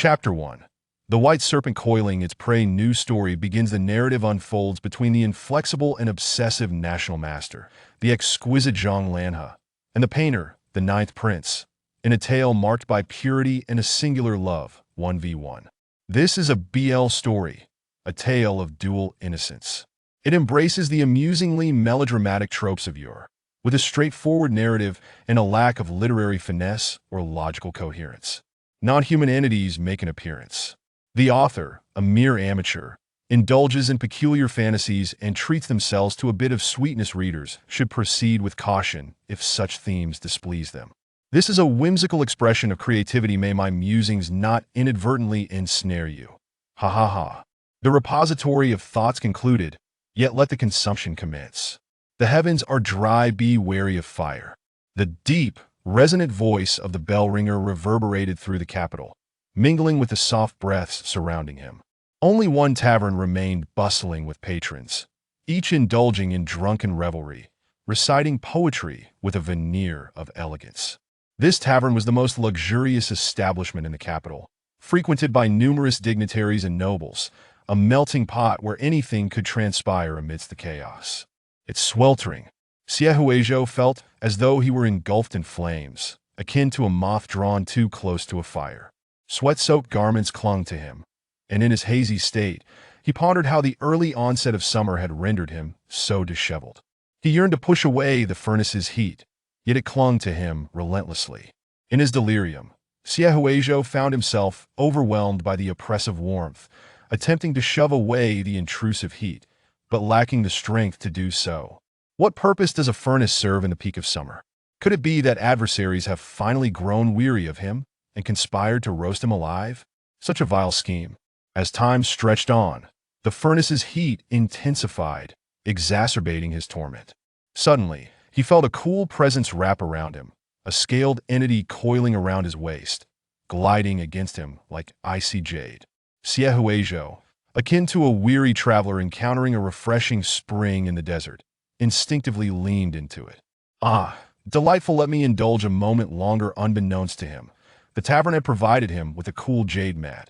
Chapter 1. The White Serpent Coiling Its Prey. New story begins. The narrative unfolds between the inflexible and obsessive National Master, the exquisite Zhang Lanhe, and the painter, the Ninth Prince, in a tale marked by purity and a singular love, 1v1. This is a BL story, a tale of dual innocence. It embraces the amusingly melodramatic tropes of yore, with a straightforward narrative and a lack of literary finesse or logical coherence. Non-human entities make an appearance. The author, a mere amateur, indulges in peculiar fantasies and treats themselves to a bit of sweetness. Readers should proceed with caution if such themes displease them. This is a whimsical expression of creativity. May my musings not inadvertently ensnare you. Ha ha ha. The repository of thoughts concluded, yet let the consumption commence. The heavens are dry, be wary of fire. The deep, resonant voice of the bell ringer reverberated through the capital, mingling with the soft breaths surrounding him. Only one tavern remained bustling with patrons, each indulging in drunken revelry, reciting poetry with a veneer of elegance. This tavern was the most luxurious establishment in the capital, frequented by numerous dignitaries and nobles, a melting pot where anything could transpire amidst the chaos. Its sweltering, Xie felt as though he were engulfed in flames, akin to a moth drawn too close to a fire. Sweat-soaked garments clung to him, and in his hazy state, he pondered how the early onset of summer had rendered him so disheveled. He yearned to push away the furnace's heat, yet it clung to him relentlessly. In his delirium, Xie found himself overwhelmed by the oppressive warmth, attempting to shove away the intrusive heat, but lacking the strength to do so. What purpose does a furnace serve in the peak of summer? Could it be that adversaries have finally grown weary of him and conspired to roast him alive? Such a vile scheme. As time stretched on, the furnace's heat intensified, exacerbating his torment. Suddenly, he felt a cool presence wrap around him, a scaled entity coiling around his waist, gliding against him like icy jade. Xie, akin to a weary traveler encountering a refreshing spring in the desert, instinctively leaned into it. Ah, delightful, let me indulge a moment longer. Unbeknownst to him, the tavern had provided him with a cool jade mat,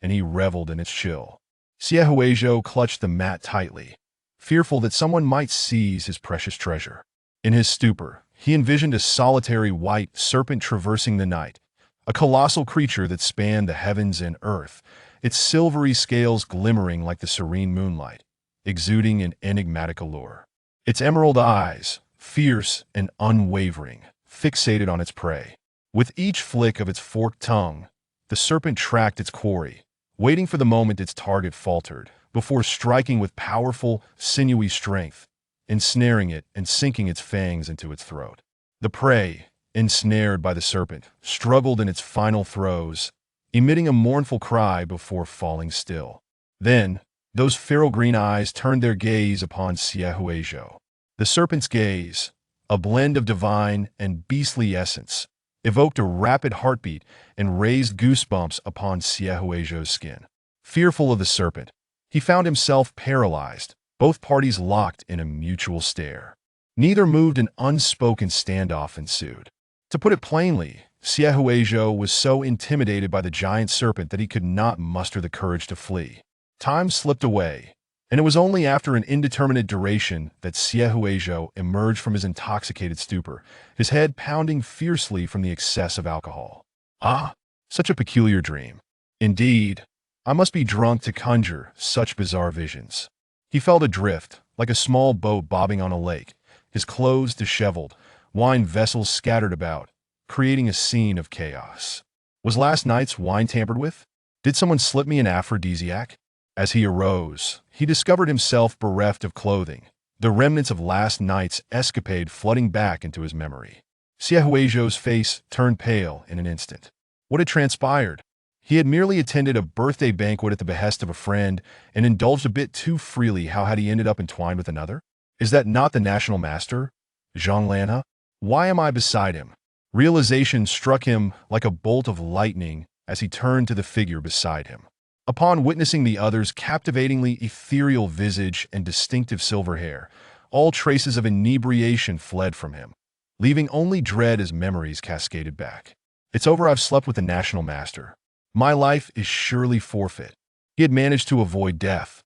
and he reveled in its chill. Xie clutched the mat tightly, fearful that someone might seize his precious treasure. In his stupor, he envisioned a solitary white serpent traversing the night, a colossal creature that spanned the heavens and earth, its silvery scales glimmering like the serene moonlight, exuding an enigmatic allure. Its emerald eyes, fierce and unwavering, fixated on its prey. With each flick of its forked tongue, the serpent tracked its quarry, waiting for the moment its target faltered, before striking with powerful, sinewy strength, ensnaring it and sinking its fangs into its throat. The prey, ensnared by the serpent, struggled in its final throes, emitting a mournful cry before falling still. Then, those feral green eyes turned their gaze upon Xie. The serpent's gaze, a blend of divine and beastly essence, evoked a rapid heartbeat and raised goosebumps upon Xie's skin. Fearful of the serpent, he found himself paralyzed, both parties locked in a mutual stare. Neither moved. An unspoken standoff ensued. To put it plainly, Xie was so intimidated by the giant serpent that he could not muster the courage to flee. Time slipped away, and it was only after an indeterminate duration that Xie emerged from his intoxicated stupor, his head pounding fiercely from the excess of alcohol. Ah, such a peculiar dream. Indeed, I must be drunk to conjure such bizarre visions. He felt adrift, like a small boat bobbing on a lake, his clothes disheveled, wine vessels scattered about, creating a scene of chaos. Was last night's wine tampered with? Did someone slip me an aphrodisiac? As he arose, he discovered himself bereft of clothing, the remnants of last night's escapade flooding back into his memory. Xie's face turned pale in an instant. What had transpired? He had merely attended a birthday banquet at the behest of a friend and indulged a bit too freely. How had he ended up entwined with another? Is that not the National Master, Zhang Lanhe? Why am I beside him? Realization struck him like a bolt of lightning as he turned to the figure beside him. Upon witnessing the other's captivatingly ethereal visage and distinctive silver hair, all traces of inebriation fled from him, leaving only dread as memories cascaded back. It's over. I've slept with the National Master. My life is surely forfeit. He had managed to avoid death,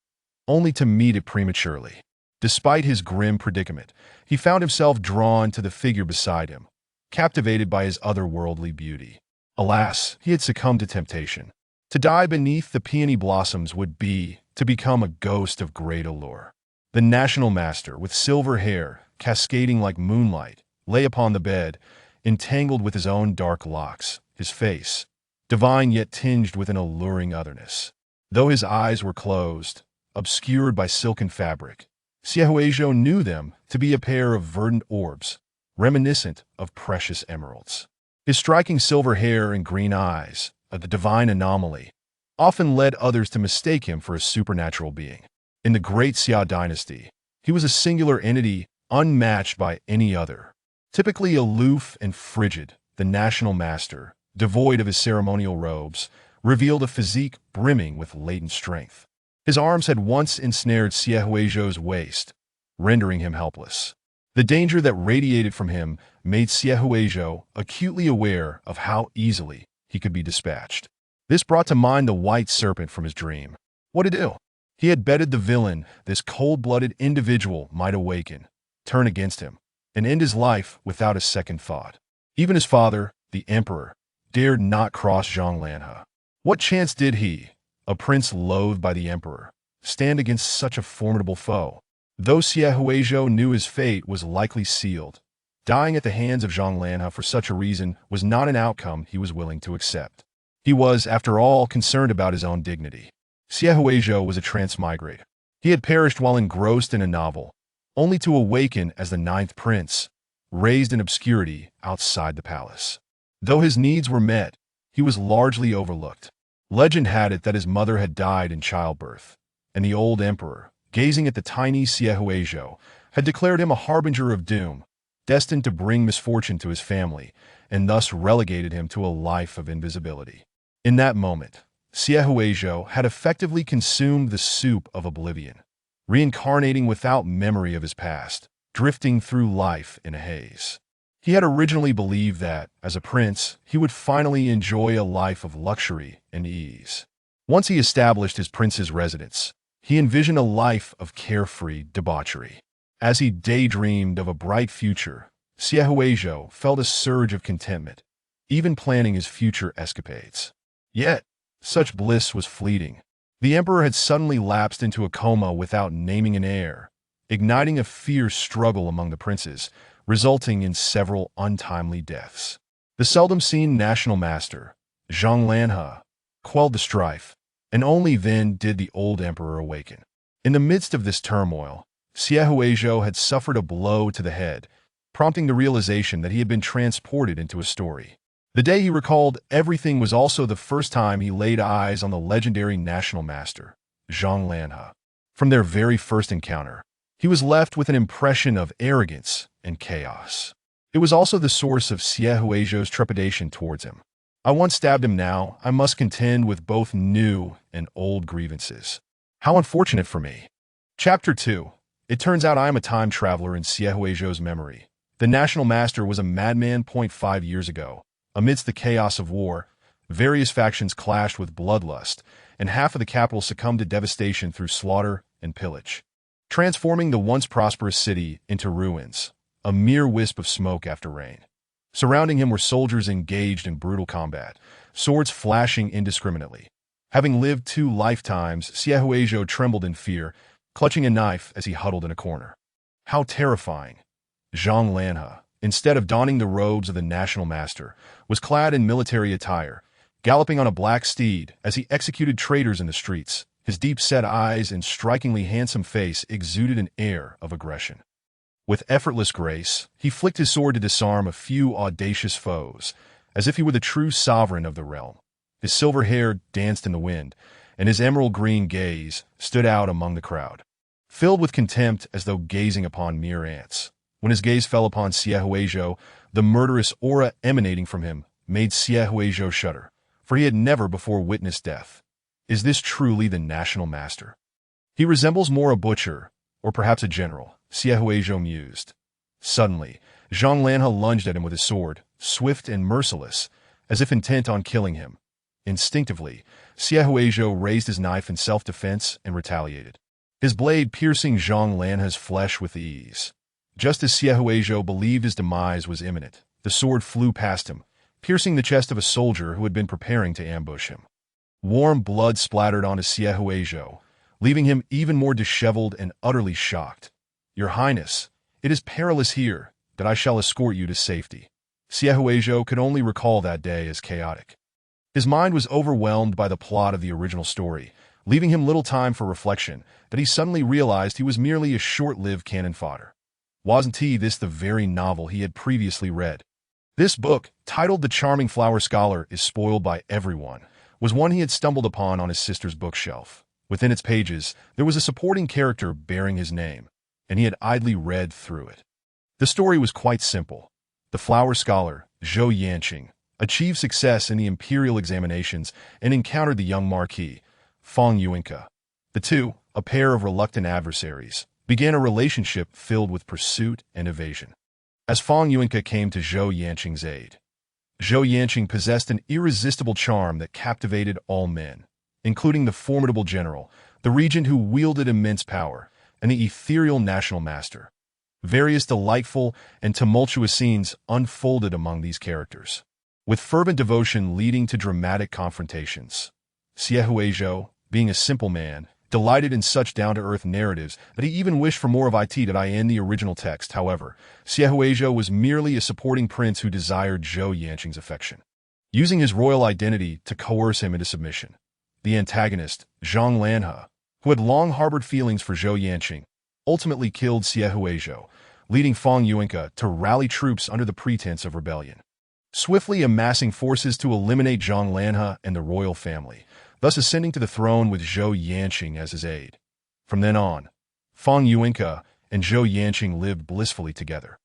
only to meet it prematurely. Despite his grim predicament, he found himself drawn to the figure beside him, captivated by his otherworldly beauty. Alas, he had succumbed to temptation. To die beneath the peony blossoms would be to become a ghost of great allure. The national master, with silver hair cascading like moonlight, lay upon the bed, entangled with his own dark locks, his face, divine yet tinged with an alluring otherness. Though his eyes were closed, obscured by silken fabric, Siehuejo knew them to be a pair of verdant orbs, reminiscent of precious emeralds. His striking silver hair and green eyes, the divine anomaly, often led others to mistake him for a supernatural being. In the great Xia dynasty, he was a singular entity unmatched by any other. Typically aloof and frigid, the national master, devoid of his ceremonial robes, revealed a physique brimming with latent strength. His arms had once ensnared Siehuejo's waist, rendering him helpless. The danger that radiated from him made Siehuejo acutely aware of how easily he could be dispatched. This brought to mind the white serpent from his dream. What to do? He had betted the villain this cold-blooded individual might awaken, turn against him, and end his life without a second thought. Even his father, the emperor, dared not cross Zhang Lanhe. What chance did he, a prince loathed by the emperor, stand against such a formidable foe? Though Siehuejo knew his fate was likely sealed, dying at the hands of Zhang Lanhe for such a reason was not an outcome he was willing to accept. He was, after all, concerned about his own dignity. Siehuejo was a transmigrate. He had perished while engrossed in a novel, only to awaken as the ninth prince, raised in obscurity outside the palace. Though his needs were met, he was largely overlooked. Legend had it that his mother had died in childbirth, and the old emperor, gazing at the tiny Siehuejo, had declared him a harbinger of doom, destined to bring misfortune to his family, and thus relegated him to a life of invisibility. In that moment, Siehuejo had effectively consumed the soup of oblivion, reincarnating without memory of his past, drifting through life in a haze. He had originally believed that, as a prince, he would finally enjoy a life of luxury and ease. Once he established his prince's residence, he envisioned a life of carefree debauchery. As he daydreamed of a bright future, Siehuejo felt a surge of contentment, even planning his future escapades. Yet, such bliss was fleeting. The emperor had suddenly lapsed into a coma without naming an heir, igniting a fierce struggle among the princes, resulting in several untimely deaths. The seldom-seen national master, Zhang Lanhe, quelled the strife, and only then did the old emperor awaken. In the midst of this turmoil, Siehuejo had suffered a blow to the head, prompting the realization that he had been transported into a story. The day he recalled everything was also the first time he laid eyes on the legendary national master, Zhang Lanhe. From their very first encounter, he was left with an impression of arrogance and chaos. It was also the source of Siehuejo's trepidation towards him. I once stabbed him, now I must contend with both new and old grievances. How unfortunate for me. Chapter 2. It turns out I am a time traveler in Siehuejo's memory. The national master was a madman. 5 years ago. Amidst the chaos of war, various factions clashed with bloodlust, and half of the capital succumbed to devastation through slaughter and pillage, transforming the once prosperous city into ruins, a mere wisp of smoke after rain. Surrounding him were soldiers engaged in brutal combat, swords flashing indiscriminately. Having lived 2 lifetimes, Siehuejo trembled in fear, clutching a knife as he huddled in a corner. How terrifying! Zhang Lanhe, instead of donning the robes of the national master, was clad in military attire, galloping on a black steed as he executed traitors in the streets. His deep-set eyes and strikingly handsome face exuded an air of aggression. With effortless grace, he flicked his sword to disarm a few audacious foes, as if he were the true sovereign of the realm. His silver hair danced in the wind, and his emerald-green gaze stood out among the crowd, filled with contempt as though gazing upon mere ants. When his gaze fell upon Siehuejo, the murderous aura emanating from him made Siehuejo shudder, for he had never before witnessed death. Is this truly the national master? He resembles more a butcher, or perhaps a general, Siehuejo mused. Suddenly, Zhang Lanhe lunged at him with his sword, swift and merciless, as if intent on killing him. Instinctively, Siehuejo raised his knife in self-defense and retaliated, his blade piercing Zhang Lanha's flesh with ease. Just as Siehuejo believed his demise was imminent, the sword flew past him, piercing the chest of a soldier who had been preparing to ambush him. Warm blood splattered onto Siehuejo, leaving him even more disheveled and utterly shocked. "Your Highness, it is perilous here, that I shall escort you to safety." Siehuejo could only recall that day as chaotic. His mind was overwhelmed by the plot of the original story, leaving him little time for reflection, that he suddenly realized he was merely a short-lived cannon fodder. Wasn't this the very novel he had previously read? This book, titled The Charming Flower Scholar is Spoiled by Everyone, was one he had stumbled upon on his sister's bookshelf. Within its pages, there was a supporting character bearing his name, and he had idly read through it. The story was quite simple. The flower scholar, Zhou Yanqing, achieved success in the imperial examinations and encountered the young Marquis, Feng Yuanke. The two, a pair of reluctant adversaries, began a relationship filled with pursuit and evasion. As Feng Yuanke came to Zhou Yanqing's aid, Zhou Yanqing possessed an irresistible charm that captivated all men, including the formidable general, the regent who wielded immense power, and the ethereal national master. Various delightful and tumultuous scenes unfolded among these characters, with fervent devotion leading to dramatic confrontations. Siehuejo, being a simple man, delighted in such down-to-earth narratives that he even wished for more of it in the original text. However, Siehuejo was merely a supporting prince who desired Zhou Yanqing's affection, using his royal identity to coerce him into submission. The antagonist, Zhang Lanha, who had long harbored feelings for Zhou Yanqing, ultimately killed Siehuejo, leading Feng Yuanke to rally troops under the pretense of rebellion, swiftly amassing forces to eliminate Zhang Lanha and the royal family, thus ascending to the throne with Zhou Yanqing as his aide. From then on, Feng Yuanke and Zhou Yanqing lived blissfully together,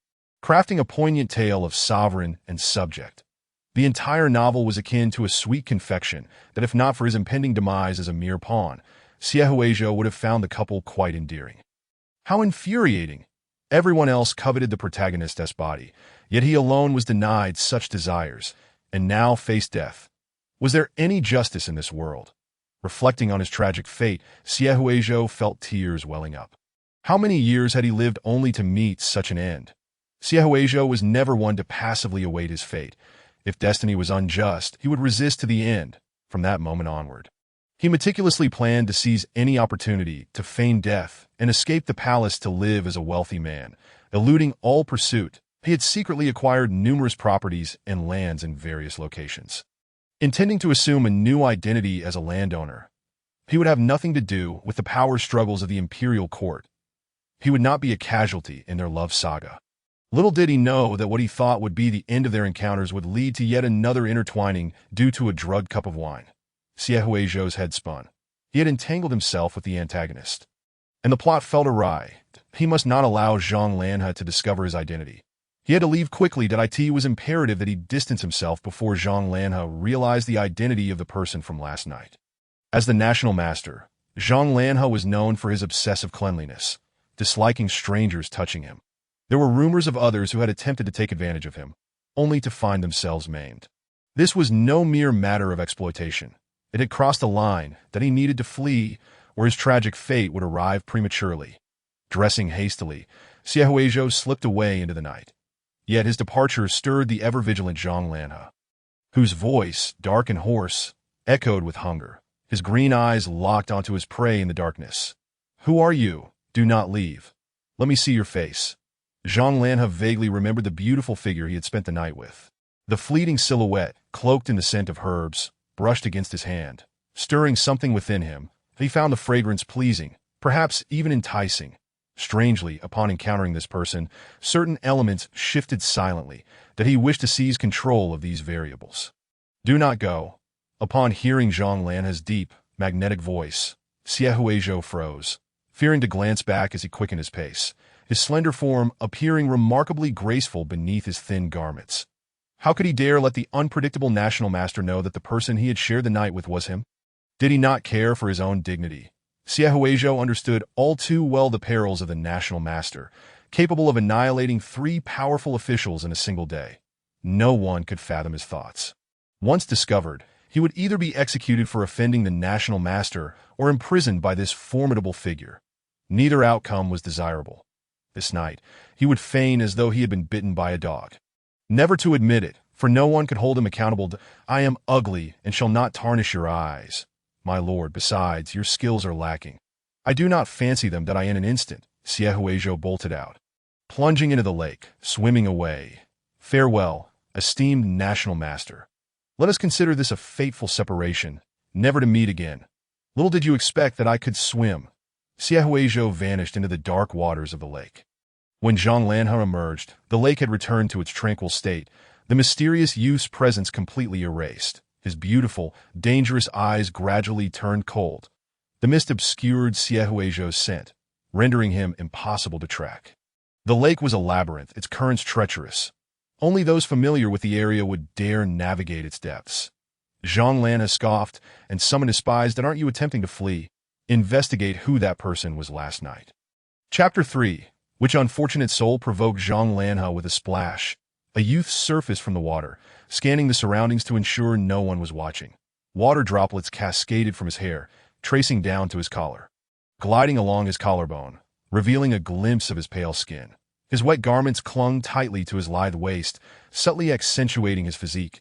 crafting a poignant tale of sovereign and subject. The entire novel was akin to a sweet confection that, if not for his impending demise as a mere pawn, Siehuejo would have found the couple quite endearing. How infuriating! Everyone else coveted the protagonist's body, yet he alone was denied such desires, and now faced death. Was there any justice in this world? Reflecting on his tragic fate, Siehuejo felt tears welling up. How many years had he lived only to meet such an end? Siehuejo was never one to passively await his fate. If destiny was unjust, he would resist to the end. From that moment onward, he meticulously planned to seize any opportunity to feign death and escape the palace to live as a wealthy man. Eluding all pursuit, he had secretly acquired numerous properties and lands in various locations, intending to assume a new identity as a landowner. He would have nothing to do with the power struggles of the imperial court. He would not be a casualty in their love saga. Little did he know that what he thought would be the end of their encounters would lead to yet another intertwining due to a drugged cup of wine. Siehuejo's head spun. He had entangled himself with the antagonist, and the plot felt awry. He must not allow Zhang Lanha to discover his identity. He had to leave quickly. It was imperative that he distance himself before Zhang Lanha realized the identity of the person from last night. As the national master, Zhang Lanha was known for his obsessive cleanliness, disliking strangers touching him. There were rumors of others who had attempted to take advantage of him, only to find themselves maimed. This was no mere matter of exploitation. It had crossed a line that he needed to flee, or his tragic fate would arrive prematurely. Dressing hastily, Siehuejo slipped away into the night. Yet his departure stirred the ever-vigilant Zhang Lanha, whose voice, dark and hoarse, echoed with hunger. His green eyes locked onto his prey in the darkness. "Who are you? Do not leave. Let me see your face." Zhang Lanha vaguely remembered the beautiful figure he had spent the night with. The fleeting silhouette, cloaked in the scent of herbs, brushed against his hand, stirring something within him. He found the fragrance pleasing, perhaps even enticing. Strangely, upon encountering this person, certain elements shifted silently, that he wished to seize control of these variables. "Do not go." Upon hearing Zhang Lanha's deep, magnetic voice, Siehuejo froze, fearing to glance back as he quickened his pace, his slender form appearing remarkably graceful beneath his thin garments. How could he dare let the unpredictable national master know that the person he had shared the night with was him? Did he not care for his own dignity? Siehuejo understood all too well the perils of the national master, capable of annihilating 3 powerful officials in a single day. No one could fathom his thoughts. Once discovered, He would either be executed for offending the national master or imprisoned by this formidable figure. Neither outcome was desirable. This night, he would feign as though he had been bitten by a dog. Never to admit it, for no one could hold him accountable. I am ugly and shall not tarnish your eyes, my lord. Besides, your skills are lacking. I do not fancy them that I in an instant. Siehuejo bolted out, plunging into the lake, swimming away. Farewell, esteemed national master. Let us consider this a fateful separation, never to meet again. Little did you expect that I could swim. Siehuejo vanished into the dark waters of the lake. When Zhang Lanhe emerged, the lake had returned to its tranquil state, the mysterious youth's presence completely erased. His beautiful, dangerous eyes gradually turned cold. The mist obscured Siehuejo's scent, rendering him impossible to track. The lake was a labyrinth, its currents treacherous. Only those familiar with the area would dare navigate its depths. Zhang Lanhe scoffed and summoned his spies. Aren't you attempting to flee? Investigate who that person was last night. Chapter 3. Which unfortunate soul provoked Zhang Lanhe with a splash? A youth surfaced from the water, scanning the surroundings to ensure no one was watching. Water droplets cascaded from his hair, tracing down to his collar, gliding along his collarbone, revealing a glimpse of his pale skin. His wet garments clung tightly to his lithe waist, subtly accentuating his physique.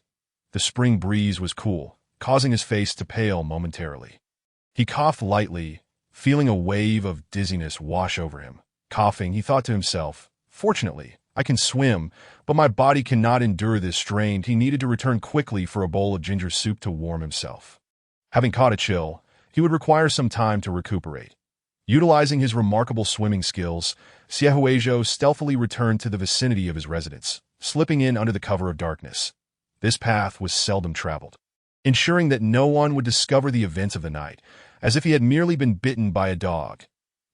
The spring breeze was cool, causing his face to pale momentarily. He coughed lightly, feeling a wave of dizziness wash over him. Coughing, he thought to himself, fortunately, I can swim, but my body cannot endure this strain. He needed to return quickly for a bowl of ginger soup to warm himself. Having caught a chill, he would require some time to recuperate. Utilizing his remarkable swimming skills, Siehuejo stealthily returned to the vicinity of his residence, slipping in under the cover of darkness. This path was seldom traveled, ensuring that no one would discover the events of the night, as if he had merely been bitten by a dog.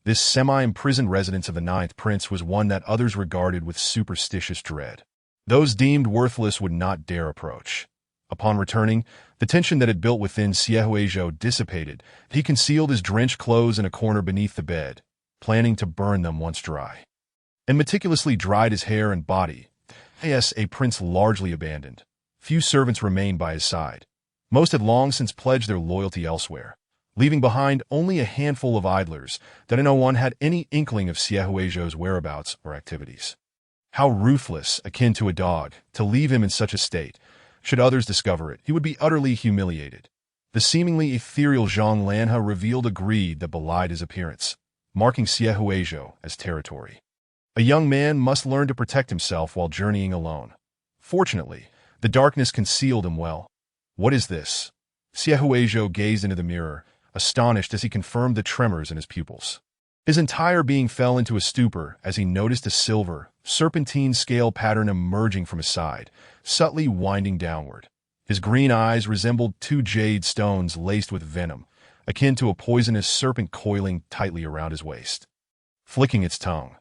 This semi-imprisoned residence of the Ninth Prince was one that others regarded with superstitious dread. Those deemed worthless would not dare approach. Upon returning, the tension that had built within Siehuejo dissipated. He concealed his drenched clothes in a corner beneath the bed, planning to burn them once dry, and meticulously dried his hair and body. Yes, a prince largely abandoned. Few servants remained by his side. Most had long since pledged their loyalty elsewhere, leaving behind only a handful of idlers that no one had any inkling of Siehuejo's whereabouts or activities. How ruthless, akin to a dog, to leave him in such a state. Should others discover it, he would be utterly humiliated. The seemingly ethereal Zhang Lanhe revealed a greed that belied his appearance, marking Siehuejo as territory. A young man must learn to protect himself while journeying alone. Fortunately, the darkness concealed him well. What is this? Siehuejo gazed into the mirror, astonished as he confirmed the tremors in his pupils. His entire being fell into a stupor as he noticed a silver, serpentine scale pattern emerging from his side, subtly winding downward. His green eyes resembled two jade stones laced with venom, akin to a poisonous serpent coiling tightly around his waist. Flicking its tongue,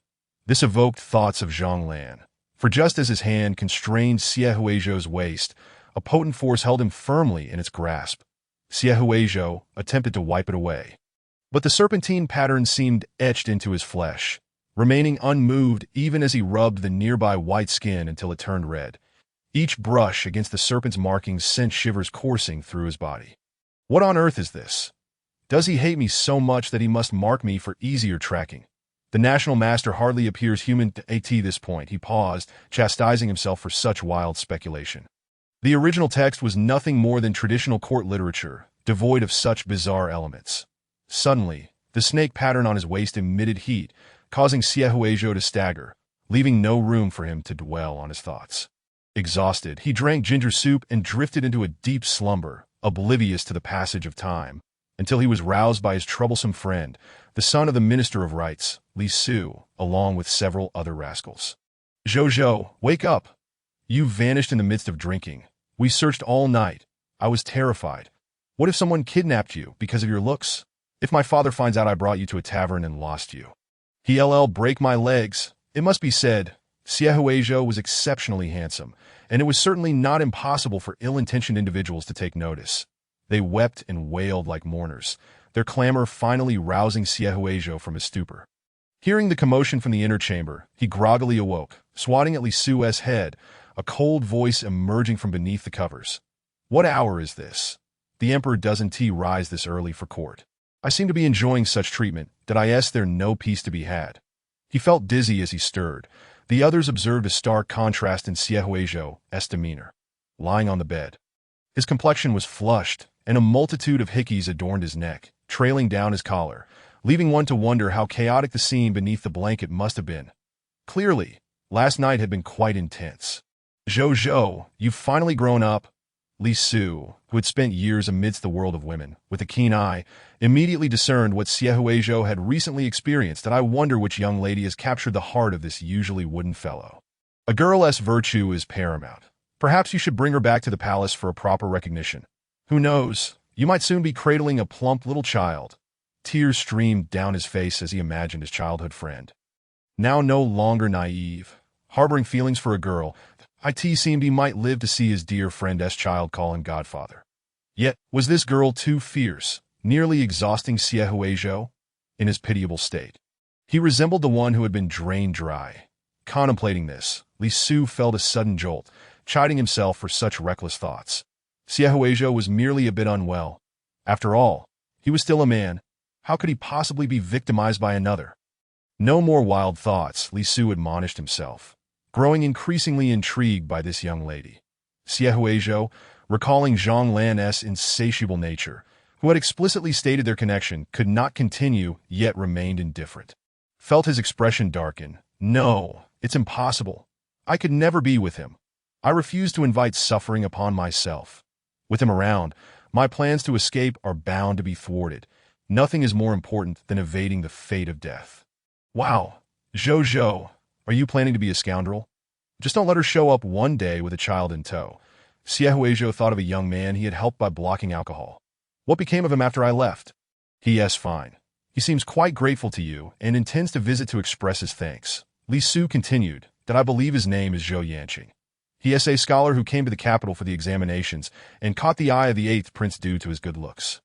this evoked thoughts of Zhang Lanhe, for just as his hand constrained Siehuejo's waist, a potent force held him firmly in its grasp. Siehuejo attempted to wipe it away, but the serpentine pattern seemed etched into his flesh, remaining unmoved even as he rubbed the nearby white skin until it turned red. Each brush against the serpent's markings sent shivers coursing through his body. What on earth is this? Does he hate me so much that he must mark me for easier tracking? The national master hardly appears human at this point. He paused, chastising himself for such wild speculation. The original text was nothing more than traditional court literature, devoid of such bizarre elements. Suddenly, the snake pattern on his waist emitted heat, causing Siehuejo to stagger, leaving no room for him to dwell on his thoughts. Exhausted, he drank ginger soup and drifted into a deep slumber, oblivious to the passage of time, until he was roused by his troublesome friend, the son of the Minister of Rights, Li Su, along with several other rascals. "Zhou, wake up! You vanished in the midst of drinking. We searched all night. I was terrified. What if someone kidnapped you because of your looks? If my father finds out I brought you to a tavern and lost you? He'll break my legs." It must be said, Siehuejo was exceptionally handsome, and it was certainly not impossible for ill-intentioned individuals to take notice. They wept and wailed like mourners, their clamor finally rousing Siehuejo from his stupor. Hearing the commotion from the inner chamber, he groggily awoke, swatting at Li Su's head, a cold voice emerging from beneath the covers. "What hour is this? The emperor doesn't rise this early for court. I seem to be enjoying such treatment that I ask there no peace to be had. He felt dizzy as he stirred. The others observed a stark contrast in Siehuizhou's demeanor. Lying on the bed, his complexion was flushed, and a multitude of hickeys adorned his neck, trailing down his collar, leaving one to wonder how chaotic the scene beneath the blanket must have been. Clearly, last night had been quite intense. Zhou, you've finally grown up. Li Su, who had spent years amidst the world of women, with a keen eye, immediately discerned what Siehuizhou had recently experienced, and I wonder which young lady has captured the heart of this usually wooden fellow. A girl's virtue is paramount. Perhaps you should bring her back to the palace for a proper recognition. Who knows, you might soon be cradling a plump little child. Tears streamed down his face as he imagined his childhood friend. Now no longer naive, harboring feelings for a girl, it seemed he might live to see his dear friend's child call him godfather. Yet, was this girl too fierce, nearly exhausting Siehuizhou? In his pitiable state, he resembled the one who had been drained dry. Contemplating this, Li Su felt a sudden jolt, chiding himself for such reckless thoughts. Siehuizhou was merely a bit unwell. After all, he was still a man. How could he possibly be victimized by another? No more wild thoughts, Li Su admonished himself, growing increasingly intrigued by this young lady. Siehuizhou, recalling Zhang Lan's insatiable nature, who had explicitly stated their connection, could not continue, yet remained indifferent. Felt his expression darken. No, it's impossible. I could never be with him. I refuse to invite suffering upon myself. With him around, my plans to escape are bound to be thwarted. Nothing is more important than evading the fate of death. Wow, Zhou, are you planning to be a scoundrel? Just don't let her show up one day with a child in tow. Siehuizhou thought of a young man he had helped by blocking alcohol. What became of him after I left? Yes, fine. He seems quite grateful to you and intends to visit to express his thanks. Li Su continued that I believe his name is Zhou Yanqing. He is a scholar who came to the capital for the examinations and caught the eye of the 8th prince due to his good looks.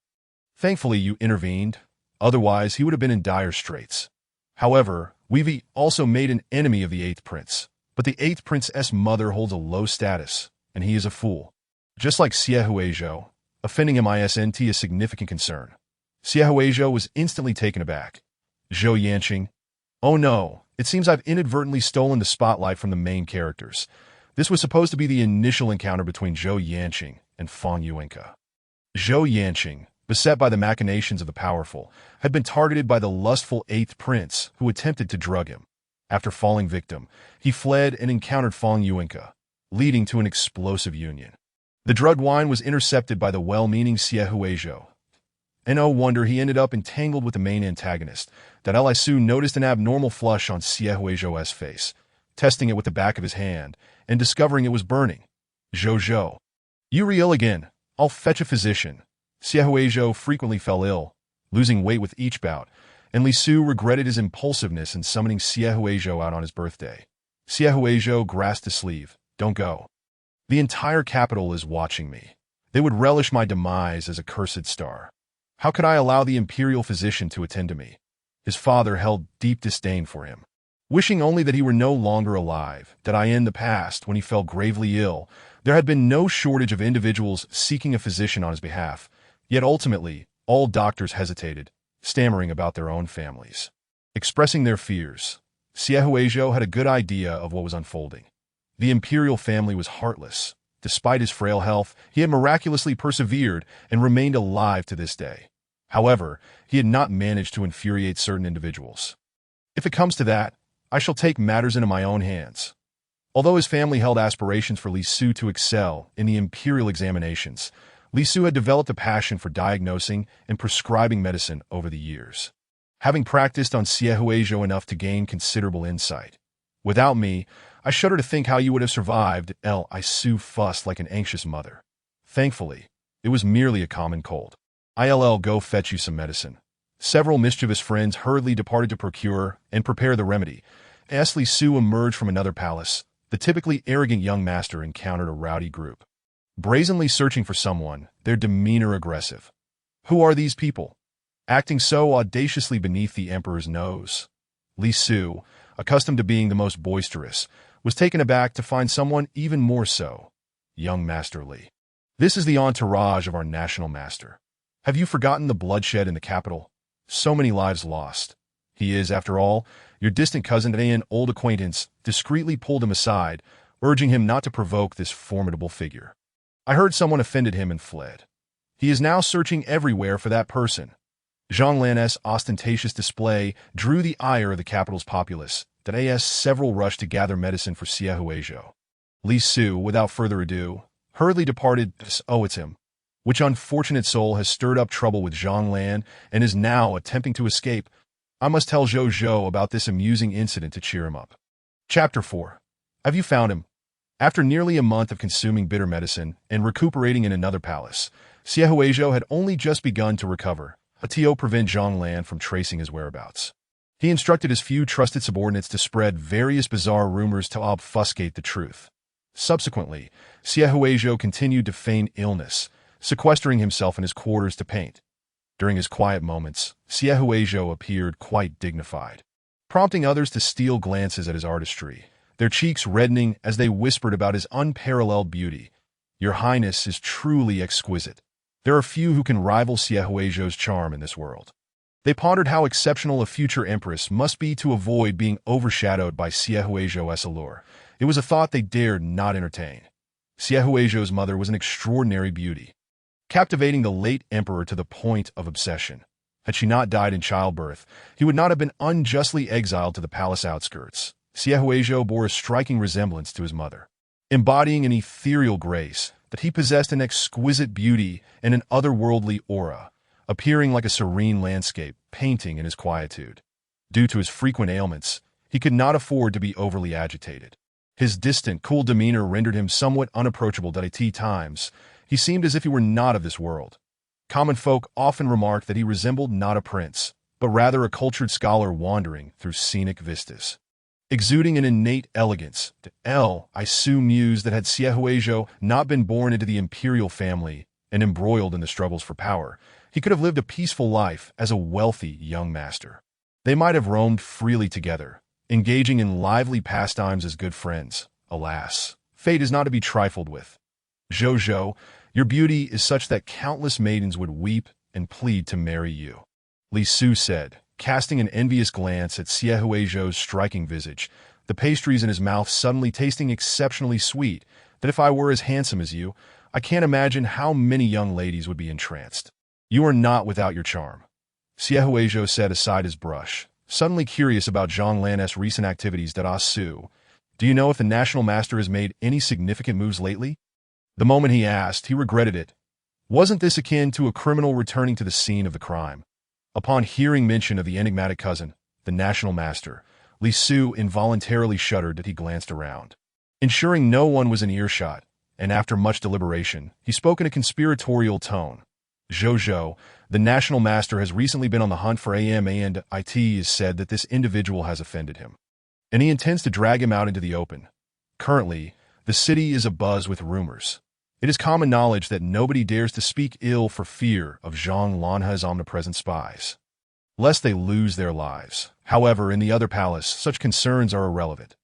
Thankfully, you intervened. Otherwise, he would have been in dire straits. However, we've also made an enemy of the 8th prince. But the 8th prince's mother holds a low status, and he is a fool. Just like Siehuizhou, offending him isn't a significant concern. Siehuizhou was instantly taken aback. Zhou Yanqing. Oh no, it seems I've inadvertently stolen the spotlight from the main characters. This was supposed to be the initial encounter between Zhou Yanqing and Feng Yuanke. Zhou Yanqing, beset by the machinations of the powerful, had been targeted by the lustful 8th prince who attempted to drug him. After falling victim, he fled and encountered Feng Yuanke, leading to an explosive union. The drugged wine was intercepted by the well-meaning Siehuizhou. And no wonder he ended up entangled with the main antagonist, that Li Su noticed an abnormal flush on Siehuizhou's face, testing it with the back of his hand, and discovering it was burning. Zhou, you re ill again. I'll fetch a physician. Siehuizhou frequently fell ill, losing weight with each bout, and Li Su regretted his impulsiveness in summoning Siehuizhou out on his birthday. Siehuizhou grasped his sleeve. Don't go. The entire capital is watching me. They would relish my demise as a cursed star. How could I allow the imperial physician to attend to me? His father held deep disdain for him. Wishing only that he were no longer alive, that in the past, when he fell gravely ill, there had been no shortage of individuals seeking a physician on his behalf, yet ultimately, all doctors hesitated, stammering about their own families. Expressing their fears, Siehuizhou had a good idea of what was unfolding. The imperial family was heartless. Despite his frail health, he had miraculously persevered and remained alive to this day. However, he had not managed to infuriate certain individuals. If it comes to that, I shall take matters into my own hands. Although his family held aspirations for Li Su to excel in the imperial examinations, Li Su had developed a passion for diagnosing and prescribing medicine over the years, having practiced on Siehuizhou enough to gain considerable insight. Without me, I shudder to think how you would have survived. Li Su fussed like an anxious mother. Thankfully, it was merely a common cold. I'll go fetch you some medicine. Several mischievous friends hurriedly departed to procure and prepare the remedy. As Li Su emerged from another palace, the typically arrogant young master encountered a rowdy group. Brazenly searching for someone, their demeanor aggressive. Who are these people? Acting so audaciously beneath the emperor's nose. Li Su, accustomed to being the most boisterous, was taken aback to find someone even more so. Young Master Li. This is the entourage of our national master. Have you forgotten the bloodshed in the capital? So many lives lost. He is, after all, your distant cousin and an old acquaintance discreetly pulled him aside, urging him not to provoke this formidable figure. I heard someone offended him and fled. He is now searching everywhere for that person. Zhang Lan's ostentatious display drew the ire of the capital's populace, that as several rushed to gather medicine for Xie Huizhou. Li Su, without further ado, hurriedly departed. Oh, it's him. Which unfortunate soul has stirred up trouble with Zhang Lan and is now attempting to escape? I must tell Zhou Zhou about this amusing incident to cheer him up. Chapter 4. Have you found him? After nearly a month of consuming bitter medicine and recuperating in another palace, Xie Huizhou had only just begun to recover, to prevent Zhang Lan from tracing his whereabouts. He instructed his few trusted subordinates to spread various bizarre rumors to obfuscate the truth. Subsequently, Xie Huizhou continued to feign illness, sequestering himself in his quarters to paint. During his quiet moments, Xie Huizhou appeared quite dignified, prompting others to steal glances at his artistry, their cheeks reddening as they whispered about his unparalleled beauty. Your Highness is truly exquisite. There are few who can rival Xie Huizhou's charm in this world. They pondered how exceptional a future empress must be to avoid being overshadowed by Xie Huizhou's allure. It was a thought they dared not entertain. Xie Huizhou's mother was an extraordinary beauty, captivating the late emperor to the point of obsession. Had she not died in childbirth, he would not have been unjustly exiled to the palace outskirts. Xie Huizhou bore a striking resemblance to his mother, embodying an ethereal grace, that he possessed an exquisite beauty and an otherworldly aura, appearing like a serene landscape painting in his quietude. Due to his frequent ailments, he could not afford to be overly agitated. His distant, cool demeanor rendered him somewhat unapproachable at times. He seemed as if he were not of this world. Common folk often remarked that he resembled not a prince, but rather a cultured scholar wandering through scenic vistas. Exuding an innate elegance, I soon mused that had Xie Huizhou not been born into the imperial family and embroiled in the struggles for power, he could have lived a peaceful life as a wealthy young master. They might have roamed freely together, engaging in lively pastimes as good friends. Alas, fate is not to be trifled with. Zhou Zhou, your beauty is such that countless maidens would weep and plead to marry you. Li Su said, casting an envious glance at Xie Huizhou's striking visage, the pastries in his mouth suddenly tasting exceptionally sweet, that if I were as handsome as you, I can't imagine how many young ladies would be entranced. You are not without your charm. Xie Huizhou said aside his brush, suddenly curious about Zhang Lan's recent activities. Su, do you know if the national master has made any significant moves lately? The moment he asked, he regretted it. Wasn't this akin to a criminal returning to the scene of the crime? Upon hearing mention of the enigmatic cousin, the national master, Li Su involuntarily shuddered as he glanced around. Ensuring no one was in earshot, and after much deliberation, he spoke in a conspiratorial tone. Zhou Zhou, the national master has recently been on the hunt for and it is said that this individual has offended him, and he intends to drag him out into the open. Currently, the city is abuzz with rumors. It is common knowledge that nobody dares to speak ill for fear of Zhang Lanha's omnipresent spies, lest they lose their lives. However, in the other palace, such concerns are irrelevant.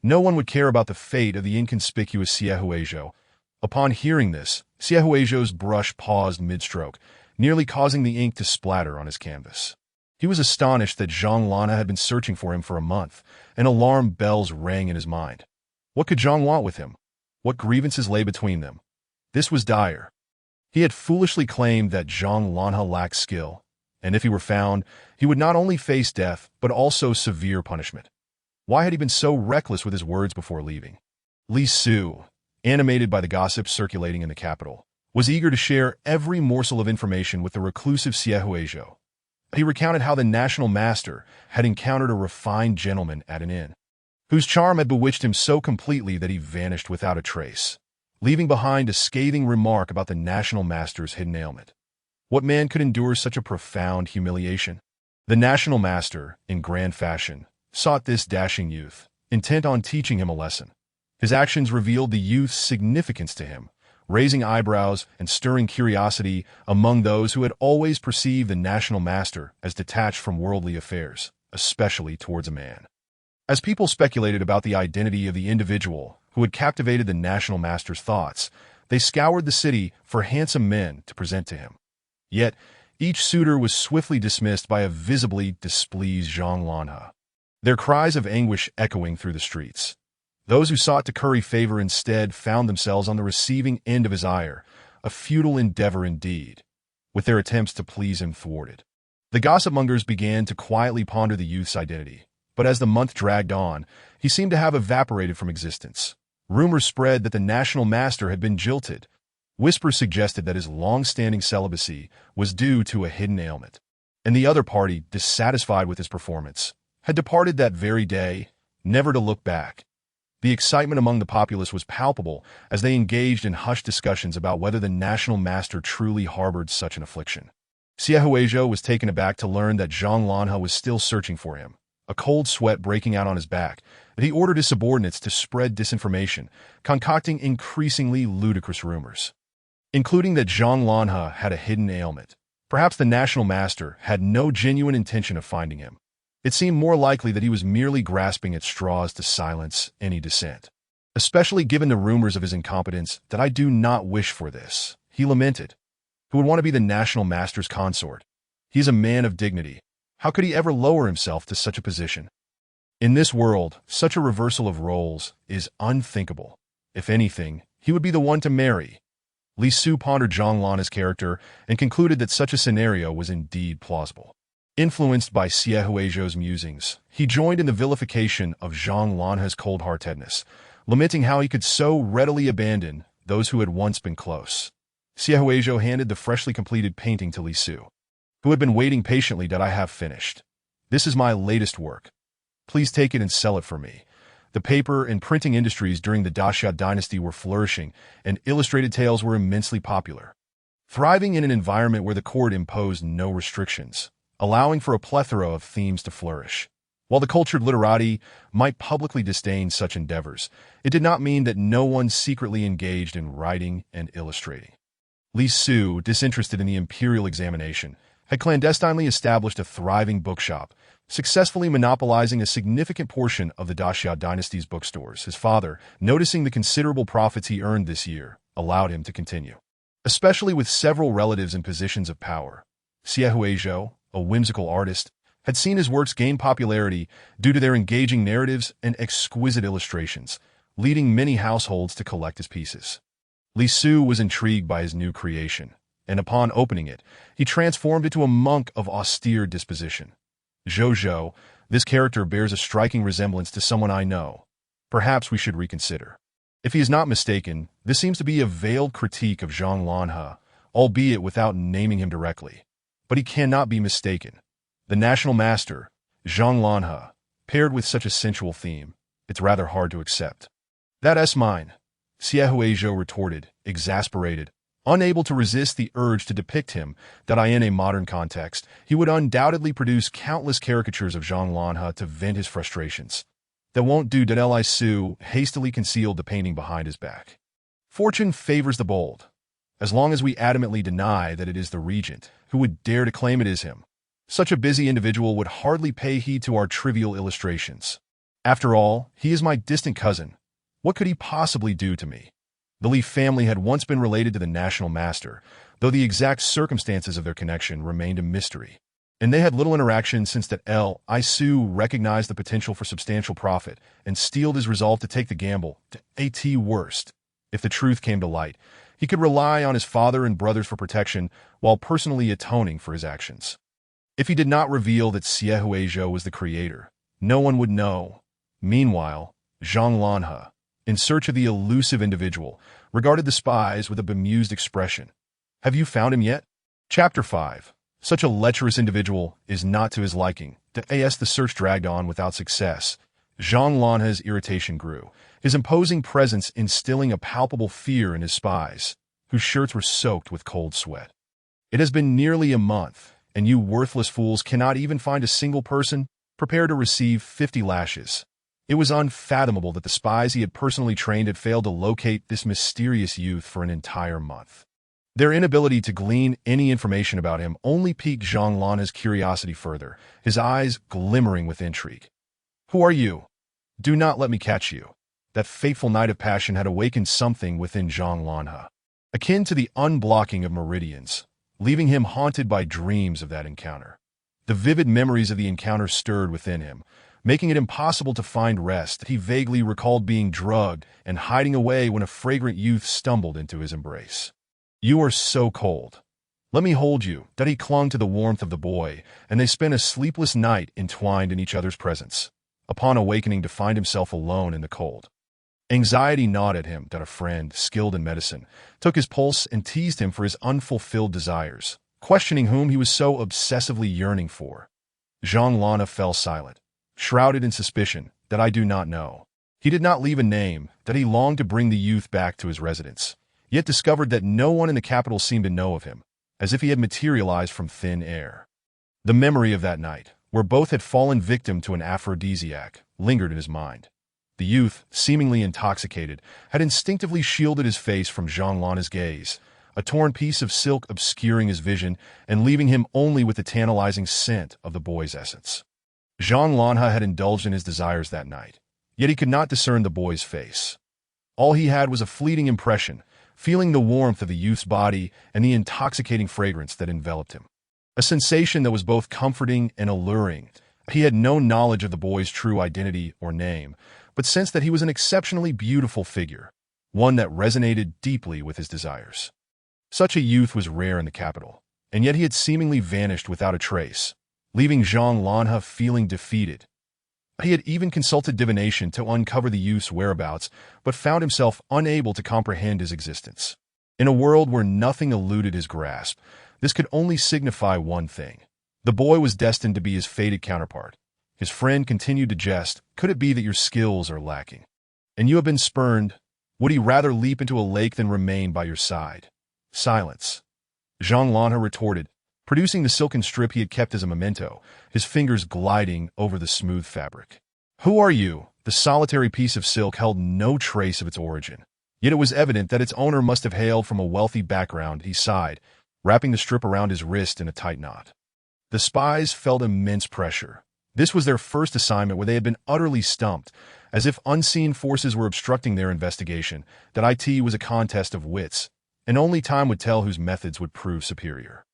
No one would care about the fate of the inconspicuous Xie Huizhou. Upon hearing this, Xie Huizhou's brush paused mid-stroke, nearly causing the ink to splatter on his canvas. He was astonished that Zhang Lanha had been searching for him for a month, and alarm bells rang in his mind. What could Zhang want with him? What grievances lay between them? This was dire. He had foolishly claimed that Zhang Lanha lacked skill, and if he were found, he would not only face death, but also severe punishment. Why had he been so reckless with his words before leaving? Li Su, animated by the gossip circulating in the capital, was eager to share every morsel of information with the reclusive Xie Huizhou. He recounted how the national master had encountered a refined gentleman at an inn, whose charm had bewitched him so completely that he vanished without a trace, leaving behind a scathing remark about the national master's hidden ailment. What man could endure such a profound humiliation? The national master, in grand fashion, sought this dashing youth, intent on teaching him a lesson. His actions revealed the youth's significance to him, raising eyebrows and stirring curiosity among those who had always perceived the national master as detached from worldly affairs, especially towards a man. As people speculated about the identity of the individual who had captivated the national master's thoughts, They scoured the city for handsome men to present to him. Yet, each suitor was swiftly dismissed by a visibly displeased Zhang Lanhe, their cries of anguish echoing through the streets. Those who sought to curry favor instead found themselves on the receiving end of his ire, a futile endeavor indeed, with their attempts to please him thwarted. The gossipmongers began to quietly ponder the youth's identity, but as the month dragged on, he seemed to have evaporated from existence. Rumors spread that the national master had been jilted. Whispers suggested that his long-standing celibacy was due to a hidden ailment, and the other party, dissatisfied with his performance, had departed that very day, never to look back. The excitement among the populace was palpable as they engaged in hushed discussions about whether the national master truly harbored such an affliction. Xie Huizhou was taken aback to learn that Zhang Lanhe was still searching for him, a cold sweat breaking out on his back, that he ordered his subordinates to spread disinformation, concocting increasingly ludicrous rumors, including that Zhang Lanhe had a hidden ailment. Perhaps the national master had no genuine intention of finding him. It seemed more likely that he was merely grasping at straws to silence any dissent. Especially given the rumors of his incompetence, that I do not wish for this, he lamented. Who would want to be the national master's consort? He is a man of dignity. How could he ever lower himself to such a position? In this world, such a reversal of roles is unthinkable. If anything, he would be the one to marry. Li Su pondered Zhang Lanhe's character and concluded that such a scenario was indeed plausible. Influenced by Xie Huizhou's musings, he joined in the vilification of Zhang Lanhe's cold-heartedness, lamenting how he could so readily abandon those who had once been close. Xie Huizhou handed the freshly completed painting to Li Su, who had been waiting patiently. "That I have finished. This is my latest work. Please take it and sell it for me." The paper and printing industries during the Daxia dynasty were flourishing, and illustrated tales were immensely popular, thriving in an environment where the court imposed no restrictions, allowing for a plethora of themes to flourish. While the cultured literati might publicly disdain such endeavors, it did not mean that no one secretly engaged in writing and illustrating. Li Su, disinterested in the imperial examination, had clandestinely established a thriving bookshop, successfully monopolizing a significant portion of the Daxia dynasty's bookstores. His father, noticing the considerable profits he earned this year, allowed him to continue, especially with several relatives in positions of power. Xie Huizhou, a whimsical artist, had seen his works gain popularity due to their engaging narratives and exquisite illustrations, leading many households to collect his pieces. Li Su was intrigued by his new creation, and upon opening it, he transformed into a monk of austere disposition. "Zhou, this character bears a striking resemblance to someone I know. Perhaps we should reconsider." If he is not mistaken, this seems to be a veiled critique of Zhang Lanhe, albeit without naming him directly. But he cannot be mistaken. The national master, Zhang Lanhe, paired with such a sensual theme, it's rather hard to accept. "That's mine," Xie Huizhou retorted, exasperated. Unable to resist the urge to depict him that in a modern context, he would undoubtedly produce countless caricatures of Zhang Lanhe to vent his frustrations. "That won't do." Li Su hastily concealed the painting behind his back. "Fortune favors the bold. As long as we adamantly deny that it is the regent, who would dare to claim it is him? Such a busy individual would hardly pay heed to our trivial illustrations. After all, he is my distant cousin. What could he possibly do to me?" The Li family had once been related to the national master, though the exact circumstances of their connection remained a mystery. And they had little interaction since that Li Su recognized the potential for substantial profit and steeled his resolve to take the gamble. At worst, if the truth came to light, he could rely on his father and brothers for protection while personally atoning for his actions. If he did not reveal that Xie Huizhou was the creator, no one would know. Meanwhile, Zhang Lanhe, in search of the elusive individual, regarded the spies with a bemused expression. "Have you found him yet?" Chapter 5. Such a lecherous individual is not to his liking. As the search dragged on without success, Zhang Lanhe's irritation grew, his imposing presence instilling a palpable fear in his spies, whose shirts were soaked with cold sweat. "It has been nearly a month, and you worthless fools cannot even find a single person prepared to receive 50 lashes. It was unfathomable that the spies he had personally trained had failed to locate this mysterious youth for an entire month. Their inability to glean any information about him only piqued Zhang Lanhe's curiosity further, his eyes glimmering with intrigue. "Who are you? Do not let me catch you." That fateful night of passion had awakened something within Zhang Lanhe. akin to the unblocking of meridians, leaving him haunted by dreams of that encounter. The vivid memories of the encounter stirred within him, making it impossible to find rest. He vaguely recalled being drugged and hiding away when a fragrant youth stumbled into his embrace. "You are so cold. Let me hold you." That he clung to the warmth of the boy, and they spent a sleepless night entwined in each other's presence, upon awakening to find himself alone in the cold. Anxiety gnawed at him that a friend, skilled in medicine, took his pulse and teased him for his unfulfilled desires, questioning whom he was so obsessively yearning for. Zhang Lana fell silent, shrouded in suspicion that I do not know. He did not leave a name, that he longed to bring the youth back to his residence, yet discovered that no one in the capital seemed to know of him, as if he had materialized from thin air. The memory of that night, where both had fallen victim to an aphrodisiac, lingered in his mind. The youth, seemingly intoxicated, had instinctively shielded his face from Zhang Lana's gaze, a torn piece of silk obscuring his vision and leaving him only with the tantalizing scent of the boy's essence. Zhang Lana had indulged in his desires that night, yet he could not discern the boy's face. All he had was a fleeting impression, feeling the warmth of the youth's body and the intoxicating fragrance that enveloped him. A sensation that was both comforting and alluring. He had no knowledge of the boy's true identity or name, but sensed that he was an exceptionally beautiful figure, one that resonated deeply with his desires. Such a youth was rare in the capital, and yet he had seemingly vanished without a trace, leaving Zhang Lanha feeling defeated. He had even consulted divination to uncover the youth's whereabouts, but found himself unable to comprehend his existence. In a world where nothing eluded his grasp, this could only signify one thing. The boy was destined to be his fated counterpart. His friend continued to jest. "Could it be that your skills are lacking, and you have been spurned? Would he rather leap into a lake than remain by your side?" Silence. Zhang Lanha retorted, producing the silken strip he had kept as a memento, his fingers gliding over the smooth fabric. "Who are you?" The solitary piece of silk held no trace of its origin, yet it was evident that its owner must have hailed from a wealthy background. He sighed, wrapping the strip around his wrist in a tight knot. The spies felt immense pressure. This was their first assignment where they had been utterly stumped, as if unseen forces were obstructing their investigation, that IT was a contest of wits, and only time would tell whose methods would prove superior.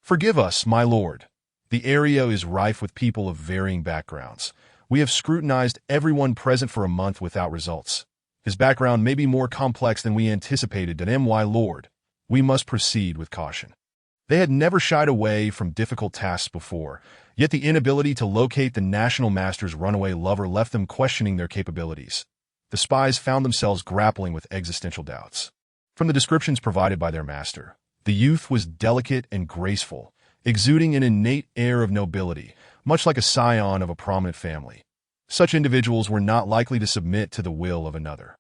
"Forgive us, my lord. The area is rife with people of varying backgrounds. We have scrutinized everyone present for a month without results. His background may be more complex than we anticipated, my lord. We must proceed with caution." They had never shied away from difficult tasks before, yet the inability to locate the national master's runaway lover left them questioning their capabilities. The spies found themselves grappling with existential doubts. From the descriptions provided by their master, the youth was delicate and graceful, exuding an innate air of nobility, much like a scion of a prominent family. Such individuals were not likely to submit to the will of another.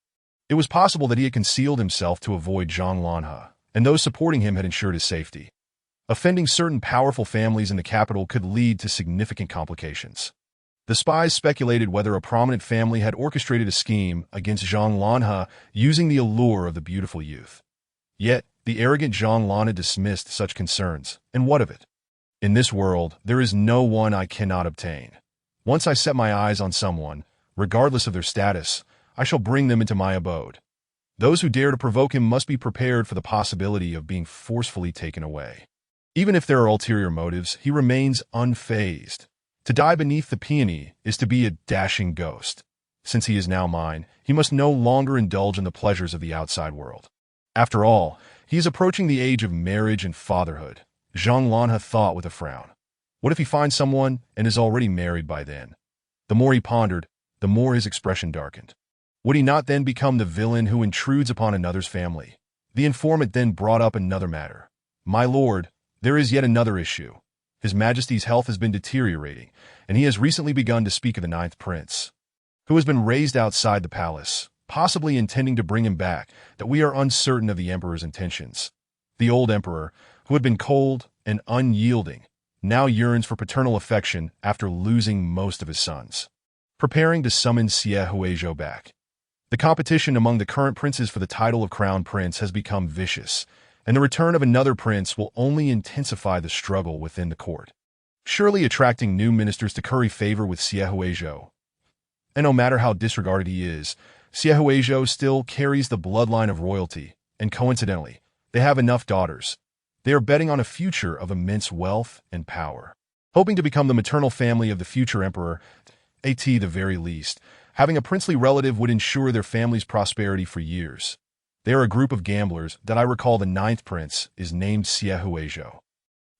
It was possible that he had concealed himself to avoid Zhang Lanha, and those supporting him had ensured his safety. Offending certain powerful families in the capital could lead to significant complications. The spies speculated whether a prominent family had orchestrated a scheme against Zhang Lanha using the allure of the beautiful youth. Yet, the arrogant Zhang Lanha dismissed such concerns, and what of it? "In this world, there is no one I cannot obtain. Once I set my eyes on someone, regardless of their status, I shall bring them into my abode. Those who dare to provoke him must be prepared for the possibility of being forcefully taken away." Even if there are ulterior motives, he remains unfazed. To die beneath the peony is to be a dashing ghost. Since he is now mine, he must no longer indulge in the pleasures of the outside world. After all, he is approaching the age of marriage and fatherhood, Zhang Lanha thought with a frown. What if he finds someone and is already married by then? The more he pondered, the more his expression darkened. Would he not then become the villain who intrudes upon another's family? The informant then brought up another matter. "My lord, there is yet another issue. His Majesty's health has been deteriorating, and he has recently begun to speak of the 9th prince, who has been raised outside the palace, possibly intending to bring him back, that we are uncertain of the emperor's intentions. The old emperor, who had been cold and unyielding, now yearns for paternal affection after losing most of his sons, preparing to summon Xie Huizhou back. The competition among the current princes for the title of crown prince has become vicious, and the return of another prince will only intensify the struggle within the court, surely attracting new ministers to curry favor with Xie Huizhou. And no matter how disregarded he is, Xie Huizhou still carries the bloodline of royalty, and coincidentally, They have enough daughters. They are betting on a future of immense wealth and power, hoping to become the maternal family of the future emperor, at the very least. Having a princely relative would ensure their family's prosperity for years. They are a group of gamblers that I recall the ninth prince is named Siehuizhou.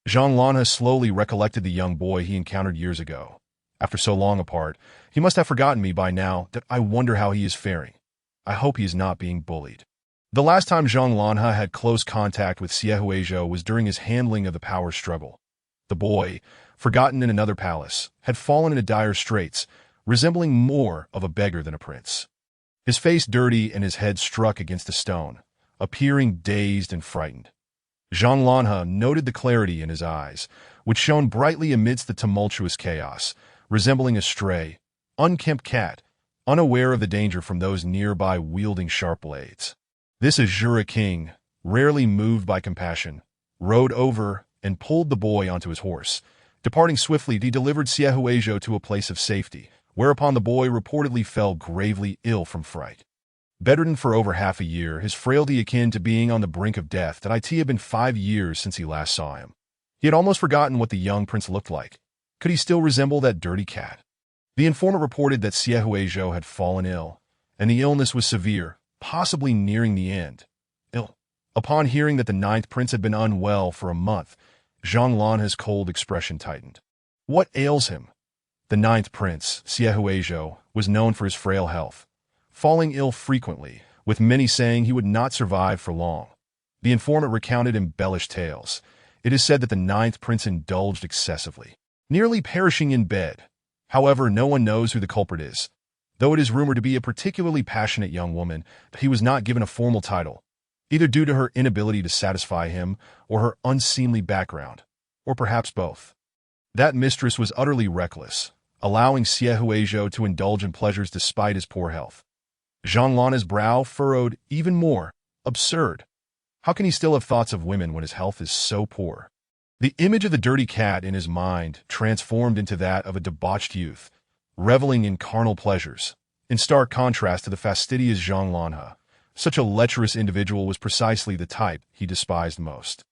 Zhang Lanhe slowly recollected the young boy he encountered years ago. After so long apart, he must have forgotten me by now. That I wonder how he is faring. I hope he is not being bullied. The last time Zhang Lanhe had close contact with Siehuizhou was during his handling of the power struggle. The boy, forgotten in another palace, had fallen into dire straits, resembling more of a beggar than a prince. His face dirty and his head struck against a stone, appearing dazed and frightened. Zhang Lanhe noted the clarity in his eyes, which shone brightly amidst the tumultuous chaos, resembling a stray, unkempt cat, unaware of the danger from those nearby wielding sharp blades. This Azura king, rarely moved by compassion, rode over and pulled the boy onto his horse. Departing swiftly, he delivered Siehuizhou to a place of safety, whereupon the boy reportedly fell gravely ill from fright. Bedridden for over half a year, his frailty akin to being on the brink of death, that it had been 5 years since he last saw him. He had almost forgotten what the young prince looked like. Could he still resemble that dirty cat? The informant reported that Siehuizhou had fallen ill, and the illness was severe, possibly nearing the end. Upon hearing that the ninth prince had been unwell for a month, Zhang Lanhe's cold expression tightened. What ails him? The ninth prince, Siehuizhou, was known for his frail health, falling ill frequently, with many saying he would not survive for long. The informant recounted embellished tales. It is said that the ninth prince indulged excessively, nearly perishing in bed. However, no one knows who the culprit is. Though it is rumored to be a particularly passionate young woman, he was not given a formal title, either due to her inability to satisfy him or her unseemly background, or perhaps both. That mistress was utterly reckless, allowing Siehuizhou to indulge in pleasures despite his poor health. Zhang Lanhe's brow furrowed even more. Absurd. How can he still have thoughts of women when his health is so poor? The image of the dirty cat in his mind transformed into that of a debauched youth, reveling in carnal pleasures, in stark contrast to the fastidious Zhang Lanhe. Such a lecherous individual was precisely the type he despised most.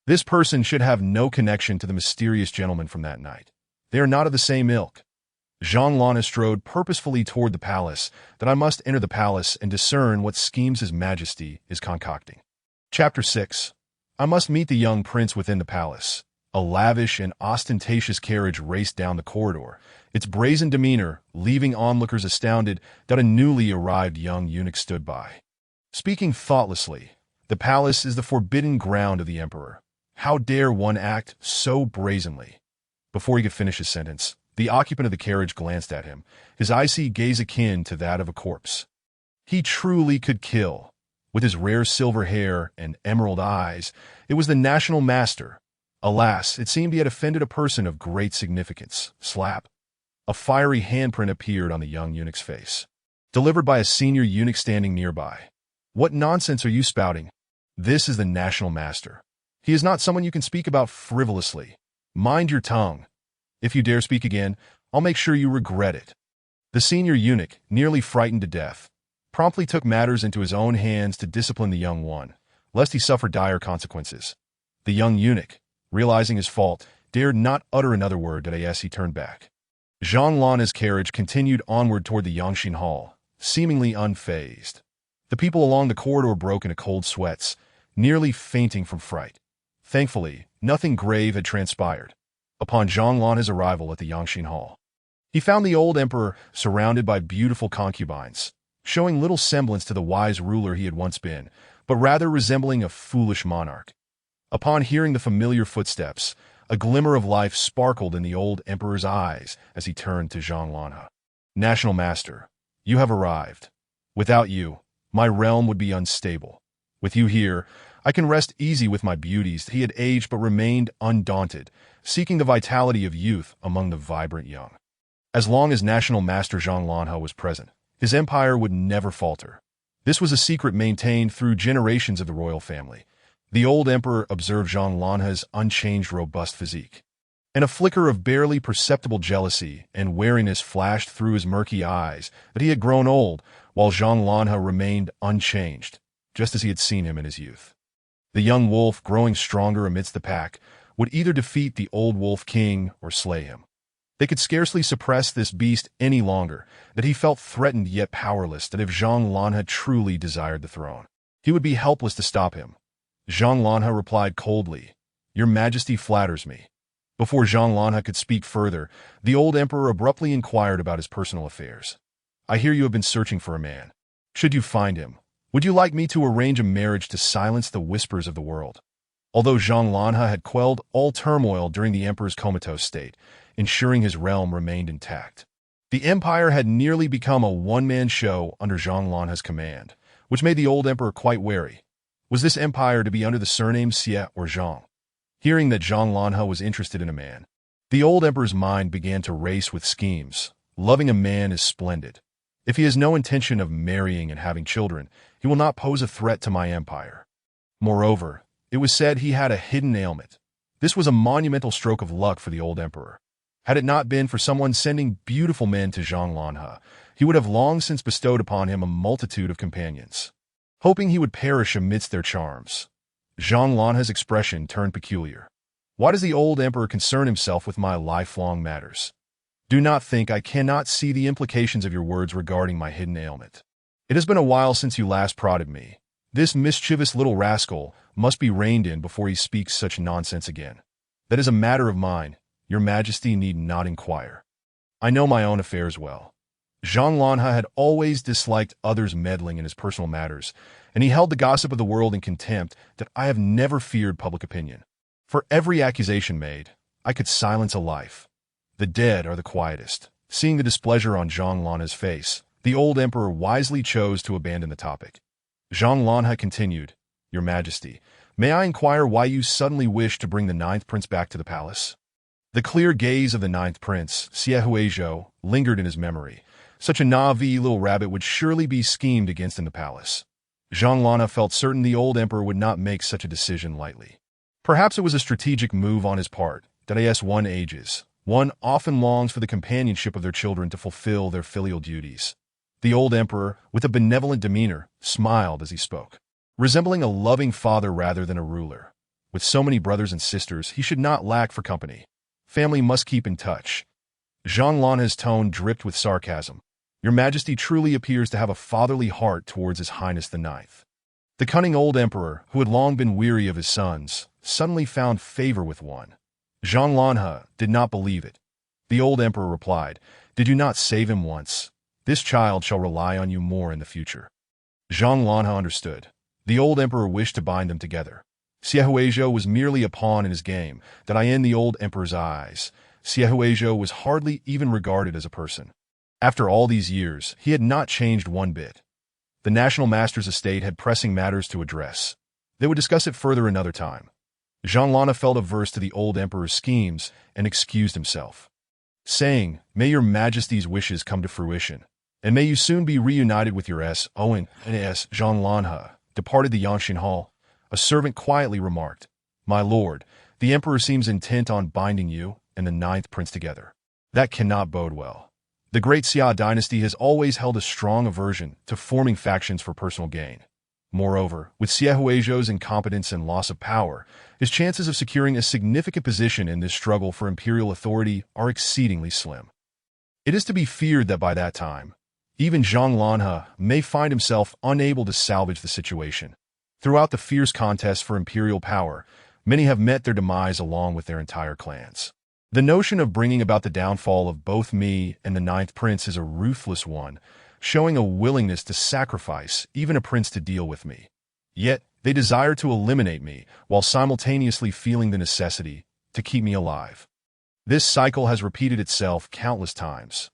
This person should have no connection to the mysterious gentleman from that night. They are not of the same ilk. Zhang Lanhe strode purposefully toward the palace, that I must enter the palace and discern what schemes His Majesty is concocting. Chapter 6. I must meet the young prince within the palace. A lavish and ostentatious carriage raced down the corridor, its brazen demeanor leaving onlookers astounded that a newly arrived young eunuch stood by. Speaking thoughtlessly, the palace is the forbidden ground of the emperor. How dare one act so brazenly? Before he could finish his sentence, the occupant of the carriage glanced at him, his icy gaze akin to that of a corpse. He truly could kill. With his rare silver hair and emerald eyes, it was the national master. Alas, it seemed he had offended a person of great significance. Slap. A fiery handprint appeared on the young eunuch's face, delivered by a senior eunuch standing nearby. What nonsense are you spouting? This is the national master. He is not someone you can speak about frivolously. Mind your tongue. If you dare speak again, I'll make sure you regret it. The senior eunuch, nearly frightened to death, promptly took matters into his own hands to discipline the young one, lest he suffer dire consequences. The young eunuch, realizing his fault, dared not utter another word as he turned back. Zhang Lanhe's carriage continued onward toward the Yangshin Hall, seemingly unfazed. The people along the corridor broke into cold sweats, nearly fainting from fright. Thankfully, nothing grave had transpired. Upon Zhang Lanhe's arrival at the Yangshin Hall, he found the old emperor surrounded by beautiful concubines, showing little semblance to the wise ruler he had once been, but rather resembling a foolish monarch. Upon hearing the familiar footsteps, a glimmer of life sparkled in the old emperor's eyes as he turned to Zhang Lanhe. National Master, you have arrived. Without you, my realm would be unstable. With you here, I can rest easy with my beauties. He had aged but remained undaunted, seeking the vitality of youth among the vibrant young. As long as National Master Zhang Lanhe was present, his empire would never falter. This was a secret maintained through generations of the royal family. The old emperor observed Zhang Lanhe's unchanged robust physique, and a flicker of barely perceptible jealousy and wariness flashed through his murky eyes that he had grown old, while Zhang Lanhe remained unchanged, just as he had seen him in his youth. The young wolf, growing stronger amidst the pack, would either defeat the old wolf king or slay him. They could scarcely suppress this beast any longer, that he felt threatened yet powerless, that if Zhang Lanhe truly desired the throne, he would be helpless to stop him. Zhang Lanhe replied coldly, "Your Majesty flatters me." Before Zhang Lanhe could speak further, the old emperor abruptly inquired about his personal affairs. "I hear you have been searching for a man. Should you find him, would you like me to arrange a marriage to silence the whispers of the world?" Although Zhang Lanhe had quelled all turmoil during the emperor's comatose state, ensuring his realm remained intact, the empire had nearly become a one-man show under Zhang Lanhe's command, which made the old emperor quite wary. Was this empire to be under the surname Xie or Zhang? Hearing that Zhang Lanhe was interested in a man, the old emperor's mind began to race with schemes. Loving a man is splendid. If he has no intention of marrying and having children, he will not pose a threat to my empire. Moreover, it was said he had a hidden ailment. This was a monumental stroke of luck for the old emperor. Had it not been for someone sending beautiful men to Zhang Lanhe, he would have long since bestowed upon him a multitude of companions, hoping he would perish amidst their charms. Zhang Lanhe's expression turned peculiar. Why does the old emperor concern himself with my lifelong matters? Do not think I cannot see the implications of your words regarding my hidden ailment. It has been a while since you last prodded me. This mischievous little rascal must be reined in before he speaks such nonsense again. That is a matter of mine. Your Majesty need not inquire. I know my own affairs well. Zhang Lanhe had always disliked others meddling in his personal matters, and he held the gossip of the world in contempt that I have never feared public opinion. For every accusation made, I could silence a life. The dead are the quietest. Seeing the displeasure on Zhang Lanhe's face, the old emperor wisely chose to abandon the topic. Zhang Lanhe continued, "Your Majesty, may I inquire why you suddenly wish to bring the ninth prince back to the palace?" The clear gaze of the ninth prince, Xie Huizhou, lingered in his memory. Such a naive little rabbit would surely be schemed against in the palace. Zhang Lanhe felt certain the old emperor would not make such a decision lightly. Perhaps it was a strategic move on his part, that as one ages, one often longs for the companionship of their children to fulfill their filial duties. The old emperor, with a benevolent demeanor, smiled as he spoke, resembling a loving father rather than a ruler. With so many brothers and sisters, he should not lack for company. Family must keep in touch. Zhang Lanhe's tone dripped with sarcasm. Your Majesty truly appears to have a fatherly heart towards His Highness the Ninth. The cunning old emperor, who had long been weary of his sons, suddenly found favor with one. Zhang Lanhe did not believe it. The old emperor replied, "Did you not save him once? This child shall rely on you more in the future." Zhang Lanhe understood. The old emperor wished to bind them together. Xie Huizhou was merely a pawn in his game, that in the old emperor's eyes, Xie Huizhou was hardly even regarded as a person. After all these years, he had not changed one bit. The national master's estate had pressing matters to address. They would discuss it further another time. Zhang Lanhe felt averse to the old emperor's schemes and excused himself, saying, "May your Majesty's wishes come to fruition, and may you soon be reunited with your Owen and Zhang Lanhe departed the Yanshin Hall. A servant quietly remarked, "My lord, the emperor seems intent on binding you and the ninth prince together. That cannot bode well." The great Xia dynasty has always held a strong aversion to forming factions for personal gain. Moreover, with Xie Huizhou's incompetence and loss of power, his chances of securing a significant position in this struggle for imperial authority are exceedingly slim. It is to be feared that by that time, even Zhang Lanhe may find himself unable to salvage the situation. Throughout the fierce contest for imperial power, many have met their demise along with their entire clans. The notion of bringing about the downfall of both me and the ninth prince is a ruthless one, showing a willingness to sacrifice even a prince to deal with me. Yet, they desire to eliminate me while simultaneously feeling the necessity to keep me alive. This cycle has repeated itself countless times.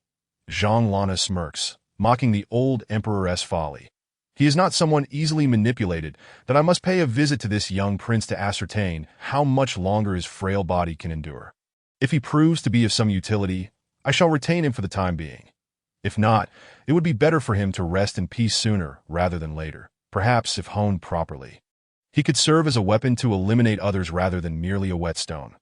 Zhang Lanhe smirks, mocking the old emperor's folly. He is not someone easily manipulated, that I must pay a visit to this young prince to ascertain how much longer his frail body can endure. If he proves to be of some utility, I shall retain him for the time being. If not, it would be better for him to rest in peace sooner rather than later, perhaps if honed properly. He could serve as a weapon to eliminate others rather than merely a whetstone.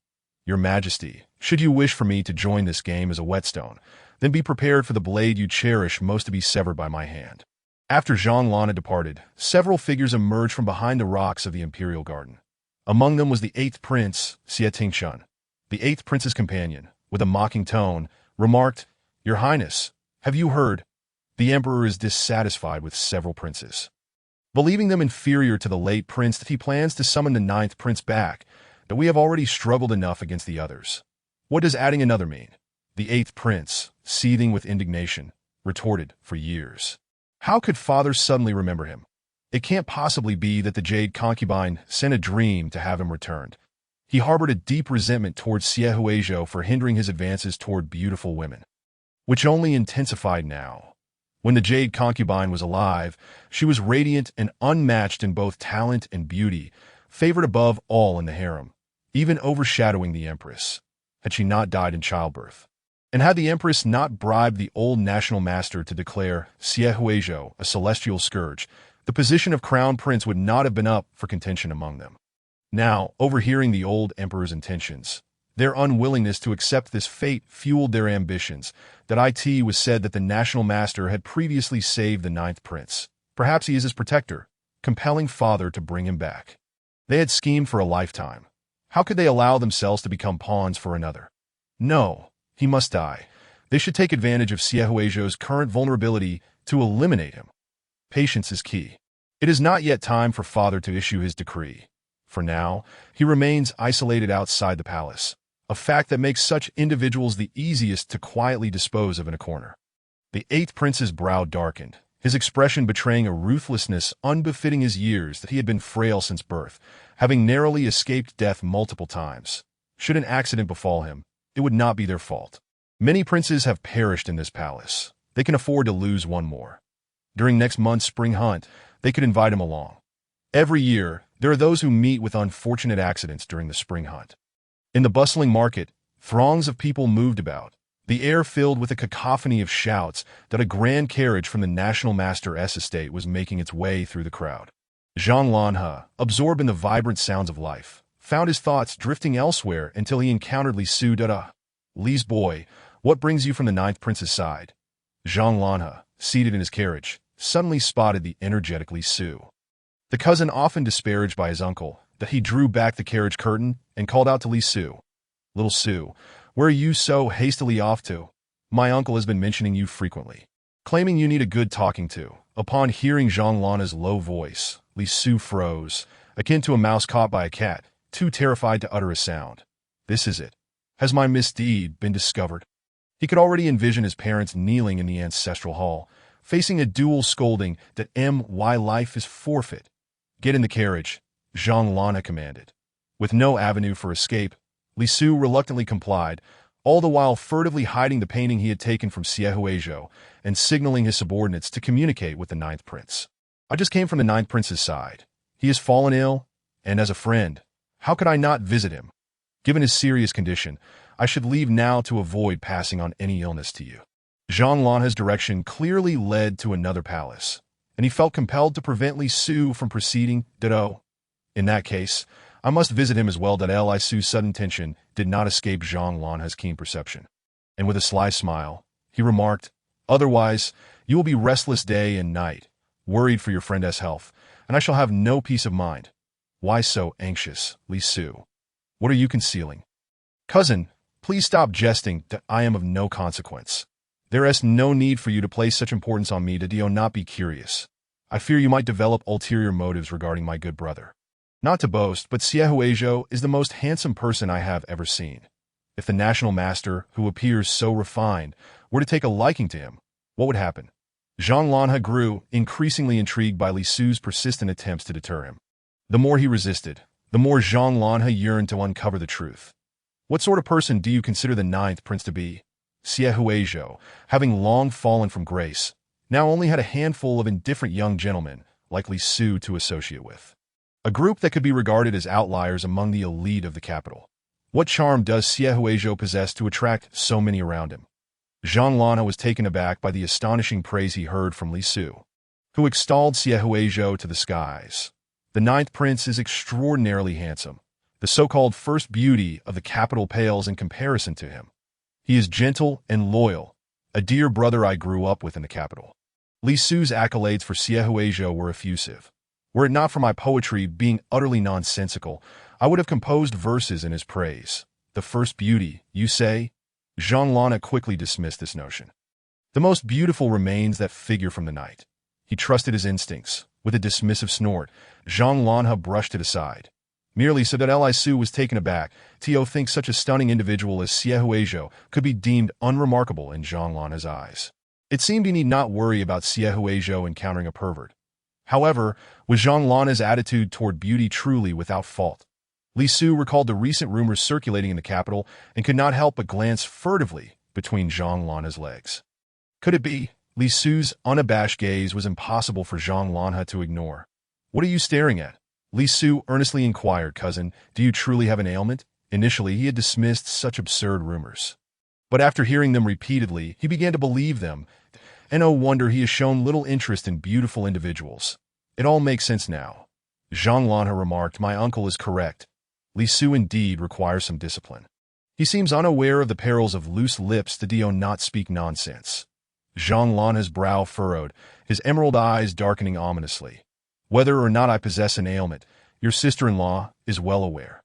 Your Majesty, should you wish for me to join this game as a whetstone, then be prepared for the blade you cherish most to be severed by my hand. After Zhang Lan had departed, several figures emerged from behind the rocks of the imperial garden. Among them was the eighth prince, Xie Tingshun. The eighth prince's companion, with a mocking tone, remarked, "Your Highness, have you heard? The emperor is dissatisfied with several princes, believing them inferior to the late prince, that he plans to summon the ninth prince back, that we have already struggled enough against the others. What does adding another mean?" The eighth prince, seething with indignation, retorted, "For years. How could father suddenly remember him? It can't possibly be that the jade concubine sent a dream to have him returned." He harbored a deep resentment towards Xie Huizhou for hindering his advances toward beautiful women, which only intensified now. When the jade concubine was alive, she was radiant and unmatched in both talent and beauty, favored above all in the harem, even overshadowing the empress, had she not died in childbirth. And had the empress not bribed the old national master to declare Xie Huizhou a celestial scourge, the position of crown prince would not have been up for contention among them. Now, overhearing the old emperor's intentions, their unwillingness to accept this fate fueled their ambitions. That it was said that the national master had previously saved the ninth prince. Perhaps he is his protector, compelling father to bring him back. They had schemed for a lifetime. How could they allow themselves to become pawns for another? No, he must die. They should take advantage of Xie Huizhou's current vulnerability to eliminate him. Patience is key. It is not yet time for father to issue his decree. For now, he remains isolated outside the palace, a fact that makes such individuals the easiest to quietly dispose of in a corner. The eighth prince's brow darkened, his expression betraying a ruthlessness unbefitting his years, that he had been frail since birth, having narrowly escaped death multiple times. Should an accident befall him, it would not be their fault. Many princes have perished in this palace. They can afford to lose one more. During next month's spring hunt, they could invite him along. Every year, there are those who meet with unfortunate accidents during the spring hunt. In the bustling market, throngs of people moved about, the air filled with a cacophony of shouts that a grand carriage from the national master's estate was making its way through the crowd. Zhang Lanhe, absorbed in the vibrant sounds of life, found his thoughts drifting elsewhere until he encountered Li Su. "Li's boy, what brings you from the ninth prince's side?" Zhang Lanhe, seated in his carriage, suddenly spotted the energetic Li Su. The cousin, often disparaged by his uncle, that he drew back the carriage curtain and called out to Li Su, "Little Su, where are you so hastily off to? My uncle has been mentioning you frequently, claiming you need a good talking to." Upon hearing Zhang Lanhe's low voice, Li Su froze, akin to a mouse caught by a cat, too terrified to utter a sound. This is it. Has my misdeed been discovered? He could already envision his parents kneeling in the ancestral hall, facing a dual scolding that my life is forfeit. "Get in the carriage," Zhang Lanhe commanded. With no avenue for escape, Li Su reluctantly complied, all the while furtively hiding the painting he had taken from Xie Huizhou and signaling his subordinates to communicate with the ninth prince. "I just came from the ninth prince's side. He has fallen ill, and as a friend, how could I not visit him? Given his serious condition, I should leave now to avoid passing on any illness to you." Zhang Lanhe's direction clearly led to another palace, and he felt compelled to prevent Li Su from proceeding. In that case, I must visit him as well. Li Su's sudden tension did not escape Zhang Lanhe's keen perception, and with a sly smile, he remarked, "Otherwise, you will be restless day and night, worried for your friend's health, and I shall have no peace of mind." "Why so anxious, Li Su? What are you concealing?" "Cousin, please stop jesting. That I am of no consequence. There is no need for you to place such importance on me. Do not be curious. I fear you might develop ulterior motives regarding my good brother. Not to boast, but Xie Huizhou is the most handsome person I have ever seen. If the national master, who appears so refined, were to take a liking to him, what would happen?" Zhang Lanhe grew increasingly intrigued by Li Su's persistent attempts to deter him. The more he resisted, the more Zhang Lanhe yearned to uncover the truth. "What sort of person do you consider the ninth prince to be?" Xie Huizhou, having long fallen from grace, now only had a handful of indifferent young gentlemen like Li Su to associate with, a group that could be regarded as outliers among the elite of the capital. What charm does Xie Huizhou possess to attract so many around him? Zhang Lanhe was taken aback by the astonishing praise he heard from Li Su, who extolled Xie Huizhou to the skies. "The ninth prince is extraordinarily handsome. The so-called first beauty of the capital pales in comparison to him. He is gentle and loyal, a dear brother I grew up with in the capital." Li Su's accolades for Xie Huizhou were effusive. Were it not for my poetry being utterly nonsensical, I would have composed verses in his praise. The first beauty, you say? Zhang Lana quickly dismissed this notion. The most beautiful remains that figure from the night. He trusted his instincts. With a dismissive snort, Zhang Lanha brushed it aside. Merely so that Li Su was taken aback, Tio thinks such a stunning individual as Xie Huizhou could be deemed unremarkable in Zhang Lanha's eyes. It seemed he need not worry about Xie Huizhou encountering a pervert. However, was Zhang Lanha's attitude toward beauty truly without fault? Li Su recalled the recent rumors circulating in the capital and could not help but glance furtively between Zhang Lanha's legs. Could it be? Li Su's unabashed gaze was impossible for Zhang Lanha to ignore. What are you staring at? Li Su earnestly inquired, cousin, do you truly have an ailment? Initially, he had dismissed such absurd rumors. But after hearing them repeatedly, he began to believe them, and no wonder he has shown little interest in beautiful individuals. It all makes sense now. Zhang Lanha remarked, my uncle is correct. Li Su indeed requires some discipline. He seems unaware of the perils of loose lips to do not speak nonsense. Zhang Lanha's brow furrowed, his emerald eyes darkening ominously. Whether or not I possess an ailment, your sister-in-law is well aware.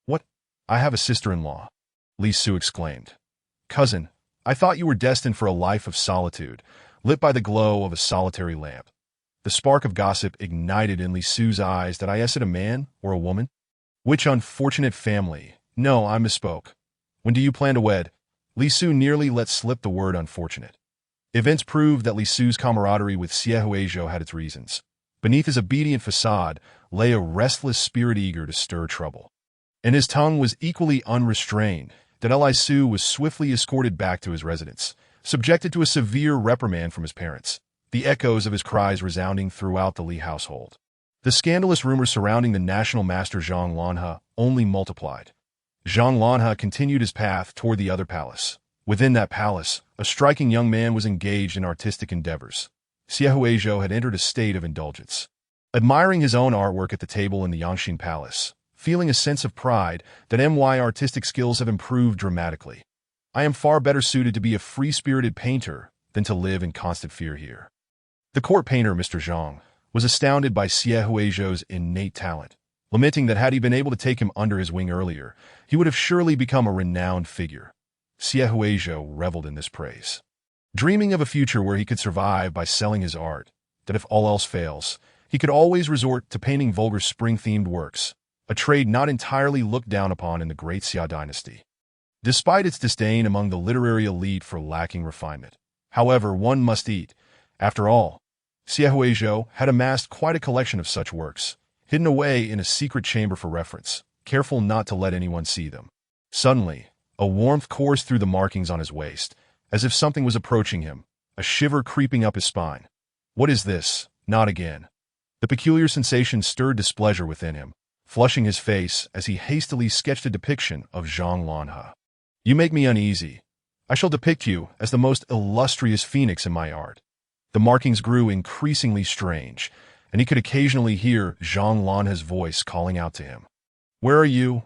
What? I have a sister-in-law? Li Su exclaimed. Cousin, I thought you were destined for a life of solitude, lit by the glow of a solitary lamp. The spark of gossip ignited in Li Su's eyes. Did I ask it a man or a woman? Which unfortunate family? No, I misspoke. When do you plan to wed? Li Su nearly let slip the word unfortunate. Events proved that Li Su's camaraderie with Xie Huizhou had its reasons. Beneath his obedient facade lay a restless spirit eager to stir trouble. And his tongue was equally unrestrained. That Li Su was swiftly escorted back to his residence, subjected to a severe reprimand from his parents, the echoes of his cries resounding throughout the Li household. The scandalous rumors surrounding the national master Zhang Lanha only multiplied. Zhang Lanha continued his path toward the other palace. Within that palace, a striking young man was engaged in artistic endeavors. Xie Huizhou had entered a state of indulgence. Admiring his own artwork at the table in the Yangxin Palace, feeling a sense of pride that my artistic skills have improved dramatically. I am far better suited to be a free-spirited painter than to live in constant fear here. The court painter, Mr. Zhang, was astounded by Xie Huizhou's innate talent, lamenting that had he been able to take him under his wing earlier, he would have surely become a renowned figure. Xie Huizhou reveled in this praise, dreaming of a future where he could survive by selling his art, that if all else fails, he could always resort to painting vulgar spring-themed works, a trade not entirely looked down upon in the great Xia dynasty. Despite its disdain among the literary elite for lacking refinement. However, one must eat. After all, Xie Huizhou had amassed quite a collection of such works, hidden away in a secret chamber for reference, careful not to let anyone see them. Suddenly, a warmth coursed through the markings on his waist, as if something was approaching him, a shiver creeping up his spine. What is this? Not again. The peculiar sensation stirred displeasure within him, flushing his face as he hastily sketched a depiction of Zhang Lanha. You make me uneasy. I shall depict you as the most illustrious phoenix in my art. The markings grew increasingly strange, and he could occasionally hear Zhang Lanha's voice calling out to him. Where are you?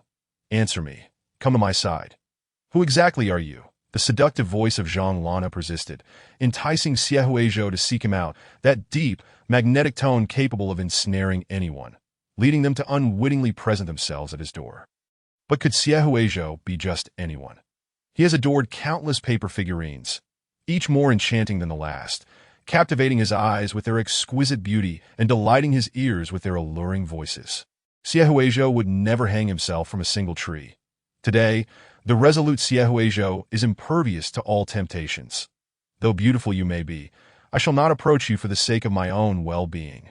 Answer me. Come to my side. Who exactly are you? The seductive voice of Zhang Lanha persisted, enticing Xie Huizhou to seek him out, that deep, magnetic tone capable of ensnaring anyone, leading them to unwittingly present themselves at his door. But could Xie Huizhou be just anyone? He has adored countless paper figurines, each more enchanting than the last, captivating his eyes with their exquisite beauty and delighting his ears with their alluring voices. Xie Huizhou would never hang himself from a single tree. Today, the resolute Xie Huizhou is impervious to all temptations. Though beautiful you may be, I shall not approach you for the sake of my own well-being.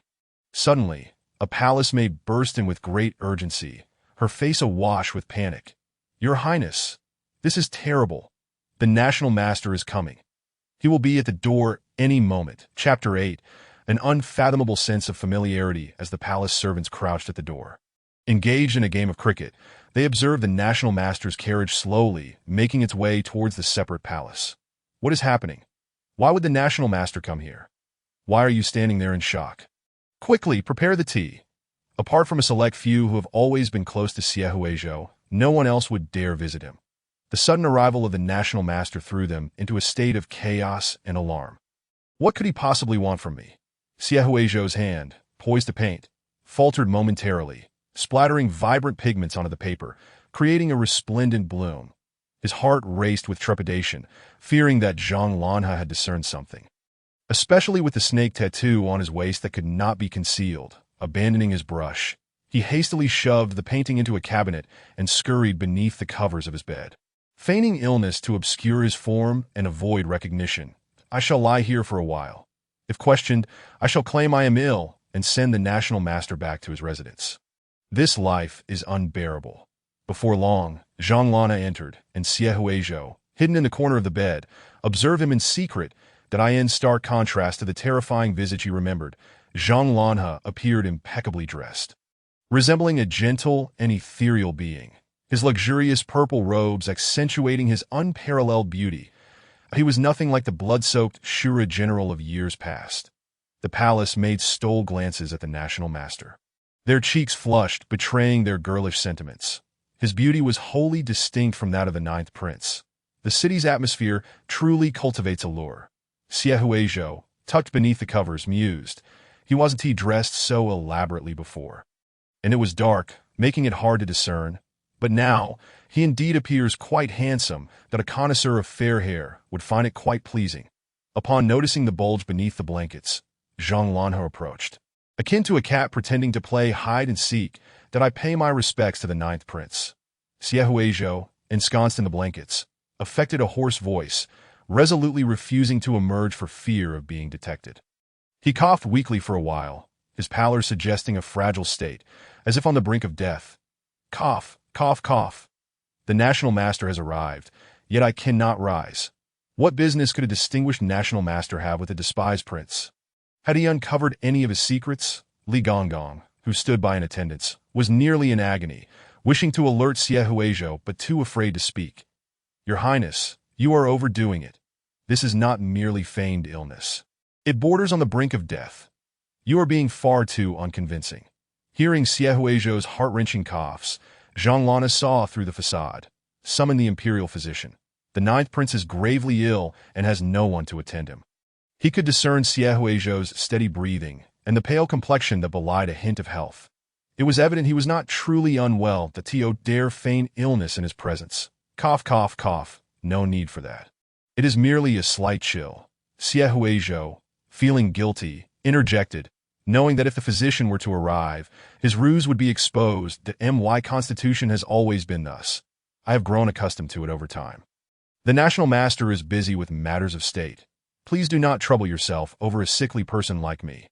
Suddenly, a palace maid burst in with great urgency, her face awash with panic. Your Highness, this is terrible. The national master is coming. He will be at the door any moment. Chapter 8, an unfathomable sense of familiarity as the palace servants crouched at the door. Engaged in a game of cricket, they observed the national master's carriage slowly making its way towards the separate palace. What is happening? Why would the national master come here? Why are you standing there in shock? Quickly, prepare the tea. Apart from a select few who have always been close to Xie Huizhou, no one else would dare visit him. The sudden arrival of the national master threw them into a state of chaos and alarm. What could he possibly want from me? Xiaohuizhou's hand, poised to paint, faltered momentarily, splattering vibrant pigments onto the paper, creating a resplendent bloom. His heart raced with trepidation, fearing that Zhang Lanhe had discerned something. Especially with the snake tattoo on his waist that could not be concealed. Abandoning his brush, he hastily shoved the painting into a cabinet and scurried beneath the covers of his bed. Feigning illness to obscure his form and avoid recognition, I shall lie here for a while. If questioned, I shall claim I am ill and send the national master back to his residence. This life is unbearable. Before long, Zhang Lanhe entered, and Xiaohuizhou, hidden in the corner of the bed, observed him in secret, that in stark contrast to the terrifying visage he remembered. Zhang Lanhe appeared impeccably dressed, resembling a gentle and ethereal being, his luxurious purple robes accentuating his unparalleled beauty. He was nothing like the blood-soaked Shura general of years past. The palace made stole glances at the national master, their cheeks flushed, betraying their girlish sentiments. His beauty was wholly distinct from that of the ninth prince. The city's atmosphere truly cultivates allure. Xiaohuizhou, tucked beneath the covers, mused. He wasn't dressed so elaborately before, and it was dark, making it hard to discern. But now, he indeed appears quite handsome, that a connoisseur of fair hair would find it quite pleasing. Upon noticing the bulge beneath the blankets, Zhang Lanhe approached. Akin to a cat pretending to play hide-and-seek, that I pay my respects to the ninth prince. Xiaohuizhou, ensconced in the blankets, affected a hoarse voice, resolutely refusing to emerge for fear of being detected. He coughed weakly for a while, his pallor suggesting a fragile state, as if on the brink of death. Cough, cough, cough. The national master has arrived, yet I cannot rise. What business could a distinguished national master have with a despised prince? Had he uncovered any of his secrets? Li Gonggong, who stood by in attendance, was nearly in agony, wishing to alert Xiaohuizhou but too afraid to speak. Your Highness, you are overdoing it. This is not merely feigned illness. It borders on the brink of death. You are being far too unconvincing. Hearing Xiaohuizhou's heart-wrenching coughs, Zhang Lanhe saw through the facade, summoned the imperial physician. The ninth prince is gravely ill and has no one to attend him. He could discern Xiaohuizhou's steady breathing and the pale complexion that belied a hint of health. It was evident he was not truly unwell that Tio dare feign illness in his presence. Cough, cough, cough. No need for that. It is merely a slight chill. Xiaohuizhou, feeling guilty, interjected, knowing that if the physician were to arrive, his ruse would be exposed. The my constitution has always been thus. I have grown accustomed to it over time. The national master is busy with matters of state. Please do not trouble yourself over a sickly person like me.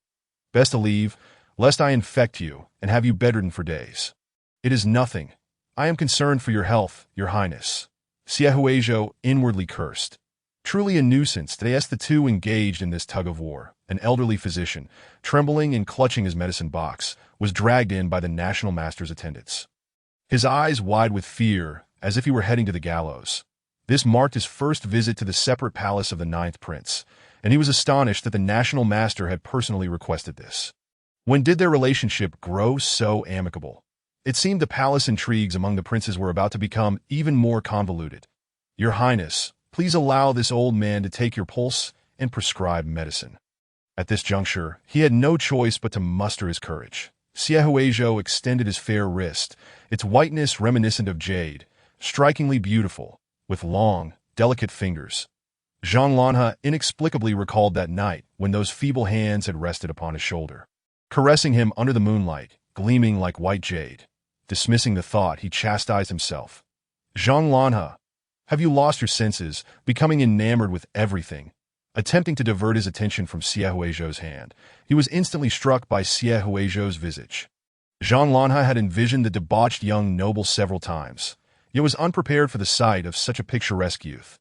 Best to leave, lest I infect you and have you bedridden for days. It is nothing. I am concerned for your health, your highness. Xiaohuizhou inwardly cursed. Truly a nuisance that the two engaged in this tug-of-war. An elderly physician, trembling and clutching his medicine box, was dragged in by the national master's attendants. His eyes wide with fear, as if he were heading to the gallows. This marked his first visit to the separate palace of the ninth prince, and he was astonished that the national master had personally requested this. When did their relationship grow so amicable? It seemed the palace intrigues among the princes were about to become even more convoluted. Your Highness, please allow this old man to take your pulse and prescribe medicine. At this juncture, he had no choice but to muster his courage. Xiaohuizhou extended his fair wrist, its whiteness reminiscent of jade, strikingly beautiful, with long, delicate fingers. Zhang Lanhe inexplicably recalled that night when those feeble hands had rested upon his shoulder, caressing him under the moonlight, gleaming like white jade. Dismissing the thought, he chastised himself. Zhang Lanhe, have you lost your senses, becoming enamored with everything? Attempting to divert his attention from Xiaohuizhou's hand, he was instantly struck by Xiaohuizhou's visage. Zhang Lanhe had envisioned the debauched young noble several times, yet was unprepared for the sight of such a picturesque youth.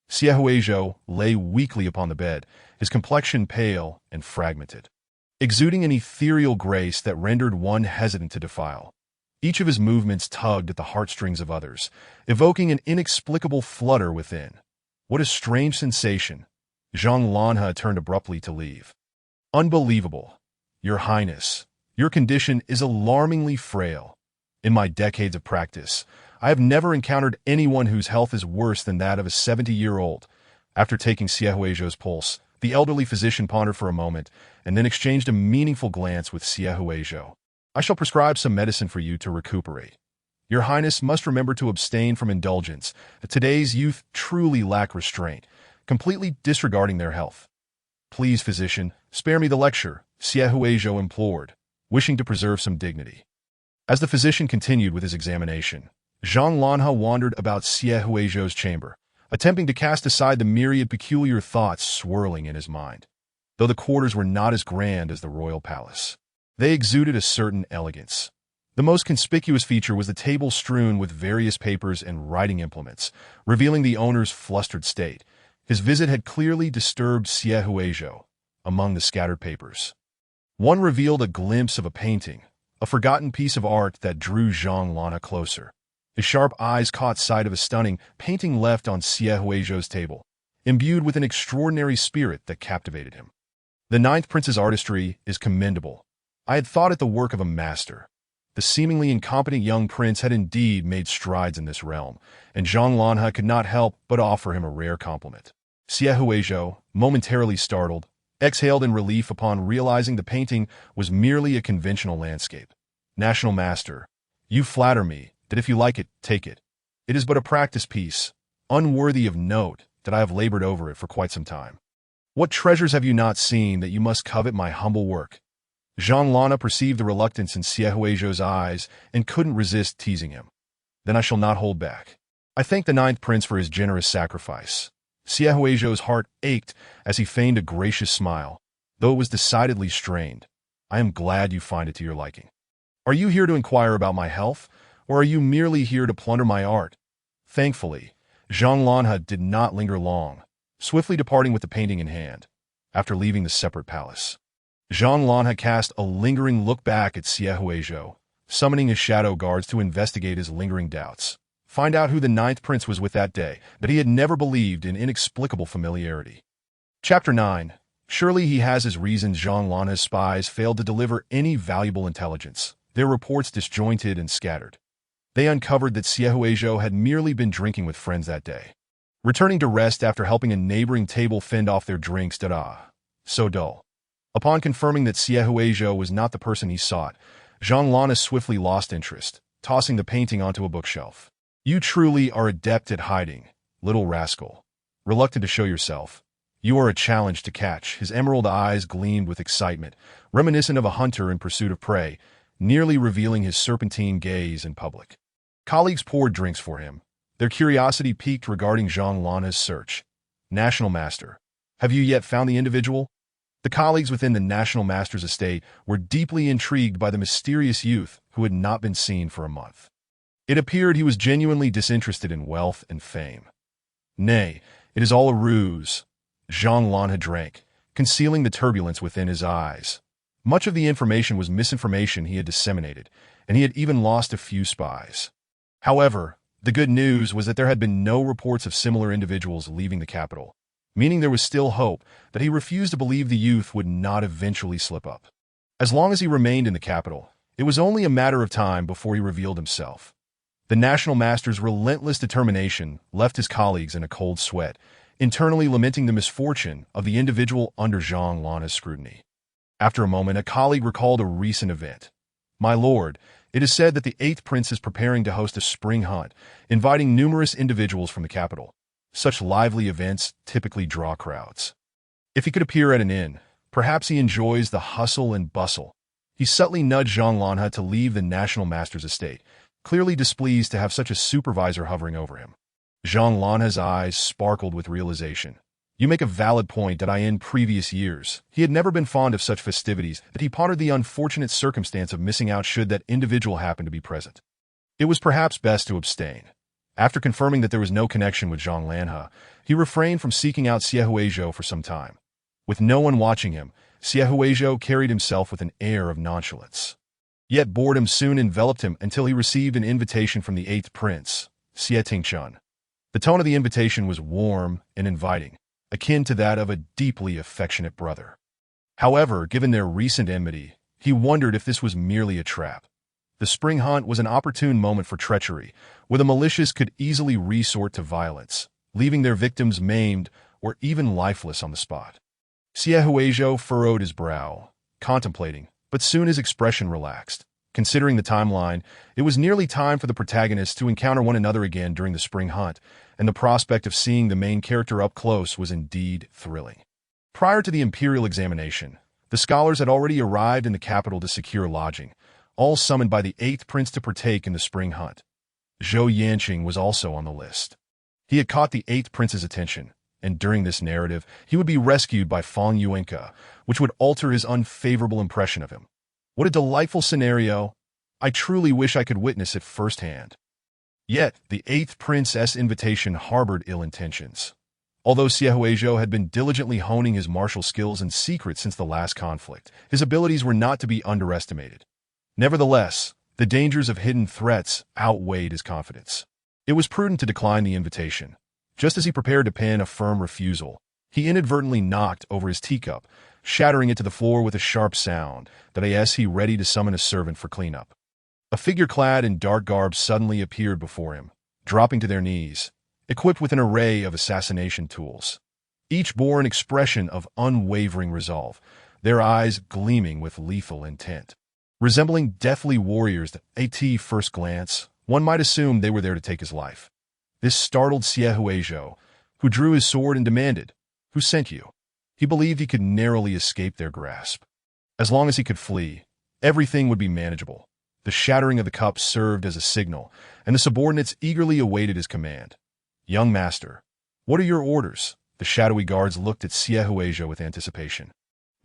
Xiaohuizhou lay weakly upon the bed, his complexion pale and fragmented, exuding an ethereal grace that rendered one hesitant to defile. Each of his movements tugged at the heartstrings of others, evoking an inexplicable flutter within. What a strange sensation! Zhang Lanhe turned abruptly to leave. Unbelievable. Your Highness, your condition is alarmingly frail. In my decades of practice, I have never encountered anyone whose health is worse than that of a 70-year-old. After taking Xiaohuizhou's pulse, The elderly physician pondered for a moment, and then exchanged a meaningful glance with Xie Huizhou. I shall prescribe some medicine for you to recuperate. Your Highness must remember to abstain from indulgence. Today's youth truly lack restraint, completely disregarding their health. Please, physician, spare me the lecture, Xie Huizhou implored, wishing to preserve some dignity. As the physician continued with his examination, Zhang Lanhe wandered about Xie Huizhou's chamber, attempting to cast aside the myriad peculiar thoughts swirling in his mind. Though the quarters were not as grand as the royal palace, they exuded a certain elegance. The most conspicuous feature was the table strewn with various papers and writing implements, revealing the owner's flustered state. His visit had clearly disturbed Xie Huizhou. Among the scattered papers, one revealed a glimpse of a painting, a forgotten piece of art that drew Zhang Lanhe closer. His sharp eyes caught sight of a stunning painting left on Xie Huizhou's table, imbued with an extraordinary spirit that captivated him. The ninth prince's artistry is commendable. I had thought it the work of a master. The seemingly incompetent young prince had indeed made strides in this realm, and Zhang Lanhe could not help but offer him a rare compliment. Xie Huizhou, momentarily startled, exhaled in relief upon realizing the painting was merely a conventional landscape. National Master, you flatter me that if you like it, take it. It is but a practice piece, unworthy of note that I have labored over it for quite some time. What treasures have you not seen that you must covet my humble work? Zhang Lanhe perceived the reluctance in Xie Huizhou's eyes and couldn't resist teasing him. Then I shall not hold back. I thank the ninth prince for his generous sacrifice. Xie Huizhou's heart ached as he feigned a gracious smile, though it was decidedly strained. I am glad you find it to your liking. Are you here to inquire about my health, or are you merely here to plunder my art? Thankfully, Zhang Lanhe did not linger long, swiftly departing with the painting in hand. After leaving the separate palace, Zhang Lanhe cast a lingering look back at Xie Huizhou, summoning his shadow guards to investigate his lingering doubts. Find out who the ninth prince was with that day, but he had never believed in inexplicable familiarity. Chapter 9. Surely he has his reasons. Zhang Lanhe's spies failed to deliver any valuable intelligence, their reports disjointed and scattered. They uncovered that Xie Huizhou had merely been drinking with friends that day, returning to rest after helping a neighboring table fend off their drinks. So dull. Upon confirming that Xie Huizhou was not the person he sought, Zhang Lanhe swiftly lost interest, tossing the painting onto a bookshelf. You truly are adept at hiding, little rascal. Reluctant to show yourself, you are a challenge to catch. His emerald eyes gleamed with excitement, reminiscent of a hunter in pursuit of prey, nearly revealing his serpentine gaze in public. Colleagues poured drinks for him, their curiosity piqued regarding Zhang Lanhe's search. National Master, have you yet found the individual? The colleagues within the National Master's estate were deeply intrigued by the mysterious youth who had not been seen for a month. It appeared he was genuinely disinterested in wealth and fame. Nay, it is all a ruse. Zhang Lanhe drank, concealing the turbulence within his eyes. Much of the information was misinformation he had disseminated, and he had even lost a few spies. However, the good news was that there had been no reports of similar individuals leaving the capital, meaning there was still hope that he refused to believe the youth would not eventually slip up. As long as he remained in the capital, it was only a matter of time before he revealed himself. The National Master's relentless determination left his colleagues in a cold sweat, internally lamenting the misfortune of the individual under Zhang Lanhe's scrutiny. After a moment, a colleague recalled a recent event. My lord, it is said that the 8th Prince is preparing to host a spring hunt, inviting numerous individuals from the capital. Such lively events typically draw crowds. If he could appear at an inn, perhaps he enjoys the hustle and bustle. He subtly nudged Zhang Lanhe to leave the National Master's estate, clearly displeased to have such a supervisor hovering over him. Zhang Lanhe's eyes sparkled with realization. You make a valid point that in previous years, he had never been fond of such festivities, that he pondered the unfortunate circumstance of missing out should that individual happen to be present. It was perhaps best to abstain. After confirming that there was no connection with Zhang Lanhe, he refrained from seeking out Xie Huizhou for some time. With no one watching him, Xie Huizhou carried himself with an air of nonchalance. Yet boredom soon enveloped him until he received an invitation from the 8th Prince, Xie Tingchun. The tone of the invitation was warm and inviting, akin to that of a deeply affectionate brother. However, given their recent enmity, he wondered if this was merely a trap. The spring hunt was an opportune moment for treachery, where the malicious could easily resort to violence, leaving their victims maimed or even lifeless on the spot. Siehuejo furrowed his brow, contemplating, but soon his expression relaxed. Considering the timeline, it was nearly time for the protagonists to encounter one another again during the spring hunt, and the prospect of seeing the main character up close was indeed thrilling. Prior to the imperial examination, the scholars had already arrived in the capital to secure lodging, all summoned by the 8th prince to partake in the spring hunt. Zhou Yanqing was also on the list. He had caught the 8th prince's attention, and during this narrative, he would be rescued by Fang Yuanka, which would alter his unfavorable impression of him. What a delightful scenario! I truly wish I could witness it firsthand. Yet, the 8th prince's invitation harbored ill intentions. Although Siehuejo had been diligently honing his martial skills in secret since the last conflict, his abilities were not to be underestimated. Nevertheless, the dangers of hidden threats outweighed his confidence. It was prudent to decline the invitation. Just as he prepared to pen a firm refusal, he inadvertently knocked over his teacup, shattering it to the floor with a sharp sound, he ready to summon a servant for cleanup. A figure clad in dark garb suddenly appeared before him, dropping to their knees, equipped with an array of assassination tools. Each bore an expression of unwavering resolve, their eyes gleaming with lethal intent. Resembling deathly warriors at first glance, one might assume they were there to take his life. This startled Siehuejo, who drew his sword and demanded, "Who sent you?" He believed he could narrowly escape their grasp. As long as he could flee, everything would be manageable. The shattering of the cup served as a signal, and the subordinates eagerly awaited his command. "Young master, what are your orders?" The shadowy guards looked at Siehuejo with anticipation.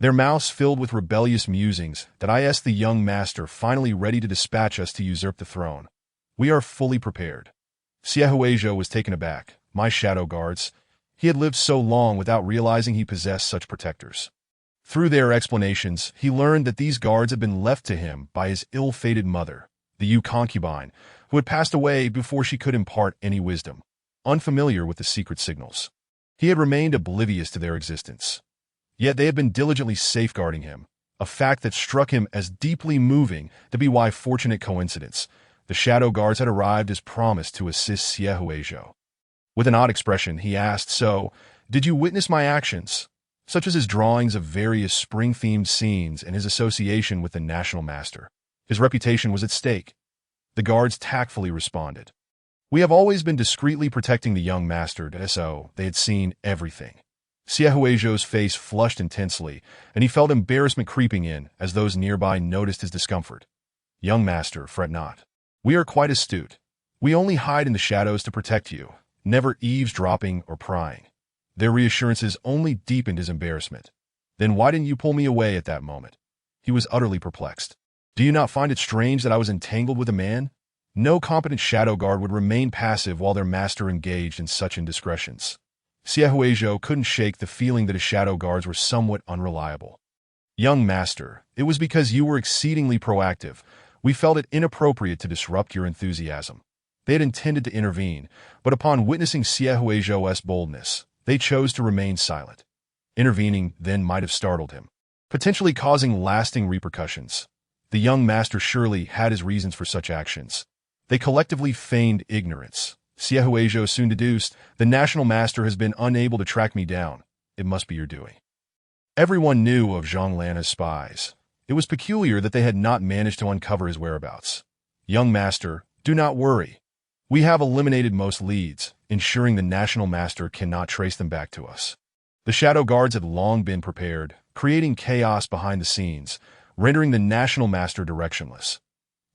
Their mouths filled with rebellious musings the young master finally ready to dispatch us to usurp the throne. "We are fully prepared." Siehuejo was taken aback. My shadow guards. He had lived so long without realizing he possessed such protectors. Through their explanations, he learned that these guards had been left to him by his ill-fated mother, the Yu concubine, who had passed away before she could impart any wisdom. Unfamiliar with the secret signals, he had remained oblivious to their existence. Yet they had been diligently safeguarding him, a fact that struck him as deeply moving to be why fortunate coincidence. The shadow guards had arrived as promised to assist Siehuejo. With an odd expression, he asked, "So, did you witness my actions?" Such as his drawings of various spring-themed scenes and his association with the national master. His reputation was at stake. The guards tactfully responded, "We have always been discreetly protecting the young master, so they had seen everything." Siehuejo's face flushed intensely, and he felt embarrassment creeping in as those nearby noticed his discomfort. "Young master, fret not. We are quite astute. We only hide in the shadows to protect you, never eavesdropping or prying." Their reassurances only deepened his embarrassment. "Then why didn't you pull me away at that moment?" He was utterly perplexed. "Do you not find it strange that I was entangled with a man?" No competent shadow guard would remain passive while their master engaged in such indiscretions. Siehuejo couldn't shake the feeling that his shadow guards were somewhat unreliable. "Young master, it was because you were exceedingly proactive. We felt it inappropriate to disrupt your enthusiasm." They had intended to intervene, but upon witnessing Siehuejo's boldness, they chose to remain silent. Intervening then might have startled him, potentially causing lasting repercussions. The young master surely had his reasons for such actions. They collectively feigned ignorance. Siehuejo soon deduced, "The national master has been unable to track me down. It must be your doing." Everyone knew of Zhang Lanha's spies. It was peculiar that they had not managed to uncover his whereabouts. "Young master, do not worry. We have eliminated most leads, ensuring the national master cannot trace them back to us." The shadow guards had long been prepared, creating chaos behind the scenes, rendering the national master directionless.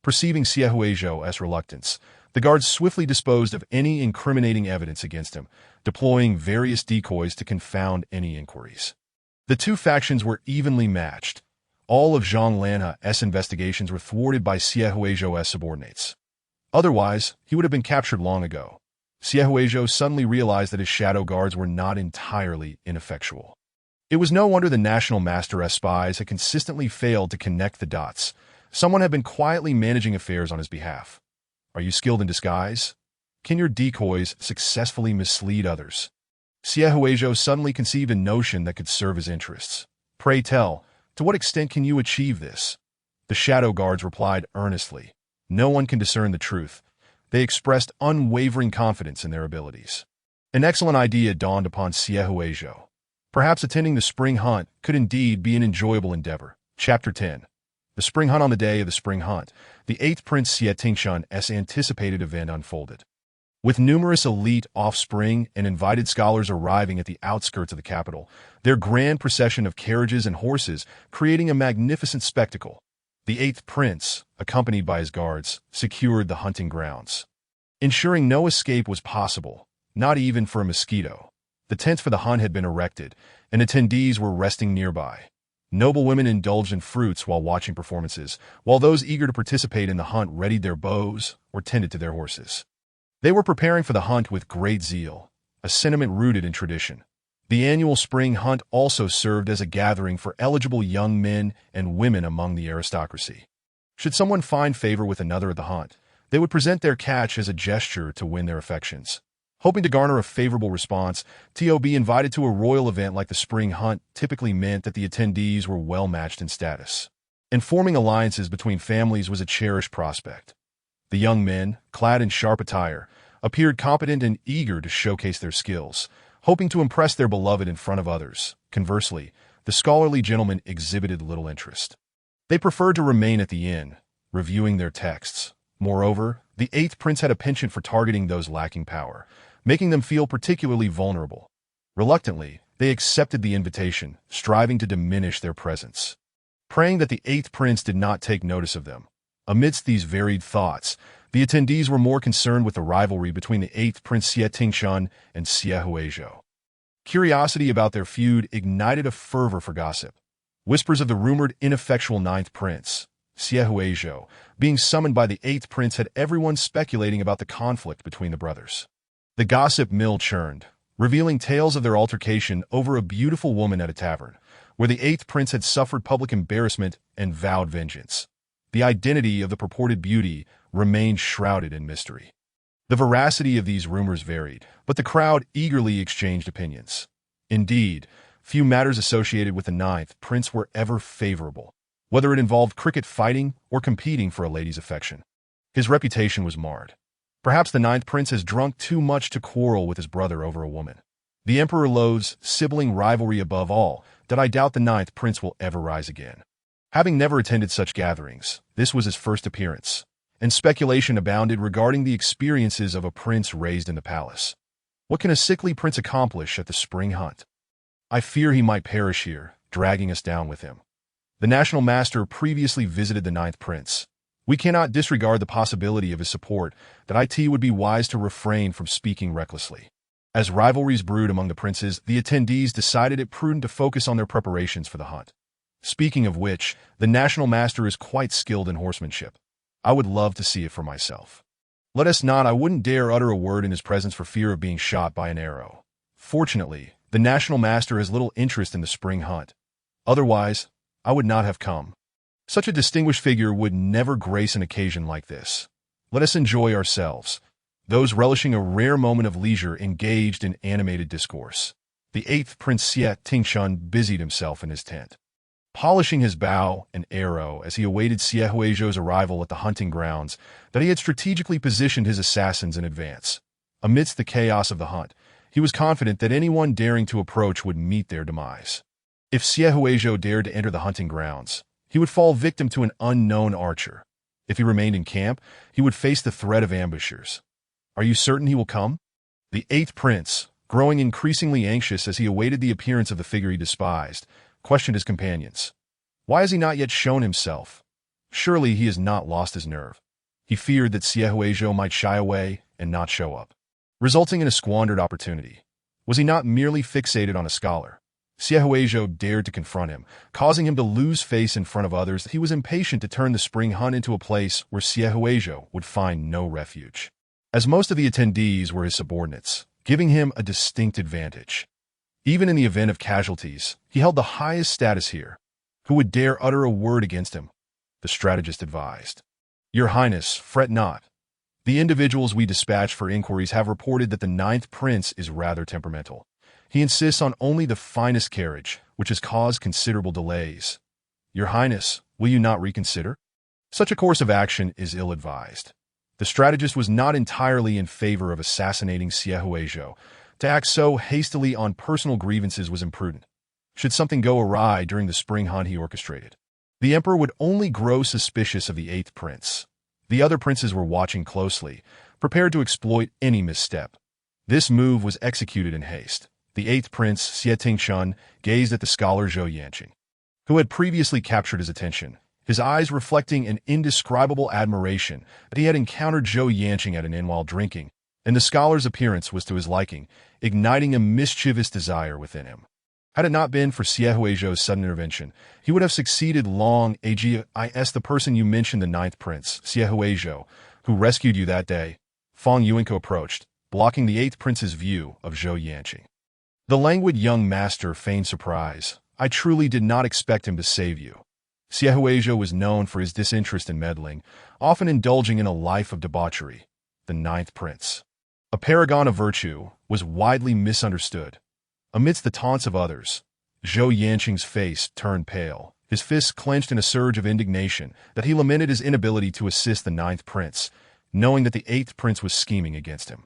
Perceiving Siehuejo's reluctance, the guards swiftly disposed of any incriminating evidence against him, deploying various decoys to confound any inquiries. The two factions were evenly matched. All of Zhang Lanha's investigations were thwarted by Siehuejo's subordinates. Otherwise, he would have been captured long ago. Siehuejo suddenly realized that his shadow guards were not entirely ineffectual. It was no wonder the national master's spies had consistently failed to connect the dots. Someone had been quietly managing affairs on his behalf. "Are you skilled in disguise? Can your decoys successfully mislead others?" Siehuejo suddenly conceived a notion that could serve his interests. "Pray tell, to what extent can you achieve this?" The shadow guards replied earnestly, "No one can discern the truth." They expressed unwavering confidence in their abilities. An excellent idea dawned upon Siehuejo. Perhaps attending the spring hunt could indeed be an enjoyable endeavor. Chapter 10. The spring hunt. On the day of the spring hunt, the 8th Prince Xie Tingshan's anticipated event unfolded. With numerous elite offspring and invited scholars arriving at the outskirts of the capital, their grand procession of carriages and horses creating a magnificent spectacle. The 8th Prince, accompanied by his guards, secured the hunting grounds, ensuring no escape was possible, not even for a mosquito. The tents for the hunt had been erected, and attendees were resting nearby. Noble women indulged in fruits while watching performances, while those eager to participate in the hunt readied their bows or tended to their horses. They were preparing for the hunt with great zeal, a sentiment rooted in tradition. The annual spring hunt also served as a gathering for eligible young men and women among the aristocracy. Should someone find favor with another at the hunt, they would present their catch as a gesture to win their affections. Hoping to garner a favorable response, TOB invited to a royal event like the spring hunt typically meant that the attendees were well-matched in status, and forming alliances between families was a cherished prospect. The young men, clad in sharp attire, appeared competent and eager to showcase their skills, hoping to impress their beloved in front of others. Conversely, the scholarly gentlemen exhibited little interest. They preferred to remain at the inn, reviewing their texts. Moreover, the 8th Prince had a penchant for targeting those lacking power, making them feel particularly vulnerable. Reluctantly, they accepted the invitation, striving to diminish their presence, praying that the 8th Prince did not take notice of them. Amidst these varied thoughts, the attendees were more concerned with the rivalry between the 8th Prince Xie Tingshan and Xie Huizhou. Curiosity about their feud ignited a fervor for gossip. Whispers of the rumored ineffectual 9th Prince, Xie Huizhou, being summoned by the 8th Prince had everyone speculating about the conflict between the brothers. The gossip mill churned, revealing tales of their altercation over a beautiful woman at a tavern, where the 8th Prince had suffered public embarrassment and vowed vengeance. The identity of the purported beauty remained shrouded in mystery. The veracity of these rumors varied, but the crowd eagerly exchanged opinions. Indeed, few matters associated with the 9th Prince were ever favorable, whether it involved cricket fighting or competing for a lady's affection. His reputation was marred. Perhaps the 9th Prince has drunk too much to quarrel with his brother over a woman. The Emperor loathes sibling rivalry above all, that I doubt the 9th Prince will ever rise again. Having never attended such gatherings, this was his first appearance, and speculation abounded regarding the experiences of a prince raised in the palace. What can a sickly prince accomplish at the spring hunt? I fear he might perish here, dragging us down with him. The National Master previously visited the 9th Prince. We cannot disregard the possibility of his support, that it would be wise to refrain from speaking recklessly. As rivalries brewed among the princes, the attendees decided it prudent to focus on their preparations for the hunt. Speaking of which, the National Master is quite skilled in horsemanship. I would love to see it for myself. Let us not, I wouldn't dare utter a word in his presence for fear of being shot by an arrow. Fortunately, the National Master has little interest in the spring hunt. Otherwise, I would not have come. Such a distinguished figure would never grace an occasion like this. Let us enjoy ourselves. Those relishing a rare moment of leisure engaged in animated discourse. The 8th Prince Xie Tingshan busied himself in his tent, polishing his bow and arrow as he awaited Xie Huizhou's arrival at the hunting grounds that he had strategically positioned his assassins in advance. Amidst the chaos of the hunt, he was confident that anyone daring to approach would meet their demise. If Xie Huizhou dared to enter the hunting grounds, he would fall victim to an unknown archer. If he remained in camp, he would face the threat of ambushers. Are you certain he will come? The 8th Prince, growing increasingly anxious as he awaited the appearance of the figure he despised, questioned his companions. Why has he not yet shown himself? Surely he has not lost his nerve. He feared that Xie Huizhou might shy away and not show up, resulting in a squandered opportunity. Was he not merely fixated on a scholar? Xie Huizhou dared to confront him, causing him to lose face in front of others. He was impatient to turn the spring hunt into a place where Xie Huizhou would find no refuge, as most of the attendees were his subordinates, giving him a distinct advantage. Even in the event of casualties, he held the highest status here. Who would dare utter a word against him? The strategist advised. Your Highness, fret not. The individuals we dispatched for inquiries have reported that the 9th Prince is rather temperamental. He insists on only the finest carriage, which has caused considerable delays. Your Highness, will you not reconsider? Such a course of action is ill-advised. The strategist was not entirely in favor of assassinating Xie Huizhou. To act so hastily on personal grievances was imprudent. Should something go awry during the spring hunt he orchestrated, the emperor would only grow suspicious of the eighth prince. The other princes were watching closely, prepared to exploit any misstep. This move was executed in haste. The eighth prince, Xie Tingshun, gazed at the scholar Zhou Yanqing, who had previously captured his attention, his eyes reflecting an indescribable admiration that he had encountered Zhou Yanqing at an inn while drinking, and the scholar's appearance was to his liking, igniting a mischievous desire within him. Had it not been for Xie Huizhou's sudden intervention, he would have succeeded long ago. The person you mentioned, the ninth prince, Xie Huizhou, who rescued you that day. Fang Yuanko approached, blocking the eighth prince's view of Zhou Yanqing. The languid young master feigned surprise. I truly did not expect him to save you. Xie Huizhou was known for his disinterest in meddling, often indulging in a life of debauchery. The ninth prince, a paragon of virtue, was widely misunderstood. Amidst the taunts of others, Zhou Yanqing's face turned pale, his fists clenched in a surge of indignation that he lamented his inability to assist the ninth prince, knowing that the eighth prince was scheming against him.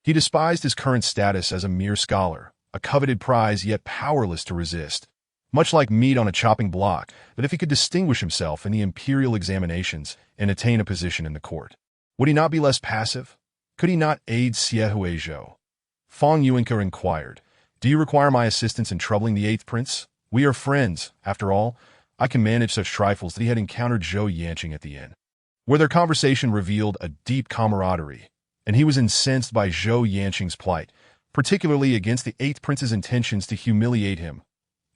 He despised his current status as a mere scholar, a coveted prize yet powerless to resist. Much like meat on a chopping block, that if he could distinguish himself in the imperial examinations and attain a position in the court, would he not be less passive? Could he not aid Xie Huizhou? Fang Yuanko inquired, do you require my assistance in troubling the eighth prince? We are friends, after all. I can manage such trifles that he had encountered Zhou Yanqing at the inn, where their conversation revealed a deep camaraderie, and he was incensed by Zhou Yanqing's plight, particularly against the eighth prince's intentions to humiliate him.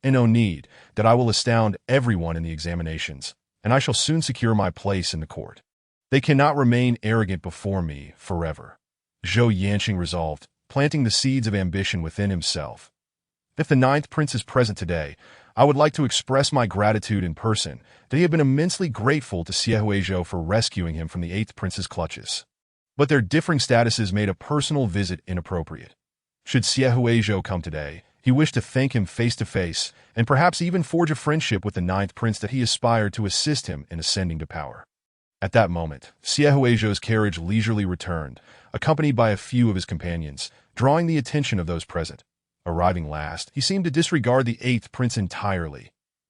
And no need, that I will astound everyone in the examinations, and I shall soon secure my place in the court. They cannot remain arrogant before me forever. Zhou Yanqing resolved, planting the seeds of ambition within himself. If the ninth prince is present today, I would like to express my gratitude in person that he had been immensely grateful to Xie Huizhou for rescuing him from the eighth prince's clutches. But their differing statuses made a personal visit inappropriate. Should Xie Huizhou come today, he wished to thank him face to face, and perhaps even forge a friendship with the ninth prince that he aspired to assist him in ascending to power. At that moment, Xie Huizhou's carriage leisurely returned, accompanied by a few of his companions, drawing the attention of those present. Arriving last, he seemed to disregard the eighth prince entirely.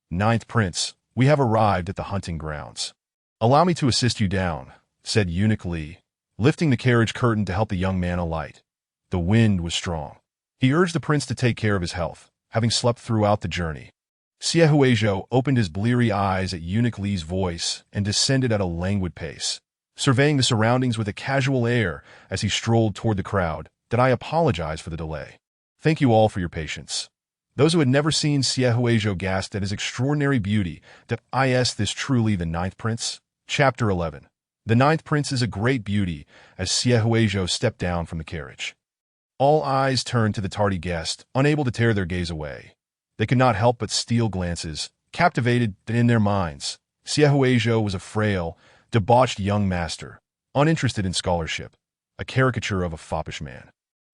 Ninth prince, we have arrived at the hunting grounds. Allow me to assist you down, said Eunuch Li, lifting the carriage curtain to help the young man alight. The wind was strong. He urged the prince to take care of his health, having slept throughout the journey. Xie Huizhou opened his bleary eyes at Eunuch Li's voice and descended at a languid pace, surveying the surroundings with a casual air as he strolled toward the crowd. Did I apologize for the delay? Thank you all for your patience. Those who had never seen Xie Huizhou gasped at his extraordinary beauty. Is this truly the ninth prince? Chapter 11. The ninth prince is a great beauty as Xie Huizhou stepped down from the carriage. All eyes turned to the tardy guest, unable to tear their gaze away. They could not help but steal glances, captivated that in their minds, Xie Huizhou was a frail, debauched young master, uninterested in scholarship, a caricature of a foppish man.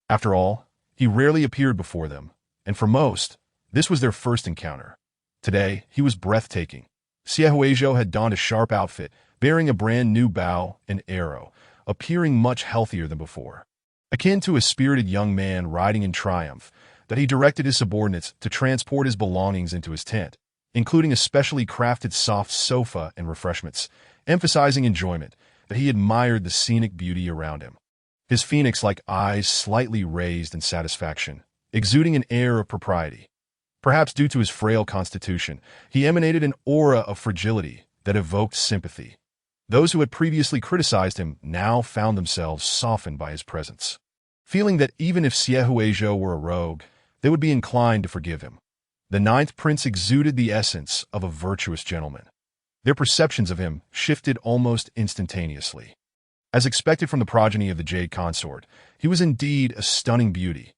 After all, he rarely appeared before them, and for most, this was their first encounter. Today, he was breathtaking. Xie Huizhou had donned a sharp outfit, bearing a brand new bow and arrow, appearing much healthier than before. Akin to a spirited young man riding in triumph, that he directed his subordinates to transport his belongings into his tent, including a specially crafted soft sofa and refreshments, emphasizing enjoyment, that he admired the scenic beauty around him. His phoenix-like eyes slightly raised in satisfaction, exuding an air of propriety. Perhaps due to his frail constitution, he emanated an aura of fragility that evoked sympathy. Those who had previously criticized him now found themselves softened by his presence, feeling that even if Xie Huizhou were a rogue, they would be inclined to forgive him. The ninth prince exuded the essence of a virtuous gentleman. Their perceptions of him shifted almost instantaneously. As expected from the progeny of the Jade Consort, he was indeed a stunning beauty.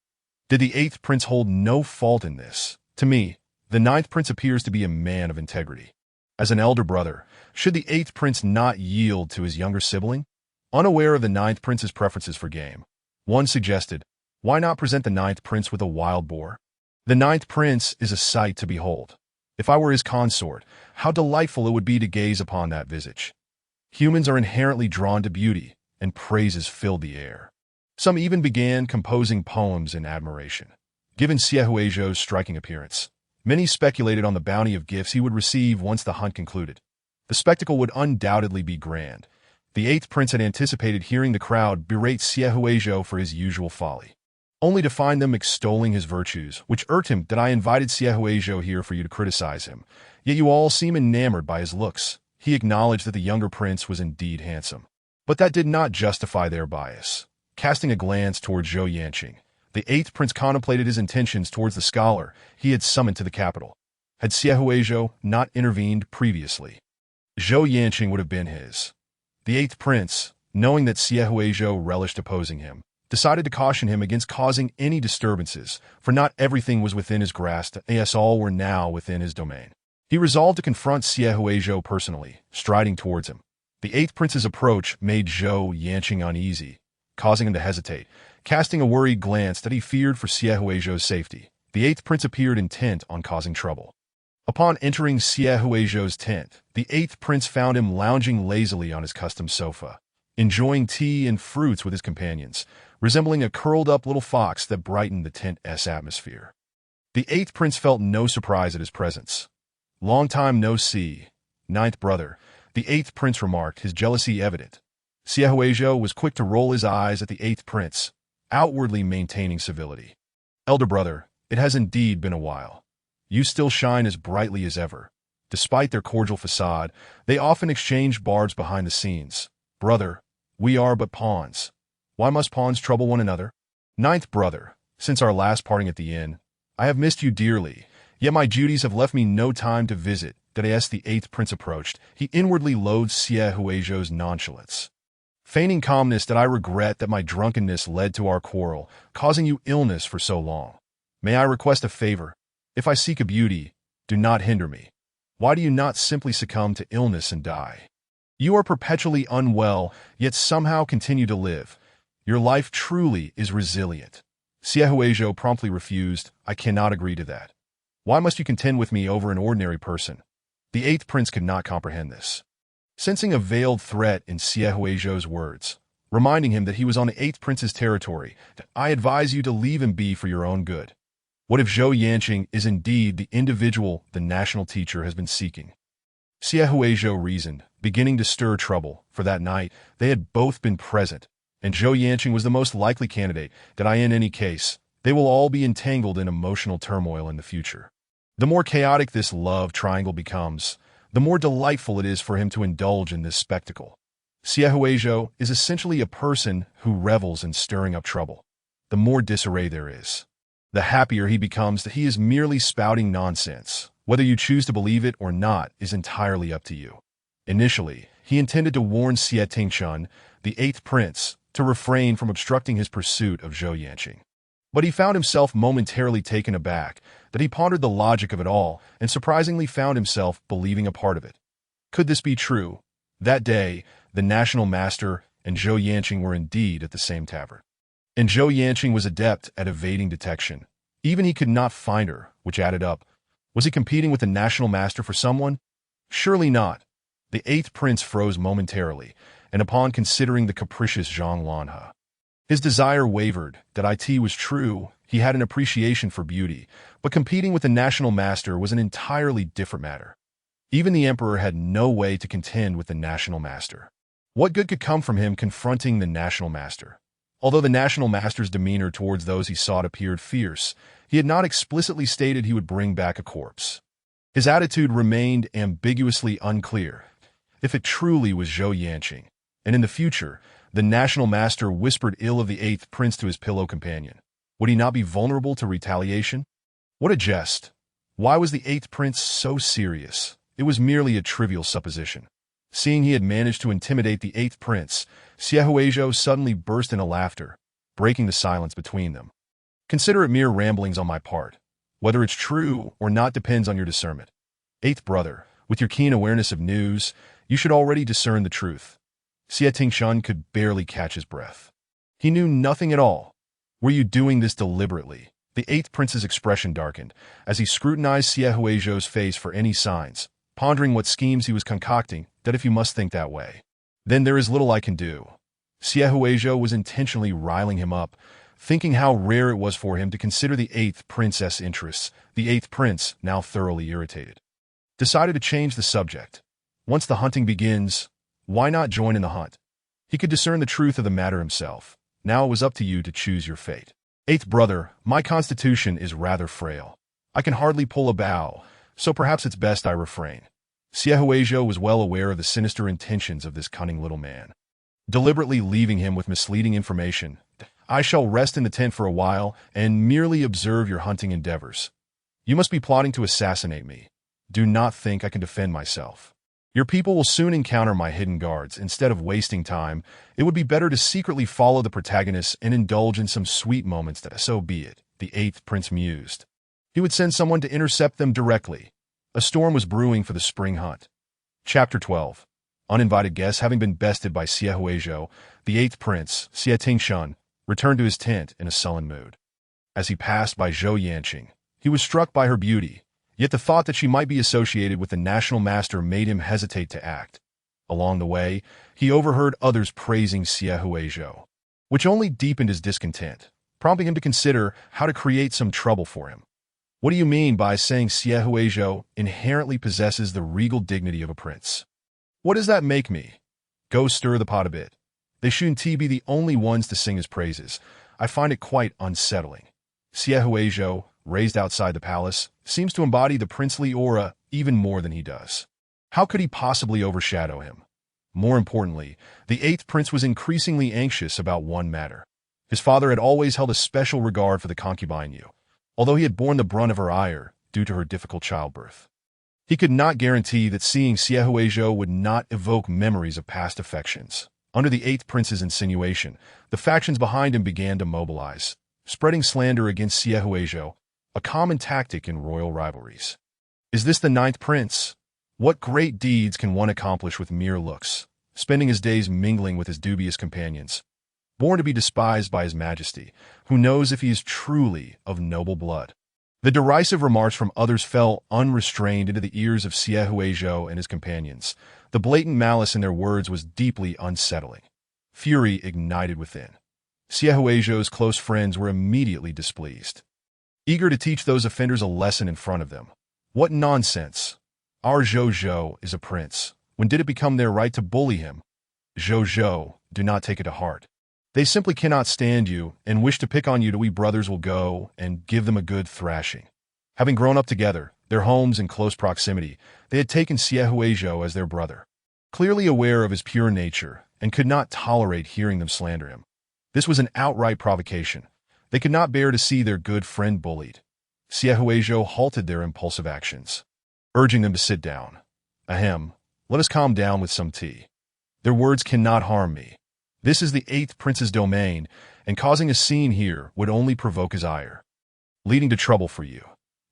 Did the eighth prince hold no fault in this? To me, the ninth prince appears to be a man of integrity. As an elder brother, should the eighth prince not yield to his younger sibling? Unaware of the ninth prince's preferences for game, one suggested, why not present the ninth prince with a wild boar? The ninth prince is a sight to behold. If I were his consort, how delightful it would be to gaze upon that visage. Humans are inherently drawn to beauty, and praises filled the air. Some even began composing poems in admiration. Given Xie Huizhou's striking appearance, many speculated on the bounty of gifts he would receive once the hunt concluded. The spectacle would undoubtedly be grand. The eighth prince had anticipated hearing the crowd berate Xie Huizhou for his usual folly, only to find them extolling his virtues, which irked him that I invited Xie Huizhou here for you to criticize him. Yet you all seem enamored by his looks. He acknowledged that the younger prince was indeed handsome. But that did not justify their bias. Casting a glance towards Zhou Yanqing, the eighth prince contemplated his intentions towards the scholar he had summoned to the capital. Had Xie Huizhou not intervened previously, Zhou Yanqing would have been his. The eighth prince, knowing that Xie Huizhou relished opposing him, decided to caution him against causing any disturbances, for not everything was within his grasp, as all were now within his domain. He resolved to confront Xie Huizhou personally, striding towards him. The eighth prince's approach made Zhou Yanqing uneasy, causing him to hesitate. Casting a worried glance that he feared for Xie Huizhou's safety, the eighth prince appeared intent on causing trouble. Upon entering Xie Huizhou's tent, the eighth prince found him lounging lazily on his custom sofa, enjoying tea and fruits with his companions, resembling a curled-up little fox that brightened the tent's atmosphere. The eighth prince felt no surprise at his presence. "Long time no see, ninth brother," the eighth prince remarked, his jealousy evident. Xie Huizhou was quick to roll his eyes at the eighth prince, outwardly maintaining civility. "Elder brother, it has indeed been a while. You still shine as brightly as ever." Despite their cordial facade, they often exchanged barbs behind the scenes. "Brother, we are but pawns. Why must pawns trouble one another?" "Ninth brother, since our last parting at the inn, I have missed you dearly, yet my duties have left me no time to visit." As the eighth prince approached, he inwardly loathed Xie Huizhou's nonchalance. "Feigning calmness, that I regret that my drunkenness led to our quarrel, causing you illness for so long. May I request a favor? If I seek a beauty, do not hinder me. Why do you not simply succumb to illness and die? You are perpetually unwell, yet somehow continue to live. Your life truly is resilient." Xie Huizhou promptly refused. "I cannot agree to that. Why must you contend with me over an ordinary person?" The eighth prince could not comprehend this. Sensing a veiled threat in Xie Huizhou's words, reminding him that he was on the eighth prince's territory, "I advise you to leave him be for your own good." What if Zhou Yanqing is indeed the individual the national teacher has been seeking? Xie Huizhou reasoned, beginning to stir trouble, for that night they had both been present, and Zhou Yanqing was the most likely candidate. In any case, they will all be entangled in emotional turmoil in the future. The more chaotic this love triangle becomes, the more delightful it is for him to indulge in this spectacle. Xie Huizhou is essentially a person who revels in stirring up trouble. The more disarray there is, the happier he becomes that he is merely spouting nonsense. Whether you choose to believe it or not is entirely up to you. Initially, he intended to warn Xie Tingshun, the eighth prince, to refrain from obstructing his pursuit of Zhou Yanqing. But he found himself momentarily taken aback that he pondered the logic of it all and surprisingly found himself believing a part of it. Could this be true? That day, the national master and Zhou Yanqing were indeed at the same tavern. And Zhou Yanqing was adept at evading detection. Even he could not find her, which added up. Was he competing with the national master for someone? Surely not. The eighth prince froze momentarily, and upon considering the capricious Zhang Lanhe, his desire wavered. That it was true, he had an appreciation for beauty, but competing with the national master was an entirely different matter. Even the emperor had no way to contend with the national master. What good could come from him confronting the national master? Although the national master's demeanor towards those he sought appeared fierce, he had not explicitly stated he would bring back a corpse. His attitude remained ambiguously unclear. If it truly was Zhou Yanqing, and in the future, the national master whispered ill of the eighth prince to his pillow companion, would he not be vulnerable to retaliation? What a jest! Why was the eighth prince so serious? It was merely a trivial supposition. Seeing he had managed to intimidate the eighth prince, Xie Huizhou suddenly burst into laughter, breaking the silence between them. "Consider it mere ramblings on my part. Whether it's true or not depends on your discernment. Eighth brother, with your keen awareness of news, you should already discern the truth." Xie Tingshun could barely catch his breath. He knew nothing at all. "Were you doing this deliberately?" The eighth prince's expression darkened as he scrutinized Xie Huizhou's face for any signs, pondering what schemes he was concocting. "That if you must think that way, then there is little I can do." Siehuejo was intentionally riling him up, thinking how rare it was for him to consider the eighth prince's interests. The eighth prince, now thoroughly irritated, decided to change the subject. Once the hunting begins, why not join in the hunt? He could discern the truth of the matter himself. Now it was up to you to choose your fate. Eighth brother, my constitution is rather frail. I can hardly pull a bow, so perhaps it's best I refrain. Siehuejo was well aware of the sinister intentions of this cunning little man. Deliberately leaving him with misleading information, I shall rest in the tent for a while and merely observe your hunting endeavors. You must be plotting to assassinate me. Do not think I can defend myself. Your people will soon encounter my hidden guards. Instead of wasting time, it would be better to secretly follow the protagonists and indulge in some sweet moments. That so be it, the eighth prince mused. He would send someone to intercept them directly. A storm was brewing for the spring hunt. Chapter 12. Uninvited guests having been bested by Siehuejo, the eighth prince, Xie Tingshun, returned to his tent in a sullen mood. As he passed by Zhou Yanqing, he was struck by her beauty, yet the thought that she might be associated with the national master made him hesitate to act. Along the way, he overheard others praising Siehuejo, which only deepened his discontent, prompting him to consider how to create some trouble for him. What do you mean by saying Siehuejo inherently possesses the regal dignity of a prince? What does that make me? Go stir the pot a bit. They shouldn't be the only ones to sing his praises. I find it quite unsettling. Siehuejo, raised outside the palace, seems to embody the princely aura even more than he does. How could he possibly overshadow him? More importantly, the eighth prince was increasingly anxious about one matter. His father had always held a special regard for the concubine Yu, although he had borne the brunt of her ire due to her difficult childbirth. He could not guarantee that seeing Siehuejo would not evoke memories of past affections. Under the eighth prince's insinuation, the factions behind him began to mobilize, spreading slander against Siehuejo, a common tactic in royal rivalries. Is this the ninth prince? What great deeds can one accomplish with mere looks, spending his days mingling with his dubious companions? Born to be despised by his majesty, who knows if he is truly of noble blood? The derisive remarks from others fell unrestrained into the ears of Siehuejo and his companions. The blatant malice in their words was deeply unsettling. Fury ignited within. Siehuejo's close friends were immediately displeased, eager to teach those offenders a lesson in front of them. What nonsense! Our Zhou is a prince. When did it become their right to bully him? Zhou, do not take it to heart. They simply cannot stand you and wish to pick on you. We brothers will go and give them a good thrashing. Having grown up together, their homes in close proximity, they had taken Siehuejo as their brother. Clearly aware of his pure nature and could not tolerate hearing them slander him. This was an outright provocation. They could not bear to see their good friend bullied. Siehuejo halted their impulsive actions, urging them to sit down. Ahem, let us calm down with some tea. Their words cannot harm me. This is the eighth prince's domain, and causing a scene here would only provoke his ire, leading to trouble for you.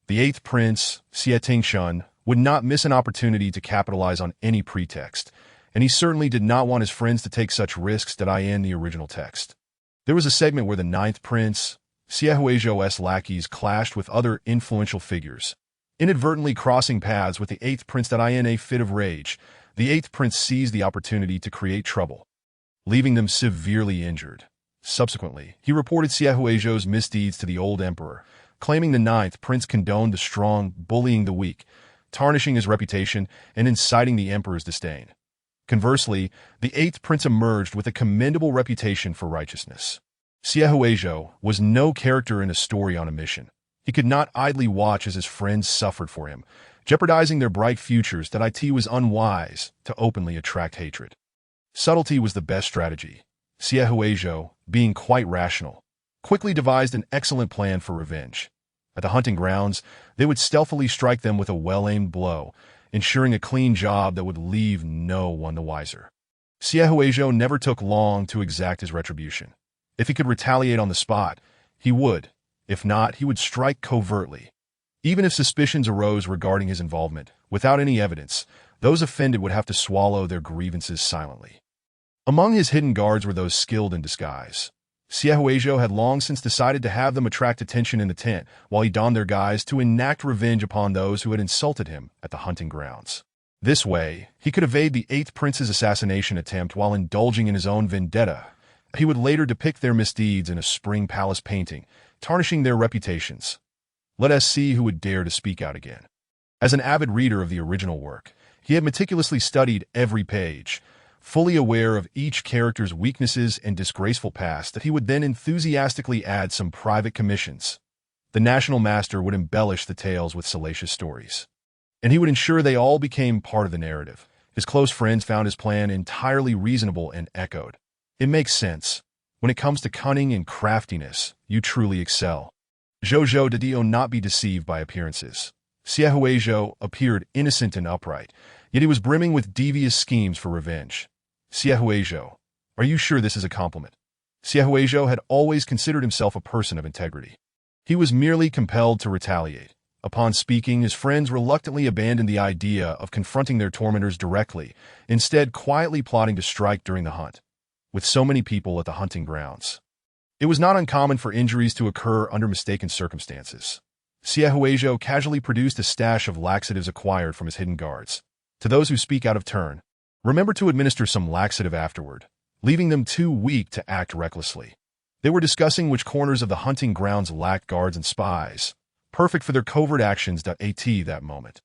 The eighth prince, Xie Tingshun, would not miss an opportunity to capitalize on any pretext, and he certainly did not want his friends to take such risks that I in the original text. There was a segment where the ninth prince, Siehuejo's lackeys clashed with other influential figures, inadvertently crossing paths with the eighth prince. That in a fit of rage, the eighth prince seized the opportunity to create trouble, leaving them severely injured. Subsequently, he reported Siehuejo's misdeeds to the old emperor, claiming the ninth prince condoned the strong, bullying the weak, tarnishing his reputation and inciting the emperor's disdain. Conversely, the eighth prince emerged with a commendable reputation for righteousness. Siehuejo was no character in a story on a mission. He could not idly watch as his friends suffered for him, jeopardizing their bright futures. That it was unwise to openly attract hatred. Subtlety was the best strategy. Siehuejo, being quite rational, quickly devised an excellent plan for revenge. At the hunting grounds, they would stealthily strike them with a well-aimed blow, ensuring a clean job that would leave no one the wiser. Siehuejo never took long to exact his retribution. If he could retaliate on the spot, he would. If not, he would strike covertly. Even if suspicions arose regarding his involvement, without any evidence, those offended would have to swallow their grievances silently. Among his hidden guards were those skilled in disguise. Siehuejo had long since decided to have them attract attention in the tent while he donned their guise to enact revenge upon those who had insulted him at the hunting grounds. This way, he could evade the eighth prince's assassination attempt while indulging in his own vendetta, He would later depict their misdeeds in a spring palace painting, tarnishing their reputations. Let us see who would dare to speak out again. As an avid reader of the original work, he had meticulously studied every page, fully aware of each character's weaknesses and disgraceful past that he would then enthusiastically add some private commissions. The National Master would embellish the tales with salacious stories, and he would ensure they all became part of the narrative. His close friends found his plan entirely reasonable and echoed. It makes sense. When it comes to cunning and craftiness, you truly excel. Zhou de Dio not be deceived by appearances. Xie Huizhou appeared innocent and upright, yet he was brimming with devious schemes for revenge. Xie Huizhou, are you sure this is a compliment? Xie Huizhou had always considered himself a person of integrity. He was merely compelled to retaliate. Upon speaking, his friends reluctantly abandoned the idea of confronting their tormentors directly, instead quietly plotting to strike during the hunt. With so many people at the hunting grounds, it was not uncommon for injuries to occur under mistaken circumstances. Xie Huizhou casually produced a stash of laxatives acquired from his hidden guards. To those who speak out of turn, remember to administer some laxative afterward, leaving them too weak to act recklessly. They were discussing which corners of the hunting grounds lacked guards and spies, perfect for their covert actions. At that moment,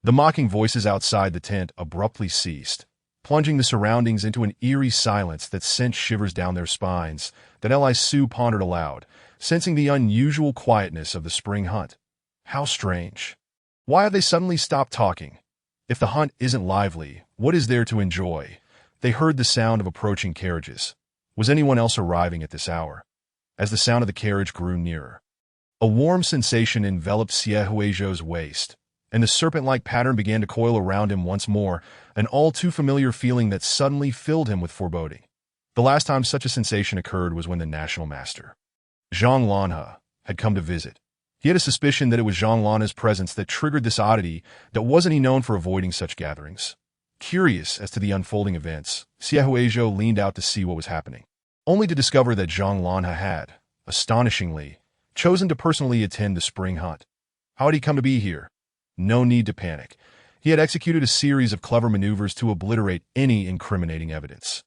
the mocking voices outside the tent abruptly ceased, plunging the surroundings into an eerie silence that sent shivers down their spines. That Li Su pondered aloud, sensing the unusual quietness of the spring hunt. How strange. Why have they suddenly stopped talking? If the hunt isn't lively, what is there to enjoy? They heard the sound of approaching carriages. Was anyone else arriving at this hour? As the sound of the carriage grew nearer, a warm sensation enveloped Xie Huizhou's waist, and the serpent-like pattern began to coil around him once more, an all-too-familiar feeling that suddenly filled him with foreboding. The last time such a sensation occurred was when the National Master, Zhang Lanhe, had come to visit. He had a suspicion that it was Zhang Lanhe's presence that triggered this oddity. That wasn't he known for avoiding such gatherings? Curious as to the unfolding events, Xie Huizhou leaned out to see what was happening, only to discover that Zhang Lanhe had, astonishingly, chosen to personally attend the spring hunt. How had he come to be here? No need to panic. He had executed a series of clever maneuvers to obliterate any incriminating evidence.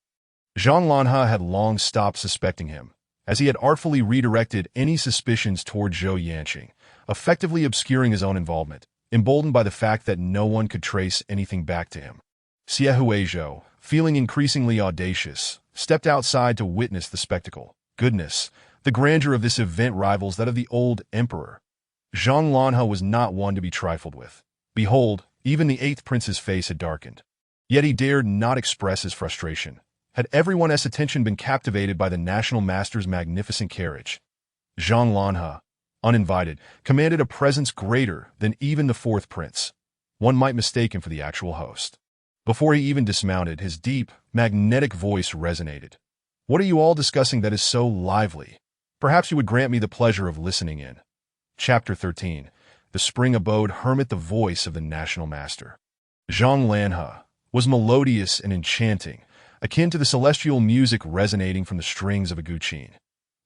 Zhang Lanhe had long stopped suspecting him, as he had artfully redirected any suspicions toward Zhou Yanqing, effectively obscuring his own involvement, emboldened by the fact that no one could trace anything back to him. Xie Huizhou, feeling increasingly audacious, stepped outside to witness the spectacle. Goodness, the grandeur of this event rivals that of the old emperor. Zhang Lanhe was not one to be trifled with. Behold, even the 8th prince's face had darkened. Yet he dared not express his frustration. Had everyone's attention been captivated by the National Master's magnificent carriage? Zhang Lanhe, uninvited, commanded a presence greater than even the 4th prince. One might mistake him for the actual host. Before he even dismounted, his deep, magnetic voice resonated. What are you all discussing that is so lively? Perhaps you would grant me the pleasure of listening in. Chapter 13. The Spring Abode. Hermit. The voice of the National Master, Zhang Lanhe, was melodious and enchanting, akin to the celestial music resonating from the strings of a guqin.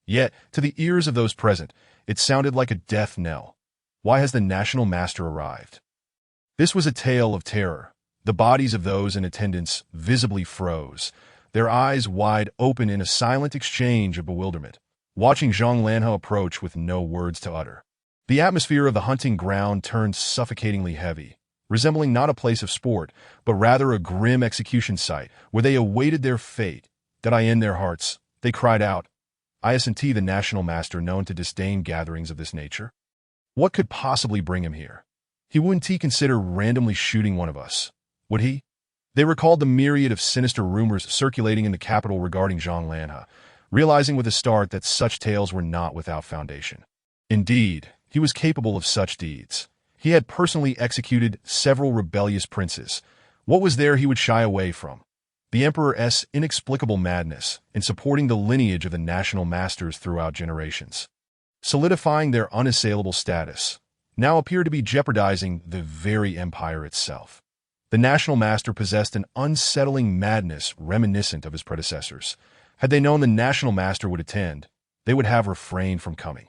Yet, to the ears of those present, it sounded like a death knell. Why has the National Master arrived? This was a tale of terror. The bodies of those in attendance visibly froze, their eyes wide open in a silent exchange of bewilderment, watching Zhang Lanhe approach with no words to utter. The atmosphere of the hunting ground turned suffocatingly heavy, resembling not a place of sport, but rather a grim execution site where they awaited their fate. Did I end their hearts? They cried out. Isn't the National Master known to disdain gatherings of this nature? What could possibly bring him here? He wouldn't consider randomly shooting one of us, would he? They recalled the myriad of sinister rumors circulating in the capital regarding Zhang Lanhe, realizing with a start that such tales were not without foundation. Indeed, he was capable of such deeds. He had personally executed several rebellious princes. What was there he would shy away from? The Emperor's inexplicable madness in supporting the lineage of the National Masters throughout generations, solidifying their unassailable status, now appeared to be jeopardizing the very empire itself. The National Master possessed an unsettling madness reminiscent of his predecessors. Had they known the National Master would attend, they would have refrained from coming.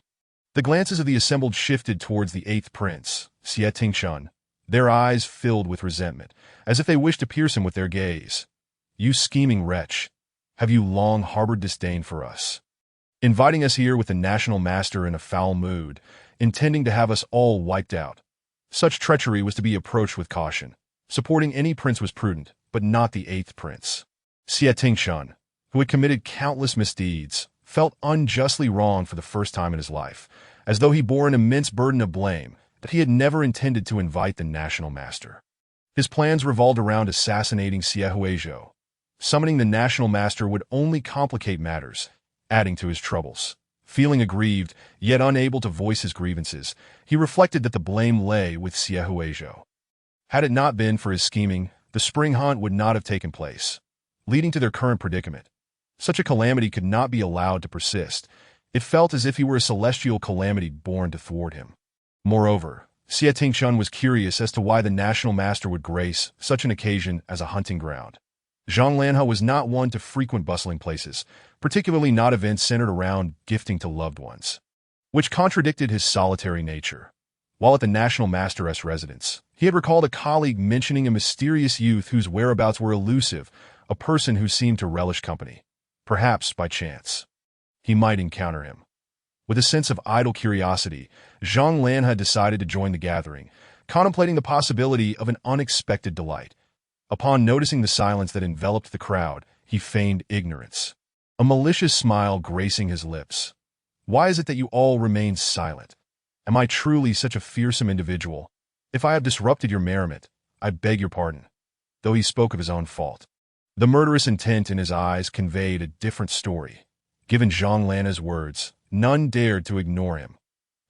The glances of the assembled shifted towards the 8th prince, Xie Tingchun, their eyes filled with resentment, as if they wished to pierce him with their gaze. You scheming wretch! have you long harbored disdain for us, inviting us here with the national master in a foul mood, intending to have us all wiped out? Such treachery was to be approached with caution. Supporting any prince was prudent, but not the eighth prince. Xie Tingshan, who had committed countless misdeeds, felt unjustly wronged for the first time in his life, as though he bore an immense burden of blame that he had never intended to invite the national master. His plans revolved around assassinating Xie Huizhou. Summoning the national master would only complicate matters, adding to his troubles. Feeling aggrieved, yet unable to voice his grievances, he reflected that the blame lay with Xie Huizhou. Had it not been for his scheming, the spring hunt would not have taken place, leading to their current predicament. Such a calamity could not be allowed to persist. It felt as if he were a celestial calamity born to thwart him. Moreover, Xie Tingshan was curious as to why the national master would grace such an occasion as a hunting ground. Zhang Lanhe was not one to frequent bustling places, particularly not events centered around gifting to loved ones, which contradicted his solitary nature. While at the national master's residence, he had recalled a colleague mentioning a mysterious youth whose whereabouts were elusive, a person who seemed to relish company. Perhaps, by chance, he might encounter him. With a sense of idle curiosity, Zhang Lanhe decided to join the gathering, contemplating the possibility of an unexpected delight. Upon noticing the silence that enveloped the crowd, he feigned ignorance, a malicious smile gracing his lips. "Why is it that you all remain silent? Am I truly such a fearsome individual? If I have disrupted your merriment, I beg your pardon." Though he spoke of his own fault, the murderous intent in his eyes conveyed a different story. Given Zhang Lanhe's words, none dared to ignore him.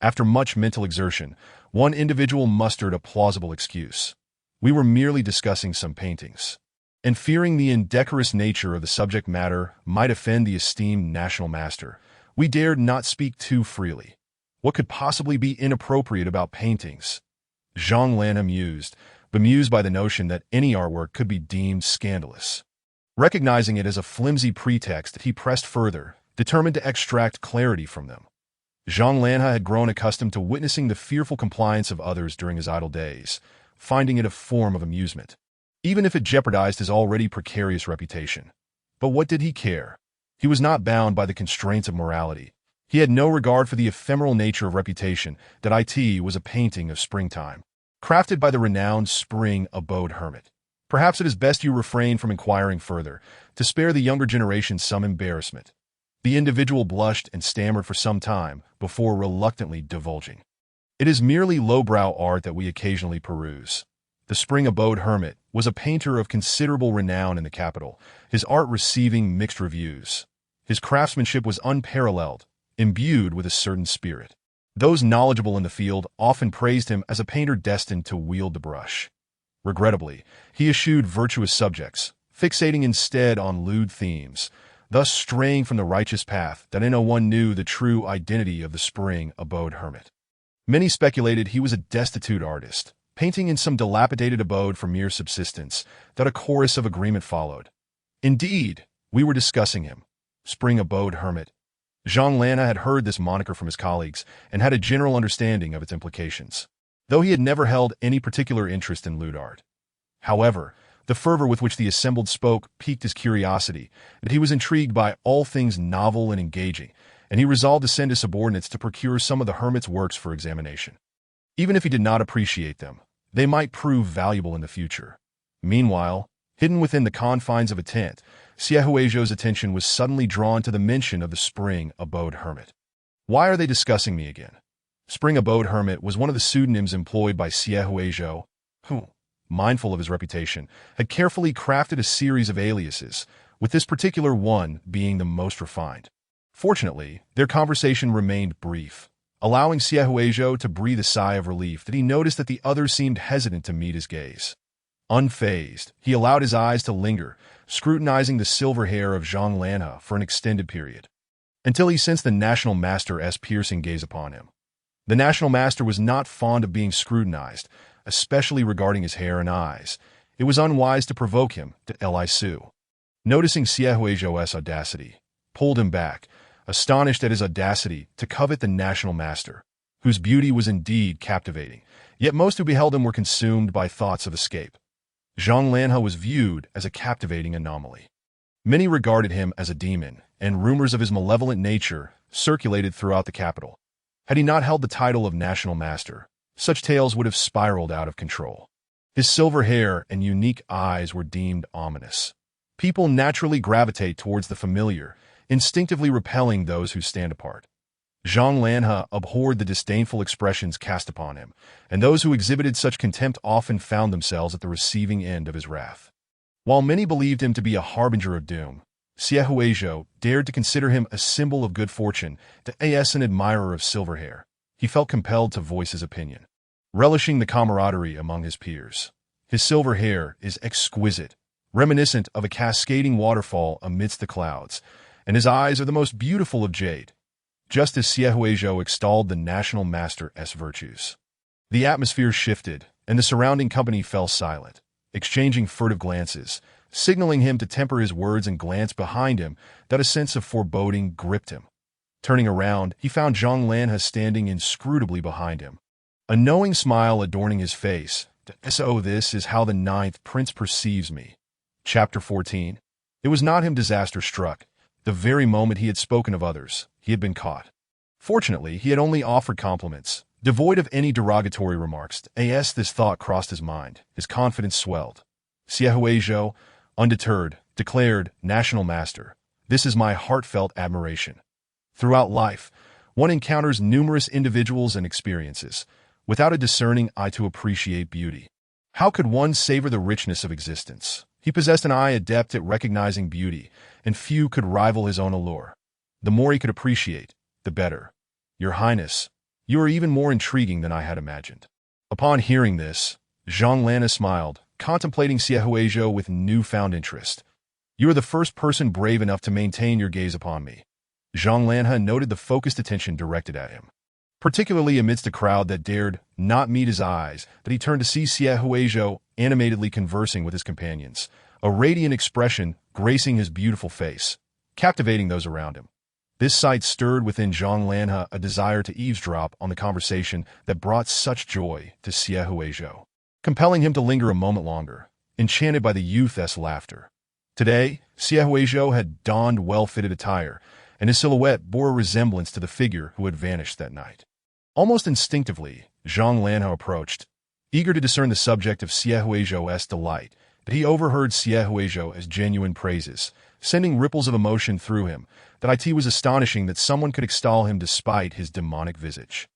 After much mental exertion, one individual mustered a plausible excuse. "We were merely discussing some paintings." And fearing the indecorous nature of the subject matter might offend the esteemed national master, we dared not speak too freely. What could possibly be inappropriate about paintings? Zhang Lanhe mused, bemused by the notion that any artwork could be deemed scandalous. Recognizing it as a flimsy pretext, he pressed further, determined to extract clarity from them. Zhang Lanhe had grown accustomed to witnessing the fearful compliance of others during his idle days, finding it a form of amusement, even if it jeopardized his already precarious reputation. But what did he care? He was not bound by the constraints of morality. He had no regard for the ephemeral nature of reputation that it was a painting of springtime, crafted by the renowned spring abode hermit. Perhaps it is best you refrain from inquiring further, to spare the younger generation some embarrassment. The individual blushed and stammered for some time before reluctantly divulging. "It is merely lowbrow art that we occasionally peruse." The spring abode hermit was a painter of considerable renown in the capital, his art receiving mixed reviews. His craftsmanship was unparalleled, imbued with a certain spirit. Those knowledgeable in the field often praised him as a painter destined to wield the brush. Regrettably, he eschewed virtuous subjects, fixating instead on lewd themes, thus straying from the righteous path that no one knew the true identity of the spring abode hermit. Many speculated he was a destitute artist, painting in some dilapidated abode for mere subsistence, that a chorus of agreement followed. Indeed, we were discussing him. Spring abode hermit. Zhang Lanhe had heard this moniker from his colleagues and had a general understanding of its implications, though he had never held any particular interest in lewd art. However, the fervor with which the assembled spoke piqued his curiosity, that he was intrigued by all things novel and engaging, and he resolved to send his subordinates to procure some of the hermit's works for examination. Even if he did not appreciate them, they might prove valuable in the future. Meanwhile, hidden within the confines of a tent, Xie Huizhou's attention was suddenly drawn to the mention of the spring abode hermit. Why are they discussing me again? Spring abode hermit was one of the pseudonyms employed by Xie Huizhou, who, mindful of his reputation, had carefully crafted a series of aliases, with this particular one being the most refined. Fortunately, their conversation remained brief, allowing Xie Huizhou to breathe a sigh of relief that he noticed that the other seemed hesitant to meet his gaze. Unfazed, he allowed his eyes to linger, scrutinizing the silver hair of Zhang Lanhe for an extended period, until he sensed the national master's piercing gaze upon him. The national master was not fond of being scrutinized, especially regarding his hair and eyes. It was unwise to provoke him, to Li Su. Noticing Xie Huizhou's audacity, pulled him back, astonished at his audacity to covet the national master, whose beauty was indeed captivating, yet most who beheld him were consumed by thoughts of escape. Zhang Lanhe was viewed as a captivating anomaly. Many regarded him as a demon, and rumors of his malevolent nature circulated throughout the capital. Had he not held the title of National Master, such tales would have spiraled out of control. His silver hair and unique eyes were deemed ominous. People naturally gravitate towards the familiar, instinctively repelling those who stand apart. Zhang Lanhe abhorred the disdainful expressions cast upon him, and those who exhibited such contempt often found themselves at the receiving end of his wrath. While many believed him to be a harbinger of doom, Xie Huizhou dared to consider him a symbol of good fortune. As an admirer of silver hair, he felt compelled to voice his opinion, relishing the camaraderie among his peers. His silver hair is exquisite, reminiscent of a cascading waterfall amidst the clouds, and his eyes are the most beautiful of jade. Just as Xie Huizhou extolled the national master's virtues, the atmosphere shifted, and the surrounding company fell silent, exchanging furtive glances, signaling him to temper his words and glance behind him that a sense of foreboding gripped him. Turning around, he found Zhang Lanhe standing inscrutably behind him, a knowing smile adorning his face. So this is how the ninth prince perceives me. Chapter 14. It was not him disaster struck. The very moment he had spoken of others, he had been caught. Fortunately, he had only offered compliments, devoid of any derogatory remarks. As this thought crossed his mind, his confidence swelled. Xie Huizhou, undeterred, declared, "National Master, this is my heartfelt admiration." Throughout life, one encounters numerous individuals and experiences, without a discerning eye to appreciate beauty. How could one savor the richness of existence? He possessed an eye adept at recognizing beauty, and few could rival his own allure. The more he could appreciate, the better. "Your Highness, you are even more intriguing than I had imagined." Upon hearing this, Zhang Lanhe smiled, contemplating Xie Huizhou with newfound interest. "You are the first person brave enough to maintain your gaze upon me." Zhang Lanhe noted the focused attention directed at him, particularly amidst a crowd that dared not meet his eyes, that he turned to see Xie Huizhou animatedly conversing with his companions, a radiant expression gracing his beautiful face, captivating those around him. This sight stirred within Zhang Lanhe a desire to eavesdrop on the conversation that brought such joy to Xie Huizhou, compelling him to linger a moment longer, enchanted by the youth's laughter. Today, Xie Huizhou had donned well-fitted attire, and his silhouette bore a resemblance to the figure who had vanished that night. Almost instinctively, Zhang Lanhe approached, eager to discern the subject of Xie Huizhou's delight, but he overheard Xie Huizhou's genuine praises, sending ripples of emotion through him. That it was astonishing that someone could extol him despite his demonic visage.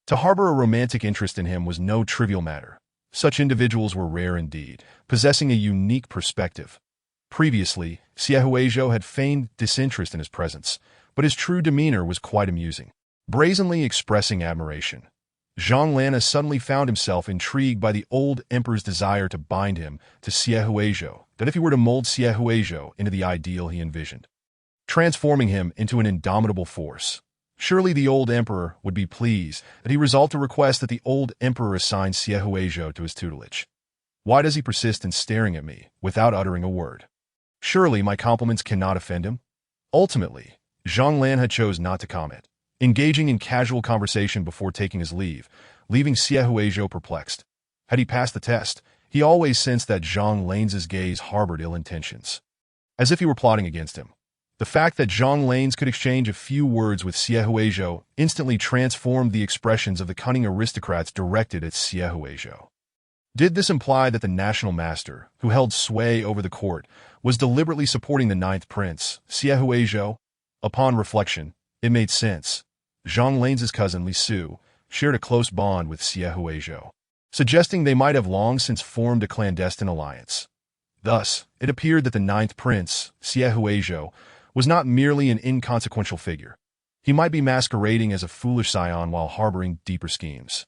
To harbor a romantic interest in him was no trivial matter. Such individuals were rare indeed, possessing a unique perspective. Previously, Xie Huizhou had feigned disinterest in his presence, but his true demeanor was quite amusing. Brazenly expressing admiration, Zhang Lanhe suddenly found himself intrigued by the old emperor's desire to bind him to Xie Huizhou, that if he were to mold Xie Huizhou into the ideal he envisioned, transforming him into an indomitable force. Surely the old emperor would be pleased that he resolved to request that the old emperor assign Xie Huizhou to his tutelage. Why does he persist in staring at me without uttering a word? Surely my compliments cannot offend him? Ultimately, Zhang Lanhe chose not to comment, engaging in casual conversation before taking his leave, leaving Xie Huizhou perplexed. Had he passed the test, he always sensed that Zhang Lanhe's gaze harbored ill intentions, as if he were plotting against him. The fact that Zhang Lanhe could exchange a few words with Xie Huizhou instantly transformed the expressions of the cunning aristocrats directed at Xie Huizhou. Did this imply that the national master, who held sway over the court, was deliberately supporting the ninth prince, Xie Huizhou? Upon reflection, it made sense. Zhang Lanhe's cousin Li Su shared a close bond with Xie Huizhou, suggesting they might have long since formed a clandestine alliance. Thus, it appeared that the ninth prince, Xie Huizhou, was not merely an inconsequential figure. He might be masquerading as a foolish scion while harboring deeper schemes.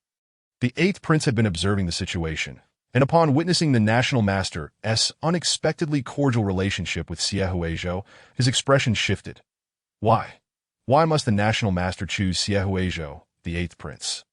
The eighth prince had been observing the situation, and upon witnessing the national master's unexpectedly cordial relationship with Xie Huizhou, his expression shifted. Why? Why must the national master choose Xie Huizhou, the eighth prince?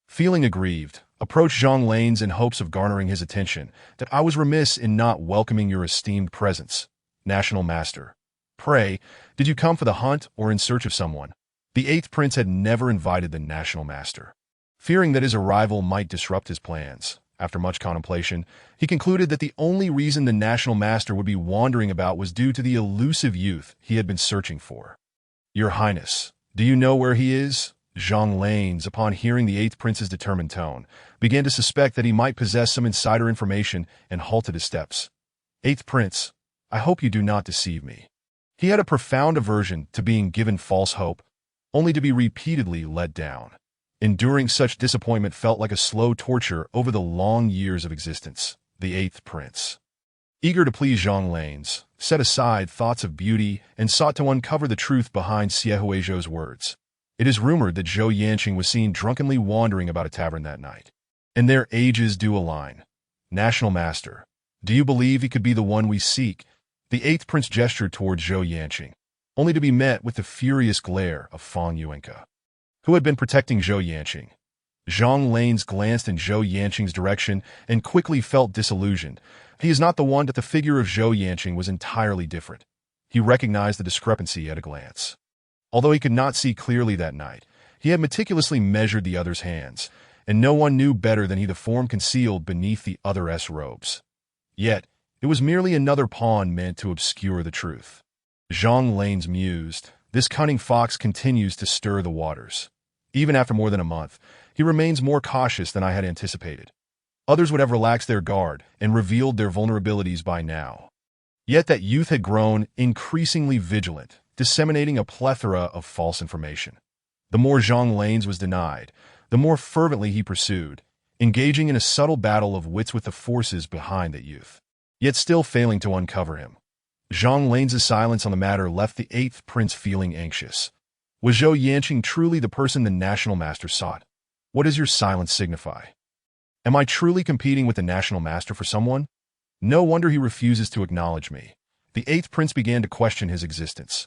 Feeling aggrieved, approached Zhang Lanhe in hopes of garnering his attention. "That I was remiss in not welcoming your esteemed presence, national master. Pray, did you come for the hunt or in search of someone?" The eighth prince had never invited the national master, fearing that his arrival might disrupt his plans. After much contemplation, he concluded that the only reason the national master would be wandering about was due to the elusive youth he had been searching for. "Your Highness, do you know where he is?" Zhang Lanes, upon hearing the eighth prince's determined tone, began to suspect that he might possess some insider information and halted his steps. "Eighth prince, I hope you do not deceive me." He had a profound aversion to being given false hope, only to be repeatedly let down. Enduring such disappointment felt like a slow torture over the long years of existence. The eighth prince, eager to please Zhang Lanes, set aside thoughts of beauty and sought to uncover the truth behind Xie Huizhou's words. It is rumored that Zhou Yanqing was seen drunkenly wandering about a tavern that night. And their ages do align. National Master, do you believe he could be the one we seek? The eighth prince gestured towards Zhou Yanqing, only to be met with the furious glare of Fang Yuanke, who had been protecting Zhou Yanqing. Zhang Lanes glanced in Zhou Yanqing's direction and quickly felt disillusioned. He is not the one, that the figure of Zhou Yanqing was entirely different. He recognized the discrepancy at a glance. Although he could not see clearly that night, he had meticulously measured the other's hands, and no one knew better than he the form concealed beneath the other's robes. Yet, it was merely another pawn meant to obscure the truth. Zhang Lanes mused, "This cunning fox continues to stir the waters. Even after more than a month, he remains more cautious than I had anticipated. Others would have relaxed their guard and revealed their vulnerabilities by now. Yet that youth had grown increasingly vigilant, disseminating a plethora of false information. The more Zhang Lanes was denied, the more fervently he pursued, engaging in a subtle battle of wits with the forces behind that youth, yet still failing to uncover him. Zhang Lanes' silence on the matter left the eighth prince feeling anxious. Was Zhou Yanqing truly the person the national master sought? What does your silence signify? Am I truly competing with the national master for someone? No wonder he refuses to acknowledge me. The eighth prince began to question his existence.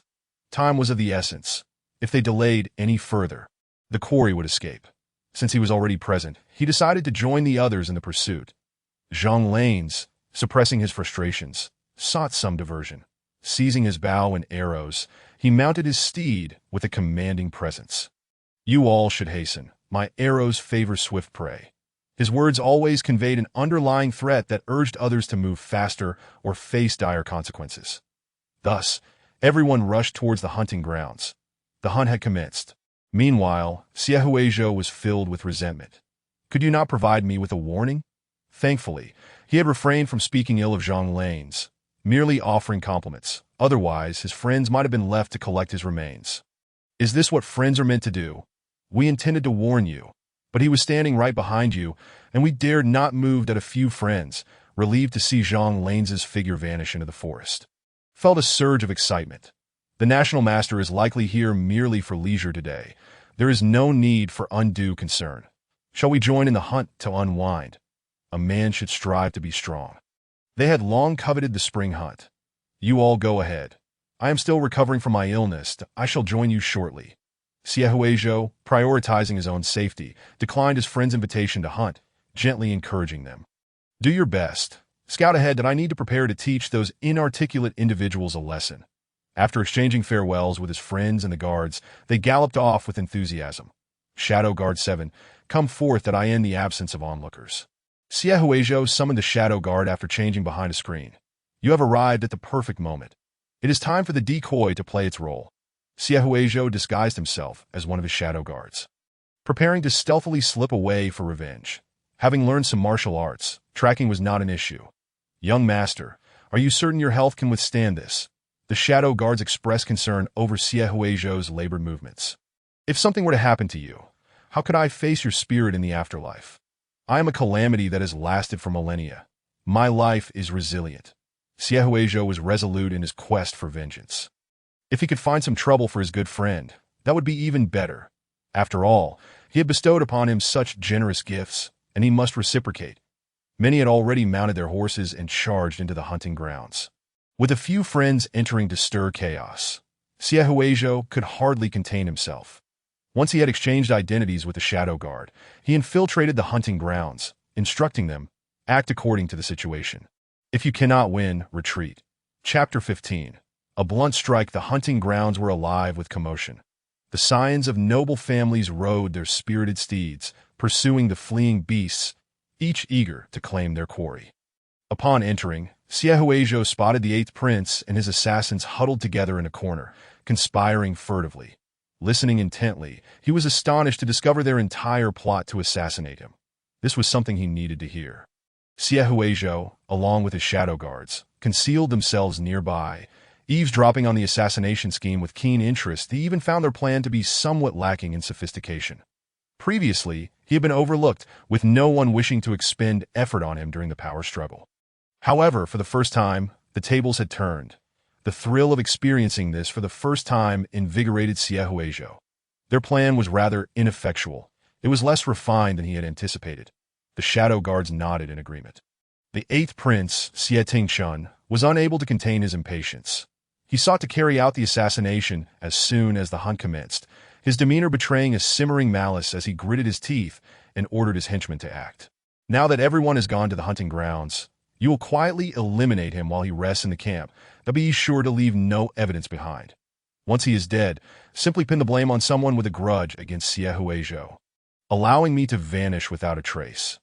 Time was of the essence. If they delayed any further, the quarry would escape. Since he was already present, he decided to join the others in the pursuit. Zhang Lanes, suppressing his frustrations, sought some diversion. Seizing his bow and arrows, he mounted his steed with a commanding presence. "You all should hasten. My arrows favor swift prey." His words always conveyed an underlying threat that urged others to move faster or face dire consequences. Thus, everyone rushed towards the hunting grounds. The hunt had commenced. Meanwhile, Xie Huizhou was filled with resentment. "Could you not provide me with a warning?" Thankfully, he had refrained from speaking ill of Zhang Lanes, merely offering compliments. Otherwise, his friends might have been left to collect his remains. "Is this what friends are meant to do? We intended to warn you, but he was standing right behind you, and we dared not move that a few friends, relieved to see Zhang Lanes' figure vanish into the forest, felt a surge of excitement. The national master is likely here merely for leisure today. There is no need for undue concern. Shall we join in the hunt to unwind? A man should strive to be strong." They had long coveted the spring hunt. "You all go ahead. I am still recovering from my illness. I shall join you shortly." Xie Huizhou, prioritizing his own safety, declined his friend's invitation to hunt, gently encouraging them. "Do your best. Scout ahead that I need to prepare to teach those inarticulate individuals a lesson." After exchanging farewells with his friends and the guards, they galloped off with enthusiasm. Shadow Guard 7, come forth that I end the absence of onlookers. Xie Huizhou summoned the Shadow Guard after changing behind a screen. "You have arrived at the perfect moment. It is time for the decoy to play its role." Xie Huizhou disguised himself as one of his Shadow Guards, preparing to stealthily slip away for revenge. Having learned some martial arts, tracking was not an issue. "Young master, are you certain your health can withstand this?" The Shadow Guards expressed concern over Xie Huizhou's labored movements. "If something were to happen to you, how could I face your spirit in the afterlife? I am a calamity that has lasted for millennia. My life is resilient." Xie Huizhou was resolute in his quest for vengeance. If he could find some trouble for his good friend, that would be even better. After all, he had bestowed upon him such generous gifts, and he must reciprocate. Many had already mounted their horses and charged into the hunting grounds, with a few friends entering to stir chaos. Xie Huizhou could hardly contain himself. Once he had exchanged identities with the Shadow Guard, he infiltrated the hunting grounds, instructing them, act according to the situation. If you cannot win, retreat. Chapter 15. A blunt strike. The hunting grounds were alive with commotion. The scions of noble families rode their spirited steeds, pursuing the fleeing beasts, each eager to claim their quarry. Upon entering, Siehuejo spotted the eighth prince and his assassins huddled together in a corner, conspiring furtively. Listening intently, he was astonished to discover their entire plot to assassinate him. This was something he needed to hear. Siehuejo, along with his shadow guards, concealed themselves nearby, eavesdropping on the assassination scheme with keen interest. He even found their plan to be somewhat lacking in sophistication. Previously, he had been overlooked, with no one wishing to expend effort on him during the power struggle. However, for the first time, the tables had turned. The thrill of experiencing this for the first time invigorated Siehuejo. Their plan was rather ineffectual. It was less refined than he had anticipated. The shadow guards nodded in agreement. The eighth prince, Xie was unable to contain his impatience. He sought to carry out the assassination as soon as the hunt commenced, his demeanor betraying a simmering malice as he gritted his teeth and ordered his henchmen to act. Now that everyone has gone to the hunting grounds, you will quietly eliminate him while he rests in the camp, but be sure to leave no evidence behind. Once he is dead, simply pin the blame on someone with a grudge against Siehuejo, allowing me to vanish without a trace.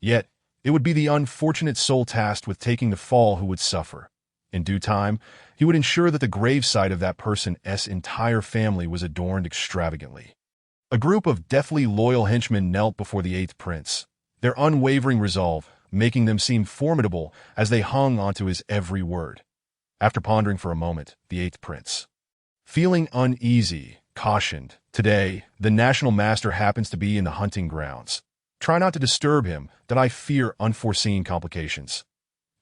Yet, it would be the unfortunate soul tasked with taking the fall who would suffer. In due time, he would ensure that the gravesite of that person's entire family was adorned extravagantly. A group of deathly loyal henchmen knelt before the eighth prince, their unwavering resolve making them seem formidable as they hung onto his every word. After pondering for a moment, the eighth prince, feeling uneasy, cautioned, "Today, the national master happens to be in the hunting grounds. Try not to disturb him, that I fear unforeseen complications."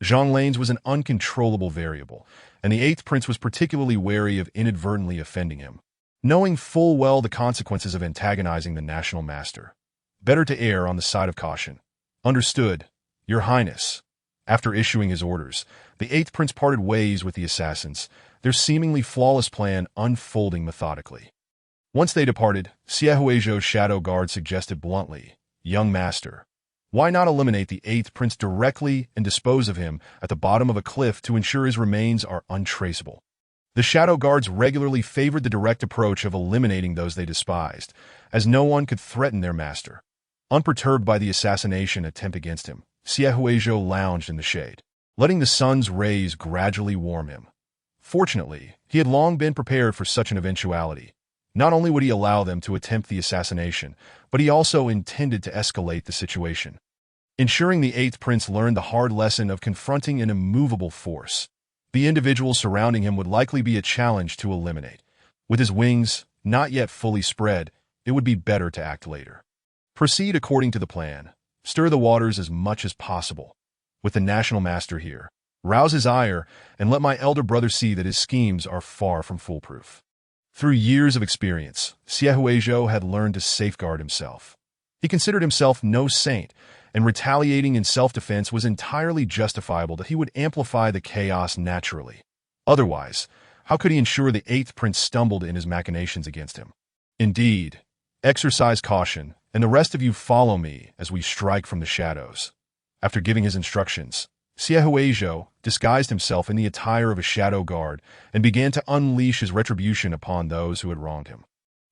Zhang Lan's was an uncontrollable variable, and the eighth prince was particularly wary of inadvertently offending him, knowing full well the consequences of antagonizing the national master. Better to err on the side of caution. "Understood, Your Highness." After issuing his orders, the eighth prince parted ways with the assassins, their seemingly flawless plan unfolding methodically. Once they departed, Siehuejo's shadow guard suggested bluntly, "Young master, why not eliminate the eighth prince directly and dispose of him at the bottom of a cliff to ensure his remains are untraceable?" The shadow guards regularly favored the direct approach of eliminating those they despised, as no one could threaten their master. Unperturbed by the assassination attempt against him, Siehuejo lounged in the shade, letting the sun's rays gradually warm him. Fortunately, he had long been prepared for such an eventuality. Not only would he allow them to attempt the assassination, but he also intended to escalate the situation, ensuring the eighth prince learned the hard lesson of confronting an immovable force. The individuals surrounding him would likely be a challenge to eliminate. With his wings not yet fully spread, it would be better to act later. Proceed according to the plan. Stir the waters as much as possible. With the national master here, rouse his ire and let my elder brother see that his schemes are far from foolproof. Through years of experience, Siehuejo had learned to safeguard himself. He considered himself no saint, and retaliating in self-defense was entirely justifiable that he would amplify the chaos naturally. Otherwise, how could he ensure the eighth prince stumbled in his machinations against him? Indeed, exercise caution, and the rest of you follow me as we strike from the shadows. After giving his instructions, Siehuejo disguised himself in the attire of a shadow guard and began to unleash his retribution upon those who had wronged him.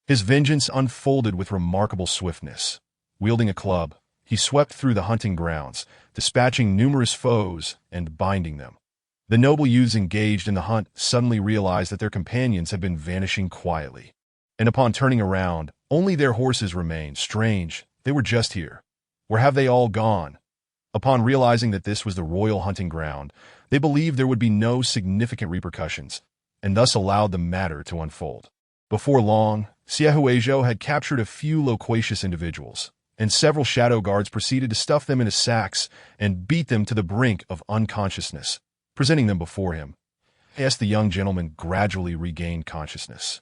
His vengeance unfolded with remarkable swiftness. Wielding a club, he swept through the hunting grounds, dispatching numerous foes and binding them. The noble youths engaged in the hunt suddenly realized that their companions had been vanishing quietly, and upon turning around, only their horses remained. Strange, they were just here. Where have they all gone? Upon realizing that this was the royal hunting ground, they believed there would be no significant repercussions, and thus allowed the matter to unfold. Before long, Siehuejo had captured a few loquacious individuals, and several shadow guards proceeded to stuff them into sacks and beat them to the brink of unconsciousness, presenting them before him. As the young gentleman gradually regained consciousness,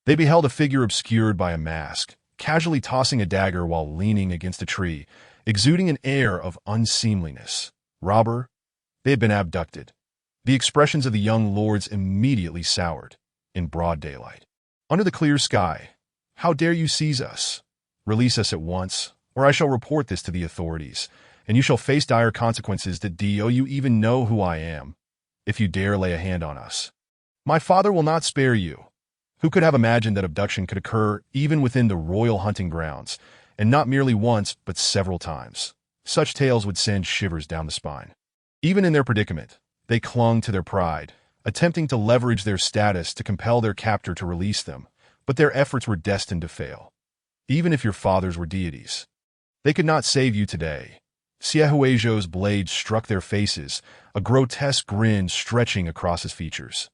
they beheld a figure obscured by a mask, casually tossing a dagger while leaning against a tree, exuding an air of unseemliness. Robber? They had been abducted. The expressions of the young lords immediately soured. In broad daylight, under the clear sky, "How dare you seize us? Release us at once, or I shall report this to the authorities, and you shall face dire consequences. Do you even know who I am? If you dare lay a hand on us, my father will not spare you." Who could have imagined that abduction could occur even within the royal hunting grounds, and not merely once, but several times? Such tales would send shivers down the spine. Even in their predicament, they clung to their pride, attempting to leverage their status to compel their captor to release them, but their efforts were destined to fail. Even if your fathers were deities, they could not save you today. Siehuejo's blade struck their faces, a grotesque grin stretching across his features.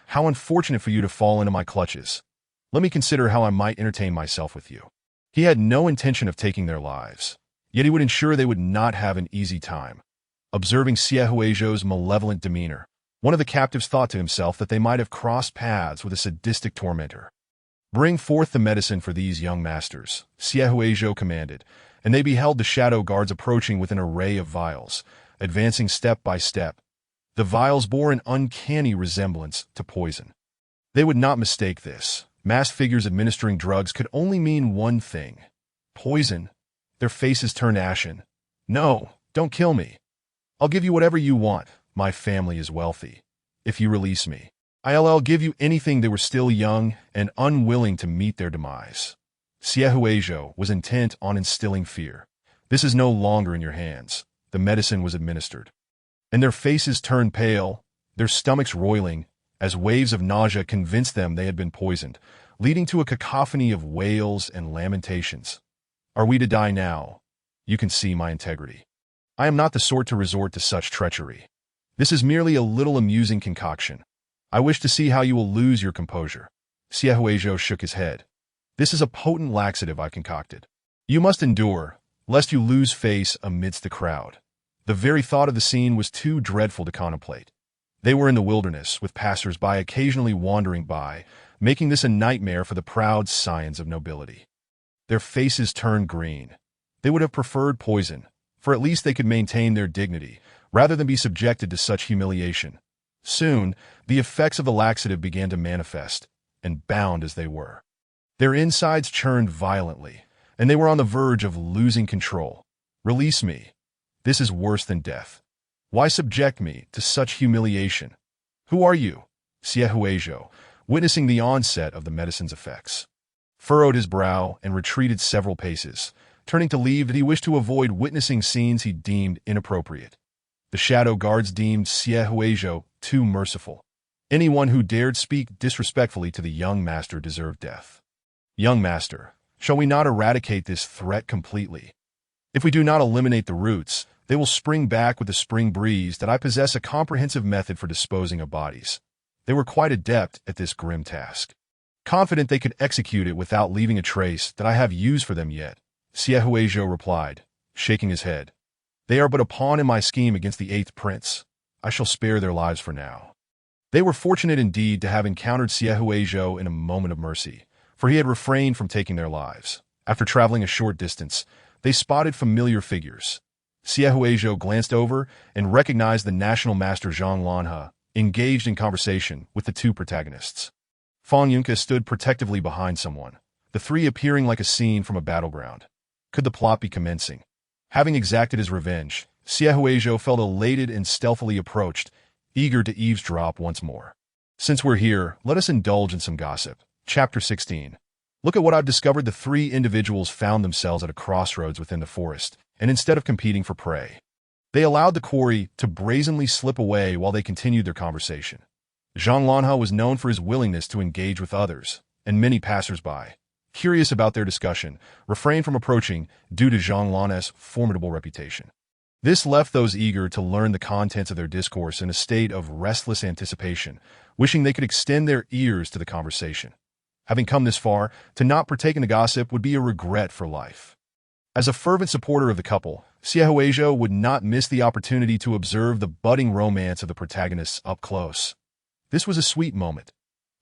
How unfortunate for you to fall into my clutches. Let me consider how I might entertain myself with you. He had no intention of taking their lives, yet he would ensure they would not have an easy time. Observing Siehuejo's malevolent demeanor, one of the captives thought to himself that they might have crossed paths with a sadistic tormentor. Bring forth the medicine for these young masters, Siehuejo commanded, and they beheld the shadow guards approaching with an array of vials, advancing step by step. The vials bore an uncanny resemblance to poison. They would not mistake this. Masked figures administering drugs could only mean one thing: poison. Their faces turned ashen. No, don't kill me. I'll give you whatever you want. My family is wealthy. If you release me, I'll give you anything. They were still young and unwilling to meet their demise. Siehuejo was intent on instilling fear. This is no longer in your hands. The medicine was administered. And their faces turned pale, their stomachs roiling, as waves of nausea convinced them they had been poisoned, leading to a cacophony of wails and lamentations. Are we to die now? You can see my integrity. I am not the sort to resort to such treachery. This is merely a little amusing concoction. I wish to see how you will lose your composure. Siehuejo shook his head. This is a potent laxative I concocted. You must endure, lest you lose face amidst the crowd. The very thought of the scene was too dreadful to contemplate. They were in the wilderness, with passers-by occasionally wandering by, making this a nightmare for the proud scions of nobility. Their faces turned green. They would have preferred poison, for at least they could maintain their dignity, rather than be subjected to such humiliation. Soon, the effects of the laxative began to manifest, and bound as they were. Their insides churned violently, and they were on the verge of losing control. Release me. This is worse than death. Why subject me to such humiliation? Who are you? Siehuejo, witnessing the onset of the medicine's effects, furrowed his brow and retreated several paces, turning to leave that he wished to avoid witnessing scenes he deemed inappropriate. The shadow guards deemed Siehuejo too merciful. Anyone who dared speak disrespectfully to the young master deserved death. Young master, shall we not eradicate this threat completely? If we do not eliminate the roots, they will spring back with the spring breeze that I possess a comprehensive method for disposing of bodies. They were quite adept at this grim task. Confident they could execute it without leaving a trace that I have used for them yet, Siehuejo replied, shaking his head. They are but a pawn in my scheme against the 8th prince. I shall spare their lives for now. They were fortunate indeed to have encountered Siehuejo in a moment of mercy, for he had refrained from taking their lives. After traveling a short distance, they spotted familiar figures. Siehuejo glanced over and recognized the national master Zhang Lanhe, engaged in conversation with the two protagonists. Fang Yunke stood protectively behind someone, the three appearing like a scene from a battleground. Could the plot be commencing? Having exacted his revenge, Siehuejo felt elated and stealthily approached, eager to eavesdrop once more. Since we're here, let us indulge in some gossip. Chapter 16. Look at what I've discovered. The three individuals found themselves at a crossroads within the forest, and instead of competing for prey, they allowed the quarry to brazenly slip away while they continued their conversation. Zhang Lanhe was known for his willingness to engage with others, and many passers-by, curious about their discussion, refrained from approaching due to Zhang Lanhe's formidable reputation. This left those eager to learn the contents of their discourse in a state of restless anticipation, wishing they could extend their ears to the conversation. Having come this far, to not partake in the gossip would be a regret for life. As a fervent supporter of the couple, Siehuejo would not miss the opportunity to observe the budding romance of the protagonists up close. This was a sweet moment,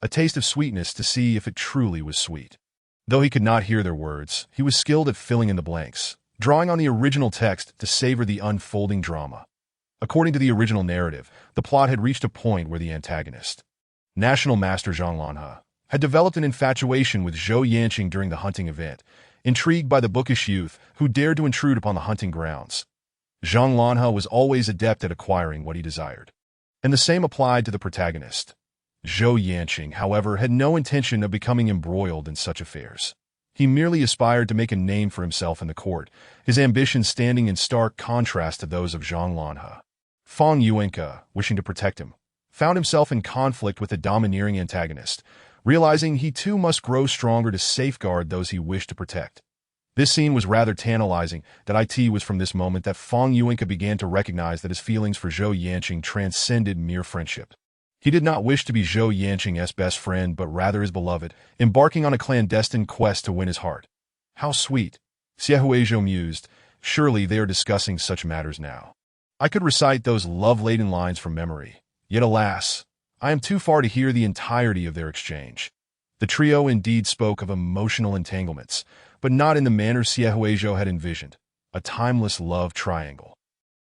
a taste of sweetness to see if it truly was sweet. Though he could not hear their words, he was skilled at filling in the blanks, drawing on the original text to savor the unfolding drama. According to the original narrative, the plot had reached a point where the antagonist, National Master Zhang Lanhe, had developed an infatuation with Zhou Yanqing during the hunting event, intrigued by the bookish youth who dared to intrude upon the hunting grounds. Zhang Lanhe was always adept at acquiring what he desired, and the same applied to the protagonist. Zhou Yanqing, however, had no intention of becoming embroiled in such affairs. He merely aspired to make a name for himself in the court, his ambitions standing in stark contrast to those of Zhang Lanhe. Fang Yuanke, wishing to protect him, found himself in conflict with a domineering antagonist, realizing he too must grow stronger to safeguard those he wished to protect. This scene was rather tantalizing that it was from this moment that Fang Yuanke began to recognize that his feelings for Zhou Yanqing transcended mere friendship. He did not wish to be Zhou Yanqing's best friend, but rather his beloved, embarking on a clandestine quest to win his heart. How sweet, Xie Huizhou mused. Surely they are discussing such matters now. I could recite those love-laden lines from memory. Yet alas, I am too far to hear the entirety of their exchange. The trio indeed spoke of emotional entanglements, but not in the manner Xie Huizhou had envisioned, a timeless love triangle.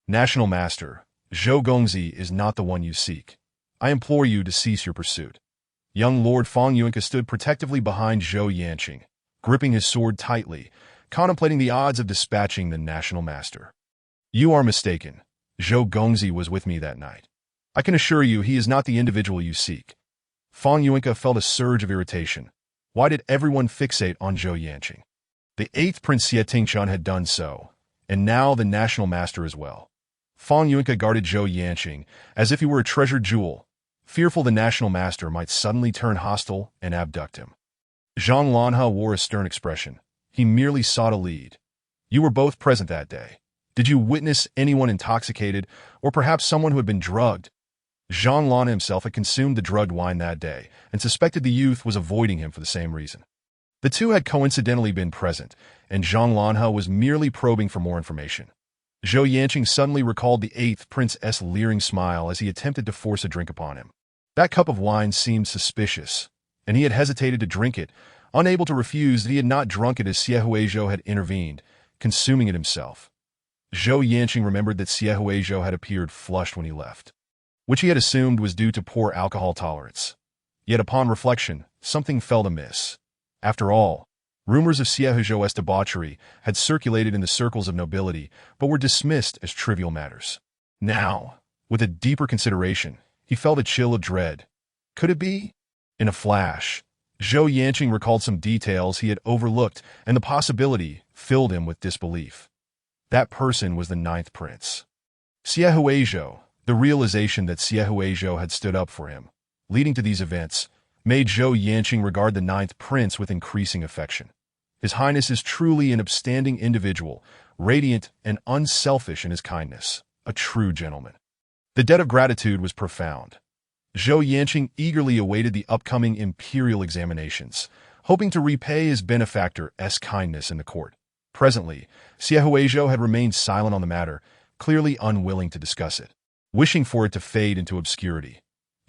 National Master, Zhou Gongzi is not the one you seek. I implore you to cease your pursuit. Young Lord Fang Yuanke stood protectively behind Zhou Yanqing, gripping his sword tightly, contemplating the odds of dispatching the National Master. You are mistaken. Zhou Gongzi was with me that night. I can assure you he is not the individual you seek. Fang Yuanke felt a surge of irritation. Why did everyone fixate on Zhou Yanqing? The 8th Prince Xie Tingshun had done so, and now the National Master as well. Fang Yuanke guarded Zhou Yanqing as if he were a treasured jewel, fearful the National Master might suddenly turn hostile and abduct him. Zhang Lanhe wore a stern expression. He merely sought a lead. You were both present that day. Did you witness anyone intoxicated, or perhaps someone who had been drugged? Zhang Lanhe himself had consumed the drugged wine that day, and suspected the youth was avoiding him for the same reason. The two had coincidentally been present, and Zhang Lanhe was merely probing for more information. Zhou Yanqing suddenly recalled the 8th Prince's leering smile as he attempted to force a drink upon him. That cup of wine seemed suspicious, and he had hesitated to drink it, unable to refuse that he had not drunk it as Xie Huizhou had intervened, consuming it himself. Zhou Yanqing remembered that Xie Huizhou had appeared flushed when he left, which he had assumed was due to poor alcohol tolerance. Yet upon reflection, something felt amiss. After all, rumors of Xie Huizhou's debauchery had circulated in the circles of nobility, but were dismissed as trivial matters. Now, with a deeper consideration, he felt a chill of dread. Could it be? In a flash, Zhou Yanqing recalled some details he had overlooked, and the possibility filled him with disbelief. That person was the 9th Prince. Xie Huizhou, the realization that Xie Huizhou had stood up for him, leading to these events, made Zhou Yanqing regard the 9th Prince with increasing affection. His Highness is truly an upstanding individual, radiant and unselfish in his kindness, a true gentleman. The debt of gratitude was profound. Zhou Yanqing eagerly awaited the upcoming imperial examinations, hoping to repay his benefactor's kindness in the court. Presently, Xie Huizhou had remained silent on the matter, clearly unwilling to discuss it, wishing for it to fade into obscurity.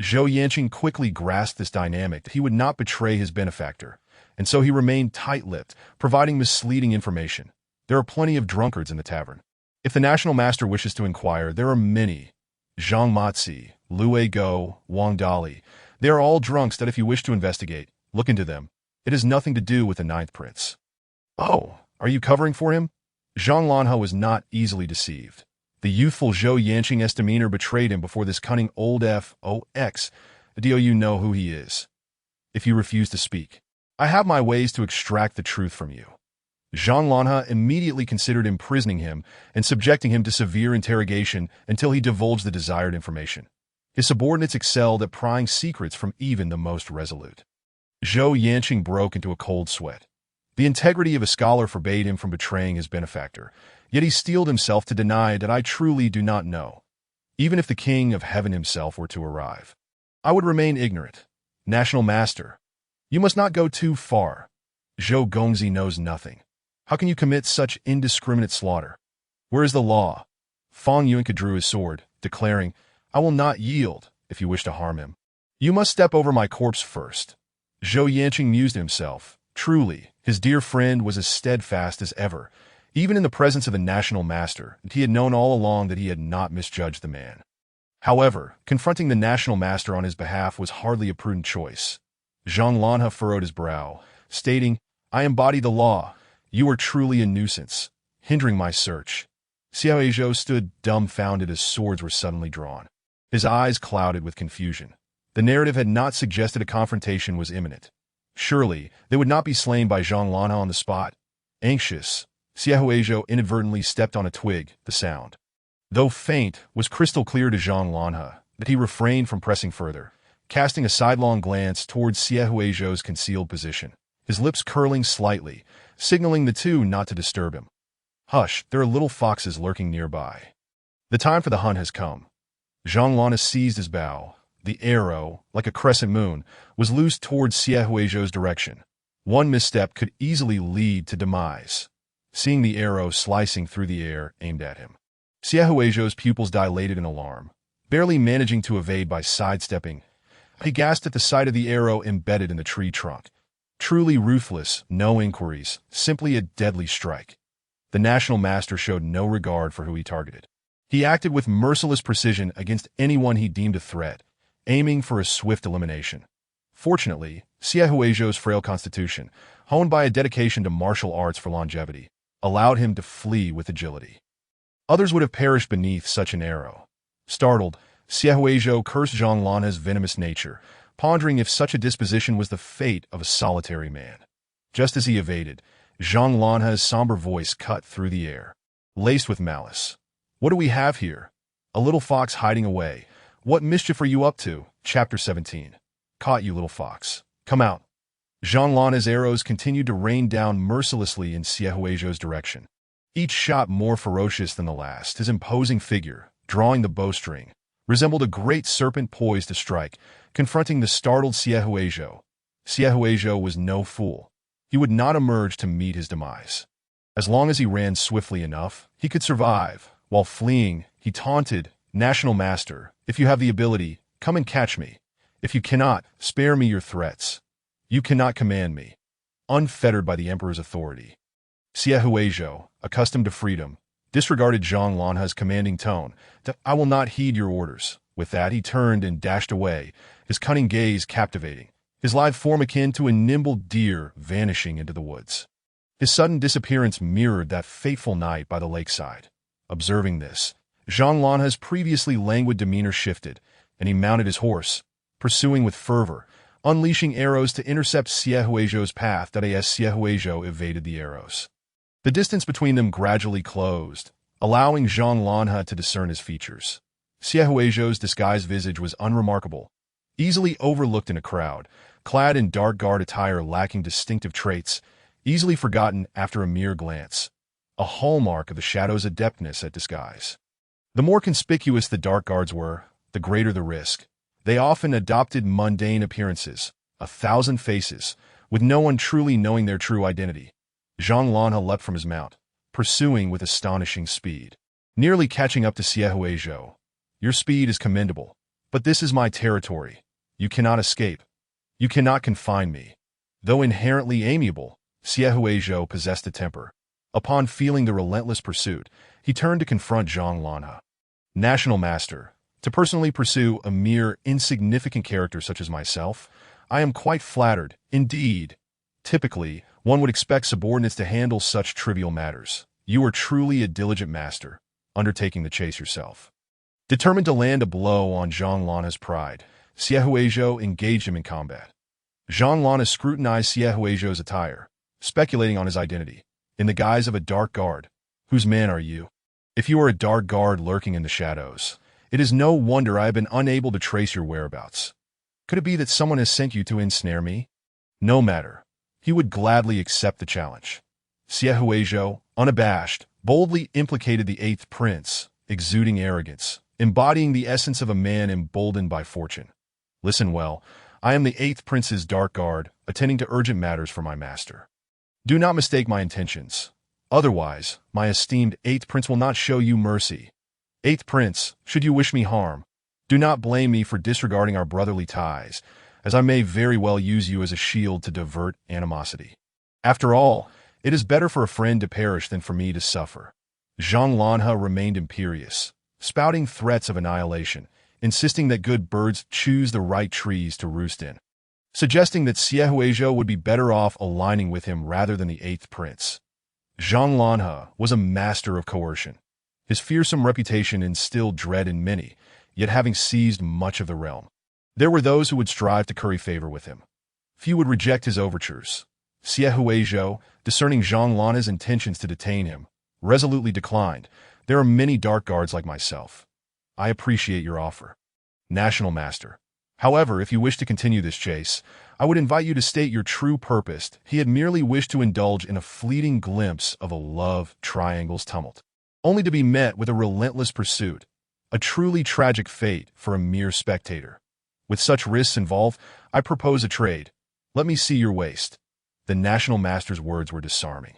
Zhou Yanqing quickly grasped this dynamic that he would not betray his benefactor, and so he remained tight-lipped, providing misleading information. There are plenty of drunkards in the tavern. If the National Master wishes to inquire, there are many. Zhang Matzi, Lue Go, Wang Dali. They are all drunks that if you wish to investigate, look into them. It has nothing to do with the 9th Prince. Oh, are you covering for him? Zhang Lanhe was not easily deceived. The youthful Zhou Yanqing's demeanor betrayed him before this cunning old Fox. Do you know who he is? If you refuse to speak, I have my ways to extract the truth from you. Zhang Lanhe immediately considered imprisoning him and subjecting him to severe interrogation until he divulged the desired information. His subordinates excelled at prying secrets from even the most resolute. Zhou Yanqing broke into a cold sweat. The integrity of a scholar forbade him from betraying his benefactor, yet he steeled himself to deny that I truly do not know. Even if the King of Heaven himself were to arrive, I would remain ignorant. National Master, you must not go too far. Zhou Gongzi knows nothing. How can you commit such indiscriminate slaughter? Where is the law? Fang Yuanke drew his sword, declaring, I will not yield if you wish to harm him. You must step over my corpse first. Zhou Yanqing mused to himself. Truly, his dear friend was as steadfast as ever, even in the presence of the National Master, and he had known all along that he had not misjudged the man. However, confronting the National Master on his behalf was hardly a prudent choice. Zhang Lanhe furrowed his brow, stating, I embody the law. You are truly a nuisance, hindering my search. Xie Huizhou stood dumbfounded as swords were suddenly drawn. His eyes clouded with confusion. The narrative had not suggested a confrontation was imminent. Surely, they would not be slain by Zhang Lanha on the spot. Anxious, Xiaohuizhou inadvertently stepped on a twig. The sound, though faint, was crystal clear to Zhang Lanha, but he refrained from pressing further, casting a sidelong glance towards Xiaohuizhou's concealed position, his lips curling slightly, signaling the two not to disturb him. Hush, there are little foxes lurking nearby. The time for the hunt has come. Zhang Lanha seized his bow. The arrow, like a crescent moon, was loosed towards Xiaohuizhou's direction. One misstep could easily lead to demise. Seeing the arrow slicing through the air aimed at him, Xiaohuizhou's pupils dilated in alarm, barely managing to evade by sidestepping. He gasped at the sight of the arrow embedded in the tree trunk. Truly ruthless, no inquiries, simply a deadly strike. The National Master showed no regard for who he targeted. He acted with merciless precision against anyone he deemed a threat, aiming for a swift elimination. Fortunately, Xiaohuizhou's frail constitution, honed by a dedication to martial arts for longevity, allowed him to flee with agility. Others would have perished beneath such an arrow. Startled, Xiaohuizhou cursed Zhang Lanha's venomous nature, pondering if such a disposition was the fate of a solitary man. Just as he evaded, Zhang Lanha's somber voice cut through the air, laced with malice. "What do we have here? A little fox hiding away. What mischief are you up to?" Chapter 17. Caught you, little fox. Come out. Zhang Lanha's arrows continued to rain down mercilessly in Xiaohuizhou's direction, each shot more ferocious than the last. His imposing figure, drawing the bowstring, resembled a great serpent poised to strike, confronting the startled Xiaohuizhou. Xiaohuizhou was no fool. He would not emerge to meet his demise. As long as he ran swiftly enough, he could survive. While fleeing, he taunted, "National Master, if you have the ability, come and catch me. If you cannot, spare me your threats. You cannot command me." Unfettered by the Emperor's authority, Xiaohuizhou, accustomed to freedom, disregarded Zhang Lanha's commanding tone. "I will not heed your orders." With that, he turned and dashed away, his cunning gaze captivating, his lithe form akin to a nimble deer vanishing into the woods. His sudden disappearance mirrored that fateful night by the lakeside. Observing this, Zhang Lanha's previously languid demeanor shifted, and he mounted his horse, pursuing with fervor, unleashing arrows to intercept Xiaohuizhou's path. As Xiaohuizhou evaded the arrows, the distance between them gradually closed, allowing Zhang Lanha to discern his features. Xiaohuizhou's disguised visage was unremarkable, easily overlooked in a crowd, clad in dark guard attire lacking distinctive traits, easily forgotten after a mere glance, a hallmark of the Shadow's adeptness at disguise. The more conspicuous the dark guards were, the greater the risk. They often adopted mundane appearances, 1,000 faces, with no one truly knowing their true identity. Zhang Lanha leapt from his mount, pursuing with astonishing speed, nearly catching up to Xiaohuizhou. "Your speed is commendable, but this is my territory. You cannot escape. You cannot confine me." Though inherently amiable, Xiaohuizhou possessed a temper. Upon feeling the relentless pursuit, he turned to confront Zhang Lanha. "National Master, to personally pursue a mere insignificant character such as myself, I am quite flattered, indeed. Typically, one would expect subordinates to handle such trivial matters. You are truly a diligent master, undertaking the chase yourself." Determined to land a blow on Zhang Lanha's pride, Xiaohuizhou engaged him in combat. Zhang Lanha scrutinized Xiaohuizhou's attire, speculating on his identity. "In the guise of a dark guard, whose man are you? If you are a dark guard lurking in the shadows, it is no wonder I have been unable to trace your whereabouts. Could it be that someone has sent you to ensnare me?" No matter. He would gladly accept the challenge. Xiaohuizhou, unabashed, boldly implicated the 8th prince, exuding arrogance, embodying the essence of a man emboldened by fortune. "Listen well, I am the 8th prince's dark guard, attending to urgent matters for my master. Do not mistake my intentions. Otherwise, my esteemed 8th prince will not show you mercy. 8th prince, should you wish me harm, do not blame me for disregarding our brotherly ties, as I may very well use you as a shield to divert animosity. After all, it is better for a friend to perish than for me to suffer." Zhang Lanha remained imperious, spouting threats of annihilation, insisting that good birds choose the right trees to roost in, suggesting that Xiaohuizhou would be better off aligning with him rather than the 8th prince. Zhang Lanha was a master of coercion. His fearsome reputation instilled dread in many, yet having seized much of the realm, there were those who would strive to curry favor with him. few would reject his overtures. Xie discerning Zhang Lanha's intentions to detain him, resolutely declined. There are many dark guards like myself. I appreciate your offer. National Master. However, if you wish to continue this chase, I would invite you to state your true purpose. He had merely wished to indulge in a fleeting glimpse of a love triangle's tumult, only to be met with a relentless pursuit, a truly tragic fate for a mere spectator. With such risks involved, I propose a trade. Let me see your waist. The National Master's words were disarming,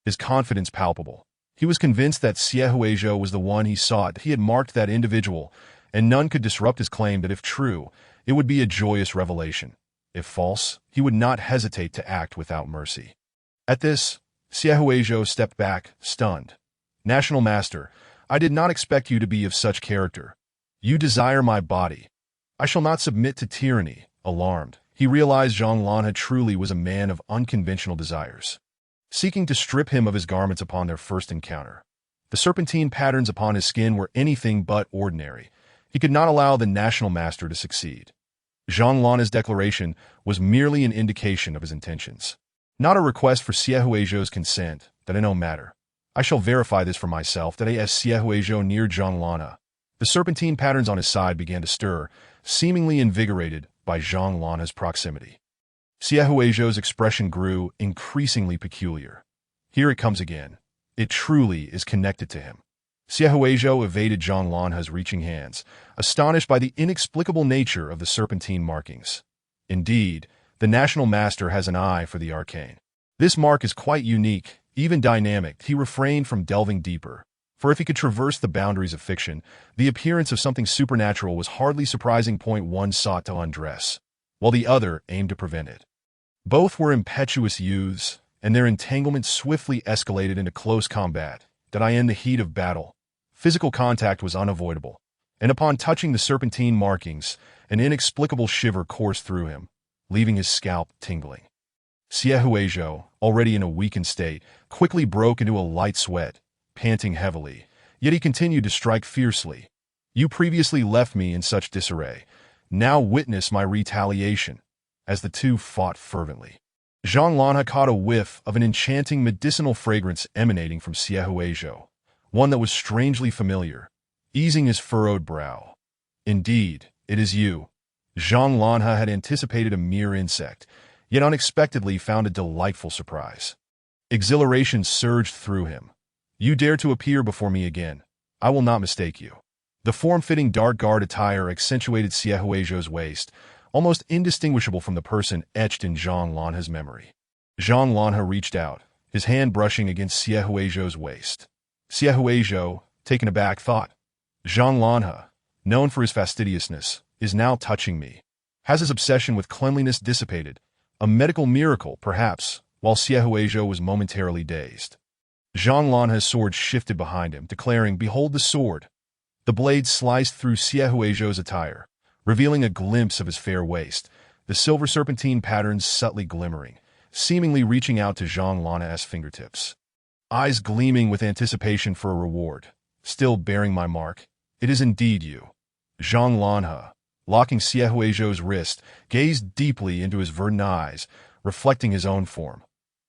his confidence palpable. He was convinced that Xie was the one he sought. He had marked that individual, and none could disrupt his claim that if true, it would be a joyous revelation. If false, he would not hesitate to act without mercy. At this, Xie stepped back, stunned. National Master, I did not expect you to be of such character. You desire my body. I shall not submit to tyranny. Alarmed, he realized Zhang Lanha truly was a man of unconventional desires, seeking to strip him of his garments upon their first encounter. The serpentine patterns upon his skin were anything but ordinary. He could not allow the National Master to succeed. Zhang Lanha's declaration was merely an indication of his intentions, not a request for Xie consent. That in no matter. I shall verify this for myself. That as Xie near Zhang Lanha, the serpentine patterns on his side began to stir, seemingly invigorated by Zhang Lanha's proximity. Xie expression grew increasingly peculiar. Here it comes again. It truly is connected to him. Xie evaded Zhang Lanha's reaching hands, astonished by the inexplicable nature of the serpentine markings. Indeed, the National Master has an eye for the arcane. This mark is quite unique, even dynamic. He refrained from delving deeper, for if he could traverse the boundaries of fiction, the appearance of something supernatural was hardly surprising. One sought to undress, while the other aimed to prevent it. Both were impetuous youths, and their entanglement swiftly escalated into close combat. In the heat of battle, physical contact was unavoidable, and upon touching the serpentine markings, an inexplicable shiver coursed through him, leaving his scalp tingling. Xie, already in a weakened state, quickly broke into a light sweat, panting heavily, yet he continued to strike fiercely. You previously left me in such disarray. Now witness my retaliation. As the two fought fervently, Zhang Lanha caught a whiff of an enchanting medicinal fragrance emanating from Xie, one that was strangely familiar, easing his furrowed brow. Indeed, it is you. Zhang Lanha had anticipated a mere insect, yet unexpectedly found a delightful surprise. Exhilaration surged through him. You dare to appear before me again. I will not mistake you. The form-fitting dark guard attire accentuated Xie's waist, almost indistinguishable from the person etched in Zhang Lanha's memory. Zhang Lanha reached out, his hand brushing against Xie's waist. Xie, taken aback, thought, Zhang Lanha, known for his fastidiousness, is now touching me. Has his obsession with cleanliness dissipated? A medical miracle, perhaps, while Xie was momentarily dazed. Zhang Lanha's sword shifted behind him, declaring, Behold the sword. The blade sliced through Xie's attire, revealing a glimpse of his fair waist, the silver serpentine patterns subtly glimmering, seemingly reaching out to Zhang Lanha's fingertips. Eyes gleaming with anticipation for a reward, still bearing my mark. It is indeed you. Zhang Lanha, locking Xie's wrist, gazed deeply into his verdant eyes, reflecting his own form.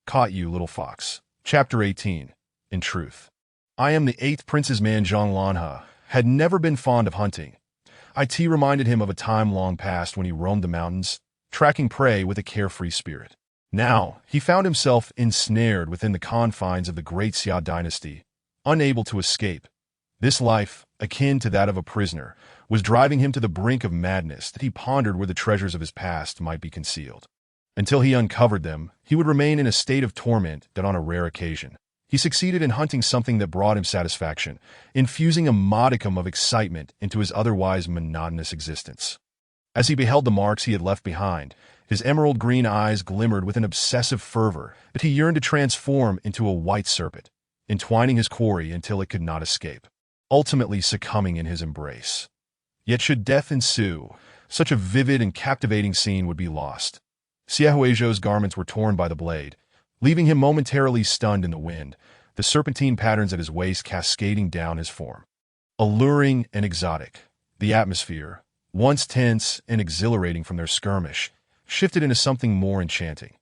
Caught you, little fox. Chapter 18. In truth, I am the 8th prince's man. Zhang Lanha had never been fond of hunting. It reminded him of a time long past when he roamed the mountains, tracking prey with a carefree spirit. Now, he found himself ensnared within the confines of the great Xia dynasty, unable to escape. This life, akin to that of a prisoner, was driving him to the brink of madness. That he pondered where the treasures of his past might be concealed. Until he uncovered them, he would remain in a state of torment. That on a rare occasion, he succeeded in hunting something that brought him satisfaction, infusing a modicum of excitement into his otherwise monotonous existence. As he beheld the marks he had left behind, his emerald green eyes glimmered with an obsessive fervor that he yearned to transform into a white serpent, entwining his quarry until it could not escape, ultimately succumbing in his embrace. Yet should death ensue, such a vivid and captivating scene would be lost. Xie's garments were torn by the blade, leaving him momentarily stunned in the wind, the serpentine patterns at his waist cascading down his form. Alluring and exotic, the atmosphere, once tense and exhilarating from their skirmish, shifted into something more enchanting.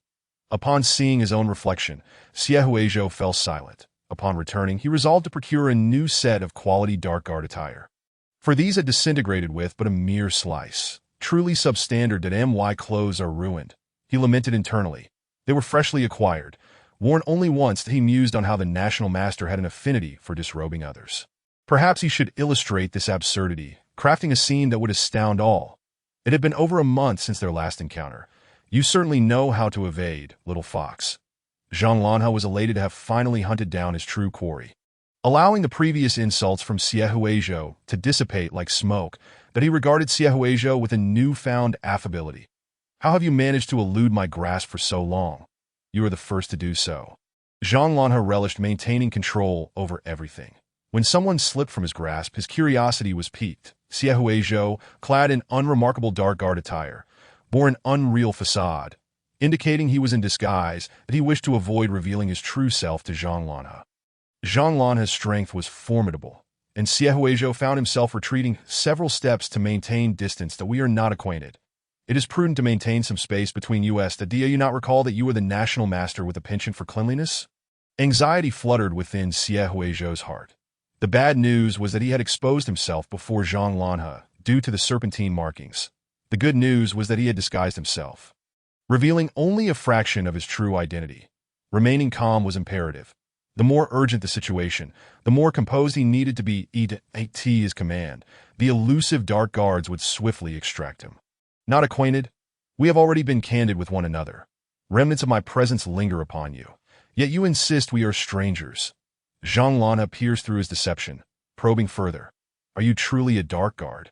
Upon seeing his own reflection, Xie fell silent. Upon returning, he resolved to procure a new set of quality dark guard attire. For these had disintegrated with but a mere slice. Truly substandard that my clothes are ruined. He lamented internally. They were freshly acquired. Worn only once, he mused on how the national master had an affinity for disrobing others. Perhaps he should illustrate this absurdity, crafting a scene that would astound all. It had been over a month since their last encounter. You certainly know how to evade, little fox. Zhang Lanhe was elated to have finally hunted down his true quarry. Allowing the previous insults from Xie to dissipate like smoke, that he regarded Xie with a newfound affability. How have you managed to elude my grasp for so long? You are the first to do so. Zhang Lanhe relished maintaining control over everything. When someone slipped from his grasp, his curiosity was piqued. Xie, clad in unremarkable dark guard attire, bore an unreal facade, indicating he was in disguise, that he wished to avoid revealing his true self to Zhang Lanhe. Zhang Lanhe's strength was formidable, and Xie found himself retreating several steps to maintain distance that we are not acquainted. It is prudent to maintain some space between us. Do you not recall that you were the national master with a penchant for cleanliness? Anxiety fluttered within Xie's heart. The bad news was that he had exposed himself before Zhang Lanhe, due to the serpentine markings. The good news was that he had disguised himself, revealing only a fraction of his true identity. Remaining calm was imperative. The more urgent the situation, the more composed he needed to be. At his command, the elusive dark guards would swiftly extract him. Not acquainted? We have already been candid with one another. Remnants of my presence linger upon you. Yet you insist we are strangers. Zhang Lanhe peers through his deception, probing further. Are you truly a dark guard?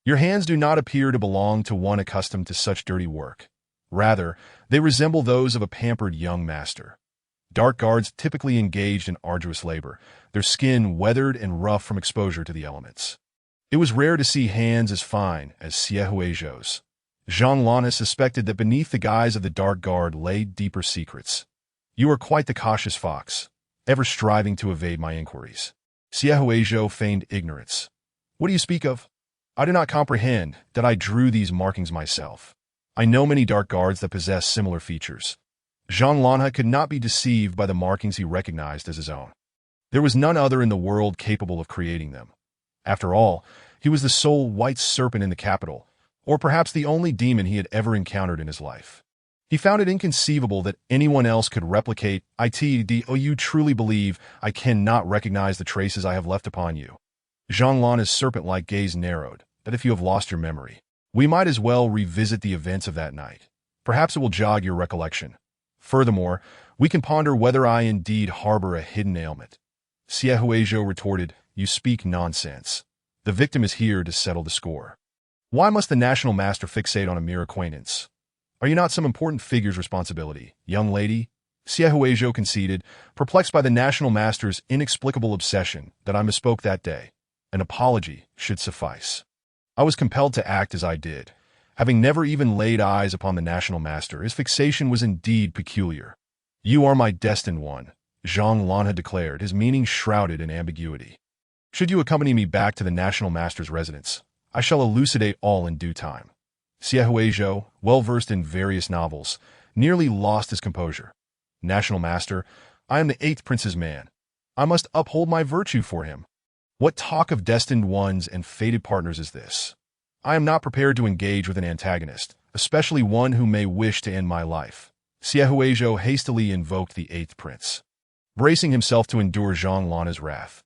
Your hands do not appear to belong to one accustomed to such dirty work. Rather, they resemble those of a pampered young master. Dark guards typically engaged in arduous labor, their skin weathered and rough from exposure to the elements. It was rare to see hands as fine as Xie's. Zhang Lanhe suspected that beneath the guise of the dark guard lay deeper secrets. You are quite the cautious fox, ever striving to evade my inquiries. Xie feigned ignorance. What do you speak of? I do not comprehend that I drew these markings myself. I know many dark guards that possess similar features. Zhang Lanhe could not be deceived by the markings he recognized as his own. There was none other in the world capable of creating them. After all, he was the sole white serpent in the capital, or perhaps the only demon he had ever encountered in his life. He found it inconceivable that anyone else could replicate you truly believe I cannot recognize the traces I have left upon you. Zhang Lanhe's serpent-like gaze narrowed, that if you have lost your memory, we might as well revisit the events of that night. Perhaps it will jog your recollection. Furthermore, we can ponder whether I indeed harbor a hidden ailment. Xie retorted, you speak nonsense. The victim is here to settle the score. Why must the national master fixate on a mere acquaintance? Are you not some important figure's responsibility, young lady? Xie conceded, perplexed by the national master's inexplicable obsession, that I misspoke that day. An apology should suffice. I was compelled to act as I did. Having never even laid eyes upon the national master, his fixation was indeed peculiar. You are my destined one, Zhang Lanhe declared, his meaning shrouded in ambiguity. Should you accompany me back to the national master's residence, I shall elucidate all in due time. Xie, well-versed in various novels, nearly lost his composure. National master, I am the 8th prince's man. I must uphold my virtue for him. What talk of destined ones and fated partners is this? I am not prepared to engage with an antagonist, especially one who may wish to end my life. Xie hastily invoked the 8th prince, bracing himself to endure Zhang Lanhe's wrath.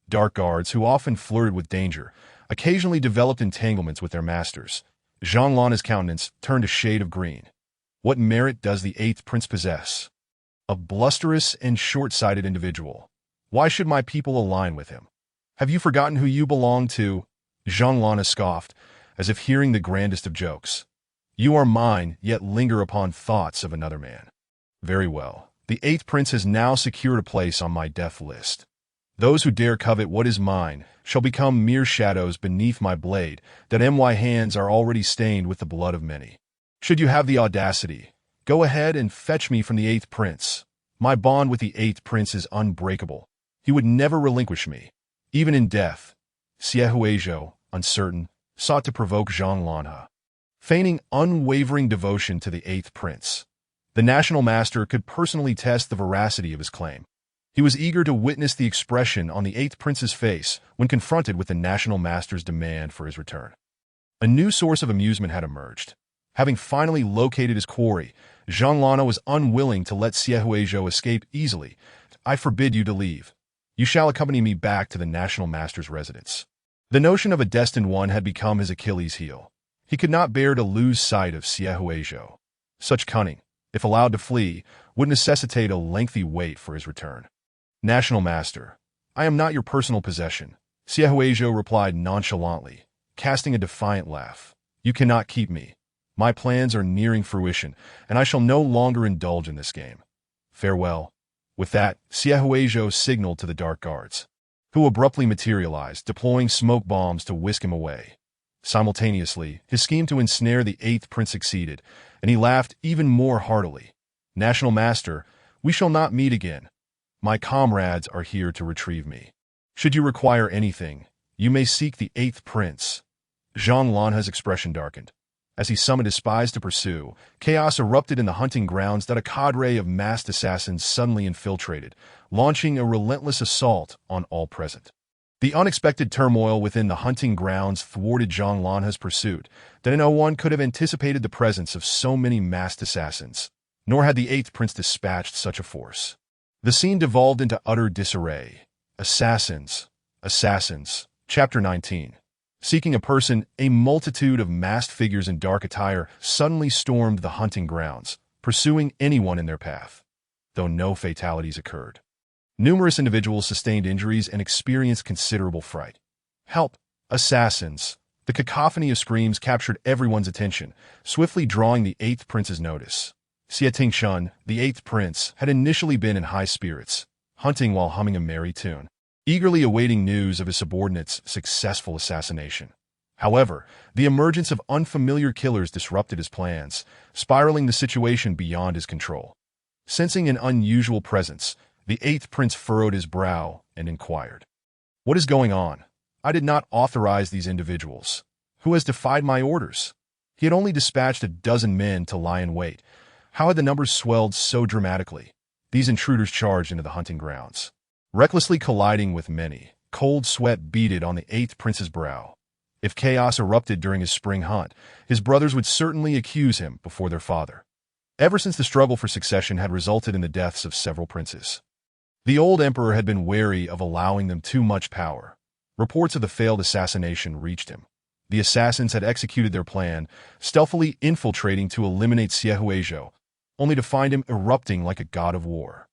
Dark guards, who often flirted with danger, occasionally developed entanglements with their masters. Zhang Lanhe's countenance turned a shade of green. What merit does the 8th prince possess? A blusterous and short-sighted individual. Why should my people align with him? Have you forgotten who you belong to? Zhang Lanhe scoffed, as if hearing the grandest of jokes. You are mine, yet linger upon thoughts of another man. Very well. The 8th prince has now secured a place on my death list. Those who dare covet what is mine shall become mere shadows beneath my blade, that my hands are already stained with the blood of many. Should you have the audacity, go ahead and fetch me from the 8th prince. My bond with the 8th prince is unbreakable. He would never relinquish me, even in death. Xie, uncertain, sought to provoke Zhang Lanhe. feigning unwavering devotion to the eighth prince. The national master could personally test the veracity of his claim. He was eager to witness the expression on the eighth prince's face when confronted with the national master's demand for his return. A new source of amusement had emerged. Having finally located his quarry, Zhang Lana was unwilling to let Xie Huizhou escape easily. "I forbid you to leave. You shall accompany me back to the national master's residence." The notion of a destined one had become his Achilles' heel. He could not bear to lose sight of Xie Huizhou. Such cunning, if allowed to flee, would necessitate a lengthy wait for his return. "National master, I am not your personal possession," Xie Huizhou replied nonchalantly, casting a defiant laugh. "You cannot keep me. My plans are nearing fruition, and I shall no longer indulge in this game. Farewell." With that, Xie Huizhou signaled to the dark guards, who abruptly materialized, deploying smoke bombs to whisk him away. Simultaneously, his scheme to ensnare the eighth prince succeeded, and he laughed even more heartily. "National master, we shall not meet again. My comrades are here to retrieve me. Should you require anything, you may seek the eighth prince." Zhang Lanha's expression darkened. As he summoned his spies to pursue, chaos erupted in the hunting grounds that a cadre of masked assassins suddenly infiltrated, launching a relentless assault on all present. The unexpected turmoil within the hunting grounds thwarted Zhang Lanha's pursuit, that no one could have anticipated the presence of so many masked assassins, nor had the eighth prince dispatched such a force. The scene devolved into utter disarray. Assassins. Chapter 19. Seeking a person, a multitude of masked figures in dark attire suddenly stormed the hunting grounds, pursuing anyone in their path. Though no fatalities occurred, numerous individuals sustained injuries and experienced considerable fright. "Help! Assassins!" The cacophony of screams captured everyone's attention, swiftly drawing the eighth prince's notice. Xie Tingshun, the eighth prince, had initially been in high spirits, hunting while humming a merry tune, eagerly awaiting news of his subordinate's successful assassination. However, the emergence of unfamiliar killers disrupted his plans, spiraling the situation beyond his control. Sensing an unusual presence, the eighth prince furrowed his brow and inquired, "What is going on? I did not authorize these individuals. Who has defied my orders?" He had only dispatched a dozen men to lie in wait. How had the numbers swelled so dramatically? These intruders charged into the hunting grounds, recklessly colliding with many. Cold sweat beaded on the eighth prince's brow. If chaos erupted during his spring hunt, his brothers would certainly accuse him before their father. Ever since the struggle for succession had resulted in the deaths of several princes, the old emperor had been wary of allowing them too much power. Reports of the failed assassination reached him. The assassins had executed their plan, stealthily infiltrating to eliminate Xie Huizhou, only to find him erupting like a god of war,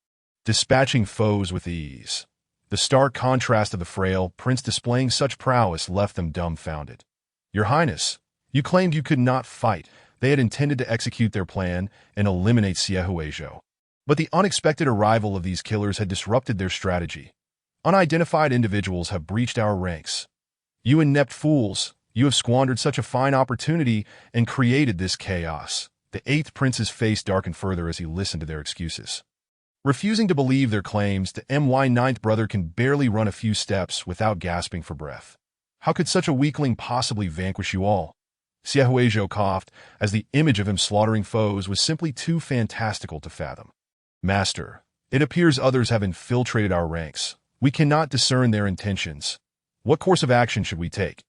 dispatching foes with ease. The stark contrast of the frail prince displaying such prowess left them dumbfounded. "Your Highness, you claimed you could not fight." They had intended to execute their plan and eliminate Xie Huizhou. But the unexpected arrival of these killers had disrupted their strategy. "Unidentified individuals have breached our ranks. You inept fools, you have squandered such a fine opportunity and created this chaos." The eighth prince's face darkened further as he listened to their excuses. Refusing to believe their claims, the ninth brother can barely run a few steps without gasping for breath. "How could such a weakling possibly vanquish you all?" Xie Huizhou coughed, as the image of him slaughtering foes was simply too fantastical to fathom. "Master, it appears others have infiltrated our ranks. We cannot discern their intentions. What course of action should we take?"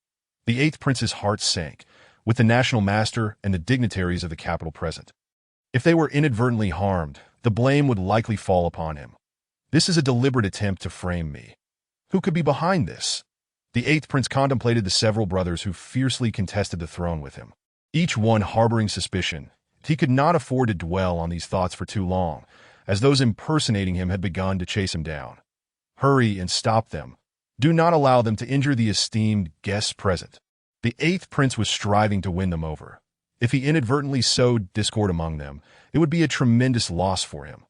The eighth prince's heart sank, with the national master and the dignitaries of the capital present. If they were inadvertently harmed, the blame would likely fall upon him. "This is a deliberate attempt to frame me. Who could be behind this?" The eighth prince contemplated the several brothers who fiercely contested the throne with him, each one harboring suspicion. He could not afford to dwell on these thoughts for too long, as those impersonating him had begun to chase him down. Hurry and stop them. Do not allow them to injure the esteemed guests present. The eighth prince was striving to win them over. If he inadvertently sowed discord among them, it would be a tremendous loss for him.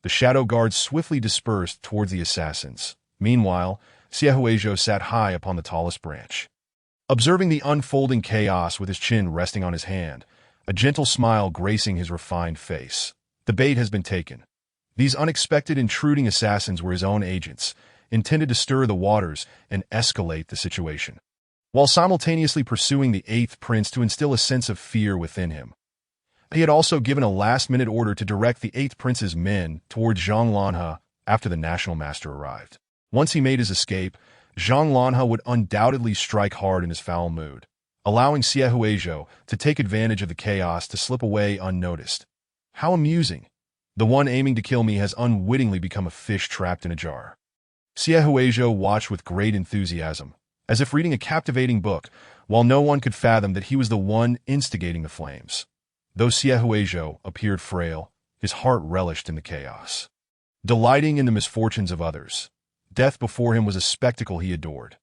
The shadow guards swiftly dispersed towards the assassins. Meanwhile, Xie Huizhou sat high upon the tallest branch, observing the unfolding chaos with his chin resting on his hand, a gentle smile gracing his refined face. The bait has been taken. These unexpected intruding assassins were his own agents, intended to stir the waters and escalate the situation. while simultaneously pursuing the eighth prince to instill a sense of fear within him. He had also given a last-minute order to direct the eighth prince's men towards Zhang Lanhe after the national master arrived. Once he made his escape, Zhang Lanhe would undoubtedly strike hard in his foul mood, allowing Xie Huizhou to take advantage of the chaos to slip away unnoticed. How amusing! The one aiming to kill me has unwittingly become a fish trapped in a jar. Xie Huizhou watched with great enthusiasm, as if reading a captivating book, while no one could fathom that he was the one instigating the flames. Though Xie Huizhou appeared frail, his heart relished in the chaos. Delighting in the misfortunes of others, death before him was a spectacle he adored.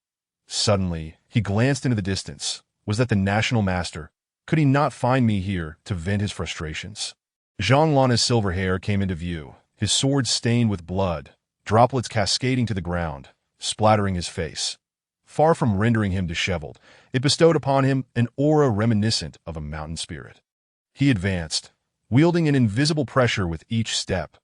Suddenly, he glanced into the distance. Was that the national master? Could he not find me here to vent his frustrations? Zhang Lanhe's silver hair came into view, his sword stained with blood, droplets cascading to the ground, splattering his face. Far from rendering him disheveled, it bestowed upon him an aura reminiscent of a mountain spirit. He advanced, wielding an invisible pressure with each step.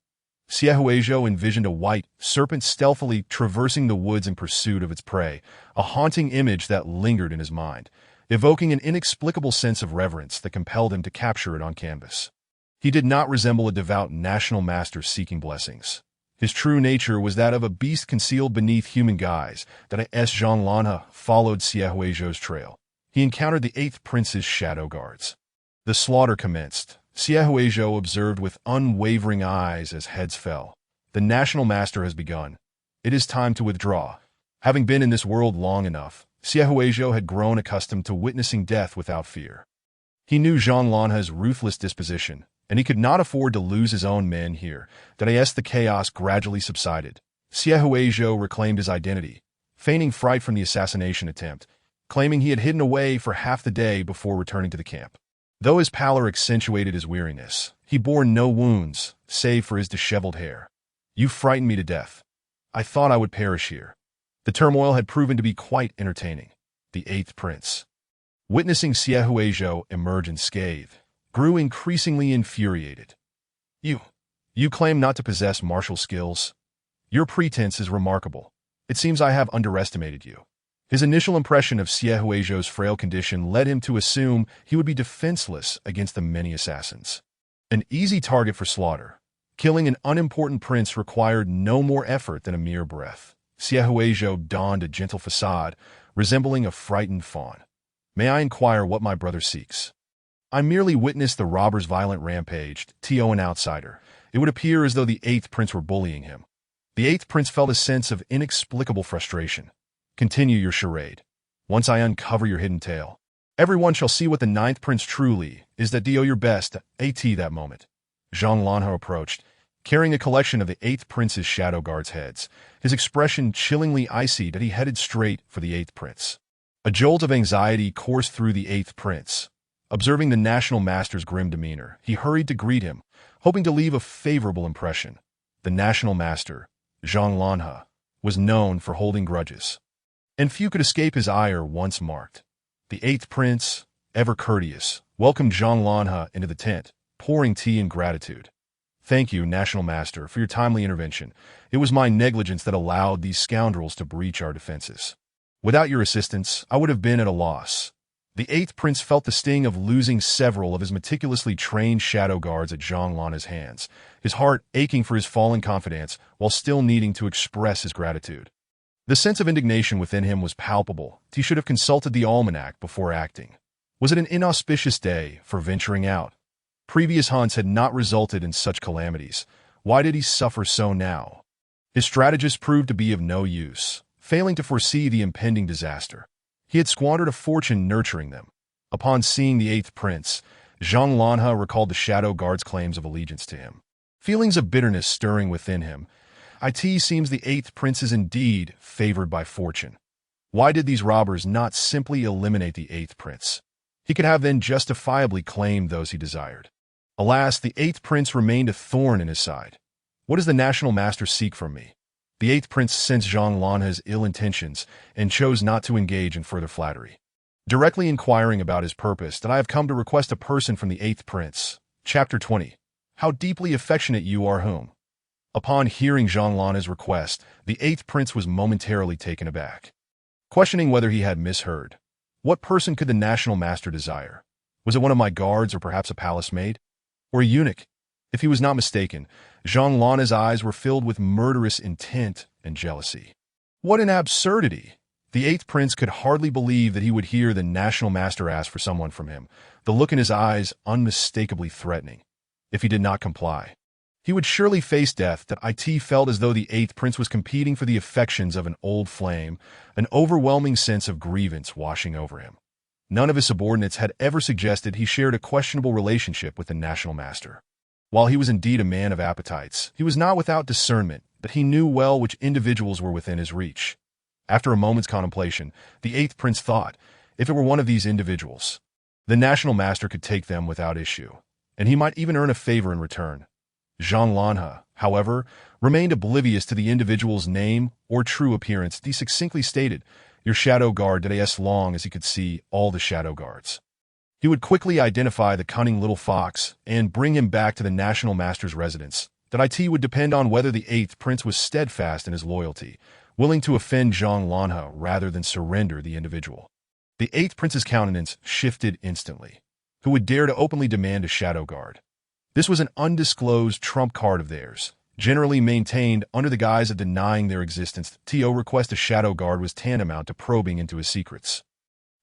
Xie Huizhou envisioned a white serpent stealthily traversing the woods in pursuit of its prey, a haunting image that lingered in his mind, evoking an inexplicable sense of reverence that compelled him to capture it on canvas. He did not resemble a devout national master seeking blessings. His true nature was that of a beast concealed beneath human guise. That as Zhang Lanhe followed Xie Huizhou's trail, he encountered the eighth prince's shadow guards. The slaughter commenced. Xie Huizhou observed with unwavering eyes as heads fell. The national master has begun. It is time to withdraw. Having been in this world long enough, Xie Huizhou had grown accustomed to witnessing death without fear. He knew Zhang Lanhe's ruthless disposition, and he could not afford to lose his own men here. That as the chaos gradually subsided, Xie Huizhou reclaimed his identity, feigning fright from the assassination attempt, claiming he had hidden away for half the day before returning to the camp. Though his pallor accentuated his weariness, he bore no wounds, save for his disheveled hair. You frightened me to death. I thought I would perish here. The turmoil had proven to be quite entertaining. The eighth prince, witnessing Xie Huizhou emerge unscathed, grew increasingly infuriated. You claim not to possess martial skills. Your pretense is remarkable. It seems I have underestimated you. His initial impression of Xie Huizhou's frail condition led him to assume he would be defenseless against the many assassins. An easy target for slaughter, killing an unimportant prince required no more effort than a mere breath. Xie Huizhou donned a gentle facade, resembling a frightened fawn. May I inquire what my brother seeks? I merely witnessed the robber's violent rampage, to an outsider. It would appear as though the eighth prince were bullying him. The eighth prince felt a sense of inexplicable frustration. Continue your charade. Once I uncover your hidden tale, everyone shall see what the ninth prince truly is. That do your best at that moment. Zhang Lanhe approached, carrying a collection of the eighth prince's shadow guards' heads, his expression chillingly icy. That he headed straight for the eighth prince. A jolt of anxiety coursed through the eighth prince. Observing the national master's grim demeanor, he hurried to greet him, hoping to leave a favorable impression. The national master, Zhang Lanhe, was known for holding grudges, and few could escape his ire once marked. The eighth prince, ever courteous, welcomed Zhang Lanhe into the tent, pouring tea in gratitude. Thank you, national master, for your timely intervention. It was my negligence that allowed these scoundrels to breach our defenses. Without your assistance, I would have been at a loss. The eighth prince felt the sting of losing several of his meticulously trained shadow guards at Zhang Lanhe's hands, his heart aching for his fallen confidants while still needing to express his gratitude. The sense of indignation within him was palpable. He should have consulted the almanac before acting. Was it an inauspicious day for venturing out? Previous hunts had not resulted in such calamities. Why did he suffer so now? His strategists proved to be of no use, failing to foresee the impending disaster. He had squandered a fortune nurturing them. Upon seeing the eighth prince, Zhang Lanhe recalled the shadow guard's claims of allegiance to him. Feelings of bitterness stirring within him. It seems the eighth prince is indeed favored by fortune. Why did these robbers not simply eliminate the eighth prince? He could have then justifiably claimed those he desired. Alas, the eighth prince remained a thorn in his side. What does the national master seek from me? The eighth prince sensed Zhang Lanhe's ill intentions and chose not to engage in further flattery. Directly inquiring about his purpose, that I have come to request a person from the eighth prince. Chapter 20. How deeply affectionate you are whom. Upon hearing Zhang Lanhe's request, the eighth prince was momentarily taken aback. Questioning whether he had misheard, What person could the national master desire? Was it one of my guards or perhaps a palace maid? Or a eunuch? If he was not mistaken, Zhang Lanha's eyes were filled with murderous intent and jealousy. What an absurdity! The eighth prince could hardly believe that he would hear the national master ask for someone from him, the look in his eyes unmistakably threatening. If he did not comply, he would surely face death. That it felt as though the eighth prince was competing for the affections of an old flame, an overwhelming sense of grievance washing over him. None of his subordinates had ever suggested he shared a questionable relationship with the national master. While he was indeed a man of appetites, he was not without discernment, but he knew well which individuals were within his reach. After a moment's contemplation, the eighth prince thought, if it were one of these individuals, the national master could take them without issue, and he might even earn a favor in return. Zhang Lanha, however, remained oblivious to the individual's name or true appearance. He succinctly stated, "Your shadow guard," as long as he could see all the shadow guards. He would quickly identify the cunning little fox and bring him back to the national master's residence. That it would depend on whether the eighth prince was steadfast in his loyalty, willing to offend Zhang Lanha rather than surrender the individual. The eighth prince's countenance shifted instantly. Who would dare to openly demand a shadow guard? This was an undisclosed trump card of theirs, generally maintained under the guise of denying their existence. To request a shadow guard was tantamount to probing into his secrets.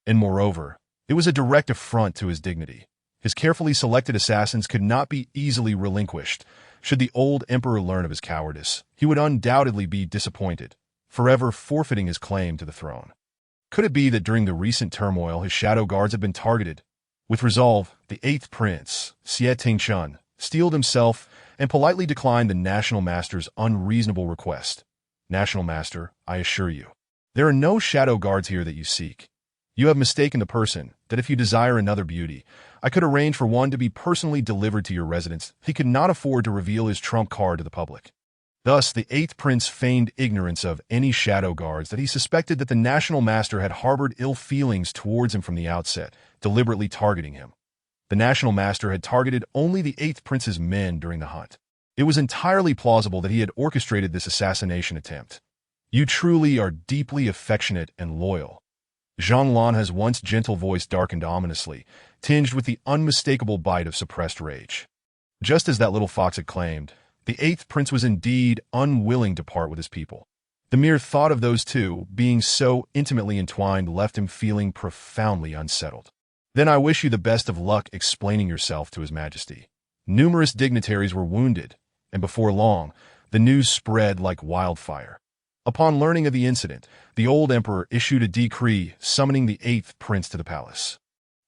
And moreover, it was a direct affront to his dignity. His carefully selected assassins could not be easily relinquished. Should the old emperor learn of his cowardice, he would undoubtedly be disappointed, forever forfeiting his claim to the throne. Could it be that during the recent turmoil his shadow guards had been targeted? With resolve, the eighth prince, Xie Tingchun, steeled himself and politely declined the national master's unreasonable request. "National master, I assure you, there are no shadow guards here that you seek. You have mistaken the person. That if you desire another beauty, I could arrange for one to be personally delivered to your residence." He could not afford to reveal his trump card to the public. Thus, the eighth prince feigned ignorance of any shadow guards. That he suspected that the national master had harbored ill feelings towards him from the outset, deliberately targeting him. The national master had targeted only the eighth prince's men during the hunt. It was entirely plausible that he had orchestrated this assassination attempt. "You truly are deeply affectionate and loyal." Zhang Lanha's once gentle voice darkened ominously, tinged with the unmistakable bite of suppressed rage. Just as that little fox had claimed, the eighth prince was indeed unwilling to part with his people. The mere thought of those two being so intimately entwined left him feeling profoundly unsettled. "Then I wish you the best of luck explaining yourself to His Majesty." Numerous dignitaries were wounded, and before long, the news spread like wildfire. Upon learning of the incident, the old emperor issued a decree summoning the eighth prince to the palace.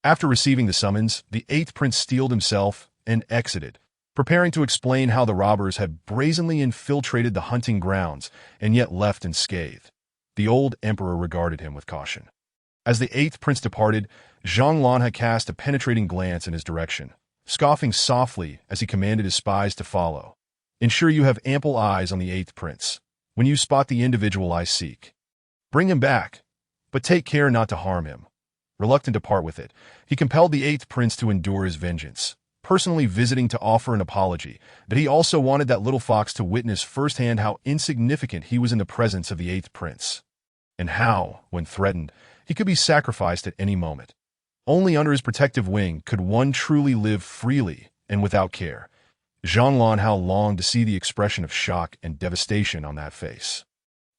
After receiving the summons, the eighth prince steeled himself and exited, preparing to explain how the robbers had brazenly infiltrated the hunting grounds and yet left unscathed. The old emperor regarded him with caution. As the eighth prince departed, Zhang Lanha cast a penetrating glance in his direction, scoffing softly as he commanded his spies to follow. "Ensure you have ample eyes on the eighth prince. When you spot the individual I seek, bring him back, but take care not to harm him." Reluctant to part with it, he compelled the eighth prince to endure his vengeance, personally visiting to offer an apology, but he also wanted that little fox to witness firsthand how insignificant he was in the presence of the eighth prince, and how, when threatened, he could be sacrificed at any moment. Only under his protective wing could one truly live freely and without care. Zhang Lanha longed to see the expression of shock and devastation on that face,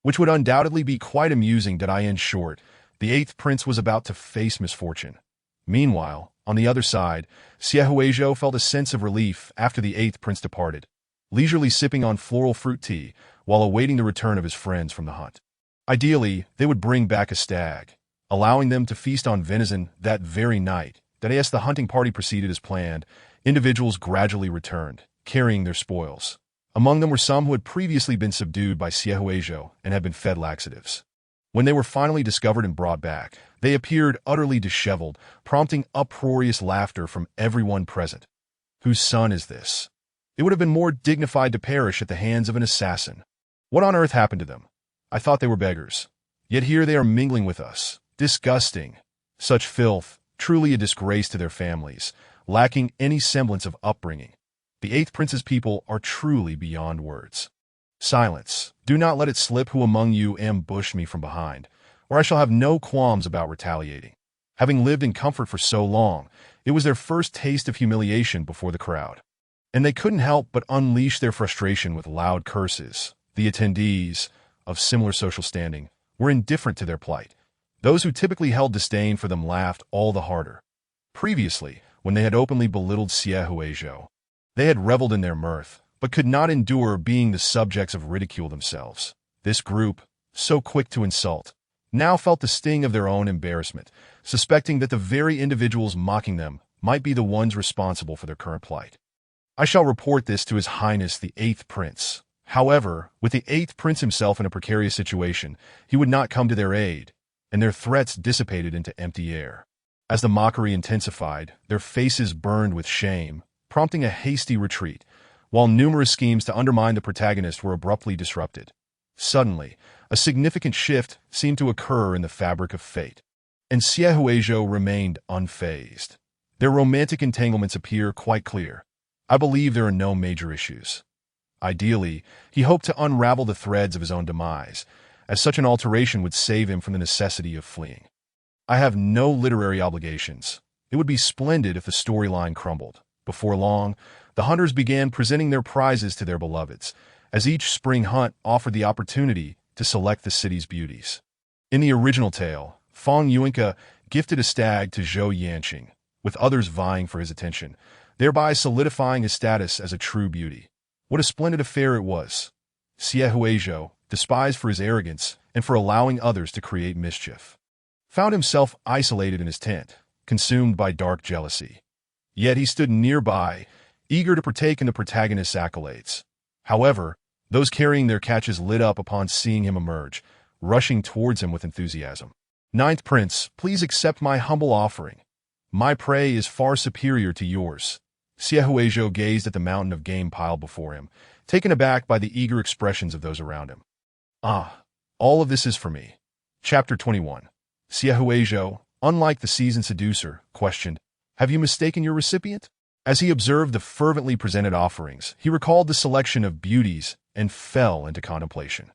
which would undoubtedly be quite amusing. In short, the eighth prince was about to face misfortune. Meanwhile, on the other side, Xie Huizhou felt a sense of relief after the eighth prince departed, leisurely sipping on floral fruit tea while awaiting the return of his friends from the hunt. Ideally, they would bring back a stag, allowing them to feast on venison that very night. As the hunting party proceeded as planned, individuals gradually returned, carrying their spoils. Among them were some who had previously been subdued by Xie Huizhou and had been fed laxatives. When they were finally discovered and brought back, they appeared utterly disheveled, prompting uproarious laughter from everyone present. "Whose son is this? It would have been more dignified to perish at the hands of an assassin. What on earth happened to them? I thought they were beggars. Yet here they are mingling with us. Disgusting. Such filth, truly a disgrace to their families, lacking any semblance of upbringing. The eighth prince's people are truly beyond words." "Silence. Do not let it slip who among you ambushed me from behind, or I shall have no qualms about retaliating." Having lived in comfort for so long, it was their first taste of humiliation before the crowd. And they couldn't help but unleash their frustration with loud curses. The attendees, of similar social standing, were indifferent to their plight. Those who typically held disdain for them laughed all the harder. Previously, when they had openly belittled Xie, they had reveled in their mirth, but could not endure being the subjects of ridicule themselves. This group, so quick to insult, now felt the sting of their own embarrassment, suspecting that the very individuals mocking them might be the ones responsible for their current plight. I shall report this to His Highness the Eighth Prince. However, with the Eighth Prince himself in a precarious situation, he would not come to their aid, and their threats dissipated into empty air. As the mockery intensified, their faces burned with shame, prompting a hasty retreat, while numerous schemes to undermine the protagonist were abruptly disrupted. Suddenly, a significant shift seemed to occur in the fabric of fate, and Xie remained unfazed. Their romantic entanglements appear quite clear. I believe there are no major issues. Ideally, he hoped to unravel the threads of his own demise, as such an alteration would save him from the necessity of fleeing. I have no literary obligations. It would be splendid if the storyline crumbled. Before long, the hunters began presenting their prizes to their beloveds, as each spring hunt offered the opportunity to select the city's beauties. In the original tale, Fang Yuanke gifted a stag to Zhou Yanqing, with others vying for his attention, thereby solidifying his status as a true beauty. What a splendid affair it was! Xie, despised for his arrogance and for allowing others to create mischief, found himself isolated in his tent, consumed by dark jealousy. Yet he stood nearby, eager to partake in the protagonist's accolades. However, those carrying their catches lit up upon seeing him emerge, rushing towards him with enthusiasm. Ninth Prince, please accept my humble offering. My prey is far superior to yours. Xie gazed at the mountain of game piled before him, taken aback by the eager expressions of those around him. Ah, all of this is for me. Chapter 21. Xie, unlike the seasoned seducer, questioned, "Have you mistaken your recipient?" As he observed the fervently presented offerings, he recalled the selection of beauties and fell into contemplation.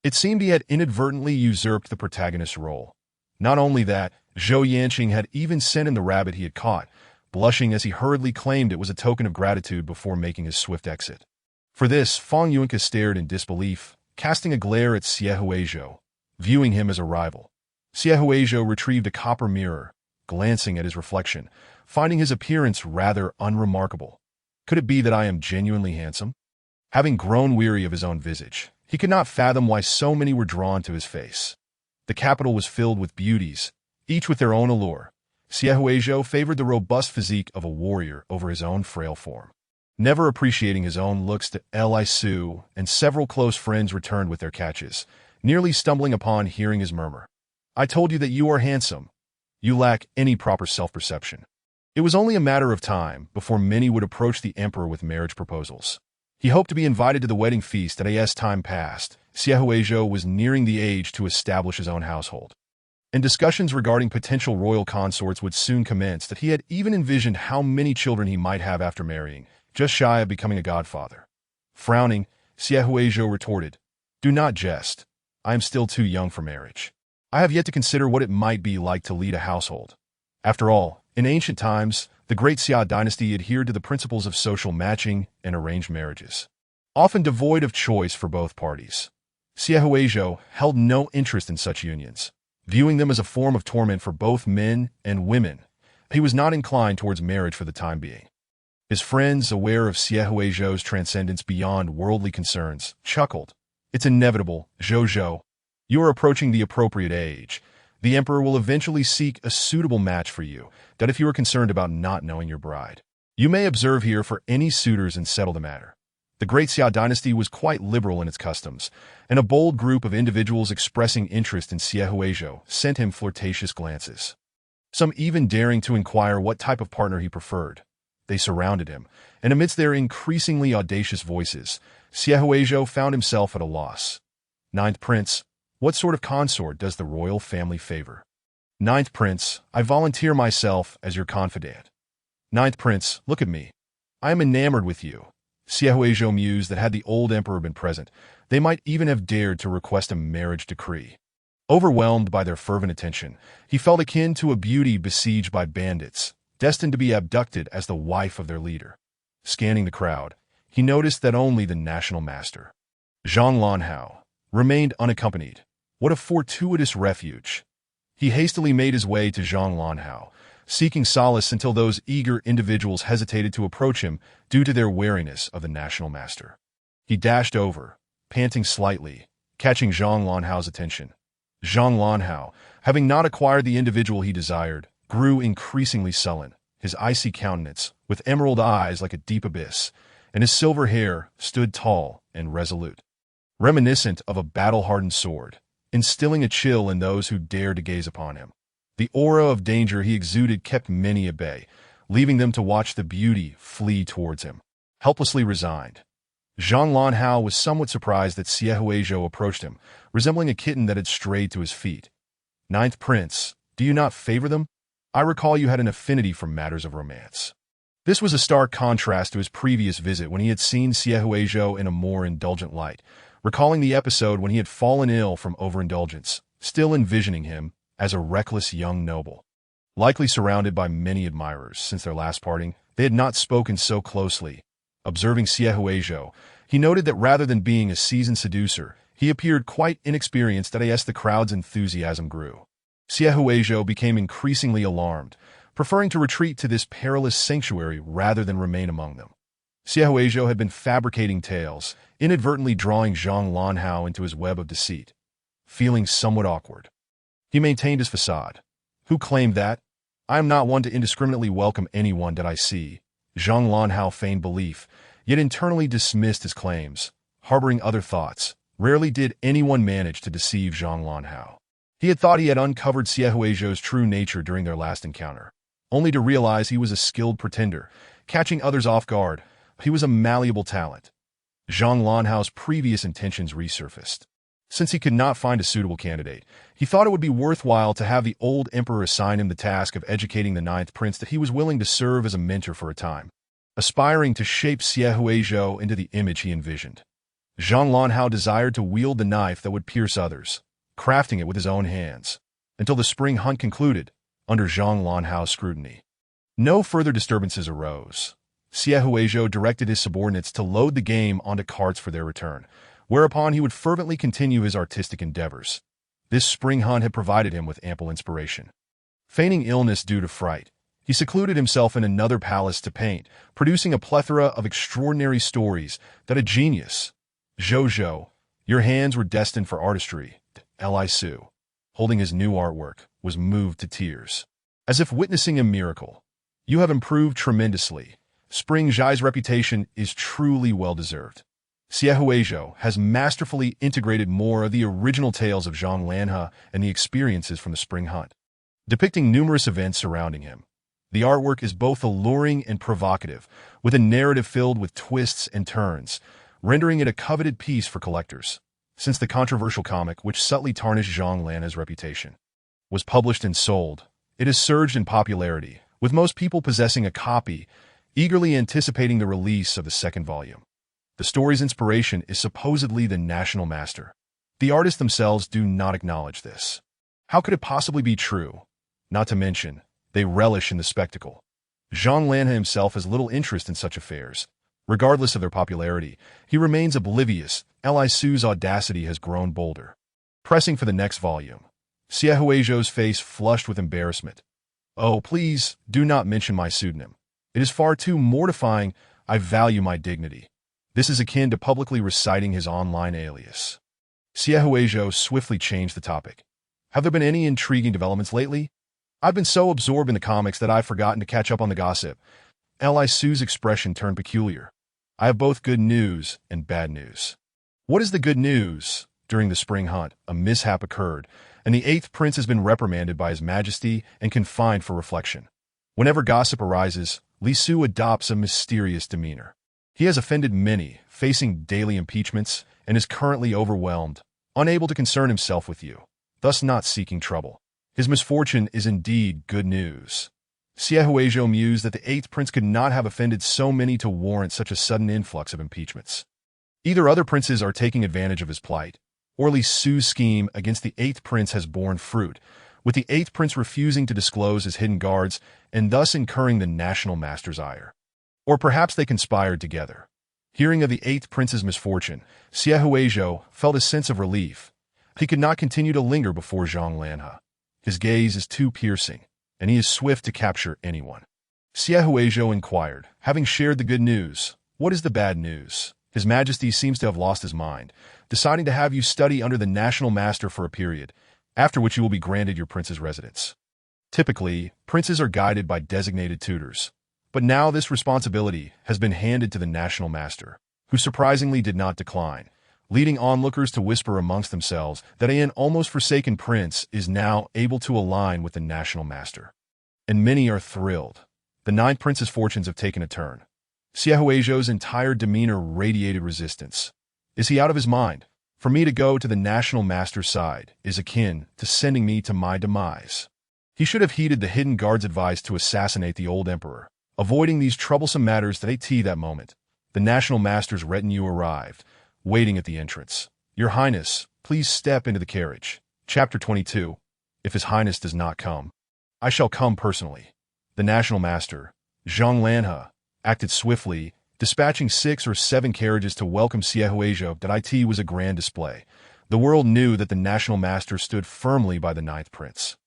It seemed he had inadvertently usurped the protagonist's role. Not only that, Zhou Yanqing had even sent him the rabbit he had caught, blushing as he hurriedly claimed it was a token of gratitude before making his swift exit. For this, Fang Yuanke stared in disbelief, casting a glare at Xie, viewing him as a rival. Xie retrieved a copper mirror, glancing at his reflection, finding his appearance rather unremarkable. Could it be that I am genuinely handsome? Having grown weary of his own visage, he could not fathom why so many were drawn to his face. The capital was filled with beauties, each with their own allure. Xie favored the robust physique of a warrior over his own frail form. Never appreciating his own looks to Li Su and several close friends returned with their catches, nearly stumbling upon hearing his murmur. "I told you that you are handsome. You lack any proper self-perception." It was only a matter of time before many would approach the emperor with marriage proposals. He hoped to be invited to the wedding feast, and as time passed, Xie was nearing the age to establish his own household. And discussions regarding potential royal consorts would soon commence that he had even envisioned how many children he might have after marrying, just shy of becoming a godfather. Frowning, Xie retorted, "Do not jest. I am still too young for marriage. I have yet to consider what it might be like to lead a household." After all, in ancient times, the great Xia dynasty adhered to the principles of social matching and arranged marriages, often devoid of choice for both parties. Xie held no interest in such unions, viewing them as a form of torment for both men and women. He was not inclined towards marriage for the time being. His friends, aware of Xie's transcendence beyond worldly concerns, chuckled. "It's inevitable, Zhou. You are approaching the appropriate age. The emperor will eventually seek a suitable match for you, that if you are concerned about not knowing your bride. You may observe here for any suitors and settle the matter." The great Xia dynasty was quite liberal in its customs, and a bold group of individuals expressing interest in Xie sent him flirtatious glances, some even daring to inquire what type of partner he preferred. They surrounded him, and amidst their increasingly audacious voices, Xie found himself at a loss. "Ninth Prince, what sort of consort does the royal family favor?" "Ninth Prince, I volunteer myself as your confidant." "Ninth Prince, look at me. I am enamored with you." Xie mused that had the old emperor been present, they might even have dared to request a marriage decree. Overwhelmed by their fervent attention, he felt akin to a beauty besieged by bandits, destined to be abducted as the wife of their leader. Scanning the crowd, he noticed that only the national master, Zhang Lanhao, remained unaccompanied. What a fortuitous refuge! He hastily made his way to Zhang Lanhao, seeking solace until those eager individuals hesitated to approach him due to their wariness of the national master. He dashed over, panting slightly, catching Zhang Lanhao's attention. Zhang Lanhao, having not acquired the individual he desired, grew increasingly sullen, his icy countenance, with emerald eyes like a deep abyss, and his silver hair stood tall and resolute, reminiscent of a battle-hardened sword, instilling a chill in those who dared to gaze upon him. The aura of danger he exuded kept many at bay, leaving them to watch the beauty flee towards him. Helplessly resigned, Zhang Lanhao was somewhat surprised that Xie Huizhou approached him, resembling a kitten that had strayed to his feet. "Ninth Prince, do you not favor them? I recall you had an affinity for matters of romance." This was a stark contrast to his previous visit when he had seen Xie Huizhou in a more indulgent light, recalling the episode when he had fallen ill from overindulgence, still envisioning him as a reckless young noble. Likely surrounded by many admirers since their last parting, they had not spoken so closely. Observing Xie Huizhou, he noted that rather than being a seasoned seducer, he appeared quite inexperienced as the crowd's enthusiasm grew. Xie Huizhou became increasingly alarmed, preferring to retreat to this perilous sanctuary rather than remain among them. Xie Huizhou had been fabricating tales, inadvertently drawing Zhang Lanhao into his web of deceit. Feeling somewhat awkward, he maintained his facade. "Who claimed that? I am not one to indiscriminately welcome anyone that I see." Zhang Lanhao feigned belief, yet internally dismissed his claims, harboring other thoughts. Rarely did anyone manage to deceive Zhang Lanhao. He had thought he had uncovered Xie Huizhou's true nature during their last encounter, only to realize he was a skilled pretender, catching others off guard. He was a malleable talent. Zhang Lanhao's previous intentions resurfaced. Since he could not find a suitable candidate, he thought it would be worthwhile to have the old emperor assign him the task of educating the ninth prince that he was willing to serve as a mentor for a time, aspiring to shape Xie Huizhou into the image he envisioned. Zhang Lanhao desired to wield the knife that would pierce others, crafting it with his own hands, until the spring hunt concluded, under Zhang Lanhao's scrutiny. No further disturbances arose. Xie Huizhou directed his subordinates to load the game onto carts for their return, whereupon he would fervently continue his artistic endeavors. This spring hunt had provided him with ample inspiration. Feigning illness due to fright, he secluded himself in another palace to paint, producing a plethora of extraordinary stories that a genius. "Zhou, your hands were destined for artistry." Li Su, holding his new artwork, was moved to tears, as if witnessing a miracle. "You have improved tremendously. Spring Zhai's reputation is truly well-deserved." Xie Huizhou has masterfully integrated more of the original tales of Zhang Lanhe and the experiences from the spring hunt, depicting numerous events surrounding him. The artwork is both alluring and provocative, with a narrative filled with twists and turns, rendering it a coveted piece for collectors. Since the controversial comic, which subtly tarnished Zhang Lanhe's reputation, was published and sold, it has surged in popularity, with most people possessing a copy, eagerly anticipating the release of the second volume. The story's inspiration is supposedly the national master. The artists themselves do not acknowledge this. How could it possibly be true? Not to mention, they relish in the spectacle. Zhang Lanhe himself has little interest in such affairs. Regardless of their popularity, he remains oblivious. Li Su's audacity has grown bolder. Pressing for the next volume, Xie Huizhou's face flushed with embarrassment. "Oh, please, do not mention my pseudonym. It is far too mortifying. I value my dignity." This is akin to publicly reciting his online alias. Xie Huizhou swiftly changed the topic. "Have there been any intriguing developments lately? I've been so absorbed in the comics that I've forgotten to catch up on the gossip." Li Su's expression turned peculiar. "I have both good news and bad news." "What is the good news?" During the spring hunt, a mishap occurred, and the 8th prince has been reprimanded by His Majesty and confined for reflection. Whenever gossip arises, Li Su adopts a mysterious demeanor. He has offended many, facing daily impeachments, and is currently overwhelmed, unable to concern himself with you, thus not seeking trouble. His misfortune is indeed good news. Xie Huizhou mused that the 8th prince could not have offended so many to warrant such a sudden influx of impeachments. Either other princes are taking advantage of his plight, Orly Su's scheme against the Eighth Prince has borne fruit, with the Eighth Prince refusing to disclose his hidden guards and thus incurring the National Master's ire. Or perhaps they conspired together. Hearing of the Eighth Prince's misfortune, Xie Huizhou felt a sense of relief. He could not continue to linger before Zhang Lanhe. His gaze is too piercing, and he is swift to capture anyone. Xie Huizhou inquired, having shared the good news, "What is the bad news?" His Majesty seems to have lost his mind, deciding to have you study under the National Master for a period, after which you will be granted your prince's residence. Typically, princes are guided by designated tutors, but now this responsibility has been handed to the National Master, who surprisingly did not decline, leading onlookers to whisper amongst themselves that an almost forsaken prince is now able to align with the National Master. And many are thrilled. The Ninth Prince's fortunes have taken a turn. Xie Huizhou's entire demeanor radiated resistance. Is he out of his mind? For me to go to the National Master's side is akin to sending me to my demise. He should have heeded the hidden guard's advice to assassinate the old emperor, avoiding these troublesome matters that moment. The National Master's retinue arrived, waiting at the entrance. "Your Highness, please step into the carriage." Chapter 22. If His Highness does not come, I shall come personally. The National Master, Zhang Lanhe, acted swiftly, dispatching 6 or 7 carriages to welcome Xie Huizhou. It was a grand display. The world knew that the National Master stood firmly by the Ninth Prince,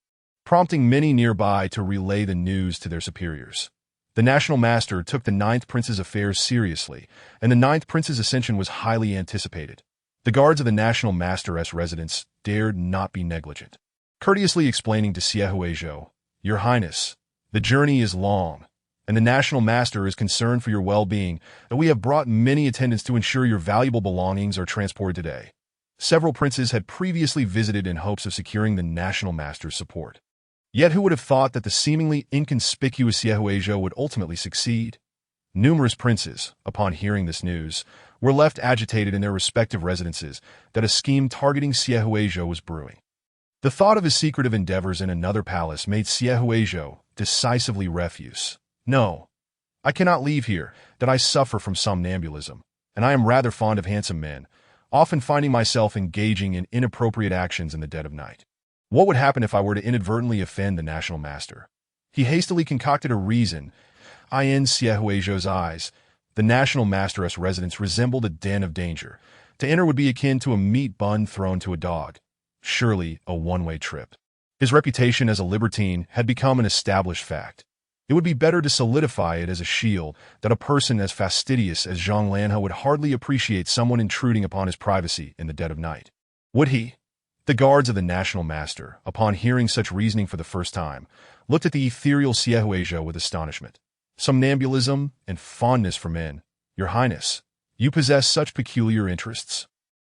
prompting many nearby to relay the news to their superiors. The National Master took the Ninth Prince's affairs seriously, and the Ninth Prince's ascension was highly anticipated. The guards of the National Master's residence dared not be negligent. Courteously explaining to Xie Huizhou, "Your Highness, the journey is long, and the National Master is concerned for your well-being, and we have brought many attendants to ensure your valuable belongings are transported today." Several princes had previously visited in hopes of securing the National Master's support. Yet who would have thought that the seemingly inconspicuous Xie Huizhou would ultimately succeed? Numerous princes, upon hearing this news, were left agitated in their respective residences that a scheme targeting Xie Huizhou was brewing. The thought of his secretive endeavors in another palace made Xie Huizhou decisively refuse. "No, I cannot leave here, that I suffer from somnambulism, and I am rather fond of handsome men, often finding myself engaging in inappropriate actions in the dead of night. What would happen if I were to inadvertently offend the National Master?" He hastily concocted a reason. In Xie Huizhou's eyes, the National Master's residence resembled a den of danger. To enter would be akin to a meat bun thrown to a dog. Surely a one-way trip. His reputation as a libertine had become an established fact. It would be better to solidify it as a shield that a person as fastidious as Zhang Lanhe would hardly appreciate someone intruding upon his privacy in the dead of night. Would he? The guards of the National Master, upon hearing such reasoning for the first time, looked at the ethereal Xie Huizhou with astonishment. "Somnambulism and fondness for men. Your Highness, you possess such peculiar interests."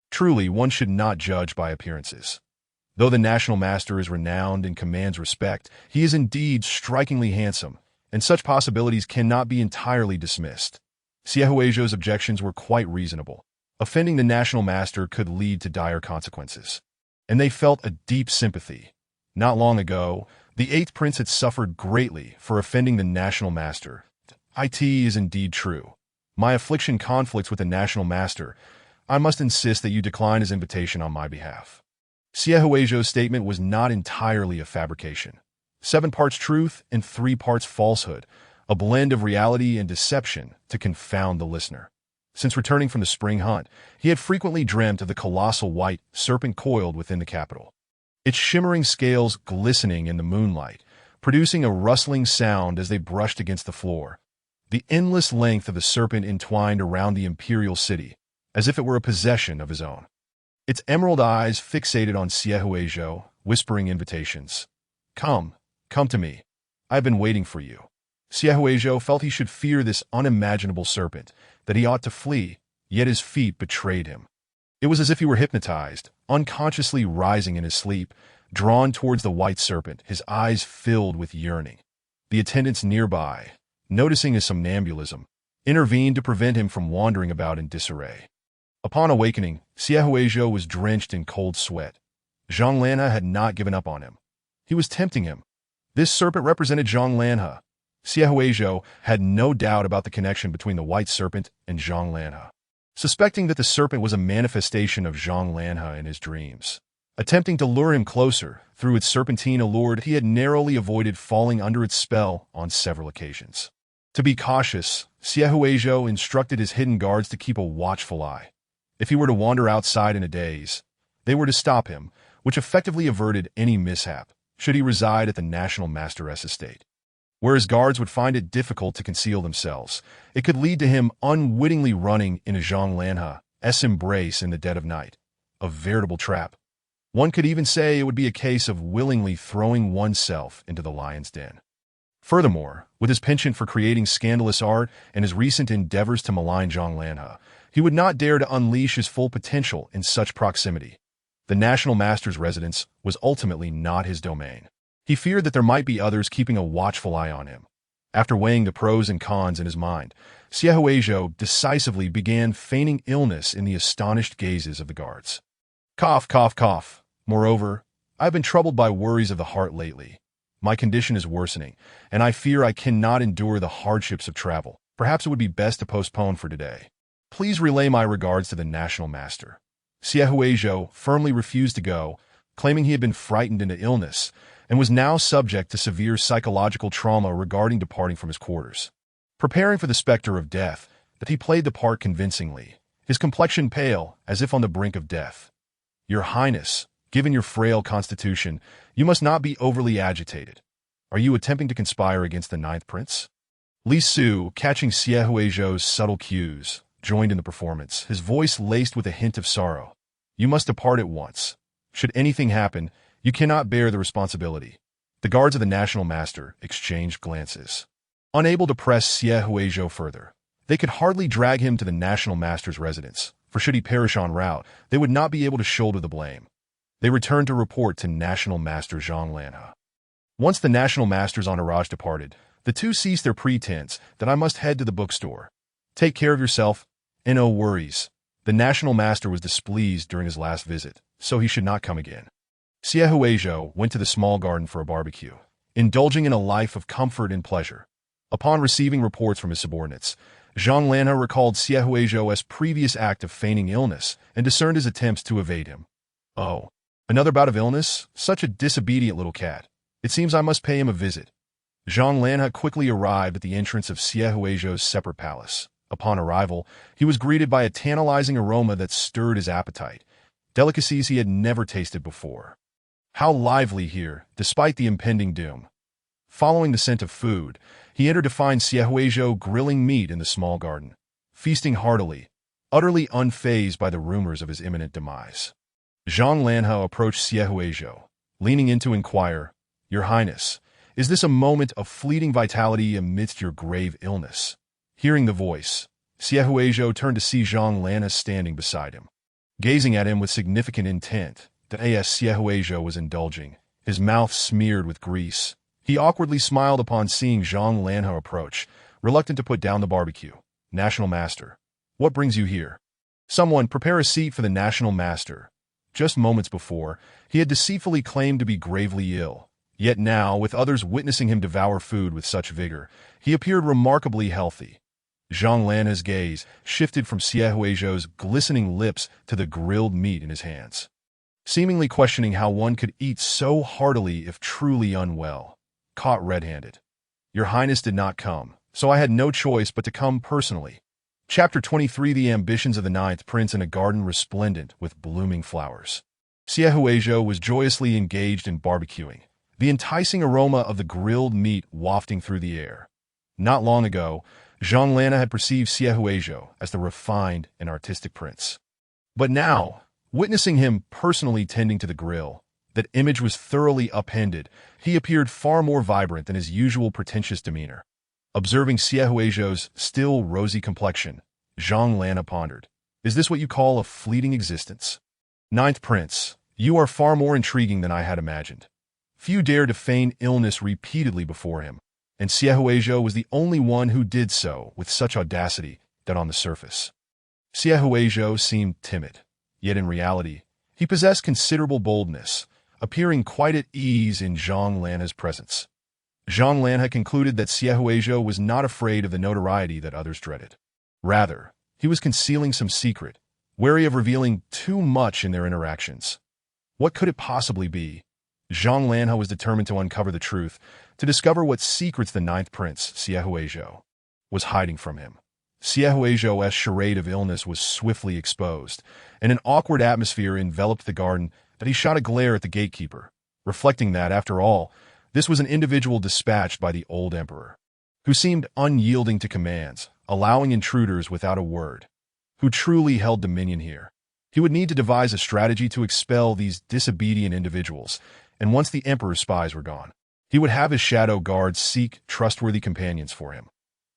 Truly, one should not judge by appearances. Though the National Master is renowned and commands respect, he is indeed strikingly handsome, and such possibilities cannot be entirely dismissed. Xie Huizhou's objections were quite reasonable. Offending the National Master could lead to dire consequences. And they felt a deep sympathy. Not long ago, the Eighth Prince had suffered greatly for offending the National Master. It is indeed true. My affliction conflicts with the National Master. I must insist that you decline his invitation on my behalf. Xie Huizhou's statement was not entirely a fabrication. 7 parts truth and 3 parts falsehood, a blend of reality and deception to confound the listener. Since returning from the spring hunt, he had frequently dreamt of the colossal white serpent coiled within the capital, its shimmering scales glistening in the moonlight, producing a rustling sound as they brushed against the floor. The endless length of the serpent entwined around the imperial city, as if it were a possession of his own. Its emerald eyes fixated on Xie Huizhou, whispering invitations. Come to me. I have been waiting for you." Xie Huizhou felt he should fear this unimaginable serpent, that he ought to flee, yet his feet betrayed him. It was as if he were hypnotized, unconsciously rising in his sleep, drawn towards the white serpent, his eyes filled with yearning. The attendants nearby, noticing his somnambulism, intervened to prevent him from wandering about in disarray. Upon awakening, Xie Huizhou was drenched in cold sweat. Zhang Lanhe had not given up on him. He was tempting him. This serpent represented Zhang Lanhe. Xie Huizhou had no doubt about the connection between the white serpent and Zhang Lanhe. suspecting that the serpent was a manifestation of Zhang Lanhe in his dreams. Attempting to lure him closer, through its serpentine allure, he had narrowly avoided falling under its spell on several occasions. To be cautious, Xie Huizhou instructed his hidden guards to keep a watchful eye. If he were to wander outside in a daze, they were to stop him, which effectively averted any mishap, should he reside at the National Master's estate. Where his guards would find it difficult to conceal themselves, it could lead to him unwittingly running into Zhang Lanhe's embrace in the dead of night. A veritable trap. One could even say it would be a case of willingly throwing oneself into the lion's den. Furthermore, with his penchant for creating scandalous art and his recent endeavors to malign Zhang Lanhe, he would not dare to unleash his full potential in such proximity. The National Master's residence was ultimately not his domain. He feared that there might be others keeping a watchful eye on him. After weighing the pros and cons in his mind, Xie Huizhou decisively began feigning illness in the astonished gazes of the guards. Cough, cough, cough. Moreover, I have been troubled by worries of the heart lately. My condition is worsening, and I fear I cannot endure the hardships of travel. Perhaps it would be best to postpone for today. Please relay my regards to the National Master. Xie Huizhou firmly refused to go, claiming he had been frightened into illness and was now subject to severe psychological trauma regarding departing from his quarters. Preparing for the specter of death, that he played the part convincingly, his complexion pale, as if on the brink of death. Your Highness, given your frail constitution, you must not be overly agitated. Are you attempting to conspire against the Ninth Prince? Li Su, catching Xie Huizhou's subtle cues, joined in the performance, his voice laced with a hint of sorrow. You must depart at once. Should anything happen, you cannot bear the responsibility. The guards of the National Master exchanged glances. Unable to press Xie Huizhou further, they could hardly drag him to the National Master's residence, for should he perish en route, they would not be able to shoulder the blame. They returned to report to National Master Zhang Lanhe. Once the National Master's entourage departed, the two ceased their pretense that I must head to the bookstore. Take care of yourself, and no worries. The National Master was displeased during his last visit, so he should not come again. Xie Huizhou went to the small garden for a barbecue, indulging in a life of comfort and pleasure. Upon receiving reports from his subordinates, Zhang Lanhe recalled Xie Huizhou's previous act of feigning illness and discerned his attempts to evade him. Oh, another bout of illness? Such a disobedient little cat. It seems I must pay him a visit. Zhang Lanhe quickly arrived at the entrance of Xie Huizhou's separate palace. Upon arrival, he was greeted by a tantalizing aroma that stirred his appetite, delicacies he had never tasted before. How lively here, despite the impending doom. Following the scent of food, he entered to find Xie Huizhou grilling meat in the small garden, feasting heartily, utterly unfazed by the rumors of his imminent demise. Zhang Lanhe approached Xie Huizhou, leaning in to inquire, Your Highness, is this a moment of fleeting vitality amidst your grave illness? Hearing the voice, Xie Huizhou turned to see Zhang Lanhe standing beside him. Gazing at him with significant intent, the Xie Huizhou was indulging, his mouth smeared with grease. He awkwardly smiled upon seeing Zhang Lanhe approach, reluctant to put down the barbecue. National Master, what brings you here? Someone prepare a seat for the National Master. Just moments before, he had deceitfully claimed to be gravely ill. Yet now, with others witnessing him devour food with such vigor, he appeared remarkably healthy. Zhang Lanhe's gaze shifted from Xie Huizhou's glistening lips to the grilled meat in his hands, seemingly questioning how one could eat so heartily if truly unwell. Caught red-handed. Your Highness did not come, so I had no choice but to come personally. Chapter 23: The Ambitions of the Ninth Prince in a Garden Resplendent with Blooming Flowers. Xie Huizhou was joyously engaged in barbecuing, the enticing aroma of the grilled meat wafting through the air. Not long ago, Zhang Lanhe had perceived Xie Huizhou as the refined and artistic prince. But now, witnessing him personally tending to the grill, that image was thoroughly upended. He appeared far more vibrant than his usual pretentious demeanor. Observing Xie Huizhou's still rosy complexion, Zhang Lanhe pondered, Is this what you call a fleeting existence? Ninth Prince, you are far more intriguing than I had imagined. Few dared to feign illness repeatedly before him, and Xie Huizhou was the only one who did so with such audacity that on the surface. Xie Huizhou seemed timid, yet in reality, he possessed considerable boldness, appearing quite at ease in Zhang Lanhe's presence. Zhang Lanhe concluded that Xie Huizhou was not afraid of the notoriety that others dreaded. Rather, He was concealing some secret, wary of revealing too much in their interactions. What could it possibly be? Zhang Lanhe was determined to uncover the truth, to discover what secrets the ninth prince, Xie Huizhou, was hiding from him. Xie Huizhou's charade of illness was swiftly exposed, and an awkward atmosphere enveloped the garden that he shot a glare at the gatekeeper, reflecting that, after all, this was an individual dispatched by the old emperor, who seemed unyielding to commands, allowing intruders without a word. Who truly held dominion here? He would need to devise a strategy to expel these disobedient individuals, and once the emperor's spies were gone, he would have his shadow guards seek trustworthy companions for him.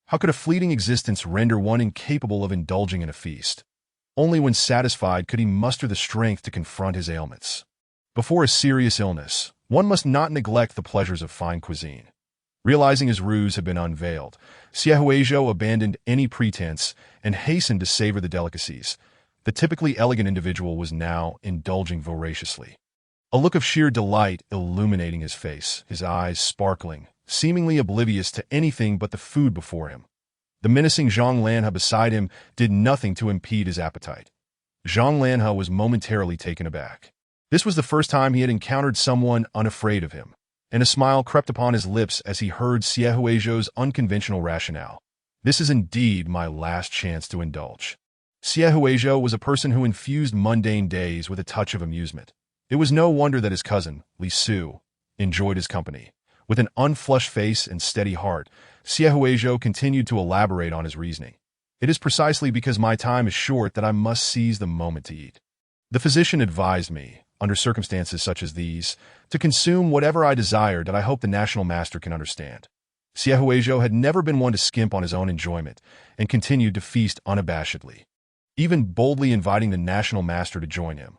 How could a fleeting existence render one incapable of indulging in a feast? Only when satisfied could he muster the strength to confront his ailments. Before a serious illness, one must not neglect the pleasures of fine cuisine. Realizing his ruse had been unveiled, Xie Huizhou abandoned any pretense and hastened to savor the delicacies. The typically elegant individual was now indulging voraciously, a look of sheer delight illuminating his face, his eyes sparkling, seemingly oblivious to anything but the food before him. The menacing Zhang Lanhe beside him did nothing to impede his appetite. Zhang Lanhe was momentarily taken aback. This was the first time he had encountered someone unafraid of him, and a smile crept upon his lips as he heard Xie Huizhou's unconventional rationale. This is indeed my last chance to indulge. Xie Huizhou was a person who infused mundane days with a touch of amusement. It was no wonder that his cousin, Li Su, enjoyed his company. With an unflushed face and steady heart, Xie Huizhou continued to elaborate on his reasoning. It is precisely because my time is short that I must seize the moment to eat. The physician advised me, under circumstances such as these, to consume whatever I desired that I hope the national master can understand. Xie Huizhou had never been one to skimp on his own enjoyment, and continued to feast unabashedly, even boldly inviting the national master to join him.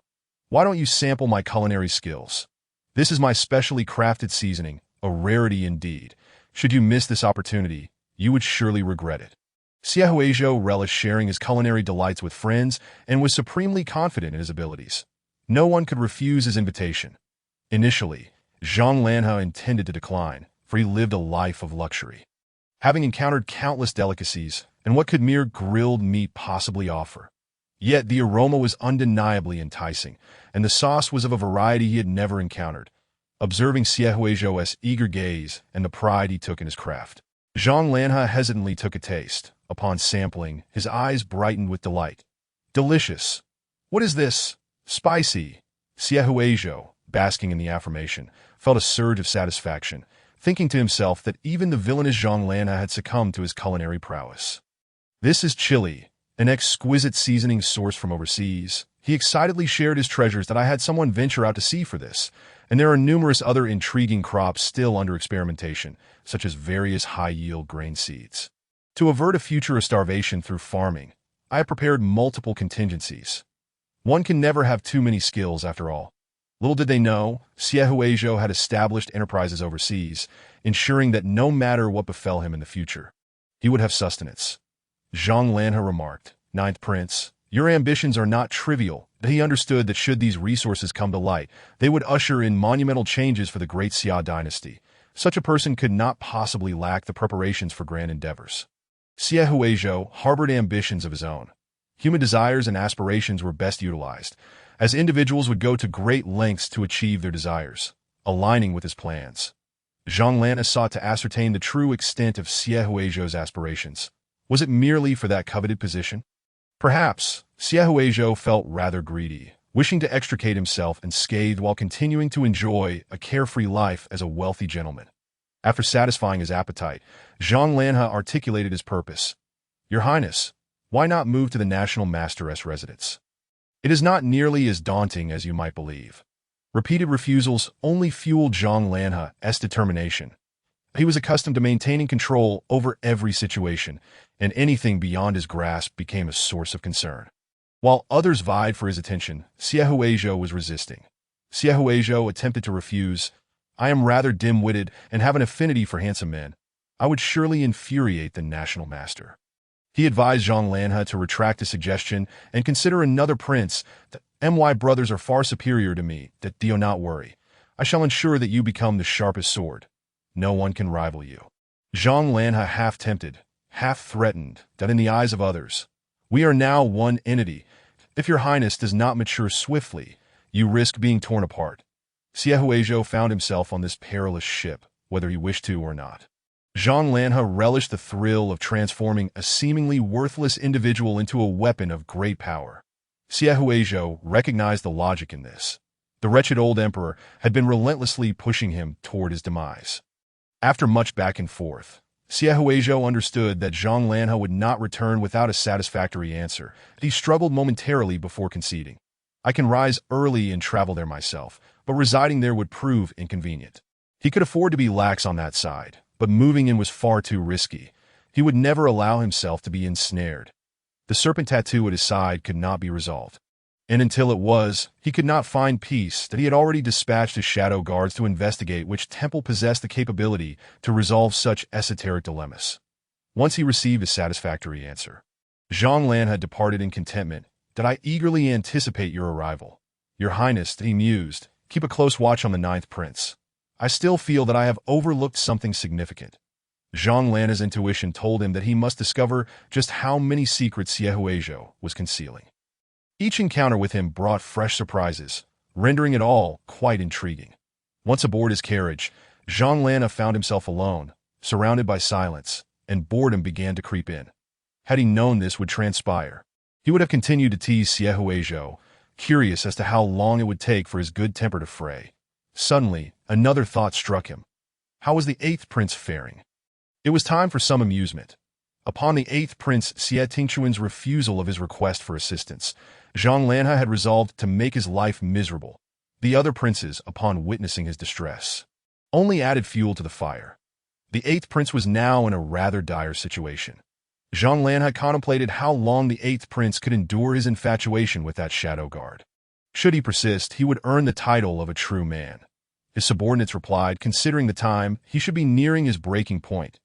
Why don't you sample my culinary skills? This is my specially crafted seasoning, a rarity indeed. Should you miss this opportunity, you would surely regret it. Xie Huizhou relished sharing his culinary delights with friends and was supremely confident in his abilities. No one could refuse his invitation. Initially, Zhang Lanhe intended to decline, for he lived a life of luxury, having encountered countless delicacies, and what could mere grilled meat possibly offer? Yet the aroma was undeniably enticing, and the sauce was of a variety he had never encountered. Observing Xie Huizhou's eager gaze and the pride he took in his craft, Zhang Lanhe hesitantly took a taste. Upon sampling, his eyes brightened with delight. Delicious! What is this? Spicy! Xie Huizhou, basking in the affirmation, felt a surge of satisfaction, thinking to himself that even the villainous Zhang Lanhe had succumbed to his culinary prowess. This is chili, an exquisite seasoning sourced from overseas. He excitedly shared his treasures that I had someone venture out to sea for this, and there are numerous other intriguing crops still under experimentation, such as various high-yield grain seeds. To avert a future of starvation through farming, I have prepared multiple contingencies. One can never have too many skills, after all. Little did they know, Xie Huizhou had established enterprises overseas, ensuring that no matter what befell him in the future, he would have sustenance. Zhang Lanhe remarked, "Ninth Prince, your ambitions are not trivial." He understood that should these resources come to light, they would usher in monumental changes for the great Xia dynasty. Such a person could not possibly lack the preparations for grand endeavors. Xie Huizhou harbored ambitions of his own. Human desires and aspirations were best utilized, as individuals would go to great lengths to achieve their desires, aligning with his plans. Zhang Lanhe sought to ascertain the true extent of Xie Huizhou's aspirations. Was it merely for that coveted position? Perhaps Xie Huizhou felt rather greedy, wishing to extricate himself unscathed while continuing to enjoy a carefree life as a wealthy gentleman. After satisfying his appetite, Zhang Lanhe articulated his purpose. "Your Highness, why not move to the National Master's residence? It is not nearly as daunting as you might believe." Repeated refusals only fueled Zhang Lanhe's determination. He was accustomed to maintaining control over every situation, and anything beyond his grasp became a source of concern. While others vied for his attention, Xie Huizhou was resisting. Xie Huizhou attempted to refuse. "I am rather dim-witted and have an affinity for handsome men. I would surely infuriate the national master." He advised Zhang Lanhe to retract his suggestion and consider another prince. "The My brothers are far superior to me, that do not worry. I shall ensure that you become the sharpest sword. No one can rival you." Zhang Lanhe half tempted, half threatened, that in the eyes of others, We are now one entity. If your highness does not mature swiftly, you risk being torn apart. Siehuejo found himself on this perilous ship, whether he wished to or not. Zhang Lanhe relished the thrill of transforming a seemingly worthless individual into a weapon of great power. Siehuejo recognized the logic in this. The wretched old emperor had been relentlessly pushing him toward his demise. After much back and forth, Siehuejo understood that Zhang Lanhe would not return without a satisfactory answer, and he struggled momentarily before conceding. I can rise early and travel there myself, but residing there would prove inconvenient. He could afford to be lax on that side, but moving in was far too risky. He would never allow himself to be ensnared. The serpent tattoo at his side could not be resolved. And until it was, he could not find peace that he had already dispatched his shadow guards to investigate which temple possessed the capability to resolve such esoteric dilemmas. Once he received a satisfactory answer, Zhang Lanhe had departed in contentment. Did I eagerly anticipate your arrival? Your Highness, he mused, keep a close watch on the ninth prince. I still feel that I have overlooked something significant. Zhang Lanhe's intuition told him that he must discover just how many secrets Siehuejo was concealing. Each encounter with him brought fresh surprises, rendering it all quite intriguing. Once aboard his carriage, Zhang Lanhe found himself alone, surrounded by silence, and boredom began to creep in. Had he known this would transpire, he would have continued to tease Siehuejo, curious as to how long it would take for his good temper to fray. Suddenly, another thought struck him. How was the eighth prince faring? It was time for some amusement. Upon the eighth prince Xie Tingchuan's refusal of his request for assistance, Zhang Lanhe had resolved to make his life miserable. The other princes, upon witnessing his distress, only added fuel to the fire. The eighth prince was now in a rather dire situation. Zhang Lanhe contemplated how long the eighth prince could endure his infatuation with that shadow guard. Should he persist, he would earn the title of a true man. His subordinates replied, considering the time, he should be nearing his breaking point.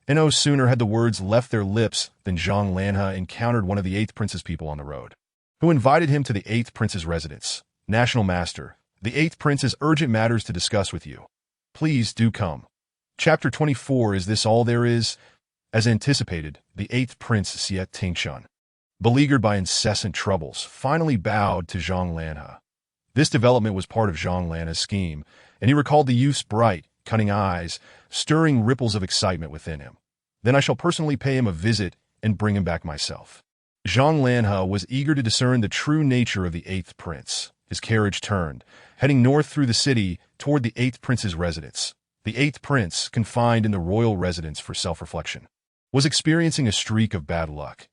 And no sooner had the words left their lips than Zhang Lanhe encountered one of the eighth prince's people on the road, who invited him to the eighth prince's residence. National Master, the eighth prince has urgent matters to discuss with you. Please do come. Chapter 24. Is this all there is? As anticipated, the eighth prince Xie Tingchuan, beleaguered by incessant troubles, finally bowed to Zhang Lanhe. This development was part of Zhang Lanhe's scheme, and he recalled the youth's bright, cunning eyes, stirring ripples of excitement within him. Then I shall personally pay him a visit and bring him back myself. Zhang Lanhe was eager to discern the true nature of the eighth prince. His carriage turned, heading north through the city toward the eighth prince's residence. The eighth prince, confined in the royal residence for self-reflection, was experiencing a streak of bad luck.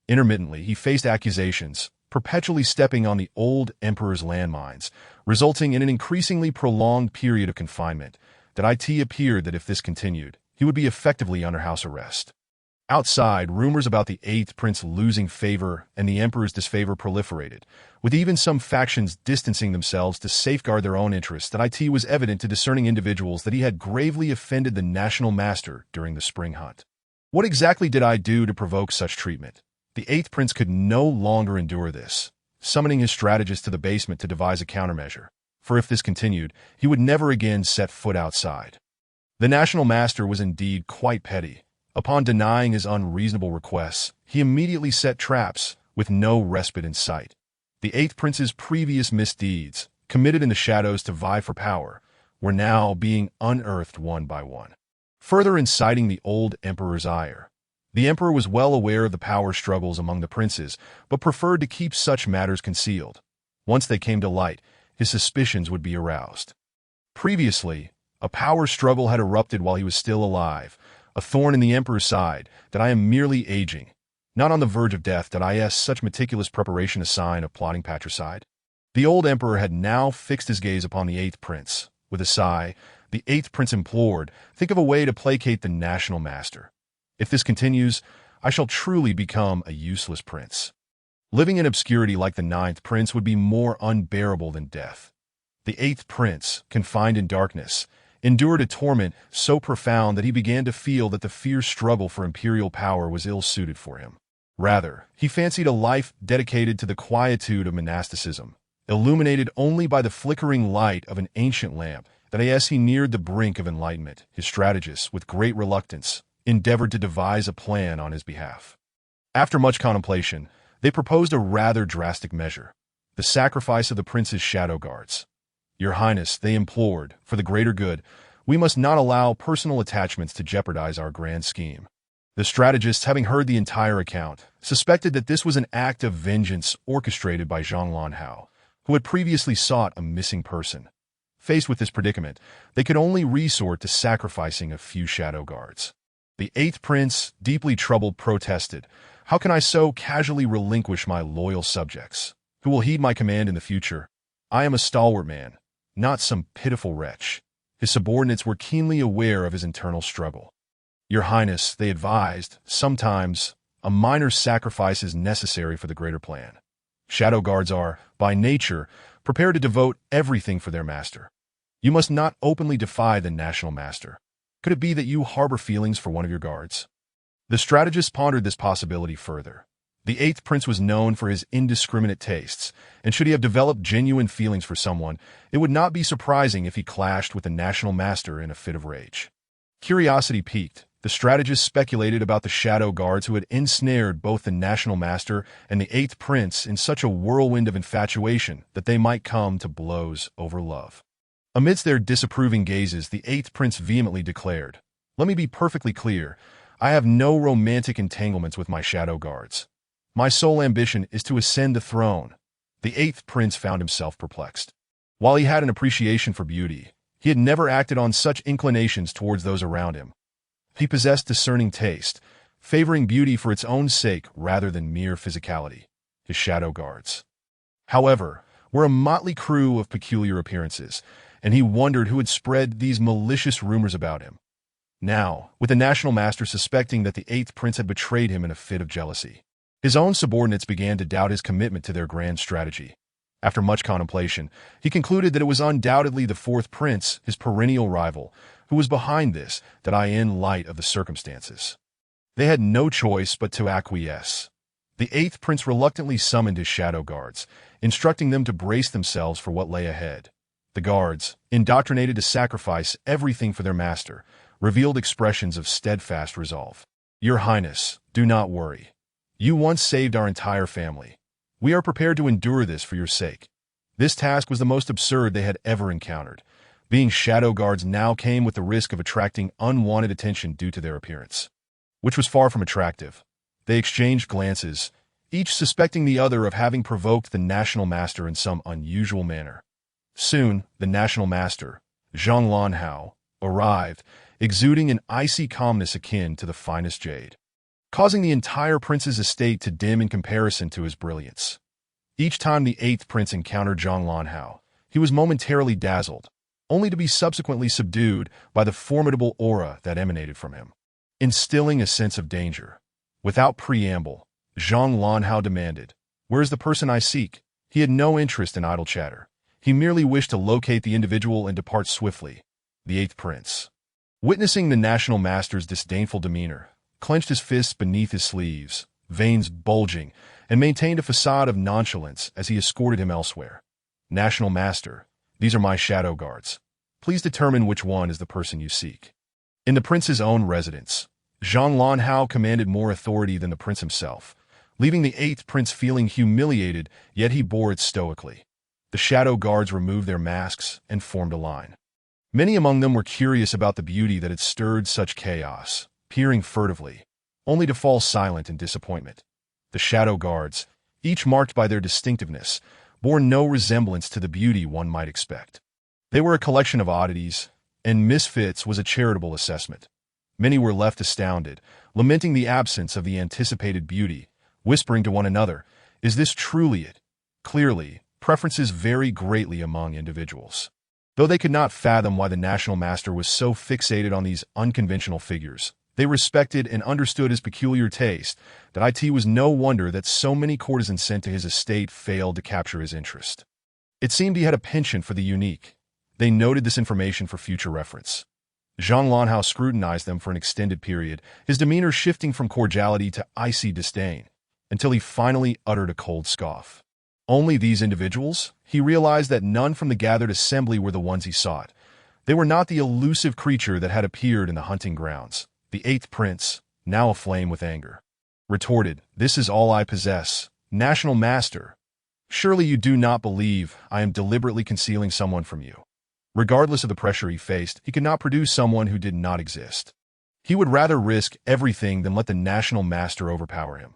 Intermittently, he faced accusations, perpetually stepping on the old emperor's landmines, resulting in an increasingly prolonged period of confinement. That it appeared that if this continued, he would be effectively under house arrest. Outside, rumors about the eighth prince losing favor and the emperor's disfavor proliferated, with even some factions distancing themselves to safeguard their own interests. That it was evident to discerning individuals that he had gravely offended the national master during the spring hunt. What exactly did I do to provoke such treatment? The eighth prince could no longer endure this, summoning his strategist to the basement to devise a countermeasure, for if this continued, he would never again set foot outside. The national master was indeed quite petty. Upon denying his unreasonable requests, he immediately set traps, with no respite in sight. The eighth prince's previous misdeeds, committed in the shadows to vie for power, were now being unearthed one by one, further inciting the old emperor's ire. The emperor was well aware of the power struggles among the princes, but preferred to keep such matters concealed. Once they came to light, his suspicions would be aroused. Previously, a power struggle had erupted while he was still alive, a thorn in the emperor's side. That I am merely aging, not on the verge of death. That is such meticulous preparation a sign of plotting patricide? The old emperor had now fixed his gaze upon the eighth prince. With a sigh, the eighth prince implored, think of a way to placate the national master. If this continues, I shall truly become a useless prince. Living in obscurity like the ninth prince would be more unbearable than death. The eighth prince, confined in darkness, endured a torment so profound that he began to feel that the fierce struggle for imperial power was ill-suited for him. Rather, he fancied a life dedicated to the quietude of monasticism, illuminated only by the flickering light of an ancient lamp. That as he neared the brink of enlightenment, his strategist, with great reluctance, endeavored to devise a plan on his behalf. After much contemplation, they proposed a rather drastic measure: the sacrifice of the prince's shadow guards. Your Highness, they implored, for the greater good, we must not allow personal attachments to jeopardize our grand scheme. The strategists, having heard the entire account, suspected that this was an act of vengeance orchestrated by Zhang Lanhao, who had previously sought a missing person. Faced with this predicament, they could only resort to sacrificing a few shadow guards. The eighth prince, deeply troubled, protested, "How can I so casually relinquish my loyal subjects, who will heed my command in the future? I am a stalwart man, not some pitiful wretch." His subordinates were keenly aware of his internal struggle. "Your Highness," they advised, "sometimes a minor sacrifice is necessary for the greater plan. Shadow guards are, by nature, prepared to devote everything for their master. You must not openly defy the national master. Could it be that you harbor feelings for one of your guards?" The strategists pondered this possibility further. The eighth prince was known for his indiscriminate tastes, and should he have developed genuine feelings for someone, it would not be surprising if he clashed with the national master in a fit of rage. Curiosity piqued, the strategists speculated about the shadow guards who had ensnared both the national master and the eighth prince in such a whirlwind of infatuation that they might come to blows over love. Amidst their disapproving gazes, the eighth prince vehemently declared, "Let me be perfectly clear. I have no romantic entanglements with my shadow guards. My sole ambition is to ascend the throne." The eighth prince found himself perplexed. While he had an appreciation for beauty, he had never acted on such inclinations towards those around him. He possessed discerning taste, favoring beauty for its own sake rather than mere physicality. His shadow guards, however, were a motley crew of peculiar appearances, and he wondered who had spread these malicious rumors about him. Now, with the national master suspecting that the eighth prince had betrayed him in a fit of jealousy, his own subordinates began to doubt his commitment to their grand strategy. After much contemplation, he concluded that it was undoubtedly the fourth prince, his perennial rival, who was behind this, in light of the circumstances. They had no choice but to acquiesce. The eighth prince reluctantly summoned his shadow guards, instructing them to brace themselves for what lay ahead. The guards, indoctrinated to sacrifice everything for their master, revealed expressions of steadfast resolve. "Your Highness, do not worry. You once saved our entire family. We are prepared to endure this for your sake." This task was the most absurd they had ever encountered. Being shadow guards now came with the risk of attracting unwanted attention due to their appearance, which was far from attractive. They exchanged glances, each suspecting the other of having provoked the national master in some unusual manner. Soon, the national master, Zhang Lanhao, arrived, exuding an icy calmness akin to the finest jade, causing the entire prince's estate to dim in comparison to his brilliance. Each time the eighth prince encountered Zhang Lanhao, he was momentarily dazzled, only to be subsequently subdued by the formidable aura that emanated from him, instilling a sense of danger. Without preamble, Zhang Lanhao demanded, "Where is the person I seek?" He had no interest in idle chatter. He merely wished to locate the individual and depart swiftly. The eighth prince, witnessing the national master's disdainful demeanor, clenched his fists beneath his sleeves, veins bulging, and maintained a facade of nonchalance as he escorted him elsewhere. "National master, these are my shadow guards. Please determine which one is the person you seek." In the prince's own residence, Zhang Lanhao commanded more authority than the prince himself, leaving the eighth prince feeling humiliated, yet he bore it stoically. The shadow guards removed their masks and formed a line. Many among them were curious about the beauty that had stirred such chaos, peering furtively, only to fall silent in disappointment. The shadow guards, each marked by their distinctiveness, bore no resemblance to the beauty one might expect. They were a collection of oddities, and misfits was a charitable assessment. Many were left astounded, lamenting the absence of the anticipated beauty, whispering to one another, "Is this truly it?" Clearly, preferences vary greatly among individuals. Though they could not fathom why the national master was so fixated on these unconventional figures, they respected and understood his peculiar taste. It was no wonder that so many courtesans sent to his estate failed to capture his interest. It seemed he had a penchant for the unique. They noted this information for future reference. Zhang Lanhao scrutinized them for an extended period, his demeanor shifting from cordiality to icy disdain, until he finally uttered a cold scoff. Only these individuals? He realized that none from the gathered assembly were the ones he sought. They were not the elusive creature that had appeared in the hunting grounds. The eighth prince, now aflame with anger, retorted, "This is all I possess, National Master. Surely you do not believe I am deliberately concealing someone from you." Regardless of the pressure he faced, he could not produce someone who did not exist. He would rather risk everything than let the National Master overpower him.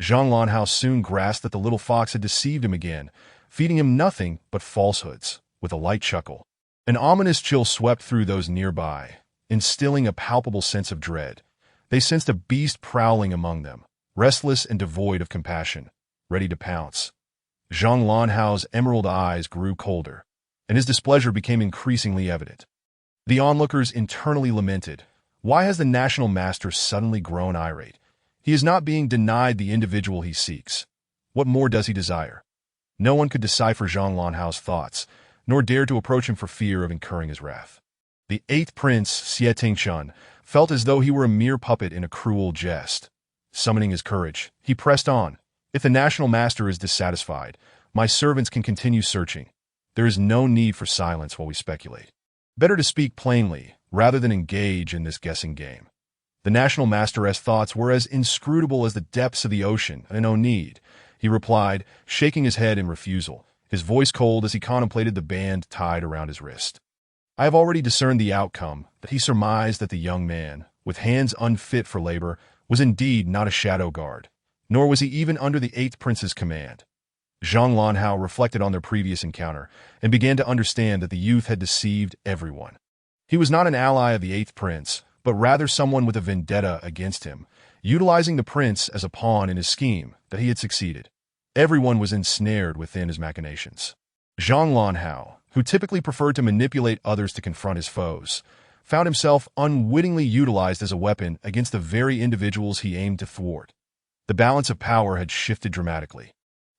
Zhang Lanhao soon grasped that the little fox had deceived him again, feeding him nothing but falsehoods. With a light chuckle, an ominous chill swept through those nearby, instilling a palpable sense of dread. They sensed a beast prowling among them, restless and devoid of compassion, ready to pounce. Zhang Lanhao's emerald eyes grew colder, and his displeasure became increasingly evident. The onlookers internally lamented, "Why has the National Master suddenly grown irate? He is not being denied the individual he seeks. What more does he desire?" No one could decipher Zhang Lanhao's thoughts, nor dare to approach him for fear of incurring his wrath. The eighth prince, Xie Tingchun, felt as though he were a mere puppet in a cruel jest. Summoning his courage, he pressed on. "If the National Master is dissatisfied, my servants can continue searching. There is no need for silence while we speculate. Better to speak plainly, rather than engage in this guessing game." The National Master's thoughts were as inscrutable as the depths of the ocean, and no need, he replied, shaking his head in refusal, his voice cold as he contemplated the band tied around his wrist. "I have already discerned the outcome," that he surmised that the young man, with hands unfit for labor, was indeed not a shadow guard, nor was he even under the eighth prince's command. Zhang Lanhao reflected on their previous encounter and began to understand that the youth had deceived everyone. He was not an ally of the eighth prince, but rather someone with a vendetta against him, utilizing the prince as a pawn in his scheme that he had succeeded. Everyone was ensnared within his machinations. Zhang Lanhao, who typically preferred to manipulate others to confront his foes, found himself unwittingly utilized as a weapon against the very individuals he aimed to thwart. The balance of power had shifted dramatically,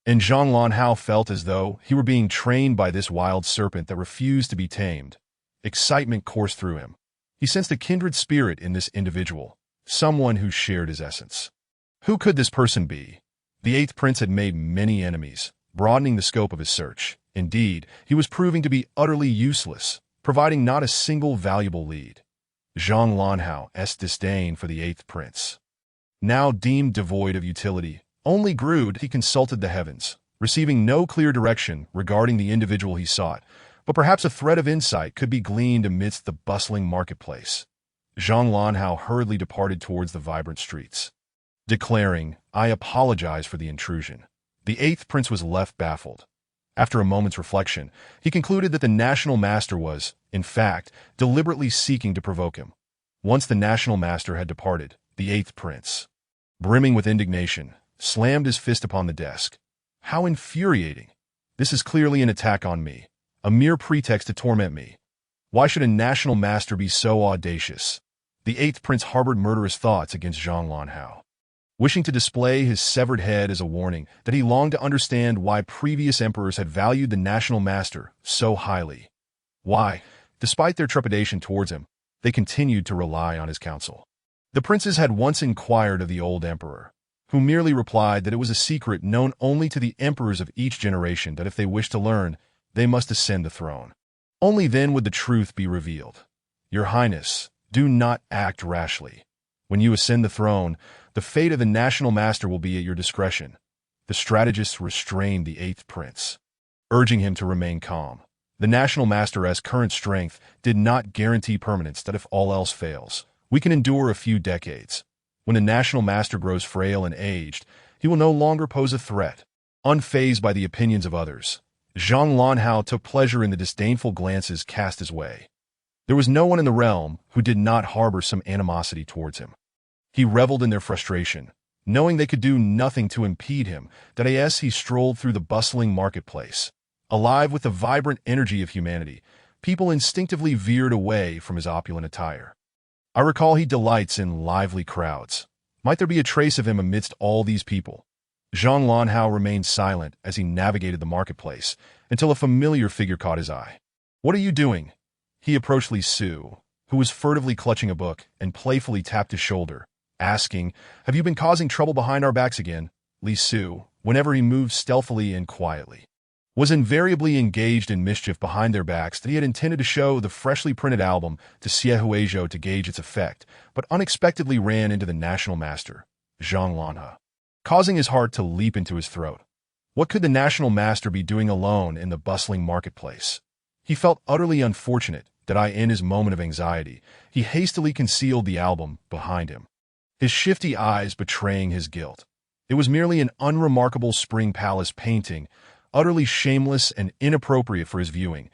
and Zhang Lanhao felt as though he were being trained by this wild serpent that refused to be tamed. Excitement coursed through him. He sensed a kindred spirit in this individual, someone who shared his essence. Who could this person be? The eighth prince had made many enemies, broadening the scope of his search. Indeed, he was proving to be utterly useless, providing not a single valuable lead. Zhang Lanhao's disdain for the eighth prince, now deemed devoid of utility, only grew as he consulted the heavens, receiving no clear direction regarding the individual he sought, but perhaps a thread of insight could be gleaned amidst the bustling marketplace. Zhang Lanhao hurriedly departed towards the vibrant streets, declaring, "I apologize for the intrusion." The eighth prince was left baffled. After a moment's reflection, he concluded that the National Master was, in fact, deliberately seeking to provoke him. Once the National Master had departed, the eighth prince, brimming with indignation, slammed his fist upon the desk. "How infuriating! This is clearly an attack on me, a mere pretext to torment me. Why should a National Master be so audacious?" The eighth prince harbored murderous thoughts against Zhang Lanhao, wishing to display his severed head as a warning that he longed to understand why previous emperors had valued the National Master so highly. Why, despite their trepidation towards him, they continued to rely on his counsel. The princes had once inquired of the old emperor, who merely replied that it was a secret known only to the emperors of each generation that if they wished to learn, they must ascend the throne. Only then would the truth be revealed. "Your Highness, do not act rashly. When you ascend the throne, the fate of the National Master will be at your discretion." The strategists restrained the eighth prince, urging him to remain calm. The National Master's current strength did not guarantee permanence, that if all else fails, we can endure a few decades. When the National Master grows frail and aged, he will no longer pose a threat. Unfazed by the opinions of others, Zhang Lanhao took pleasure in the disdainful glances cast his way. There was no one in the realm who did not harbor some animosity towards him. He reveled in their frustration, knowing they could do nothing to impede him, that as he strolled through the bustling marketplace. Alive with the vibrant energy of humanity, people instinctively veered away from his opulent attire. I recall he delights in lively crowds. Might there be a trace of him amidst all these people? Zhang Lanhao remained silent as he navigated the marketplace until a familiar figure caught his eye. "What are you doing?" He approached Li Su, who was furtively clutching a book, and playfully tapped his shoulder, asking, "Have you been causing trouble behind our backs again?" Li Su, whenever he moved stealthily and quietly, was invariably engaged in mischief behind their backs that he had intended to show the freshly printed album to Xie Huizhou to gauge its effect, but unexpectedly ran into the National Master. Zhang Lanhe, causing his heart to leap into his throat. What could the national master be doing alone in the bustling marketplace? He felt utterly unfortunate that in his moment of anxiety, he hastily concealed the album behind him, his shifty eyes betraying his guilt. It was merely an unremarkable Spring Palace painting, utterly shameless and inappropriate for his viewing.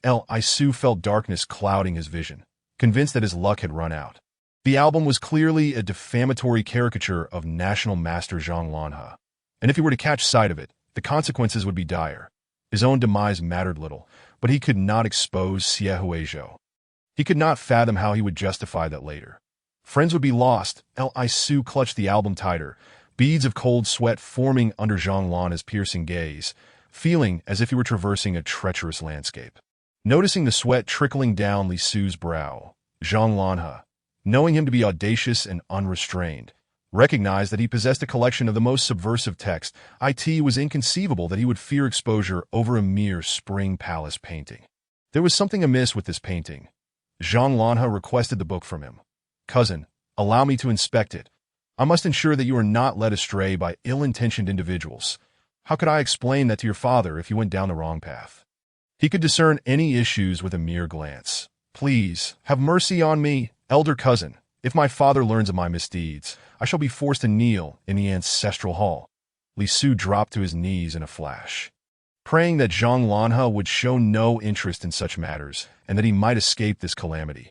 Isu felt darkness clouding his vision, convinced that his luck had run out. The album was clearly a defamatory caricature of national master Zhang Lanhe, and if he were to catch sight of it, the consequences would be dire. His own demise mattered little, but he could not expose Xie Huizhou. He could not fathom how he would justify that later. Friends would be lost. Isu clutched the album tighter, beads of cold sweat forming under Zhang Lanhe's piercing gaze, feeling as if he were traversing a treacherous landscape. Noticing the sweat trickling down Li Su's brow, Zhang Lanhe, knowing him to be audacious and unrestrained, recognized that he possessed a collection of the most subversive text. It was inconceivable that he would fear exposure over a mere Spring Palace painting. There was something amiss with this painting. Zhang Lanhe requested the book from him. "Cousin, allow me to inspect it. I must ensure that you are not led astray by ill-intentioned individuals. How could I explain that to your father if you went down the wrong path?" He could discern any issues with a mere glance. "Please, have mercy on me, elder cousin. If my father learns of my misdeeds, I shall be forced to kneel in the ancestral hall." Li Su dropped to his knees in a flash, praying that Zhang Lanhe would show no interest in such matters and that he might escape this calamity.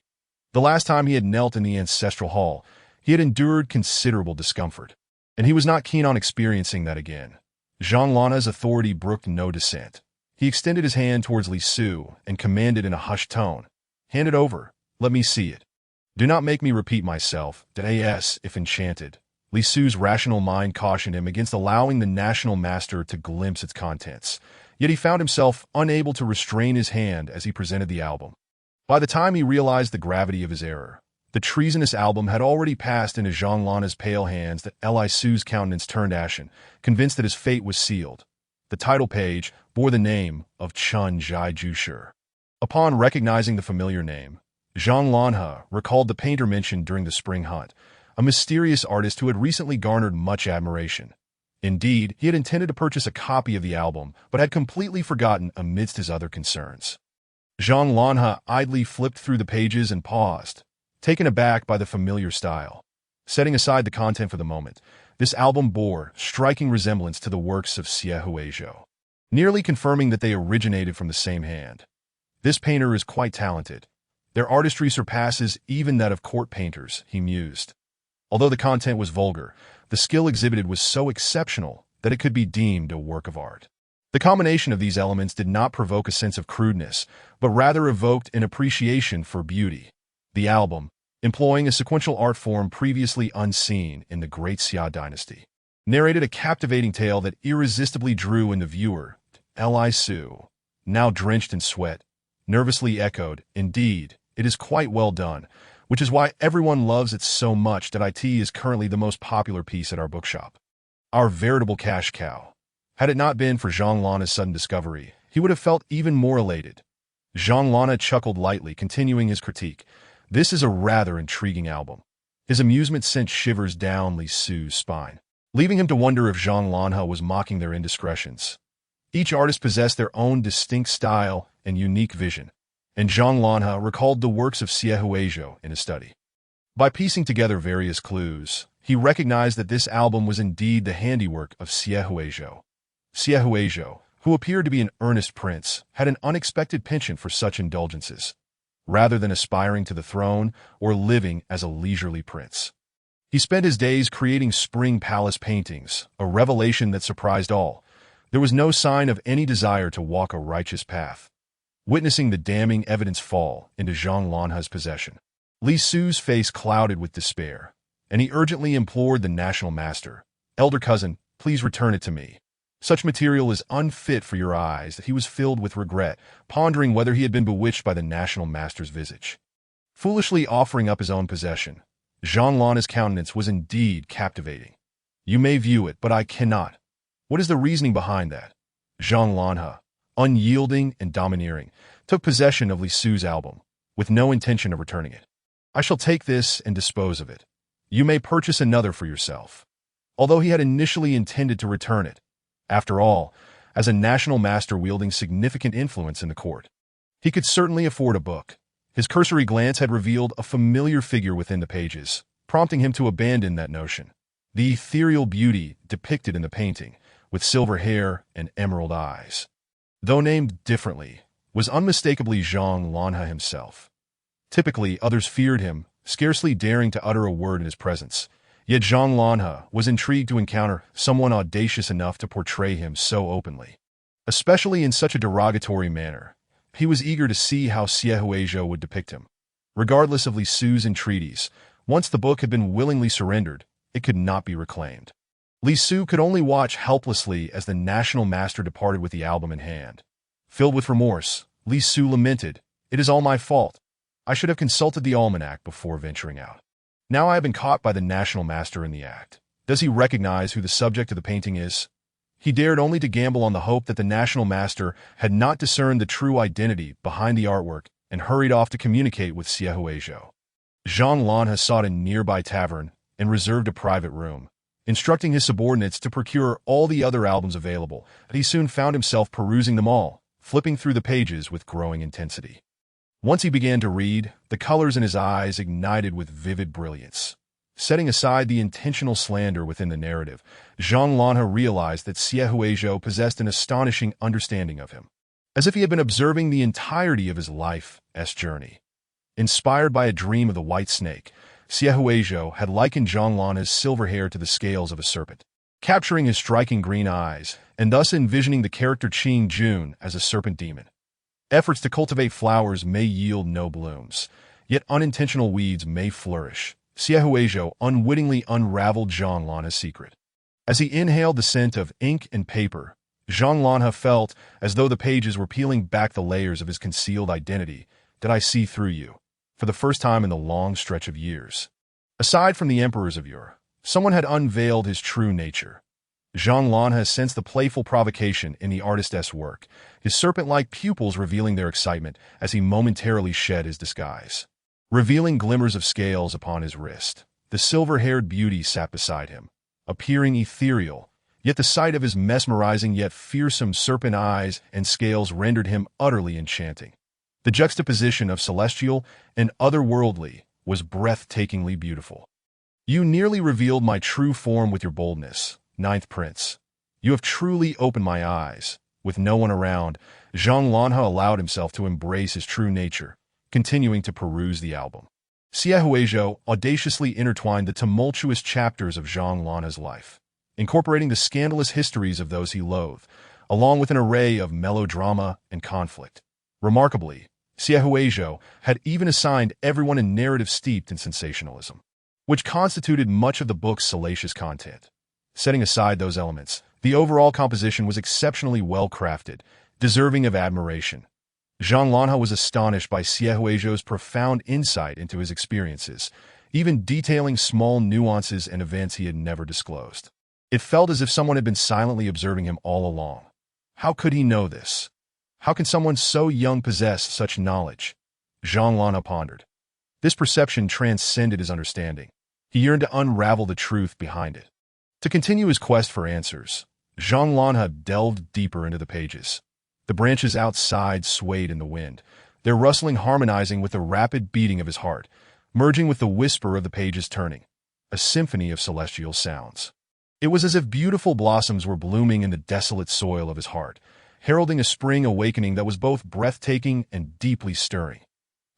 The last time he had knelt in the ancestral hall, he had endured considerable discomfort, and he was not keen on experiencing that again. Zhang Lanhe's authority brooked no dissent. He extended his hand towards Li Su and commanded in a hushed tone, "Hand it over. Let me see it. Do not make me repeat myself, if enchanted." Li Su's rational mind cautioned him against allowing the national master to glimpse its contents, yet he found himself unable to restrain his hand as he presented the album. By the time he realized the gravity of his error, the treasonous album had already passed into Zhang Lanhe's pale hands. Li Su's countenance turned ashen, convinced that his fate was sealed. The title page bore the name of Chun Zhai Jushi. Upon recognizing the familiar name, Zhang Lanhe recalled the painter mentioned during the spring hunt, a mysterious artist who had recently garnered much admiration. Indeed, he had intended to purchase a copy of the album, but had completely forgotten amidst his other concerns. Zhang Lanhe idly flipped through the pages and paused, taken aback by the familiar style. Setting aside the content for the moment, this album bore striking resemblance to the works of Xie Huizhou, nearly confirming that they originated from the same hand. This painter is quite talented. Their artistry surpasses even that of court painters, he mused. Although the content was vulgar, the skill exhibited was so exceptional that it could be deemed a work of art. The combination of these elements did not provoke a sense of crudeness, but rather evoked an appreciation for beauty. The album, employing a sequential art form previously unseen in the Great Xia dynasty, narrated a captivating tale that irresistibly drew in the viewer. Li Su, now drenched in sweat, nervously echoed, "Indeed, it is quite well done, which is why everyone loves it so much that it is currently the most popular piece at our bookshop. Our veritable cash cow." Had it not been for Zhang Lanhe's sudden discovery, he would have felt even more elated. Zhang Lanhe chuckled lightly, continuing his critique. "This is a rather intriguing album." His amusement sent shivers down Li Su's spine, leaving him to wonder if Zhang Lanhe was mocking their indiscretions. Each artist possessed their own distinct style and unique vision, and Zhang Lanhe recalled the works of Xie Huizhou in his study. By piecing together various clues, he recognized that this album was indeed the handiwork of Xie Huizhou. Xie Huizhou, who appeared to be an earnest prince, had an unexpected penchant for such indulgences, rather than aspiring to the throne or living as a leisurely prince. He spent his days creating Spring Palace paintings, a revelation that surprised all. There was no sign of any desire to walk a righteous path. Witnessing the damning evidence fall into Zhang Lanhe's possession, Li Su's face clouded with despair, and he urgently implored the national master, "Elder cousin, please return it to me. Such material is unfit for your eyes." He was filled with regret, pondering whether he had been bewitched by the national master's visage. Foolishly offering up his own possession, Zhang Lanhe's countenance was indeed captivating. "You may view it, but I cannot." "What is the reasoning behind that?" Zhang Lanhe, unyielding and domineering, took possession of Li Su's album, with no intention of returning it. "I shall take this and dispose of it. You may purchase another for yourself." although he had initially intended to return it. After all, as a national master wielding significant influence in the court, he could certainly afford a book. His cursory glance had revealed a familiar figure within the pages, prompting him to abandon that notion. The ethereal beauty depicted in the painting, with silver hair and emerald eyes, though named differently, was unmistakably Zhang Lanhe himself. Typically, others feared him, scarcely daring to utter a word in his presence. Yet Zhang Lanhe was intrigued to encounter someone audacious enough to portray him so openly, especially in such a derogatory manner. He was eager to see how Xie Huizhou would depict him. Regardless of Li Su's entreaties, once the book had been willingly surrendered, it could not be reclaimed. Li Su could only watch helplessly as the national master departed with the album in hand. Filled with remorse, Li Su lamented, "It is all my fault. I should have consulted the almanac before venturing out. Now I have been caught by the national master in the act. Does he recognize who the subject of the painting is?" He dared only to gamble on the hope that the national master had not discerned the true identity behind the artwork and hurried off to communicate with Xie Huizhou. Zhang Lanhe sought a nearby tavern and reserved a private room, instructing his subordinates to procure all the other albums available. He soon found himself perusing them all, flipping through the pages with growing intensity. Once he began to read, the colors in his eyes ignited with vivid brilliance. Setting aside the intentional slander within the narrative, Zhang Lanhe realized that Xie Huizhou possessed an astonishing understanding of him, as if he had been observing the entirety of his life's journey. Inspired by a dream of the white snake, Xie Huizhou had likened Zhang Lanhe's silver hair to the scales of a serpent, capturing his striking green eyes and thus envisioning the character Qing Jun as a serpent demon. Efforts to cultivate flowers may yield no blooms, yet unintentional weeds may flourish. Xie Huizhou unwittingly unraveled Zhang Lanhe's secret. As he inhaled the scent of ink and paper, Zhang Lanhe felt as though the pages were peeling back the layers of his concealed identity. "Did I see through you?" For the first time in the long stretch of years. Aside from the emperors of yore, someone had unveiled his true nature. Zhang Lanhe sensed the playful provocation in the artist's work, his serpent-like pupils revealing their excitement as he momentarily shed his disguise. Revealing glimmers of scales upon his wrist, the silver-haired beauty sat beside him, appearing ethereal, yet the sight of his mesmerizing yet fearsome serpent eyes and scales rendered him utterly enchanting. The juxtaposition of celestial and otherworldly was breathtakingly beautiful. "You nearly revealed my true form with your boldness, Ninth Prince. You have truly opened my eyes." With no one around, Zhang Lanhe allowed himself to embrace his true nature, continuing to peruse the album. Xie Huizhou audaciously intertwined the tumultuous chapters of Zhang Lanhe's life, incorporating the scandalous histories of those he loathed, along with an array of melodrama and conflict. Remarkably, Xie Huizhou had even assigned everyone a narrative steeped in sensationalism, which constituted much of the book's salacious content. Setting aside those elements, the overall composition was exceptionally well-crafted, deserving of admiration. Zhang Lanhe was astonished by Xie Huizhou's profound insight into his experiences, even detailing small nuances and events he had never disclosed. It felt as if someone had been silently observing him all along. How could he know this? How can someone so young possess such knowledge? Zhang Lanhe pondered. This perception transcended his understanding. He yearned to unravel the truth behind it. To continue his quest for answers, Zhang Lanhe delved deeper into the pages. The branches outside swayed in the wind, their rustling harmonizing with the rapid beating of his heart, merging with the whisper of the pages turning, a symphony of celestial sounds. It was as if beautiful blossoms were blooming in the desolate soil of his heart, heralding a spring awakening that was both breathtaking and deeply stirring.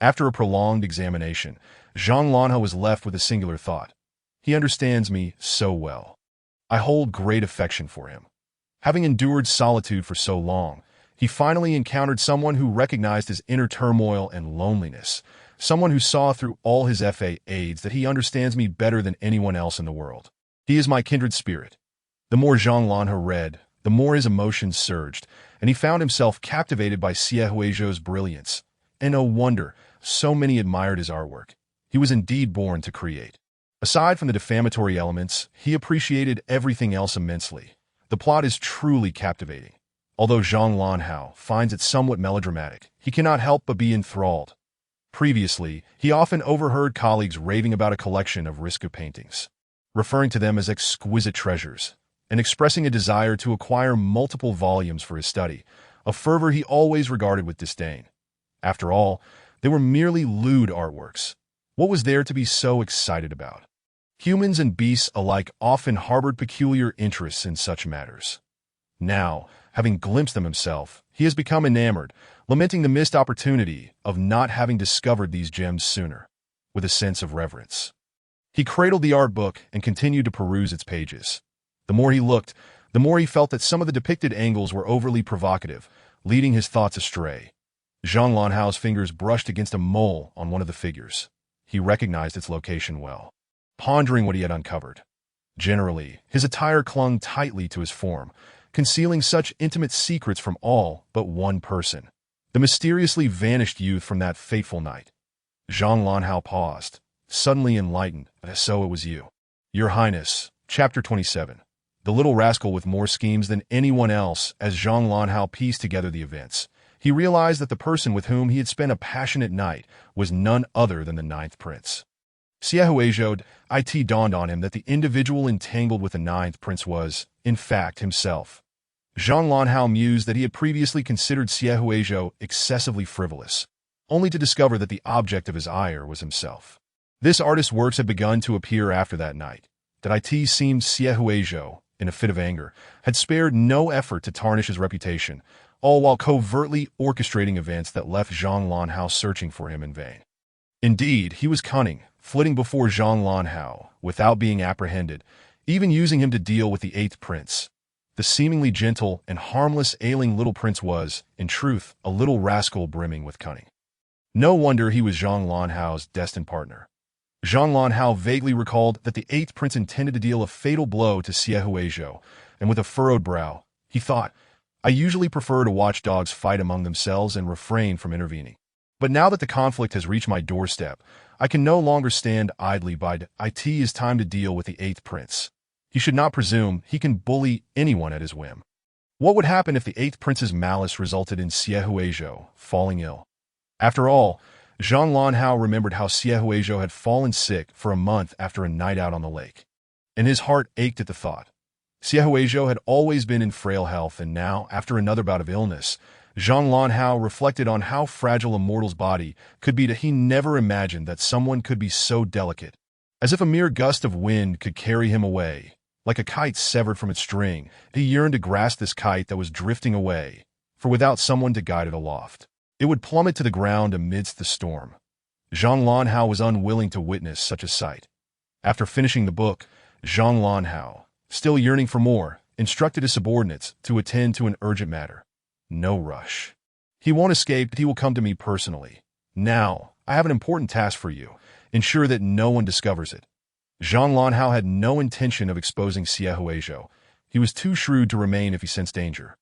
After a prolonged examination, Zhang Lanhe was left with a singular thought. He understands me so well. I hold great affection for him. Having endured solitude for so long, he finally encountered someone who recognized his inner turmoil and loneliness, someone who saw through all his fades that he understands me better than anyone else in the world. He is my kindred spirit. The more Zhang Lanhe read, the more his emotions surged, and he found himself captivated by Xie Huizhou's brilliance. And no wonder, so many admired his artwork. He was indeed born to create. Aside from the defamatory elements, he appreciated everything else immensely. The plot is truly captivating. Although Zhang Lanhe finds it somewhat melodramatic, he cannot help but be enthralled. Previously, he often overheard colleagues raving about a collection of Risco paintings. referring to them as exquisite treasures, and expressing a desire to acquire multiple volumes for his study, a fervor he always regarded with disdain. After all, they were merely lewd artworks. What was there to be so excited about? Humans and beasts alike often harbored peculiar interests in such matters. Now, having glimpsed them himself, he has become enamored, lamenting the missed opportunity of not having discovered these gems sooner, with a sense of reverence. He cradled the art book and continued to peruse its pages. The more he looked, the more he felt that some of the depicted angles were overly provocative, leading his thoughts astray. Zhang Lanhao's fingers brushed against a mole on one of the figures. He recognized its location well, pondering what he had uncovered. Generally, his attire clung tightly to his form, concealing such intimate secrets from all but one person, the mysteriously vanished youth from that fateful night. Zhang Lanhao paused, suddenly enlightened. So it was you. Your Highness. Chapter 27. The little rascal with more schemes than anyone else. As Zhang Lanhao pieced together the events, he realized that the person with whom he had spent a passionate night was none other than the ninth prince. Xiaohuizhou. It dawned on him that the individual entangled with the ninth prince was, in fact, himself. Zhang Lanhao mused that he had previously considered Xiaohuizhou excessively frivolous, only to discover that the object of his ire was himself. This artist's works had begun to appear after that night. That it seemed Xiaohuizhou, in a fit of anger, had spared no effort to tarnish his reputation, all while covertly orchestrating events that left Zhang Lanhao searching for him in vain. Indeed, he was cunning, flitting before Zhang Lanhao without being apprehended, even using him to deal with the eighth prince. The seemingly gentle and harmless ailing little prince was, in truth, a little rascal brimming with cunning. No wonder he was Zhang Lanhao's destined partner. Zhang Lanhao vaguely recalled that the eighth prince intended to deal a fatal blow to Xiaohuizhou, and with a furrowed brow, he thought, I usually prefer to watch dogs fight among themselves and refrain from intervening. But now that the conflict has reached my doorstep, I can no longer stand idly by. It is time to deal with the eighth prince. He should not presume he can bully anyone at his whim. What would happen if the eighth prince's malice resulted in Xiaohuizhou falling ill? After all, Zhang Lanhao remembered how Xiaohuizhou had fallen sick for a month after a night out on the lake, and his heart ached at the thought. Xiaohuizhou had always been in frail health, and now, after another bout of illness, Zhang Lanhao reflected on how fragile a mortal's body could be. He never imagined that someone could be so delicate, as if a mere gust of wind could carry him away. Like a kite severed from its string, he yearned to grasp this kite that was drifting away, for without someone to guide it aloft, it would plummet to the ground amidst the storm. Zhang Lanhao was unwilling to witness such a sight. After finishing the book, Zhang Lanhao, still yearning for more, instructed his subordinates to attend to an urgent matter. No rush. He won't escape, he will come to me personally. Now, I have an important task for you. Ensure that no one discovers it. Zhang Lanhao had no intention of exposing Xiaohuizhou. He was too shrewd to remain if he sensed danger.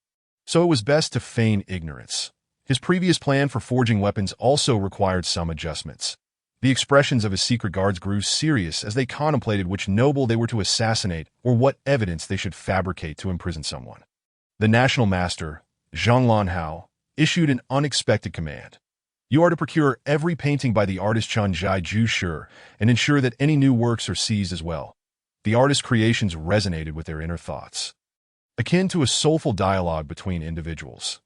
So it was best to feign ignorance. His previous plan for forging weapons also required some adjustments. The expressions of his secret guards grew serious as they contemplated which noble they were to assassinate or what evidence they should fabricate to imprison someone. The national master, Zhang Lanhao, issued an unexpected command. You are to procure every painting by the artist Chen Zhaiju Shi and ensure that any new works are seized as well. The artist's creations resonated with their inner thoughts, akin to a soulful dialogue between individuals.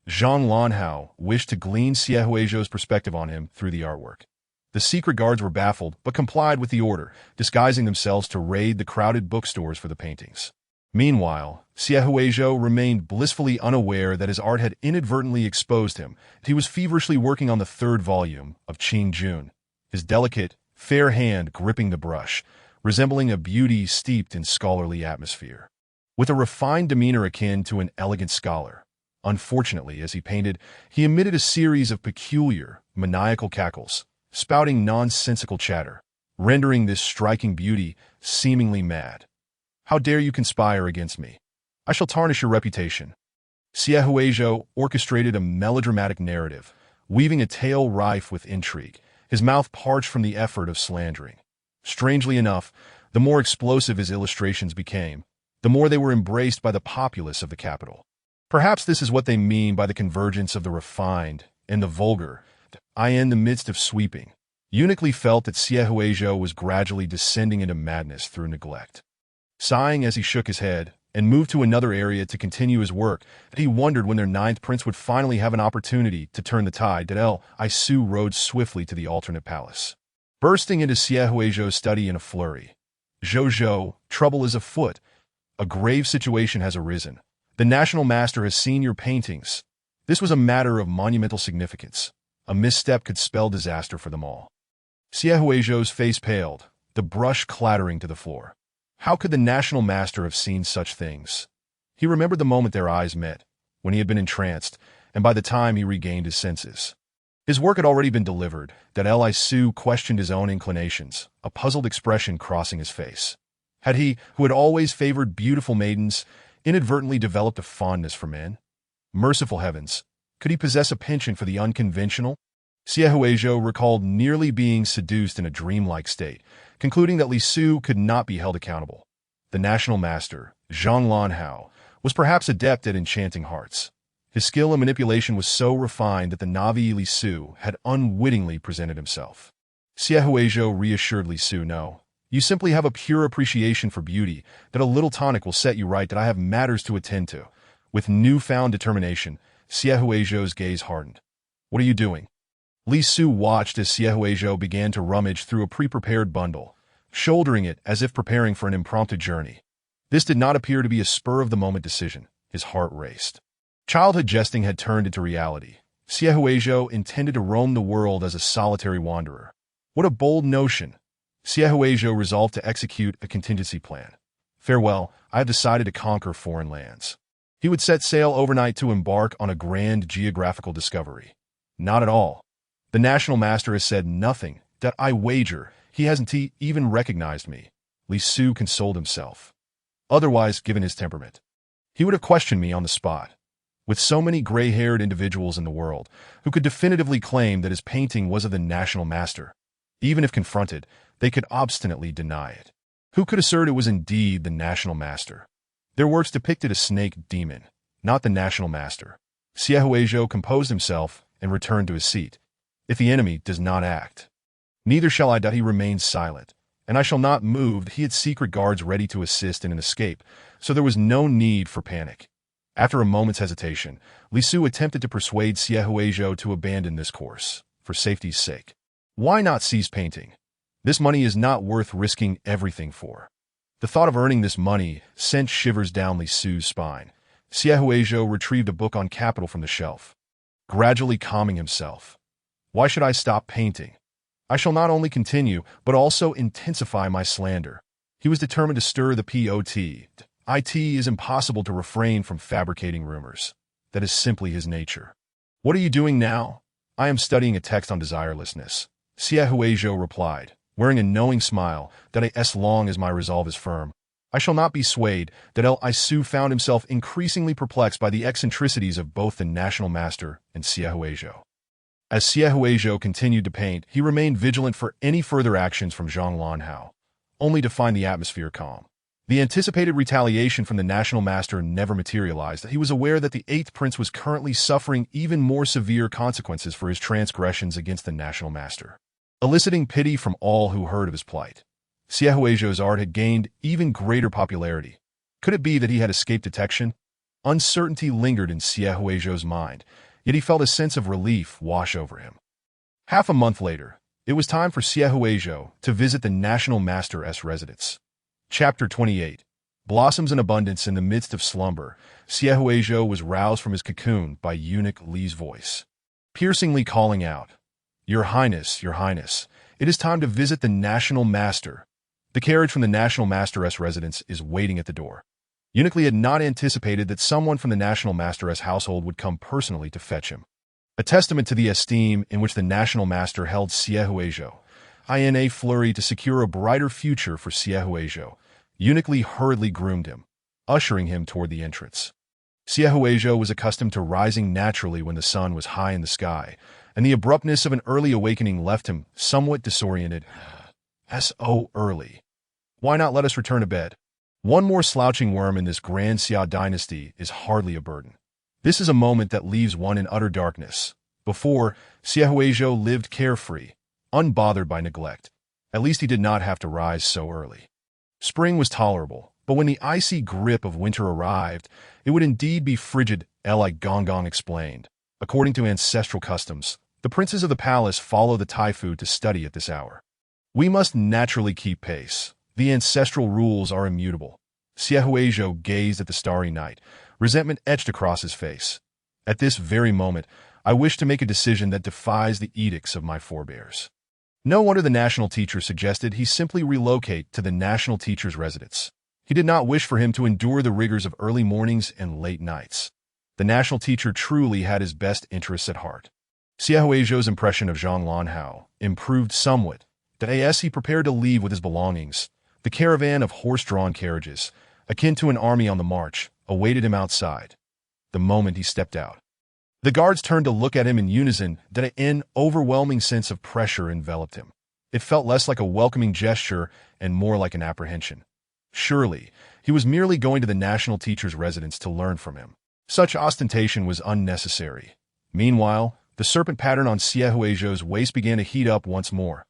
Zhang Lanhao wished to glean Xiaohuizhou's perspective on him through the artwork. The secret guards were baffled but complied with the order, disguising themselves to raid the crowded bookstores for the paintings. Meanwhile, Xiaohuizhou remained blissfully unaware that his art had inadvertently exposed him. He was feverishly working on the third volume of Qing Jun, his delicate, fair hand gripping the brush, resembling a beauty steeped in scholarly atmosphere. With a refined demeanor akin to an elegant scholar. Unfortunately, as he painted, he emitted a series of peculiar, maniacal cackles, spouting nonsensical chatter, rendering this striking beauty seemingly mad. How dare you conspire against me? I shall tarnish your reputation. Xiaohuizhou orchestrated a melodramatic narrative, weaving a tale rife with intrigue, his mouth parched from the effort of slandering. Strangely enough, the more explosive his illustrations became, the more they were embraced by the populace of the capital. Perhaps this is what they mean by the convergence of the refined and the vulgar. In the midst of sweeping, Eunuch Li felt that Xie Huizhou was gradually descending into madness through neglect. Sighing as he shook his head and moved to another area to continue his work, he wondered when their ninth prince would finally have an opportunity to turn the tide. Isu rode swiftly to the alternate palace, bursting into Xie Huizhou's study in a flurry. "Zhou, trouble is afoot. A grave situation has arisen. The national master has seen your paintings." This was a matter of monumental significance. A misstep could spell disaster for them all. Xie Huizhou's face paled, the brush clattering to the floor. How could the national master have seen such things? He remembered the moment their eyes met, when he had been entranced, and by the time he regained his senses. His work had already been delivered. Isu questioned his own inclinations, a puzzled expression crossing his face. Had he, who had always favored beautiful maidens, inadvertently developed a fondness for men? Merciful heavens, could he possess a penchant for the unconventional? Xie Huizhou recalled nearly being seduced in a dreamlike state, concluding that Li Su could not be held accountable. The national master, Zhang Lanhao, was perhaps adept at enchanting hearts. His skill in manipulation was so refined that the Navi Li Su had unwittingly presented himself. Xie Huizhou reassured Li Su, "No, you simply have a pure appreciation for beauty, that a little tonic will set you right, that I have matters to attend to." With newfound determination, Xie Huizhou's gaze hardened. "What are you doing?" Li Su watched as Xie Huizhou began to rummage through a pre-prepared bundle, shouldering it as if preparing for an impromptu journey. This did not appear to be a spur-of-the-moment decision. His heart raced. Childhood jesting had turned into reality. Xie Huizhou intended to roam the world as a solitary wanderer. What a bold notion! Xie Huizhou resolved to execute a contingency plan. "Farewell, I have decided to conquer foreign lands." He would set sail overnight to embark on a grand geographical discovery. Not at all. The national master has said nothing. That I wager he hasn't even recognized me. Li Su consoled himself. Otherwise, given his temperament, he would have questioned me on the spot. With so many gray-haired individuals in the world who could definitively claim that his painting was of the national master, even if confronted, they could obstinately deny it. Who could assert it was indeed the national master? Their works depicted a snake demon, not the national master. Xie Huizhou composed himself and returned to his seat. If the enemy does not act, neither shall I. He remained silent, and I shall not move. He had secret guards ready to assist in an escape, so there was no need for panic. After a moment's hesitation, Li Su attempted to persuade Xie Huizhou to abandon this course, for safety's sake. Why not cease painting? This money is not worth risking everything for. The thought of earning this money sent shivers down Li Su's spine. Xie Huizhou retrieved a book on capital from the shelf, gradually calming himself. Why should I stop painting? I shall not only continue, but also intensify my slander. He was determined to stir the pot. It is impossible to refrain from fabricating rumors. That is simply his nature. What are you doing now? I am studying a text on desirelessness. Xie Huizhou replied, wearing a knowing smile, that as long as my resolve is firm, I shall not be swayed. Isu found himself increasingly perplexed by the eccentricities of both the national master and Xie Huizhou. As Xie Huizhou continued to paint, he remained vigilant for any further actions from Zhang Lanhao, only to find the atmosphere calm. The anticipated retaliation from the national master never materialized. He was aware that the eighth prince was currently suffering even more severe consequences for his transgressions against the national master, eliciting pity from all who heard of his plight. Xie Huizhou's art had gained even greater popularity. Could it be that he had escaped detection? Uncertainty lingered in Xie Huizhou's mind, yet he felt a sense of relief wash over him. Half a month later, it was time for Xie Huizhou to visit the national master's residence. Chapter 28. Blossoms in abundance. In the midst of slumber, Xie Huizhou was roused from his cocoon by Eunuch Li's voice, piercingly calling out, Your Highness, it is time to visit the national master. The carriage from the national master's residence is waiting at the door. Eunuch Li had not anticipated that someone from the national master's household would come personally to fetch him, a testament to the esteem in which the national master held Xie Huizhou. In a flurry to secure a brighter future for Xie Huizhou, Eunuch Li hurriedly groomed him, ushering him toward the entrance. Xie Huizhou was accustomed to rising naturally when the sun was high in the sky, and the abruptness of an early awakening left him somewhat disoriented. So early. Why not let us return to bed? One more slouching worm in this grand Xia dynasty is hardly a burden. This is a moment that leaves one in utter darkness. Before, Xie Huizhou lived carefree, unbothered by neglect. At least he did not have to rise so early. Spring was tolerable, but when the icy grip of winter arrived, it would indeed be frigid, like Gong Gong explained. According to ancestral customs, the princes of the palace follow the taifu to study at this hour. We must naturally keep pace. The ancestral rules are immutable. Xiehuizhou gazed at the starry night, resentment etched across his face. At this very moment, I wish to make a decision that defies the edicts of my forebears. No wonder the national teacher suggested he simply relocate to the national teacher's residence. He did not wish for him to endure the rigors of early mornings and late nights. The national teacher truly had his best interests at heart. Xiehuizhou's impression of Zhang Lanhao improved somewhat. As he prepared to leave with his belongings, the caravan of horse-drawn carriages, akin to an army on the march, awaited him outside. The moment he stepped out, the guards turned to look at him in unison. An overwhelming sense of pressure enveloped him. It felt less like a welcoming gesture and more like an apprehension. Surely, he was merely going to the national teacher's residence to learn from him. Such ostentation was unnecessary. Meanwhile, the serpent pattern on Xiehuizhou's waist began to heat up once more.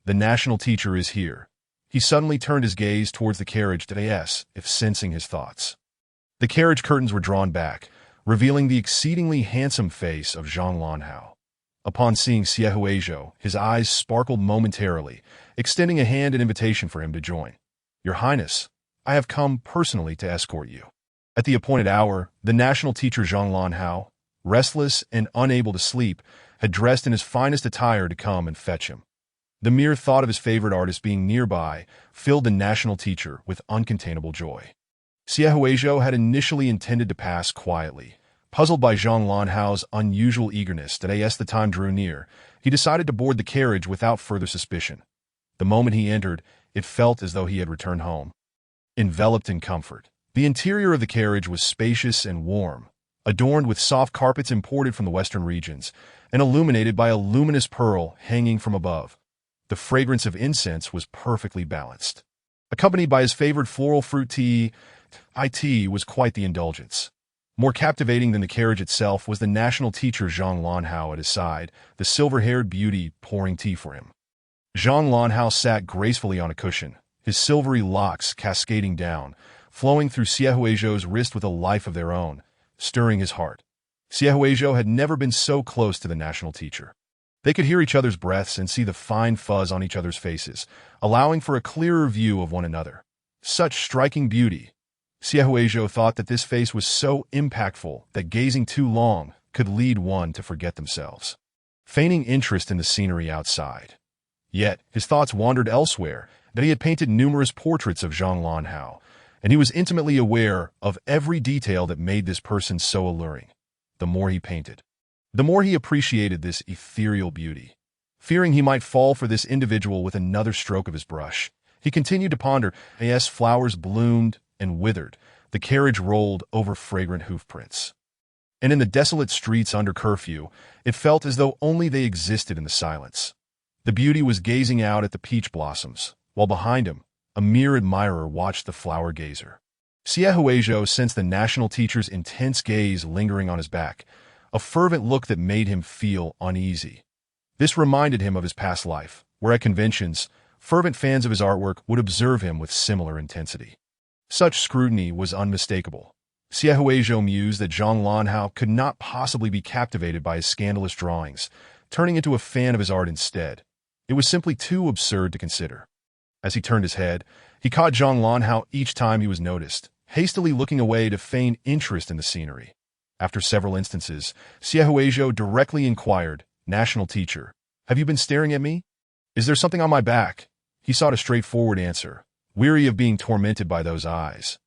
The national teacher is here. He suddenly turned his gaze towards the carriage as if sensing his thoughts. The carriage curtains were drawn back, revealing the exceedingly handsome face of Zhang Lanhao. Upon seeing Xiehuizhou, his eyes sparkled momentarily, extending a hand in invitation for him to join. "Your Highness, I have come personally to escort you." At the appointed hour, the national teacher Zhang Lanhao, restless and unable to sleep, had dressed in his finest attire to come and fetch him. The mere thought of his favorite artist being nearby filled the national teacher with uncontainable joy. Xiehuizhou had initially intended to pass quietly. Puzzled by Zhang Lanhao's unusual eagerness as the time drew near, he decided to board the carriage without further suspicion. The moment he entered, it felt as though he had returned home. Enveloped in comfort, the interior of the carriage was spacious and warm, adorned with soft carpets imported from the western regions, and illuminated by a luminous pearl hanging from above. The fragrance of incense was perfectly balanced. Accompanied by his favorite floral fruit tea, it was quite the indulgence. More captivating than the carriage itself was the national teacher Zhang Lanhao at his side, the silver-haired beauty pouring tea for him. Zhang Lanhao sat gracefully on a cushion, his silvery locks cascading down, flowing through Xiehuizhou's wrist with a life of their own, stirring his heart. Xiehuizhou had never been so close to the national teacher. They could hear each other's breaths and see the fine fuzz on each other's faces, allowing for a clearer view of one another. Such striking beauty. Xiehuizhou thought that this face was so impactful that gazing too long could lead one to forget themselves, feigning interest in the scenery outside. Yet, his thoughts wandered elsewhere, that he had painted numerous portraits of Zhang Lanhao, and he was intimately aware of every detail that made this person so alluring. The more he painted, the more he appreciated this ethereal beauty. Fearing he might fall for this individual with another stroke of his brush, he continued to ponder. As flowers bloomed and withered, the carriage rolled over fragrant hoofprints. And in the desolate streets under curfew, it felt as though only they existed in the silence. The beauty was gazing out at the peach blossoms, while behind him, a mere admirer watched the flower gazer. Xiehuizhou sensed the national teacher's intense gaze lingering on his back, a fervent look that made him feel uneasy. This reminded him of his past life, where at conventions, fervent fans of his artwork would observe him with similar intensity. Such scrutiny was unmistakable. Xiehuizhou mused that Zhang Lanhao could not possibly be captivated by his scandalous drawings, turning into a fan of his art instead. It was simply too absurd to consider. As he turned his head, he caught Zhang Lanhao each time he was noticed, hastily looking away to feign interest in the scenery. After several instances, Xiehuizhou directly inquired, "National teacher, have you been staring at me? Is there something on my back?" He sought a straightforward answer, weary of being tormented by those eyes.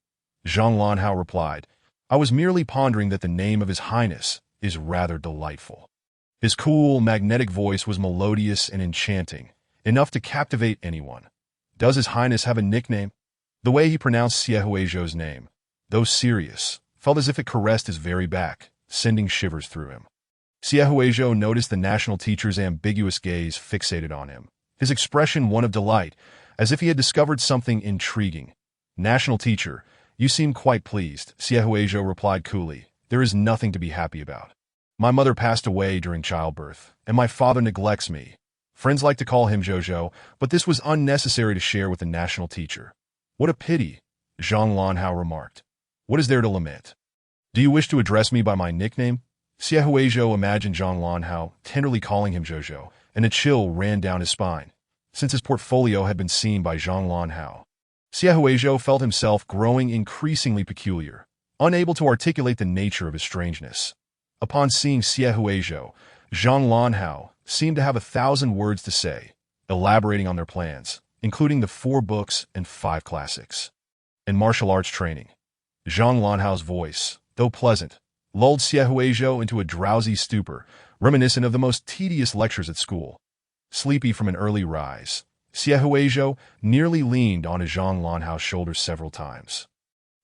Zhang Lanhao replied, "I was merely pondering that the name of His Highness is rather delightful." His cool, magnetic voice was melodious and enchanting, enough to captivate anyone. "Does His Highness have a nickname?" The way he pronounced Xiehuizhou's name, though serious, felt as if it caressed his very back, sending shivers through him. Xiehuizhou noticed the national teacher's ambiguous gaze fixated on him, his expression one of delight, as if he had discovered something intriguing. "National teacher, you seem quite pleased," Xiehuizhou replied coolly. "There is nothing to be happy about. My mother passed away during childbirth, and my father neglects me. Friends like to call him Jojo, but this was unnecessary to share with the national teacher. What a pity, Zhang Lanhao remarked. What is there to lament? Do you wish to address me by my nickname? Xie Huizhou imagined Zhang Lanhao tenderly calling him Jojo, and a chill ran down his spine, since his portfolio had been seen by Zhang Lanhao. Xie Huizhou felt himself growing increasingly peculiar, unable to articulate the nature of his strangeness. Upon seeing Xie Huizhou, Zhang Lanhao seemed to have 1,000 words to say, elaborating on their plans, including the 4 books and 5 classics. In martial arts training, Zhang Lanhao's voice, though pleasant, lulled Xie Huizhou into a drowsy stupor, reminiscent of the most tedious lectures at school. Sleepy from an early rise, Xie Huizhou nearly leaned on Zhang Lanhao's shoulder several times,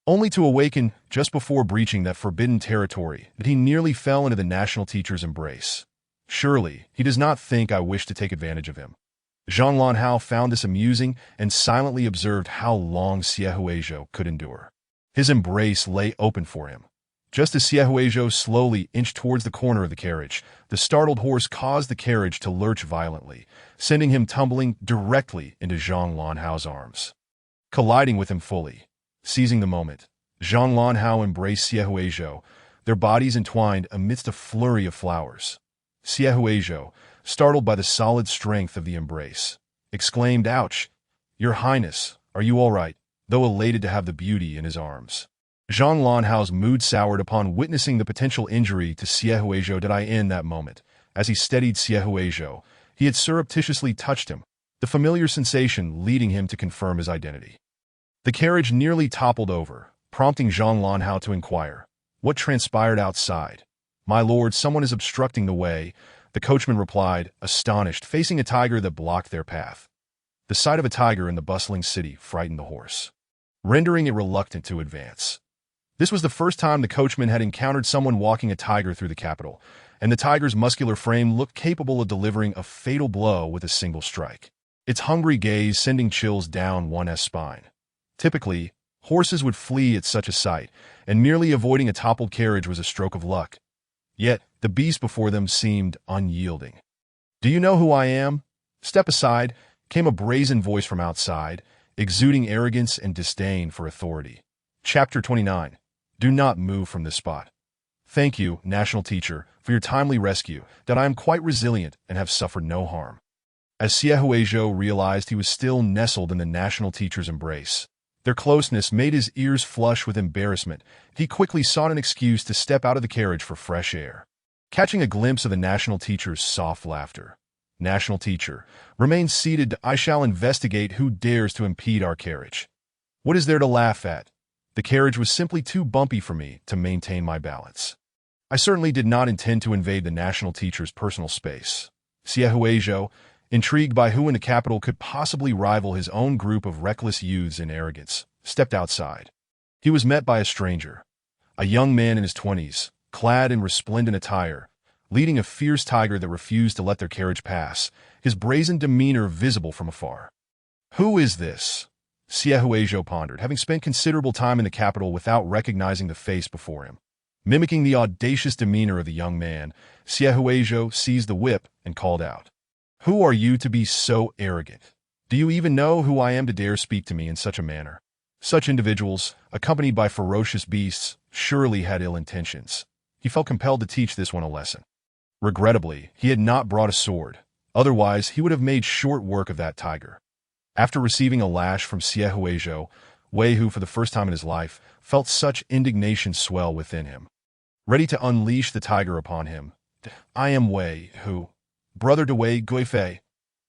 only to awaken just before breaching that forbidden territory that he nearly fell into the national teacher's embrace. Surely, he does not think I wish to take advantage of him. Zhang Lanhao found this amusing and silently observed how long Xie Huizhou could endure. His embrace lay open for him. Just as Xie Huizhou slowly inched towards the corner of the carriage, the startled horse caused the carriage to lurch violently, sending him tumbling directly into Zhang Lanhao's arms. Colliding with him fully, seizing the moment, Zhang Lanhao embraced Xie Huizhou, their bodies entwined amidst a flurry of flowers. Xie Huizhou, startled by the solid strength of the embrace, exclaimed, "Ouch! Your Highness, are you all right?" though elated to have the beauty in his arms. Zhang Lanhao's mood soured upon witnessing the potential injury to Xie Huizhou in that moment. As he steadied Xie Huizhou, he had surreptitiously touched him, the familiar sensation leading him to confirm his identity. The carriage nearly toppled over, prompting Zhang Lanhao to inquire, "What transpired outside?" "My lord, someone is obstructing the way," the coachman replied, astonished, facing a tiger that blocked their path. The sight of a tiger in the bustling city frightened the horse, rendering it reluctant to advance. This was the first time the coachman had encountered someone walking a tiger through the capital, and the tiger's muscular frame looked capable of delivering a fatal blow with a single strike, its hungry gaze sending chills down one's spine. Typically, horses would flee at such a sight, and merely avoiding a toppled carriage was a stroke of luck. Yet, the beast before them seemed unyielding. "Do you know who I am?" "Step aside," came a brazen voice from outside, exuding arrogance and disdain for authority. Chapter 29. Do not move from this spot. "Thank you, national teacher, for your timely rescue, that I am quite resilient and have suffered no harm." As Xie Huizhou realized he was still nestled in the national teacher's embrace, their closeness made his ears flush with embarrassment. He quickly sought an excuse to step out of the carriage for fresh air. Catching a glimpse of the national teacher's soft laughter, "National teacher, remain seated. I shall investigate who dares to impede our carriage." "What is there to laugh at? The carriage was simply too bumpy for me to maintain my balance." I certainly did not intend to invade the national teacher's personal space. Xie Huizhou, intrigued by who in the capital could possibly rival his own group of reckless youths in arrogance, stepped outside. He was met by a stranger, a young man in his 20s, clad in resplendent attire, leading a fierce tiger that refused to let their carriage pass, his brazen demeanor visible from afar. "Who is this?" Xie Huizhou pondered, having spent considerable time in the capital without recognizing the face before him. Mimicking the audacious demeanor of the young man, Xie Huizhou seized the whip and called out, "Who are you to be so arrogant? Do you even know who I am to dare speak to me in such a manner?" Such individuals, accompanied by ferocious beasts, surely had ill intentions. He felt compelled to teach this one a lesson. Regrettably, he had not brought a sword, otherwise he would have made short work of that tiger. After receiving a lash from Xie Huizhou, Wei Hu, for the first time in his life, felt such indignation swell within him. Ready to unleash the tiger upon him, "I am Wei Hu, brother to Wei Guifei.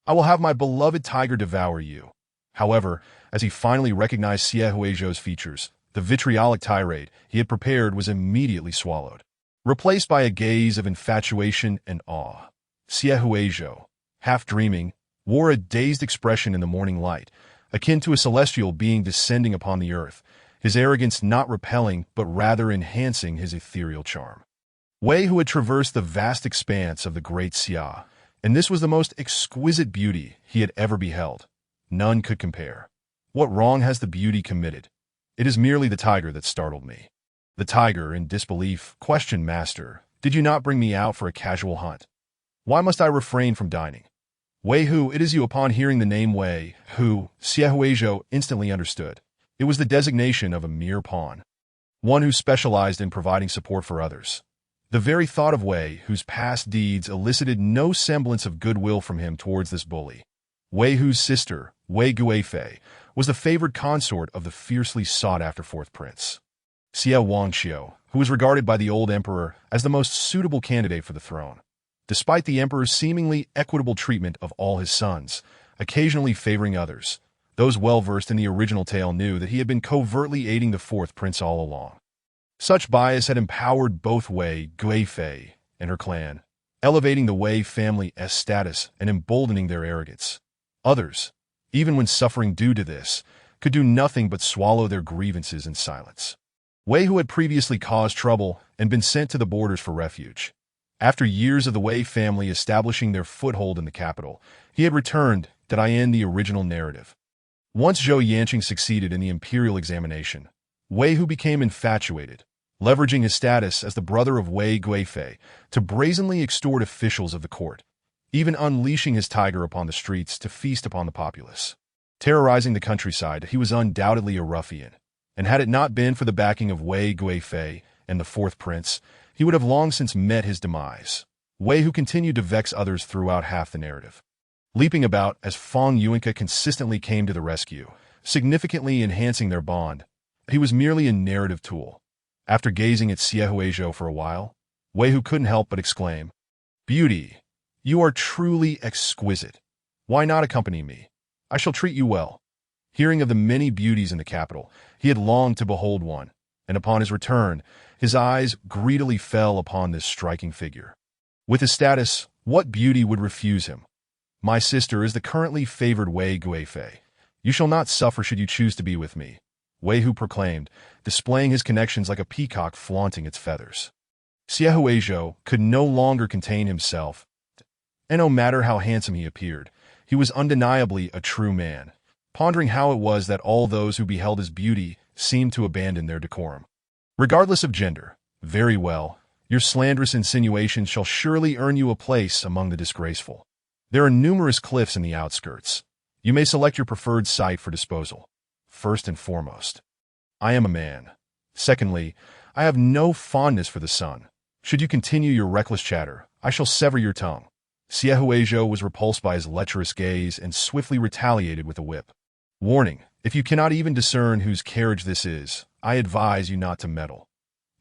I will have my beloved tiger devour you." However, as he finally recognized Xie Huizhou's features, the vitriolic tirade he had prepared was immediately swallowed, replaced by a gaze of infatuation and awe. Xie Huizhou, half dreaming, wore a dazed expression in the morning light, akin to a celestial being descending upon the earth, his arrogance not repelling but rather enhancing his ethereal charm. Wei, who had traversed the vast expanse of the great Xia, and this was the most exquisite beauty he had ever beheld. None could compare. What wrong has the beauty committed? It is merely the tiger that startled me. The tiger, in disbelief, questioned, "Master, did you not bring me out for a casual hunt? Why must I refrain from dining? Wei Hu, it is you. Upon hearing the name Wei Hu, Xie instantly understood. It was the designation of a mere pawn, one who specialized in providing support for others. The very thought of Wei Hu's past deeds elicited no semblance of goodwill from him towards this bully. Wei Hu's sister, Wei Guifei, was the favored consort of the fiercely sought-after fourth prince, Xie Wangxiu, who was regarded by the old emperor as the most suitable candidate for the throne. Despite the emperor's seemingly equitable treatment of all his sons, occasionally favoring others, those well-versed in the original tale knew that he had been covertly aiding the fourth prince all along. Such bias had empowered both Wei Guifei and her clan, elevating the Wei family's status and emboldening their arrogance. Others, even when suffering due to this, could do nothing but swallow their grievances in silence. Wei, who had previously caused trouble and been sent to the borders for refuge. After years of the Wei family establishing their foothold in the capital, he had returned to end the original narrative. Once Zhou Yanqing succeeded in the imperial examination, Wei Hu became infatuated, leveraging his status as the brother of Wei Guifei to brazenly extort officials of the court, even unleashing his tiger upon the streets to feast upon the populace. Terrorizing the countryside, he was undoubtedly a ruffian, and had it not been for the backing of Wei Guifei and the fourth prince, he would have long since met his demise. Wei Hu continued to vex others throughout half the narrative, leaping about as Fang Yuanke consistently came to the rescue, significantly enhancing their bond. He was merely a narrative tool. After gazing at Xie Huizhou for a while, Wei Hu couldn't help but exclaim, "Beauty, you are truly exquisite. Why not accompany me? I shall treat you well." Hearing of the many beauties in the capital, he had longed to behold one, and upon his return, his eyes greedily fell upon this striking figure. With his status, what beauty would refuse him? "My sister is the currently favored Wei Guifei. You shall not suffer should you choose to be with me," Wei Hu proclaimed, displaying his connections like a peacock flaunting its feathers. Xie Huizhou could no longer contain himself, and no matter how handsome he appeared, he was undeniably a true man, pondering how it was that all those who beheld his beauty seemed to abandon their decorum. Regardless of gender, very well, your slanderous insinuations shall surely earn you a place among the disgraceful. There are numerous cliffs in the outskirts. You may select your preferred site for disposal. First and foremost, I am a man. Secondly, I have no fondness for the sun. Should you continue your reckless chatter, I shall sever your tongue." Xie Huizhou was repulsed by his lecherous gaze and swiftly retaliated with a whip. "Warning, if you cannot even discern whose carriage this is, I advise you not to meddle."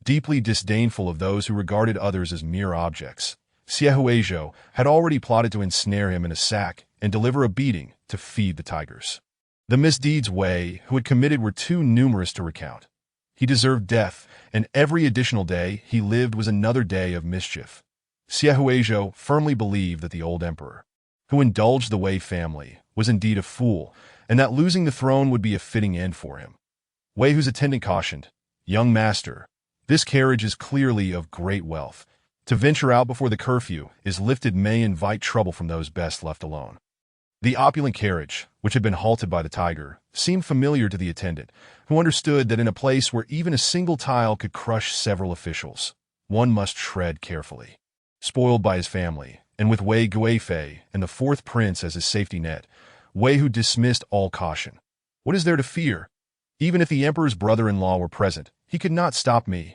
Deeply disdainful of those who regarded others as mere objects, Xie Huizhou had already plotted to ensnare him in a sack and deliver a beating to feed the tigers. The misdeeds Wei Hu had committed were too numerous to recount. He deserved death, and every additional day he lived was another day of mischief. Xie Huizhou firmly believed that the old emperor, who indulged the Wei family, was indeed a fool, and that losing the throne would be a fitting end for him. Wei Hu's attendant cautioned, "Young master, this carriage is clearly of great wealth. To venture out before the curfew is lifted may invite trouble from those best left alone." The opulent carriage, which had been halted by the tiger, seemed familiar to the attendant, who understood that in a place where even a single tile could crush several officials, one must tread carefully. Spoiled by his family, and with Wei Guifei and the fourth prince as his safety net, Wei Hu dismissed all caution. "What is there to fear? Even if the emperor's brother-in-law were present, he could not stop me.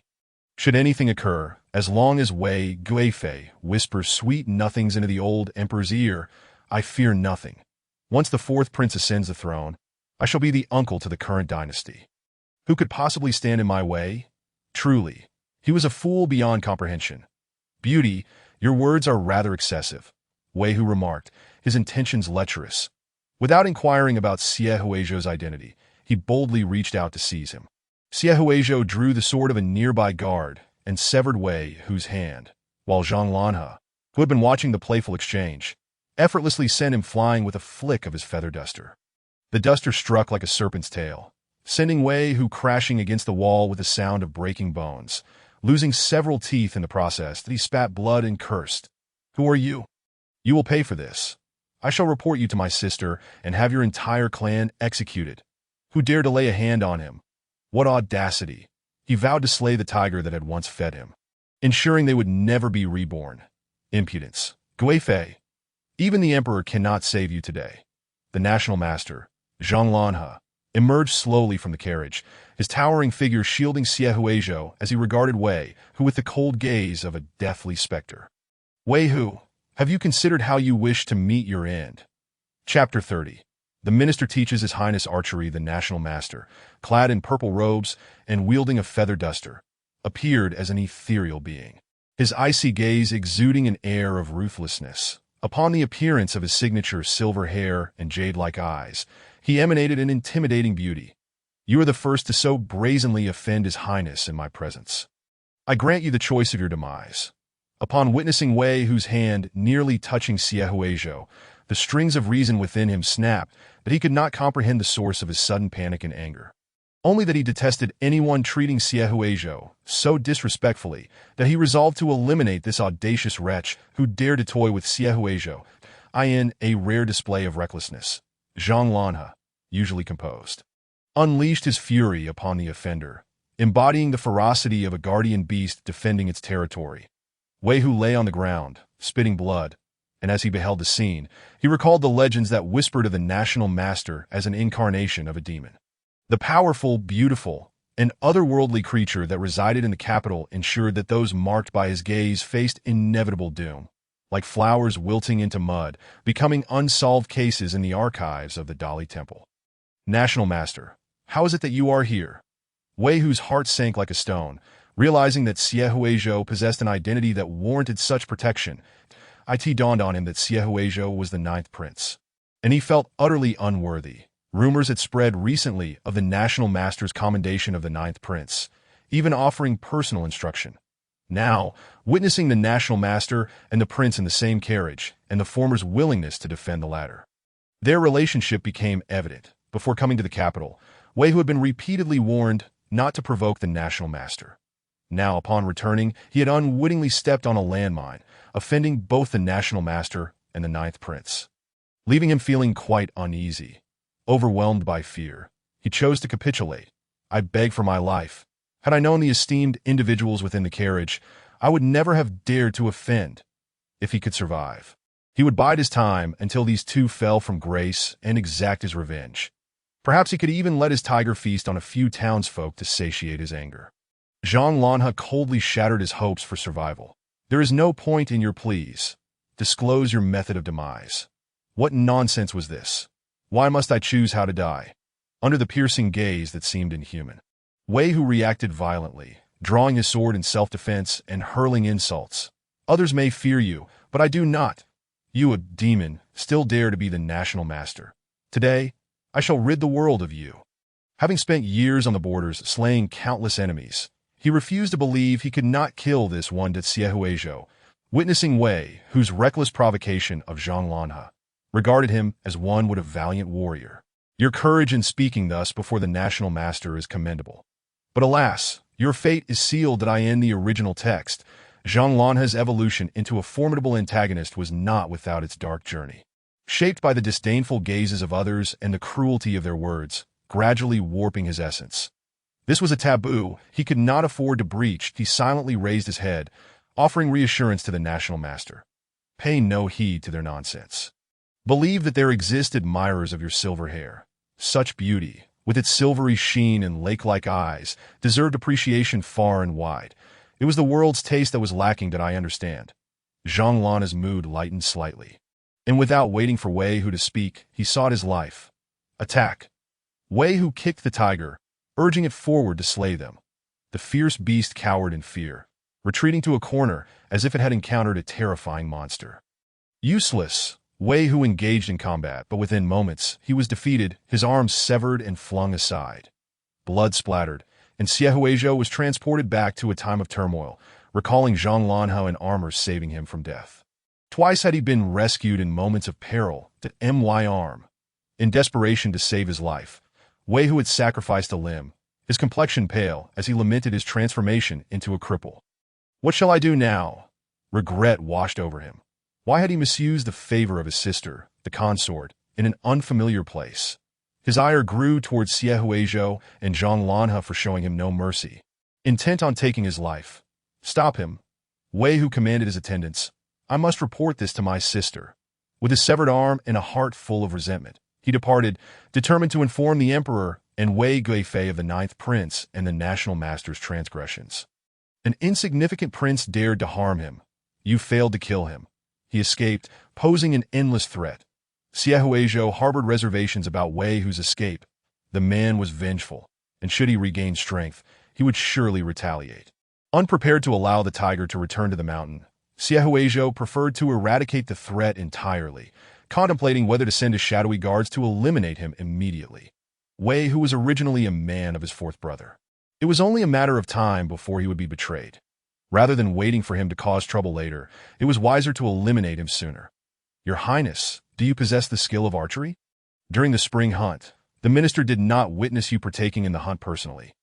Should anything occur, as long as Wei Guifei whispers sweet nothings into the old emperor's ear, I fear nothing. Once the fourth prince ascends the throne, I shall be the uncle to the current dynasty. Who could possibly stand in my way?" Truly, he was a fool beyond comprehension. "Beauty, your words are rather excessive," Wei Hu remarked, his intentions lecherous. Without inquiring about Xie Huizhou's identity, he boldly reached out to seize him. Xie Huizhou drew the sword of a nearby guard and severed Wei Hu's hand, while Zhang Lanhe, who had been watching the playful exchange, effortlessly sent him flying with a flick of his feather duster. The duster struck like a serpent's tail, sending Wei Hu crashing against the wall with a sound of breaking bones, losing several teeth in the process that he spat blood and cursed. "Who are you? You will pay for this. I shall report you to my sister and have your entire clan executed. Who dared to lay a hand on him? What audacity!" He vowed to slay the tiger that had once fed him, ensuring they would never be reborn. Impudence. "Guifei, Even the emperor cannot save you today. The national master, Zhang Lanhe, emerged slowly from the carriage, his towering figure shielding Xie Huizhou as he regarded Wei, who with the cold gaze of a deathly specter. Wei Hu, have you considered how you wish to meet your end? Chapter 30. The minister teaches His Highness Archery, the national master, clad in purple robes and wielding a feather duster, appeared as an ethereal being, his icy gaze exuding an air of ruthlessness. Upon the appearance of his signature silver hair and jade-like eyes, he emanated an intimidating beauty. You are the first to so brazenly offend His Highness in my presence. I grant you the choice of your demise. Upon witnessing Wei Hu's hand nearly touching Xie Huizhou, the strings of reason within him snapped, but he could not comprehend the source of his sudden panic and anger. Only that he detested anyone treating Xie Huizhou so disrespectfully that he resolved to eliminate this audacious wretch who dared to toy with Xie Huizhou, in a rare display of recklessness. Zhang Lanhe, usually composed, unleashed his fury upon the offender, embodying the ferocity of a guardian beast defending its territory. Wei Hu lay on the ground, spitting blood, and as he beheld the scene, he recalled the legends that whispered of the national master as an incarnation of a demon. The powerful, beautiful, and otherworldly creature that resided in the capital ensured that those marked by his gaze faced inevitable doom, like flowers wilting into mud, becoming unsolved cases in the archives of the Dali Temple. National Master, how is it that you are here? Wei Hu's heart sank like a stone, realizing that Xie Huizhou possessed an identity that warranted such protection. It dawned on him that Xie Huizhou was the ninth prince, and he felt utterly unworthy. Rumors had spread recently of the national master's commendation of the ninth prince, even offering personal instruction. Now, witnessing the national master and the prince in the same carriage, and the former's willingness to defend the latter, their relationship became evident. Before coming to the capital, Wei Hu had been repeatedly warned not to provoke the national master. Now, upon returning, he had unwittingly stepped on a landmine, offending both the national master and the ninth prince, leaving him feeling quite uneasy. Overwhelmed by fear, he chose to capitulate. I beg for my life. Had I known the esteemed individuals within the carriage, I would never have dared to offend. If he could survive, he would bide his time until these two fell from grace and exact his revenge. Perhaps he could even let his tiger feast on a few townsfolk to satiate his anger. Zhang Lanhe coldly shattered his hopes for survival. There is no point in your pleas. Disclose your method of demise. What nonsense was this? Why must I choose how to die? Under the piercing gaze that seemed inhuman, Wei Hu reacted violently, drawing his sword in self-defense and hurling insults. Others may fear you, but I do not. You, a demon, still dare to be the national master. Today, I shall rid the world of you. Having spent years on the borders slaying countless enemies, he refused to believe he could not kill this one at Xie Huizhou. Witnessing Wei Hu's reckless provocation of Zhang Lanhe, regarded him as one would a valiant warrior. Your courage in speaking thus before the national master is commendable. But alas, your fate is sealed that in the original text. Zhang Lanhe's evolution into a formidable antagonist was not without its dark journey. Shaped by the disdainful gazes of others and the cruelty of their words, gradually warping his essence. This was a taboo he could not afford to breach. He silently raised his head, offering reassurance to the national master. Pay no heed to their nonsense. Believe that there exist admirers of your silver hair. Such beauty, with its silvery sheen and lake-like eyes, deserved appreciation far and wide. It was the world's taste that was lacking, that I understand. Zhang Lanhe's mood lightened slightly, and without waiting for Wei Hu to speak, he sought his life. Attack! Wei Hu kicked the tiger, urging it forward to slay them. The fierce beast cowered in fear, retreating to a corner as if it had encountered a terrifying monster. Useless! Wei Hu engaged in combat, but within moments, he was defeated, his arms severed and flung aside. Blood splattered, and Xie Huizhou was transported back to a time of turmoil, recalling Zhang Lanhe in armor saving him from death. Twice had he been rescued in moments of peril, that my arm. In desperation to save his life, Wei Hu had sacrificed a limb, his complexion pale as he lamented his transformation into a cripple. What shall I do now? Regret washed over him. Why had he misused the favor of his sister, the consort, in an unfamiliar place? His ire grew towards Xie Huizhou and Zhang Lanhe for showing him no mercy, intent on taking his life. Stop him. Wei Hu commanded his attendants. I must report this to my sister. With a severed arm and a heart full of resentment, he departed, determined to inform the emperor and Wei Guifei of the ninth prince and the national master's transgressions. An insignificant prince dared to harm him. You failed to kill him. He escaped, posing an endless threat. Xie Huizhou harbored reservations about Wei Hu's escape. The man was vengeful, and should he regain strength, he would surely retaliate. Unprepared to allow the tiger to return to the mountain, Xie Huizhou preferred to eradicate the threat entirely, contemplating whether to send his shadowy guards to eliminate him immediately. Wei Hu was originally a man of his fourth brother. It was only a matter of time before he would be betrayed. Rather than waiting for him to cause trouble later, it was wiser to eliminate him sooner. Your Highness, do you possess the skill of archery? During the spring hunt, the minister did not witness you partaking in the hunt personally.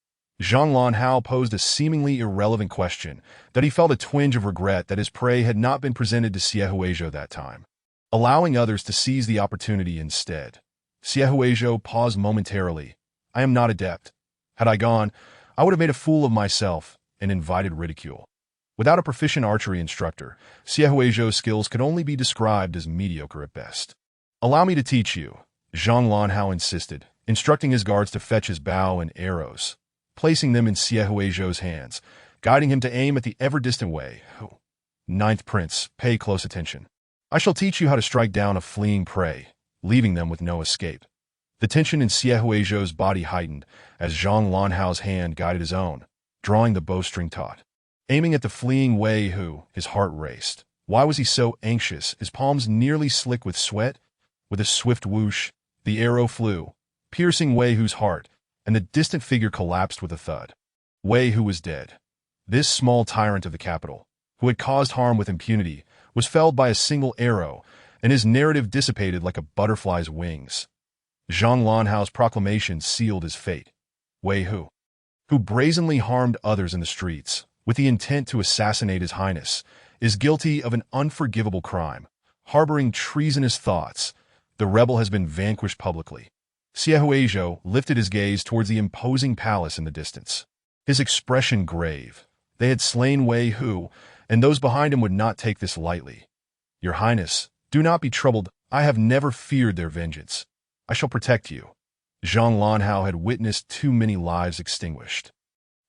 Zhang Lanhao posed a seemingly irrelevant question that he felt a twinge of regret that his prey had not been presented to Xie Huizhou that time, allowing others to seize the opportunity instead. Xie Huizhou paused momentarily. I am not adept. Had I gone, I would have made a fool of myself and invited ridicule. Without a proficient archery instructor, Xie Huizhou's skills could only be described as mediocre at best. Allow me to teach you, Zhang Lanhao insisted, instructing his guards to fetch his bow and arrows, placing them in Xie Huizhou's hands, guiding him to aim at the ever-distant Wei Hu. Ninth Prince, pay close attention. I shall teach you how to strike down a fleeing prey, leaving them with no escape. The tension in Xie Huizhou's body heightened as Zhang Lanhao's hand guided his own, drawing the bowstring taut. Aiming at the fleeing Wei Hu, his heart raced. Why was he so anxious, his palms nearly slick with sweat? With a swift whoosh, the arrow flew, piercing Wei Hu's heart, and the distant figure collapsed with a thud. Wei Hu was dead. This small tyrant of the capital, who had caused harm with impunity, was felled by a single arrow, and his narrative dissipated like a butterfly's wings. Zhang Lanhao's proclamation sealed his fate. Wei Hu, who brazenly harmed others in the streets, with the intent to assassinate His Highness, is guilty of an unforgivable crime, harboring treasonous thoughts. The rebel has been vanquished publicly. Xie Huizhou lifted his gaze towards the imposing palace in the distance, his expression grave. They had slain Wei Hu, and those behind him would not take this lightly. Your Highness, do not be troubled. I have never feared their vengeance. I shall protect you. Zhang Lanhao had witnessed too many lives extinguished.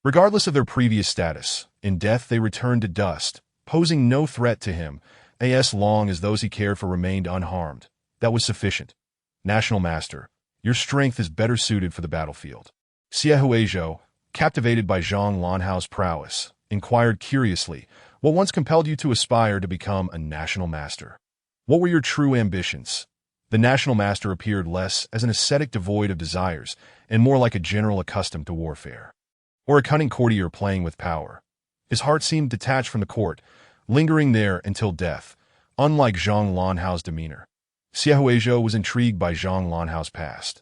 Regardless of their previous status, in death they returned to dust, posing no threat to him, as long as those he cared for remained unharmed. That was sufficient. National Master, your strength is better suited for the battlefield. Xie Huizhou, captivated by Zhang Lanhao's prowess, inquired curiously, what once compelled you to aspire to become a national master? What were your true ambitions? The national master appeared less as an ascetic devoid of desires and more like a general accustomed to warfare, or a cunning courtier playing with power. His heart seemed detached from the court, lingering there until death, unlike Zhang Lanhao's demeanor. Xie Huizhou was intrigued by Zhang Lanhao's past.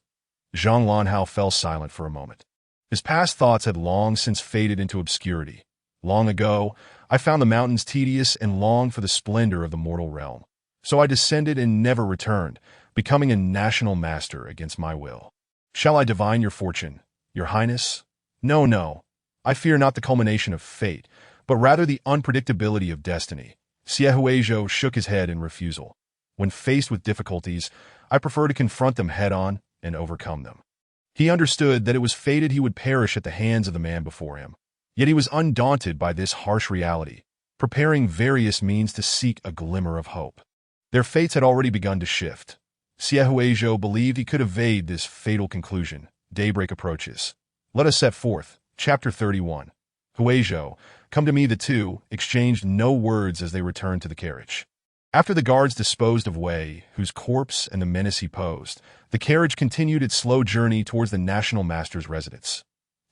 Zhang Lanhao fell silent for a moment. His past thoughts had long since faded into obscurity. Long ago, I found the mountains tedious and longed for the splendor of the mortal realm. So I descended and never returned, becoming a national master against my will. Shall I divine your fortune, Your Highness? No, no. I fear not the culmination of fate, but rather the unpredictability of destiny. Xie Huizhou shook his head in refusal. When faced with difficulties, I prefer to confront them head-on and overcome them. He understood that it was fated he would perish at the hands of the man before him. Yet he was undaunted by this harsh reality, preparing various means to seek a glimmer of hope. Their fates had already begun to shift. Xie Huizhou believed he could evade this fatal conclusion. Daybreak approaches. Let us set forth. Chapter 31. Huizhou, come to me. The two exchanged no words as they returned to the carriage. After the guards disposed of Wei, whose corpse and the menace he posed, the carriage continued its slow journey towards the national master's residence.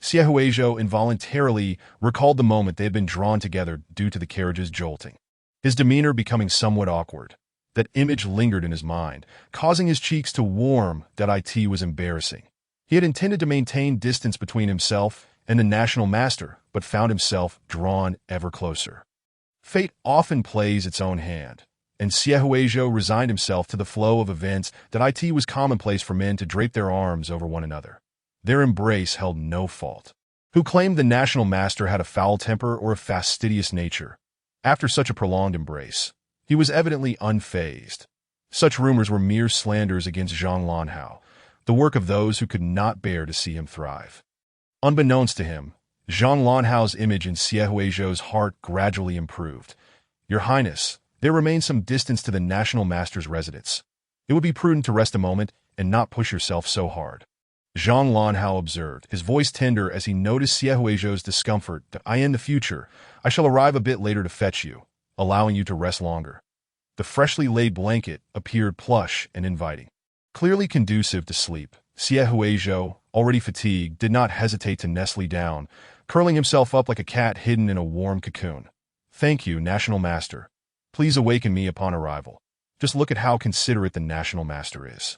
Xie Huizhou involuntarily recalled the moment they had been drawn together due to the carriage's jolting, his demeanor becoming somewhat awkward. That image lingered in his mind, causing his cheeks to warm. That it was embarrassing. He had intended to maintain distance between himself and the national master, but found himself drawn ever closer. Fate often plays its own hand, and Xie Huizhou resigned himself to the flow of events. That it was commonplace for men to drape their arms over one another. Their embrace held no fault. Who claimed the national master had a foul temper or a fastidious nature? After such a prolonged embrace, he was evidently unfazed. Such rumors were mere slanders against Zhang Lanhao, the work of those who could not bear to see him thrive. Unbeknownst to him, Zhang Lanhao's image in Xie Huizhou's heart gradually improved. Your Highness, there remains some distance to the National Master's residence. It would be prudent to rest a moment and not push yourself so hard. Zhang Lanhao observed, his voice tender as he noticed Xie Huizhou's discomfort. In the future, I shall arrive a bit later to fetch you, allowing you to rest longer. The freshly laid blanket appeared plush and inviting. Clearly conducive to sleep, Xie Huizhou, already fatigued, did not hesitate to nestle down, curling himself up like a cat hidden in a warm cocoon. Thank you, National Master. Please awaken me upon arrival. Just look at how considerate the National Master is.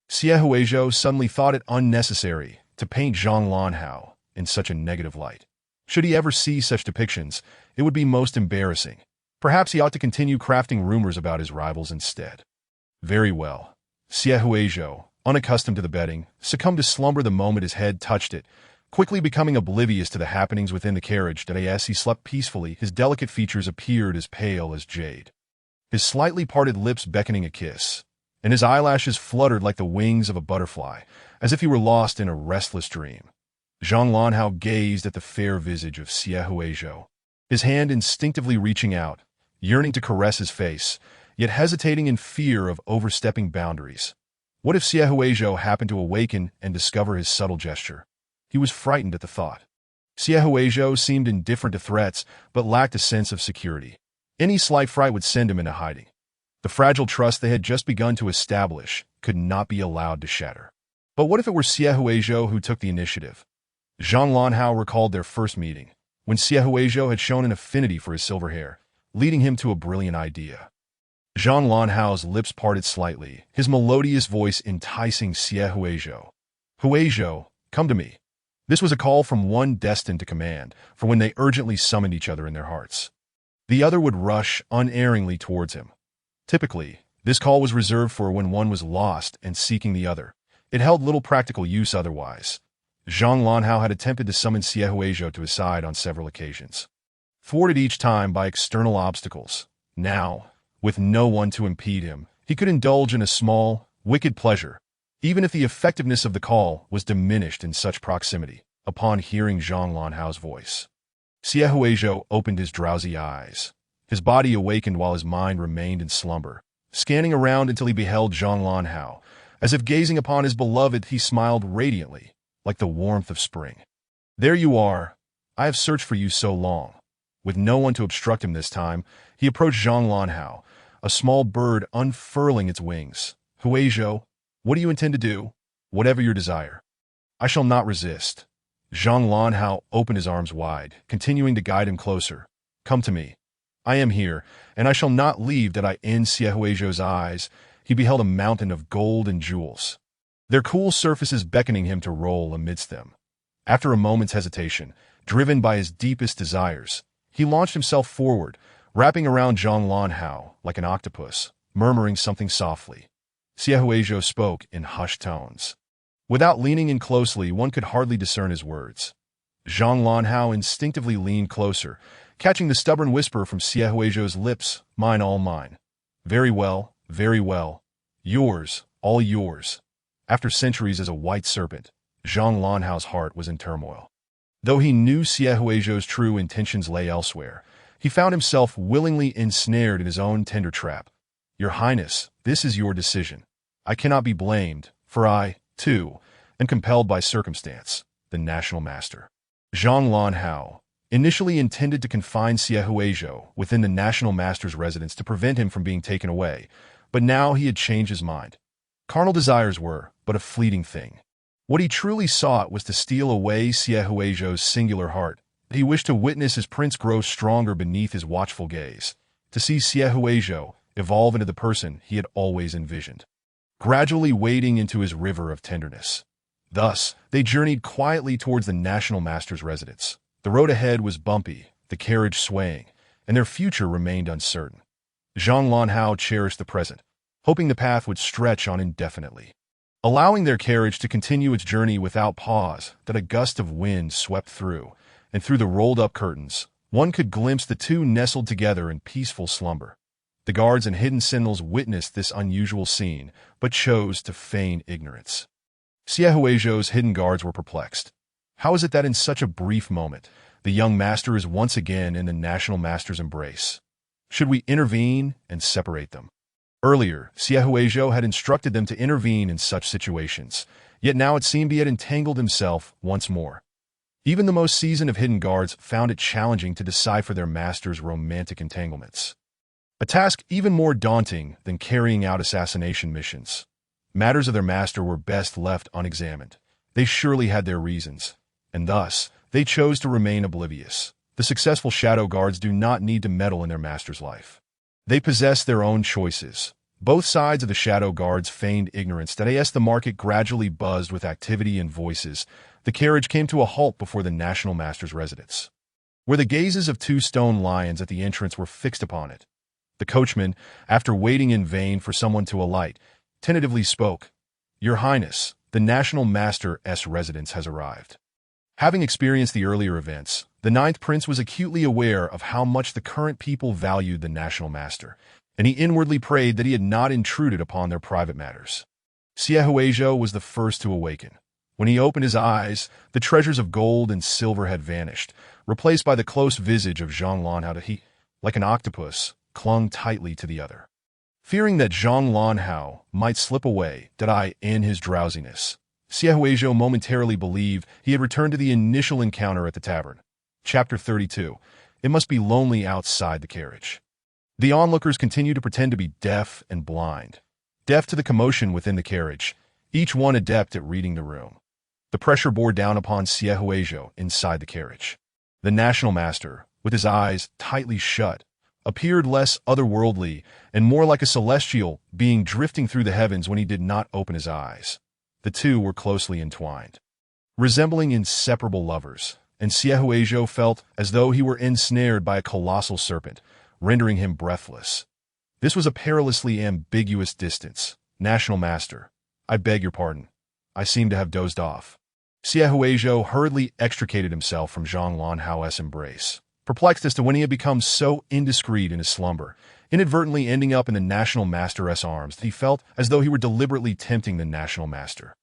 Xie Huizhou suddenly thought it unnecessary to paint Zhang Lanhao in such a negative light. Should he ever see such depictions, it would be most embarrassing. Perhaps he ought to continue crafting rumors about his rivals instead. Very well. Xie Huizhou, unaccustomed to the bedding, succumbed to slumber the moment his head touched it, quickly becoming oblivious to the happenings within the carriage. As he slept peacefully, his delicate features appeared as pale as jade, his slightly parted lips beckoning a kiss, and his eyelashes fluttered like the wings of a butterfly, as if he were lost in a restless dream. Zhang Lanhao gazed at the fair visage of Xie Huizhou, his hand instinctively reaching out, yearning to caress his face, yet hesitating in fear of overstepping boundaries. What if Xie Huizhou happened to awaken and discover his subtle gesture? He was frightened at the thought. Xie Huizhou seemed indifferent to threats, but lacked a sense of security. Any slight fright would send him into hiding. The fragile trust they had just begun to establish could not be allowed to shatter. But what if it were Xie Huizhou who took the initiative? Zhang Lanhao recalled their first meeting, when Xie Huizhou had shown an affinity for his silver hair, leading him to a brilliant idea. Zhang Lanhao's lips parted slightly, his melodious voice enticing Xie Huizhou. Huizhou, come to me. This was a call from one destined to command, for when they urgently summoned each other in their hearts, the other would rush unerringly towards him. Typically, this call was reserved for when one was lost and seeking the other. It held little practical use otherwise. Zhang Lanhao had attempted to summon Xie Huizhou to his side on several occasions, thwarted each time by external obstacles. Now, with no one to impede him, he could indulge in a small, wicked pleasure, even if the effectiveness of the call was diminished in such proximity. Upon hearing Zhang Lanhao's voice, Xie Huizhou opened his drowsy eyes. His body awakened while his mind remained in slumber, scanning around until he beheld Zhang Lanhao. As if gazing upon his beloved, he smiled radiantly, like the warmth of spring. There you are. I have searched for you so long. With no one to obstruct him this time, he approached Zhang Lanhao, a small bird unfurling its wings. Huizhou, what do you intend to do? Whatever your desire. I shall not resist. Zhang Lanhao opened his arms wide, continuing to guide him closer. Come to me. I am here, and I shall not leave. In Xie Huizhou's eyes, he beheld a mountain of gold and jewels, their cool surfaces beckoning him to roll amidst them. After a moment's hesitation, driven by his deepest desires, he launched himself forward, wrapping around Zhang Lanhao like an octopus, murmuring something softly. Xie Huizhou spoke in hushed tones. Without leaning in closely, one could hardly discern his words. Zhang Lanhao instinctively leaned closer, catching the stubborn whisper from Xie Huizhou's lips, mine, all mine. Very well, yours, all yours. After centuries as a white serpent, Zhang Lanhao's heart was in turmoil. Though he knew Xie Huizhou's true intentions lay elsewhere, he found himself willingly ensnared in his own tender trap. Your Highness, this is your decision. I cannot be blamed, for I, too, am compelled by circumstance, the National Master. Zhang Lanhao initially intended to confine Xie Huizhou within the National Master's residence to prevent him from being taken away, but now he had changed his mind. Carnal desires were but a fleeting thing. What he truly sought was to steal away Xie Huizhou's singular heart. He wished to witness his prince grow stronger beneath his watchful gaze, to see Xie Huizhou evolve into the person he had always envisioned, gradually wading into his river of tenderness. Thus, they journeyed quietly towards the National Master's residence. The road ahead was bumpy, the carriage swaying, and their future remained uncertain. Zhang Lanhao cherished the present, hoping the path would stretch on indefinitely. Allowing their carriage to continue its journey without pause, that a gust of wind swept through, and through the rolled-up curtains, one could glimpse the two nestled together in peaceful slumber. The guards and hidden sentinels witnessed this unusual scene, but chose to feign ignorance. Xiaohuizhou's hidden guards were perplexed. How is it that in such a brief moment, the young master is once again in the national master's embrace? Should we intervene and separate them? Earlier, Xiaohuizhou had instructed them to intervene in such situations, yet now it seemed he had entangled himself once more. Even the most seasoned of hidden guards found it challenging to decipher their master's romantic entanglements. A task even more daunting than carrying out assassination missions. Matters of their master were best left unexamined. They surely had their reasons, and thus, they chose to remain oblivious. The successful shadow guards do not need to meddle in their master's life. They possess their own choices. Both sides of the shadow guards feigned ignorance that as the market gradually buzzed with activity and voices, the carriage came to a halt before the national master's residence, where the gazes of two stone lions at the entrance were fixed upon it. The coachman, after waiting in vain for someone to alight, tentatively spoke. "Your Highness, the national master's residence has arrived." Having experienced the earlier events, the ninth prince was acutely aware of how much the current people valued the national master, and he inwardly prayed that he had not intruded upon their private matters. Xiaohuizhou was the first to awaken. When he opened his eyes, the treasures of gold and silver had vanished, replaced by the close visage of Zhang Lanhao. He, like an octopus, clung tightly to the other. Fearing that Zhang Lanhao might slip away, in his drowsiness, Xiaohuizhou momentarily believed he had returned to the initial encounter at the tavern. Chapter 32. It must be lonely outside the carriage. The onlookers continued to pretend to be deaf and blind. Deaf to the commotion within the carriage, each one adept at reading the room. The pressure bore down upon Xiaohuizhou inside the carriage. The national master, with his eyes tightly shut, appeared less otherworldly and more like a celestial being drifting through the heavens when he did not open his eyes. The two were closely entwined, resembling inseparable lovers, and Xiaohuizhou felt as though he were ensnared by a colossal serpent, rendering him breathless. This was a perilously ambiguous distance. "National master, I beg your pardon. I seem to have dozed off." Xiaohuizhou hurriedly extricated himself from Zhang Lanhao's embrace, perplexed as to when he had become so indiscreet in his slumber, inadvertently ending up in the national master's arms that he felt as though he were deliberately tempting the national master,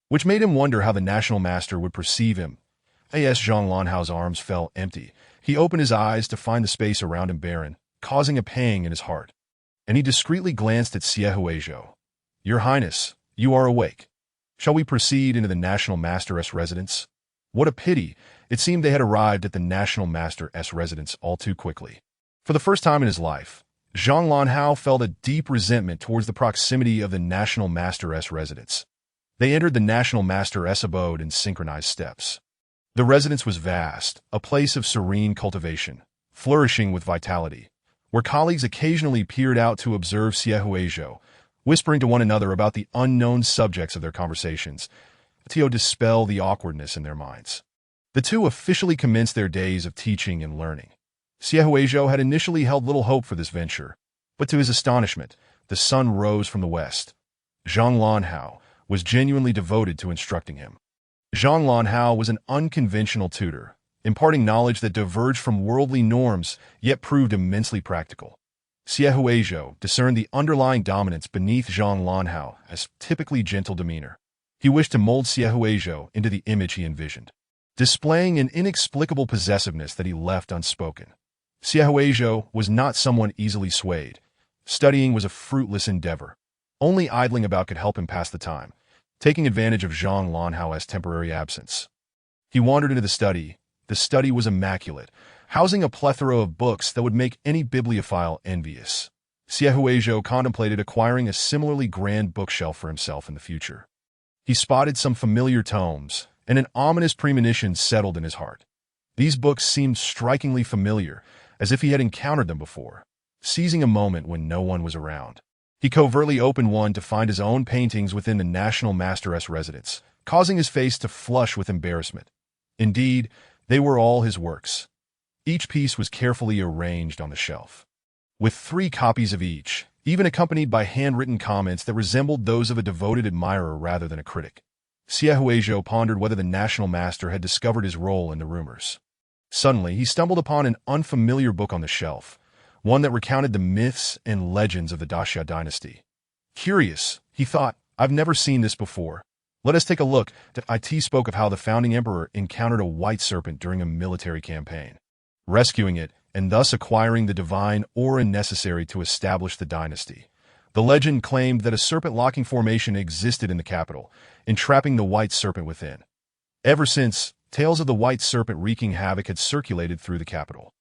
which made him wonder how the national master would perceive him. As Zhang Lanhao's arms fell empty, he opened his eyes to find the space around him barren, causing a pang in his heart, and he discreetly glanced at Xiaohuizhou. "Your Highness, you are awake. Shall we proceed into the national master's residence?" What a pity! It seemed they had arrived at the national master's residence all too quickly. For the first time in his life, Zhang Lanhao felt a deep resentment towards the proximity of the national master's residence. They entered the national master's abode in synchronized steps. The residence was vast, a place of serene cultivation, flourishing with vitality, where colleagues occasionally peered out to observe Xiaohuizhou, whispering to one another about the unknown subjects of their conversations, to dispel the awkwardness in their minds. The two officially commenced their days of teaching and learning. Xiaohuizhou had initially held little hope for this venture, but to his astonishment, the sun rose from the west. Zhang Lanhao was genuinely devoted to instructing him. Zhang Lanhao was an unconventional tutor, imparting knowledge that diverged from worldly norms, yet proved immensely practical. Xiaohuizhou discerned the underlying dominance beneath Zhang Lanhao as typically gentle demeanor. He wished to mold Xiaohuizhou into the image he envisioned, displaying an inexplicable possessiveness that he left unspoken. Xiaohuizhou was not someone easily swayed. Studying was a fruitless endeavor. Only idling about could help him pass the time, taking advantage of Zhang Lanhao's temporary absence. He wandered into the study. The study was immaculate, housing a plethora of books that would make any bibliophile envious. Xiaohuizhou contemplated acquiring a similarly grand bookshelf for himself in the future. He spotted some familiar tomes, and an ominous premonition settled in his heart. These books seemed strikingly familiar, as if he had encountered them before. Seizing a moment when no one was around, he covertly opened one to find his own paintings within the national master's residence, causing his face to flush with embarrassment. Indeed, they were all his works. Each piece was carefully arranged on the shelf, with 3 copies of each, even accompanied by handwritten comments that resembled those of a devoted admirer rather than a critic. Xiaohuizhou pondered whether the national master had discovered his role in the rumors. Suddenly, he stumbled upon an unfamiliar book on the shelf, one that recounted the myths and legends of the Daxia dynasty. Curious, he thought, I've never seen this before. Let us take a look. It spoke of how the founding emperor encountered a white serpent during a military campaign, rescuing it and thus acquiring the divine aura necessary to establish the dynasty. The legend claimed that a serpent-locking formation existed in the capital, entrapping the white serpent within. Ever since, tales of the white serpent wreaking havoc had circulated through the capital.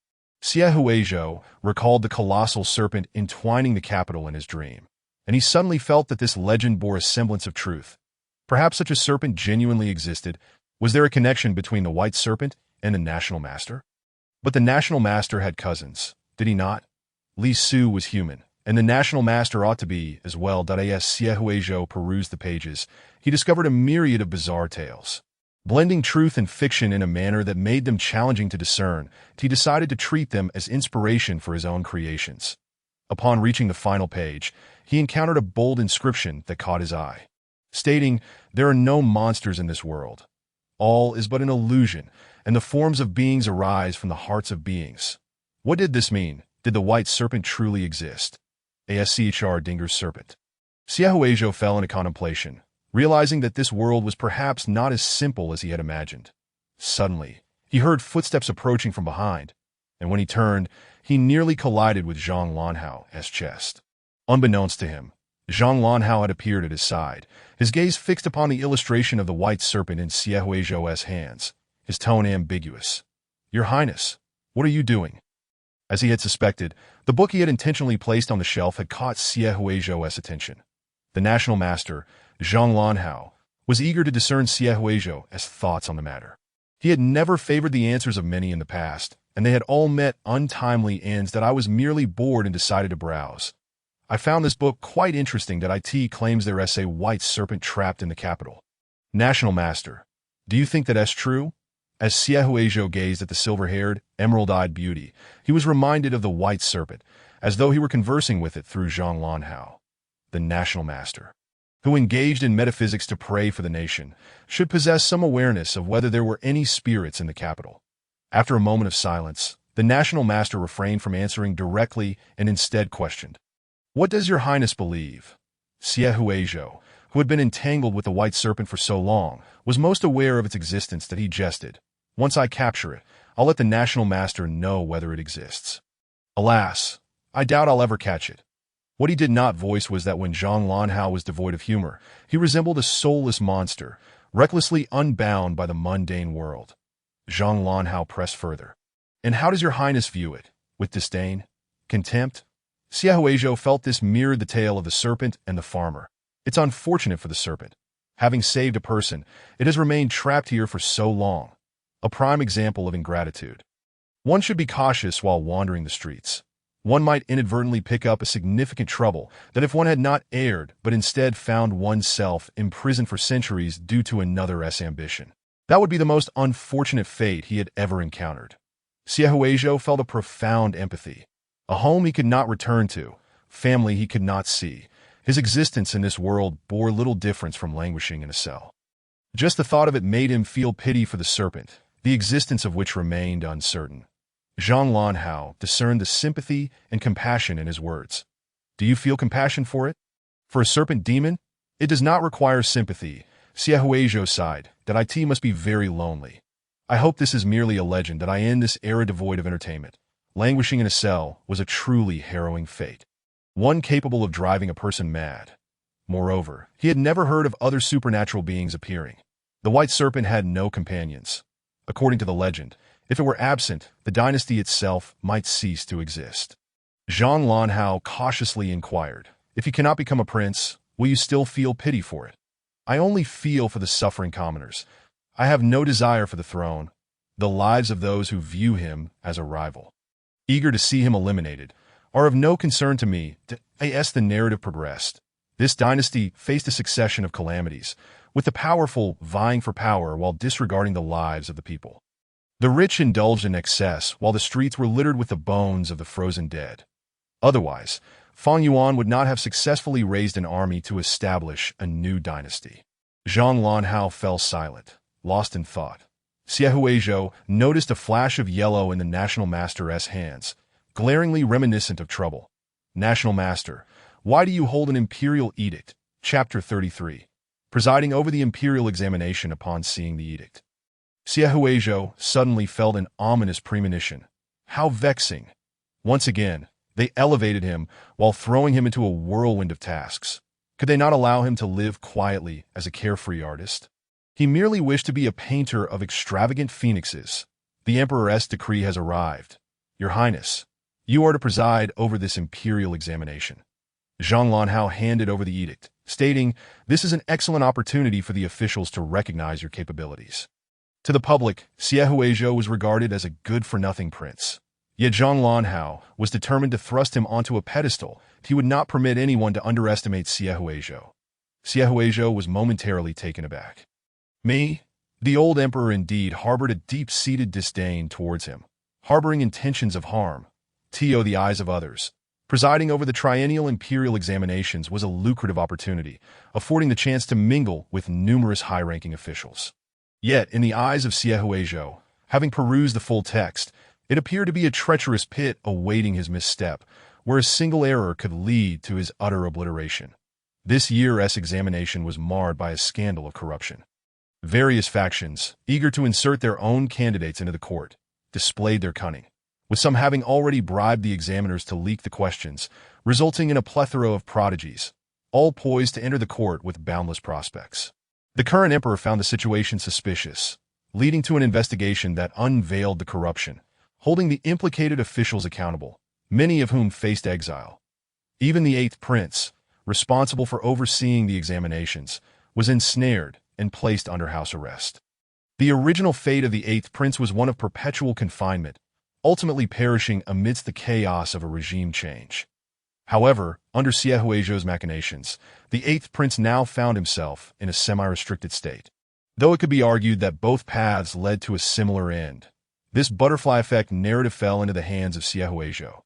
Xie Huizhou recalled the colossal serpent entwining the capital in his dream, and he suddenly felt that this legend bore a semblance of truth. Perhaps such a serpent genuinely existed. Was there a connection between the white serpent and the national master? But the national master had cousins, did he not? Li Su was human, and the national master ought to be as well. As Xie Huizhou perused the pages, he discovered a myriad of bizarre tales. Blending truth and fiction in a manner that made them challenging to discern, he decided to treat them as inspiration for his own creations. Upon reaching the final page, he encountered a bold inscription that caught his eye, stating, "There are no monsters in this world. All is but an illusion, and the forms of beings arise from the hearts of beings." What did this mean? Did the white serpent truly exist? Aschr Dinger's serpent. Xie Huizhou fell into contemplation, realizing that this world was perhaps not as simple as he had imagined. Suddenly, he heard footsteps approaching from behind, and when he turned, he nearly collided with Zhang Lanhao's chest. Unbeknownst to him, Zhang Lanhao had appeared at his side, his gaze fixed upon the illustration of the white serpent in Xie Huizhou's hands, his tone ambiguous. "Your Highness, what are you doing?" As he had suspected, the book he had intentionally placed on the shelf had caught Xie Huizhou's attention. The national master, Zhang Lanhao, was eager to discern Xie Huizhou's thoughts on the matter. He had never favored the answers of many in the past, and they had all met untimely ends that I was merely bored and decided to browse. I found this book quite interesting that it claims there is a white serpent trapped in the capital. National Master, do you think that is true? As Xie Huizhou gazed at the silver-haired, emerald-eyed beauty, he was reminded of the white serpent, as though he were conversing with it through Zhang Lanhao. The National Master, who engaged in metaphysics to pray for the nation, should possess some awareness of whether there were any spirits in the capital. After a moment of silence, the National Master refrained from answering directly and instead questioned, "What does your Highness believe?" Xie Huizhou, who had been entangled with the white serpent for so long, was most aware of its existence that he jested. "Once I capture it, I'll let the National Master know whether it exists." Alas, I doubt I'll ever catch it. What he did not voice was that when Zhang Lanhao was devoid of humor, he resembled a soulless monster, recklessly unbound by the mundane world. Zhang Lanhao pressed further. "And how does your Highness view it? With disdain? Contempt?" Xie Huizhou felt this mirrored the tale of the serpent and the farmer. It's unfortunate for the serpent. Having saved a person, it has remained trapped here for so long. A prime example of ingratitude. One should be cautious while wandering the streets. One might inadvertently pick up a significant trouble that if one had not erred but instead found oneself imprisoned for centuries due to another's ambition. That would be the most unfortunate fate he had ever encountered. Xie Huizhou felt a profound empathy. A home he could not return to, family he could not see. His existence in this world bore little difference from languishing in a cell. Just the thought of it made him feel pity for the serpent, the existence of which remained uncertain. Zhang Lanhao discerned the sympathy and compassion in his words. "Do you feel compassion for it? For a serpent demon? It does not require sympathy." Xie Huizhou sighed, "That it must be very lonely. I hope this is merely a legend that I end this era devoid of entertainment. Languishing in a cell was a truly harrowing fate, one capable of driving a person mad." Moreover, he had never heard of other supernatural beings appearing. The white serpent had no companions. According to the legend, if it were absent, the dynasty itself might cease to exist. Zhang Lanhao cautiously inquired, "If you cannot become a prince, will you still feel pity for it?" "I only feel for the suffering commoners. I have no desire for the throne. The lives of those who view him as a rival, eager to see him eliminated, are of no concern to me." As the narrative progressed, this dynasty faced a succession of calamities, with the powerful vying for power while disregarding the lives of the people. The rich indulged in excess while the streets were littered with the bones of the frozen dead. Otherwise, Fang Yuan would not have successfully raised an army to establish a new dynasty. Zhang Lanhao fell silent, lost in thought. Xie Huizhou noticed a flash of yellow in the National Master's hands, glaringly reminiscent of trouble. National Master, why do you hold an imperial edict? Chapter 33. Presiding over the imperial examination upon seeing the edict. Xie Huizhou suddenly felt an ominous premonition. How vexing! Once again, they elevated him while throwing him into a whirlwind of tasks. Could they not allow him to live quietly as a carefree artist? He merely wished to be a painter of extravagant phoenixes. The Emperor's decree has arrived. Your Highness, you are to preside over this imperial examination. Zhang Lanhao handed over the edict, stating, "This is an excellent opportunity for the officials to recognize your capabilities." To the public, Xie Huizhou was regarded as a good-for-nothing prince. Yet Zhang Lanhao was determined to thrust him onto a pedestal. He would not permit anyone to underestimate Xie Huizhou. Xie Huizhou was momentarily taken aback. Me? The old emperor indeed harbored a deep-seated disdain towards him, harboring intentions of harm. To the eyes of others, presiding over the triennial imperial examinations was a lucrative opportunity, affording the chance to mingle with numerous high-ranking officials. Yet, in the eyes of Xie Huizhou, having perused the full text, it appeared to be a treacherous pit awaiting his misstep, where a single error could lead to his utter obliteration. This year's examination was marred by a scandal of corruption. Various factions, eager to insert their own candidates into the court, displayed their cunning, with some having already bribed the examiners to leak the questions, resulting in a plethora of prodigies, all poised to enter the court with boundless prospects. The current emperor found the situation suspicious, leading to an investigation that unveiled the corruption, holding the implicated officials accountable, many of whom faced exile. Even the 8th prince, responsible for overseeing the examinations, was ensnared and placed under house arrest. The original fate of the 8th prince was one of perpetual confinement, ultimately perishing amidst the chaos of a regime change. However, under Xie Huizhou's machinations, the 8th prince now found himself in a semi-restricted state. Though it could be argued that both paths led to a similar end, this butterfly effect narrative fell into the hands of Xie Huizhou.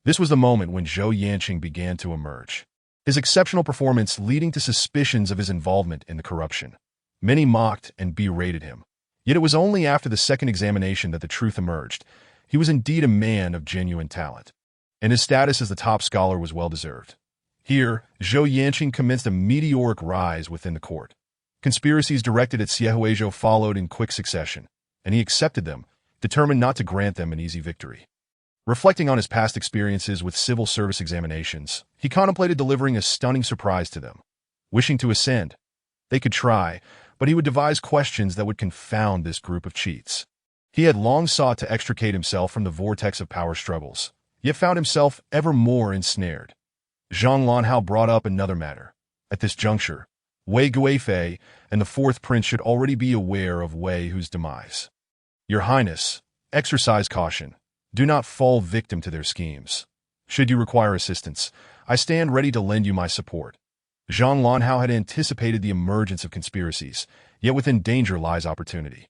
This was the moment when Zhou Yanqing began to emerge, his exceptional performance leading to suspicions of his involvement in the corruption. Many mocked and berated him. Yet it was only after the second examination that the truth emerged. He was indeed a man of genuine talent, and his status as the top scholar was well-deserved. Here, Zhou Yanqing commenced a meteoric rise within the court. Conspiracies directed at Xie Huizhou followed in quick succession, and he accepted them, determined not to grant them an easy victory. Reflecting on his past experiences with civil service examinations, he contemplated delivering a stunning surprise to them. Wishing to ascend, they could try, but he would devise questions that would confound this group of cheats. He had long sought to extricate himself from the vortex of power struggles, yet found himself ever more ensnared. Zhang Lanhao brought up another matter. At this juncture, Wei Guifei and the 4th prince should already be aware of Wei Hu's demise. Your Highness, exercise caution. Do not fall victim to their schemes. Should you require assistance, I stand ready to lend you my support. Zhang Lanhao had anticipated the emergence of conspiracies, yet within danger lies opportunity.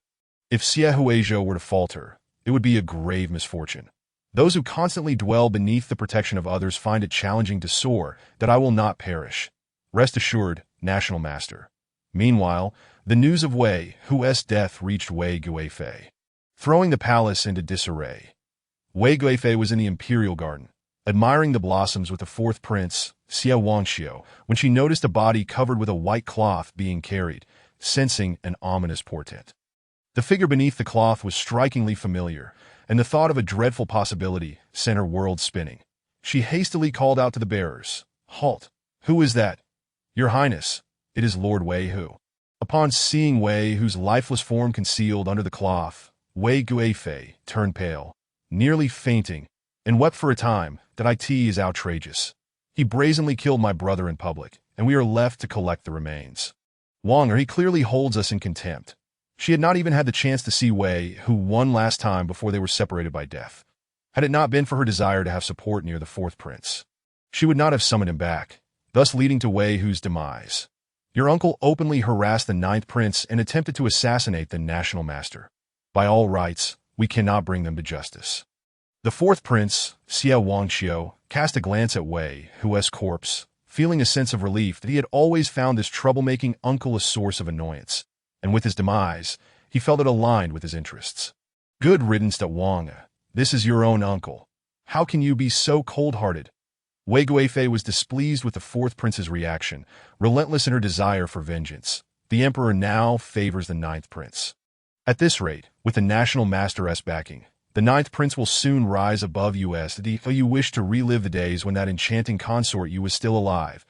If Xie Huizhou were to falter, it would be a grave misfortune. Those who constantly dwell beneath the protection of others find it challenging to soar, that I will not perish. Rest assured, National Master. Meanwhile, the news of Wei Hu's death reached Wei Guifei, throwing the palace into disarray. Wei Guifei was in the imperial garden, admiring the blossoms with the 4th prince, Xie Wangxiu, when she noticed a body covered with a white cloth being carried, sensing an ominous portent. The figure beneath the cloth was strikingly familiar, and the thought of a dreadful possibility sent her world spinning. She hastily called out to the bearers, "Halt! Who is that?" "Your Highness, it is Lord Wei Hu." Upon seeing Wei Hu's lifeless form concealed under the cloth, Wei Guifei turned pale, nearly fainting, and wept for a time. That it is outrageous. He brazenly killed my brother in public, and we are left to collect the remains. Wang he clearly holds us in contempt. She had not even had the chance to see Wei Hu one last time before they were separated by death. Had it not been for her desire to have support near the 4th prince, she would not have summoned him back, thus leading to Wei Hu's demise. Your uncle openly harassed the 9th prince and attempted to assassinate the National Master. By all rights, we cannot bring them to justice. The 4th prince, Xie Wangxiu, cast a glance at Wei Hu's corpse, feeling a sense of relief that he had always found this troublemaking uncle a source of annoyance, and with his demise, he felt it aligned with his interests. Good riddance to Wang. This is your own uncle. How can you be so cold-hearted? Wei Guifei was displeased with the fourth prince's reaction, relentless in her desire for vengeance. The emperor now favors the ninth prince. At this rate, with the national master's backing, the ninth prince will soon rise above us. You wish to relive the days when that enchanting consort you was still alive.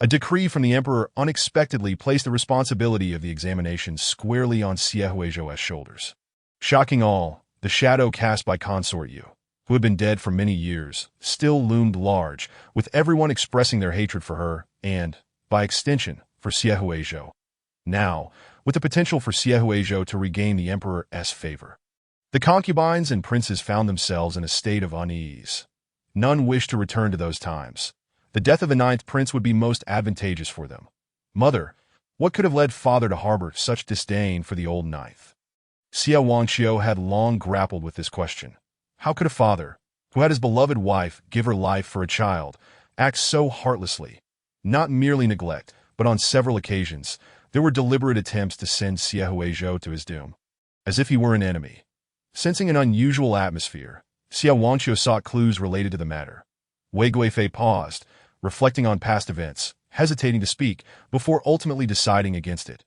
A decree from the emperor unexpectedly placed the responsibility of the examination squarely on Xie Huizhou's shoulders. Shocking all, the shadow cast by consort Yu, who had been dead for many years, still loomed large, with everyone expressing their hatred for her and, by extension, for Xie Huizhou. Now, with the potential for Xie Huizhou to regain the emperor's favor. The concubines and princes found themselves in a state of unease. None wished to return to those times. The death of the ninth prince would be most advantageous for them. Mother, what could have led father to harbor such disdain for the old ninth? Xie Wangxiu had long grappled with this question. How could a father, who had his beloved wife give her life for a child, act so heartlessly? Not merely neglect, but on several occasions, there were deliberate attempts to send Xie Huizhou to his doom, as if he were an enemy. Sensing an unusual atmosphere, Xie Wangxiu sought clues related to the matter. Wei Guifei paused, reflecting on past events, hesitating to speak, before ultimately deciding against it.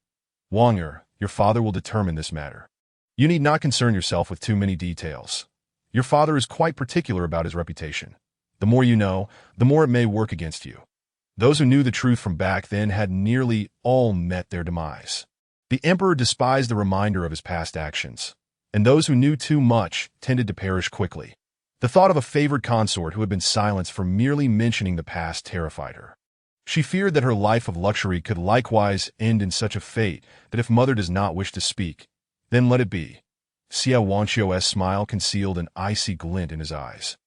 Wanger, your father will determine this matter. You need not concern yourself with too many details. Your father is quite particular about his reputation. The more you know, the more it may work against you. Those who knew the truth from back then had nearly all met their demise. The emperor despised the reminder of his past actions, and those who knew too much tended to perish quickly. The thought of a favored consort who had been silenced for merely mentioning the past terrified her. She feared that her life of luxury could likewise end in such a fate that if mother does not wish to speak, then let it be. Xie Wangxiu's smile concealed an icy glint in his eyes,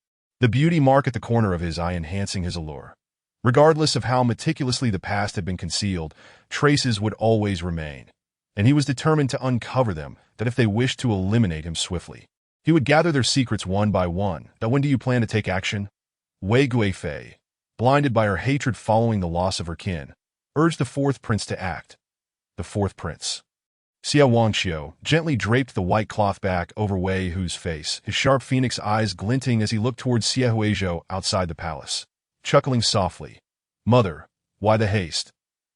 the beauty mark at the corner of his eye enhancing his allure. Regardless of how meticulously the past had been concealed, traces would always remain, and he was determined to uncover them, that if they wished to eliminate him swiftly, he would gather their secrets one by one. But when do you plan to take action? Wei Guifei, blinded by her hatred following the loss of her kin, urged the fourth prince to act. The fourth prince. Xie Wangxiu gently draped the white cloth back over Wei Hu's face, his sharp phoenix eyes glinting as he looked towards Xie Huizhou outside the palace, chuckling softly. Mother, why the haste?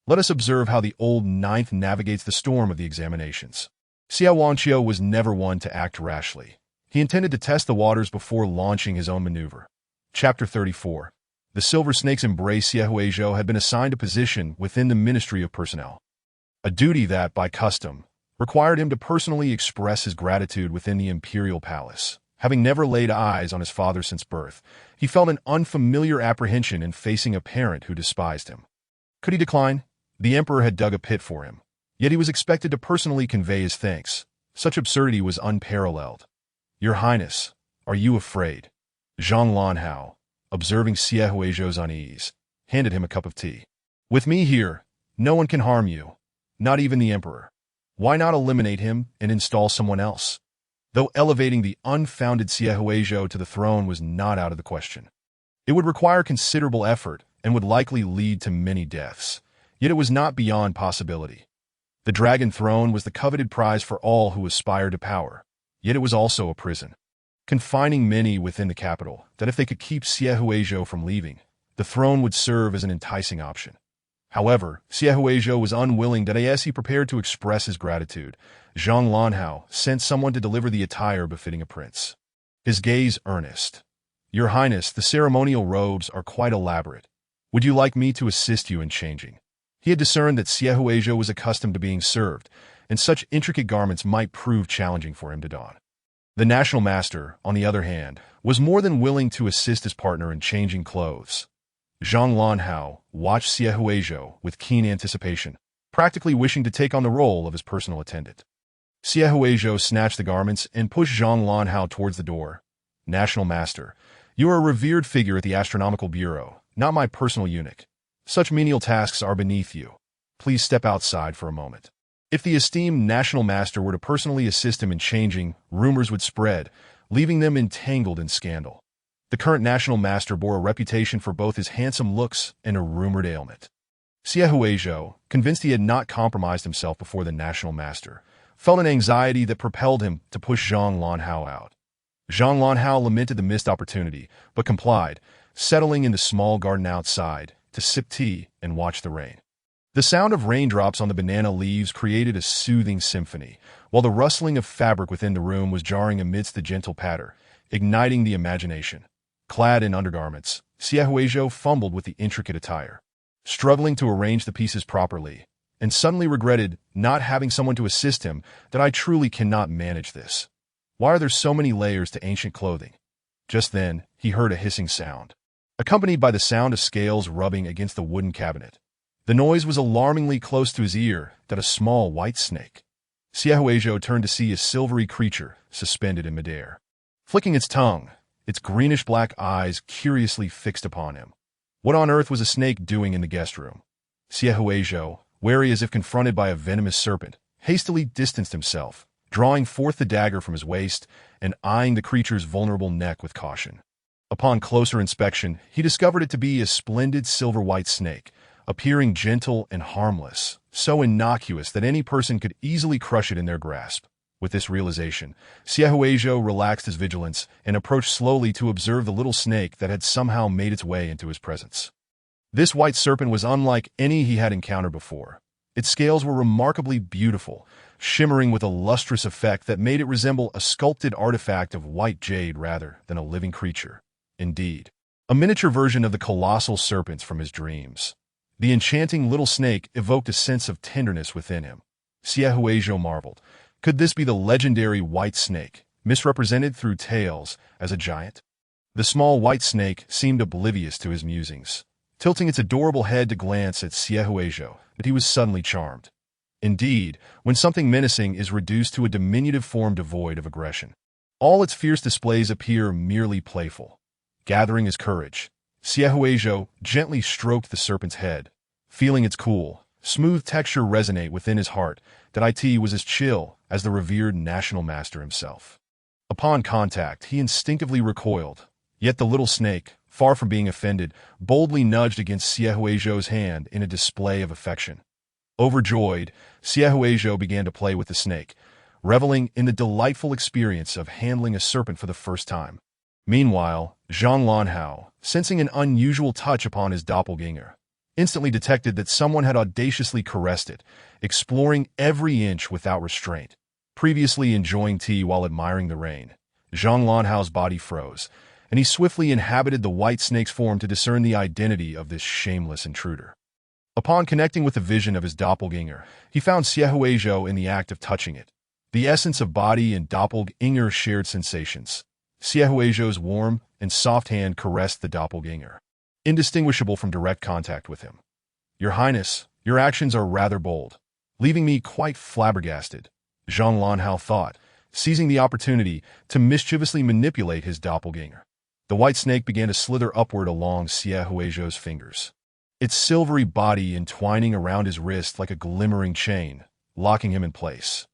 Let us observe how the old ninth navigates the storm of the examinations. Xie Wangxiu was never one to act rashly. He intended to test the waters before launching his own maneuver. Chapter 34. The Silver Snake's embrace. Xie Huizhou had been assigned a position within the Ministry of Personnel, a duty that, by custom, required him to personally express his gratitude within the imperial palace. Having never laid eyes on his father since birth, he felt an unfamiliar apprehension in facing a parent who despised him. Could he decline? The emperor had dug a pit for him, yet he was expected to personally convey his thanks. Such absurdity was unparalleled. Your Highness, are you afraid? Zhang Lanhao, observing Xie Huizhou's unease, handed him a cup of tea. With me here, no one can harm you, not even the emperor. Why not eliminate him and install someone else? Though elevating the unfounded Xie Huizhou to the throne was not out of the question. It would require considerable effort and would likely lead to many deaths, yet it was not beyond possibility. The dragon throne was the coveted prize for all who aspired to power, yet it was also a prison, confining many within the capital, that if they could keep Xie Huizhou from leaving, the throne would serve as an enticing option. However, Xie Huizhou was unwilling that as he prepared to express his gratitude, Zhang Lanhao sent someone to deliver the attire befitting a prince. His gaze earnest. Your Highness, the ceremonial robes are quite elaborate. Would you like me to assist you in changing? He had discerned that Xie Huizhou was accustomed to being served, and such intricate garments might prove challenging for him to don. The national master, on the other hand, was more than willing to assist his partner in changing clothes. Zhang Lanhao watched Xie Huizhou with keen anticipation, practically wishing to take on the role of his personal attendant. Xie Huizhou snatched the garments and pushed Zhang Lanhao towards the door. National Master, you are a revered figure at the Astronomical Bureau, not my personal eunuch. Such menial tasks are beneath you. Please step outside for a moment. If the esteemed National Master were to personally assist him in changing, rumors would spread, leaving them entangled in scandal. The current National Master bore a reputation for both his handsome looks and a rumored ailment. Xie Huizhou, convinced he had not compromised himself before the National Master, felt an anxiety that propelled him to push Zhang Lanhao out. Zhang Lanhao lamented the missed opportunity, but complied, settling in the small garden outside to sip tea and watch the rain. The sound of raindrops on the banana leaves created a soothing symphony, while the rustling of fabric within the room was jarring amidst the gentle patter, igniting the imagination. Clad in undergarments, Xie Huizhou fumbled with the intricate attire, struggling to arrange the pieces properly, and suddenly regretted not having someone to assist him. That I truly cannot manage this. Why are there so many layers to ancient clothing? Just then, he heard a hissing sound, accompanied by the sound of scales rubbing against the wooden cabinet. The noise was alarmingly close to his ear, that a small white snake. Xie Huizhou turned to see a silvery creature suspended in midair, flicking its tongue, its greenish-black eyes curiously fixed upon him. What on earth was a snake doing in the guest room? Xie Huizhou, wary as if confronted by a venomous serpent, hastily distanced himself, drawing forth the dagger from his waist and eyeing the creature's vulnerable neck with caution. Upon closer inspection, he discovered it to be a splendid silver-white snake, appearing gentle and harmless, so innocuous that any person could easily crush it in their grasp. With this realization, Xie Huizhou relaxed his vigilance and approached slowly to observe the little snake that had somehow made its way into his presence. This white serpent was unlike any he had encountered before. Its scales were remarkably beautiful, shimmering with a lustrous effect that made it resemble a sculpted artifact of white jade rather than a living creature. Indeed, a miniature version of the colossal serpents from his dreams. The enchanting little snake evoked a sense of tenderness within him. Xie Huizhou marveled. Could this be the legendary white snake, misrepresented through tales as a giant? The small white snake seemed oblivious to his musings, tilting its adorable head to glance at Xie Huizhou, but he was suddenly charmed. Indeed, when something menacing is reduced to a diminutive form devoid of aggression, all its fierce displays appear merely playful. Gathering his courage, Xie Huizhou gently stroked the serpent's head, feeling its cool, smooth texture resonate within his heart. That it was as chill as the revered national master himself. Upon contact, he instinctively recoiled, yet the little snake, far from being offended, boldly nudged against Xie Huizhou's hand in a display of affection. Overjoyed, Xie Huizhou began to play with the snake, reveling in the delightful experience of handling a serpent for the first time. Meanwhile, Zhang Lanhao, sensing an unusual touch upon his doppelganger, instantly detected that someone had audaciously caressed it, exploring every inch without restraint. Previously enjoying tea while admiring the rain, Zhang Lanhao's body froze, and he swiftly inhabited the white snake's form to discern the identity of this shameless intruder. Upon connecting with the vision of his doppelganger, he found Xie Huizhou in the act of touching it. The essence of body and doppelganger shared sensations. Xie Huizhou's warm and soft hand caressed the doppelganger, indistinguishable from direct contact with him. "Your Highness, your actions are rather bold, leaving me quite flabbergasted," Zhang Lanhao thought, seizing the opportunity to mischievously manipulate his doppelganger. The white snake began to slither upward along Xie Huizhou's fingers, its silvery body entwining around his wrist like a glimmering chain, locking him in place.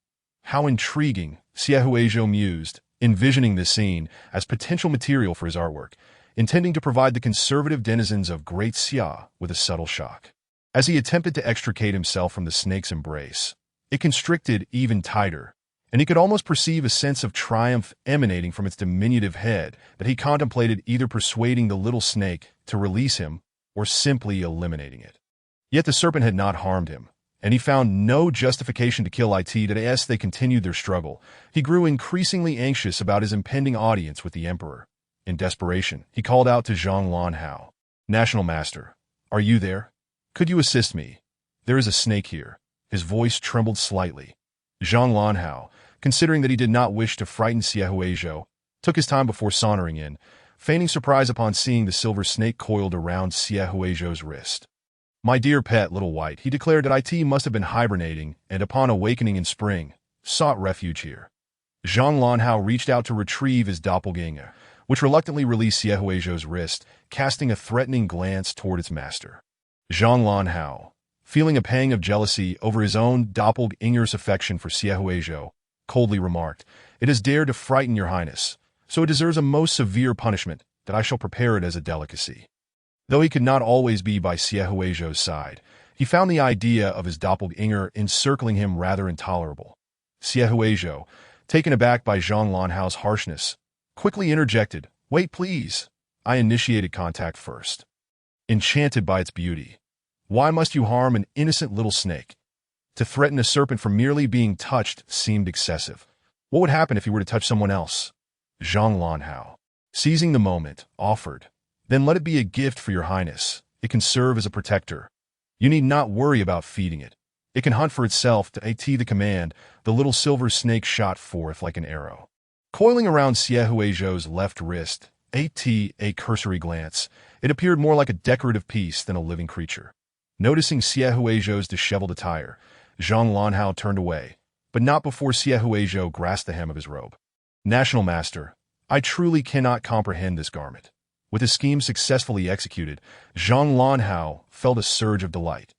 How intriguing, Xie Huizhou mused, envisioning this scene as potential material for his artwork, intending to provide the conservative denizens of Great Xia with a subtle shock. As he attempted to extricate himself from the snake's embrace, it constricted even tighter, and he could almost perceive a sense of triumph emanating from its diminutive head. That he contemplated either persuading the little snake to release him or simply eliminating it. Yet the serpent had not harmed him, and he found no justification to kill it. As they continued their struggle, he grew increasingly anxious about his impending audience with the emperor. In desperation, he called out to Zhang Lanhao, "National Master, are you there? Could you assist me? There is a snake here." His voice trembled slightly. Zhang Lanhao, considering that he did not wish to frighten Xie Huizhou, took his time before sauntering in, feigning surprise upon seeing the silver snake coiled around Xie Huizhou's wrist. "My dear pet little white," he declared, that it must have been hibernating and upon awakening in spring, sought refuge here. Zhang Lanhao reached out to retrieve his doppelganger, which reluctantly released Xie Huizhou's wrist, casting a threatening glance toward its master. Zhang Lanhao, feeling a pang of jealousy over his own doppelganger's affection for Xie Huizhou, coldly remarked, "It has dared to frighten your highness, so it deserves a most severe punishment. That I shall prepare it as a delicacy." Though he could not always be by Xie Huizhou's side, he found the idea of his doppelganger encircling him rather intolerable. Xie Huizhou, taken aback by Zhang Lanhao's harshness, quickly interjected, "Wait, please." I initiated contact first, enchanted by its beauty. Why must you harm an innocent little snake? To threaten a serpent for merely being touched seemed excessive. What would happen if he were to touch someone else? Zhang Lanhao, seizing the moment, offered, "Then let it be a gift for your highness. It can serve as a protector. You need not worry about feeding it. It can hunt for itself." To at the command, the little silver snake shot forth like an arrow, coiling around Xie Huizhou's left wrist. At a cursory glance, it appeared more like a decorative piece than a living creature. Noticing Xie Huizhou's disheveled attire, Zhang Lanhao turned away, but not before Xie Huizhou grasped the hem of his robe. "National Master, I truly cannot comprehend this garment." With his scheme successfully executed, Zhang Lanhao felt a surge of delight.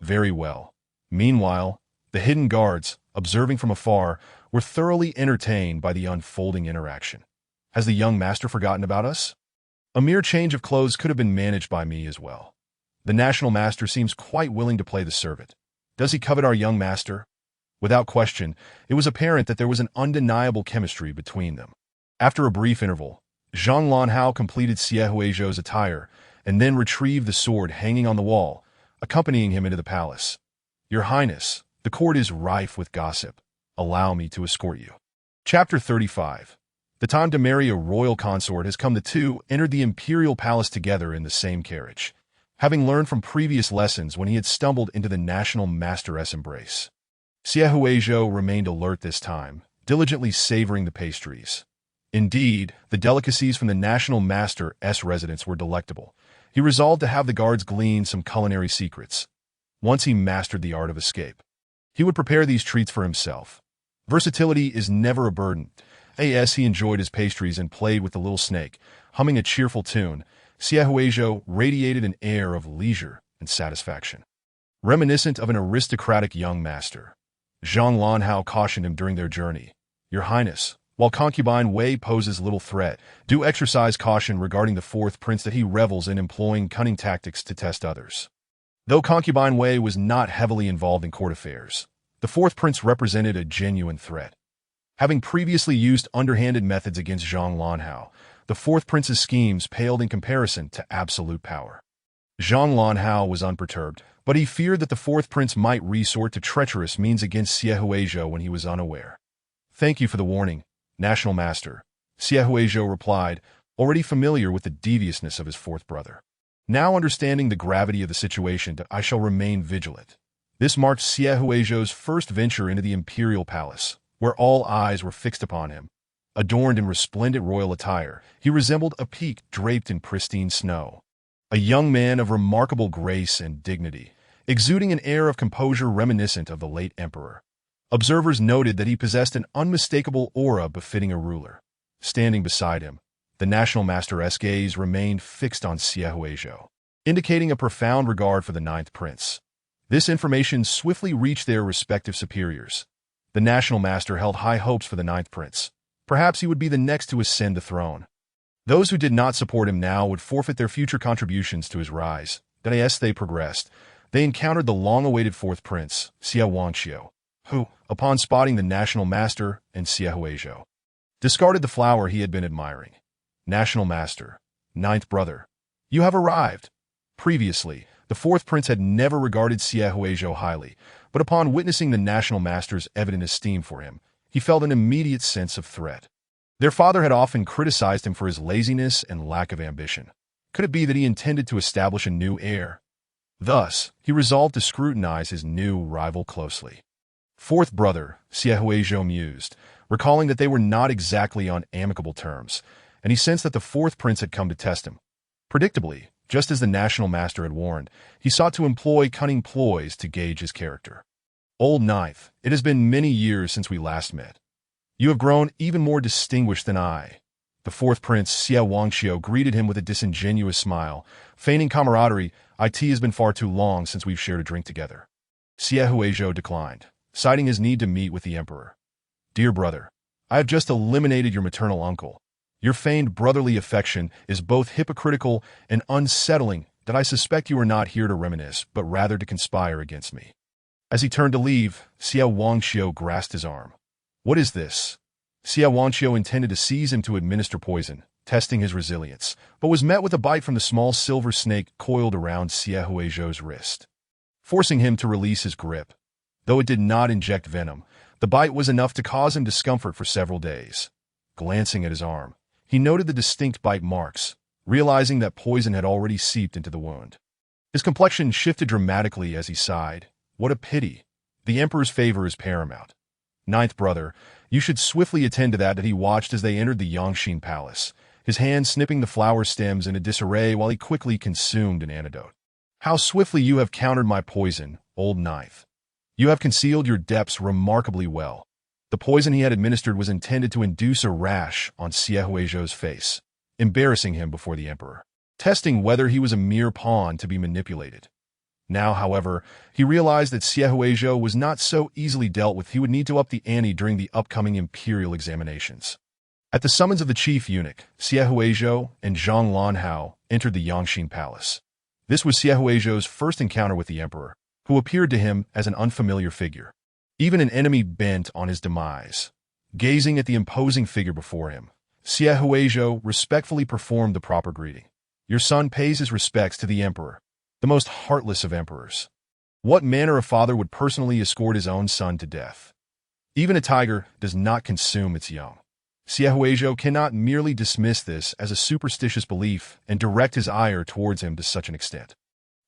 Very well. Meanwhile, the hidden guards, observing from afar, were thoroughly entertained by the unfolding interaction. Has the young master forgotten about us? A mere change of clothes could have been managed by me as well. The national master seems quite willing to play the servant. Does he covet our young master? Without question, it was apparent that there was an undeniable chemistry between them. After a brief interval, Zhang Lanhao completed Xie Huizhou's attire and then retrieved the sword hanging on the wall, accompanying him into the palace. "Your Highness, the court is rife with gossip. Allow me to escort you." Chapter 35. The time to marry a royal consort has come. The two entered the imperial palace together in the same carriage, having learned from previous lessons when he had stumbled into the national master's embrace. Xie Huizhou remained alert this time, diligently savoring the pastries. Indeed, the delicacies from the national master's residence were delectable. He resolved to have the guards glean some culinary secrets. Once he mastered the art of escape, he would prepare these treats for himself. Versatility is never a burden. As he enjoyed his pastries and played with the little snake, humming a cheerful tune, Xie Huizhou radiated an air of leisure and satisfaction, reminiscent of an aristocratic young master. Zhang Lanhao cautioned him during their journey. "Your Highness, while concubine Wei poses little threat, do exercise caution regarding the fourth prince, that he revels in employing cunning tactics to test others." Though concubine Wei was not heavily involved in court affairs, the fourth prince represented a genuine threat. Having previously used underhanded methods against Zhang Lanhao, the fourth prince's schemes paled in comparison to absolute power. Zhang Lanhao was unperturbed, but he feared that the fourth prince might resort to treacherous means against Xie Huizhou when he was unaware. "Thank you for the warning, National Master," Xie Huizhou replied, already familiar with the deviousness of his fourth brother. Now understanding the gravity of the situation, I shall remain vigilant. This marked Xie Huizhou's first venture into the imperial palace, where all eyes were fixed upon him. Adorned in resplendent royal attire, he resembled a peak draped in pristine snow. A young man of remarkable grace and dignity, exuding an air of composure reminiscent of the late emperor. Observers noted that he possessed an unmistakable aura befitting a ruler. Standing beside him, the national master's gaze remained fixed on Xie Huizhou, indicating a profound regard for the ninth prince. This information swiftly reached their respective superiors. The national master held high hopes for the ninth prince. Perhaps he would be the next to ascend the throne. Those who did not support him now would forfeit their future contributions to his rise. As they progressed, they encountered the long-awaited fourth prince, Xie Wangxiu, who, upon spotting the national master and Xie Huizhou, discarded the flower he had been admiring. "National Master, ninth brother, you have arrived." Previously, the fourth prince had never regarded Xie Huizhou highly, but upon witnessing the national master's evident esteem for him, he felt an immediate sense of threat. Their father had often criticized him for his laziness and lack of ambition. Could it be that he intended to establish a new heir? Thus, he resolved to scrutinize his new rival closely. "Fourth brother," Xie Huizhou mused, recalling that they were not exactly on amicable terms, and he sensed that the fourth prince had come to test him. Predictably, just as the national master had warned, he sought to employ cunning ploys to gauge his character. "Old Ninth, it has been many years since we last met. You have grown even more distinguished than I." The fourth prince, Xie Wangxiu, greeted him with a disingenuous smile, feigning camaraderie. "It has been far too long since we've shared a drink together." Xie Huizhou declined, citing his need to meet with the emperor. "Dear brother, I have just eliminated your maternal uncle. Your feigned brotherly affection is both hypocritical and unsettling, that I suspect you are not here to reminisce, but rather to conspire against me." As he turned to leave, Xie Wangxiu grasped his arm. "What is this? Xie Wanqiu intended to seize him to administer poison, testing his resilience, but was met with a bite from the small silver snake coiled around Xie Huizhou's wrist, forcing him to release his grip. Though it did not inject venom, the bite was enough to cause him discomfort for several days. Glancing at his arm, he noted the distinct bite marks, realizing that poison had already seeped into the wound. His complexion shifted dramatically as he sighed. What a pity. The Emperor's favor is paramount. Ninth brother, you should swiftly attend to that he watched as they entered the Yangxin Palace, his hand snipping the flower stems in a disarray while he quickly consumed an antidote. How swiftly you have countered my poison, old ninth. You have concealed your depths remarkably well. The poison he had administered was intended to induce a rash on Xie Huizhou's face, embarrassing him before the Emperor, testing whether he was a mere pawn to be manipulated. Now, however, he realized that Xie Huizhou was not so easily dealt with. He would need to up the ante during the upcoming imperial examinations. At the summons of the chief eunuch, Xie Huizhou and Zhang Lanhao entered the Yangxin Palace. This was Xie Huizhou's first encounter with the Emperor, who appeared to him as an unfamiliar figure, even an enemy bent on his demise. Gazing at the imposing figure before him, Xie Huizhou respectfully performed the proper greeting. Your son pays his respects to the Emperor, the most heartless of emperors. What manner of father would personally escort his own son to death? Even a tiger does not consume its young. Xie Huizhou cannot merely dismiss this as a superstitious belief and direct his ire towards him to such an extent.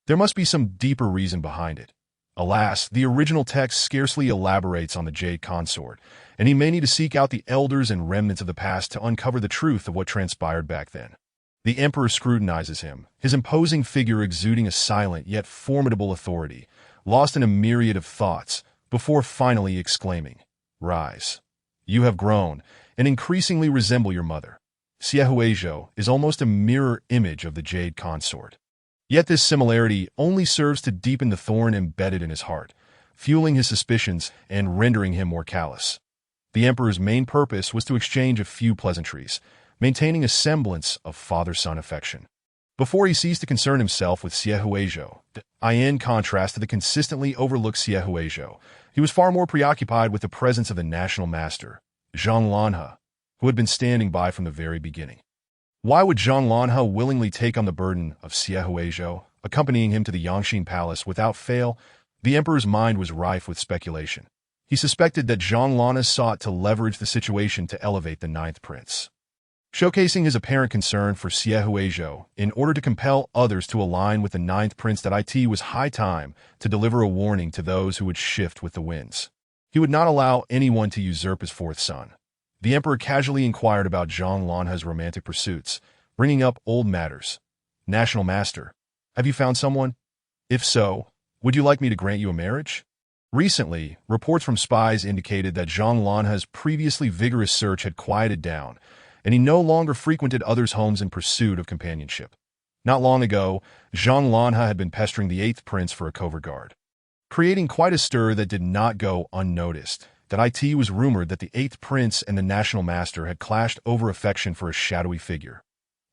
There must be some deeper reason behind it. Alas, the original text scarcely elaborates on the Jade Consort, and he may need to seek out the elders and remnants of the past to uncover the truth of what transpired back then. The Emperor scrutinizes him, his imposing figure exuding a silent yet formidable authority, lost in a myriad of thoughts, before finally exclaiming, Rise. You have grown, and increasingly resemble your mother. Xie Huizhou is almost a mirror image of the Jade Consort. Yet this similarity only serves to deepen the thorn embedded in his heart, fueling his suspicions and rendering him more callous. The Emperor's main purpose was to exchange a few pleasantries, maintaining a semblance of father-son affection. Before he ceased to concern himself with Xie Huizhou, in contrast to the consistently overlooked Xie Huizhou, he was far more preoccupied with the presence of the national master, Zhang Lanhe, who had been standing by from the very beginning. Why would Zhang Lanhe willingly take on the burden of Xie Huizhou, accompanying him to the Yangxin Palace without fail? The Emperor's mind was rife with speculation. He suspected that Zhang Lanhe sought to leverage the situation to elevate the ninth prince, showcasing his apparent concern for Xie Huizhou in order to compel others to align with the ninth prince. That it was high time to deliver a warning to those who would shift with the winds. He would not allow anyone to usurp his fourth son. The Emperor casually inquired about Zhang Lanhe's romantic pursuits, bringing up old matters. National Master, have you found someone? If so, would you like me to grant you a marriage? Recently, reports from spies indicated that Zhang Lanhe's previously vigorous search had quieted down, and he no longer frequented others' homes in pursuit of companionship. Not long ago, Zhang Lanhe had been pestering the eighth prince for a covert guard, creating quite a stir that did not go unnoticed. That it was rumored that the eighth prince and the national master had clashed over affection for a shadowy figure.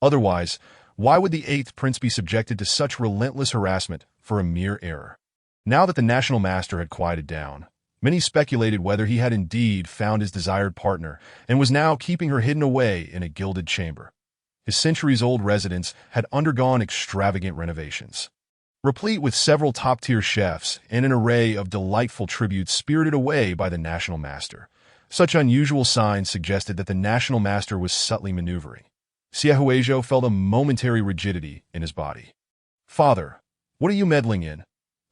Otherwise, why would the eighth prince be subjected to such relentless harassment for a mere error? Now that the national master had quieted down, many speculated whether he had indeed found his desired partner and was now keeping her hidden away in a gilded chamber. His centuries-old residence had undergone extravagant renovations, replete with several top-tier chefs and an array of delightful tributes spirited away by the national master. Such unusual signs suggested that the national master was subtly maneuvering. Xie Huizhou felt a momentary rigidity in his body. Father, what are you meddling in?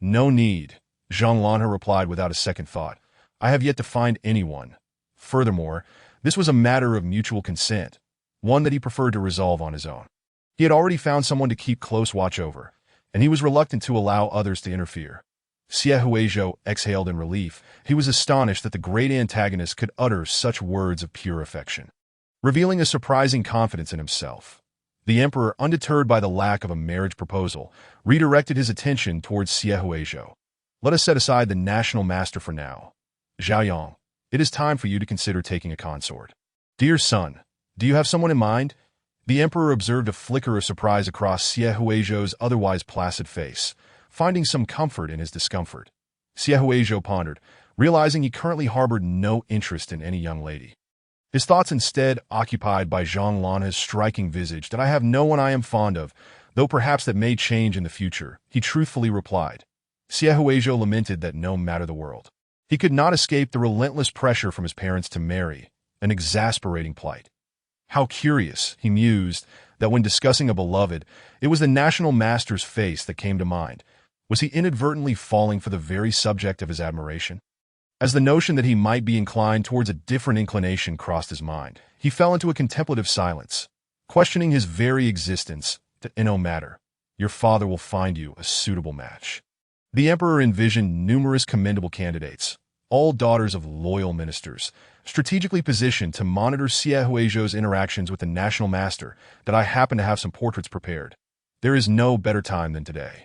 No need, Zhang Lanhe replied without a second thought. I have yet to find anyone. Furthermore, this was a matter of mutual consent, one that he preferred to resolve on his own. He had already found someone to keep close watch over, and he was reluctant to allow others to interfere. Xie Huizhou exhaled in relief. He was astonished that the great antagonist could utter such words of pure affection, revealing a surprising confidence in himself. The Emperor, undeterred by the lack of a marriage proposal, redirected his attention towards Xie Huizhou. Let us set aside the national master for now. Zhaoyang, it is time for you to consider taking a consort. Dear son, do you have someone in mind? The Emperor observed a flicker of surprise across Xie Huizhou's otherwise placid face, finding some comfort in his discomfort. Xie Huizhou pondered, realizing he currently harbored no interest in any young lady. His thoughts instead occupied by Zhang Lanha's striking visage that I have no one I am fond of, though perhaps that may change in the future, he truthfully replied. Xie Huizhou lamented that no matter the world, he could not escape the relentless pressure from his parents to marry, an exasperating plight. How curious, he mused, that when discussing a beloved, it was the national master's face that came to mind. Was he inadvertently falling for the very subject of his admiration? As the notion that he might be inclined towards a different inclination crossed his mind, he fell into a contemplative silence, questioning his very existence. No matter, your father will find you a suitable match. The emperor envisioned numerous commendable candidates, all daughters of loyal ministers, strategically positioned to monitor Xie Huizhou's interactions with the national master, that I happen to have some portraits prepared. There is no better time than today.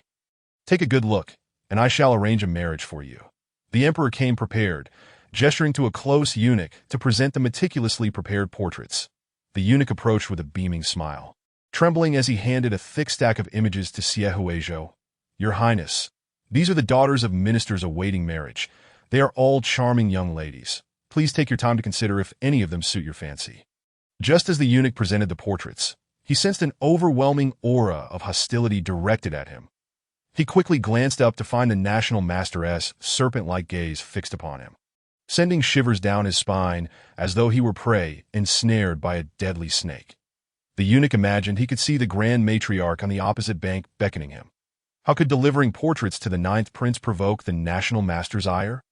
Take a good look, and I shall arrange a marriage for you. The emperor came prepared, gesturing to a close eunuch to present the meticulously prepared portraits. The eunuch approached with a beaming smile, trembling as he handed a thick stack of images to Xie Huizhou. Your Highness, these are the daughters of ministers awaiting marriage. They are all charming young ladies. Please take your time to consider if any of them suit your fancy. Just as the eunuch presented the portraits, he sensed an overwhelming aura of hostility directed at him. He quickly glanced up to find the national master's serpent-like gaze fixed upon him, sending shivers down his spine as though he were prey ensnared by a deadly snake. The eunuch imagined he could see the grand matriarch on the opposite bank beckoning him. How could delivering portraits to the ninth prince provoke the national master's ire?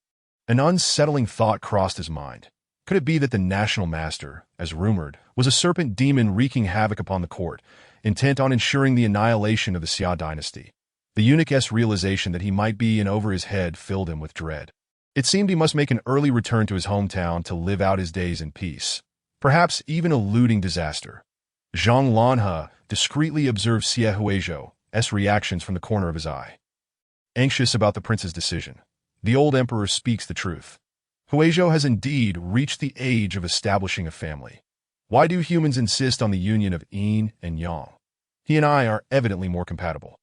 An unsettling thought crossed his mind. Could it be that the national master, as rumored, was a serpent demon wreaking havoc upon the court, intent on ensuring the annihilation of the Xia dynasty? The eunuch's realization that he might be in over his head filled him with dread. It seemed he must make an early return to his hometown to live out his days in peace, perhaps even eluding disaster. Zhang Lanha discreetly observed Xie Huizhou's reactions from the corner of his eye. Anxious about the prince's decision, the old emperor speaks the truth. Huizhou has indeed reached the age of establishing a family. Why do humans insist on the union of yin and yang? He and I are evidently more compatible.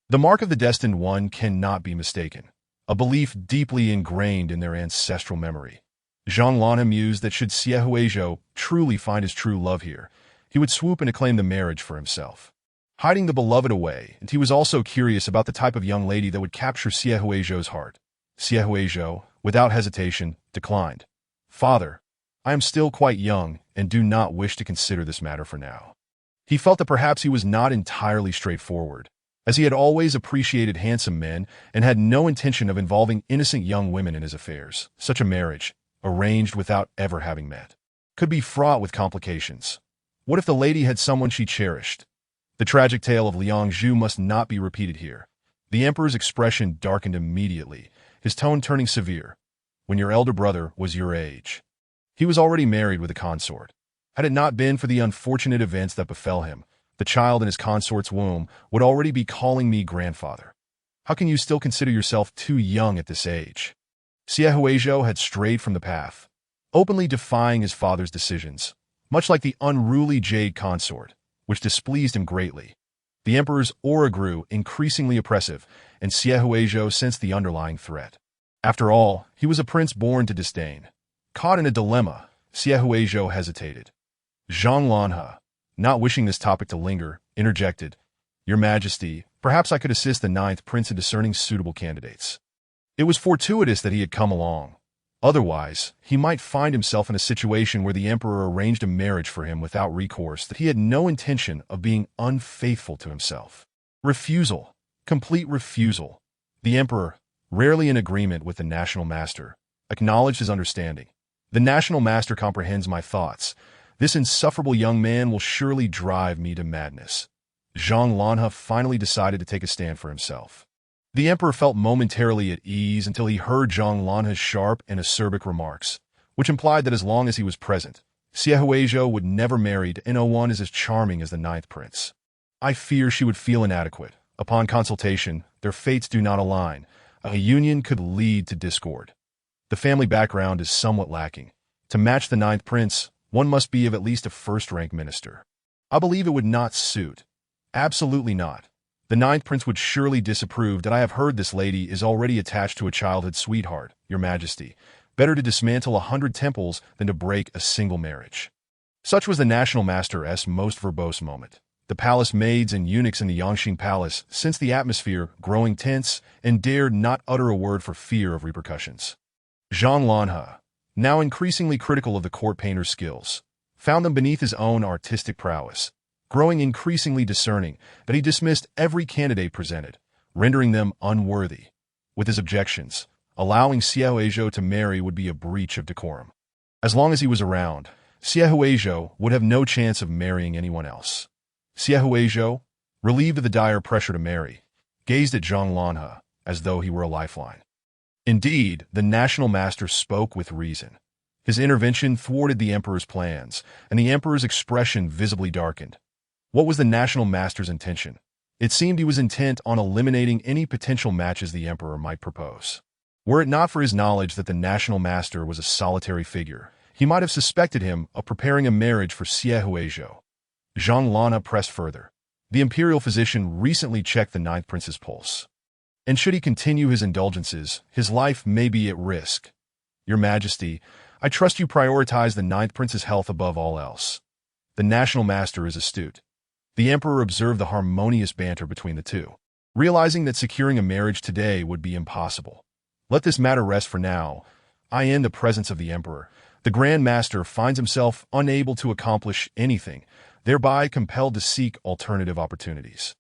The mark of the destined one cannot be mistaken, a belief deeply ingrained in their ancestral memory. Zhang Lanha mused that should Xie Huizhou truly find his true love here, he would swoop and acclaim the marriage for himself, hiding the beloved away, and he was also curious about the type of young lady that would capture Xie Huizhou's heart. Xie Huizhou, without hesitation, declined. Father, I am still quite young and do not wish to consider this matter for now. He felt that perhaps he was not entirely straightforward, as he had always appreciated handsome men and had no intention of involving innocent young women in his affairs. Such a marriage, arranged without ever having met, could be fraught with complications. What if the lady had someone she cherished? The tragic tale of Liang Zhu must not be repeated here. The emperor's expression darkened immediately, his tone turning severe. When your elder brother was your age, he was already married with a consort. Had it not been for the unfortunate events that befell him, the child in his consort's womb would already be calling me grandfather. How can you still consider yourself too young at this age? Xie Huizhou had strayed from the path, openly defying his father's decisions, much like the unruly jade consort, which displeased him greatly. The emperor's aura grew increasingly oppressive, and Xie Huizhou sensed the underlying threat. After all, he was a prince born to disdain. Caught in a dilemma, Xie Huizhou hesitated. Zhang Lanha, not wishing this topic to linger, interjected, Your Majesty, perhaps I could assist the ninth prince in discerning suitable candidates. It was fortuitous that he had come along. Otherwise, he might find himself in a situation where the emperor arranged a marriage for him without recourse, that he had no intention of being unfaithful to himself. Refusal. Complete refusal. The emperor, rarely in agreement with the national master, acknowledged his understanding. The national master comprehends my thoughts. This insufferable young man will surely drive me to madness. Zhang Lanha finally decided to take a stand for himself. The emperor felt momentarily at ease until he heard Zhang Lanha's sharp and acerbic remarks, which implied that as long as he was present, Xie Huizhou would never marry to anyone as charming as the ninth prince. I fear she would feel inadequate. Upon consultation, their fates do not align. A union could lead to discord. The family background is somewhat lacking. To match the ninth prince, one must be of at least a first-rank minister. I believe it would not suit. Absolutely not. The ninth prince would surely disapprove that I have heard this lady is already attached to a childhood sweetheart, Your Majesty. Better to dismantle 100 temples than to break a single marriage. Such was the national master's most verbose moment. The palace maids and eunuchs in the Yangqing palace sensed the atmosphere growing tense and dared not utter a word for fear of repercussions. Zhang Lanhe, now increasingly critical of the court painter's skills, found them beneath his own artistic prowess, growing increasingly discerning that he dismissed every candidate presented, rendering them unworthy. With his objections, allowing Xie Huizhou to marry would be a breach of decorum. As long as he was around, Xie Huizhou would have no chance of marrying anyone else. Xie Huizhou, relieved of the dire pressure to marry, gazed at Zhang Lanhe as though he were a lifeline. Indeed, the national master spoke with reason. His intervention thwarted the emperor's plans, and the emperor's expression visibly darkened. What was the national master's intention? It seemed he was intent on eliminating any potential matches the emperor might propose. Were it not for his knowledge that the national master was a solitary figure, he might have suspected him of preparing a marriage for Xie Huizhou. Zhang Lanhe pressed further. The imperial physician recently checked the ninth prince's pulse. And should he continue his indulgences, his life may be at risk. Your Majesty, I trust you prioritize the ninth prince's health above all else. The national master is astute. The emperor observed the harmonious banter between the two, realizing that securing a marriage today would be impossible. Let this matter rest for now. In the presence of the emperor, the Grand Master finds himself unable to accomplish anything, thereby compelled to seek alternative opportunities.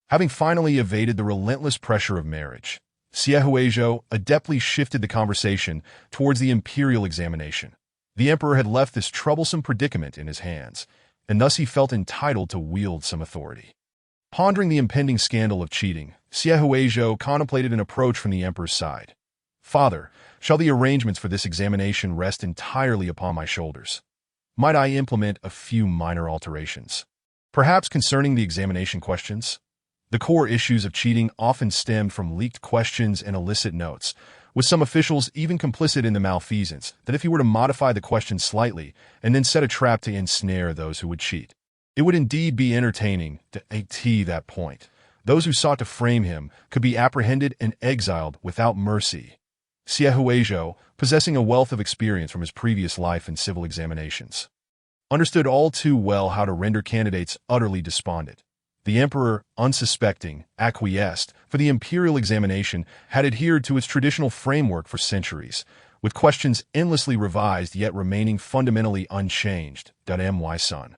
Having finally evaded the relentless pressure of marriage, Xie Huizhou adeptly shifted the conversation towards the imperial examination. The emperor had left this troublesome predicament in his hands, and thus he felt entitled to wield some authority. Pondering the impending scandal of cheating, Xie Huizhou contemplated an approach from the emperor's side. Father, shall the arrangements for this examination rest entirely upon my shoulders? Might I implement a few minor alterations? Perhaps concerning the examination questions? The core issues of cheating often stemmed from leaked questions and illicit notes, with some officials even complicit in the malfeasance that if he were to modify the questions slightly and then set a trap to ensnare those who would cheat, it would indeed be entertaining to at that point. Those who sought to frame him could be apprehended and exiled without mercy. Xie Huizhou, possessing a wealth of experience from his previous life in civil examinations, understood all too well how to render candidates utterly despondent. The emperor, unsuspecting, acquiesced, for the imperial examination had adhered to its traditional framework for centuries, with questions endlessly revised yet remaining fundamentally unchanged. My son.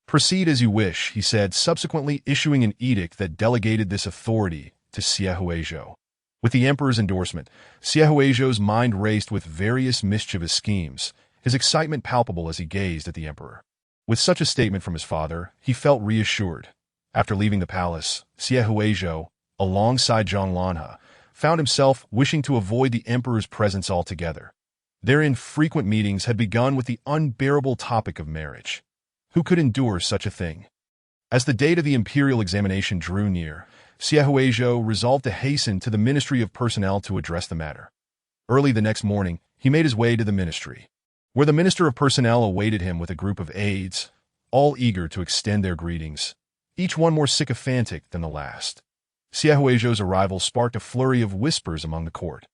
Proceed as you wish, he said, subsequently issuing an edict that delegated this authority to Xie Huizhou. With the emperor's endorsement, Xie Huizhou's mind raced with various mischievous schemes, his excitement palpable as he gazed at the emperor. With such a statement from his father, he felt reassured. After leaving the palace, Xie Huizhou, alongside Zhang Lanhe, found himself wishing to avoid the emperor's presence altogether. Their infrequent meetings had begun with the unbearable topic of marriage. Who could endure such a thing? As the date of the imperial examination drew near, Xie Huizhou resolved to hasten to the Ministry of Personnel to address the matter. Early the next morning, he made his way to the ministry, where the Minister of Personnel awaited him with a group of aides, all eager to extend their greetings, each one more sycophantic than the last. Xie Huizhou's arrival sparked a flurry of whispers among the court,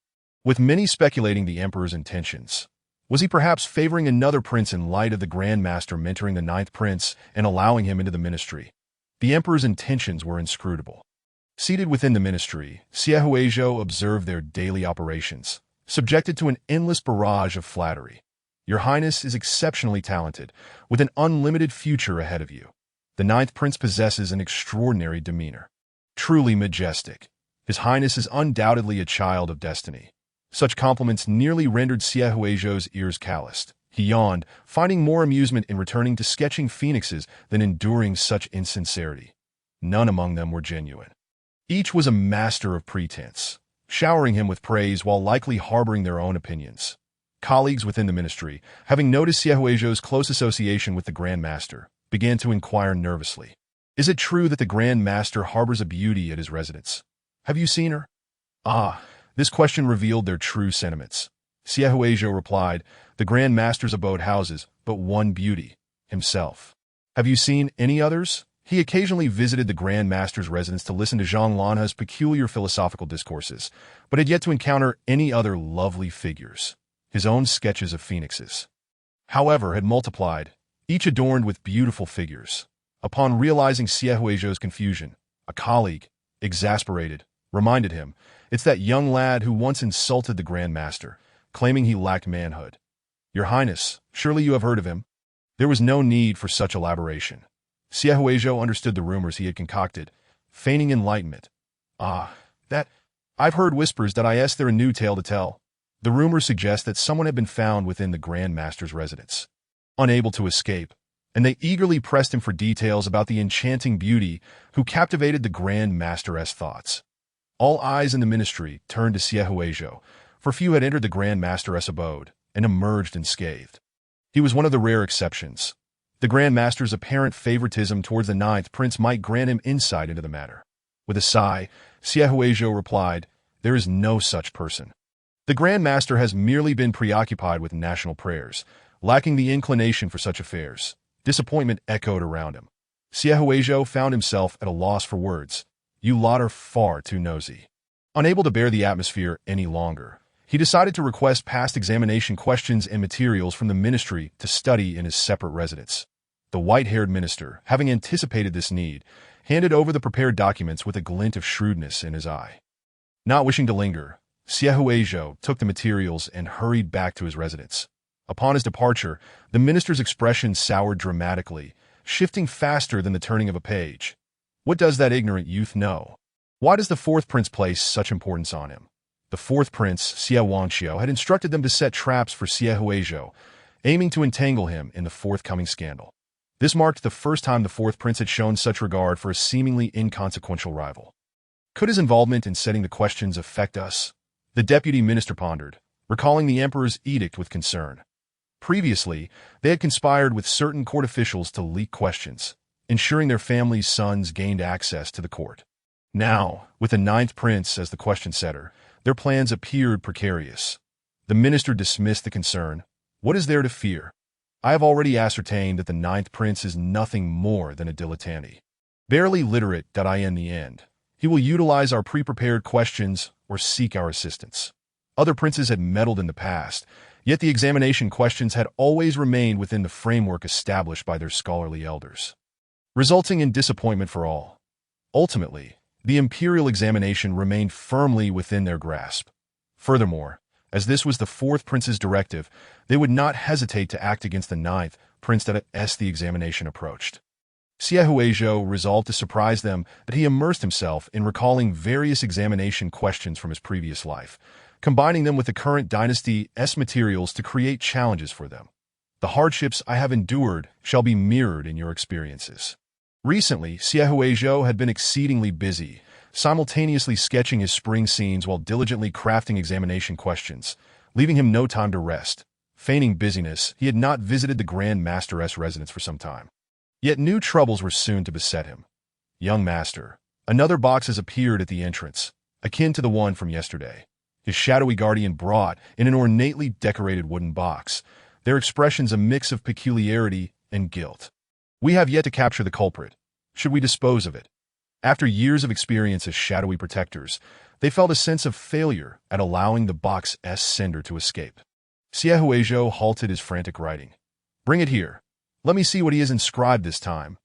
with many speculating the emperor's intentions. Was he perhaps favoring another prince in light of the Grand Master mentoring the ninth prince and allowing him into the ministry? The emperor's intentions were inscrutable. Seated within the ministry, Xie Huizhou observed their daily operations, subjected to an endless barrage of flattery. Your Highness is exceptionally talented, with an unlimited future ahead of you. The ninth prince possesses an extraordinary demeanor. Truly majestic. His Highness is undoubtedly a child of destiny. Such compliments nearly rendered Xie Huizhou's ears calloused. He yawned, finding more amusement in returning to sketching phoenixes than enduring such insincerity. None among them were genuine. Each was a master of pretense, showering him with praise while likely harboring their own opinions. Colleagues within the ministry, having noticed Xie Huizhou's close association with the Grand Master, began to inquire nervously. Is it true that the Grand Master harbors a beauty at his residence? Have you seen her? This question revealed their true sentiments. Xie Huizhou replied, the Grand Master's abode houses but one beauty, himself. Have you seen any others? He occasionally visited the Grand Master's residence to listen to Zhang Lanhe's peculiar philosophical discourses, but had yet to encounter any other lovely figures. his own sketches of phoenixes, however, had multiplied, each adorned with beautiful figures. Upon realizing Siehuejo's confusion, a colleague, exasperated, reminded him, "It's that young lad who once insulted the Grand Master, claiming he lacked manhood. Your Highness, surely you have heard of him?" There was no need for such elaboration. Siehuejo understood the rumors he had concocted, feigning enlightenment. That... I've heard whispers that they're a new tale to tell. The rumors suggest that someone had been found within the Grand Master's residence, unable to escape, and they eagerly pressed him for details about the enchanting beauty who captivated the Grand Master's thoughts. All eyes in the ministry turned to Siehuejo, for few had entered the Grand Master's abode and emerged unscathed. He was one of the rare exceptions. The Grand Master's apparent favoritism towards the ninth prince might grant him insight into the matter. With a sigh, Siehuejo replied, "There is no such person. The Grand Master has merely been preoccupied with national prayers, lacking the inclination for such affairs." Disappointment echoed around him. Siehuejo found himself at a loss for words. "You lot are far too nosy." Unable to bear the atmosphere any longer, he decided to request past examination questions and materials from the ministry to study in his separate residence. The white-haired minister, having anticipated this need, handed over the prepared documents with a glint of shrewdness in his eye. Not wishing to linger, Siehuejo took the materials and hurried back to his residence. Upon his departure, the minister's expression soured dramatically, shifting faster than the turning of a page. What does that ignorant youth know? Why does the fourth prince place such importance on him? The fourth prince, Siehuancio, had instructed them to set traps for Siehuejo, aiming to entangle him in the forthcoming scandal. This marked the first time the fourth prince had shown such regard for a seemingly inconsequential rival. Could his involvement in setting the questions affect us? The deputy minister pondered, recalling the emperor's edict with concern. Previously, they had conspired with certain court officials to leak questions, ensuring their families' sons gained access to the court. Now, with the ninth prince as the question setter, their plans appeared precarious. The minister dismissed the concern. "What is there to fear? I have already ascertained that the ninth prince is nothing more than a dilettante. Barely literate in the end. He will utilize our pre-prepared questions or seek our assistance." Other princes had meddled in the past, yet the examination questions had always remained within the framework established by their scholarly elders, resulting in disappointment for all. Ultimately, the imperial examination remained firmly within their grasp. Furthermore, as this was the fourth prince's directive, they would not hesitate to act against the ninth prince as the examination approached. Siehuejo resolved to surprise them that he immersed himself in recalling various examination questions from his previous life, combining them with the current dynasty's materials to create challenges for them. "The hardships I have endured shall be mirrored in your experiences." Recently, Siehuejo had been exceedingly busy, simultaneously sketching his spring scenes while diligently crafting examination questions, leaving him no time to rest. Feigning busyness, he had not visited the Grand Master's residence for some time. Yet new troubles were soon to beset him. "Young master, another box has appeared at the entrance, akin to the one from yesterday." His shadowy guardian brought in an ornately decorated wooden box, their expressions a mix of peculiarity and guilt. "We have yet to capture the culprit. Should we dispose of it?" After years of experience as shadowy protectors, they felt a sense of failure at allowing the box's sender to escape. Siehuejo halted his frantic writing. "Bring it here. Let me see what he has inscribed this time."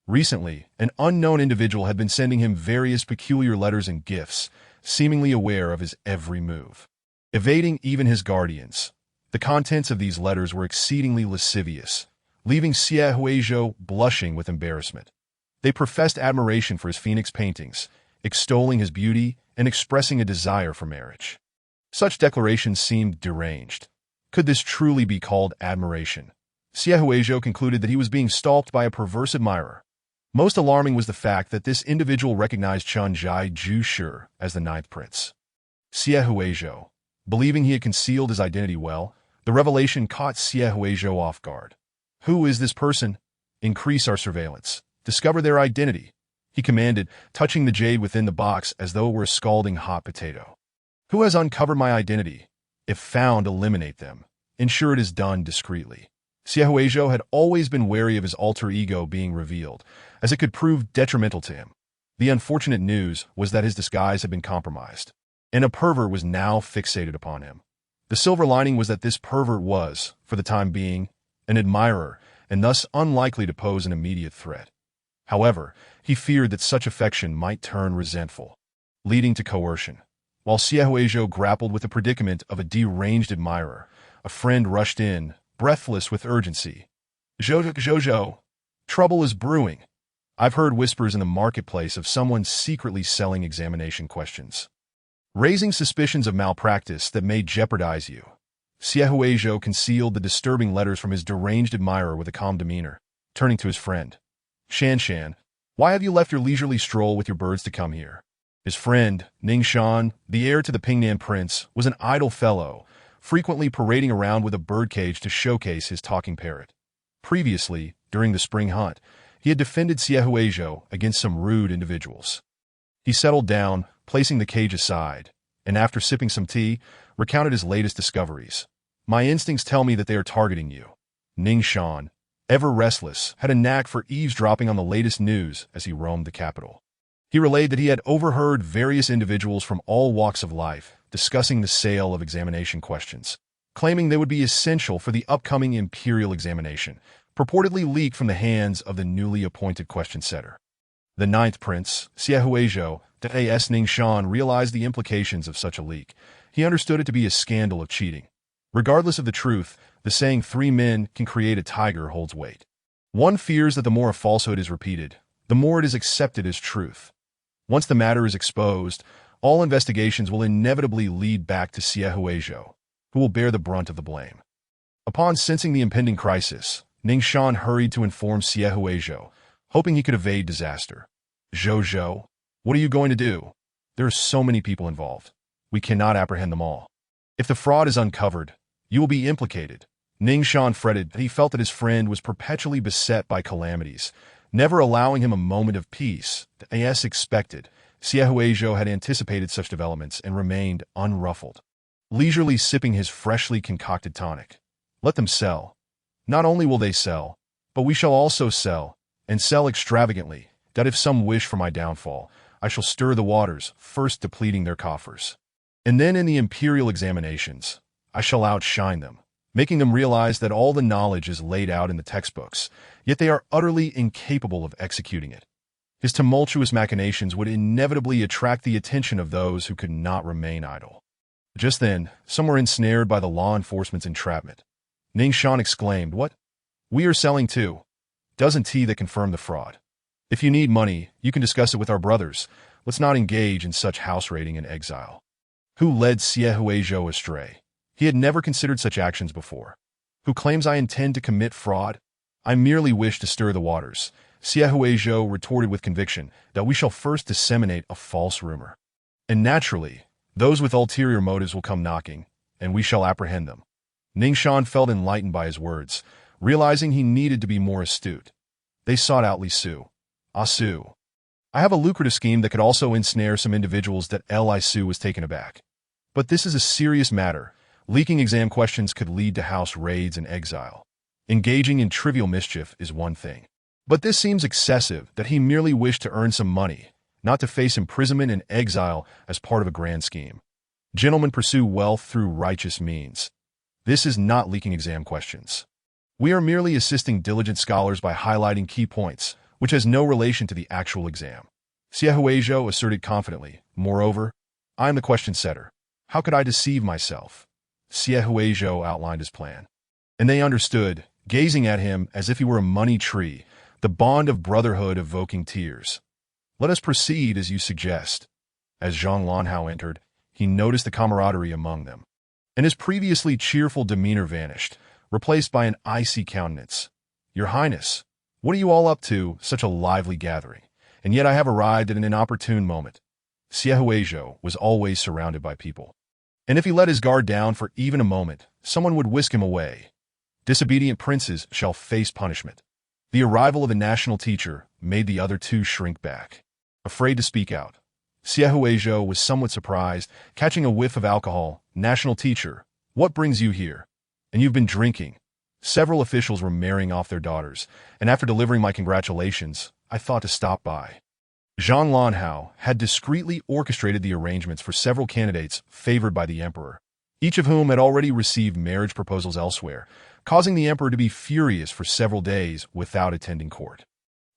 Recently, an unknown individual had been sending him various peculiar letters and gifts, seemingly aware of his every move, evading even his guardians. The contents of these letters were exceedingly lascivious, leaving Siehuejo blushing with embarrassment. They professed admiration for his phoenix paintings, extolling his beauty and expressing a desire for marriage. Such declarations seemed deranged. Could this truly be called admiration? Siehuejo concluded that he was being stalked by a perverse admirer. Most alarming was the fact that this individual recognized Chun Jai Ju Shi as the ninth prince. Siehuejo, believing he had concealed his identity well, the revelation caught Siehuejo off guard. "Who is this person? Increase our surveillance. Discover their identity," he commanded, touching the jade within the box as though it were a scalding hot potato. "Who has uncovered my identity? If found, eliminate them. Ensure it is done discreetly." Siehuejo had always been wary of his alter ego being revealed, as it could prove detrimental to him. The unfortunate news was that his disguise had been compromised, and a pervert was now fixated upon him. The The silver lining was that this pervert was, for the time being, an admirer, and thus unlikely to pose an immediate threat. However, he feared that such affection might turn resentful, leading to coercion. While Xiaohuizhou grappled with the predicament of a deranged admirer, a friend rushed in, breathless with urgency. Zhou, trouble is brewing. I've heard whispers in the marketplace of someone secretly selling examination questions, raising suspicions of malpractice that may jeopardize you. Xiaohuizhou concealed the disturbing letters from his deranged admirer with a calm demeanor, turning to his friend. Shan, why have you left your leisurely stroll with your birds to come here? His friend, Ning Shan, the heir to the Pingnan prince, was an idle fellow, frequently parading around with a birdcage to showcase his talking parrot. Previously, during the spring hunt, he had defended Xiaohuizhou against some rude individuals. He settled down, placing the cage aside, and after sipping some tea, recounted his latest discoveries. My instincts tell me that they are targeting you. Ning Shan, ever restless, had a knack for eavesdropping on the latest news as he roamed the capital. He relayed that he had overheard various individuals from all walks of life discussing the sale of examination questions, claiming they would be essential for the upcoming imperial examination, purportedly leaked from the hands of the newly appointed question setter. The ninth prince, Xiaohuizhou, as Ning Shan realized the implications of such a leak. He understood it to be a scandal of cheating. Regardless of the truth, the saying 3 men can create a tiger holds weight. One fears that the more a falsehood is repeated, the more it is accepted as truth. Once the matter is exposed, all investigations will inevitably lead back to Xiaohuizhou, who will bear the brunt of the blame. Upon sensing the impending crisis, Ning Shan hurried to inform Xiaohuizhou, hoping he could evade disaster. Zhou, what are you going to do? There are so many people involved. We cannot apprehend them all. If the fraud is uncovered, you will be implicated. Ning Shan fretted that he felt that his friend was perpetually beset by calamities, never allowing him a moment of peace. As expected, Xiaohuizhou had anticipated such developments and remained unruffled, leisurely sipping his freshly concocted tonic. Let them sell. Not only will they sell, but we shall also sell, and sell extravagantly, that if some wish for my downfall, I shall stir the waters, first depleting their coffers. And then in the imperial examinations, I shall outshine them, making them realize that all the knowledge is laid out in the textbooks, yet they are utterly incapable of executing it. His tumultuous machinations would inevitably attract the attention of those who could not remain idle. Just then, some were ensnared by the law enforcement's entrapment. Ning Shan exclaimed, "What? We are selling too. Doesn't tea that confirm the fraud? If you need money, you can discuss it with our brothers. Let's not engage in such house raiding and exile." Who led Xiaohuizhou astray? He had never considered such actions before. Who claims I intend to commit fraud? I merely wish to stir the waters. Xiaohuizhou retorted with conviction that we shall first disseminate a false rumor. And naturally, those with ulterior motives will come knocking, and we shall apprehend them. Ning Shan felt enlightened by his words, realizing he needed to be more astute. They sought out Li Su. Su. I have a lucrative scheme that could also ensnare some individuals. Li Su was taken aback. But this is a serious matter. Leaking exam questions could lead to house raids and exile. Engaging in trivial mischief is one thing. But this seems excessive, that he merely wished to earn some money, not to face imprisonment and exile as part of a grand scheme. Gentlemen pursue wealth through righteous means. This is not leaking exam questions. We are merely assisting diligent scholars by highlighting key points, which has no relation to the actual exam. Xiaohuizhou asserted confidently. Moreover, I am the question setter. How could I deceive myself? Xiaohuizhou outlined his plan. And they understood, gazing at him as if he were a money tree, the bond of brotherhood evoking tears. Let us proceed as you suggest. As Zhang Lanhao entered, he noticed the camaraderie among them, and his previously cheerful demeanor vanished, replaced by an icy countenance. Your Highness, what are you all up to, such a lively gathering? And yet I have arrived at an inopportune moment. Xiaohuizhou was always surrounded by people, and if he let his guard down for even a moment, someone would whisk him away. Disobedient princes shall face punishment. The arrival of a national teacher made the other two shrink back, afraid to speak out. Xiaohuizhou was somewhat surprised, catching a whiff of alcohol. National teacher, what brings you here? And you've been drinking. Several officials were marrying off their daughters, and after delivering my congratulations, I thought to stop by. Zhang Lanhao had discreetly orchestrated the arrangements for several candidates favored by the emperor. each of whom had already received marriage proposals elsewhere, causing the emperor to be furious for several days without attending court.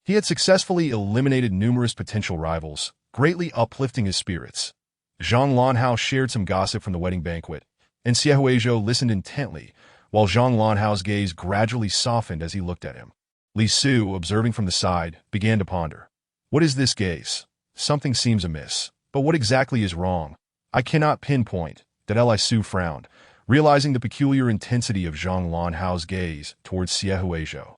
He had successfully eliminated numerous potential rivals, greatly uplifting his spirits. Zhang Lanhao shared some gossip from the wedding banquet, and Xie Huizhou listened intently, while Zhang Lanhao's gaze gradually softened as he looked at him. Li Su, observing from the side, began to ponder. What is this gaze? Something seems amiss. But what exactly is wrong? I cannot pinpoint. That Li Su frowned, realizing the peculiar intensity of Zhang Lanhao's gaze towards Xie Huizhou.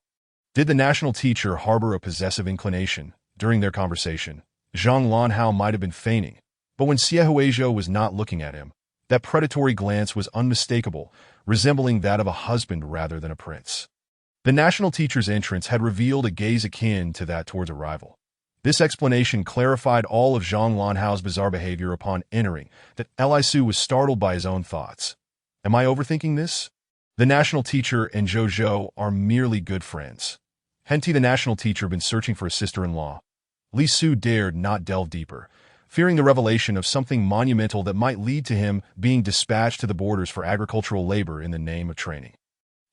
Did the national teacher harbor a possessive inclination? During their conversation, Zhang Lanhao might have been feigning, but when Xie Huizhou was not looking at him, that predatory glance was unmistakable, resembling that of a husband rather than a prince. The national teacher's entrance had revealed a gaze akin to that towards a rival. This explanation clarified all of Zhang Lanhao's bizarre behavior upon entering, that Li Su was startled by his own thoughts. Am I overthinking this? The national teacher and Zhou Zhou are merely good friends. Hadn't the national teacher been searching for a sister-in-law? Li Su dared not delve deeper, fearing the revelation of something monumental that might lead to him being dispatched to the borders for agricultural labor in the name of training.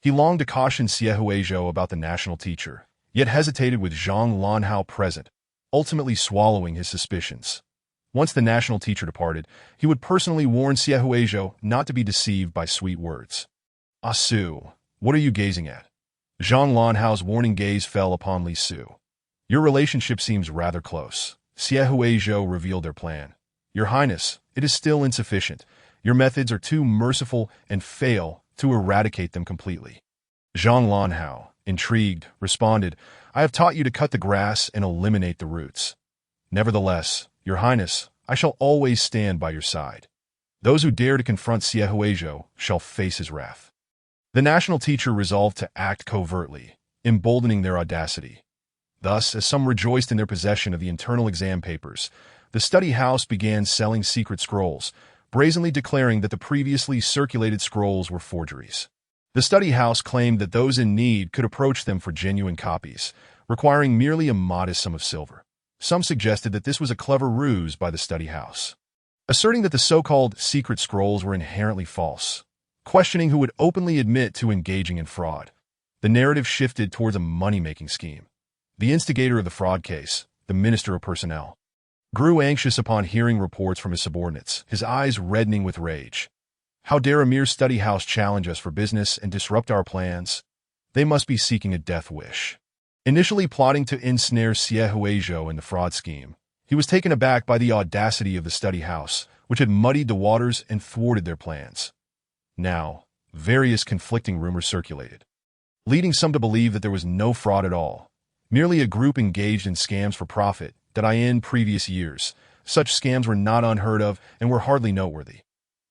He longed to caution Xie Huizhou about the national teacher, yet hesitated with Zhang Lanhao present, ultimately swallowing his suspicions. Once the national teacher departed, he would personally warn Xie Huizhou not to be deceived by sweet words. Ah Su, what are you gazing at? Zhang Lanhao's warning gaze fell upon Li Su. Your relationship seems rather close. Xie Huizhou revealed their plan. Your Highness, it is still insufficient. Your methods are too merciful and fail to eradicate them completely. Zhang Lanhao, intrigued, responded, I have taught you to cut the grass and eliminate the roots. Nevertheless, Your Highness, I shall always stand by your side. Those who dare to confront Xie Huizhou shall face his wrath. The national teacher resolved to act covertly, emboldening their audacity. Thus, as some rejoiced in their possession of the internal exam papers, the study house began selling secret scrolls, brazenly declaring that the previously circulated scrolls were forgeries. The study house claimed that those in need could approach them for genuine copies, requiring merely a modest sum of silver. Some suggested that this was a clever ruse by the study house, asserting that the so-called secret scrolls were inherently false, questioning who would openly admit to engaging in fraud. The narrative shifted towards a money-making scheme. The instigator of the fraud case, the Minister of Personnel, grew anxious upon hearing reports from his subordinates, his eyes reddening with rage. How dare a mere study house challenge us for business and disrupt our plans? They must be seeking a death wish. Initially plotting to ensnare Xie Huizhou in the fraud scheme, he was taken aback by the audacity of the study house, which had muddied the waters and thwarted their plans. Now, various conflicting rumors circulated, leading some to believe that there was no fraud at all, merely a group engaged in scams for profit. That in previous years, such scams were not unheard of and were hardly noteworthy.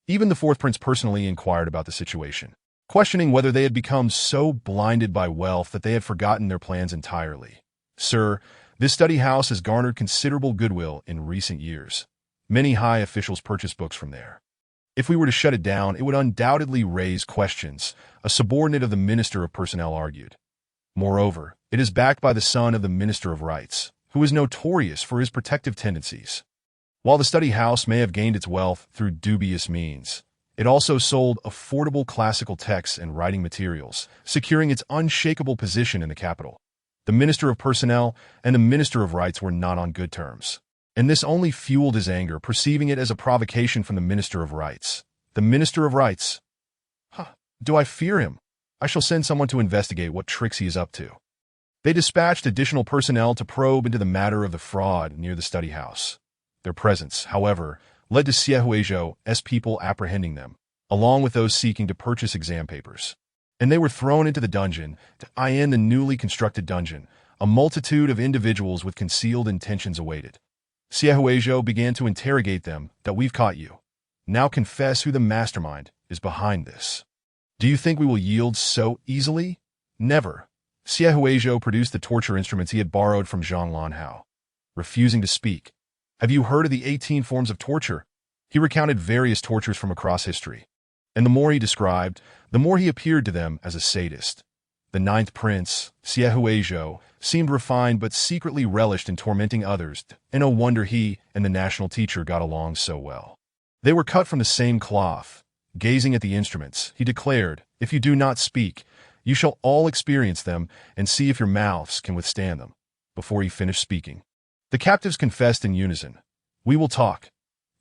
Even the fourth prince personally inquired about the situation, questioning whether they had become so blinded by wealth that they had forgotten their plans entirely. Sir, this study house has garnered considerable goodwill in recent years. Many high officials purchased books from there. If we were to shut it down, it would undoubtedly raise questions, a subordinate of the Minister of Personnel argued. Moreover, it is backed by the son of the Minister of Rights, who is notorious for his protective tendencies. While the study house may have gained its wealth through dubious means, it also sold affordable classical texts and writing materials, securing its unshakable position in the capital. The Minister of Personnel and the Minister of Rights were not on good terms, and this only fueled his anger, perceiving it as a provocation from the Minister of Rights. The Minister of Rights? Do I fear him? I shall send someone to investigate what tricks he is up to. They dispatched additional personnel to probe into the matter of the fraud near the study house. Their presence, however, led to Xie Huizhou's people apprehending them, along with those seeking to purchase exam papers. And they were thrown into the dungeon. In the newly constructed dungeon, a multitude of individuals with concealed intentions awaited. Xie Huizhou began to interrogate them. That we've caught you. Now confess who the mastermind is behind this. Do you think we will yield so easily? Never. Xie Huizhou produced the torture instruments he had borrowed from Zhang Lanhao, refusing to speak. Have you heard of the 18 forms of torture? He recounted various tortures from across history, and the more he described, the more he appeared to them as a sadist. The ninth prince, Xie Huizhou, seemed refined but secretly relished in tormenting others, and no wonder he and the national teacher got along so well. They were cut from the same cloth. Gazing at the instruments, he declared, "If you do not speak, you shall all experience them and see if your mouths can withstand them." Before he finished speaking, the captives confessed in unison, "We will talk."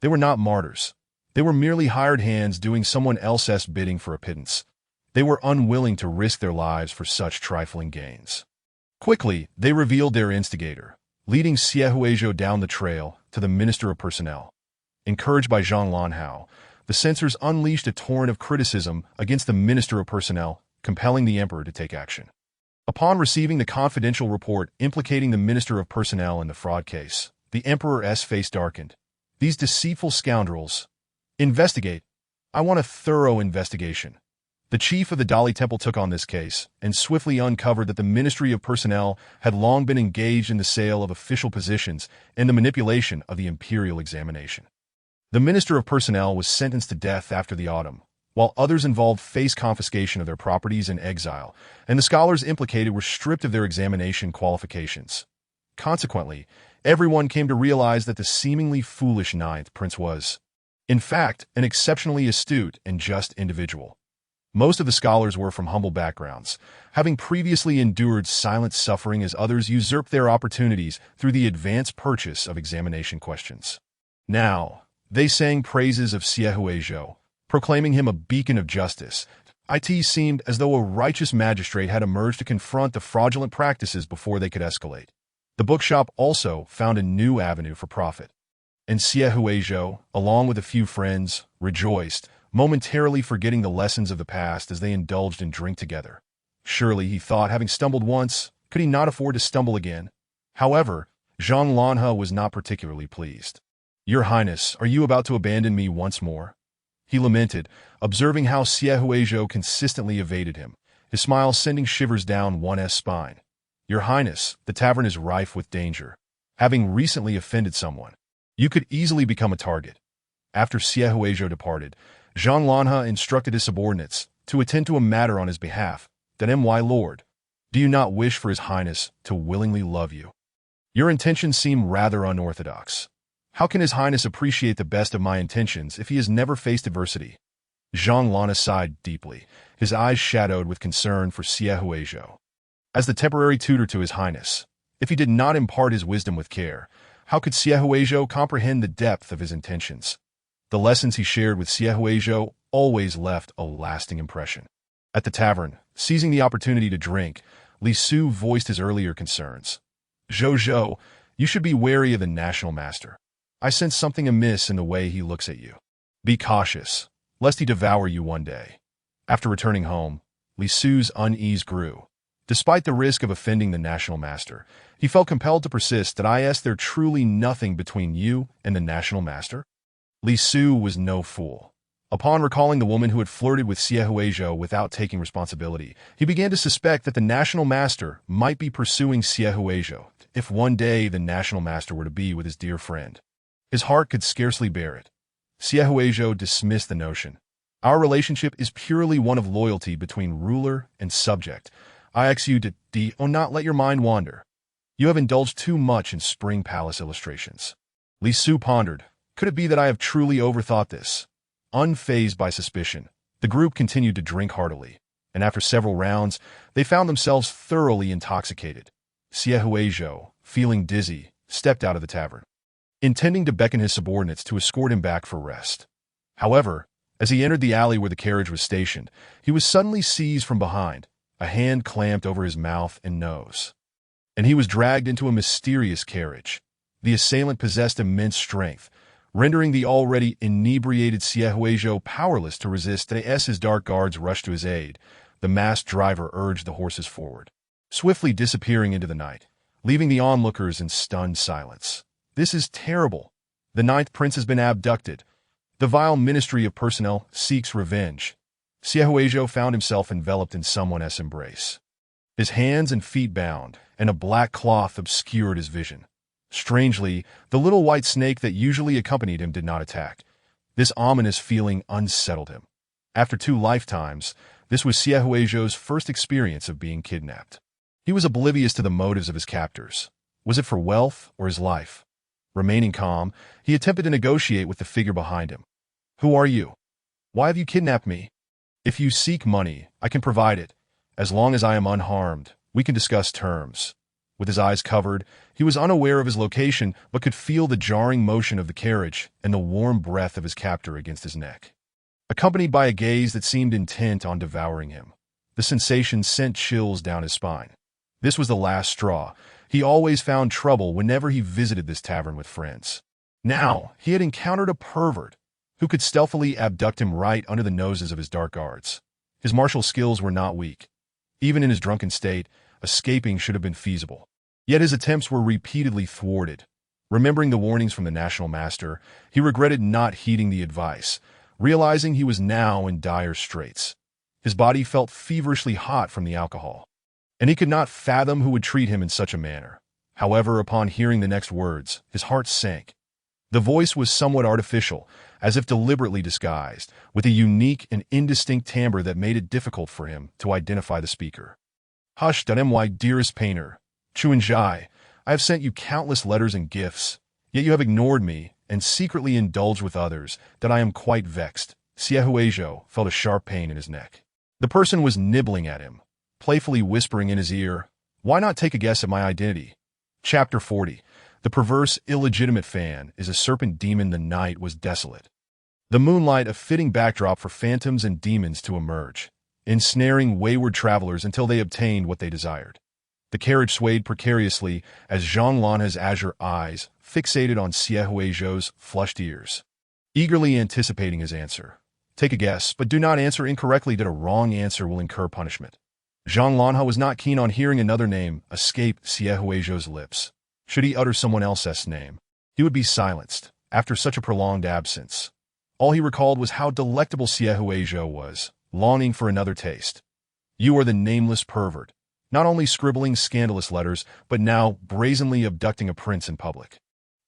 They were not martyrs. They were merely hired hands doing someone else's bidding for a pittance. They were unwilling to risk their lives for such trifling gains. Quickly, they revealed their instigator, leading Siehuejo down the trail to the Minister of Personnel. Encouraged by Zhang Lanhao, the censors unleashed a torrent of criticism against the Minister of Personnel, compelling the emperor to take action. Upon receiving the confidential report implicating the Minister of Personnel in the fraud case, the emperor's face darkened. "These deceitful scoundrels! Investigate! I want a thorough investigation." The chief of the Dali Temple took on this case and swiftly uncovered that the Ministry of Personnel had long been engaged in the sale of official positions and the manipulation of the imperial examination. The Minister of Personnel was sentenced to death after the autumn, while others involved faced confiscation of their properties and exile, and the scholars implicated were stripped of their examination qualifications. Consequently, everyone came to realize that the seemingly foolish ninth prince was, in fact, an exceptionally astute and just individual. Most of the scholars were from humble backgrounds, having previously endured silent suffering as others usurped their opportunities through the advanced purchase of examination questions. Now, they sang praises of Siehuejo, proclaiming him a beacon of justice. It seemed as though a righteous magistrate had emerged to confront the fraudulent practices before they could escalate. The bookshop also found a new avenue for profit. And Siehuejo, along with a few friends, rejoiced, momentarily forgetting the lessons of the past as they indulged in drink together. Surely, he thought, having stumbled once, could he not afford to stumble again? However, Zhang Lanhe was not particularly pleased. "Your Highness, are you about to abandon me once more?" he lamented, observing how Siehuejo consistently evaded him, his smile sending shivers down one's spine. "Your Highness, the tavern is rife with danger. Having recently offended someone, you could easily become a target." After Siehuejo departed, Zhang Lanhe instructed his subordinates to attend to a matter on his behalf. "That my lord, do you not wish for his Highness to willingly love you? Your intentions seem rather unorthodox. How can his Highness appreciate the best of my intentions if he has never faced adversity?" Zhang Lanhe sighed deeply, his eyes shadowed with concern for Siehuejo. As the temporary tutor to his Highness, if he did not impart his wisdom with care, how could Siehuejo comprehend the depth of his intentions? The lessons he shared with Siehuejo always left a lasting impression. At the tavern, seizing the opportunity to drink, Li Su voiced his earlier concerns. "Zhou, you should be wary of the national master. I sense something amiss in the way he looks at you. Be cautious, lest he devour you one day." After returning home, Li Su's unease grew. Despite the risk of offending the national master, he felt compelled to persist that there truly nothing between you and the national master? Li Su was no fool. Upon recalling the woman who had flirted with Siehuejo without taking responsibility, he began to suspect that the national master might be pursuing Siehuejo if one day the national master were to be with his dear friend. His heart could scarcely bear it. Siehuejo dismissed the notion. "Our relationship is purely one of loyalty between ruler and subject. I ask you to not let your mind wander. You have indulged too much in Spring Palace illustrations." Li Su pondered. Could it be that I have truly overthought this? Unfazed by suspicion, the group continued to drink heartily, and after several rounds, they found themselves thoroughly intoxicated. Siehuejo, feeling dizzy, stepped out of the tavern, intending to beckon his subordinates to escort him back for rest. However, as he entered the alley where the carriage was stationed, he was suddenly seized from behind, a hand clamped over his mouth and nose, and he was dragged into a mysterious carriage. The assailant possessed immense strength, rendering the already inebriated Siehuejo powerless to resist as his dark guards rushed to his aid. The masked driver urged the horses forward, swiftly disappearing into the night, leaving the onlookers in stunned silence. "This is terrible. The ninth prince has been abducted. The vile Ministry of Personnel seeks revenge." Siehuejo found himself enveloped in someone's embrace. His hands and feet bound, and a black cloth obscured his vision. Strangely, the little white snake that usually accompanied him did not attack. This ominous feeling unsettled him. After 2 lifetimes, this was Siehuejo's first experience of being kidnapped. He was oblivious to the motives of his captors. Was it for wealth or his life? Remaining calm, he attempted to negotiate with the figure behind him. "Who are you?" Why have you kidnapped me? If you seek money, I can provide it. As long as I am unharmed, we can discuss terms. With his eyes covered, he was unaware of his location but could feel the jarring motion of the carriage and the warm breath of his captor against his neck, accompanied by a gaze that seemed intent on devouring him. The sensation sent chills down his spine. This was the last straw. He always found trouble whenever he visited this tavern with friends. Now, he had encountered a pervert who could stealthily abduct him right under the noses of his dark guards. His martial skills were not weak. Even in his drunken state, escaping should have been feasible. Yet his attempts were repeatedly thwarted. Remembering the warnings from the National Master, he regretted not heeding the advice, realizing he was now in dire straits. His body felt feverishly hot from the alcohol, and he could not fathom who would treat him in such a manner. However, upon hearing the next words, his heart sank. The voice was somewhat artificial, as if deliberately disguised, with a unique and indistinct timbre that made it difficult for him to identify the speaker. Hush, my dearest painter. Chuanjai, I have sent you countless letters and gifts, yet you have ignored me and secretly indulged with others, that I am quite vexed. Xiehuizhou felt a sharp pain in his neck. The person was nibbling at him, playfully whispering in his ear, "Why not take a guess at my identity?" Chapter 40. The perverse, illegitimate fan is a serpent demon. The night was desolate. The moonlight a fitting backdrop for phantoms and demons to emerge, ensnaring wayward travelers until they obtained what they desired. The carriage swayed precariously as Zhang Lanha's azure eyes fixated on Xiehuizhou's flushed ears, eagerly anticipating his answer. Take a guess, but do not answer incorrectly, that a wrong answer will incur punishment. Zhang Lanha was not keen on hearing another name escape Xiehuizhou's lips. Should he utter someone else's name, he would be silenced. After such a prolonged absence, all he recalled was how delectable Xiehuizhou was, longing for another taste. You are the nameless pervert, not only scribbling scandalous letters, but now brazenly abducting a prince in public.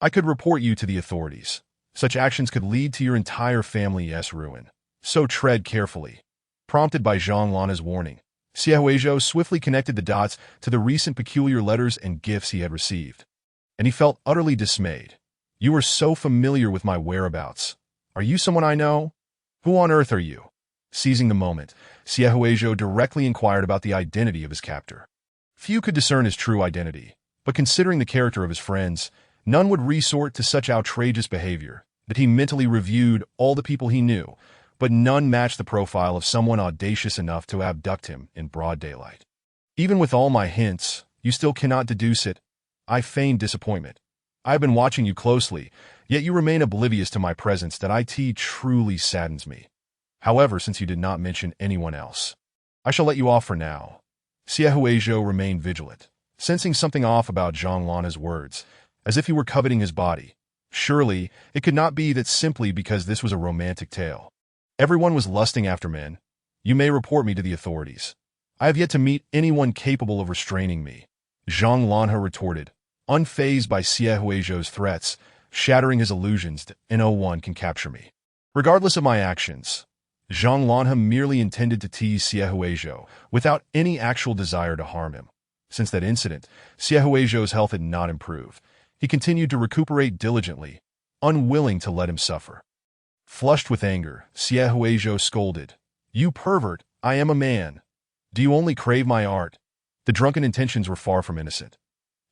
I could report you to the authorities. Such actions could lead to your entire family's ruin. So tread carefully. Prompted by Zhang Lanha's warning, Xiehuizhou swiftly connected the dots to the recent peculiar letters and gifts he had received, and he felt utterly dismayed. You are so familiar with my whereabouts. Are you someone I know? Who on earth are you? Seizing the moment, Xiehuizhou directly inquired about the identity of his captor. Few could discern his true identity, but considering the character of his friends, none would resort to such outrageous behavior. That he mentally reviewed all the people he knew, but none matched the profile of someone audacious enough to abduct him in broad daylight. Even with all my hints, you still cannot deduce it. I feign disappointment. I have been watching you closely, yet you remain oblivious to my presence. That it truly saddens me. However, since you did not mention anyone else, I shall let you off for now. Xiehuizhou remained vigilant, sensing something off about Zhang Lanha's words, as if he were coveting his body. Surely, it could not be that simply because this was a romantic tale. Everyone was lusting after men. You may report me to the authorities. I have yet to meet anyone capable of restraining me. Zhang Lanha retorted, unfazed by Xiehuizhou's threats, shattering his illusions that no one can capture me. Regardless of my actions, Zhang Lanha merely intended to tease Xiehuizhou without any actual desire to harm him. Since that incident, Xiehuizhou's health had not improved. He continued to recuperate diligently, unwilling to let him suffer. Flushed with anger, Xiehuizhou scolded, "You pervert, I am a man. Do you only crave my art?" The drunken intentions were far from innocent.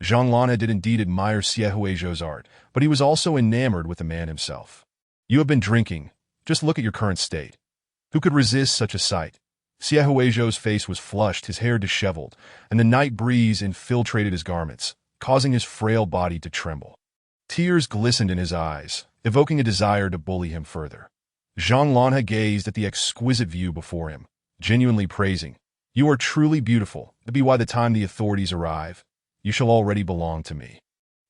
Zhang Lanha did indeed admire Xiehuizhou's art, but he was also enamored with the man himself. You have been drinking. Just look at your current state. Who could resist such a sight? Xiehuizhou's face was flushed, his hair disheveled, and the night breeze infiltrated his garments, causing his frail body to tremble. Tears glistened in his eyes, evoking a desire to bully him further. Zhang Lanha gazed at the exquisite view before him, genuinely praising, "You are truly beautiful, but by the time the authorities arrive, you shall already belong to me."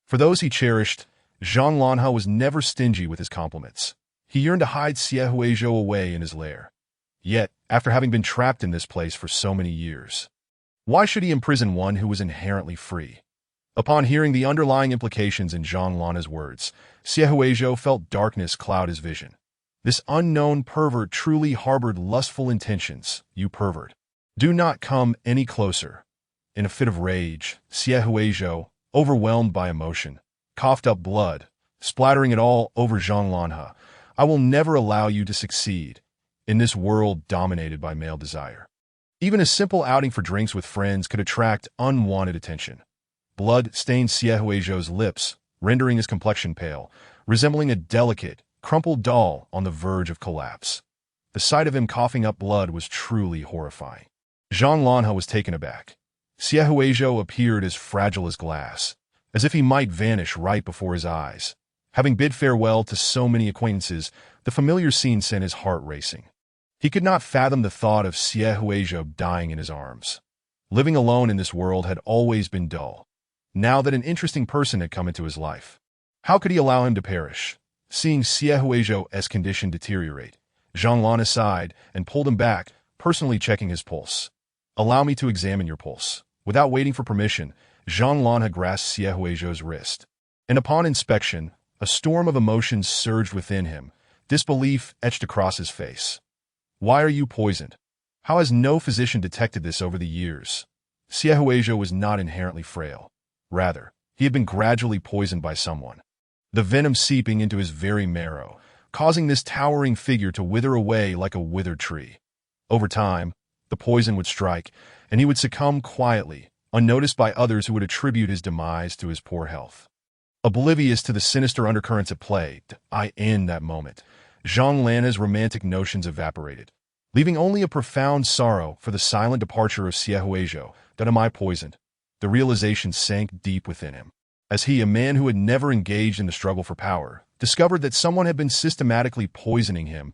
For those he cherished, Zhang Lanha was never stingy with his compliments. He yearned to hide Xiehuizhou away in his lair. Yet, after having been trapped in this place for so many years, why should he imprison one who was inherently free? Upon hearing the underlying implications in Zhang Lanha's words, Xiehuizhou felt darkness cloud his vision. This unknown pervert truly harbored lustful intentions. You pervert, do not come any closer. In a fit of rage, Xiehuizhou, overwhelmed by emotion, coughed up blood, splattering it all over Zhang Lanha. I will never allow you to succeed. in this world dominated by male desire. Even a simple outing for drinks with friends could attract unwanted attention. Blood stained Xie Huizhou's lips, rendering his complexion pale, resembling a delicate, crumpled doll on the verge of collapse. The sight of him coughing up blood was truly horrifying. Zhang Lanhe was taken aback. Xie Huizhou appeared as fragile as glass, as if he might vanish right before his eyes. Having bid farewell to so many acquaintances, the familiar scene sent his heart racing. He could not fathom the thought of Xie Huizhou dying in his arms. Living alone in this world had always been dull. Now that an interesting person had come into his life, how could he allow him to perish? Seeing Xie Huizhou's condition deteriorate, Zhang Lanhe sighed and pulled him back, personally checking his pulse. "Allow me to examine your pulse." Without waiting for permission, Zhang Lanhe grasped Xie Huizhou's wrist. And upon inspection, a storm of emotions surged within him, disbelief etched across his face. "Why are you poisoned? How has no physician detected this over the years?" Xie Huizhou was not inherently frail. Rather, he had been gradually poisoned by someone, the venom seeping into his very marrow, causing this towering figure to wither away like a withered tree. Over time, the poison would strike, and he would succumb quietly, unnoticed by others who would attribute his demise to his poor health. Oblivious to the sinister undercurrents at play, in that moment, Zhang Lanhe's romantic notions evaporated, leaving only a profound sorrow for the silent departure of Xie Huizhou. "That am I poisoned?" The realization sank deep within him, as he, a man who had never engaged in the struggle for power, discovered that someone had been systematically poisoning him.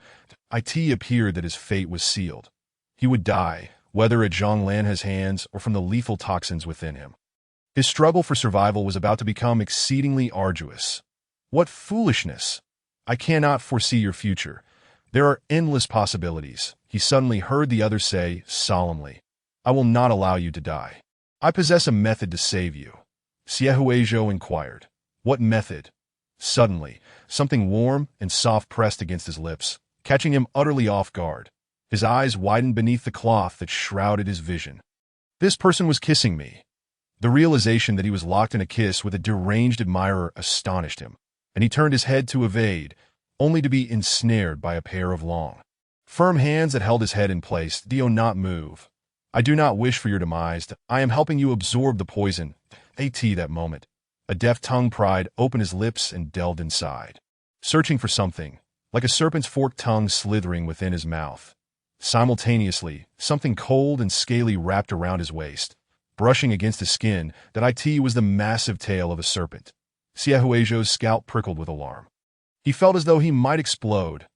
It appeared that his fate was sealed. He would die, whether at Zhang Lanhe's hands or from the lethal toxins within him. His struggle for survival was about to become exceedingly arduous. "What foolishness! I cannot foresee your future. There are endless possibilities," he suddenly heard the other say solemnly. "I will not allow you to die. I possess a method to save you." Xie Huizhou inquired. "What method?" Suddenly, something warm and soft pressed against his lips, catching him utterly off guard. His eyes widened beneath the cloth that shrouded his vision. This person was kissing me. The realization that he was locked in a kiss with a deranged admirer astonished him, and he turned his head to evade, only to be ensnared by a pair of long, firm hands that held his head in place. "Do not move. I do not wish for your demise. I am helping you absorb the poison." That moment, a deft tongue pried open his lips and delved inside, searching for something, like a serpent's forked tongue slithering within his mouth. Simultaneously, something cold and scaly wrapped around his waist, brushing against his skin. That was the massive tail of a serpent. Xie Huizhou's scalp prickled with alarm. He felt as though he might explode.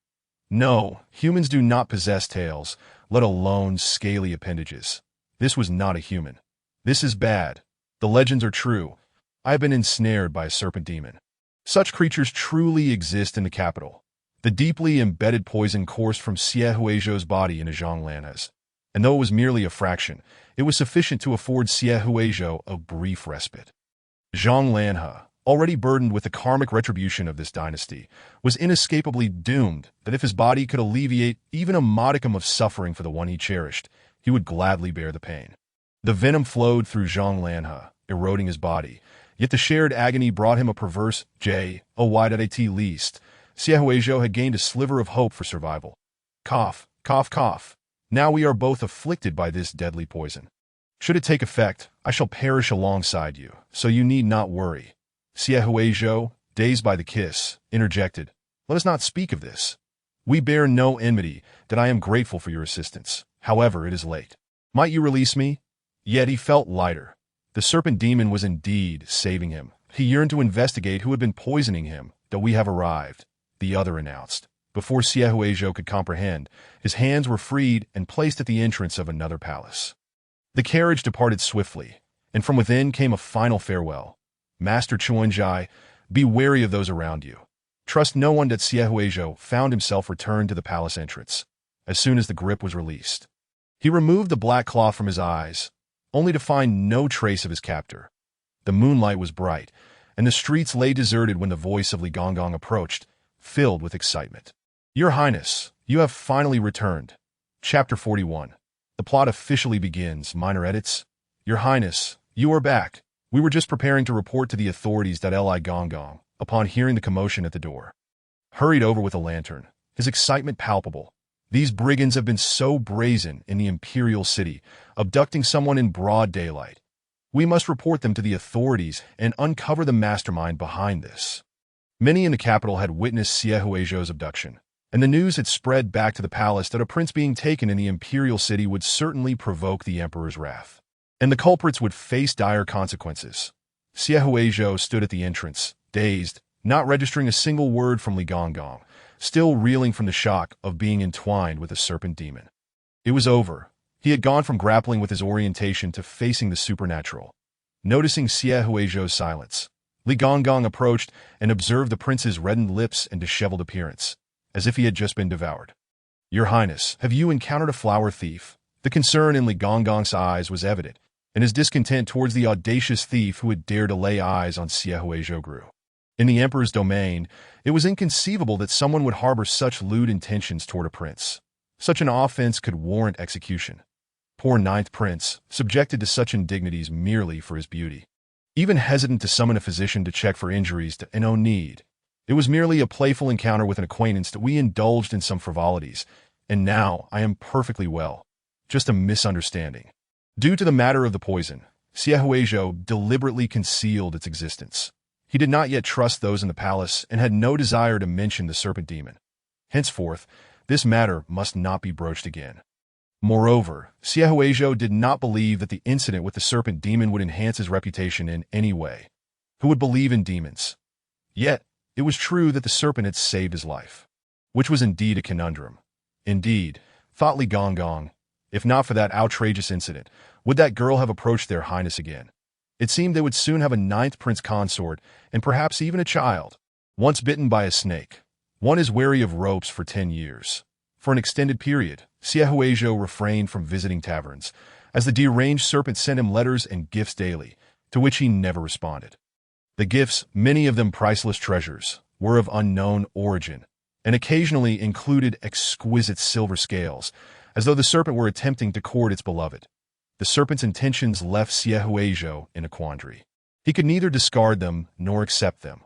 No, humans do not possess tails, let alone scaly appendages. This was not a human. This is bad. The legends are true. I have been ensnared by a serpent demon. Such creatures truly exist in the capital. The deeply embedded poison coursed from Xie Huizhou's body into Zhang Lanhe's, and though it was merely a fraction, it was sufficient to afford Xie Huizhou a brief respite. Zhang Lanhe, already burdened with the karmic retribution of this dynasty, was inescapably doomed that if his body could alleviate even a modicum of suffering for the one he cherished, he would gladly bear the pain. The venom flowed through Zhang Lanhe, eroding his body, yet the shared agony brought him a perverse at least. Xie Huizhou had gained a sliver of hope for survival. Cough, cough, cough. Now we are both afflicted by this deadly poison. Should it take effect, I shall perish alongside you, so you need not worry. Xie Huizhou, dazed by the kiss, interjected. "Let us not speak of this. We bear no enmity, that I am grateful for your assistance. However, it is late. Might you release me?" Yet he felt lighter. The serpent demon was indeed saving him. He yearned to investigate who had been poisoning him. "That we have arrived," the other announced. Before Xie Huizhou could comprehend, his hands were freed and placed at the entrance of another palace. The carriage departed swiftly, and from within came a final farewell. "Master Chuanjai, be wary of those around you. Trust no one." That Xie Huizhou found himself returned to the palace entrance, as soon as the grip was released. He removed the black cloth from his eyes, only to find no trace of his captor. The moonlight was bright, and the streets lay deserted when the voice of Li Gonggong approached, filled with excitement. "Your Highness, you have finally returned." Chapter 41. The plot officially begins. Minor edits. "Your Highness, you are back. We were just preparing to report to the authorities." Li Gonggong, upon hearing the commotion at the door, hurried over with a lantern, his excitement palpable. These brigands have been so brazen in the imperial city, abducting someone in broad daylight. We must report them to the authorities and uncover the mastermind behind this. Many in the capital had witnessed Xie Huizhou's abduction, and the news had spread back to the palace that a prince being taken in the imperial city would certainly provoke the emperor's wrath, and the culprits would face dire consequences. Xie Huizhou stood at the entrance, dazed, not registering a single word from Li Gonggong, still reeling from the shock of being entwined with a serpent demon. It was over. He had gone from grappling with his orientation to facing the supernatural. Noticing Xie Huizhou's silence, Li Gonggong approached and observed the prince's reddened lips and disheveled appearance, as if he had just been devoured. "Your Highness, have you encountered a flower thief?" The concern in Li Gonggong's eyes was evident, and his discontent towards the audacious thief who had dared to lay eyes on Xie Huizhou grew. In the emperor's domain, it was inconceivable that someone would harbor such lewd intentions toward a prince. Such an offense could warrant execution. Poor ninth prince, subjected to such indignities merely for his beauty. Even hesitant to summon a physician to check for injuries to no need. It was merely a playful encounter with an acquaintance that we indulged in some frivolities, and now I am perfectly well. Just a misunderstanding. Due to the matter of the poison, Xie Huizhou deliberately concealed its existence. He did not yet trust those in the palace and had no desire to mention the serpent demon. Henceforth, this matter must not be broached again. Moreover, Xie Huizhou did not believe that the incident with the serpent demon would enhance his reputation in any way. Who would believe in demons? Yet, it was true that the serpent had saved his life, which was indeed a conundrum. Indeed, thought Li Gonggong, if not for that outrageous incident, would that girl have approached their highness again? It seemed they would soon have a ninth prince consort, and perhaps even a child. Once bitten by a snake, one is wary of ropes for 10 years. For an extended period, Xie Huizhou refrained from visiting taverns, as the deranged serpent sent him letters and gifts daily, to which he never responded. The gifts, many of them priceless treasures, were of unknown origin, and occasionally included exquisite silver scales, as though the serpent were attempting to court its beloved. The serpent's intentions left Xie Huizhou in a quandary. He could neither discard them nor accept them.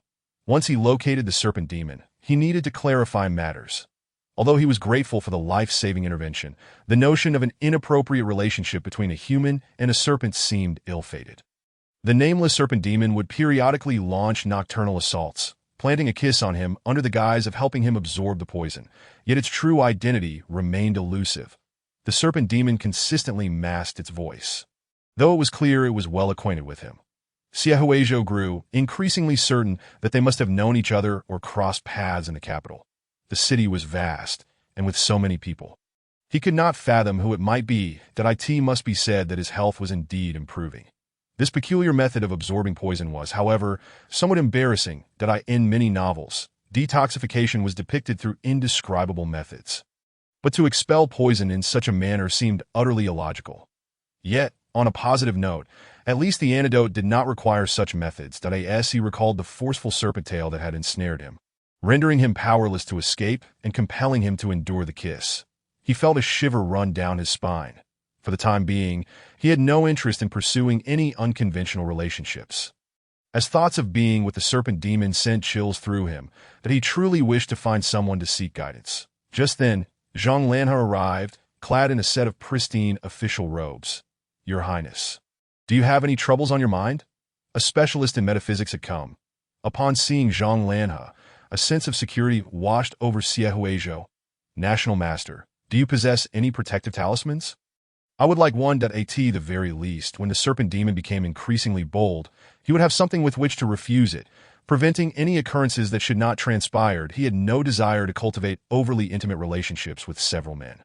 Once he located the serpent demon, he needed to clarify matters. Although he was grateful for the life-saving intervention, the notion of an inappropriate relationship between a human and a serpent seemed ill-fated. The nameless serpent demon would periodically launch nocturnal assaults, planting a kiss on him under the guise of helping him absorb the poison, yet its true identity remained elusive. The serpent demon consistently masked its voice, though it was clear it was well acquainted with him. Xie Huizhou grew increasingly certain that they must have known each other or crossed paths in the capital. The city was vast, and with so many people. He could not fathom who it might be, that it must be said that his health was indeed improving. This peculiar method of absorbing poison was, however, somewhat embarrassing, in many novels, detoxification was depicted through indescribable methods. But to expel poison in such a manner seemed utterly illogical. Yet, on a positive note, at least the antidote did not require such methods, he recalled the forceful serpent tail that had ensnared him, rendering him powerless to escape and compelling him to endure the kiss. He felt a shiver run down his spine. For the time being, he had no interest in pursuing any unconventional relationships. As thoughts of being with the serpent demon sent chills through him, that he truly wished to find someone to seek guidance. Just then, Zhang Lanhe arrived, clad in a set of pristine official robes. "Your Highness, do you have any troubles on your mind?" A specialist in metaphysics had come. Upon seeing Zhang Lanhe, a sense of security washed over Xie Huizhou. "National Master, do you possess any protective talismans?" "I would like one at the very least." When the serpent demon became increasingly bold, he would have something with which to refuse it, preventing any occurrences that should not transpire. He had no desire to cultivate overly intimate relationships with several men.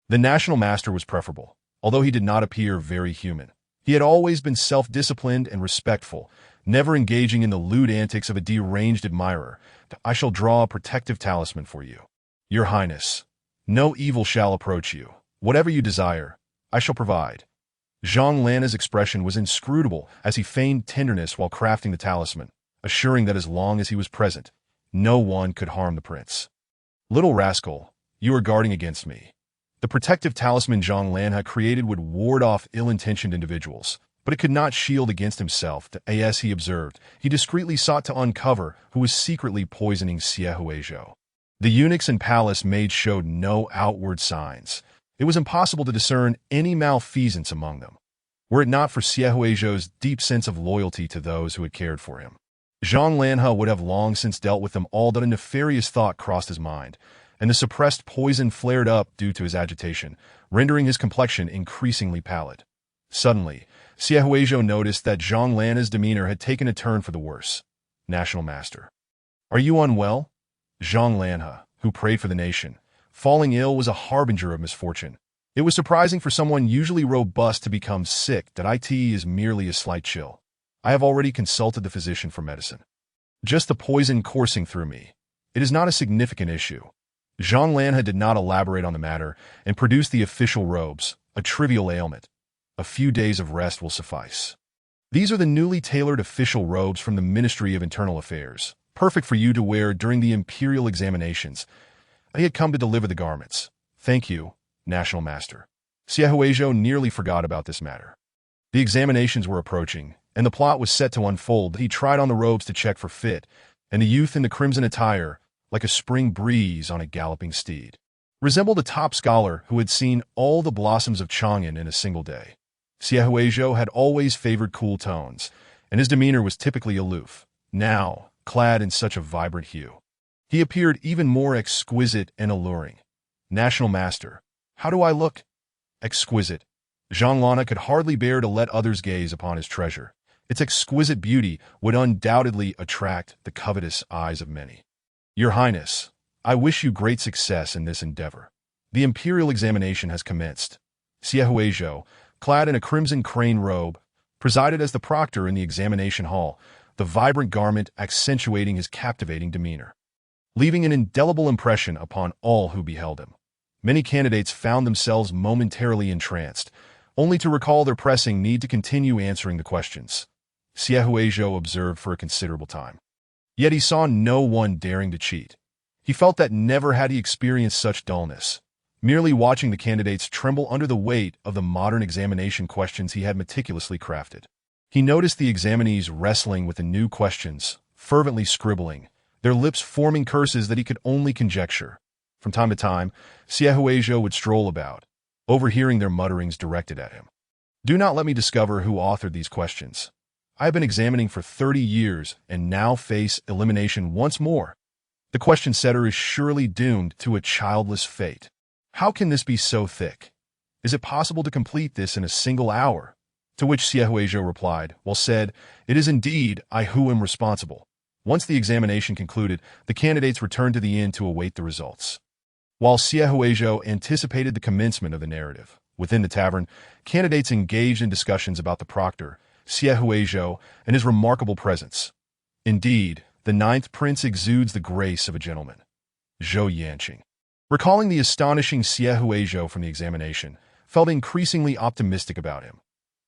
The national master was preferable, although he did not appear very human. He had always been self-disciplined and respectful, never engaging in the lewd antics of a deranged admirer. "I shall draw a protective talisman for you. Your Highness, no evil shall approach you. Whatever you desire, I shall provide." Zhang Lanhe's expression was inscrutable as he feigned tenderness while crafting the talisman, assuring that as long as he was present, no one could harm the prince. "Little rascal, you are guarding against me." The protective talisman Zhang Lanhe created would ward off ill-intentioned individuals, but it could not shield against himself. As he observed, he discreetly sought to uncover who was secretly poisoning Xie Huizhou. The eunuchs in palace maids showed no outward signs. It was impossible to discern any malfeasance among them, were it not for Siehuizhou's deep sense of loyalty to those who had cared for him. Zhang Lanhe would have long since dealt with them all, but a nefarious thought crossed his mind, and the suppressed poison flared up due to his agitation, rendering his complexion increasingly pallid. Suddenly, Siehuizhou noticed that Zhang Lanhe's demeanor had taken a turn for the worse. National Master. Are you unwell? Zhang Lanhe, who prayed for the nation, falling ill was a harbinger of misfortune. It was surprising for someone usually robust to become sick that it is merely a slight chill. I have already consulted the physician for medicine. Just the poison coursing through me. It is not a significant issue. Zhang Lanhe did not elaborate on the matter and produced the official robes, a trivial ailment. A few days of rest will suffice. These are the newly tailored official robes from the Ministry of Internal Affairs, perfect for you to wear during the imperial examinations. I had come to deliver the garments. Thank you, National Master. Siehuizhou nearly forgot about this matter. The examinations were approaching, and the plot was set to unfold. He tried on the robes to check for fit, and the youth in the crimson attire, like a spring breeze on a galloping steed, resembled a top scholar who had seen all the blossoms of Chang'an in a single day. Siehuizhou had always favored cool tones, and his demeanor was typically aloof. Now, clad in such a vibrant hue, he appeared even more exquisite and alluring. National Master, how do I look? Exquisite. Zhang Lanhe could hardly bear to let others gaze upon his treasure. Its exquisite beauty would undoubtedly attract the covetous eyes of many. Your Highness, I wish you great success in this endeavor. The imperial examination has commenced. Siehuizhou, clad in a crimson crane robe, presided as the proctor in the examination hall, the vibrant garment accentuating his captivating demeanor, leaving an indelible impression upon all who beheld him. Many candidates found themselves momentarily entranced, only to recall their pressing need to continue answering the questions. Siehuizhou observed for a considerable time. Yet he saw no one daring to cheat. He felt that never had he experienced such dullness. Merely watching the candidates tremble under the weight of the modern examination questions he had meticulously crafted. He noticed the examinees wrestling with the new questions, fervently scribbling, their lips forming curses that he could only conjecture. From time to time, Siehuizhou would stroll about, overhearing their mutterings directed at him. Do not let me discover who authored these questions. I have been examining for 30 years and now face elimination once more. The question setter is surely doomed to a childless fate. How can this be so thick? Is it possible to complete this in a single hour? To which Siehuizhou replied, well said, it is indeed I who am responsible. Once the examination concluded, the candidates returned to the inn to await the results. While Siehuizhou anticipated the commencement of the narrative, within the tavern, candidates engaged in discussions about the proctor, Siehuizhou, and his remarkable presence. Indeed, the ninth prince exudes the grace of a gentleman. Zhou Yanqing, recalling the astonishing Siehuizhou from the examination, felt increasingly optimistic about him.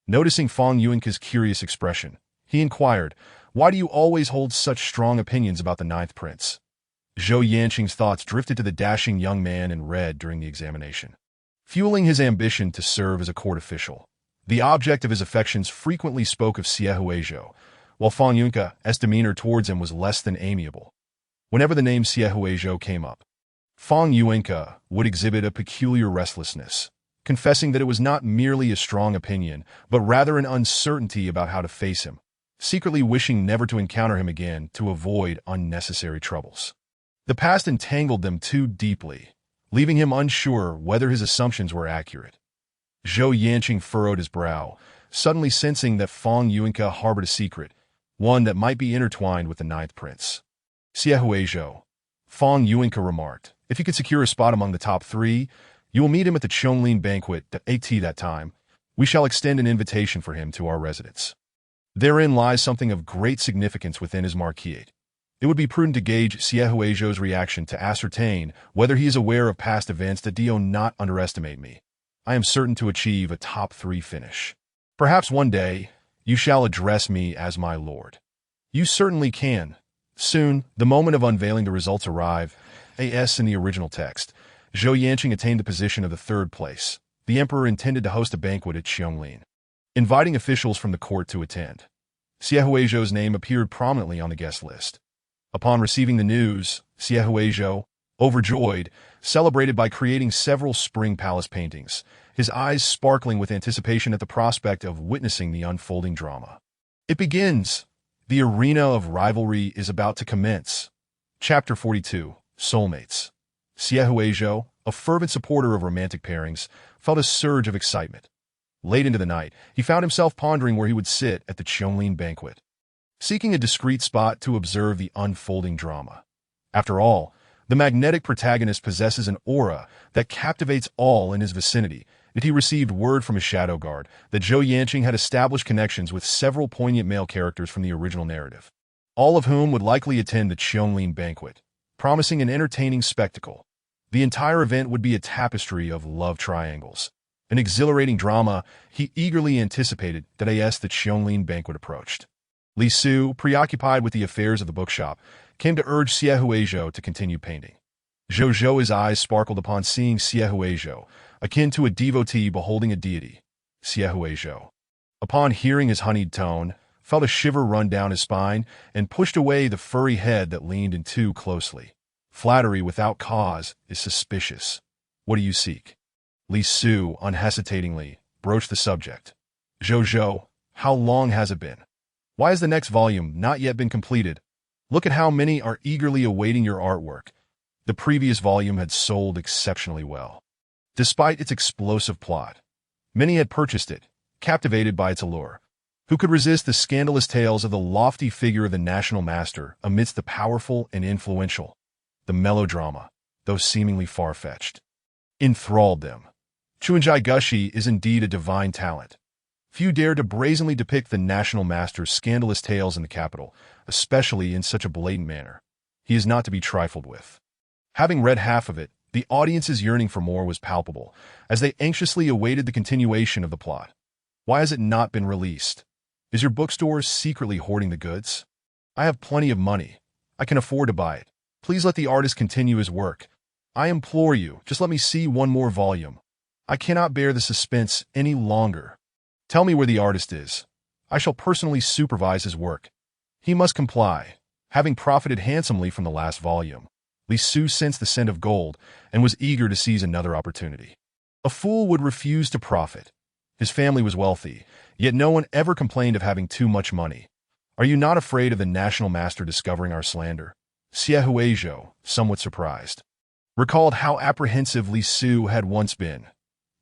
Noticing Fang Yuanke's curious expression, he inquired, why do you always hold such strong opinions about the ninth prince? Zhou Yanqing's thoughts drifted to the dashing young man in red during the examination. Fueling his ambition to serve as a court official, the object of his affections frequently spoke of Siehuizhou, while Fang Yuanke's demeanor towards him was less than amiable. Whenever the name Siehuizhou came up, Fang Yuanke would exhibit a peculiar restlessness, confessing that it was not merely a strong opinion, but rather an uncertainty about how to face him, secretly wishing never to encounter him again to avoid unnecessary troubles. The past entangled them too deeply, leaving him unsure whether his assumptions were accurate. Zhou Yanqing furrowed his brow, suddenly sensing that Fang Yuanke harbored a secret, one that might be intertwined with the ninth prince. Siehuizhou, Fang Yuanke remarked, if you could secure a spot among the top 3, you will meet him at the Chonglin banquet at that time. We shall extend an invitation for him to our residence. Therein lies something of great significance within his marquisate. It would be prudent to gauge Siehuizhou's reaction to ascertain whether he is aware of past events that do not underestimate me. I am certain to achieve a top 3 finish. Perhaps one day, you shall address me as my lord. You certainly can. Soon, the moment of unveiling the results arrive. As in the original text, Zhou Yanqing attained the position of the 3rd place. The emperor intended to host a banquet at Chonglin, inviting officials from the court to attend. Siehuizhou's name appeared prominently on the guest list. Upon receiving the news, Siehuizhou, Overjoyed, celebrated by creating several spring palace paintings, his eyes sparkling with anticipation at the prospect of witnessing the unfolding drama. It begins. The arena of rivalry is about to commence. Chapter 42, Soulmates. Xie Huizhou, a fervent supporter of romantic pairings, felt a surge of excitement. Late into the night, he found himself pondering where he would sit at the Qianglin banquet, seeking a discreet spot to observe the unfolding drama. After all, the magnetic protagonist possesses an aura that captivates all in his vicinity, yet he received word from his shadow guard that Zhou Yanqing had established connections with several poignant male characters from the original narrative, all of whom would likely attend the Qianglin banquet, promising an entertaining spectacle. The entire event would be a tapestry of love triangles, an exhilarating drama. He eagerly anticipated that as the Qianglin banquet approached, Li Su, preoccupied with the affairs of the bookshop, came to urge Xie Huizhou to continue painting. Zhou's eyes sparkled upon seeing Xie Huizhou, akin to a devotee beholding a deity. Xie Huizhou, upon hearing his honeyed tone, felt a shiver run down his spine and pushed away the furry head that leaned in too closely. Flattery without cause is suspicious. What do you seek? Li Su, unhesitatingly, broached the subject. Zhou, how long has it been? Why has the next volume not yet been completed? Look at how many are eagerly awaiting your artwork. The previous volume had sold exceptionally well. Despite its explosive plot, many had purchased it, captivated by its allure. Who could resist the scandalous tales of the lofty figure of the national master amidst the powerful and influential? The melodrama, though seemingly far-fetched, enthralled them. Chuanjai Gushi is indeed a divine talent. Few dare to brazenly depict the national master's scandalous tales in the capital, especially in such a blatant manner. He is not to be trifled with. Having read half of it, the audience's yearning for more was palpable, as they anxiously awaited the continuation of the plot. Why has it not been released? Is your bookstore secretly hoarding the goods? I have plenty of money. I can afford to buy it. Please let the artist continue his work. I implore you, just let me see one more volume. I cannot bear the suspense any longer. Tell me where the artist is. I shall personally supervise his work. He must comply. Having profited handsomely from the last volume, Li Su sensed the scent of gold and was eager to seize another opportunity. A fool would refuse to profit. His family was wealthy, yet no one ever complained of having too much money. Are you not afraid of the national master discovering our slander? Xie Huizhou, somewhat surprised, recalled how apprehensive Li Su had once been.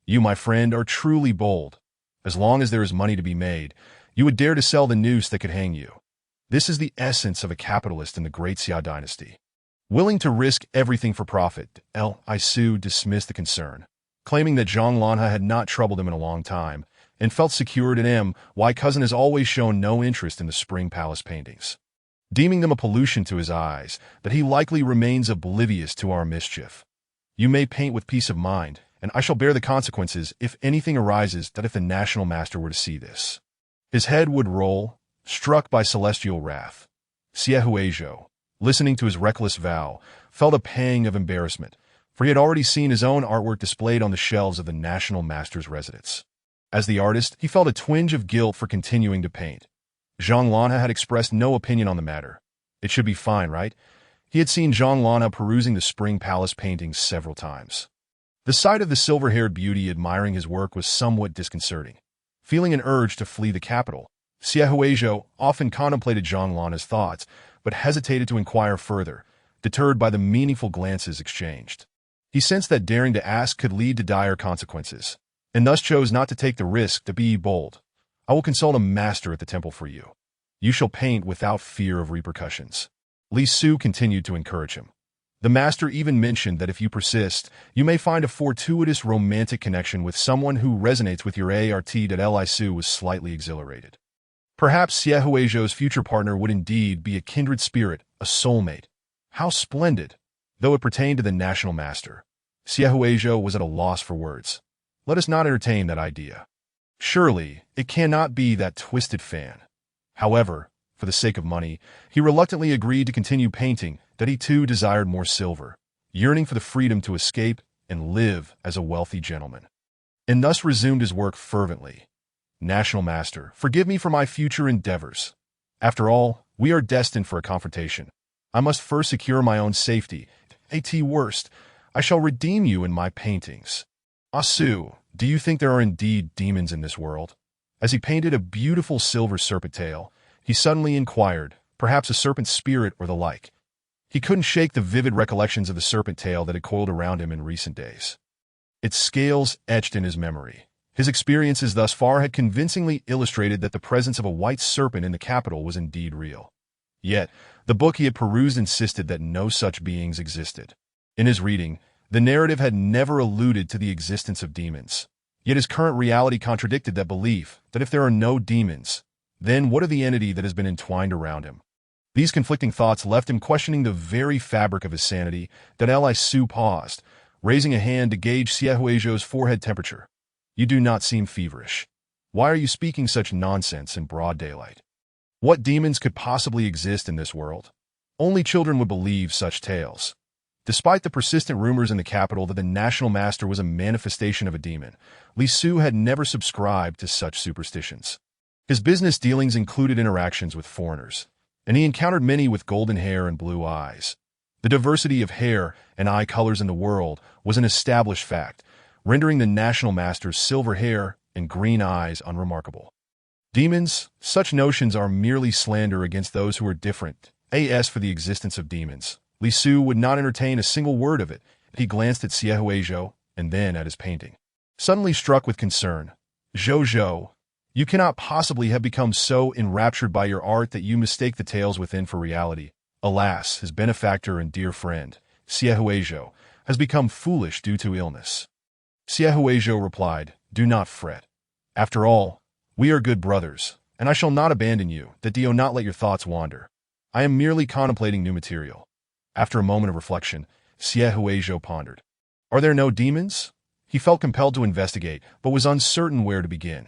You, my friend, are truly bold. As long as there is money to be made, you would dare to sell the noose that could hang you. This is the essence of a capitalist in the Great Xia dynasty. Willing to risk everything for profit, Li Su dismissed the concern, claiming that Zhang Lanha had not troubled him in a long time, and felt secured in him. Why cousin has always shown no interest in the Spring Palace paintings, deeming them a pollution to his eyes, that he likely remains oblivious to our mischief. You may paint with peace of mind, and I shall bear the consequences if anything arises that if the national master were to see this, his head would roll, struck by celestial wrath. Xie Huizhou, listening to his reckless vow, felt a pang of embarrassment, for he had already seen his own artwork displayed on the shelves of the national master's residence. As the artist, he felt a twinge of guilt for continuing to paint. Zhang Lanha had expressed no opinion on the matter. It should be fine, right? He had seen Zhang Lanha perusing the Spring Palace paintings several times. The sight of the silver-haired beauty admiring his work was somewhat disconcerting. Feeling an urge to flee the capital, Xie Huizhou often contemplated Zhang Lanha's thoughts, but hesitated to inquire further, deterred by the meaningful glances exchanged. He sensed that daring to ask could lead to dire consequences, and thus chose not to take the risk. To be bold, I will consult a master at the temple for you. You shall paint without fear of repercussions. Li Su continued to encourage him. The master even mentioned that if you persist, you may find a fortuitous romantic connection with someone who resonates with your art. That Li Su was slightly exhilarated. Perhaps Xie Huizhou's future partner would indeed be a kindred spirit, a soulmate. How splendid! Though it pertained to the national master, Xie Huizhou was at a loss for words. Let us not entertain that idea. Surely, it cannot be that twisted fan. However, for the sake of money, he reluctantly agreed to continue painting, that he too desired more silver, yearning for the freedom to escape and live as a wealthy gentleman. And thus resumed his work fervently. National Master, forgive me for my future endeavors. After all, we are destined for a confrontation. I must first secure my own safety. At worst, I shall redeem you in my paintings. Asu, do you think there are indeed demons in this world? As he painted a beautiful silver serpent tail, he suddenly inquired, perhaps a serpent spirit or the like. He couldn't shake the vivid recollections of the serpent tail that had coiled around him in recent days. Its scales etched in his memory. His experiences thus far had convincingly illustrated that the presence of a white serpent in the capital was indeed real. Yet, the book he had perused insisted that no such beings existed. In his reading, the narrative had never alluded to the existence of demons. Yet his current reality contradicted that belief, that if there are no demons, then what of the entity that has been entwined around him? These conflicting thoughts left him questioning the very fabric of his sanity. Lisu paused, raising a hand to gauge Siehuizhou's forehead temperature. You do not seem feverish. Why are you speaking such nonsense in broad daylight? What demons could possibly exist in this world? Only children would believe such tales. Despite the persistent rumors in the capital that the National Master was a manifestation of a demon, Lisu had never subscribed to such superstitions. His business dealings included interactions with foreigners, and he encountered many with golden hair and blue eyes. The diversity of hair and eye colors in the world was an established fact, rendering the National Master's silver hair and green eyes unremarkable. Demons, such notions are merely slander against those who are different. As for the existence of demons, Lisu would not entertain a single word of it. He glanced at Siehuizhou and then at his painting. Suddenly struck with concern, Zhou, you cannot possibly have become so enraptured by your art that you mistake the tales within for reality. Alas, his benefactor and dear friend, Siehuizhou, has become foolish due to illness. Siehuizhou replied, Do not fret. After all, we are good brothers, and I shall not abandon you, that do not let your thoughts wander. I am merely contemplating new material. After a moment of reflection, Siehuizhou pondered. Are there no demons? He felt compelled to investigate, but was uncertain where to begin.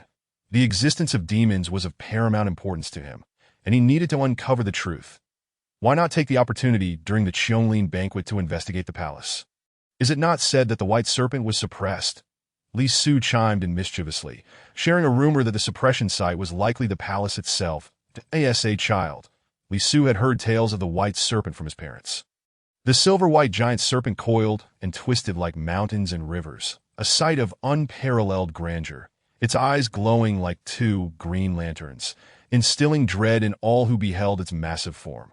The existence of demons was of paramount importance to him, and he needed to uncover the truth. Why not take the opportunity during the Qianglin banquet to investigate the palace? Is it not said that the white serpent was suppressed? Lisu chimed in mischievously, sharing a rumor that the suppression site was likely the palace itself. As a child, Lisu had heard tales of the white serpent from his parents. The silver-white giant serpent coiled and twisted like mountains and rivers, a sight of unparalleled grandeur, its eyes glowing like two green lanterns, instilling dread in all who beheld its massive form.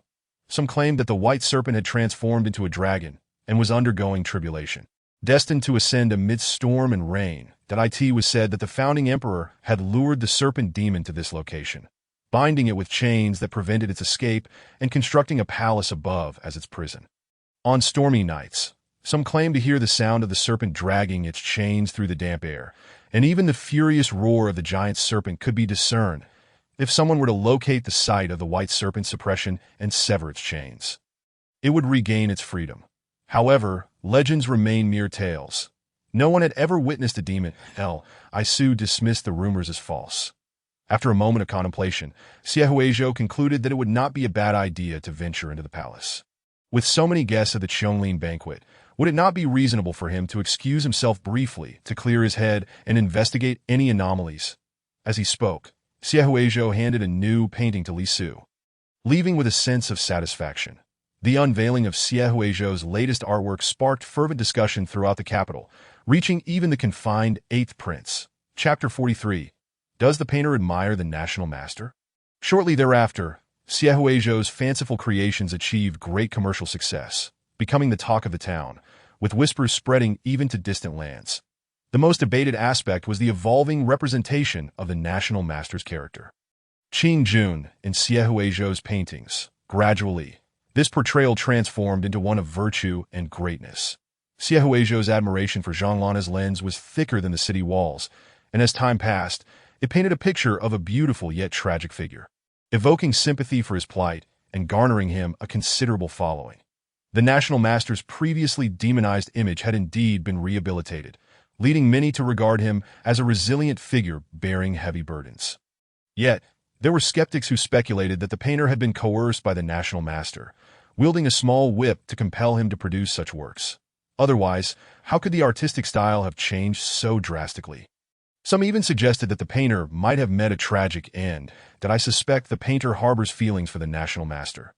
Some claimed that the white serpent had transformed into a dragon and was undergoing tribulation, destined to ascend amidst storm and rain. It was said that the founding emperor had lured the serpent demon to this location, binding it with chains that prevented its escape and constructing a palace above as its prison. On stormy nights, some claimed to hear the sound of the serpent dragging its chains through the damp air, and even the furious roar of the giant serpent could be discerned if someone were to locate the site of the white serpent's suppression and sever its chains. It would regain its freedom. However, legends remain mere tales. No one had ever witnessed a demon. Lisu dismissed the rumors as false. After a moment of contemplation, Siehuizhou concluded that it would not be a bad idea to venture into the palace. With so many guests at the Qianglin banquet, would it not be reasonable for him to excuse himself briefly to clear his head and investigate any anomalies? As he spoke, Siehuizhou handed a new painting to Lisu, leaving with a sense of satisfaction. The unveiling of Siehuizhou's latest artwork sparked fervent discussion throughout the capital, reaching even the confined 8th Prince. Chapter 43. Does the painter admire the National Master? Shortly thereafter, Siehuizhou's fanciful creations achieved great commercial success, becoming the talk of the town, with whispers spreading even to distant lands. The most debated aspect was the evolving representation of the National Master's character. Qing Jun in Siehuizhou's paintings. Gradually, this portrayal transformed into one of virtue and greatness. Siehuizhou's admiration for Zhonglana's lens was thicker than the city walls, and as time passed, it painted a picture of a beautiful yet tragic figure, evoking sympathy for his plight and garnering him a considerable following. The National Master's previously demonized image had indeed been rehabilitated, leading many to regard him as a resilient figure bearing heavy burdens. Yet, there were skeptics who speculated that the painter had been coerced by the National Master, wielding a small whip to compel him to produce such works. Otherwise, how could the artistic style have changed so drastically? Some even suggested that the painter might have met a tragic end, that I suspect the painter harbors feelings for the National Master.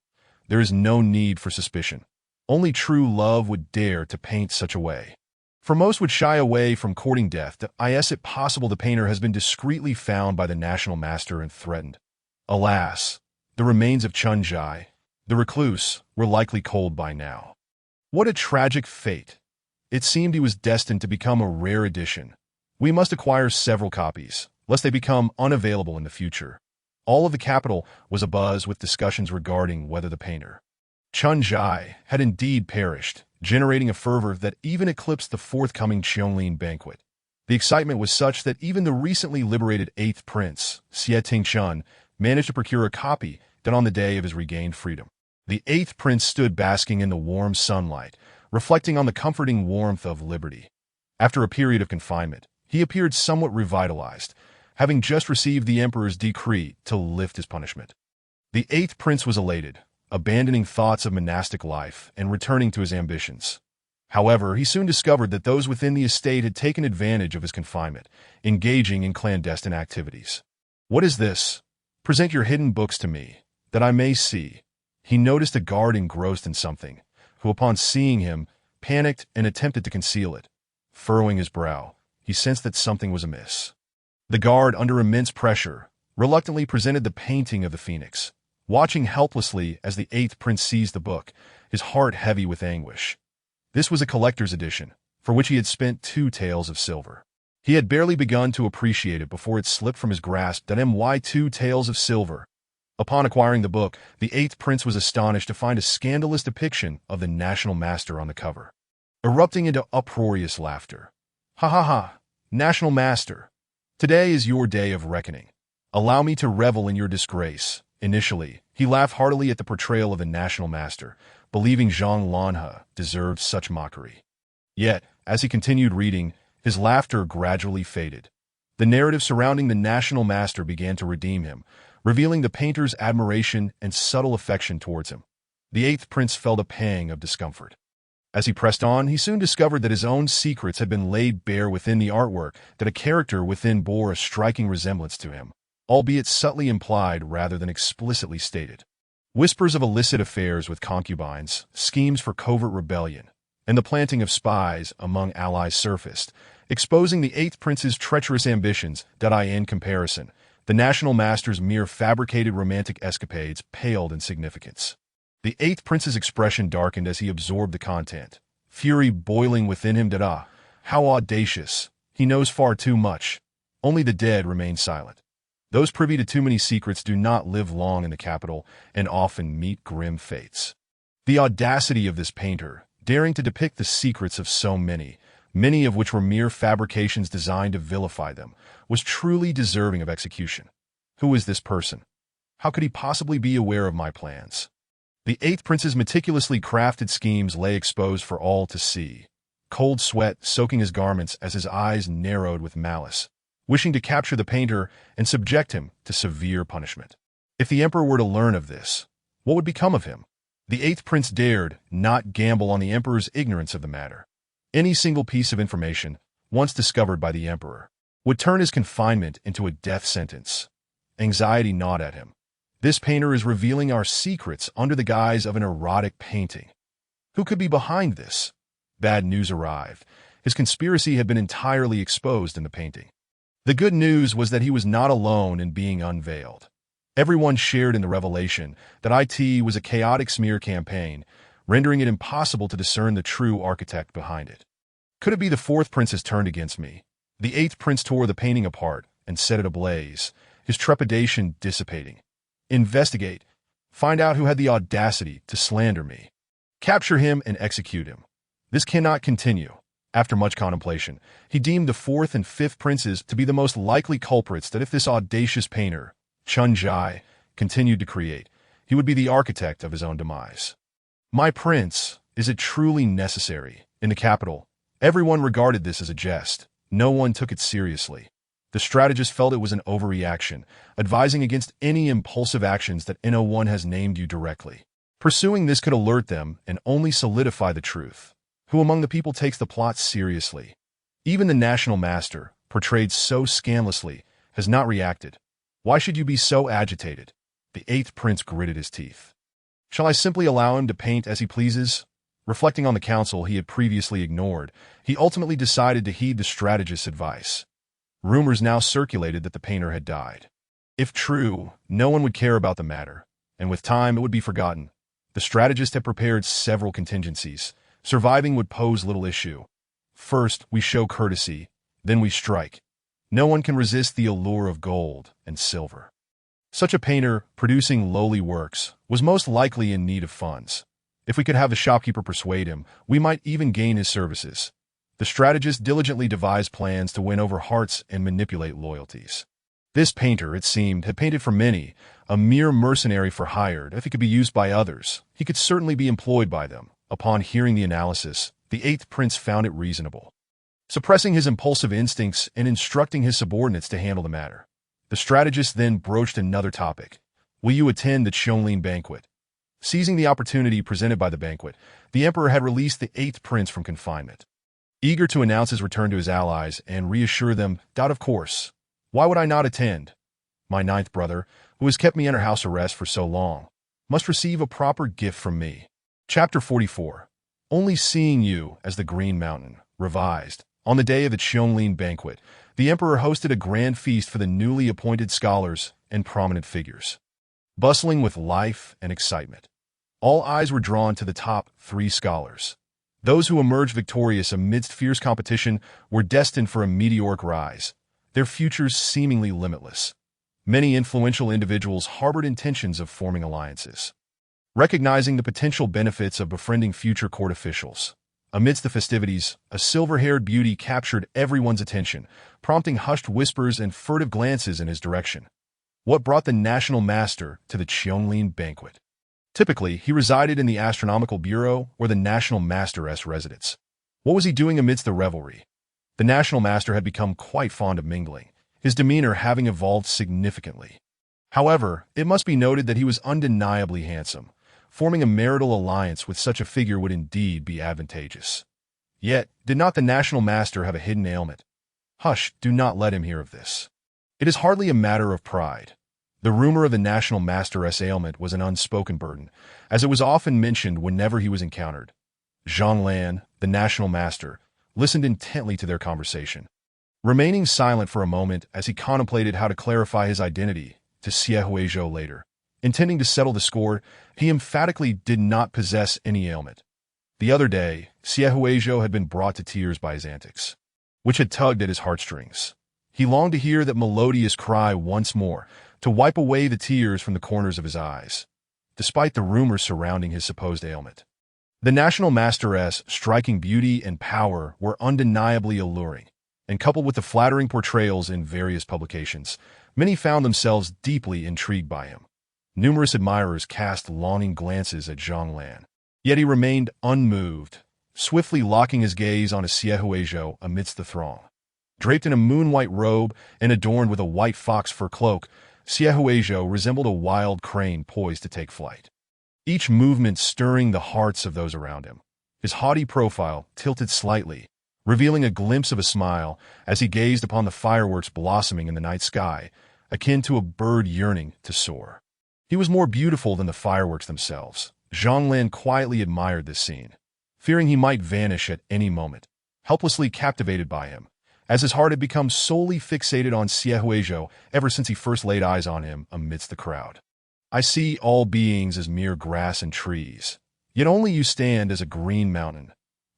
There is no need for suspicion. Only true love would dare to paint such a way. For most would shy away from courting death, is it possible the painter has been discreetly found by the national master and threatened. Alas, the remains of Chun Jai, the recluse, were likely cold by now. What a tragic fate. It seemed he was destined to become a rare edition. We must acquire several copies, lest they become unavailable in the future. All of the capital was abuzz with discussions regarding whether the painter, Chun Jai, had indeed perished, generating a fervor that even eclipsed the forthcoming Qianglin banquet. The excitement was such that even the recently liberated 8th Prince, Xie Tingchun, managed to procure a copy that on the day of his regained freedom. The 8th Prince stood basking in the warm sunlight, reflecting on the comforting warmth of liberty. After a period of confinement, he appeared somewhat revitalized, having just received the emperor's decree to lift his punishment. The 8th Prince was elated, abandoning thoughts of monastic life and returning to his ambitions. However, he soon discovered that those within the estate had taken advantage of his confinement, engaging in clandestine activities. "What is this? Present your hidden books to me, that I may see." He noticed a guard engrossed in something, who upon seeing him, panicked and attempted to conceal it. Furrowing his brow, he sensed that something was amiss. The guard, under immense pressure, reluctantly presented the painting of the phoenix, watching helplessly as the 8th Prince seized the book, his heart heavy with anguish. This was a collector's edition, for which he had spent 2 taels of silver. He had barely begun to appreciate it before it slipped from his grasp that 2 taels of silver. Upon acquiring the book, the 8th Prince was astonished to find a scandalous depiction of the national master on the cover. Erupting into uproarious laughter. "Ha ha ha, national master! Today is your day of reckoning. Allow me to revel in your disgrace." Initially, he laughed heartily at the portrayal of the national master, believing Zhang Lanhe deserved such mockery. Yet, as he continued reading, his laughter gradually faded. The narrative surrounding the national master began to redeem him, revealing the painter's admiration and subtle affection towards him. The 8th Prince felt a pang of discomfort. As he pressed on, he soon discovered that his own secrets had been laid bare within the artwork, that a character within bore a striking resemblance to him, albeit subtly implied rather than explicitly stated. Whispers of illicit affairs with concubines, schemes for covert rebellion, and the planting of spies among allies surfaced, exposing the 8th Prince's treacherous ambitions that in comparison, the national master's mere fabricated romantic escapades paled in significance. The 8th Prince's expression darkened as he absorbed the content, fury boiling within him that how audacious, he knows far too much. Only the dead remain silent. Those privy to too many secrets do not live long in the capital and often meet grim fates. The audacity of this painter, daring to depict the secrets of so many of which were mere fabrications designed to vilify them, was truly deserving of execution. Who is this person? How could he possibly be aware of my plans? The 8th Prince's meticulously crafted schemes lay exposed for all to see, cold sweat soaking his garments as his eyes narrowed with malice, wishing to capture the painter and subject him to severe punishment. If the emperor were to learn of this, what would become of him? The 8th Prince dared not gamble on the emperor's ignorance of the matter. Any single piece of information, once discovered by the emperor, would turn his confinement into a death sentence. Anxiety gnawed at him. This painter is revealing our secrets under the guise of an erotic painting. Who could be behind this? Bad news arrived. His conspiracy had been entirely exposed in the painting. The good news was that he was not alone in being unveiled. Everyone shared in the revelation that it was a chaotic smear campaign, rendering it impossible to discern the true architect behind it. Could it be the 4th Prince has turned against me? The 8th Prince tore the painting apart and set it ablaze, his trepidation dissipating. Investigate. Find out who had the audacity to slander me. Capture him and execute him. This cannot continue. After much contemplation, he deemed the 4th and 5th Princes to be the most likely culprits that if this audacious painter, Chun Jai, continued to create, he would be the architect of his own demise. My prince, is it truly necessary? In the capital, everyone regarded this as a jest. No one took it seriously. The strategist felt it was an overreaction, advising against any impulsive actions that no one has named you directly. Pursuing this could alert them and only solidify the truth. Who among the people takes the plot seriously? Even the national master, portrayed so scandalously, has not reacted. Why should you be so agitated? The 8th Prince gritted his teeth. Shall I simply allow him to paint as he pleases? Reflecting on the counsel he had previously ignored, he ultimately decided to heed the strategist's advice. Rumors now circulated that the painter had died. If true, no one would care about the matter, and with time it would be forgotten. The strategist had prepared several contingencies. Surviving would pose little issue. First, we show courtesy, then we strike. No one can resist the allure of gold and silver. Such a painter, producing lowly works, was most likely in need of funds. If we could have the shopkeeper persuade him, we might even gain his services. The strategist diligently devised plans to win over hearts and manipulate loyalties. This painter, it seemed, had painted for many, a mere mercenary for hire. If he could be used by others, he could certainly be employed by them. Upon hearing the analysis, the eighth prince found it reasonable. Suppressing his impulsive instincts and instructing his subordinates to handle the matter, the strategist then broached another topic. Will you attend the Chonlin banquet? Seizing the opportunity presented by the banquet, the emperor had released the eighth prince from confinement. Eager to announce his return to his allies and reassure them, of course. Why would I not attend? My ninth brother, who has kept me under house arrest for so long, must receive a proper gift from me. Chapter 44. Only seeing you as the Green Mountain, revised. On the day of the Chonlin banquet, the emperor hosted a grand feast for the newly appointed scholars and prominent figures. Bustling with life and excitement, all eyes were drawn to the top 3 scholars. Those who emerged victorious amidst fierce competition were destined for a meteoric rise, their futures seemingly limitless. Many influential individuals harbored intentions of forming alliances. Recognizing the potential benefits of befriending future court officials, amidst the festivities, a silver-haired beauty captured everyone's attention, prompting hushed whispers and furtive glances in his direction. What brought the national master to the Chonlin banquet? Typically, he resided in the astronomical bureau or the national master's residence. What was he doing amidst the revelry? The national master had become quite fond of mingling, his demeanor having evolved significantly. However, it must be noted that he was undeniably handsome. Forming a marital alliance with such a figure would indeed be advantageous. Yet, did not the national master have a hidden ailment? Hush, do not let him hear of this. It is hardly a matter of pride. The rumor of the national master's ailment was an unspoken burden, as it was often mentioned whenever he was encountered. Zhang Lan, the national master, listened intently to their conversation, remaining silent for a moment as he contemplated how to clarify his identity to Xie Huizhou later. Intending to settle the score, he emphatically did not possess any ailment. The other day, Xie Huizhou had been brought to tears by his antics, which had tugged at his heartstrings. He longed to hear that melodious cry once more, to wipe away the tears from the corners of his eyes, despite the rumors surrounding his supposed ailment. The national master's striking beauty and power were undeniably alluring, and coupled with the flattering portrayals in various publications, many found themselves deeply intrigued by him. Numerous admirers cast longing glances at Zhang Lan, yet he remained unmoved, swiftly locking his gaze on a Xie Huizhou amidst the throng. Draped in a moon-white robe and adorned with a white fox fur cloak, Xie Huizhou resembled a wild crane poised to take flight, each movement stirring the hearts of those around him. His haughty profile tilted slightly, revealing a glimpse of a smile as he gazed upon the fireworks blossoming in the night sky, akin to a bird yearning to soar. He was more beautiful than the fireworks themselves. Zhang Lan quietly admired this scene, fearing he might vanish at any moment, helplessly captivated by him, as his heart had become solely fixated on Xie Huizhou ever since he first laid eyes on him amidst the crowd. I see all beings as mere grass and trees, yet only you stand as a green mountain.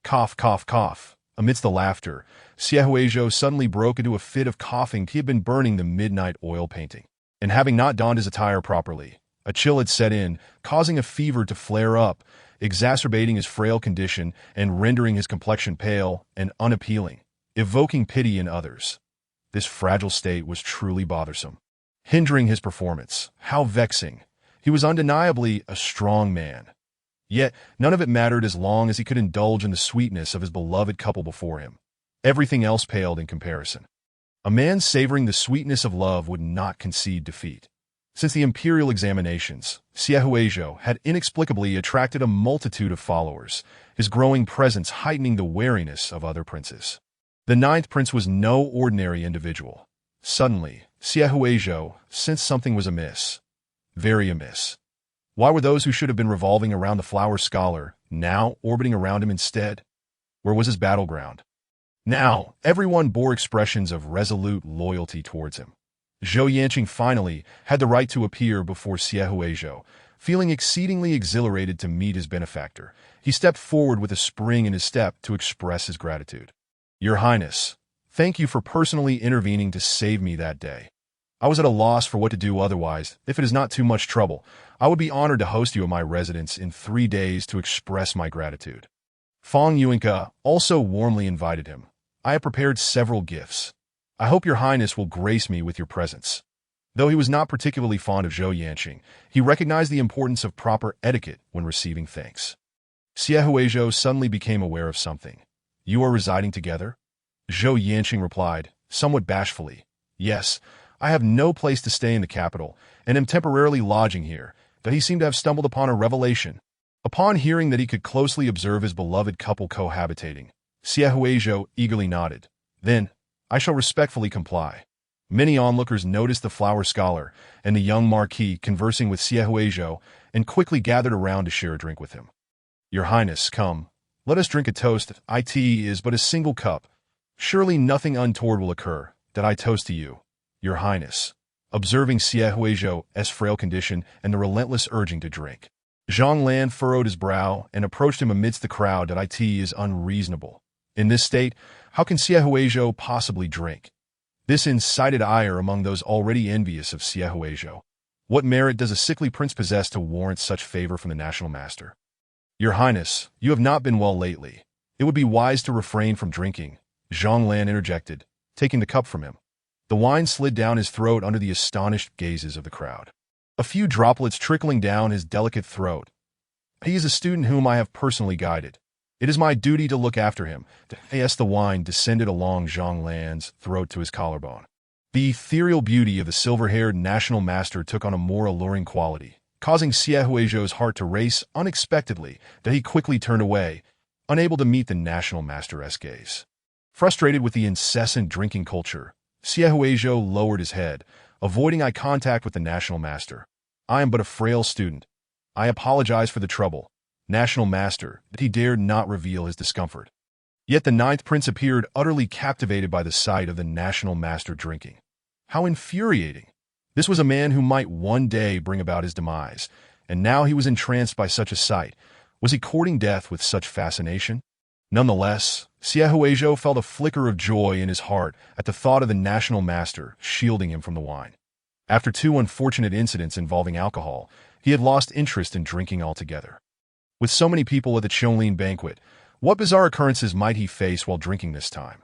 Cough, cough, cough. Amidst the laughter, Xie Huizhou suddenly broke into a fit of coughing. He had been burning the midnight oil painting, and having not donned his attire properly, a chill had set in, causing a fever to flare up, exacerbating his frail condition and rendering his complexion pale and unappealing, evoking pity in others. This fragile state was truly bothersome, hindering his performance. How vexing! He was undeniably a strong man. Yet none of it mattered as long as he could indulge in the sweetness of his beloved couple before him. Everything else paled in comparison. A man savoring the sweetness of love would not concede defeat. Since the imperial examinations, Xie Huizhou had inexplicably attracted a multitude of followers, his growing presence heightening the wariness of other princes. The ninth prince was no ordinary individual. Suddenly, Xie Huizhou sensed something was amiss. Very amiss. Why were those who should have been revolving around the flower scholar now orbiting around him instead? Where was his battleground? Now, everyone bore expressions of resolute loyalty towards him. Zhou Yanqing finally had the right to appear before Xie Huizhou. Feeling exceedingly exhilarated to meet his benefactor, he stepped forward with a spring in his step to express his gratitude. Your Highness, thank you for personally intervening to save me that day. I was at a loss for what to do otherwise. If it is not too much trouble, I would be honored to host you at my residence in 3 days to express my gratitude. Fang Yuanke also warmly invited him. I have prepared several gifts. I hope your Highness will grace me with your presence. Though he was not particularly fond of Zhou Yanqing, he recognized the importance of proper etiquette when receiving thanks. Xie Huizhou suddenly became aware of something. You are residing together? Zhou Yanqing replied, somewhat bashfully. Yes, I have no place to stay in the capital, and am temporarily lodging here, that he seemed to have stumbled upon a revelation. Upon hearing that he could closely observe his beloved couple cohabitating, Xie Huizhou eagerly nodded. Then, I shall respectfully comply. Many onlookers noticed the flower scholar and the young marquis conversing with Xie Huizhou and quickly gathered around to share a drink with him. Your Highness, come, let us drink a toast. It is but a single cup. Surely nothing untoward will occur, that I toast to you, Your Highness. Observing Xie Huizhou's frail condition and the relentless urging to drink, Zhang Lan furrowed his brow and approached him amidst the crowd. That it is unreasonable. In this state, how can Xie Huizhou possibly drink? This incited ire among those already envious of Xie Huizhou. What merit does a sickly prince possess to warrant such favor from the national master? Your Highness, you have not been well lately. It would be wise to refrain from drinking, Zhang Lan interjected, taking the cup from him. The wine slid down his throat under the astonished gazes of the crowd. A few droplets trickling down his delicate throat. He is a student whom I have personally guided. It is my duty to look after him. As the wine descended along Zhang Lan's throat to his collarbone, the ethereal beauty of the silver-haired national master took on a more alluring quality, causing Xie Huizhou's heart to race unexpectedly. That he quickly turned away, unable to meet the national master's gaze. Frustrated with the incessant drinking culture, Xie Huizhou lowered his head, avoiding eye contact with the national master. I am but a frail student. I apologize for the trouble, national master, that he dared not reveal his discomfort. Yet the ninth prince appeared utterly captivated by the sight of the national master drinking. How infuriating! This was a man who might one day bring about his demise, and now he was entranced by such a sight. Was he courting death with such fascination? Nonetheless, Xie Huizhou felt a flicker of joy in his heart at the thought of the national master shielding him from the wine. After 2 unfortunate incidents involving alcohol, he had lost interest in drinking altogether. With so many people at the Qianlin banquet, what bizarre occurrences might he face while drinking this time?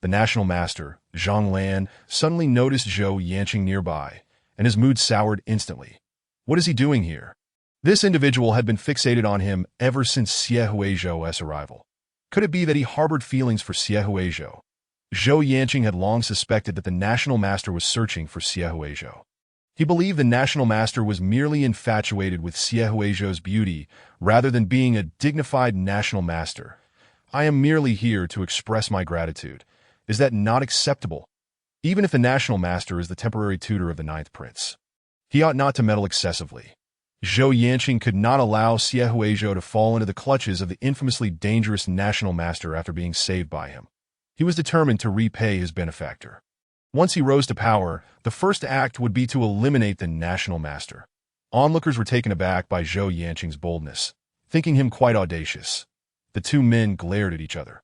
The national master, Zhang Lan, suddenly noticed Zhou Yanqing nearby, and his mood soured instantly. What is he doing here? This individual had been fixated on him ever since Xie Huizhou's arrival. Could it be that he harbored feelings for Xie Huizhou? Zhou Yanqing had long suspected that the national master was searching for Xie Huizhou. He believed the national master was merely infatuated with Xie Huizhou's beauty rather than being a dignified national master. I am merely here to express my gratitude. Is that not acceptable? Even if the national master is the temporary tutor of the ninth prince, he ought not to meddle excessively. Zhou Yanqing could not allow Xie Huizhou to fall into the clutches of the infamously dangerous national master after being saved by him. He was determined to repay his benefactor. Once he rose to power, the first act would be to eliminate the national master. Onlookers were taken aback by Zhou Yanqing's boldness, thinking him quite audacious. The 2 men glared at each other,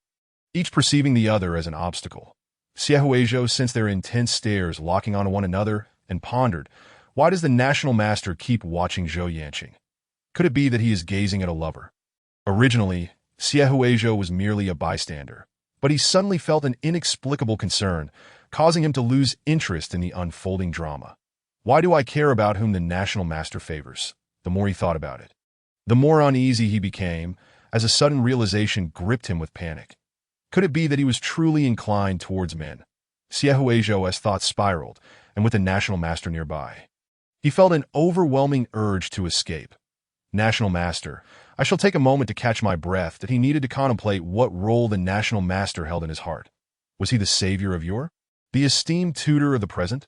each perceiving the other as an obstacle. Xie Huizhou sensed their intense stares locking onto one another and pondered, why does the national master keep watching Zhou Yanqing? Could it be that he is gazing at a lover? Originally, Xie Huizhou was merely a bystander, but he suddenly felt an inexplicable concern, causing him to lose interest in the unfolding drama. Why do I care about whom the national master favors? The more he thought about it, the more uneasy he became, as a sudden realization gripped him with panic. Could it be that he was truly inclined towards men? Xie Huizhou's thoughts spiraled, and with the national master nearby, he felt an overwhelming urge to escape. National master, I shall take a moment to catch my breath. That he needed to contemplate what role the national master held in his heart. Was he the savior of yore? The esteemed tutor of the present?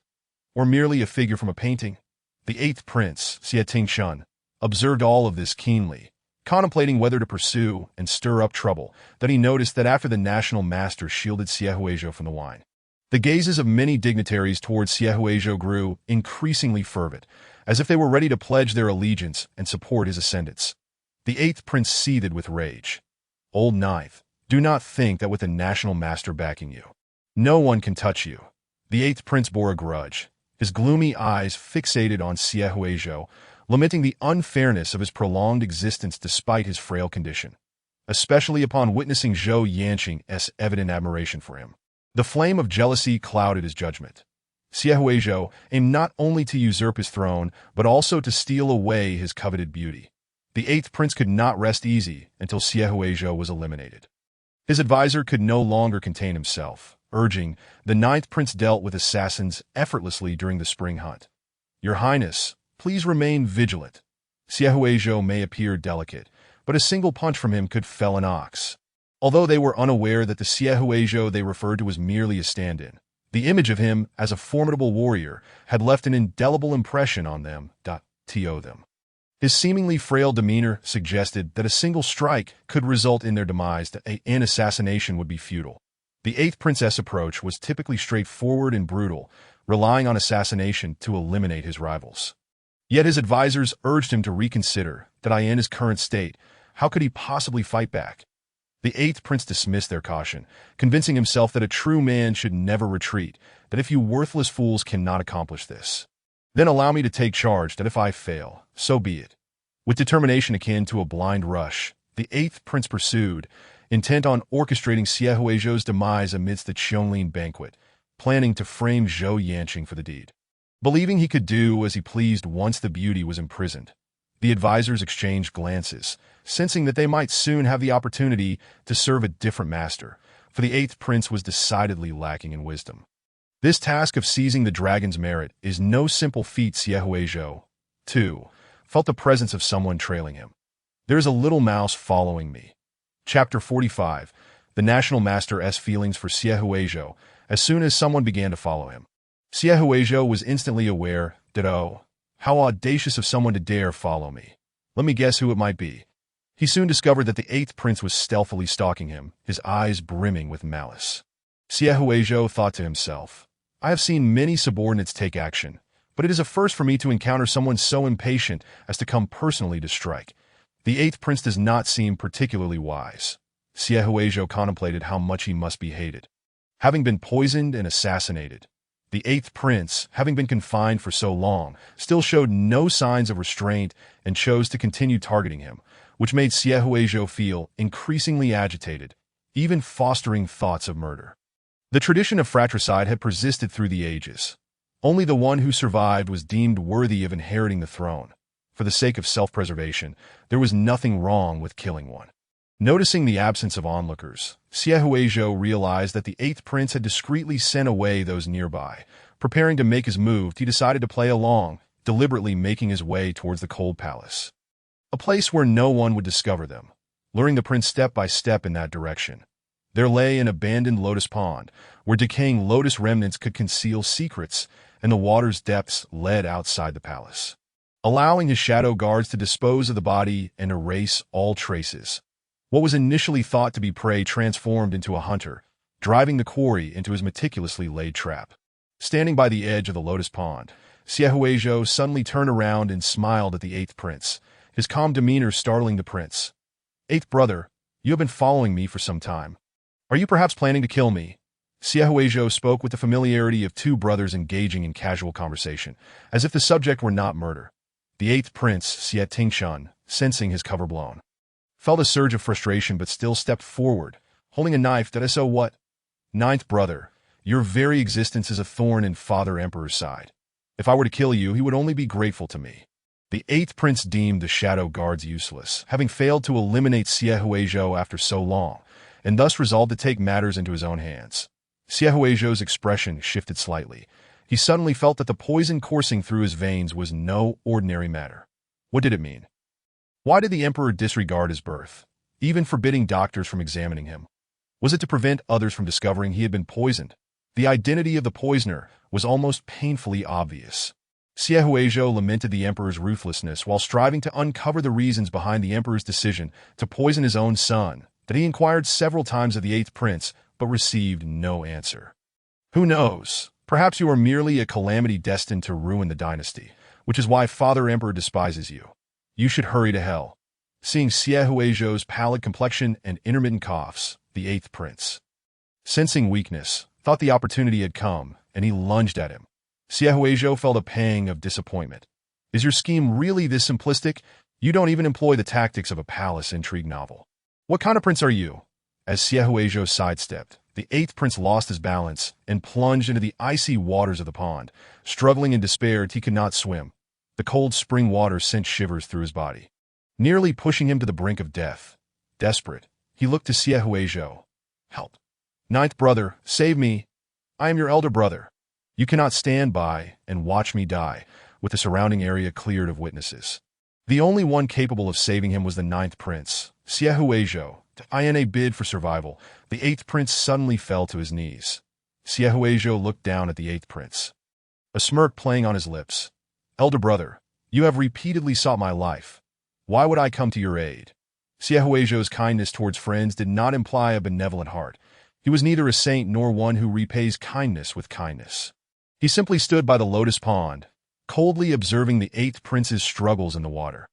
Or merely a figure from a painting? The 8th prince, Xie Tingshun, observed all of this keenly, contemplating whether to pursue and stir up trouble, that he noticed that after the national master shielded Siehuejo from the wine, the gazes of many dignitaries towards Siehuejo grew increasingly fervent, as if they were ready to pledge their allegiance and support his ascendance. The eighth prince seethed with rage. Old Ninth, do not think that with the national master backing you, no one can touch you. The eighth prince bore a grudge, his gloomy eyes fixated on Siehuejo, lamenting the unfairness of his prolonged existence despite his frail condition, especially upon witnessing Zhou Yanqing's evident admiration for him. The flame of jealousy clouded his judgment. Siehuejo aimed not only to usurp his throne, but also to steal away his coveted beauty. The eighth prince could not rest easy until Siehuejo was eliminated. His advisor could no longer contain himself, urging, "The ninth prince dealt with assassins effortlessly during the spring hunt. Your Highness, please remain vigilant. Siehuejo may appear delicate, but a single punch from him could fell an ox." Although they were unaware that the Siehuejo they referred to was merely a stand-in, the image of him as a formidable warrior had left an indelible impression on them. His seemingly frail demeanor suggested that a single strike could result in their demise, that an assassination would be futile. The eighth prince's approach was typically straightforward and brutal, relying on assassination to eliminate his rivals. Yet his advisors urged him to reconsider, that in his current state, how could he possibly fight back? The eighth prince dismissed their caution, convincing himself that a true man should never retreat, that if you worthless fools cannot accomplish this, then allow me to take charge, that if I fail, so be it. With determination akin to a blind rush, the eighth prince pursued, intent on orchestrating Siehuejo's demise amidst the Qianlin banquet, planning to frame Zhou Yanqing for the deed. Believing he could do as he pleased once the beauty was imprisoned, the advisors exchanged glances, sensing that they might soon have the opportunity to serve a different master, for the eighth prince was decidedly lacking in wisdom. This task of seizing the dragon's merit is no simple feat. Siehuejo, too, felt the presence of someone trailing him. "There is a little mouse following me." Chapter 45. The National Master's feelings for Siehuejo as soon as someone began to follow him. Siehuejo was instantly aware that, oh, how audacious of someone to dare follow me. Let me guess who it might be. He soon discovered that the eighth prince was stealthily stalking him, his eyes brimming with malice. Siehuejo thought to himself, "I have seen many subordinates take action, but it is a first for me to encounter someone so impatient as to come personally to strike. The eighth prince does not seem particularly wise." Siehuejo contemplated how much he must be hated. Having been poisoned and assassinated, the eighth prince, having been confined for so long, still showed no signs of restraint and chose to continue targeting him, which made Siehuejo feel increasingly agitated, even fostering thoughts of murder. The tradition of fratricide had persisted through the ages. Only the one who survived was deemed worthy of inheriting the throne. For the sake of self-preservation, there was nothing wrong with killing one. Noticing the absence of onlookers, Siehuejo realized that the eighth prince had discreetly sent away those nearby. Preparing to make his move, he decided to play along, deliberately making his way towards the cold palace, a place where no one would discover them. Luring the prince step by step in that direction, there lay an abandoned lotus pond, where decaying lotus remnants could conceal secrets, and the water's depths led outside the palace, allowing his shadow guards to dispose of the body and erase all traces. What was initially thought to be prey transformed into a hunter, driving the quarry into his meticulously laid trap. Standing by the edge of the lotus pond, Siehuejo suddenly turned around and smiled at the eighth prince, his calm demeanor startling the prince. "Eighth brother, you have been following me for some time. Are you perhaps planning to kill me?" Siehuejo spoke with the familiarity of two brothers engaging in casual conversation, as if the subject were not murder. The eighth prince, Siet Tingshun, sensing his cover blown, felt a surge of frustration but still stepped forward, holding a knife. "So what? Ninth brother, your very existence is a thorn in Father Emperor's side. If I were to kill you, he would only be grateful to me." The eighth prince deemed the shadow guards useless, having failed to eliminate Siehuejo after so long, and thus resolved to take matters into his own hands. Siehuejo's expression shifted slightly. He suddenly felt that the poison coursing through his veins was no ordinary matter. What did it mean? Why did the emperor disregard his birth, even forbidding doctors from examining him? Was it to prevent others from discovering he had been poisoned? The identity of the poisoner was almost painfully obvious. Xiehuizhou lamented the emperor's ruthlessness while striving to uncover the reasons behind the emperor's decision to poison his own son, that he inquired several times of the eighth prince, but received no answer. Who knows? Perhaps you are merely a calamity destined to ruin the dynasty, which is why Father Emperor despises you. You should hurry to hell. Seeing Xiehuizhou's pallid complexion and intermittent coughs, the eighth prince, sensing weakness, thought the opportunity had come, and he lunged at him. Xiehuizhou felt a pang of disappointment. Is your scheme really this simplistic? You don't even employ the tactics of a palace intrigue novel. What kind of prince are you? As Xiehuizhou sidestepped, the eighth prince lost his balance and plunged into the icy waters of the pond, struggling in despair he could not swim. The cold spring water sent shivers through his body, nearly pushing him to the brink of death. Desperate, he looked to Xiehuizhou. Help. Ninth brother, save me. I am your elder brother. You cannot stand by and watch me die, with the surrounding area cleared of witnesses. The only one capable of saving him was the ninth prince, Xiehuizhou. In a bid for survival, the eighth prince suddenly fell to his knees. Xiehuizhou looked down at the eighth prince, a smirk playing on his lips. Elder brother, you have repeatedly sought my life. Why would I come to your aid? Xiehuizhou's kindness towards friends did not imply a benevolent heart. He was neither a saint nor one who repays kindness with kindness. He simply stood by the lotus pond, coldly observing the eighth prince's struggles in the water.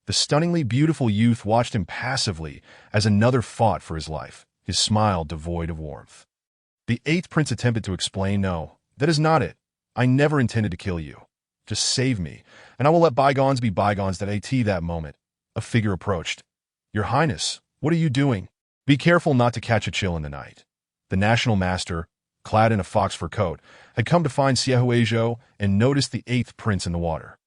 The stunningly beautiful youth watched him passively as another fought for his life, his smile devoid of warmth. The eighth prince attempted to explain, no, that is not it. I never intended to kill you. Just save me, and I will let bygones be bygones. That moment, a figure approached. Your Highness, what are you doing? Be careful not to catch a chill in the night. The national master, clad in a fox fur coat, had come to find Xiehuizhou and noticed the eighth prince in the water.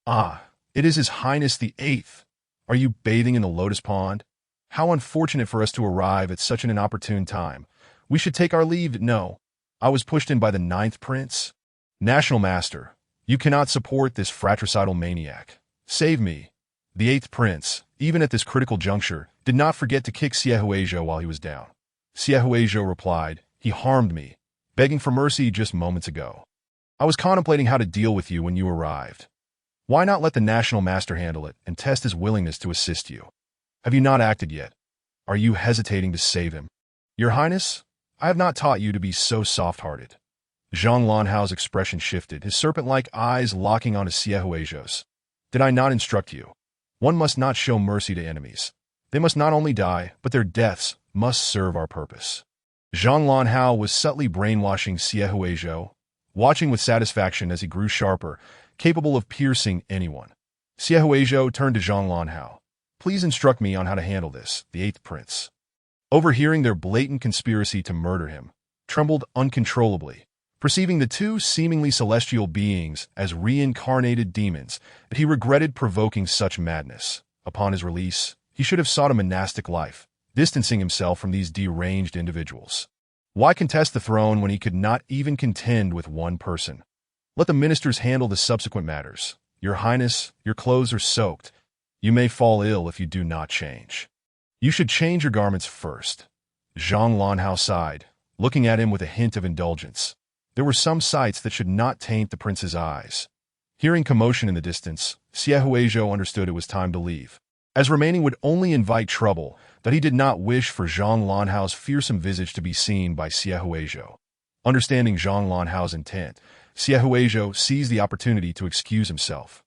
Ah, it is His Highness the Eighth. Are you bathing in the lotus pond? How unfortunate for us to arrive at such an inopportune time. We should take our leave. No, I was pushed in by the ninth prince. National master, you cannot support this fratricidal maniac. Save me. The eighth prince, even at this critical juncture, did not forget to kick Xiehuizhou while he was down. Xiehuizhou replied, he harmed me, begging for mercy just moments ago. I was contemplating how to deal with you when you arrived. Why not let the national master handle it and test his willingness to assist you? Have you not acted yet? Are you hesitating to save him? Your Highness, I have not taught you to be so soft-hearted. Zhang Lanhao's expression shifted, his serpent-like eyes locking onto Xiehuizhou's. Did I not instruct you? One must not show mercy to enemies. They must not only die, but their deaths must serve our purpose. Zhang Lanhao was subtly brainwashing Xiehuizhou, watching with satisfaction as he grew sharper, capable of piercing anyone. Xiehuizhou turned to Zhang Lanhao. Please instruct me on how to handle this, the eighth prince. Overhearing their blatant conspiracy to murder him, trembled uncontrollably, perceiving the two seemingly celestial beings as reincarnated demons, that he regretted provoking such madness. Upon his release, he should have sought a monastic life, distancing himself from these deranged individuals. Why contest the throne when he could not even contend with one person? Let the ministers handle the subsequent matters. Your Highness, your clothes are soaked. You may fall ill if you do not change. You should change your garments first. Zhang Lanhao sighed, looking at him with a hint of indulgence. There were some sights that should not taint the prince's eyes. Hearing commotion in the distance, Xiehuizhou understood it was time to leave, as remaining would only invite trouble, that he did not wish for Zhang Lanhao's fearsome visage to be seen by Xiehuizhou. Understanding Zhang Lanhao's intent, Xiehuizhou seized the opportunity to excuse himself,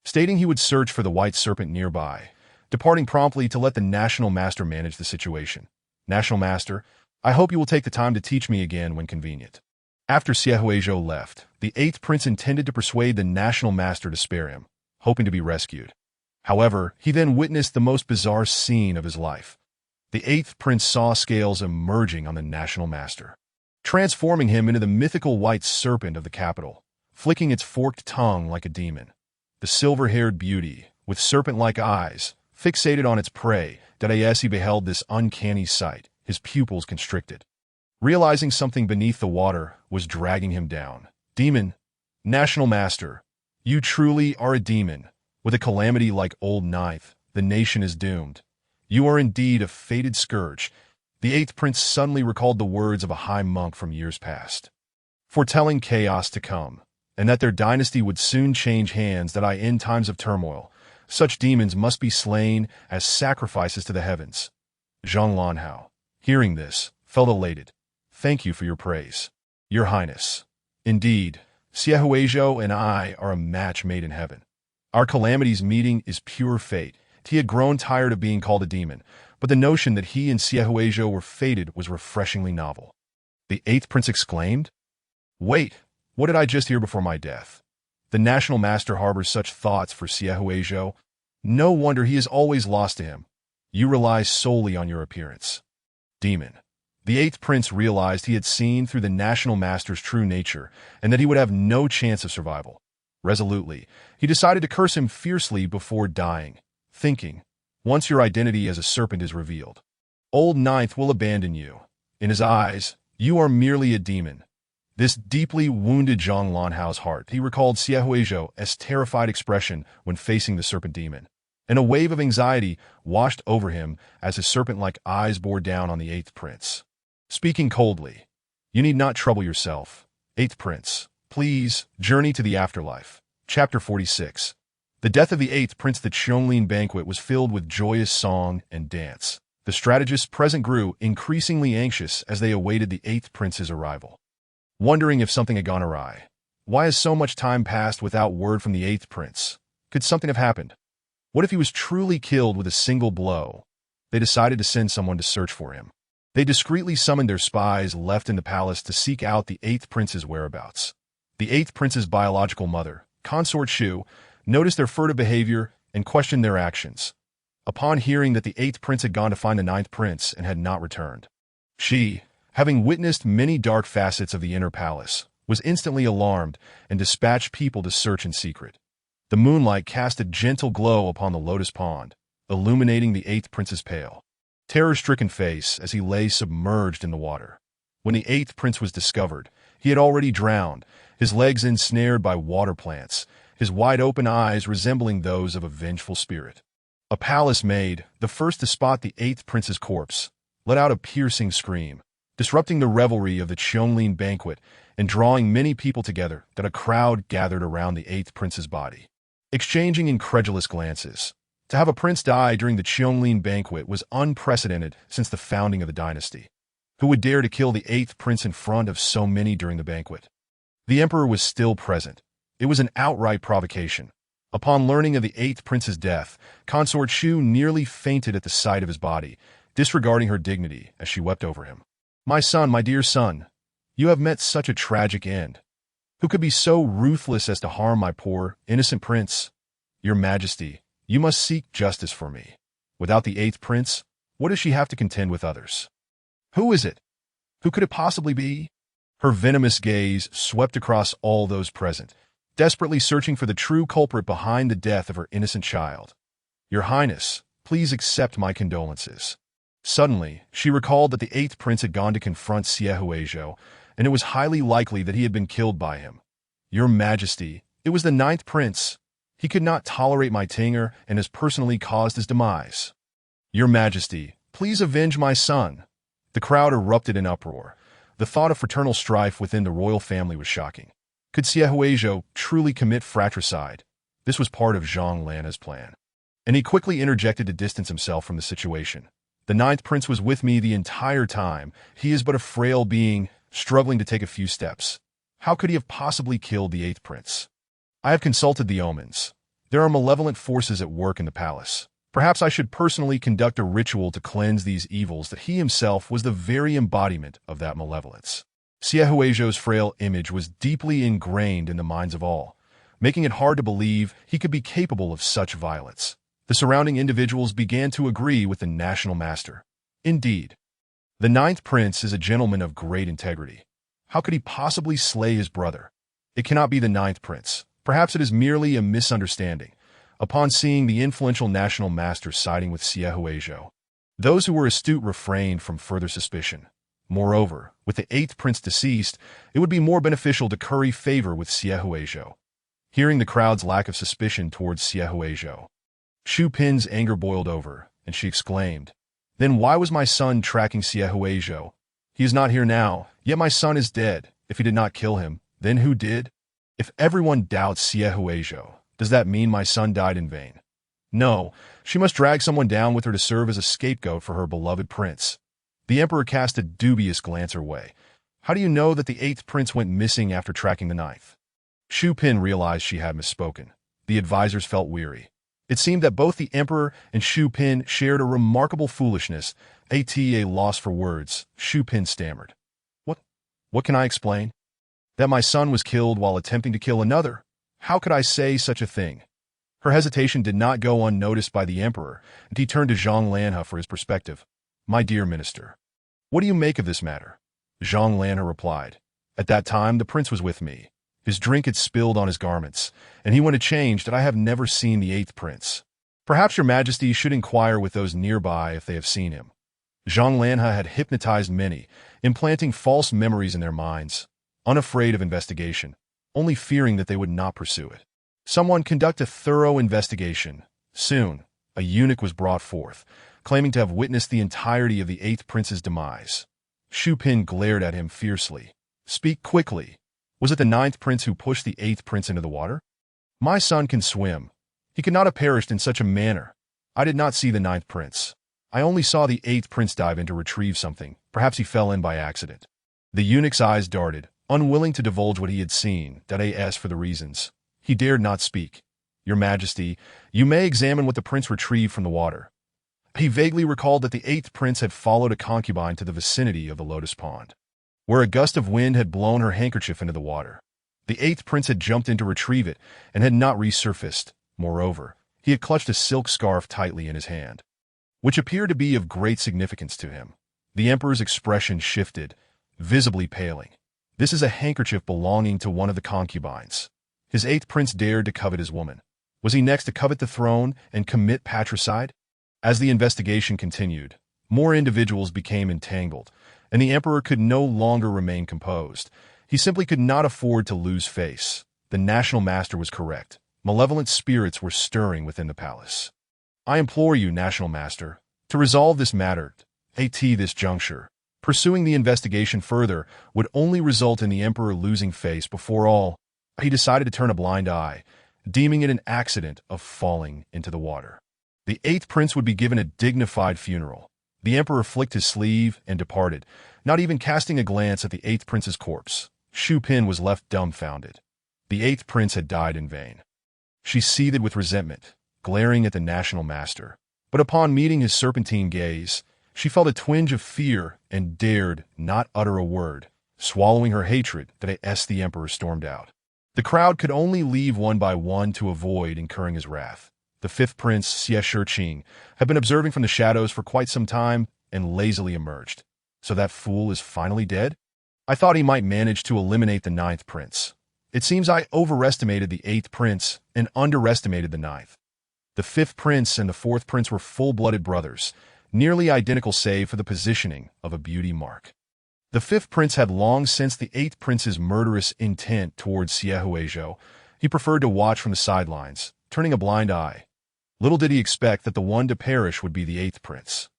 stating he would search for the white serpent nearby, departing promptly to let the national master manage the situation. National master, I hope you will take the time to teach me again when convenient. After Xiehuizhou left, the eighth prince intended to persuade the national master to spare him, hoping to be rescued. However, he then witnessed the most bizarre scene of his life. The eighth prince saw scales emerging on the national master, transforming him into the mythical white serpent of the capital, flicking its forked tongue like a demon. The silver-haired beauty, with serpent-like eyes, fixated on its prey, that as he beheld this uncanny sight, his pupils constricted, realizing something beneath the water was dragging him down. Demon, national master, you truly are a demon. With a calamity like Old Ninth, the nation is doomed. You are indeed a fated scourge. The eighth prince suddenly recalled the words of a high monk from years past, foretelling chaos to come. and that their dynasty would soon change hands, that in times of turmoil, such demons must be slain as sacrifices to the heavens. Zhang Lanhao, hearing this, felt elated. Thank you for your praise, Your Highness. Indeed, Xie Huizhou and I are a match made in heaven. Our calamities meeting is pure fate. He had grown tired of being called a demon, but the notion that he and Xie Huizhou were fated was refreshingly novel. The eighth prince exclaimed. Wait, what did I just hear before my death? The national master harbors such thoughts for Xie Huizhou. No wonder he is always lost to him. You rely solely on your appearance. Demon. The eighth prince realized he had seen through the national master's true nature and that he would have no chance of survival. Resolutely, he decided to curse him fiercely before dying, thinking, once your identity as a serpent is revealed, Old Ninth will abandon you. In his eyes, you are merely a demon. This deeply wounded Zhang Lanhao's heart. He recalled Xie Huizhou's terrified expression when facing the serpent demon, and a wave of anxiety washed over him as his serpent-like eyes bore down on the eighth prince. Speaking coldly, you need not trouble yourself, eighth prince. Please, journey to the afterlife. Chapter 46. The death of the eighth prince. The Qianglin banquet was filled with joyous song and dance. The strategists present grew increasingly anxious as they awaited the eighth prince's arrival, wondering if something had gone awry. Why has so much time passed without word from the eighth prince? Could something have happened? What if he was truly killed with a single blow? They decided to send someone to search for him. They discreetly summoned their spies left in the palace to seek out the eighth prince's whereabouts. The eighth prince's biological mother, Consort Shu, noticed their furtive behavior and questioned their actions. Upon hearing that the eighth prince had gone to find the ninth prince and had not returned, she, having witnessed many dark facets of the inner palace, was instantly alarmed and dispatched people to search in secret. The moonlight cast a gentle glow upon the lotus pond, illuminating the eighth prince's pale, terror-stricken face as he lay submerged in the water. When the eighth prince was discovered, he had already drowned, his legs ensnared by water plants, his wide-open eyes resembling those of a vengeful spirit. A palace maid, the first to spot the eighth prince's corpse, let out a piercing scream, disrupting the revelry of the Qianglin banquet and drawing many people together. That a crowd gathered around the eighth prince's body, exchanging incredulous glances. To have a prince die during the Qianglin banquet was unprecedented since the founding of the dynasty. Who would dare to kill the eighth prince in front of so many during the banquet? The emperor was still present. It was an outright provocation. Upon learning of the eighth prince's death, Consort Shu nearly fainted at the sight of his body, disregarding her dignity as she wept over him. My son, my dear son, you have met such a tragic end. Who could be so ruthless as to harm my poor, innocent prince? Your Majesty, you must seek justice for me. Without the eighth prince, what does she have to contend with others? Who is it? Who could it possibly be? Her venomous gaze swept across all those present, desperately searching for the true culprit behind the death of her innocent child. Your Highness, please accept my condolences. Suddenly, she recalled that the eighth prince had gone to confront Xie Huizhou, and it was highly likely that he had been killed by him. Your Majesty, it was the ninth prince. He could not tolerate my tenure and has personally caused his demise. Your Majesty, please avenge my son. The crowd erupted in uproar. The thought of fraternal strife within the royal family was shocking. Could Xie Huizhou truly commit fratricide? This was part of Zhang Lanha's plan, and he quickly interjected to distance himself from the situation. The ninth prince was with me the entire time. He is but a frail being, struggling to take a few steps. How could he have possibly killed the eighth prince? I have consulted the omens. There are malevolent forces at work in the palace. Perhaps I should personally conduct a ritual to cleanse these evils. That he himself was the very embodiment of that malevolence. Xie Huizhou's frail image was deeply ingrained in the minds of all, making it hard to believe he could be capable of such violence. The surrounding individuals began to agree with the national master. Indeed, the ninth prince is a gentleman of great integrity. How could he possibly slay his brother? It cannot be the ninth prince. Perhaps it is merely a misunderstanding. Upon seeing the influential national master siding with Xie Huizhou, those who were astute refrained from further suspicion. Moreover, with the eighth prince deceased, it would be more beneficial to curry favor with Xie Huizhou. Hearing the crowd's lack of suspicion towards Xie Huizhou, Xu Pin's anger boiled over, and she exclaimed, Then why was my son tracking Xie Huizhou? He is not here now, yet my son is dead. If he did not kill him, then who did? If everyone doubts Xie, does that mean my son died in vain? No, she must drag someone down with her to serve as a scapegoat for her beloved prince. The emperor cast a dubious glance her way. How do you know that the 8th prince went missing after tracking the 9th? Xu Pin realized she had misspoken. The advisors felt weary. It seemed that both the emperor and Xu Pin shared a remarkable foolishness. A loss for words, Xu Pin stammered. What can I explain? That my son was killed while attempting to kill another. How could I say such a thing? Her hesitation did not go unnoticed by the emperor, and he turned to Zhang Lanhe for his perspective. My dear minister, what do you make of this matter? Zhang Lanhe replied. At that time, the prince was with me. His drink had spilled on his garments, and he went to change that I have never seen the 8th prince. Perhaps your majesty should inquire with those nearby if they have seen him. Zhang Lanhe had hypnotized many, implanting false memories in their minds, unafraid of investigation, only fearing that they would not pursue it. Someone conduct a thorough investigation. Soon, a eunuch was brought forth, claiming to have witnessed the entirety of the 8th prince's demise. Xu Pin glared at him fiercely. Speak quickly. Was it the 9th prince who pushed the 8th prince into the water? My son can swim. He could not have perished in such a manner. I did not see the 9th prince. I only saw the 8th prince dive in to retrieve something. Perhaps he fell in by accident. The eunuch's eyes darted, unwilling to divulge what he had seen, for the reasons. He dared not speak. Your Majesty, you may examine what the prince retrieved from the water. He vaguely recalled that the 8th prince had followed a concubine to the vicinity of the lotus pond, where a gust of wind had blown her handkerchief into the water. The 8th prince had jumped in to retrieve it and had not resurfaced. Moreover, he had clutched a silk scarf tightly in his hand, which appeared to be of great significance to him. The emperor's expression shifted, visibly paling. This is a handkerchief belonging to one of the concubines. His 8th prince dared to covet his woman. Was he next to covet the throne and commit patricide? As the investigation continued, more individuals became entangled, and the emperor could no longer remain composed. He simply could not afford to lose face. The national master was correct. Malevolent spirits were stirring within the palace. I implore you, national master, to resolve this matter. At this juncture, pursuing the investigation further would only result in the emperor losing face. Before all, he decided to turn a blind eye, deeming it an accident of falling into the water. The 8th prince would be given a dignified funeral. The emperor flicked his sleeve and departed, not even casting a glance at the 8th prince's corpse. Xu Pin was left dumbfounded. The 8th prince had died in vain. She seethed with resentment, glaring at the national master. But upon meeting his serpentine gaze, she felt a twinge of fear and dared not utter a word. Swallowing her hatred, the emperor stormed out. The crowd could only leave one by one to avoid incurring his wrath. The 5th prince, Xie Shiqing, had been observing from the shadows for quite some time and lazily emerged. So that fool is finally dead? I thought he might manage to eliminate the 9th prince. It seems I overestimated the 8th prince and underestimated the 9th. The 5th prince and the 4th prince were full-blooded brothers, nearly identical save for the positioning of a beauty mark. The 5th prince had long sensed the 8th prince's murderous intent towards Xie. He preferred to watch from the sidelines, turning a blind eye. Little did he expect that the one to perish would be the 8th prince,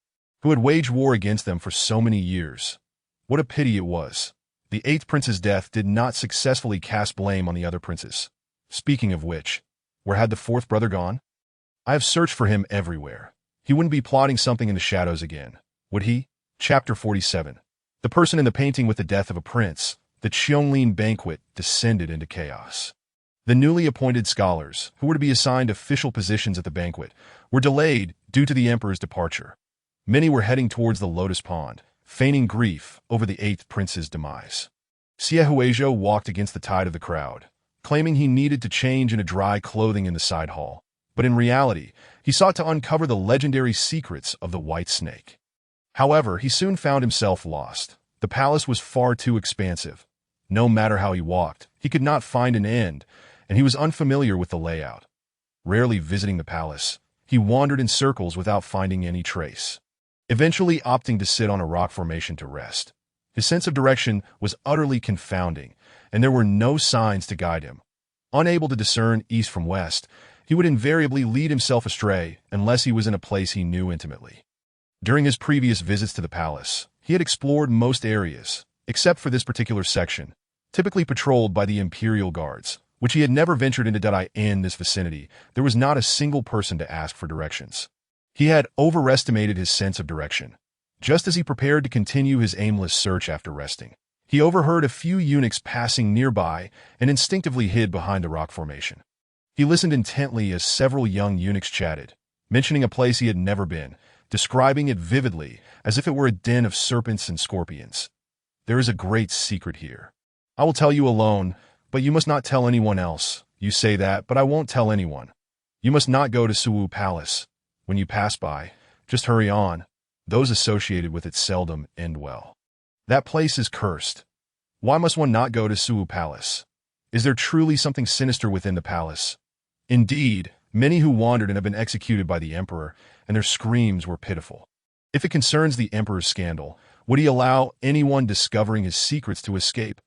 who had waged war against them for so many years. What a pity it was. The 8th prince's death did not successfully cast blame on the other princes. Speaking of which, where had the 4th brother gone? I have searched for him everywhere. He wouldn't be plotting something in the shadows again, would he? Chapter 47. The person in the painting with the death of a prince, the Qianglin banquet, descended into chaos. The newly appointed scholars, who were to be assigned official positions at the banquet, were delayed due to the emperor's departure. Many were heading towards the lotus pond, feigning grief over the 8th prince's demise. Xie walked against the tide of the crowd, claiming he needed to change into dry clothing in the side hall. But in reality, he sought to uncover the legendary secrets of the white snake. However, he soon found himself lost. The palace was far too expansive. No matter how he walked, he could not find an end, and he was unfamiliar with the layout. Rarely visiting the palace, he wandered in circles without finding any trace, eventually opting to sit on a rock formation to rest. His sense of direction was utterly confounding, and there were no signs to guide him. Unable to discern east from west, he would invariably lead himself astray unless he was in a place he knew intimately. During his previous visits to the palace, he had explored most areas, except for this particular section, typically patrolled by the imperial guards. which he had never ventured into. In this vicinity, there was not a single person to ask for directions. He had overestimated his sense of direction. Just as he prepared to continue his aimless search after resting, he overheard a few eunuchs passing nearby and instinctively hid behind a rock formation. He listened intently as several young eunuchs chatted, mentioning a place he had never been, describing it vividly as if it were a den of serpents and scorpions. "There is a great secret here. I will tell you alone, but you must not tell anyone else. You say that, but I won't tell anyone. You must not go to Suwu Palace. When you pass by, just hurry on. Those associated with it seldom end well. That place is cursed. Why must one not go to Suwu Palace? Is there truly something sinister within the palace? Indeed, many who wandered and have been executed by the emperor, and their screams were pitiful. If it concerns the emperor's scandal, would he allow anyone discovering his secrets to escape?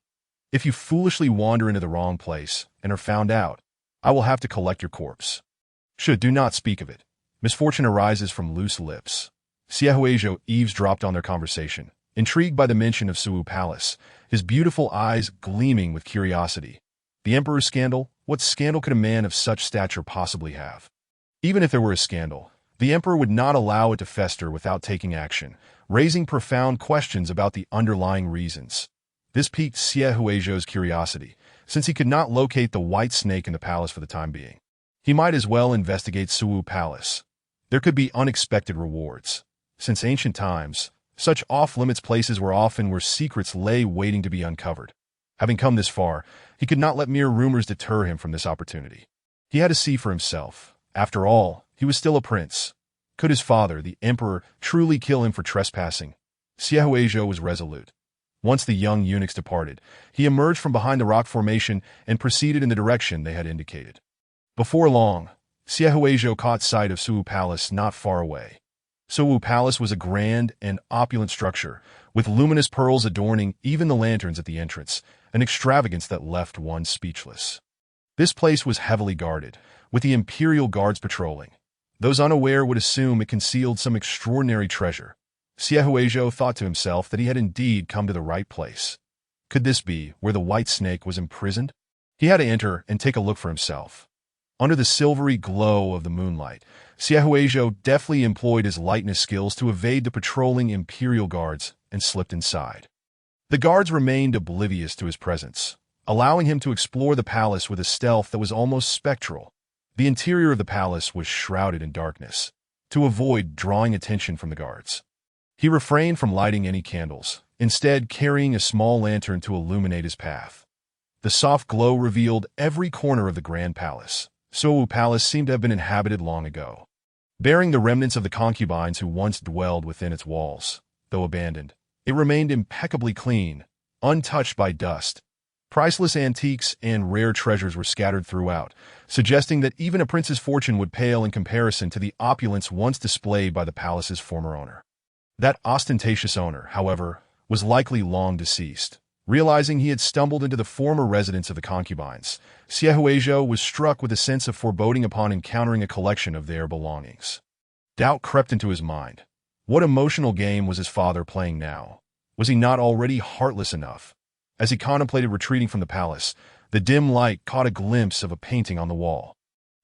If you foolishly wander into the wrong place and are found out, I will have to collect your corpse. Do not speak of it. Misfortune arises from loose lips." Xiaohuizhou eavesdropped on their conversation, intrigued by the mention of Suwu Palace, his beautiful eyes gleaming with curiosity. The emperor's scandal? What scandal could a man of such stature possibly have? Even if there were a scandal, the emperor would not allow it to fester without taking action, raising profound questions about the underlying reasons. This piqued Xiaohuizhou's curiosity, since he could not locate the white snake in the palace for the time being. He might as well investigate Suwu Palace. There could be unexpected rewards. Since ancient times, such off-limits places were often where secrets lay waiting to be uncovered. Having come this far, he could not let mere rumors deter him from this opportunity. He had to see for himself. After all, he was still a prince. Could his father, the emperor, truly kill him for trespassing? Xiaohuizhou was resolute. Once the young eunuchs departed, he emerged from behind the rock formation and proceeded in the direction they had indicated. Before long, Xiaohuizhou caught sight of Suwu Palace not far away. Suwu Palace was a grand and opulent structure, with luminous pearls adorning even the lanterns at the entrance, an extravagance that left one speechless. This place was heavily guarded, with the imperial guards patrolling. Those unaware would assume it concealed some extraordinary treasure. Xiaohuizhou thought to himself that he had indeed come to the right place. Could this be where the white snake was imprisoned? He had to enter and take a look for himself. Under the silvery glow of the moonlight, Xiaohuizhou deftly employed his lightness skills to evade the patrolling imperial guards and slipped inside. The guards remained oblivious to his presence, allowing him to explore the palace with a stealth that was almost spectral. The interior of the palace was shrouded in darkness, to avoid drawing attention from the guards. He refrained from lighting any candles, instead carrying a small lantern to illuminate his path. The soft glow revealed every corner of the grand palace. Suwu Palace seemed to have been inhabited long ago, bearing the remnants of the concubines who once dwelled within its walls. Though abandoned, it remained impeccably clean, untouched by dust. Priceless antiques and rare treasures were scattered throughout, suggesting that even a prince's fortune would pale in comparison to the opulence once displayed by the palace's former owner. That ostentatious owner, however, was likely long deceased. Realizing he had stumbled into the former residence of the concubines, Xiaohuizhou was struck with a sense of foreboding upon encountering a collection of their belongings. Doubt crept into his mind. What emotional game was his father playing now? Was he not already heartless enough? As he contemplated retreating from the palace, the dim light caught a glimpse of a painting on the wall.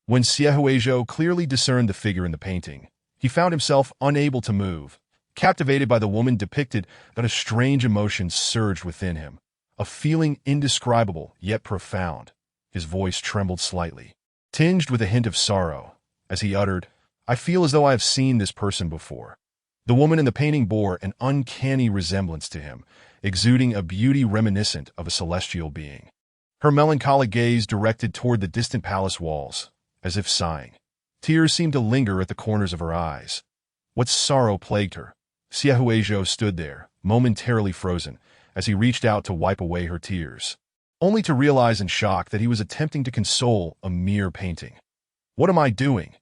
When Xiaohuizhou clearly discerned the figure in the painting, he found himself unable to move. Captivated by the woman depicted, that a strange emotion surged within him, a feeling indescribable yet profound. His voice trembled slightly, tinged with a hint of sorrow, as he uttered, "I feel as though I have seen this person before." The woman in the painting bore an uncanny resemblance to him, exuding a beauty reminiscent of a celestial being. Her melancholic gaze directed toward the distant palace walls, as if sighing. Tears seemed to linger at the corners of her eyes. What sorrow plagued her? Xiaohuizhou stood there, momentarily frozen, as he reached out to wipe away her tears, only to realize in shock that he was attempting to console a mere painting. "What am I doing?"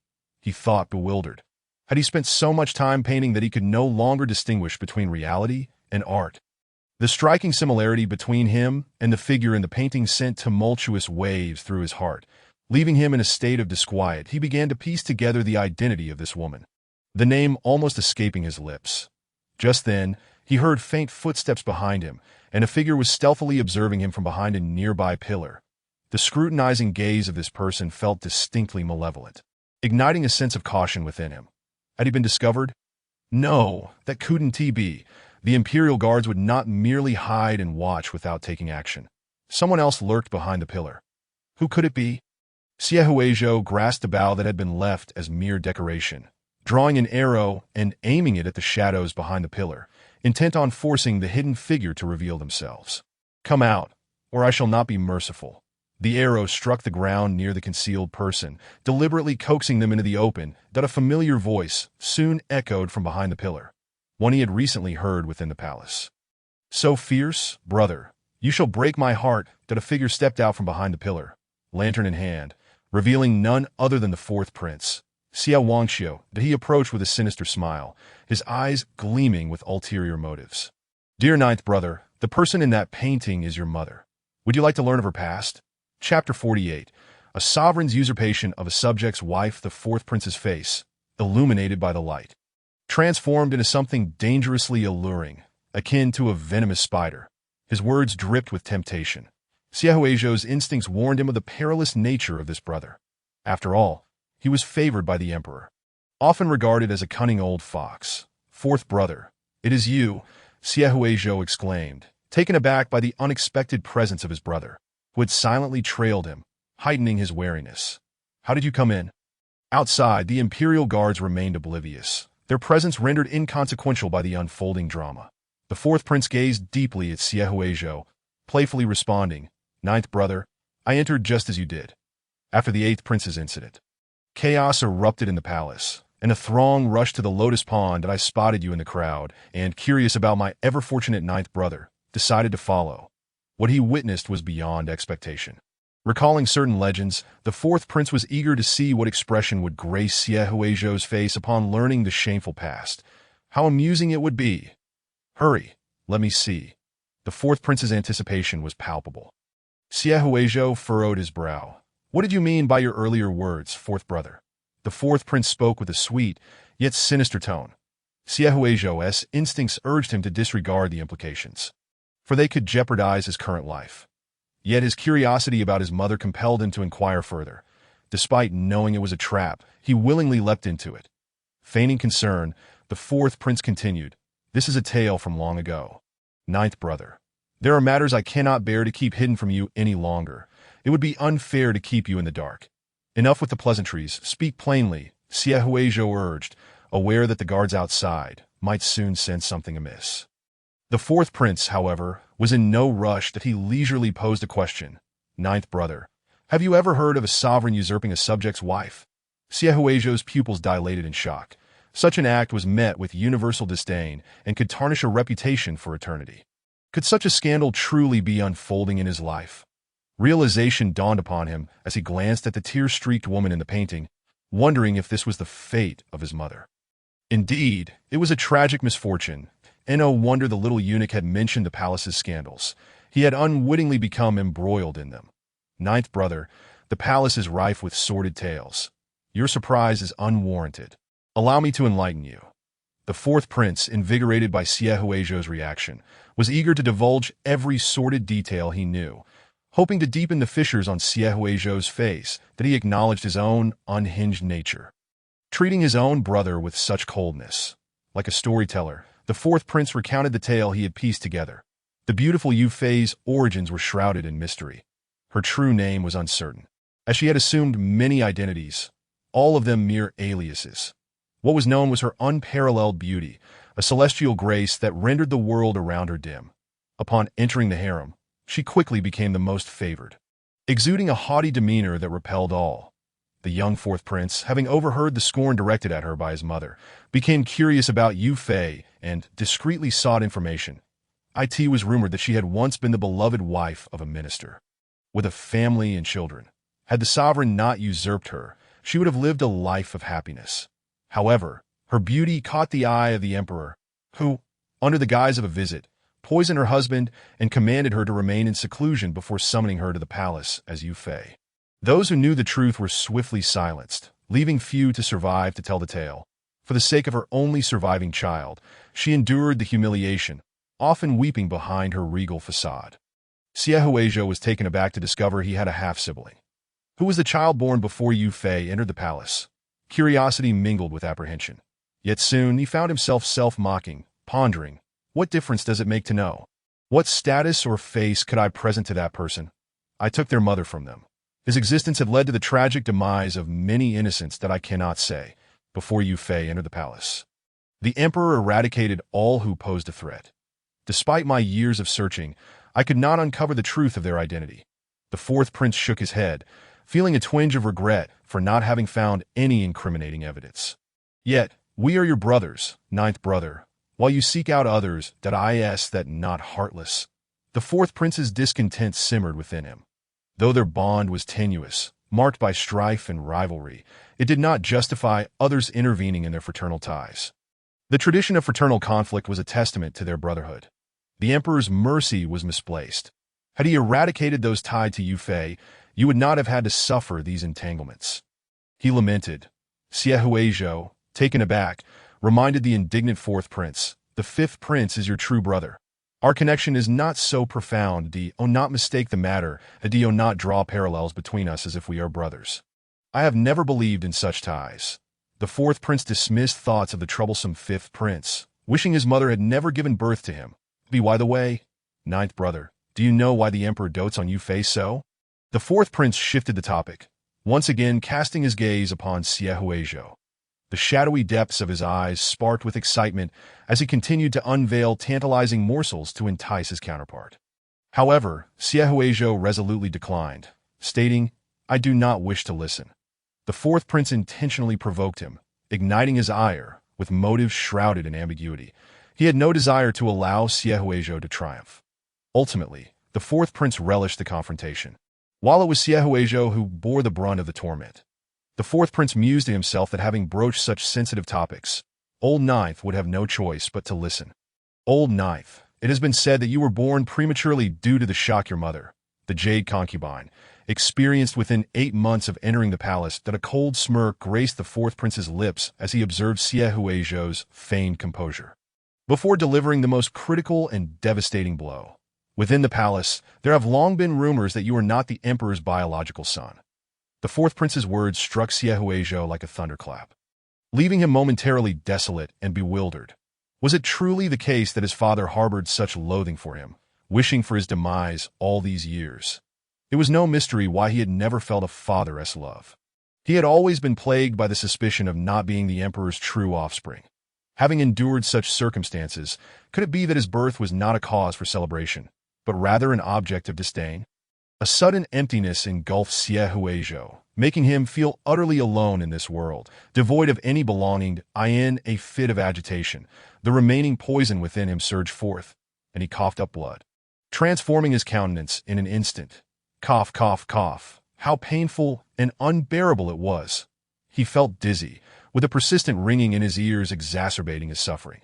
he thought, bewildered. Had he spent so much time painting that he could no longer distinguish between reality and art? The striking similarity between him and the figure in the painting sent tumultuous waves through his heart. Leaving him in a state of disquiet, he began to piece together the identity of this woman, the name almost escaping his lips. Just then, he heard faint footsteps behind him, and a figure was stealthily observing him from behind a nearby pillar. The scrutinizing gaze of this person felt distinctly malevolent, igniting a sense of caution within him. Had he been discovered? No, that couldn't be. The Imperial Guards would not merely hide and watch without taking action. Someone else lurked behind the pillar. Who could it be? Xie Huizhou grasped a bow that had been left as mere decoration, drawing an arrow and aiming it at the shadows behind the pillar, intent on forcing the hidden figure to reveal themselves. Come out, or I shall not be merciful. The arrow struck the ground near the concealed person, deliberately coaxing them into the open, that a familiar voice soon echoed from behind the pillar, one he had recently heard within the palace. So fierce, brother, you shall break my heart. That a figure stepped out from behind the pillar, lantern in hand, revealing none other than the fourth prince, Xia Wangxiu, that he approached with a sinister smile, his eyes gleaming with ulterior motives. Dear ninth brother, the person in that painting is your mother. Would you like to learn of her past? Chapter 48. A sovereign's usurpation of a subject's wife. The fourth prince's face, illuminated by the light, transformed into something dangerously alluring, akin to a venomous spider. His words dripped with temptation. Xie Huizhou's instincts warned him of the perilous nature of this brother. After all, he was favored by the emperor, often regarded as a cunning old fox. Fourth brother, it is you, Xie Huizhou exclaimed, taken aback by the unexpected presence of his brother, who had silently trailed him, heightening his wariness. How did you come in? Outside, the Imperial Guards remained oblivious, their presence rendered inconsequential by the unfolding drama. The fourth prince gazed deeply at Xie Huizhou, playfully responding, Ninth brother, I entered just as you did. After the eighth prince's incident, chaos erupted in the palace, and a throng rushed to the lotus pond that I spotted you in the crowd, and, curious about my ever-fortunate ninth brother, decided to follow. What he witnessed was beyond expectation. Recalling certain legends, the fourth prince was eager to see what expression would grace Xie Huizhou's face upon learning the shameful past. How amusing it would be! Hurry, let me see. The fourth prince's anticipation was palpable. Xie Huizhou furrowed his brow. What did you mean by your earlier words, fourth brother? The fourth prince spoke with a sweet, yet sinister tone. Xie Huizhou's instincts urged him to disregard the implications, for they could jeopardize his current life. Yet his curiosity about his mother compelled him to inquire further. Despite knowing it was a trap, he willingly leapt into it. Feigning concern, the fourth prince continued, This is a tale from long ago. Ninth brother, there are matters I cannot bear to keep hidden from you any longer. It would be unfair to keep you in the dark. Enough with the pleasantries, speak plainly, Xie Huizhou urged, aware that the guards outside might soon sense something amiss. The fourth prince, however, was in no rush that he leisurely posed a question. Ninth brother, have you ever heard of a sovereign usurping a subject's wife? Xie Huizhou's pupils dilated in shock. Such an act was met with universal disdain and could tarnish a reputation for eternity. Could such a scandal truly be unfolding in his life? Realization dawned upon him as he glanced at the tear-streaked woman in the painting, wondering if this was the fate of his mother. Indeed, it was a tragic misfortune, and no wonder the little eunuch had mentioned the palace's scandals. He had unwittingly become embroiled in them. Ninth brother, the palace is rife with sordid tales. Your surprise is unwarranted. Allow me to enlighten you. The fourth prince, invigorated by Xie Huizhou's reaction, was eager to divulge every sordid detail he knew, hoping to deepen the fissures on Xie Huizhou's face that he acknowledged his own unhinged nature. Treating his own brother with such coldness, like a storyteller, the fourth prince recounted the tale he had pieced together. The beautiful Yu Fei's origins were shrouded in mystery. Her true name was uncertain, as she had assumed many identities, all of them mere aliases. What was known was her unparalleled beauty, a celestial grace that rendered the world around her dim. Upon entering the harem, she quickly became the most favored, exuding a haughty demeanor that repelled all. The young fourth prince, having overheard the scorn directed at her by his mother, became curious about Yu Fei and discreetly sought information. It was rumored that she had once been the beloved wife of a minister, with a family and children. Had the sovereign not usurped her, she would have lived a life of happiness. However, her beauty caught the eye of the emperor, who, under the guise of a visit, poisoned her husband and commanded her to remain in seclusion before summoning her to the palace as Yu Fei. Those who knew the truth were swiftly silenced, leaving few to survive to tell the tale. For the sake of her only surviving child, she endured the humiliation, often weeping behind her regal facade. Xie Huizhou was taken aback to discover he had a half-sibling. Who was the child born before Yu Fei entered the palace? Curiosity mingled with apprehension. Yet soon he found himself self-mocking, pondering, what difference does it make to know? What status or face could I present to that person? I took their mother from them. His existence had led to the tragic demise of many innocents that I cannot say, before Yu Fei entered the palace. The emperor eradicated all who posed a threat. Despite my years of searching, I could not uncover the truth of their identity. The fourth prince shook his head, feeling a twinge of regret for not having found any incriminating evidence. Yet, we are your brothers, ninth brother, while you seek out others, that not heartless. The fourth prince's discontent simmered within him. Though their bond was tenuous, marked by strife and rivalry, it did not justify others intervening in their fraternal ties. The tradition of fraternal conflict was a testament to their brotherhood. The emperor's mercy was misplaced. Had he eradicated those tied to Yu Fei, you would not have had to suffer these entanglements. He lamented. Xie Huizhou, taken aback, reminded the indignant fourth prince, the fifth prince is your true brother. Our connection is not so profound, do not mistake the matter, do not draw parallels between us as if we are brothers. I have never believed in such ties. The fourth prince dismissed thoughts of the troublesome fifth prince, wishing his mother had never given birth to him. By the way, ninth brother, do you know why the emperor dotes on Yu Fei so? The fourth prince shifted the topic, once again casting his gaze upon Xie Huizhou. The shadowy depths of his eyes sparked with excitement as he continued to unveil tantalizing morsels to entice his counterpart. However, Xie Huizhou resolutely declined, stating, I do not wish to listen. The fourth prince intentionally provoked him, igniting his ire with motives shrouded in ambiguity. He had no desire to allow Xie Huizhou to triumph. Ultimately, the fourth prince relished the confrontation. While it was Xie Huizhou who bore the brunt of the torment, the fourth prince mused to himself that having broached such sensitive topics, Old Ninth would have no choice but to listen. Old Ninth, it has been said that you were born prematurely due to the shock your mother, the jade concubine, experienced within 8 months of entering the palace. That a cold smirk graced the fourth prince's lips as he observed Xie Huizhou's feigned composure. Before delivering the most critical and devastating blow, within the palace, there have long been rumors that you are not the emperor's biological son. The fourth prince's words struck Xie Huizhou like a thunderclap, leaving him momentarily desolate and bewildered. Was it truly the case that his father harbored such loathing for him, wishing for his demise all these years? It was no mystery why he had never felt a father's love. He had always been plagued by the suspicion of not being the emperor's true offspring. Having endured such circumstances, could it be that his birth was not a cause for celebration, but rather an object of disdain? A sudden emptiness engulfed Xie Huizhou, making him feel utterly alone in this world, devoid of any belonging. In a fit of agitation, the remaining poison within him surged forth, and he coughed up blood, transforming his countenance in an instant. Cough, cough, cough. How painful and unbearable it was. He felt dizzy, with a persistent ringing in his ears exacerbating his suffering.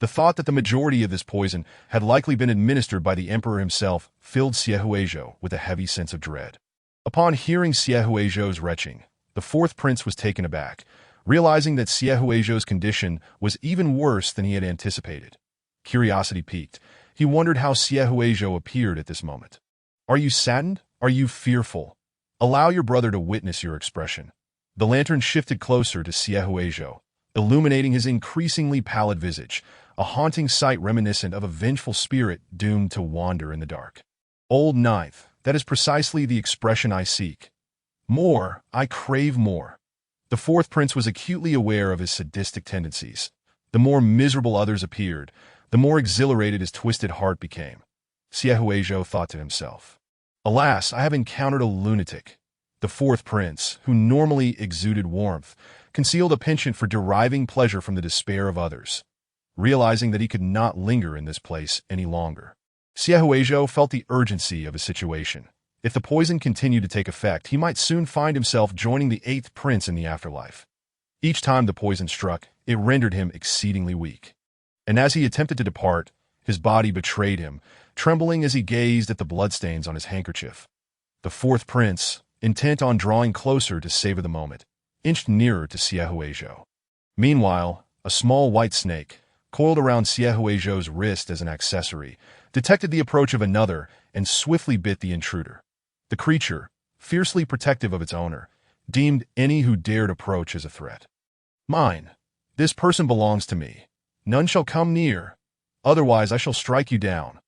The thought that the majority of this poison had likely been administered by the emperor himself filled Xie Huizhou with a heavy sense of dread. Upon hearing Xie Huizhou's retching, the fourth prince was taken aback, realizing that Xie Huizhou's condition was even worse than he had anticipated. Curiosity piqued. He wondered how Xie Huizhou appeared at this moment. Are you saddened? Are you fearful? Allow your brother to witness your expression. The lantern shifted closer to Xie Huizhou, illuminating his increasingly pallid visage, a haunting sight reminiscent of a vengeful spirit doomed to wander in the dark. Old Ninth, that is precisely the expression I seek. More, I crave more. The fourth prince was acutely aware of his sadistic tendencies. The more miserable others appeared, the more exhilarated his twisted heart became. Xie Huizhou thought to himself, alas, I have encountered a lunatic. The fourth prince, who normally exuded warmth, concealed a penchant for deriving pleasure from the despair of others. Realizing that he could not linger in this place any longer, Xie Huizhou felt the urgency of his situation. If the poison continued to take effect, he might soon find himself joining the eighth prince in the afterlife. Each time the poison struck, it rendered him exceedingly weak. And as he attempted to depart, his body betrayed him, trembling as he gazed at the bloodstains on his handkerchief. The fourth prince, intent on drawing closer to savor the moment, inched nearer to Xie Huizhou. Meanwhile, a small white snake, coiled around Xie Huizhou's wrist as an accessory, detected the approach of another and swiftly bit the intruder. The creature, fiercely protective of its owner, deemed any who dared approach as a threat. "Mine. This person belongs to me. None shall come near. Otherwise I shall strike you down."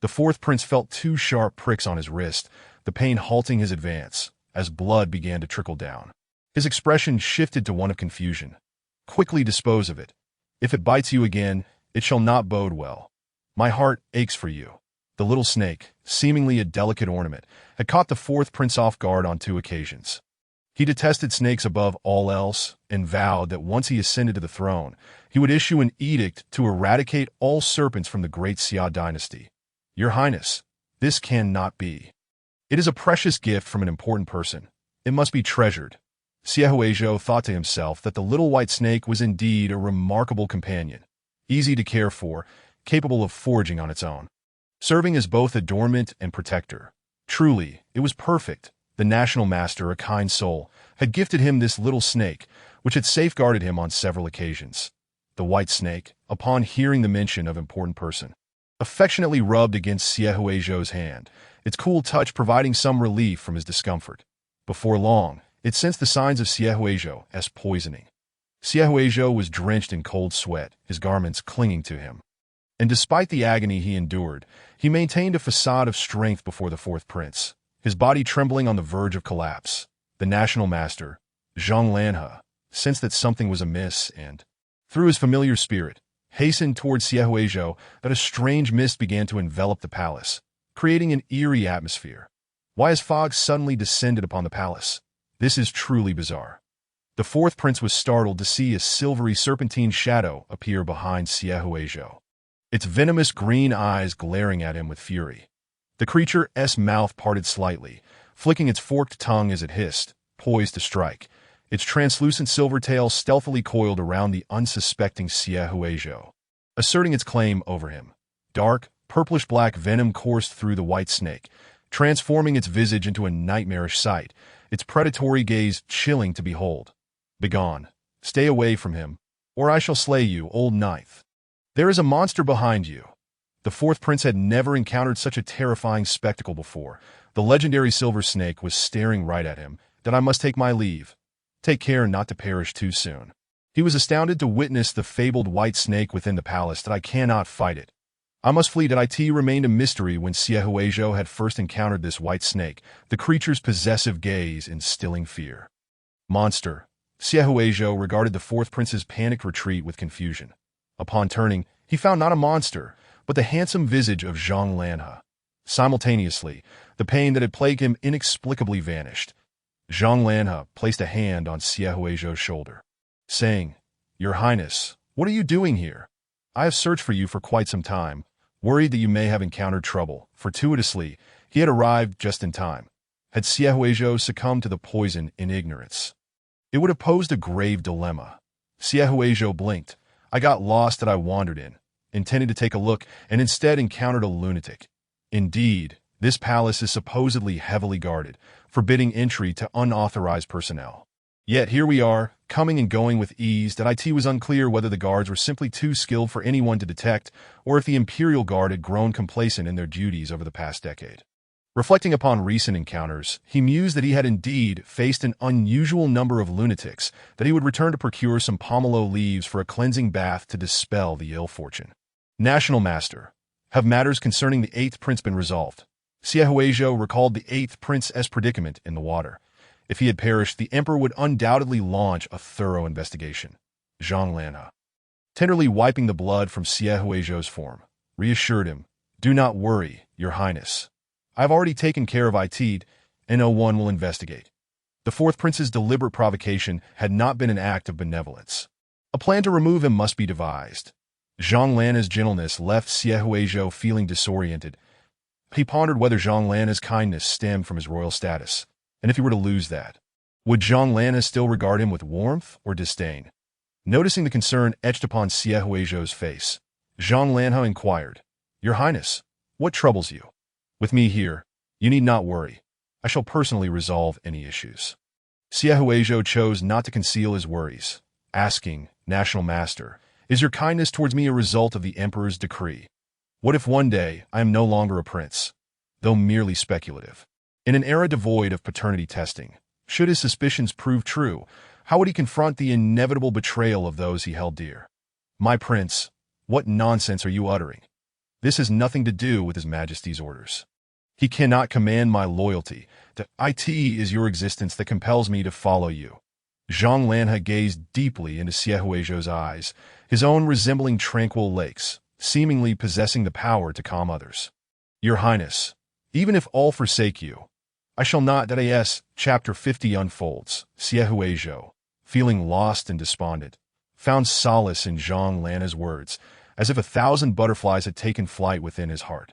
The fourth prince felt two sharp pricks on his wrist, the pain halting his advance, as blood began to trickle down. His expression shifted to one of confusion. "Quickly dispose of it. If it bites you again, it shall not bode well. My heart aches for you." The little snake, seemingly a delicate ornament, had caught the fourth prince off guard on 2 occasions. He detested snakes above all else and vowed that once he ascended to the throne, he would issue an edict to eradicate all serpents from the great Xia dynasty. "Your Highness, this cannot be. It is a precious gift from an important person. It must be treasured." Xie Huizhou thought to himself that the little white snake was indeed a remarkable companion, easy to care for, capable of foraging on its own, serving as both adornment and protector. Truly, it was perfect. The national master, a kind soul, had gifted him this little snake, which had safeguarded him on several occasions. The white snake, upon hearing the mention of important person, affectionately rubbed against Xie Huizhou's hand, its cool touch providing some relief from his discomfort. Before long, it sensed the signs of Xie Huizhou's poisoning. Xie Huizhou was drenched in cold sweat, his garments clinging to him. And despite the agony he endured, he maintained a facade of strength before the fourth prince, his body trembling on the verge of collapse. The national master, Zhang Lanhe, sensed that something was amiss and, through his familiar spirit, hastened towards Xie Huizhou. That a strange mist began to envelop the palace, creating an eerie atmosphere. Why has fog suddenly descended upon the palace? This is truly bizarre. The fourth prince was startled to see a silvery serpentine shadow appear behind Xie Huizhou, its venomous green eyes glaring at him with fury. The creature's mouth parted slightly, flicking its forked tongue as it hissed, poised to strike, its translucent silver tail stealthily coiled around the unsuspecting Xie Huizhou, asserting its claim over him. Dark, purplish-black venom coursed through the white snake, transforming its visage into a nightmarish sight, its predatory gaze chilling to behold. "Begone. Stay away from him, or I shall slay you, old ninth. There is a monster behind you." The fourth prince had never encountered such a terrifying spectacle before. The legendary silver snake was staring right at him. "That I must take my leave. Take care not to perish too soon." He was astounded to witness the fabled white snake within the palace. "That I cannot fight it. I must flee." It remained a mystery when Xie Huizhou had first encountered this white snake, the creature's possessive gaze instilling fear. "Monster." Xie Huizhou regarded the fourth prince's panicked retreat with confusion. Upon turning, he found not a monster, but the handsome visage of Zhang Lanhe. Simultaneously, the pain that had plagued him inexplicably vanished. Zhang Lanhe placed a hand on Xie Huizhou's shoulder, saying, "Your Highness, what are you doing here? I have searched for you for quite some time, worried that you may have encountered trouble." Fortuitously, he had arrived just in time. Had Xie Huizhou succumbed to the poison in ignorance, it would have posed a grave dilemma. Xie Huizhou blinked. "I got lost that I wandered in, intended to take a look, and instead encountered a lunatic. Indeed, this palace is supposedly heavily guarded, forbidding entry to unauthorized personnel. Yet here we are, coming and going with ease." It was unclear whether the guards were simply too skilled for anyone to detect, or if the Imperial Guard had grown complacent in their duties over the past decade. Reflecting upon recent encounters, he mused that he had indeed faced an unusual number of lunatics, that he would return to procure some pomelo leaves for a cleansing bath to dispel the ill fortune. "National Master, have matters concerning the 8th prince been resolved?" Xie Huizhou recalled the 8th prince's predicament in the water. If he had perished, the emperor would undoubtedly launch a thorough investigation. Zhang Lanhe, tenderly wiping the blood from Xie Huizhou's form, reassured him, "Do not worry, Your Highness. I have already taken care of it, and no one will investigate." The fourth prince's deliberate provocation had not been an act of benevolence. A plan to remove him must be devised. Zhang Lanhe's gentleness left Xie Huizhou feeling disoriented. He pondered whether Zhang Lanhe's kindness stemmed from his royal status, and if he were to lose that, would Zhang Lanhe still regard him with warmth or disdain? Noticing the concern etched upon Xie Huizhou's face, Zhang Lanhe inquired, "Your Highness, what troubles you? With me here, you need not worry. I shall personally resolve any issues." Xie Huizhou chose not to conceal his worries, asking, "National Master, Is your kindness towards me a result of the emperor's decree? What if one day I am no longer a prince, though merely speculative? In an era devoid of paternity testing, should his suspicions prove true, how would he confront the inevitable betrayal of those he held dear? My prince, what nonsense are you uttering? This has nothing to do with His Majesty's orders. He cannot command my loyalty. It is your existence that compels me to follow you. Zhang Lanhe gazed deeply into Xie Huizhou's eyes, his own resembling tranquil lakes, seemingly possessing the power to calm others. Your Highness, even if all forsake you, I shall not. Chapter 50 unfolds. Xie Huizhou, feeling lost and despondent, found solace in Zhang Lanhe's words, as if 1,000 butterflies had taken flight within his heart.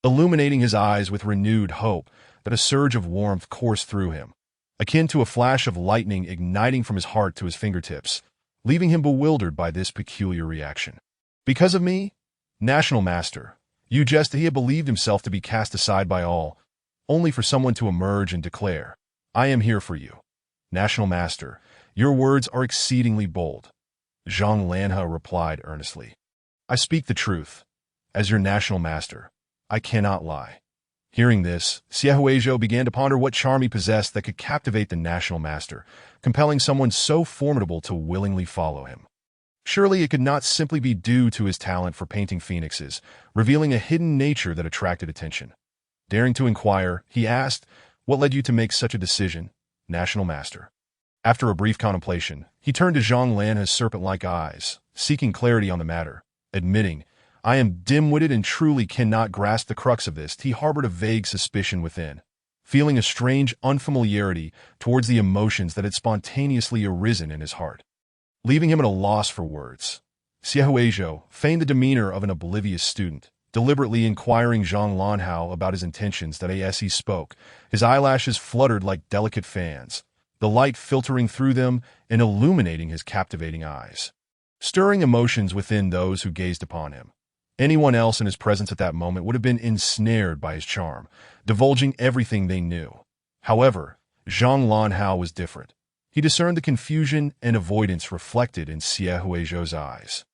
Illuminating his eyes with renewed hope, that a surge of warmth coursed through him, akin to a flash of lightning igniting from his heart to his fingertips, leaving him bewildered by this peculiar reaction. Because of me? National Master, you jest that he had believed himself to be cast aside by all, only for someone to emerge and declare, I am here for you. National Master, your words are exceedingly bold. Zhang Lanhe replied earnestly. I speak the truth. As your National Master, I cannot lie. Hearing this, Xie Huizhou began to ponder what charm he possessed that could captivate the National Master, compelling someone so formidable to willingly follow him. Surely it could not simply be due to his talent for painting phoenixes, revealing a hidden nature that attracted attention. Daring to inquire, he asked, What led you to make such a decision, National Master? After a brief contemplation, he turned to Zhang Lanhe's serpent-like eyes, seeking clarity on the matter, admitting, I am dim-witted and truly cannot grasp the crux of this. He harbored a vague suspicion within, feeling a strange unfamiliarity towards the emotions that had spontaneously arisen in his heart, leaving him at a loss for words. Xie Huizhou feigned the demeanor of an oblivious student, deliberately inquiring Zhang Lanhe about his intentions. As he spoke, his eyelashes fluttered like delicate fans, the light filtering through them and illuminating his captivating eyes, stirring emotions within those who gazed upon him. Anyone else in his presence at that moment would have been ensnared by his charm, divulging everything they knew. However, Zhang Lanhe was different. He discerned the confusion and avoidance reflected in Xie Huizhou's eyes.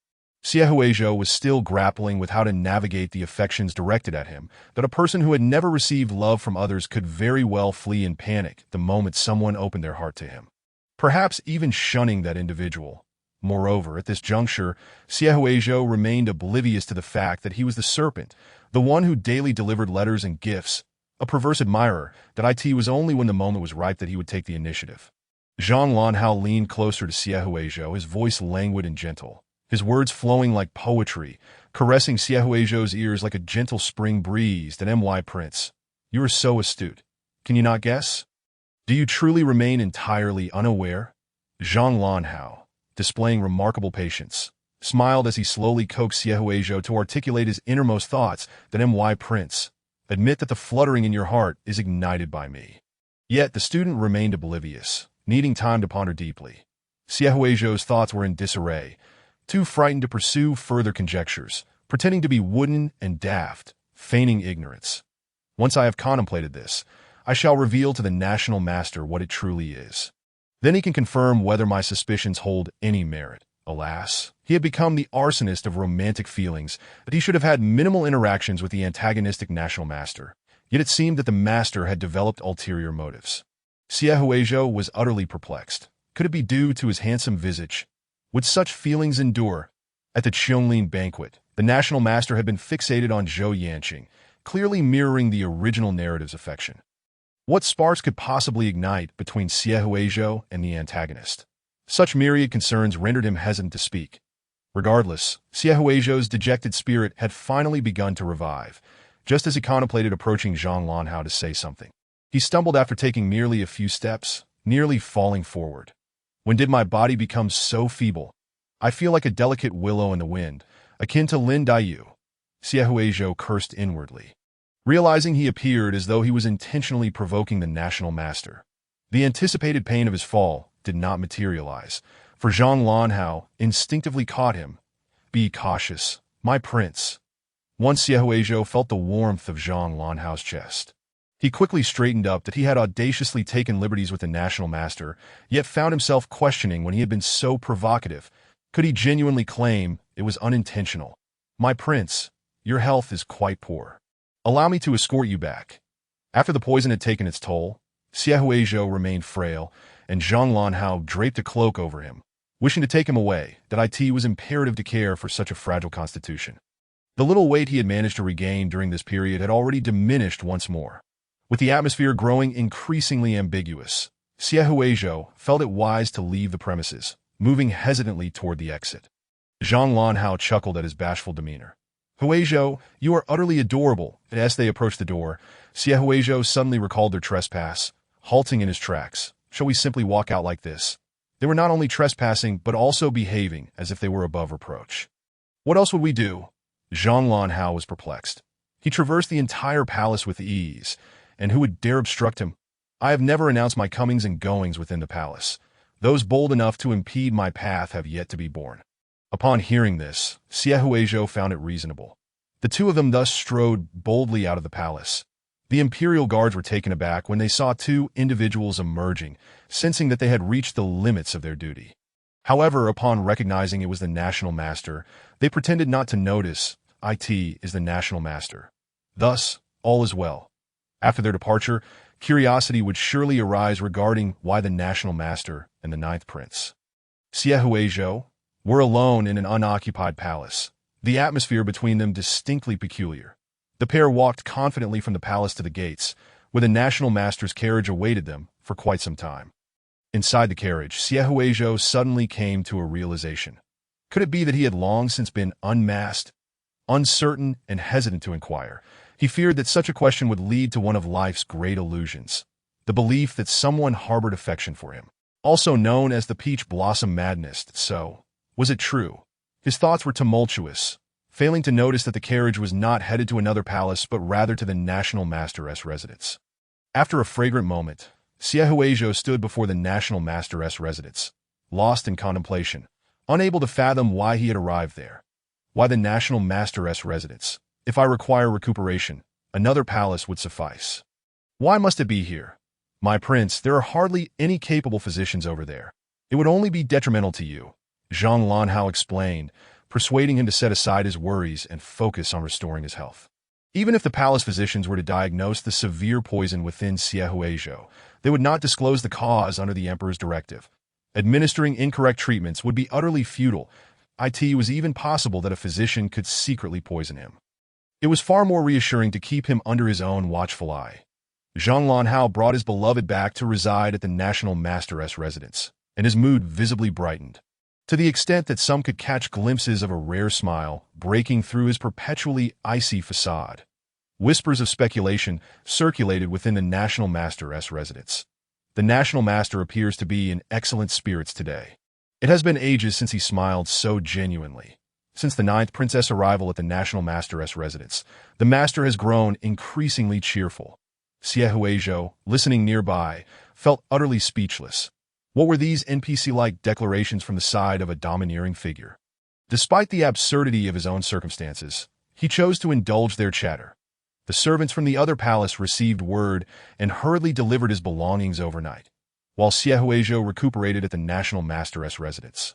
Xie Huizhou was still grappling with how to navigate the affections directed at him, that a person who had never received love from others could very well flee in panic the moment someone opened their heart to him, perhaps even shunning that individual. Moreover, at this juncture, Xie Huizhou remained oblivious to the fact that he was the serpent, the one who daily delivered letters and gifts, a perverse admirer, that it was only when the moment was ripe that he would take the initiative. Zhang Lanhe leaned closer to Xie Huizhou, his voice languid and gentle, his words flowing like poetry, caressing Xie Huizhou's ears like a gentle spring breeze. My prince, you are so astute. Can you not guess? Do you truly remain entirely unaware? Zhang Lanhe, displaying remarkable patience, smiled as he slowly coaxed Xie Huizhou to articulate his innermost thoughts. My prince, admit that the fluttering in your heart is ignited by me. Yet the student remained oblivious, needing time to ponder deeply. Xie Huizhou's thoughts were in disarray, too frightened to pursue further conjectures, pretending to be wooden and daft, feigning ignorance. Once I have contemplated this, I shall reveal to the National Master what it truly is. Then he can confirm whether my suspicions hold any merit. Alas, he had become the arsonist of romantic feelings, that he should have had minimal interactions with the antagonistic National Master. Yet it seemed that the Master had developed ulterior motives. Xie Huizhou was utterly perplexed. Could it be due to his handsome visage? Would such feelings endure? At the Qianglin banquet, the National Master had been fixated on Zhou Yanqing, clearly mirroring the original narrative's affection. What sparks could possibly ignite between Xie Huizhou and the antagonist? Such myriad concerns rendered him hesitant to speak. Regardless, Xie Huizhou's dejected spirit had finally begun to revive, just as he contemplated approaching Zhang Lanhe to say something. He stumbled after taking merely a few steps, nearly falling forward. When did my body become so feeble? I feel like a delicate willow in the wind, akin to Lin Daiyu. Xie Huizhou cursed inwardly, realizing he appeared as though he was intentionally provoking the National Master. The anticipated pain of his fall did not materialize, for Zhang Lanhe instinctively caught him. Be cautious, my prince. Once Xie Huizhou felt the warmth of Zhang Lanhe's chest. He quickly straightened up that he had audaciously taken liberties with the National Master, yet found himself questioning when he had been so provocative. Could he genuinely claim it was unintentional? My prince, your health is quite poor. Allow me to escort you back. After the poison had taken its toll, Xiaohuizhou remained frail, and Zhang Lanhao draped a cloak over him, wishing to take him away, that it was imperative to care for such a fragile constitution. The little weight he had managed to regain during this period had already diminished once more. With the atmosphere growing increasingly ambiguous, Xiaohuizhou felt it wise to leave the premises, moving hesitantly toward the exit. Zhang Lanhao chuckled at his bashful demeanor. Huizhou, you are utterly adorable. And as they approached the door, Xiaohuizhou suddenly recalled their trespass, halting in his tracks. Shall we simply walk out like this? They were not only trespassing, but also behaving as if they were above reproach. What else would we do? Zhang Lanhao was perplexed. He traversed the entire palace with ease, and who would dare obstruct him? I have never announced my comings and goings within the palace. Those bold enough to impede my path have yet to be born. Upon hearing this, Xiaohuizhou found it reasonable. The two of them thus strode boldly out of the palace. The imperial guards were taken aback when they saw two individuals emerging, sensing that they had reached the limits of their duty. However, upon recognizing it was the national master, they pretended not to notice. It is the national master. Thus, all is well. After their departure, curiosity would surely arise regarding why the national master and the ninth prince. Xiaohuizhou were alone in an unoccupied palace, the atmosphere between them distinctly peculiar. The pair walked confidently from the palace to the gates, where the national master's carriage awaited them for quite some time. Inside the carriage, Xiaohuizhou suddenly came to a realization. Could it be that he had long since been unmasked? Uncertain and hesitant to inquire, he feared that such a question would lead to one of life's great illusions, the belief that someone harbored affection for him, also known as the peach blossom madness. So, was it true? His thoughts were tumultuous, failing to notice that the carriage was not headed to another palace but rather to the national master's residence. After a fragrant moment, Xiaohuizhou stood before the national master's residence, lost in contemplation, unable to fathom why he had arrived there. Why the national master's residence? If I require recuperation, another palace would suffice. Why must it be here? My prince, there are hardly any capable physicians over there. It would only be detrimental to you, Zhang Lanhao explained, persuading him to set aside his worries and focus on restoring his health. Even if the palace physicians were to diagnose the severe poison within Xiaohuizhou, they would not disclose the cause under the emperor's directive. Administering incorrect treatments would be utterly futile. It was even possible that a physician could secretly poison him. It was far more reassuring to keep him under his own watchful eye. Zhang Lanhao brought his beloved back to reside at the national master's residence, and his mood visibly brightened, to the extent that some could catch glimpses of a rare smile breaking through his perpetually icy facade. Whispers of speculation circulated within the national master's residence. The national master appears to be in excellent spirits today. It has been ages since he smiled so genuinely. Since the ninth princess' arrival at the national master's residence, the master has grown increasingly cheerful. Xiaohuizhou, listening nearby, felt utterly speechless. What were these NPC-like declarations from the side of a domineering figure? Despite the absurdity of his own circumstances, he chose to indulge their chatter. The servants from the other palace received word and hurriedly delivered his belongings overnight, while Xiaohuizhou recuperated at the national master's residence.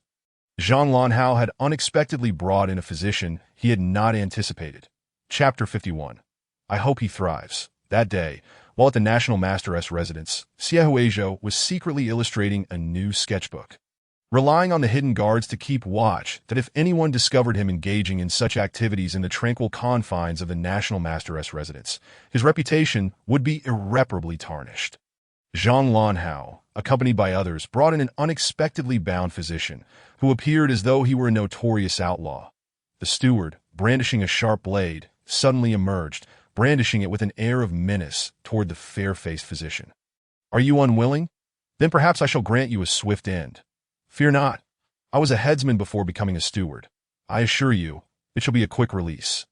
Zhang Lanhao had unexpectedly brought in a physician he had not anticipated. Chapter 51. I hope he thrives. That day, while at the national master's residence, Xiaohuizhou was secretly illustrating a new sketchbook. Relying on the hidden guards to keep watch that if anyone discovered him engaging in such activities in the tranquil confines of the national master's residence, his reputation would be irreparably tarnished. Zhang Lanhao, accompanied by others, brought in an unexpectedly bound physician, who appeared as though he were a notorious outlaw. The steward, brandishing a sharp blade, suddenly emerged, brandishing it with an air of menace toward the fair-faced physician. Are you unwilling? Then perhaps I shall grant you a swift end. Fear not. I was a headsman before becoming a steward. I assure you, it shall be a quick release.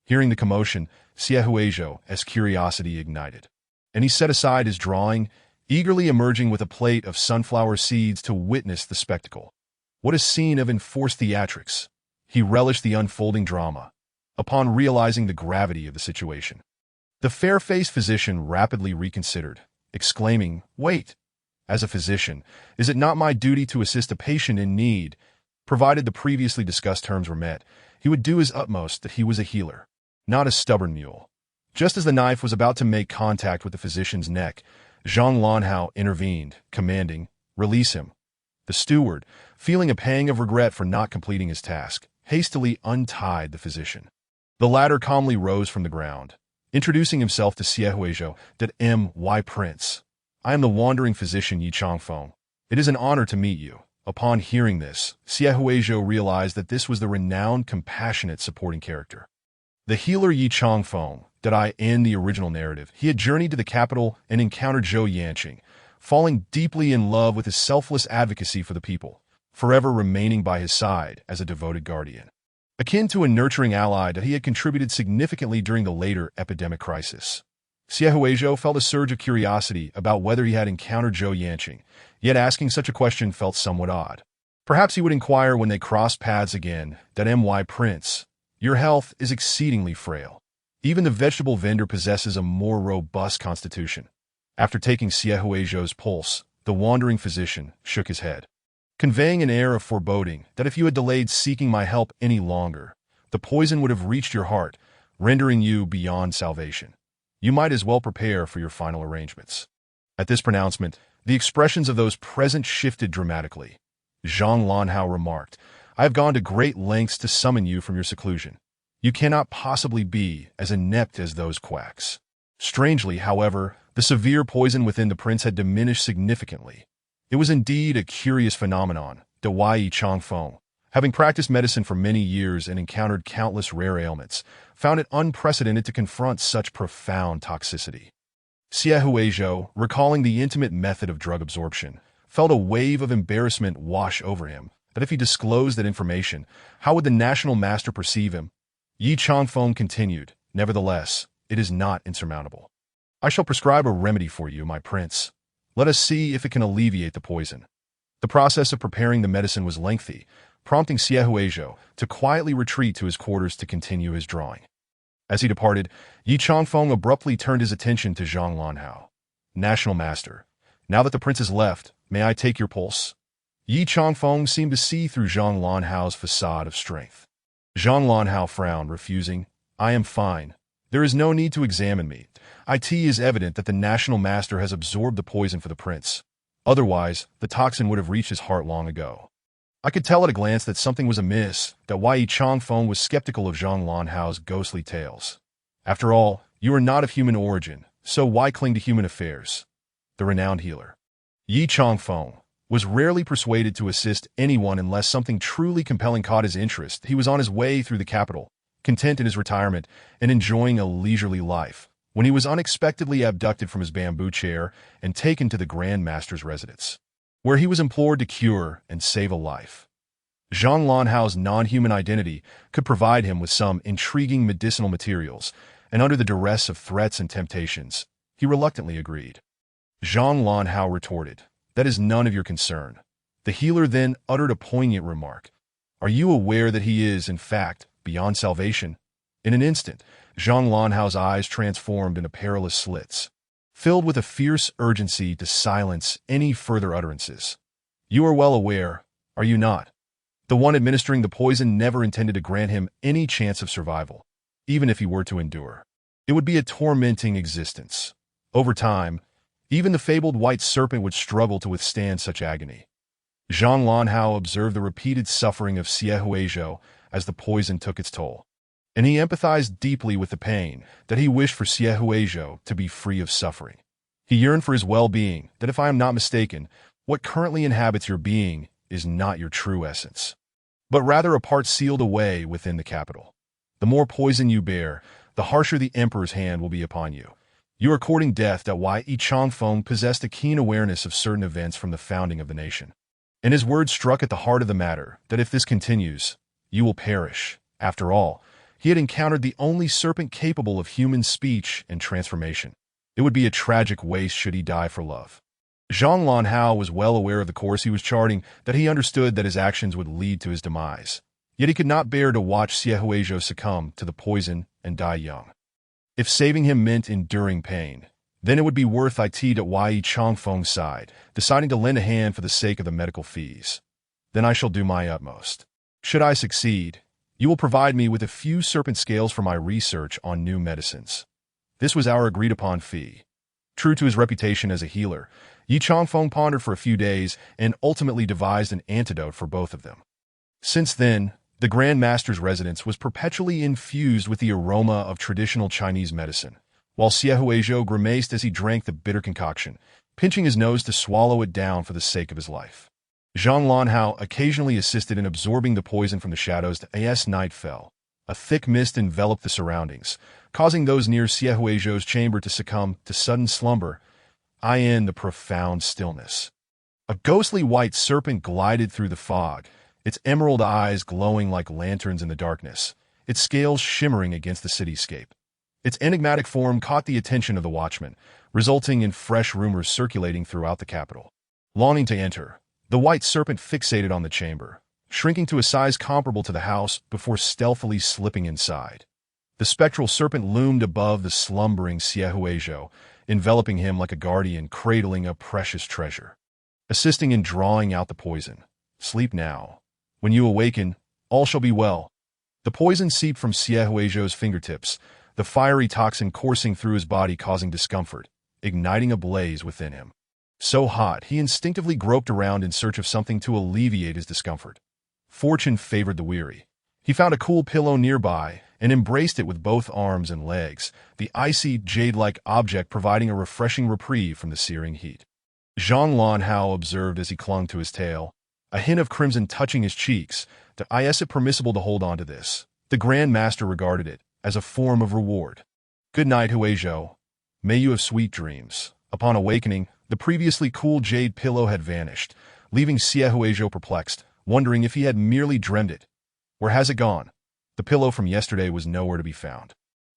Hearing the commotion, Xiaohuizhou's curiosity ignited, and he set aside his drawing, eagerly emerging with a plate of sunflower seeds to witness the spectacle. What a scene of enforced theatrics! He relished the unfolding drama, upon realizing the gravity of the situation. The fair-faced physician rapidly reconsidered, exclaiming, Wait! As a physician, is it not my duty to assist a patient in need? Provided the previously discussed terms were met, he would do his utmost that he was a healer, not a stubborn mule. Just as the knife was about to make contact with the physician's neck, Zhang Lanhao intervened, commanding, "Release him." The steward, feeling a pang of regret for not completing his task, hastily untied the physician. The latter calmly rose from the ground, introducing himself to Xie Huizhou, that M.Y. Prince. "I am the wandering physician Yi Changfeng. It is an honor to meet you." Upon hearing this, Xie Huizhou realized that this was the renowned, compassionate supporting character. The healer Yi Changfeng, that in the original narrative, he had journeyed to the capital and encountered Zhou Yanqing, falling deeply in love with his selfless advocacy for the people, forever remaining by his side as a devoted guardian. Akin to a nurturing ally that he had contributed significantly during the later epidemic crisis. Xie Huizhou felt a surge of curiosity about whether he had encountered Zhou Yanqing, yet asking such a question felt somewhat odd. Perhaps he would inquire when they crossed paths again, that M.Y. Prince, "Your health is exceedingly frail. Even the vegetable vendor possesses a more robust constitution." After taking Xie Huizhou's pulse, the wandering physician shook his head, conveying an air of foreboding that if you had delayed seeking my help any longer, the poison would have reached your heart, rendering you beyond salvation. You might as well prepare for your final arrangements. At this pronouncement, the expressions of those present shifted dramatically. Zhang Lanhao remarked, "I have gone to great lengths to summon you from your seclusion. You cannot possibly be as inept as those quacks." Strangely, however, the severe poison within the prince had diminished significantly. It was indeed a curious phenomenon that Yi Changfeng, having practiced medicine for many years and encountered countless rare ailments, found it unprecedented to confront such profound toxicity. Xie Huizhou, recalling the intimate method of drug absorption, felt a wave of embarrassment wash over him, that if he disclosed that information, how would the national master perceive him? Yi Changfeng continued, "Nevertheless, it is not insurmountable. I shall prescribe a remedy for you, my prince. Let us see if it can alleviate the poison." The process of preparing the medicine was lengthy, prompting Xie Huizhou to quietly retreat to his quarters to continue his drawing. As he departed, Yi Changfeng abruptly turned his attention to Zhang Lanhao. "National Master, now that the prince has left, may I take your pulse?" Yi Changfeng seemed to see through Zhang Lanhao's facade of strength. Zhang Lanhao frowned, refusing. "I am fine. There is no need to examine me. It is evident that the National Master has absorbed the poison for the prince. Otherwise, the toxin would have reached his heart long ago." I could tell at a glance that something was amiss, that Yi Changfeng was skeptical of Zhang Lanhao's ghostly tales. "After all, you are not of human origin, so why cling to human affairs?" The renowned healer, Yi Changfeng, was rarely persuaded to assist anyone unless something truly compelling caught his interest. He was on his way through the capital, content in his retirement and enjoying a leisurely life, when he was unexpectedly abducted from his bamboo chair and taken to the Grand Master's residence, where he was implored to cure and save a life. Zhang Lanhao's non-human identity could provide him with some intriguing medicinal materials, and under the duress of threats and temptations, he reluctantly agreed. Zhang Lanhao retorted, "That is none of your concern." The healer then uttered a poignant remark. "Are you aware that he is, in fact, beyond salvation?" In an instant, Zhang Lanhao's eyes transformed into perilous slits, filled with a fierce urgency to silence any further utterances. "You are well aware, are you not? The one administering the poison never intended to grant him any chance of survival, even if he were to endure. It would be a tormenting existence. Over time, even the fabled white serpent would struggle to withstand such agony." Zhang Lanhao observed the repeated suffering of Xie Huizhou as the poison took its toll, and he empathized deeply with the pain that he wished for Xie Huizhou to be free of suffering. He yearned for his well-being, that if I am not mistaken, what currently inhabits your being is not your true essence, but rather a part sealed away within the capital. The more poison you bear, the harsher the emperor's hand will be upon you. You are courting death. Yi Changfeng possessed a keen awareness of certain events from the founding of the nation, and his words struck at the heart of the matter, that if this continues, you will perish. After all, he had encountered the only serpent capable of human speech and transformation. It would be a tragic waste should he die for love. Zhang Lanhao was well aware of the course he was charting, that he understood that his actions would lead to his demise. Yet he could not bear to watch Xie Huizhou succumb to the poison and die young. If saving him meant enduring pain, then it would be worth it at Yi Changfeng's side, deciding to lend a hand for the sake of the medical fees. then I shall do my utmost. Should I succeed, you will provide me with a few serpent scales for my research on new medicines. This was our agreed-upon fee. True to his reputation as a healer, Yi Changfeng pondered for a few days and ultimately devised an antidote for both of them. Since then, the Grand Master's residence was perpetually infused with the aroma of traditional Chinese medicine, while Xie Huizhou grimaced as he drank the bitter concoction, pinching his nose to swallow it down for the sake of his life. Zhang Lanhao occasionally assisted in absorbing the poison from the shadows as night fell. A thick mist enveloped the surroundings, causing those near Xie Huizhou's chamber to succumb to sudden slumber, in the profound stillness. A ghostly white serpent glided through the fog, its emerald eyes glowing like lanterns in the darkness, its scales shimmering against the cityscape. Its enigmatic form caught the attention of the watchman, resulting in fresh rumors circulating throughout the capital. Longing to enter, the white serpent fixated on the chamber, shrinking to a size comparable to the house before stealthily slipping inside. The spectral serpent loomed above the slumbering Xie Huizhou, enveloping him like a guardian cradling a precious treasure. Assisting in drawing out the poison. Sleep now. When you awaken, all shall be well. The poison seeped from Xie Huizhou's fingertips, the fiery toxin coursing through his body causing discomfort, igniting a blaze within him. So hot, he instinctively groped around in search of something to alleviate his discomfort. Fortune favored the weary. He found a cool pillow nearby and embraced it with both arms and legs, the icy, jade-like object providing a refreshing reprieve from the searing heat. Zhang Lanhao observed as he clung to his tail, a hint of crimson touching his cheeks. Is it permissible to hold on to this? The Grand Master regarded it as a form of reward. Good night, Huizhou. May you have sweet dreams. Upon awakening, the previously cool jade pillow had vanished, leaving Xie Huizhou perplexed, wondering if he had merely dreamed it. Where has it gone? The pillow from yesterday was nowhere to be found.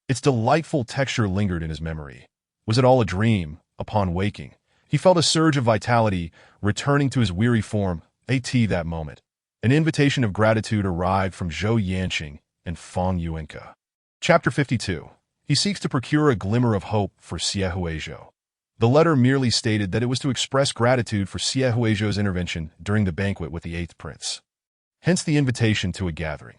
Its delightful texture lingered in his memory. Was it all a dream? Upon waking, he felt a surge of vitality, returning to his weary form. That moment. An invitation of gratitude arrived from Zhou Yanqing and Fang Yuanke. Chapter 52. He seeks to procure a glimmer of hope for Xie Huizhou. The letter merely stated that it was to express gratitude for Xie Huizhou's intervention during the banquet with the 8th prince. Hence the invitation to a gathering.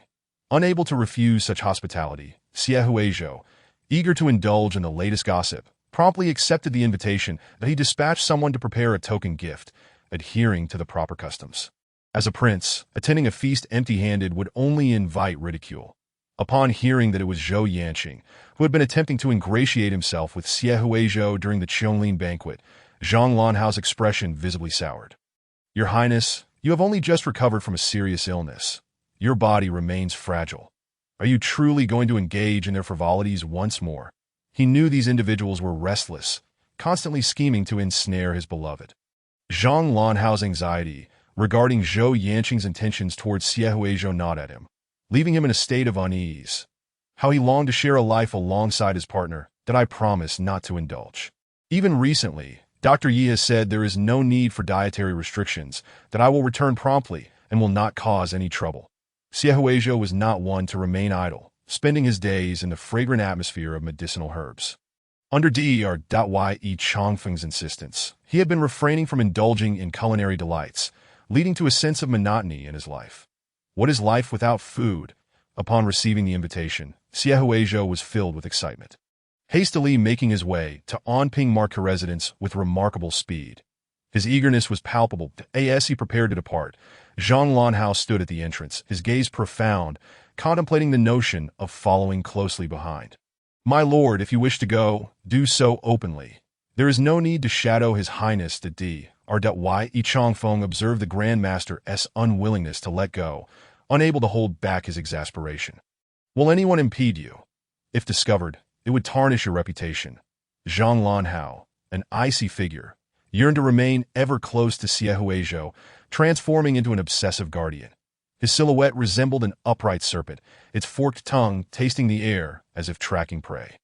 Unable to refuse such hospitality, Xie Huizhou, eager to indulge in the latest gossip, promptly accepted the invitation that he dispatched someone to prepare a token gift, adhering to the proper customs. As a prince, attending a feast empty-handed would only invite ridicule. Upon hearing that it was Zhou Yanqing, who had been attempting to ingratiate himself with Xie Huizhou during the Qianglin banquet, Zhang Lanhao's expression visibly soured. Your Highness, you have only just recovered from a serious illness. Your body remains fragile. Are you truly going to engage in their frivolities once more? He knew these individuals were restless, constantly scheming to ensnare his beloved. Zhang Lanhao's anxiety regarding Zhou Yanqing's intentions towards Xie Huizhou gnawed at him, leaving him in a state of unease. How he longed to share a life alongside his partner that I promised not to indulge. Even recently, Dr. Yi has said there is no need for dietary restrictions, that I will return promptly and will not cause any trouble. Xie Huizhou was not one to remain idle, spending his days in the fragrant atmosphere of medicinal herbs. Under Dr. Yi Changfeng's insistence, he had been refraining from indulging in culinary delights, leading to a sense of monotony in his life. What is life without food? Upon receiving the invitation, Xie Huizhou was filled with excitement. Hastily making his way to Anping Market residence with remarkable speed. His eagerness was palpable. As he prepared to depart, Zhang Lanhao stood at the entrance, his gaze profound, contemplating the notion of following closely behind. My lord, if you wish to go, do so openly. There is no need to shadow his highness. Dr. Yi Changfeng observed the Grand Master's unwillingness to let go, unable to hold back his exasperation. Will anyone impede you? If discovered, it would tarnish your reputation. Zhang Lanhao, an icy figure, yearned to remain ever close to Xie Huizhou, transforming into an obsessive guardian. His silhouette resembled an upright serpent, its forked tongue tasting the air as if tracking prey.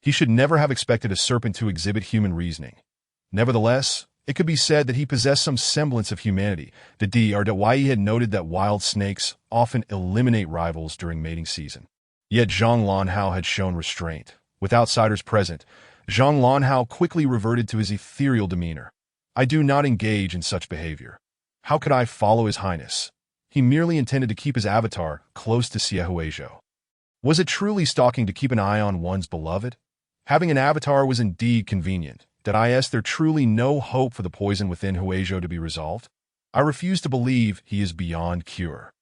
He should never have expected a serpent to exhibit human reasoning. Nevertheless, it could be said that he possessed some semblance of humanity. Dr. Yi had noted that wild snakes often eliminate rivals during mating season. Yet Zhang Lanhao had shown restraint. With outsiders present, Zhang Lanhao quickly reverted to his ethereal demeanor. I do not engage in such behavior. How could I follow his highness? he merely intended to keep his avatar close to Siehuizhou. Was it truly stalking to keep an eye on one's beloved? Having an avatar was indeed convenient. Is there truly no hope for the poison within Huizhou to be resolved? I refuse to believe he is beyond cure.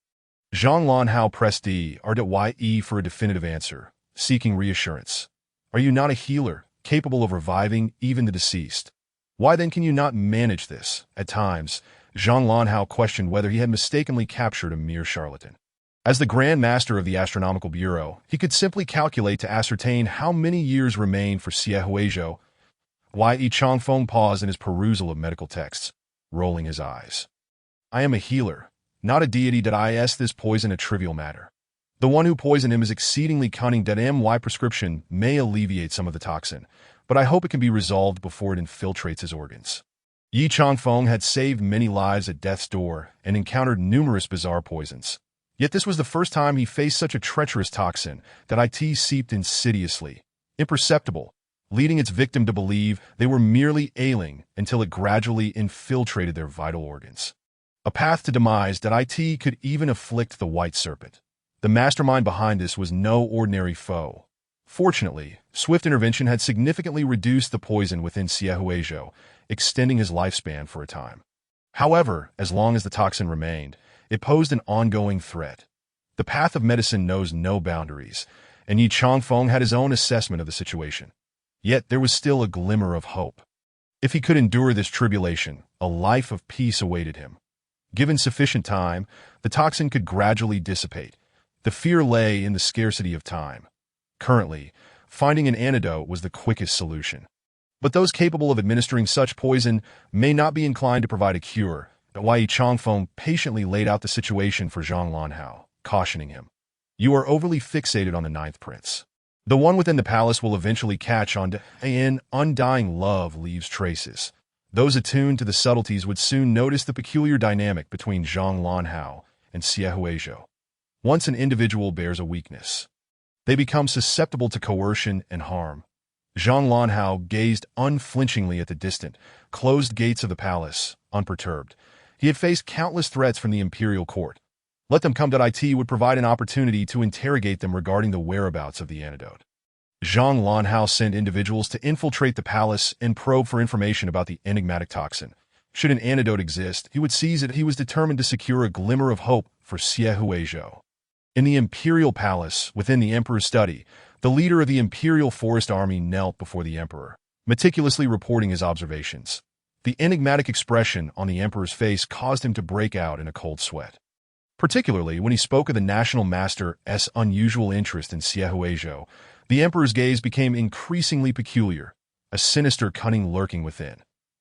Zhang Lanhao pressed D or Y for a definitive answer, seeking reassurance. Are you not a healer, capable of reviving even the deceased? Why then can you not manage this? At times, Zhang Lanhao questioned whether he had mistakenly captured a mere charlatan. As the Grand Master of the Astronomical Bureau, he could simply calculate to ascertain how many years remain for Siehuizhou. Yi Changfeng paused in his perusal of medical texts, rolling his eyes. I am a healer, not a deity. Is this poison a trivial matter? The one who poisoned him is exceedingly cunning. My prescription may alleviate some of the toxin, but I hope it can be resolved before it infiltrates his organs. Yi Changfeng had saved many lives at death's door and encountered numerous bizarre poisons. Yet this was the first time he faced such a treacherous toxin that it seeped insidiously, imperceptible, leading its victim to believe they were merely ailing until it gradually infiltrated their vital organs. A path to demise that could even afflict the White Serpent. The mastermind behind this was no ordinary foe. Fortunately, swift intervention had significantly reduced the poison within Siehuizhou, extending his lifespan for a time. However, as long as the toxin remained, it posed an ongoing threat. The path of medicine knows no boundaries, and Yi Changfeng had his own assessment of the situation. Yet there was still a glimmer of hope. If he could endure this tribulation, a life of peace awaited him. Given sufficient time, the toxin could gradually dissipate. The fear lay in the scarcity of time. Currently, finding an antidote was the quickest solution. But those capable of administering such poison may not be inclined to provide a cure. Yi Changfeng patiently laid out the situation for Zhang Lanhao, cautioning him. You are overly fixated on the ninth prince. The one within the palace will eventually catch on to an undying love leaves traces. Those attuned to the subtleties would soon notice the peculiar dynamic between Zhang Lanhao and Siehuizhou. Once an individual bears a weakness, they become susceptible to coercion and harm. Zhang Lanhao gazed unflinchingly at the distant, closed gates of the palace, unperturbed. He had faced countless threats from the imperial court. Let them come. It would provide an opportunity to interrogate them regarding the whereabouts of the antidote. Zhang Lanhao sent individuals to infiltrate the palace and probe for information about the enigmatic toxin. Should an antidote exist, he would seize it. He was determined to secure a glimmer of hope for Siehuizhou. In the imperial palace, within the emperor's study, the leader of the imperial forest army knelt before the emperor, meticulously reporting his observations. The enigmatic expression on the emperor's face caused him to break out in a cold sweat. Particularly when he spoke of the national master's unusual interest in Siehuizhou, the emperor's gaze became increasingly peculiar, a sinister cunning lurking within.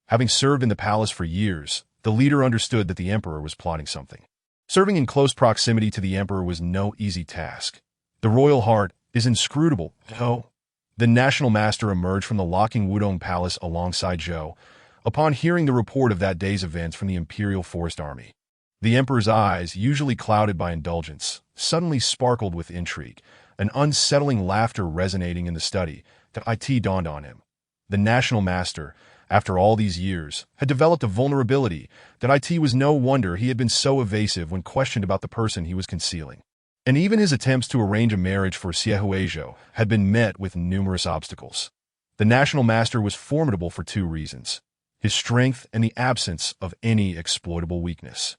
Having served in the palace for years, the leader understood that the emperor was plotting something. Serving in close proximity to the emperor was no easy task. The royal heart is inscrutable. No. The national master emerged from the Locking Wudong Palace alongside Zhou, upon hearing the report of that day's events from the imperial forest army. The emperor's eyes, usually clouded by indulgence, suddenly sparkled with intrigue, an unsettling laughter resonating in the study. It dawned on him. The national master, after all these years, had developed a vulnerability. It was no wonder he had been so evasive when questioned about the person he was concealing. And even his attempts to arrange a marriage for Siehuizhou had been met with numerous obstacles. The national master was formidable for two reasons: his strength and the absence of any exploitable weakness.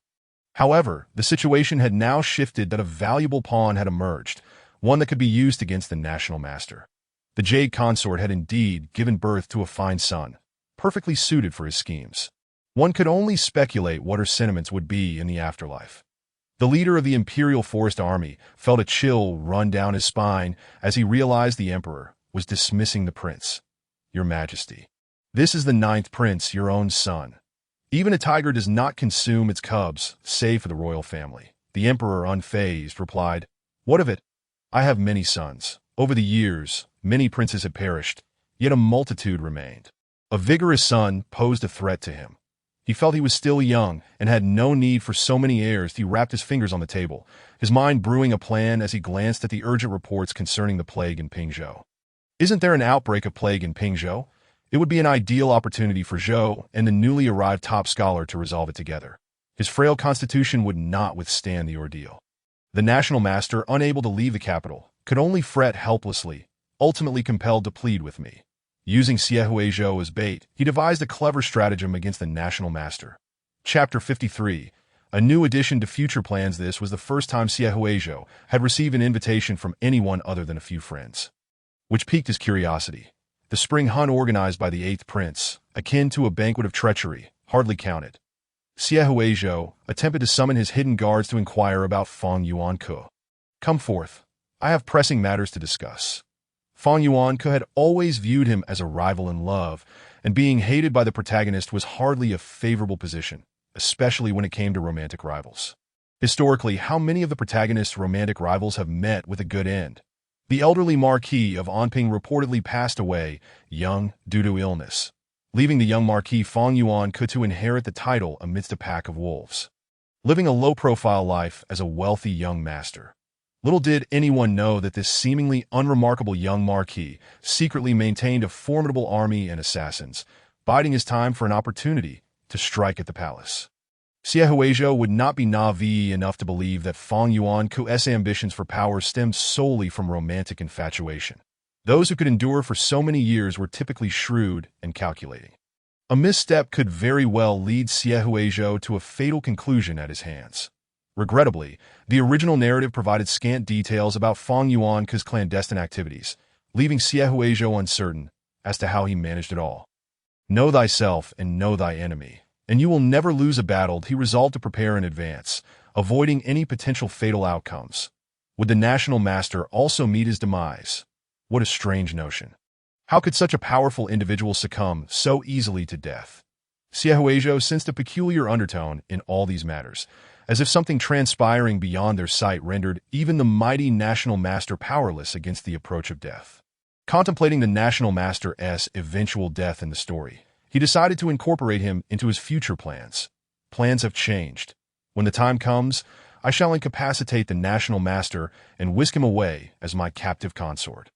However, the situation had now shifted. A valuable pawn had emerged, one that could be used against the national master. The Jade Consort had indeed given birth to a fine son, perfectly suited for his schemes. One could only speculate what her sentiments would be in the afterlife. The leader of the Imperial Forest Army felt a chill run down his spine as he realized the emperor was dismissing the prince. Your Majesty, this is the ninth prince, your own son. Even a tiger does not consume its cubs, save for the royal family. The emperor, unfazed, replied, What of it? I have many sons. Over the years, many princes had perished, yet a multitude remained. A vigorous son posed a threat to him. He felt he was still young and had no need for so many heirs. He rapped his fingers on the table, his mind brewing a plan as he glanced at the urgent reports concerning the plague in Pingzhou. Isn't there an outbreak of plague in Pingzhou? It would be an ideal opportunity for Zhou and the newly arrived top scholar to resolve it together. His frail constitution would not withstand the ordeal. The national master, unable to leave the capital, could only fret helplessly, ultimately compelled to plead with me. Using Xiehuizhou as bait, he devised a clever stratagem against the national master. Chapter 53. A new addition to future plans. This was the first time Xiehuizhou had received an invitation from anyone other than a few friends, which piqued his curiosity. The spring hunt organized by the Eighth Prince, akin to a banquet of treachery, hardly counted. Xiehuizhou attempted to summon his hidden guards to inquire about Feng Yuanke. "Come forth. I have pressing matters to discuss." Feng Yuanke had always viewed him as a rival in love, and being hated by the protagonist was hardly a favorable position, especially when it came to romantic rivals. Historically, how many of the protagonist's romantic rivals have met with a good end? The elderly Marquis of Anping reportedly passed away, young, due to illness, leaving the young Marquis Feng Yuanke to inherit the title amidst a pack of wolves. Living a low-profile life as a wealthy young master. Little did anyone know that this seemingly unremarkable young Marquis secretly maintained a formidable army and assassins, biding his time for an opportunity to strike at the palace. Xiehuizhou would not be naive enough to believe that Feng Yuanke's ambitions for power stemmed solely from romantic infatuation. Those who could endure for so many years were typically shrewd and calculating. A misstep could very well lead Xiehuizhou to a fatal conclusion at his hands. Regrettably, the original narrative provided scant details about Feng Yuanke's clandestine activities, leaving Xiehuizhou uncertain as to how he managed it all. Know thyself and know thy enemy, and you will never lose a battle. He resolved to prepare in advance, avoiding any potential fatal outcomes. Would the national master also meet his demise? What a strange notion. How could such a powerful individual succumb so easily to death? Xiehuizhou sensed a peculiar undertone in all these matters, as if something transpiring beyond their sight rendered even the mighty national master powerless against the approach of death. Contemplating the national master's eventual death in the story, he decided to incorporate him into his future plans. Plans have changed. When the time comes, I shall incapacitate the national master and whisk him away as my captive consort.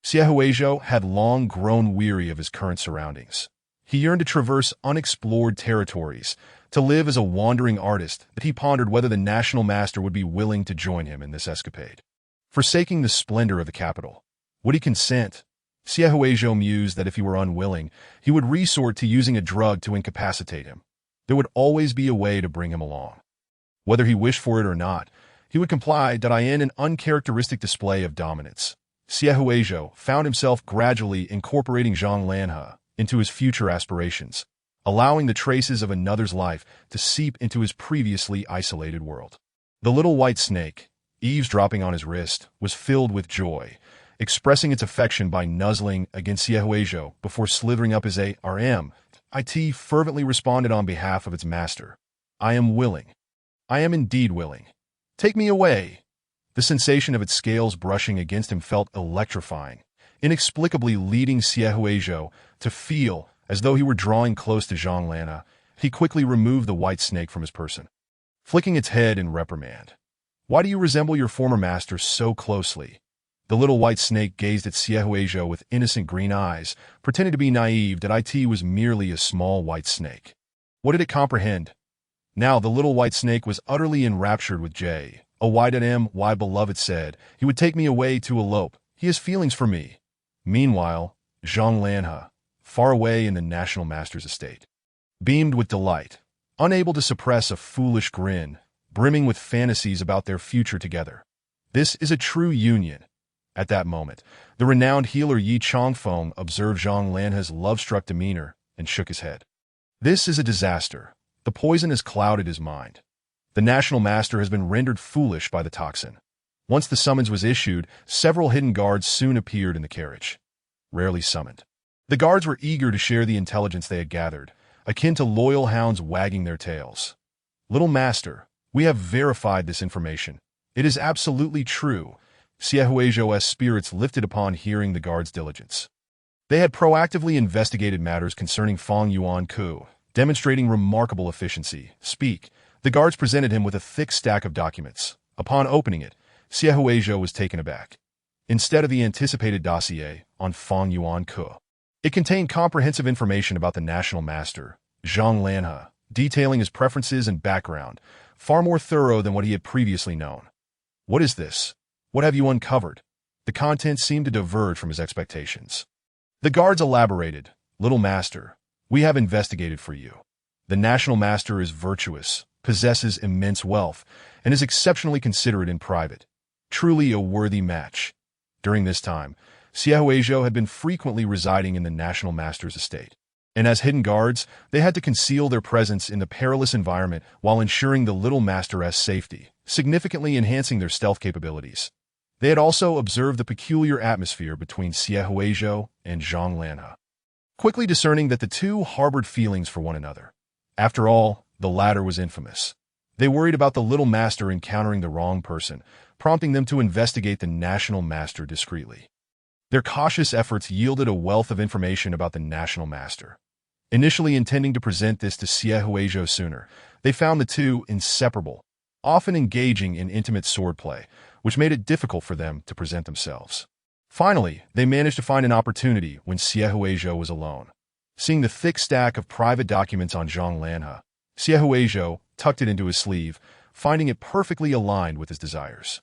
Xiehuizhou had long grown weary of his current surroundings. He yearned to traverse unexplored territories, to live as a wandering artist, but he pondered whether the national master would be willing to join him in this escapade. Forsaking the splendor of the capital, would he consent? Xiehuizhou mused that if he were unwilling, he would resort to using a drug to incapacitate him. There would always be a way to bring him along. Whether he wished for it or not, he would comply in an uncharacteristic display of dominance. Xiehuizhou found himself gradually incorporating Zhang Lanhe into his future aspirations, allowing the traces of another's life to seep into his previously isolated world. The little white snake, eavesdropping on his wrist, was filled with joy, expressing its affection by nuzzling against Xiehuizhou before slithering up his arm. It fervently responded on behalf of its master. "I am willing. I am indeed willing. Take me away." The sensation of its scales brushing against him felt electrifying, inexplicably leading Xiehuizhou to feel as though he were drawing close to Zhang Lanhe. He quickly removed the white snake from his person, flicking its head in reprimand. "Why do you resemble your former master so closely?" The little white snake gazed at Xiehuizhou with innocent green eyes, pretending to be naive that it was merely a small white snake. What did it comprehend? Now the little white snake was utterly enraptured with "Why beloved said he would take me away to elope. He has feelings for me." Meanwhile, Zhang Lanhe, far away in the national master's estate, beamed with delight, unable to suppress a foolish grin, brimming with fantasies about their future together. This is a true union. At that moment, the renowned healer Yi Chongfeng observed Zhang Lanhe's love-struck demeanor and shook his head. This is a disaster. The poison has clouded his mind. The national master has been rendered foolish by the toxin. Once the summons was issued, several hidden guards soon appeared in the carriage. Rarely summoned. The guards were eager to share the intelligence they had gathered, akin to loyal hounds wagging their tails. "Little master, we have verified this information. It is absolutely true." Xiehuizhou's spirits lifted upon hearing the guards' diligence. They had proactively investigated matters concerning Feng Yuanke, demonstrating remarkable efficiency. "Speak." The guards presented him with a thick stack of documents. Upon opening it, Xiehuizhou was taken aback. Instead of the anticipated dossier on Feng Yuanke, it contained comprehensive information about the national master, Zhang Lanhe, detailing his preferences and background, far more thorough than what he had previously known. "What is this? What have you uncovered?" The contents seemed to diverge from his expectations. The guards elaborated. "Little master, we have investigated for you. The national master is virtuous, possesses immense wealth, and is exceptionally considerate in private. Truly a worthy match." During this time, Xiaohuizhou had been frequently residing in the national master's estate. And as hidden guards, they had to conceal their presence in the perilous environment while ensuring the little master's safety, significantly enhancing their stealth capabilities. They had also observed the peculiar atmosphere between Xiaohuizhou and Zhang Lanhe, quickly discerning that the two harbored feelings for one another. After all, the latter was infamous. They worried about the little master encountering the wrong person, prompting them to investigate the national master discreetly. Their cautious efforts yielded a wealth of information about the national master. Initially intending to present this to Xiaohuizhou sooner, they found the two inseparable, often engaging in intimate swordplay, which made it difficult for them to present themselves. Finally, they managed to find an opportunity when Xiaohuizhou was alone. Seeing the thick stack of private documents on Zhang Lanhe, Xiaohuizhou tucked it into his sleeve, finding it perfectly aligned with his desires.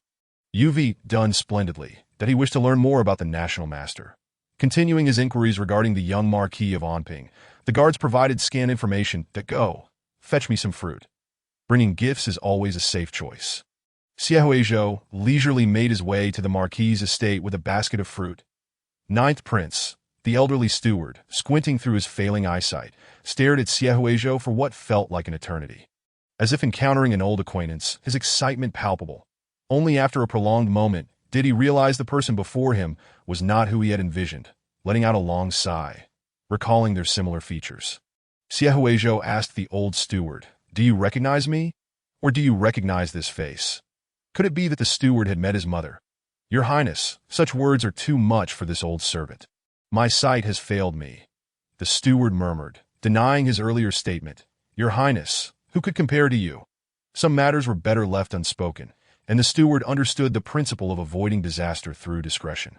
You've done splendidly, that he wished to learn more about the national master. Continuing his inquiries regarding the young Marquis of Anping, the guards provided scant information that "Go, fetch me some fruit. Bringing gifts is always a safe choice." Xiaohuizhou leisurely made his way to the Marquis's estate with a basket of fruit. Ninth Prince, the elderly steward, squinting through his failing eyesight, stared at Xiaohuizhou for what felt like an eternity. As if encountering an old acquaintance, his excitement palpable. Only after a prolonged moment did he realize the person before him was not who he had envisioned, letting out a long sigh, recalling their similar features. Xiaohuizhou asked the old steward, "Do you recognize me? Or do you recognize this face?" Could it be that the steward had met his mother? "Your Highness, such words are too much for this old servant. My sight has failed me," the steward murmured, denying his earlier statement. "Your Highness, who could compare to you?" Some matters were better left unspoken, and the steward understood the principle of avoiding disaster through discretion.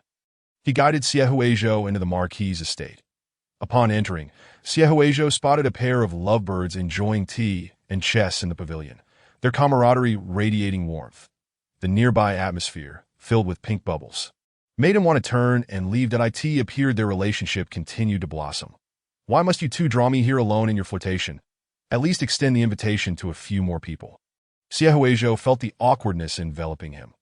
He guided Xiaohuizhou into the Marquis's estate. Upon entering, Xiaohuizhou spotted a pair of lovebirds enjoying tea and chess in the pavilion, their camaraderie radiating warmth. The nearby atmosphere, filled with pink bubbles, made him want to turn and leave. That it appeared their relationship continued to blossom. "Why must you two draw me here alone in your flirtation? At least extend the invitation to a few more people." Xiaohuizhou felt the awkwardness enveloping him.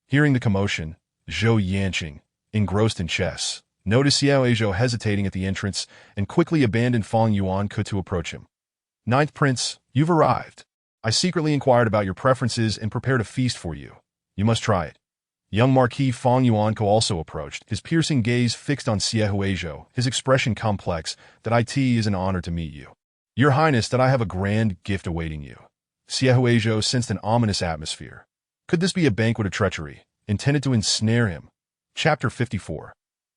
Hearing the commotion, Zhou Yanqing, engrossed in chess, noticed Xiaohuizhou hesitating at the entrance and quickly abandoned Fang Yuanke to approach him. "Ninth Prince, you've arrived. I secretly inquired about your preferences and prepared a feast for you. You must try it." Young Marquis Fang Yuanke also approached, his piercing gaze fixed on Xiaohuizhou, his expression complex. "That it is an honor to meet you. Your Highness, that I have a grand gift awaiting you." Xiaohuizhou sensed an ominous atmosphere. Could this be a banquet of treachery, intended to ensnare him? Chapter 54.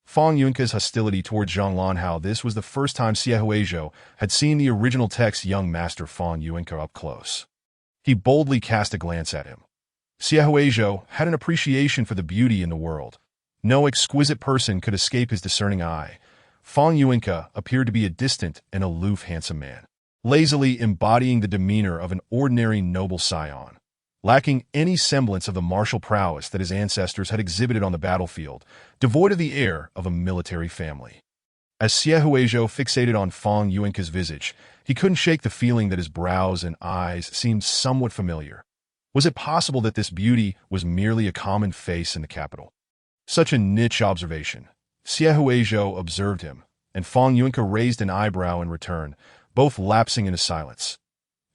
Fang Yuanke's hostility towards Zhang Lanhe. This was the first time Xiaohuizhou had seen the original text young master Fang Yuanke up close. He boldly cast a glance at him. Xiaohuizhou had an appreciation for the beauty in the world. No exquisite person could escape his discerning eye. Fang Yuanke appeared to be a distant and aloof handsome man, lazily embodying the demeanor of an ordinary noble scion, lacking any semblance of the martial prowess that his ancestors had exhibited on the battlefield, devoid of the air of a military family. As Xiaohuizhou fixated on Fang Yuanke's visage, he couldn't shake the feeling that his brows and eyes seemed somewhat familiar. Was it possible that this beauty was merely a common face in the capital? Such a niche observation. Xiaohuizhou observed him, and Fang Yuanke raised an eyebrow in return, both lapsing into silence.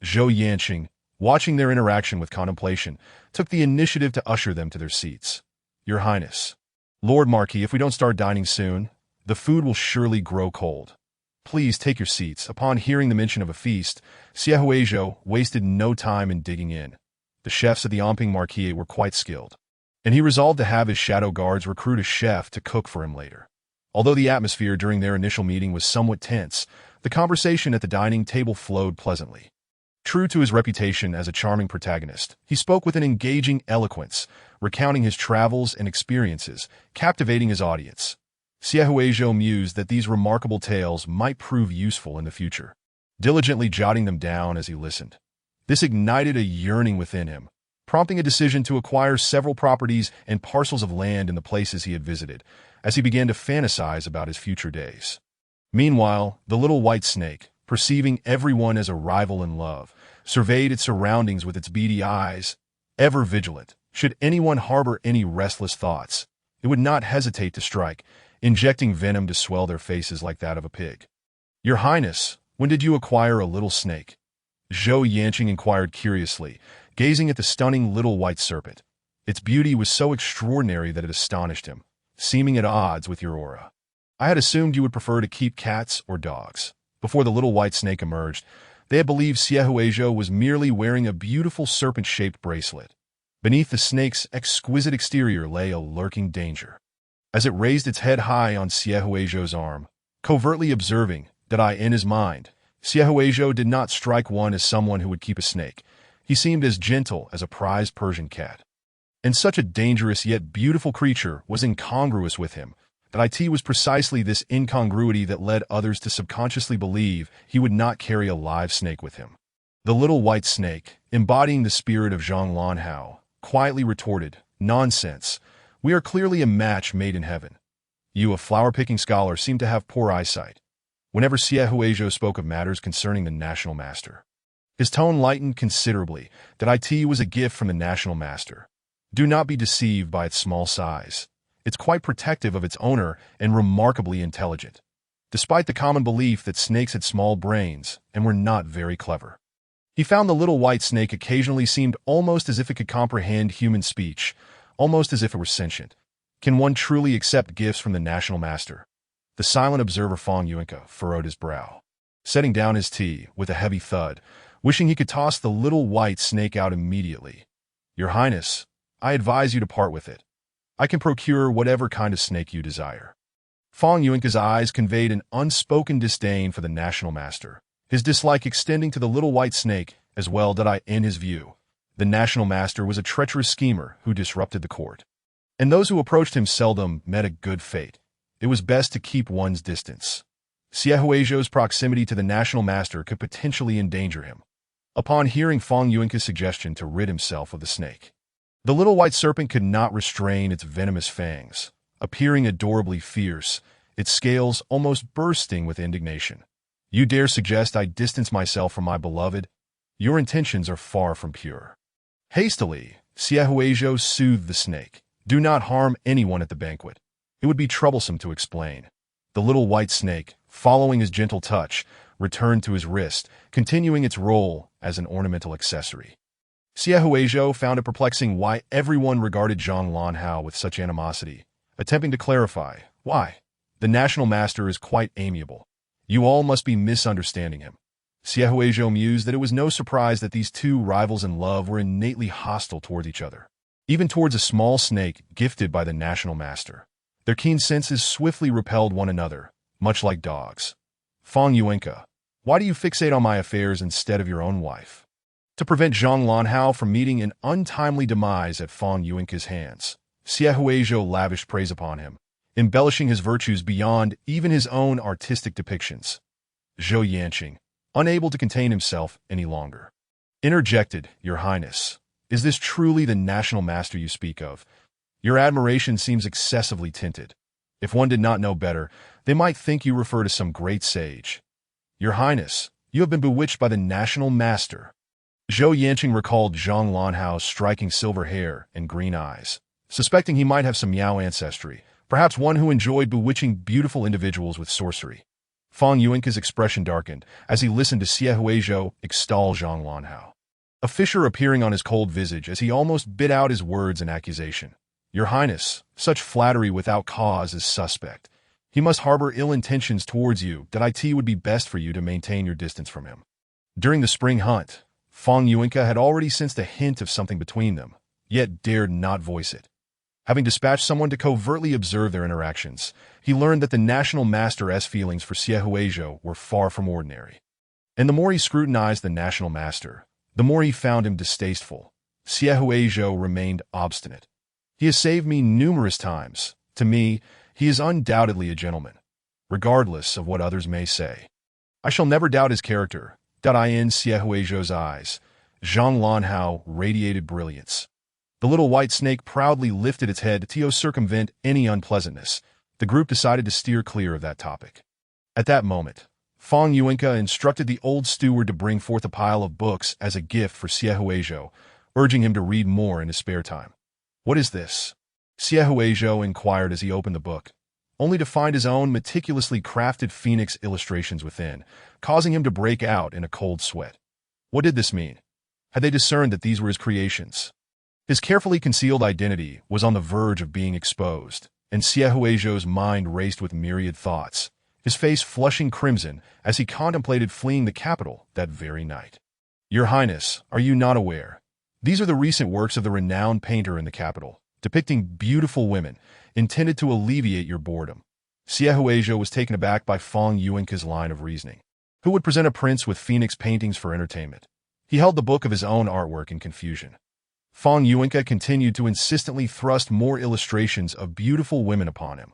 Zhou Yanqing, watching their interaction with contemplation, took the initiative to usher them to their seats. "Your Highness, Lord Marquis, if we don't start dining soon, the food will surely grow cold. Please take your seats." Upon hearing the mention of a feast, Xiaohuizhou wasted no time in digging in. The chefs at the Anping Marquis were quite skilled, and he resolved to have his shadow guards recruit a chef to cook for him later. Although the atmosphere during their initial meeting was somewhat tense, the conversation at the dining table flowed pleasantly. True to his reputation as a charming protagonist, he spoke with an engaging eloquence, recounting his travels and experiences, captivating his audience. Xiaohuizhou mused that these remarkable tales might prove useful in the future. diligently jotting them down as he listened. This ignited a yearning within him, prompting a decision to acquire several properties and parcels of land in the places he had visited, as he began to fantasize about his future days. Meanwhile, the little white snake, perceiving everyone as a rival in love, surveyed its surroundings with its beady eyes, ever vigilant. Should anyone harbor any restless thoughts, it would not hesitate to strike, injecting venom to swell their faces like that of a pig. "Your Highness, when did you acquire a little snake?" Zhou Yanqing inquired curiously, gazing at the stunning little white serpent. Its beauty was so extraordinary that it astonished him, seeming at odds with your aura. "I had assumed you would prefer to keep cats or dogs." Before the little white snake emerged, they had believed Xie Huizhou was merely wearing a beautiful serpent-shaped bracelet. Beneath the snake's exquisite exterior lay a lurking danger. As it raised its head high on Xie Huizhou's arm, covertly observing that in his mind, Xie Huizhou did not strike one as someone who would keep a snake. He seemed as gentle as a prized Persian cat. And such a dangerous yet beautiful creature was incongruous with him, that it was precisely this incongruity that led others to subconsciously believe he would not carry a live snake with him. The little white snake, embodying the spirit of Zhang Lanhao, quietly retorted, "Nonsense. We are clearly a match made in heaven. You, a flower-picking scholar, seem to have poor eyesight." Whenever Xie Huizhou spoke of matters concerning the national master, his tone lightened considerably. That it was a gift from the national master. Do not be deceived by its small size. It's quite protective of its owner and remarkably intelligent, despite the common belief that snakes had small brains and were not very clever. He found the little white snake occasionally seemed almost as if it could comprehend human speech, almost as if it were sentient. Can one truly accept gifts from the national master? The silent observer Fong Yuanke furrowed his brow, setting down his tea with a heavy thud, wishing he could toss the little white snake out immediately. "Your Highness, I advise you to part with it. I can procure whatever kind of snake you desire." Fong Yuanke's eyes conveyed an unspoken disdain for the national master, his dislike extending to the little white snake as well. In his view, the national master was a treacherous schemer who disrupted the court, and those who approached him seldom met a good fate. It was best to keep one's distance. Xie Huizhou's proximity to the national master could potentially endanger him. Upon hearing Fong Yuanke's suggestion to rid himself of the snake, the little white serpent could not restrain its venomous fangs, appearing adorably fierce, its scales almost bursting with indignation. "You dare suggest I distance myself from my beloved? Your intentions are far from pure." Hastily, Xie Huizhou soothed the snake. "Do not harm anyone at the banquet. It would be troublesome to explain." The little white snake, following his gentle touch, returned to his wrist, continuing its role as an ornamental accessory. Xie Huizhou found it perplexing why everyone regarded Zhang Lanhao with such animosity, attempting to clarify, "Why? The national master is quite amiable. You all must be misunderstanding him." Xie Huizhou mused that it was no surprise that these two rivals in love were innately hostile towards each other, even towards a small snake gifted by the national master. Their keen senses swiftly repelled one another, much like dogs. "Fong Yuanke, why do you fixate on my affairs instead of your own wife?" To prevent Zhang Lanhao from meeting an untimely demise at Fong Yuanke's hands, Xie Huizhou lavished praise upon him, embellishing his virtues beyond even his own artistic depictions. Zhou Yanqing, unable to contain himself any longer, interjected, "Your Highness, is this truly the national master you speak of? Your admiration seems excessively tinted. If one did not know better, they might think you refer to some great sage." "Your Highness, you have been bewitched by the national master." Zhou Yanqing recalled Zhang Lanhao's striking silver hair and green eyes, suspecting he might have some Miao ancestry, perhaps one who enjoyed bewitching beautiful individuals with sorcery. Fong Yuanke's expression darkened as he listened to Xie Huizhou extol Zhang Lanhao, a fissure appearing on his cold visage as he almost bit out his words in accusation. "Your Highness, such flattery without cause is suspect. He must harbor ill intentions towards you. It would be best for you to maintain your distance from him." During the spring hunt, Fong Yuanke had already sensed a hint of something between them, yet dared not voice it. Having dispatched someone to covertly observe their interactions, he learned that the national master's feelings for Xie Huizhou were far from ordinary. And the more he scrutinized the national master, the more he found him distasteful. Xie Huizhou remained obstinate. "He has saved me numerous times. To me, he is undoubtedly a gentleman, regardless of what others may say." I shall never doubt his character. In Xie Huizhou's eyes, Zhang Lanhao radiated brilliance. The little white snake proudly lifted its head to circumvent any unpleasantness. The group decided to steer clear of that topic. At that moment, Fang Yuanka instructed the old steward to bring forth a pile of books as a gift for Xie Huizhou, urging him to read more in his spare time. "What is this?" Xie Huizhou inquired as he opened the book, only to find his own meticulously crafted phoenix illustrations within, causing him to break out in a cold sweat. What did this mean? Had they discerned that these were his creations? His carefully concealed identity was on the verge of being exposed, and Xie Huizhou's mind raced with myriad thoughts, his face flushing crimson as he contemplated fleeing the capital that very night. "Your Highness, are you not aware? These are the recent works of the renowned painter in the capital, depicting beautiful women, intended to alleviate your boredom." Xie Huizhou was taken aback by Fang Yuanka's line of reasoning. Who would present a prince with phoenix paintings for entertainment? He held the book of his own artwork in confusion. Fang Yuanka continued to insistently thrust more illustrations of beautiful women upon him.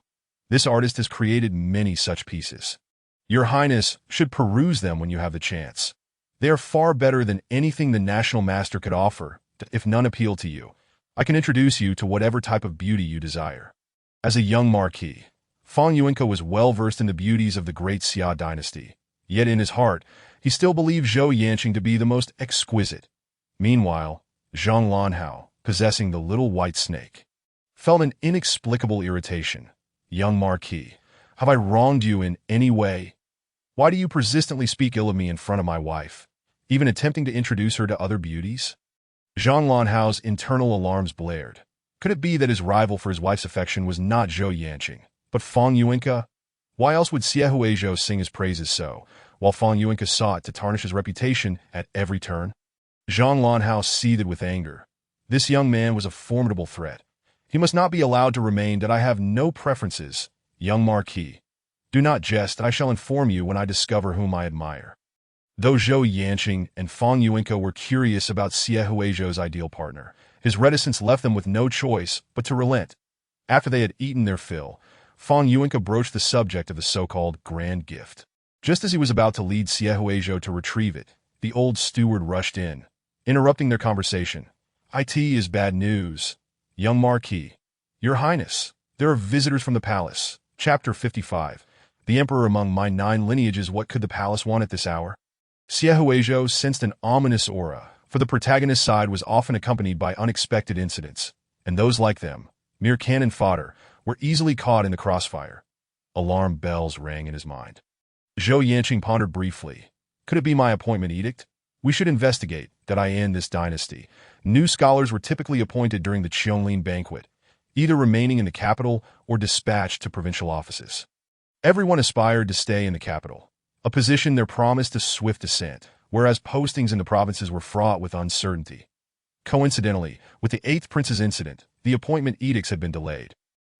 "This artist has created many such pieces. Your Highness should peruse them when you have the chance. They are far better than anything the national master could offer. If none appeal to you, I can introduce you to whatever type of beauty you desire." As a young marquis, Fang Yuanka was well versed in the beauties of the great Xia dynasty, yet in his heart, he still believed Zhou Yanqing to be the most exquisite. Meanwhile, Zhang Lanhao, possessing the little white snake, felt an inexplicable irritation. "Young Marquis, have I wronged you in any way? Why do you persistently speak ill of me in front of my wife, even attempting to introduce her to other beauties?" Zhang Lanhao's internal alarms blared. Could it be that his rival for his wife's affection was not Zhou Yanqing, but Fang Yuanka? Why else would Xie Huizhou sing his praises so, while Fang Yuanka sought to tarnish his reputation at every turn? Zhang Lanhao seethed with anger. This young man was a formidable threat. He must not be allowed to remain. "That I have no preferences, young Marquis. Do not jest. I shall inform you when I discover whom I admire." Though Zhou Yanqing and Fang Yuanka were curious about Xie Huizhou's ideal partner, his reticence left them with no choice but to relent. After they had eaten their fill, Fang Yuanka broached the subject of the so-called grand gift. Just as he was about to lead Xie Huizhou to retrieve it, the old steward rushed in, interrupting their conversation. "It is bad news, young Marquis. Your Highness, there are visitors from the palace." Chapter 55. The Emperor among my 9 lineages. What could the palace want at this hour? Xie Huizhou sensed an ominous aura, for the protagonist's side was often accompanied by unexpected incidents, and those like them, mere cannon fodder, were easily caught in the crossfire. Alarm bells rang in his mind. Zhou Yanqing pondered briefly. Could it be my appointment edict? We should investigate. In this dynasty, new scholars were typically appointed during the Qianlin banquet, either remaining in the capital or dispatched to provincial offices. Everyone aspired to stay in the capital, a position there promised a swift ascent, whereas postings in the provinces were fraught with uncertainty. Coincidentally, with the 8th prince's incident, the appointment edicts had been delayed.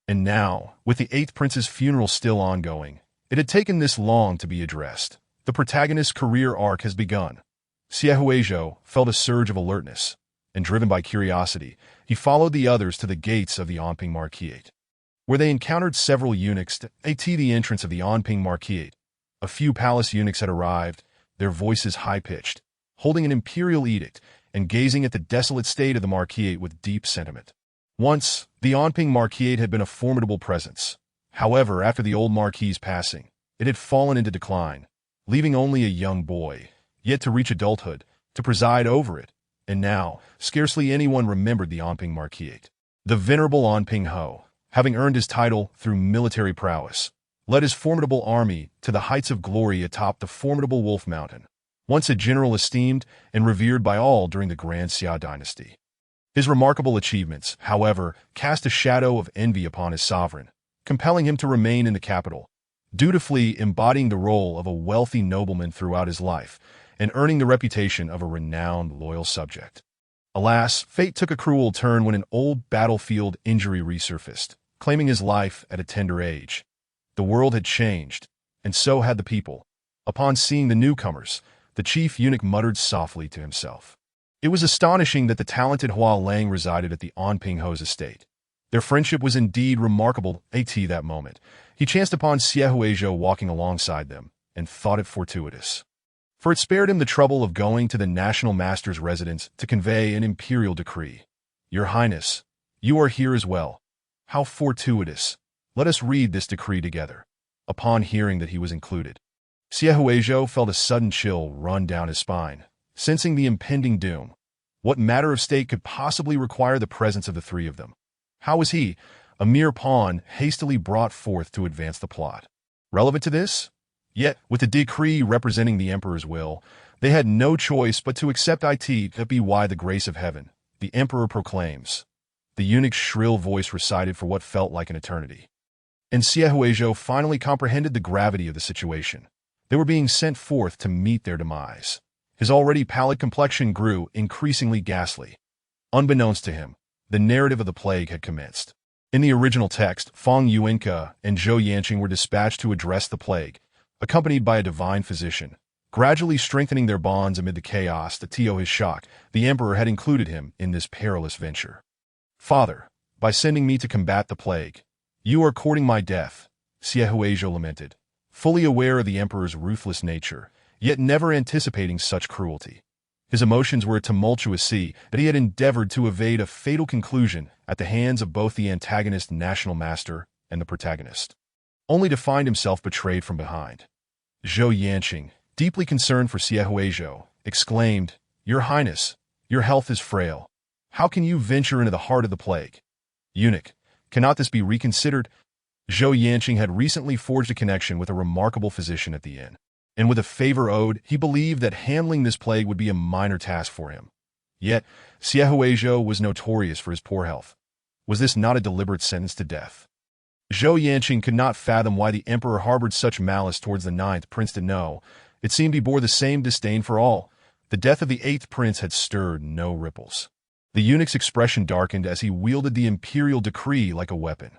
And now, with the 8th prince's funeral still ongoing, it had taken this long to be addressed. The protagonist's career arc has begun. Xie Huizhou felt a surge of alertness, and driven by curiosity, he followed the others to the gates of the Anping Marquisate, where they encountered several eunuchs at the entrance of the Anping Marquisate. A few palace eunuchs had arrived, their voices high-pitched, holding an imperial edict and gazing at the desolate state of the Marquisate with deep sentiment. Once, the Anping Marquisate had been a formidable presence. However, after the old marquis's passing, it had fallen into decline, leaving only a young boy, yet to reach adulthood, to preside over it. And now, scarcely anyone remembered the Anping Marquisate. The venerable Anping Ho, having earned his title through military prowess, led his formidable army to the heights of glory atop the formidable Wolf Mountain, once a general esteemed and revered by all during the Grand Xia dynasty. His remarkable achievements, however, cast a shadow of envy upon his sovereign, compelling him to remain in the capital, dutifully embodying the role of a wealthy nobleman throughout his life, and earning the reputation of a renowned loyal subject. Alas, fate took a cruel turn when an old battlefield injury resurfaced, claiming his life at a tender age. The world had changed, and so had the people. Upon seeing the newcomers, the chief eunuch muttered softly to himself. It was astonishing that the talented Hua Lang resided at the Anping Ho's estate. Their friendship was indeed remarkable. At that moment, he chanced upon Xie Huizhou walking alongside them, and thought it fortuitous. For it spared him the trouble of going to the national master's residence to convey an imperial decree. Your Highness, you are here as well. How fortuitous. Let us read this decree together. Upon hearing that he was included, Xie Huizhou felt a sudden chill run down his spine, sensing the impending doom. What matter of state could possibly require the presence of the three of them? How was he, a mere pawn, hastily brought forth to advance the plot? Relevant to this? Yet, with the decree representing the emperor's will, they had no choice but to accept it to be why the grace of heaven, the emperor proclaims. The eunuch's shrill voice recited for what felt like an eternity. And Xie Huizhou finally comprehended the gravity of the situation. They were being sent forth to meet their demise. His already pallid complexion grew increasingly ghastly. Unbeknownst to him, the narrative of the plague had commenced. In the original text, Fang Yuanke and Zhou Yanqing were dispatched to address the plague, accompanied by a divine physician. Gradually strengthening their bonds amid the chaos that to his shock, the emperor had included him in this perilous venture. Father, by sending me to combat the plague, you are courting my death, Xie Huizhou lamented, fully aware of the emperor's ruthless nature, yet never anticipating such cruelty. His emotions were a tumultuous sea that he had endeavored to evade a fatal conclusion at the hands of both the antagonist national master and the protagonist, only to find himself betrayed from behind. Zhou Yanqing, deeply concerned for Xie Huizhou, exclaimed, Your Highness, your health is frail. How can you venture into the heart of the plague? Eunuch, cannot this be reconsidered? Zhou Yanqing had recently forged a connection with a remarkable physician at the inn, and with a favor owed, he believed that handling this plague would be a minor task for him. Yet, Xie Huizhou was notorious for his poor health. Was this not a deliberate sentence to death? Zhou Yanqing could not fathom why the emperor harbored such malice towards the ninth prince. No, it seemed he bore the same disdain for all. The death of the eighth prince had stirred no ripples. The eunuch's expression darkened as he wielded the imperial decree like a weapon.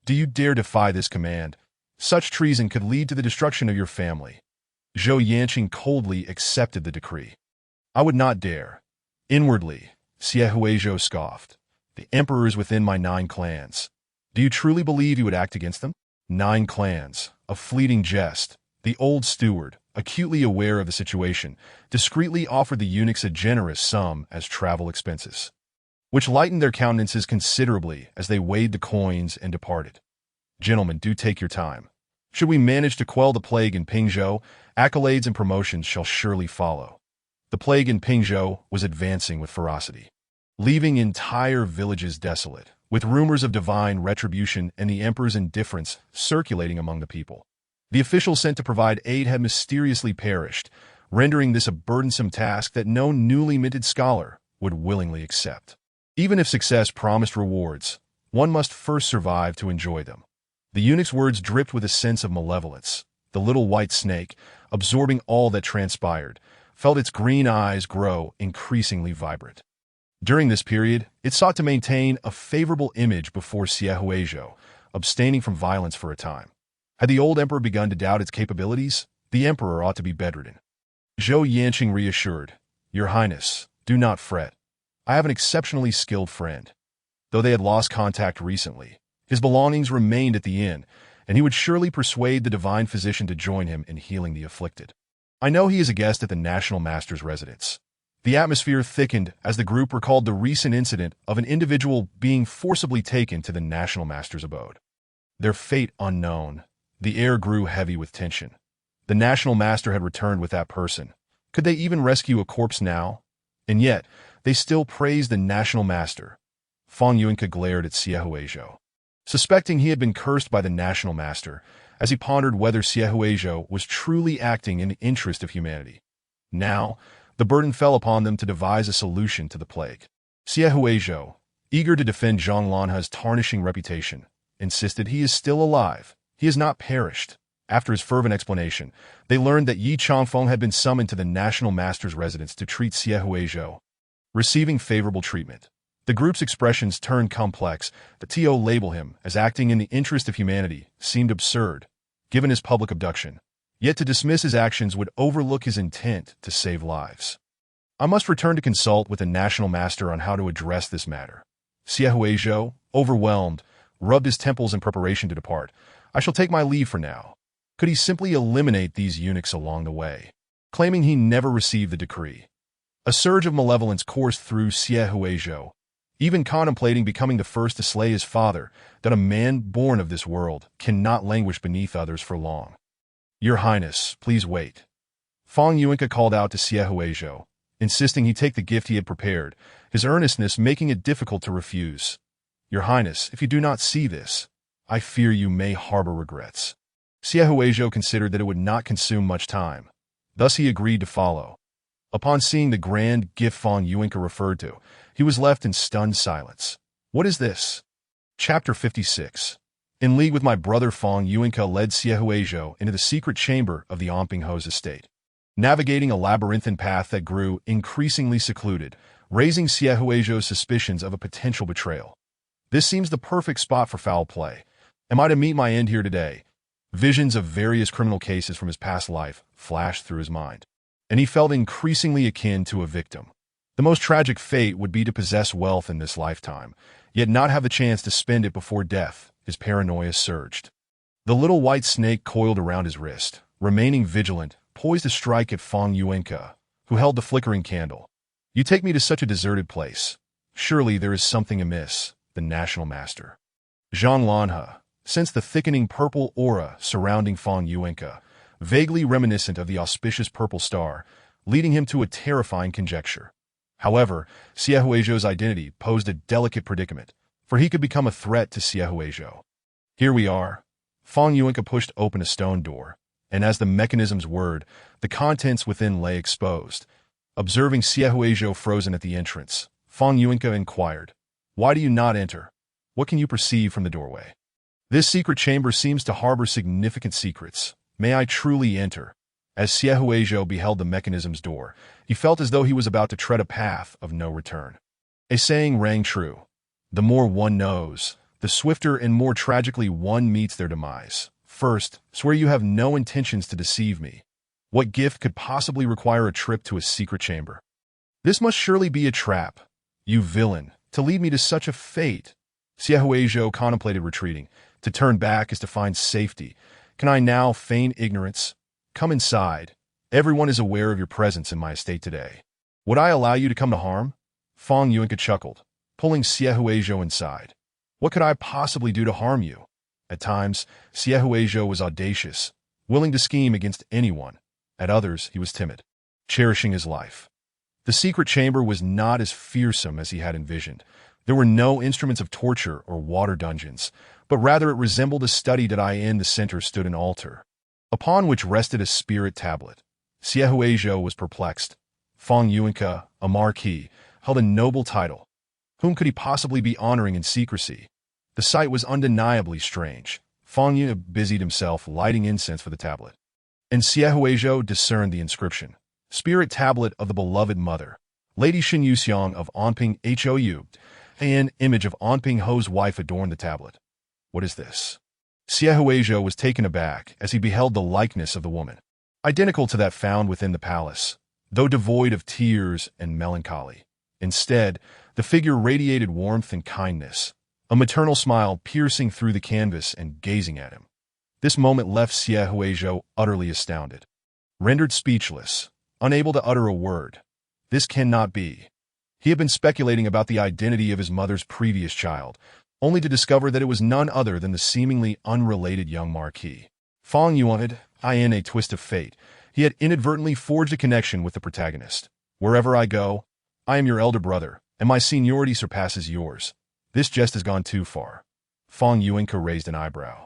Do you dare defy this command? Such treason could lead to the destruction of your family. Zhou Yanqing coldly accepted the decree. I would not dare. Inwardly, Xie Huizhou scoffed. The emperor is within my 9 clans. Do you truly believe you would act against them? 9 clans, a fleeting jest. The old steward, acutely aware of the situation, discreetly offered the eunuchs a generous sum as travel expenses, which lightened their countenances considerably as they weighed the coins and departed. Gentlemen, do take your time. Should we manage to quell the plague in Pingzhou, accolades and promotions shall surely follow. The plague in Pingzhou was advancing with ferocity, leaving entire villages desolate, with rumors of divine retribution and the emperor's indifference circulating among the people. The officials sent to provide aid had mysteriously perished, rendering this a burdensome task that no newly minted scholar would willingly accept. Even if success promised rewards, one must first survive to enjoy them. The eunuch's words dripped with a sense of malevolence. The little white snake, absorbing all that transpired, felt its green eyes grow increasingly vibrant. During this period, it sought to maintain a favorable image before Xie Huizhou, abstaining from violence for a time. Had the old emperor begun to doubt its capabilities, the emperor ought to be bedridden. Zhou Yanqing reassured, Your Highness, do not fret. I have an exceptionally skilled friend. Though they had lost contact recently, his belongings remained at the inn, and he would surely persuade the divine physician to join him in healing the afflicted. I know he is a guest at the national master's residence. The atmosphere thickened as the group recalled the recent incident of an individual being forcibly taken to the national master's abode. Their fate unknown, the air grew heavy with tension. The national master had returned with that person. Could they even rescue a corpse now? And yet, they still praised the national master. Fang Yuanke glared at Xie Huizhou, suspecting he had been cursed by the national master, as he pondered whether Xie Huizhou was truly acting in the interest of humanity. Now, the burden fell upon them to devise a solution to the plague. Xie Huizhou, eager to defend Zhang Lanha's tarnishing reputation, insisted he is still alive. He has not perished. After his fervent explanation, they learned that Yi Changfeng had been summoned to the national master's residence to treat Xie Huizhou, receiving favorable treatment. The group's expressions turned complex. The to label him as acting in the interest of humanity seemed absurd, given his public abduction. Yet to dismiss his actions would overlook his intent to save lives. I must return to consult with the national master on how to address this matter. Xie Huizhou, overwhelmed, rubbed his temples in preparation to depart. I shall take my leave for now. Could he simply eliminate these eunuchs along the way? Claiming he never received the decree. A surge of malevolence coursed through Xie Huizhou, even contemplating becoming the first to slay his father, that a man born of this world cannot languish beneath others for long. Your Highness, please wait. Fang Yuanke called out to Xie Huizhou, insisting he take the gift he had prepared, his earnestness making it difficult to refuse. Your Highness, if you do not see this, I fear you may harbor regrets. Xie Huizhou considered that it would not consume much time. Thus he agreed to follow. Upon seeing the grand gift Fang Yuanke referred to, he was left in stunned silence. What is this? Chapter 56. In league with my brother, Fang Yuanke led Xie Huizhou into the secret chamber of the Onpingho's estate. Navigating a labyrinthine path that grew increasingly secluded, raising Xie Huizhou's suspicions of a potential betrayal. This seems the perfect spot for foul play. Am I to meet my end here today? Visions of various criminal cases from his past life flashed through his mind, and he felt increasingly akin to a victim. The most tragic fate would be to possess wealth in this lifetime, yet not have the chance to spend it before death. His paranoia surged. The little white snake coiled around his wrist, remaining vigilant, poised to strike at Fang Yuanke, who held the flickering candle. You take me to such a deserted place. Surely there is something amiss, the national master. Zhang Lanhe sensed the thickening purple aura surrounding Fang Yuanke, vaguely reminiscent of the auspicious purple star, leading him to a terrifying conjecture. However, Xie Huizhou's identity posed a delicate predicament, for he could become a threat to Xie Huizhou. Here we are. Fang Yuanke pushed open a stone door, and as the mechanisms whirred, the contents within lay exposed. Observing Xie Huizhou frozen at the entrance, Fang Yuanke inquired, "Why do you not enter? What can you perceive from the doorway? This secret chamber seems to harbor significant secrets. May I truly enter?" As Xie Huizhou beheld the mechanism's door, he felt as though he was about to tread a path of no return. A saying rang true. The more one knows, the swifter and more tragically one meets their demise. First, swear you have no intentions to deceive me. What gift could possibly require a trip to a secret chamber? This must surely be a trap. You villain, to lead me to such a fate. Xie Huizhou contemplated retreating. To turn back is to find safety. Can I now feign ignorance? Come inside. Everyone is aware of your presence in my estate today. Would I allow you to come to harm? Fang Yuanke chuckled, pulling Xie Huizhou inside. What could I possibly do to harm you? At times, Xie Huizhou was audacious, willing to scheme against anyone. At others, he was timid, cherishing his life. The secret chamber was not as fearsome as he had envisioned. There were no instruments of torture or water dungeons, but rather it resembled a study that in the center stood an altar, upon which rested a spirit tablet. Xie Huizhou was perplexed. Fang Yuanke, a marquis, held a noble title. Whom could he possibly be honoring in secrecy? The sight was undeniably strange. Fang Yuanke busied himself lighting incense for the tablet, and Xie Huizhou discerned the inscription. Spirit Tablet of the Beloved Mother, Lady Xin Yuxiang of Onping Hou. An image of Onpingho's wife adorned the tablet. What is this? Xie Huizhou was taken aback as he beheld the likeness of the woman, identical to that found within the palace, though devoid of tears and melancholy. Instead, the figure radiated warmth and kindness, a maternal smile piercing through the canvas and gazing at him. This moment left Xie Huizhou utterly astounded, rendered speechless, unable to utter a word. This cannot be. He had been speculating about the identity of his mother's previous child, only to discover that it was none other than the seemingly unrelated young marquis. Fang Yuanke, in a twist of fate, he had inadvertently forged a connection with the protagonist. Wherever I go, I am your elder brother, and my seniority surpasses yours. This jest has gone too far. Fang Yuanke raised an eyebrow.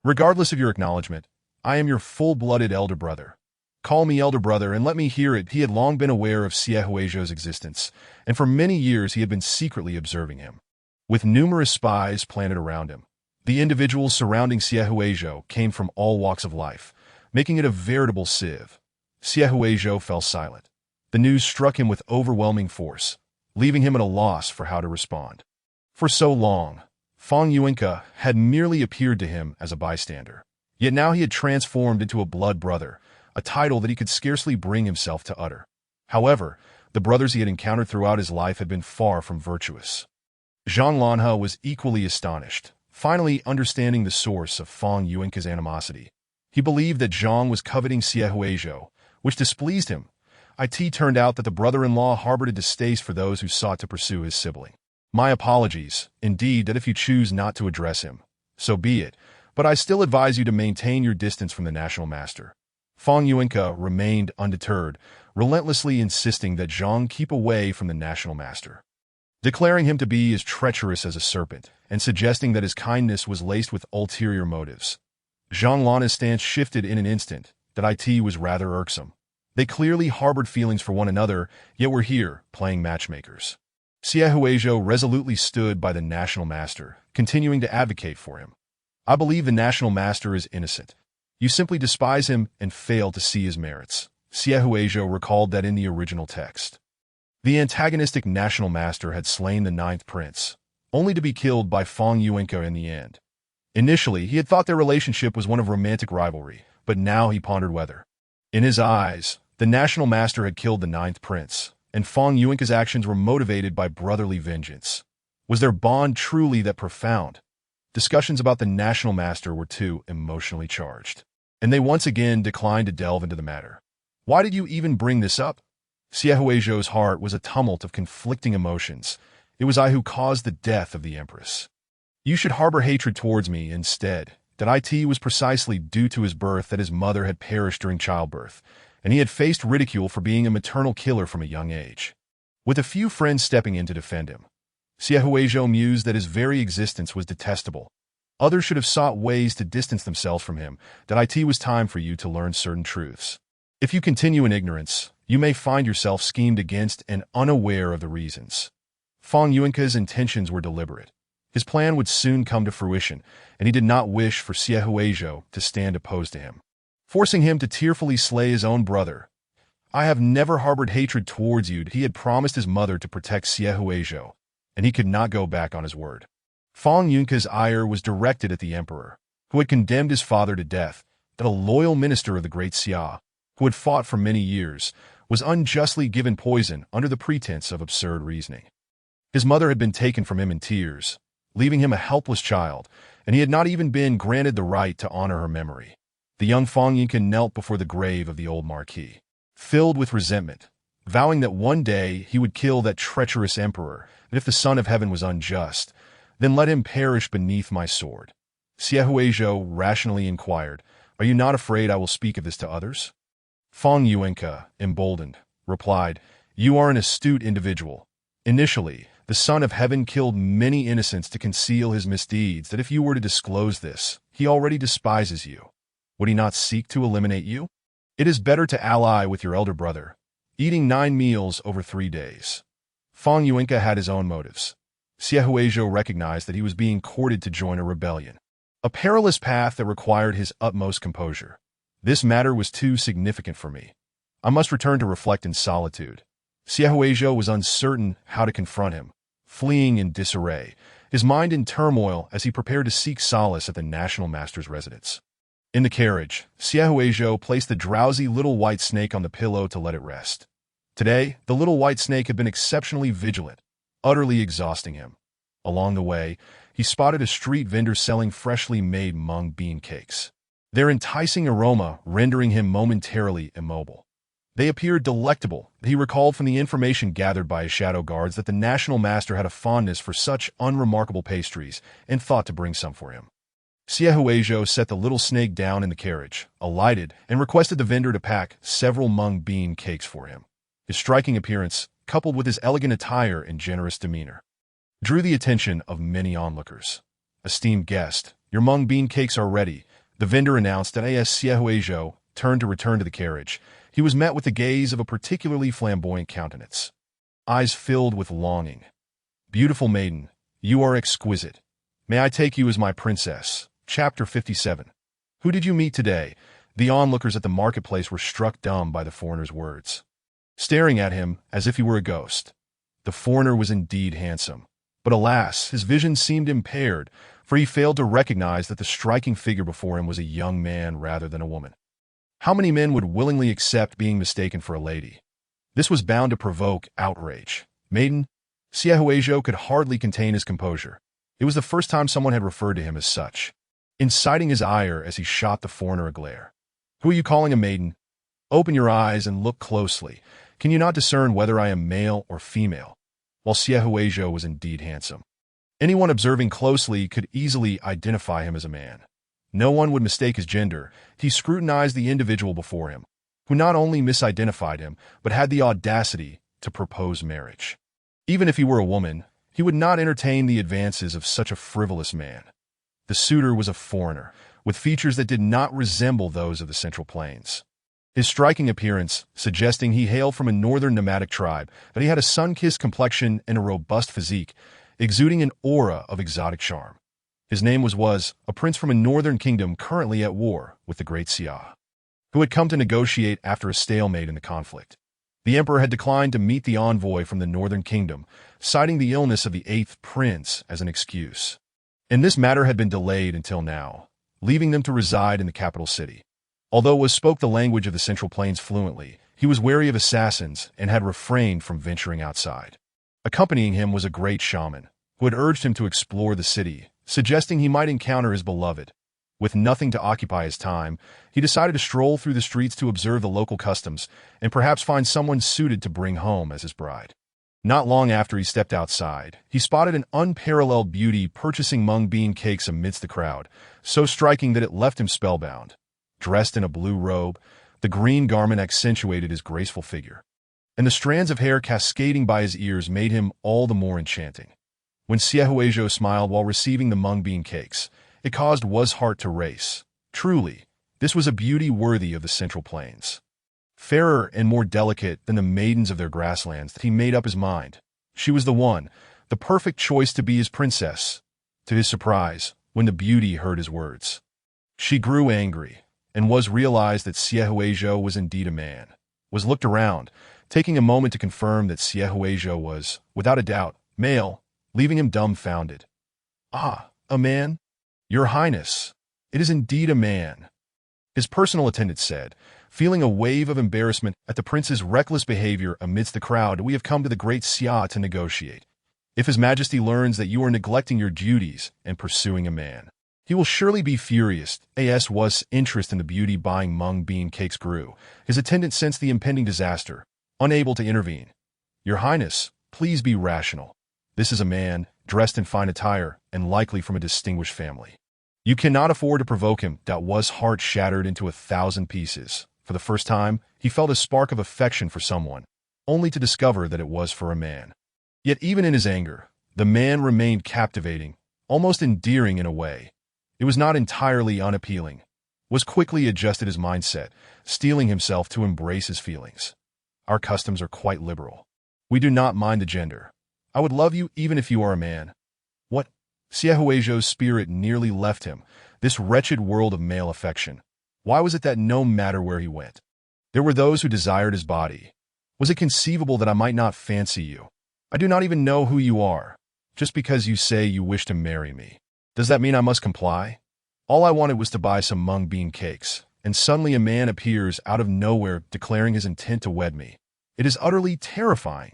Regardless of your acknowledgement, I am your full-blooded elder brother. Call me elder brother and let me hear it. He had long been aware of Xie Huizhou's existence, and for many years he had been secretly observing him. With numerous spies planted around him, the individuals surrounding Xie Huizhou came from all walks of life, making it a veritable sieve. Xie Huizhou fell silent. The news struck him with overwhelming force, leaving him at a loss for how to respond. For so long, Fang Yuanke had merely appeared to him as a bystander. Yet now he had transformed into a blood brother, a title that he could scarcely bring himself to utter. However, the brothers he had encountered throughout his life had been far from virtuous. Zhang Lanhe was equally astonished, finally understanding the source of Fang Yuanke's animosity. He believed that Zhang was coveting Xie, which displeased him. It turned out that the brother-in-law harbored a distaste for those who sought to pursue his sibling. My apologies, indeed, that if you choose not to address him, so be it, but I still advise you to maintain your distance from the national master. Fang Yuanke remained undeterred, relentlessly insisting that Zhang keep away from the national master, declaring him to be as treacherous as a serpent, and suggesting that his kindness was laced with ulterior motives. Zhang Lan's stance shifted in an instant. That it was rather irksome. They clearly harbored feelings for one another, yet were here, playing matchmakers. Xie resolutely stood by the national master, continuing to advocate for him. I believe the national master is innocent. You simply despise him and fail to see his merits. Xie recalled that in the original text, the antagonistic national master had slain the ninth prince, only to be killed by Fang Yuanke in the end. Initially, he had thought their relationship was one of romantic rivalry, but now he pondered whether, in his eyes, the national master had killed the ninth prince, and Fang Yuanke's actions were motivated by brotherly vengeance. Was their bond truly that profound? Discussions about the national master were too emotionally charged, and they once again declined to delve into the matter. Why did you even bring this up? Xie heart was a tumult of conflicting emotions. It was I who caused the death of the empress. You should harbor hatred towards me instead. That it was precisely due to his birth that his mother had perished during childbirth, and he had faced ridicule for being a maternal killer from a young age, with a few friends stepping in to defend him. Xie mused that his very existence was detestable. Others should have sought ways to distance themselves from him. That it was time for you to learn certain truths. If you continue in ignorance, you may find yourself schemed against and unaware of the reasons. Fang Yuanke's intentions were deliberate. His plan would soon come to fruition, and he did not wish for Xie to stand opposed to him, forcing him to tearfully slay his own brother. I have never harbored hatred towards you. He had promised his mother to protect Xie, and he could not go back on his word. Fang Yuanke's ire was directed at the emperor, who had condemned his father to death, that a loyal minister of the great Xia, who had fought for many years, was unjustly given poison under the pretense of absurd reasoning. His mother had been taken from him in tears, leaving him a helpless child, and he had not even been granted the right to honor her memory. The young Fang Yuanke knelt before the grave of the old marquis, filled with resentment, vowing that one day he would kill that treacherous emperor, and if the Son of Heaven was unjust, then let him perish beneath my sword. Xie rationally inquired, Are you not afraid I will speak of this to others? Fang Yuanke, emboldened, replied, You are an astute individual. Initially, the Son of Heaven killed many innocents to conceal his misdeeds. That if you were to disclose this, he already despises you. Would he not seek to eliminate you? It is better to ally with your elder brother, eating 9 meals over 3 days. Fang Yuanke had his own motives. Xie recognized that he was being courted to join a rebellion, a perilous path that required his utmost composure. This matter was too significant for me. I must return to reflect in solitude. Xie was uncertain how to confront him, fleeing in disarray, his mind in turmoil as he prepared to seek solace at the national master's residence. In the carriage, Xie placed the drowsy little white snake on the pillow to let it rest. Today, the little white snake had been exceptionally vigilant, utterly exhausting him. Along the way, he spotted a street vendor selling freshly made mung bean cakes, their enticing aroma rendering him momentarily immobile. They appeared delectable. He recalled from the information gathered by his shadow guards that the national master had a fondness for such unremarkable pastries and thought to bring some for him. Xie set the little snake down in the carriage, alighted, and requested the vendor to pack several mung bean cakes for him. His striking appearance, coupled with his elegant attire and generous demeanor, drew the attention of many onlookers. Esteemed guest, your mung bean cakes are ready, the vendor announced. As Xie turned to return to the carriage, he was met with the gaze of a particularly flamboyant countenance, eyes filled with longing. Beautiful maiden, you are exquisite. May I take you as my princess? Chapter 57. Who did you meet today? The onlookers at the marketplace were struck dumb by the foreigner's words, staring at him as if he were a ghost. The foreigner was indeed handsome, but alas, his vision seemed impaired, for he failed to recognize that the striking figure before him was a young man rather than a woman. How many men would willingly accept being mistaken for a lady? This was bound to provoke outrage. Maiden? Xie could hardly contain his composure. It was the first time someone had referred to him as such. inciting his ire as he shot the foreigner a glare. "Who are you calling a maiden? Open your eyes and look closely. Can you not discern whether I am male or female?" While Xie was indeed handsome, anyone observing closely could easily identify him as a man. No one would mistake his gender. He scrutinized the individual before him, who not only misidentified him, but had the audacity to propose marriage. Even if he were a woman, he would not entertain the advances of such a frivolous man. The suitor was a foreigner, with features that did not resemble those of the Central Plains. His striking appearance, suggesting he hailed from a northern nomadic tribe, that he had a sun-kissed complexion and a robust physique, exuding an aura of exotic charm. His name was a prince from a northern kingdom currently at war with the Great Xia, who had come to negotiate after a stalemate in the conflict. The emperor had declined to meet the envoy from the northern kingdom, citing the illness of the 8th prince as an excuse. And this matter had been delayed until now, leaving them to reside in the capital city. Although Was spoke the language of the Central Plains fluently, he was wary of assassins and had refrained from venturing outside. Accompanying him was a great shaman, who had urged him to explore the city, suggesting he might encounter his beloved. With nothing to occupy his time, he decided to stroll through the streets to observe the local customs and perhaps find someone suited to bring home as his bride. Not long after he stepped outside, he spotted an unparalleled beauty purchasing mung bean cakes amidst the crowd, so striking that it left him spellbound. Dressed in a blue robe, the green garment accentuated his graceful figure, and the strands of hair cascading by his ears made him all the more enchanting. When Xie smiled while receiving the mung bean cakes, it caused Wa's heart to race. Truly, this was a beauty worthy of the Central Plains. Fairer and more delicate than the maidens of their grasslands, he made up his mind. She was the one, the perfect choice to be his princess. To his surprise, when the beauty heard his words, she grew angry, and realized that Xie was indeed a man. Was looked around, taking a moment to confirm that Xie was, without a doubt, male, leaving him dumbfounded. "Ah, a man? Your Highness, it is indeed a man," his personal attendant said, feeling a wave of embarrassment at the prince's reckless behavior amidst the crowd. "We have come to the Great Xia to negotiate. If His Majesty learns that you are neglecting your duties and pursuing a man, he will surely be furious." Was interest in the beauty buying mung bean cakes grew. His attendant sensed the impending disaster, unable to intervene. "Your Highness, please be rational. This is a man, dressed in fine attire, and likely from a distinguished family. You cannot afford to provoke him." Was heart shattered into 1,000 pieces. For the first time, he felt a spark of affection for someone, only to discover that it was for a man. Yet even in his anger, the man remained captivating, almost endearing in a way. It was not entirely unappealing. Was quickly adjusted his mindset, steeling himself to embrace his feelings. "Our customs are quite liberal. We do not mind the gender. I would love you even if you are a man." What? Xiehuizhou's spirit nearly left him, this wretched world of male affection. Why was it that no matter where he went, there were those who desired his body? Was it conceivable that I might not fancy you? I do not even know who you are. Just because you say you wish to marry me, does that mean I must comply? All I wanted was to buy some mung bean cakes, and suddenly a man appears out of nowhere declaring his intent to wed me. It is utterly terrifying.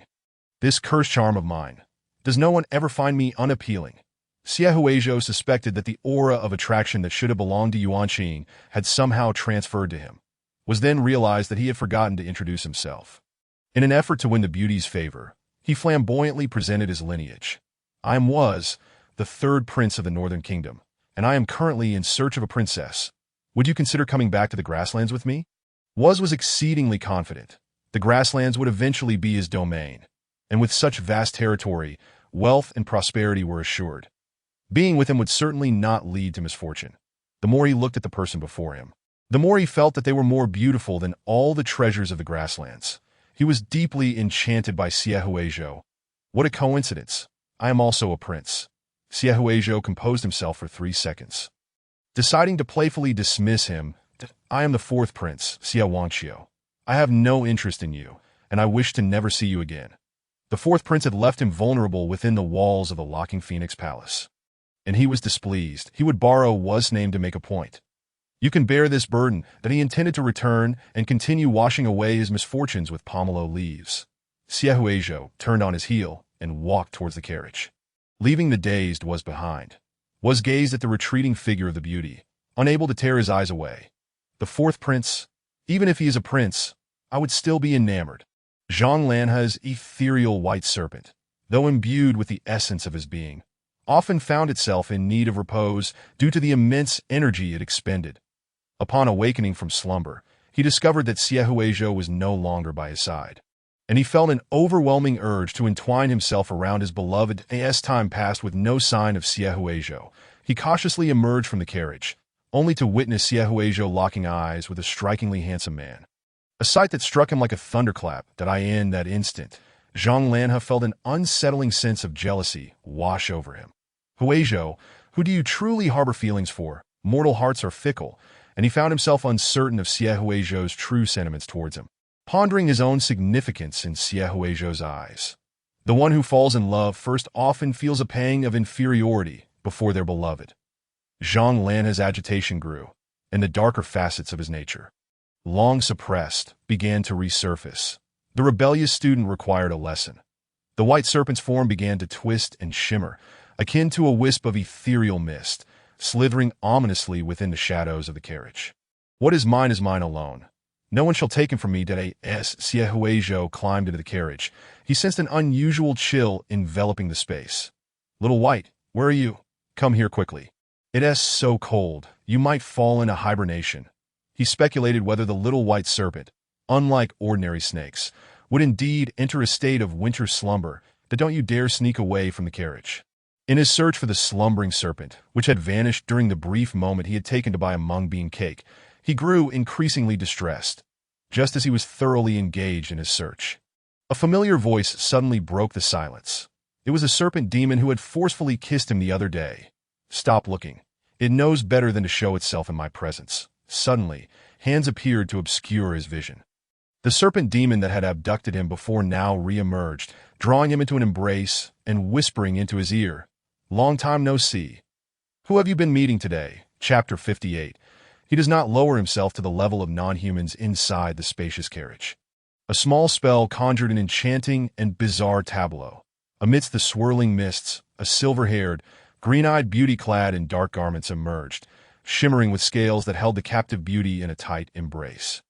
This cursed charm of mine. Does no one ever find me unappealing? Xiehuizhou suspected that the aura of attraction that should have belonged to Yuanqing had somehow transferred to him. Was then realized that he had forgotten to introduce himself. In an effort to win the beauty's favor, he flamboyantly presented his lineage. "I am the 3rd prince of the Northern Kingdom, and I am currently in search of a princess. Would you consider coming back to the grasslands with me?" Was exceedingly confident. The grasslands would eventually be his domain, and with such vast territory, wealth and prosperity were assured. Being with him would certainly not lead to misfortune. The more he looked at the person before him, the more he felt that they were more beautiful than all the treasures of the grasslands. He was deeply enchanted by Xiehuizhou. What a coincidence. I am also a prince. Xiehuizhou composed himself for 3 seconds, deciding to playfully dismiss him. "I am the 4th prince, Xiehuangqiu. I have no interest in you, and I wish to never see you again." The 4th prince had left him vulnerable within the walls of the Locking Phoenix Palace, and he was displeased. He would borrow Was' name to make a point. You can bear this burden, that he intended to return and continue washing away his misfortunes with pomelo leaves. Xiehuizhou turned on his heel and walked towards the carriage, leaving the dazed Was behind. Was gazed at the retreating figure of the beauty, unable to tear his eyes away. The fourth prince, even if he is a prince, I would still be enamored. Zhang Lanhe's ethereal white serpent, though imbued with the essence of his being, often found itself in need of repose due to the immense energy it expended. Upon awakening from slumber, he discovered that Xie Huizhou was no longer by his side, and he felt an overwhelming urge to entwine himself around his beloved. As time passed with no sign of Xie Huizhou, he cautiously emerged from the carriage, only to witness Xie Huizhou locking eyes with a strikingly handsome man. A sight that struck him like a thunderclap. In that instant, Zhang Lanhe felt an unsettling sense of jealousy wash over him. Huizhou, who do you truly harbor feelings for? Mortal hearts are fickle, and he found himself uncertain of Xie Huizhou's true sentiments towards him, pondering his own significance in Xie Huizhou's eyes. The one who falls in love first often feels a pang of inferiority before their beloved. Zhang Lanhe's agitation grew, and the darker facets of his nature, long suppressed, began to resurface. The rebellious student required a lesson. The white serpent's form began to twist and shimmer, akin to a wisp of ethereal mist, slithering ominously within the shadows of the carriage. What is mine alone. No one shall take him from me. As Xie Huizhou climbed into the carriage, he sensed an unusual chill enveloping the space. Little White, where are you? Come here quickly. It is so cold, you might fall into hibernation. He speculated whether the little white serpent, unlike ordinary snakes, would indeed enter a state of winter slumber. Don't you dare sneak away from the carriage. In his search for the slumbering serpent, which had vanished during the brief moment he had taken to buy a mung bean cake, he grew increasingly distressed. Just as he was thoroughly engaged in his search, a familiar voice suddenly broke the silence. It was a serpent demon who had forcefully kissed him the other day. Stop looking. It knows better than to show itself in my presence. Suddenly, hands appeared to obscure his vision. The serpent demon that had abducted him before now re-emerged, drawing him into an embrace and whispering into his ear, "Long time no see. Who have you been meeting today?" Chapter 58. He does not lower himself to the level of non-humans inside the spacious carriage. A small spell conjured an enchanting and bizarre tableau. Amidst the swirling mists, a silver-haired, green-eyed beauty clad in dark garments emerged, shimmering with scales that held the captive beauty in a tight embrace.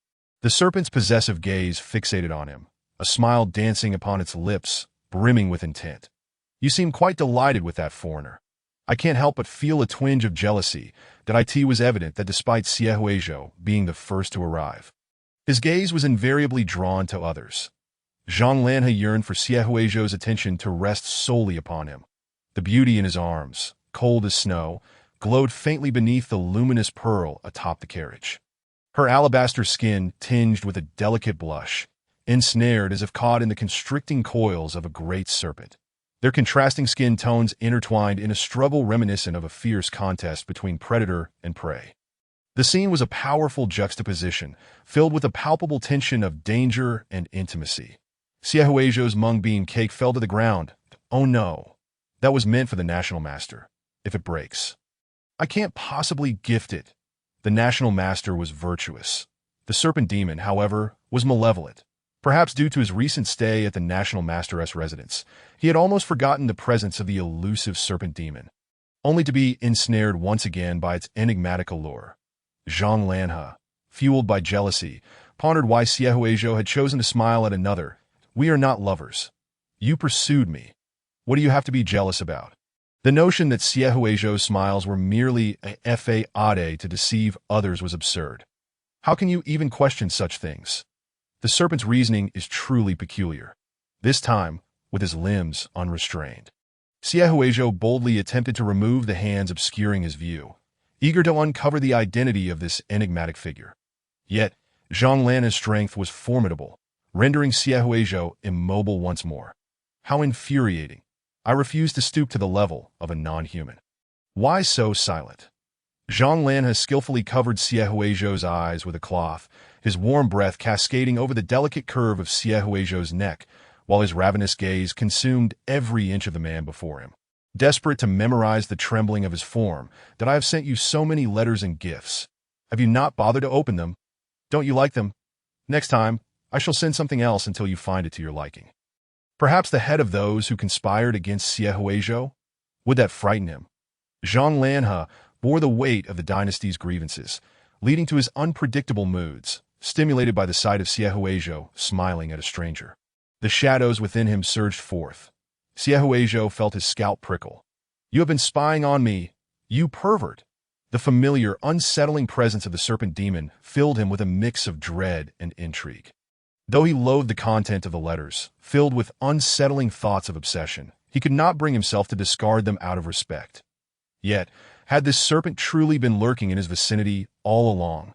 The serpent's possessive gaze fixated on him, a smile dancing upon its lips, brimming with intent. "You seem quite delighted with that foreigner." I can't help but feel a twinge of jealousy. It was evident that despite Xie Huizhou being the first to arrive, his gaze was invariably drawn to others. Zhang Lanhe yearned for Xie Huizhou's attention to rest solely upon him. The beauty in his arms, cold as snow, glowed faintly beneath the luminous pearl atop the carriage. Her alabaster skin tinged with a delicate blush, ensnared as if caught in the constricting coils of a great serpent. Their contrasting skin tones intertwined in a struggle reminiscent of a fierce contest between predator and prey. The scene was a powerful juxtaposition, filled with a palpable tension of danger and intimacy. Xie Huizhou's mung bean cake fell to the ground. Oh no, that was meant for the National Master. If it breaks, I can't possibly gift it. The National Master was virtuous. The serpent demon, however, was malevolent. Perhaps due to his recent stay at the National Master's residence, he had almost forgotten the presence of the elusive serpent demon, only to be ensnared once again by its enigmatic allure. Zhang Lanhe, fueled by jealousy, pondered why Xie Huizhou had chosen to smile at another. "We are not lovers. You pursued me. What do you have to be jealous about?" The notion that Xie Huizhou's smiles were merely a fade to deceive others was absurd. How can you even question such things? The serpent's reasoning is truly peculiar. This time, with his limbs unrestrained, Xie Huizhou boldly attempted to remove the hands obscuring his view, eager to uncover the identity of this enigmatic figure. Yet, Zhang Lanhe's strength was formidable, rendering Xie Huizhou immobile once more. How infuriating! I refuse to stoop to the level of a non-human. Why so silent? Zhang Lanhe skillfully covered Xie Huizhou's eyes with a cloth, his warm breath cascading over the delicate curve of Xie Huizhou's neck, while his ravenous gaze consumed every inch of the man before him. Desperate to memorize the trembling of his form, that I have sent you so many letters and gifts. Have you not bothered to open them? Don't you like them? Next time, I shall send something else until you find it to your liking. Perhaps the head of those who conspired against Xie Huizhou? Would that frighten him? Zhang Lanhe bore the weight of the dynasty's grievances, leading to his unpredictable moods, stimulated by the sight of Xie Huizhou smiling at a stranger. The shadows within him surged forth. Xie Huizhou felt his scalp prickle. "You have been spying on me, you pervert!" The familiar, unsettling presence of the serpent demon filled him with a mix of dread and intrigue. Though he loathed the content of the letters, filled with unsettling thoughts of obsession, he could not bring himself to discard them out of respect. Yet, had this serpent truly been lurking in his vicinity all along?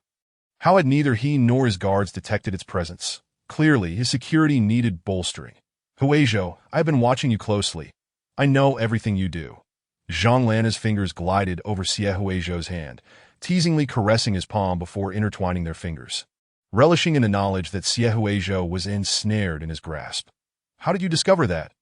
How had neither he nor his guards detected its presence? Clearly, his security needed bolstering. "Huizhou, I have been watching you closely. I know everything you do." Zhang Lanhe's fingers glided over Xie Huizhou's hand, teasingly caressing his palm before intertwining their fingers. Relishing in the knowledge that Xie Huizhou was ensnared in his grasp. "How did you discover that?"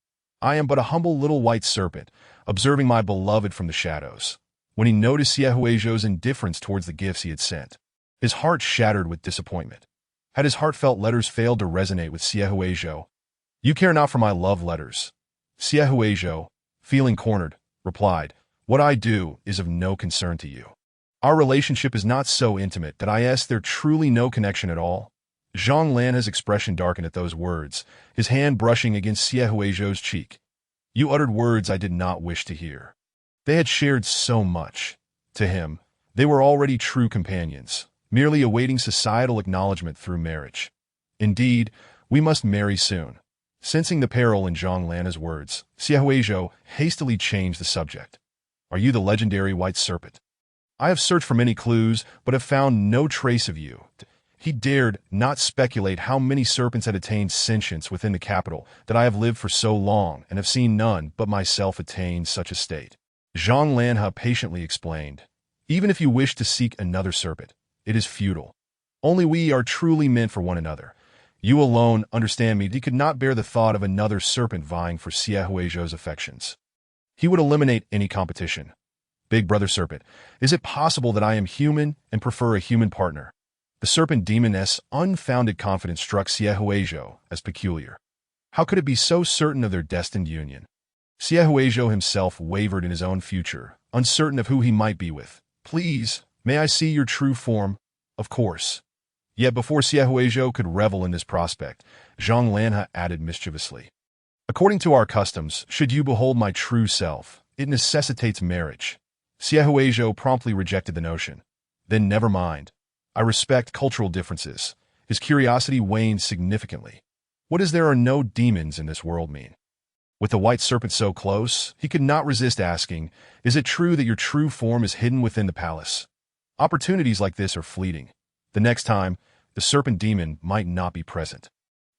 "I am but a humble little white serpent, observing my beloved from the shadows." When he noticed Xie Huizhou's indifference towards the gifts he had sent, his heart shattered with disappointment. Had his heartfelt letters failed to resonate with Xie Huizhou? "You care not for my love letters." Xie Huizhou, feeling cornered, replied, "What I do is of no concern to you. Our relationship is not so intimate that I ask there truly no connection at all." Zhang Lanhe's expression darkened at those words, his hand brushing against Xie Huizhou's cheek. "You uttered words I did not wish to hear." They had shared so much. To him, they were already true companions, merely awaiting societal acknowledgement through marriage. "Indeed, we must marry soon." Sensing the peril in Zhang Lanhe's words, Xie Huizhou hastily changed the subject. "Are you the legendary white serpent? I have searched for many clues, but have found no trace of you." He dared not speculate how many serpents had attained sentience within the capital, that I have lived for so long and have seen none but myself attain such a state. Zhang Lanhe patiently explained, "Even if you wish to seek another serpent, it is futile. Only we are truly meant for one another. You alone understand me." He could not bear the thought of another serpent vying for Xie Huizhou's affections. He would eliminate any competition. "Big brother serpent, is it possible that I am human and prefer a human partner?" The serpent demoness' unfounded confidence struck Xie Huizhou as peculiar. How could it be so certain of their destined union? Xie Huizhou himself wavered in his own future, uncertain of who he might be with. "Please, may I see your true form?" "Of course." Yet before Xie Huizhou could revel in this prospect, Zhang Lanhe added mischievously, "According to our customs, should you behold my true self, it necessitates marriage." Xie Huizhou promptly rejected the notion. "Then never mind. I respect cultural differences." His curiosity waned significantly. What does "there are no demons in this world" mean? With the white serpent so close, he could not resist asking, "Is it true that your true form is hidden within the palace?" Opportunities like this are fleeting. The next time, the serpent demon might not be present.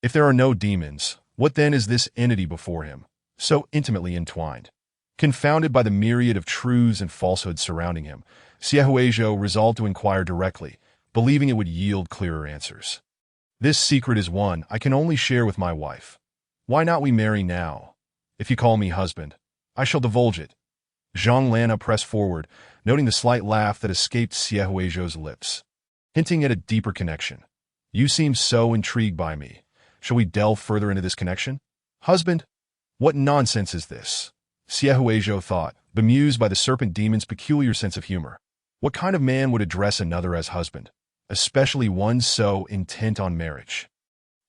If there are no demons, what then is this entity before him, so intimately entwined? Confounded by the myriad of truths and falsehoods surrounding him, Xie Huizhou resolved to inquire directly, believing it would yield clearer answers. "This secret is one I can only share with my wife. Why not we marry now? If you call me husband, I shall divulge it." Zhang Lanhe pressed forward, noting the slight laugh that escaped Xie Huizhou's lips, hinting at a deeper connection. "You seem so intrigued by me. Shall we delve further into this connection?" "Husband? What nonsense is this?" Xie Huizhou thought, bemused by the serpent demon's peculiar sense of humor. What kind of man would address another as husband, especially one so intent on marriage?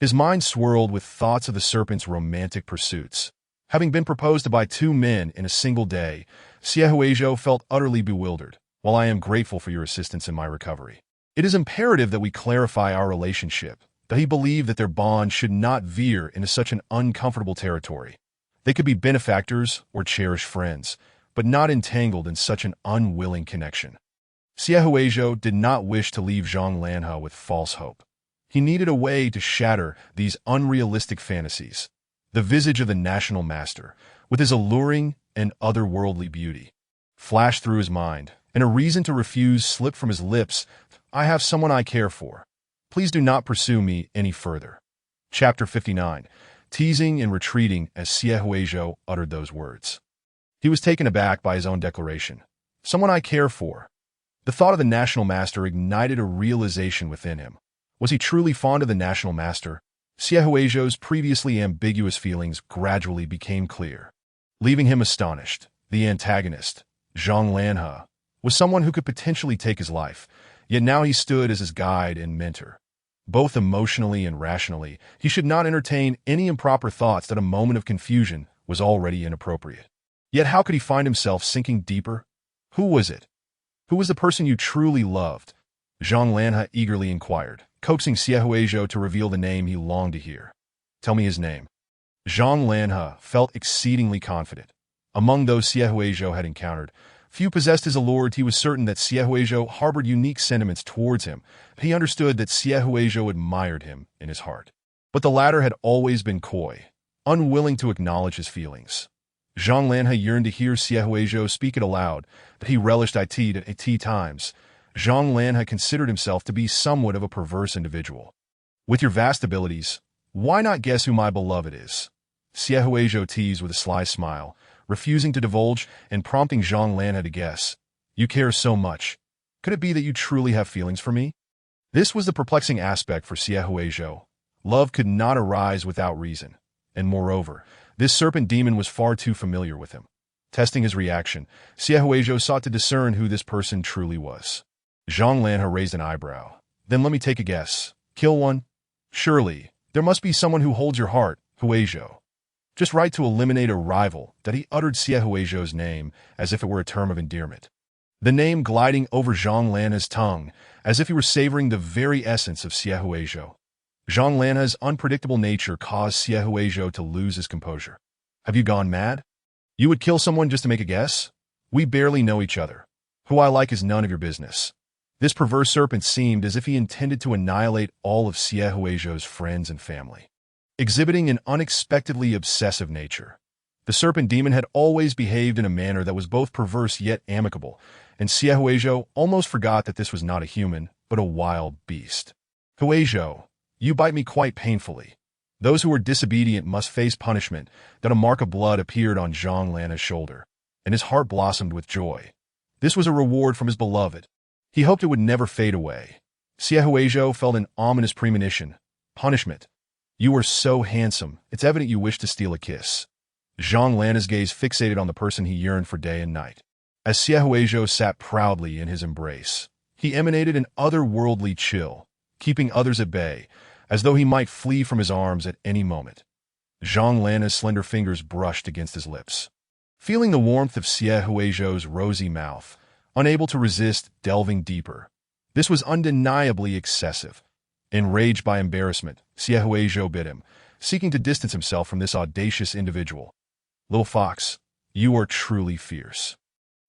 His mind swirled with thoughts of the serpent's romantic pursuits. Having been proposed to by two men in a single day, Xie Huizhou felt utterly bewildered. "While I am grateful for your assistance in my recovery, it is imperative that we clarify our relationship," that he believed that their bond should not veer into such an uncomfortable territory. They could be benefactors or cherished friends, but not entangled in such an unwilling connection. Xie Huizhou did not wish to leave Zhang Lanhe with false hope. He needed a way to shatter these unrealistic fantasies. The visage of the national master, with his alluring and otherworldly beauty, flashed through his mind, and a reason to refuse slipped from his lips. "I have someone I care for. Please do not pursue me any further." Chapter 59. Teasing and retreating as Xie Huizhou uttered those words. He was taken aback by his own declaration. "Someone I care for." The thought of the national master ignited a realization within him. Was he truly fond of the national master? Xie Huizhou's previously ambiguous feelings gradually became clear, leaving him astonished. The antagonist, Zhang Lanhe, was someone who could potentially take his life, yet now he stood as his guide and mentor. Both emotionally and rationally, he should not entertain any improper thoughts that a moment of confusion was already inappropriate. Yet how could he find himself sinking deeper? Who was it? Who was the person you truly loved? Zhang Lanhe eagerly inquired, coaxing Xie Huizhou to reveal the name he longed to hear. Tell me his name. Zhang Lanhe felt exceedingly confident. Among those Xie Huizhou had encountered, few possessed his allure. He was certain that Xie Huizhou harbored unique sentiments towards him. He understood that Xie Huizhou admired him in his heart. But the latter had always been coy, unwilling to acknowledge his feelings. Zhang Lanhe yearned to hear Xie Huizhou speak it aloud, that he relished it at times. Zhang Lanhe considered himself to be somewhat of a perverse individual. With your vast abilities, why not guess who my beloved is? Xie Huizhou teased with a sly smile, refusing to divulge and prompting Zhang Lanhe to guess. You care so much. Could it be that you truly have feelings for me? This was the perplexing aspect for Xie Huizhou. Love could not arise without reason, and moreover, this serpent demon was far too familiar with him. Testing his reaction, Xie Huizhou sought to discern who this person truly was. Zhang Lanhe raised an eyebrow. Then let me take a guess. Kill one? Surely, there must be someone who holds your heart, Huizhou. Just right to eliminate a rival, that he uttered Xie Huizhou's name as if it were a term of endearment. The name gliding over Zhang Lanhe's tongue, as if he were savoring the very essence of Xie Huizhou. Zhang Lanhe's unpredictable nature caused Xie Huizhou to lose his composure. Have you gone mad? You would kill someone just to make a guess? We barely know each other. Who I like is none of your business. This perverse serpent seemed as if he intended to annihilate all of Xie Huizhou's friends and family. Exhibiting an unexpectedly obsessive nature, the serpent demon had always behaved in a manner that was both perverse yet amicable, and Xie Huizhou almost forgot that this was not a human, but a wild beast. Huizhou, you bite me quite painfully. Those who are disobedient must face punishment. Then a mark of blood appeared on Zhang Lanhe's shoulder, and his heart blossomed with joy. This was a reward from his beloved. He hoped it would never fade away. Xie Huizhou felt an ominous premonition. Punishment. You are so handsome, it's evident you wish to steal a kiss. Zhang Lanhe's gaze fixated on the person he yearned for day and night. As Xie Huizhou sat proudly in his embrace, he emanated an otherworldly chill, keeping others at bay, as though he might flee from his arms at any moment. Zhang Lanhe's slender fingers brushed against his lips. Feeling the warmth of Xie Huizhou's rosy mouth, unable to resist delving deeper. This was undeniably excessive. Enraged by embarrassment, Xie Huizhou bit him, seeking to distance himself from this audacious individual. Little fox, you are truly fierce.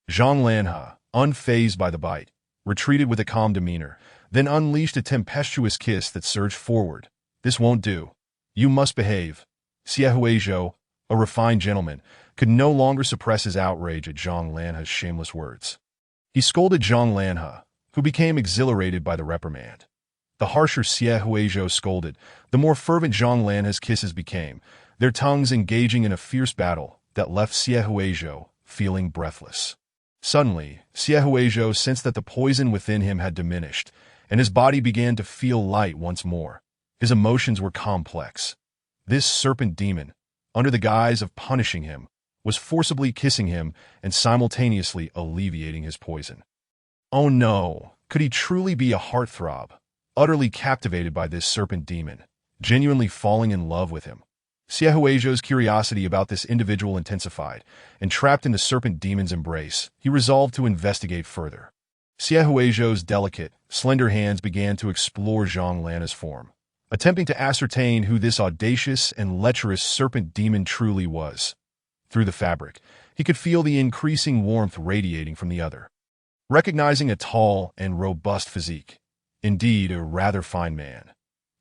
Zhang Lanhe, unfazed by the bite, retreated with a calm demeanor, then unleashed a tempestuous kiss that surged forward. This won't do. You must behave. Xie Huizhou, a refined gentleman, could no longer suppress his outrage at Zhang Lanhe's shameless words. He scolded Zhang Lanhe, who became exhilarated by the reprimand. The harsher Xie Huizhou scolded, the more fervent Zhang Lanhe's kisses became, their tongues engaging in a fierce battle that left Xie Huizhou feeling breathless. Suddenly, Xie Huizhou sensed that the poison within him had diminished, and his body began to feel light once more. His emotions were complex. This serpent demon, under the guise of punishing him, was forcibly kissing him and simultaneously alleviating his poison. Oh no, could he truly be a heartthrob? Utterly captivated by this serpent demon, genuinely falling in love with him. Xie Huizhou's curiosity about this individual intensified, and trapped in the serpent demon's embrace, he resolved to investigate further. Xie Huizhou's delicate, slender hands began to explore Zhang Lanhe's form, attempting to ascertain who this audacious and lecherous serpent demon truly was. Through the fabric, he could feel the increasing warmth radiating from the other. Recognizing a tall and robust physique, indeed a rather fine man.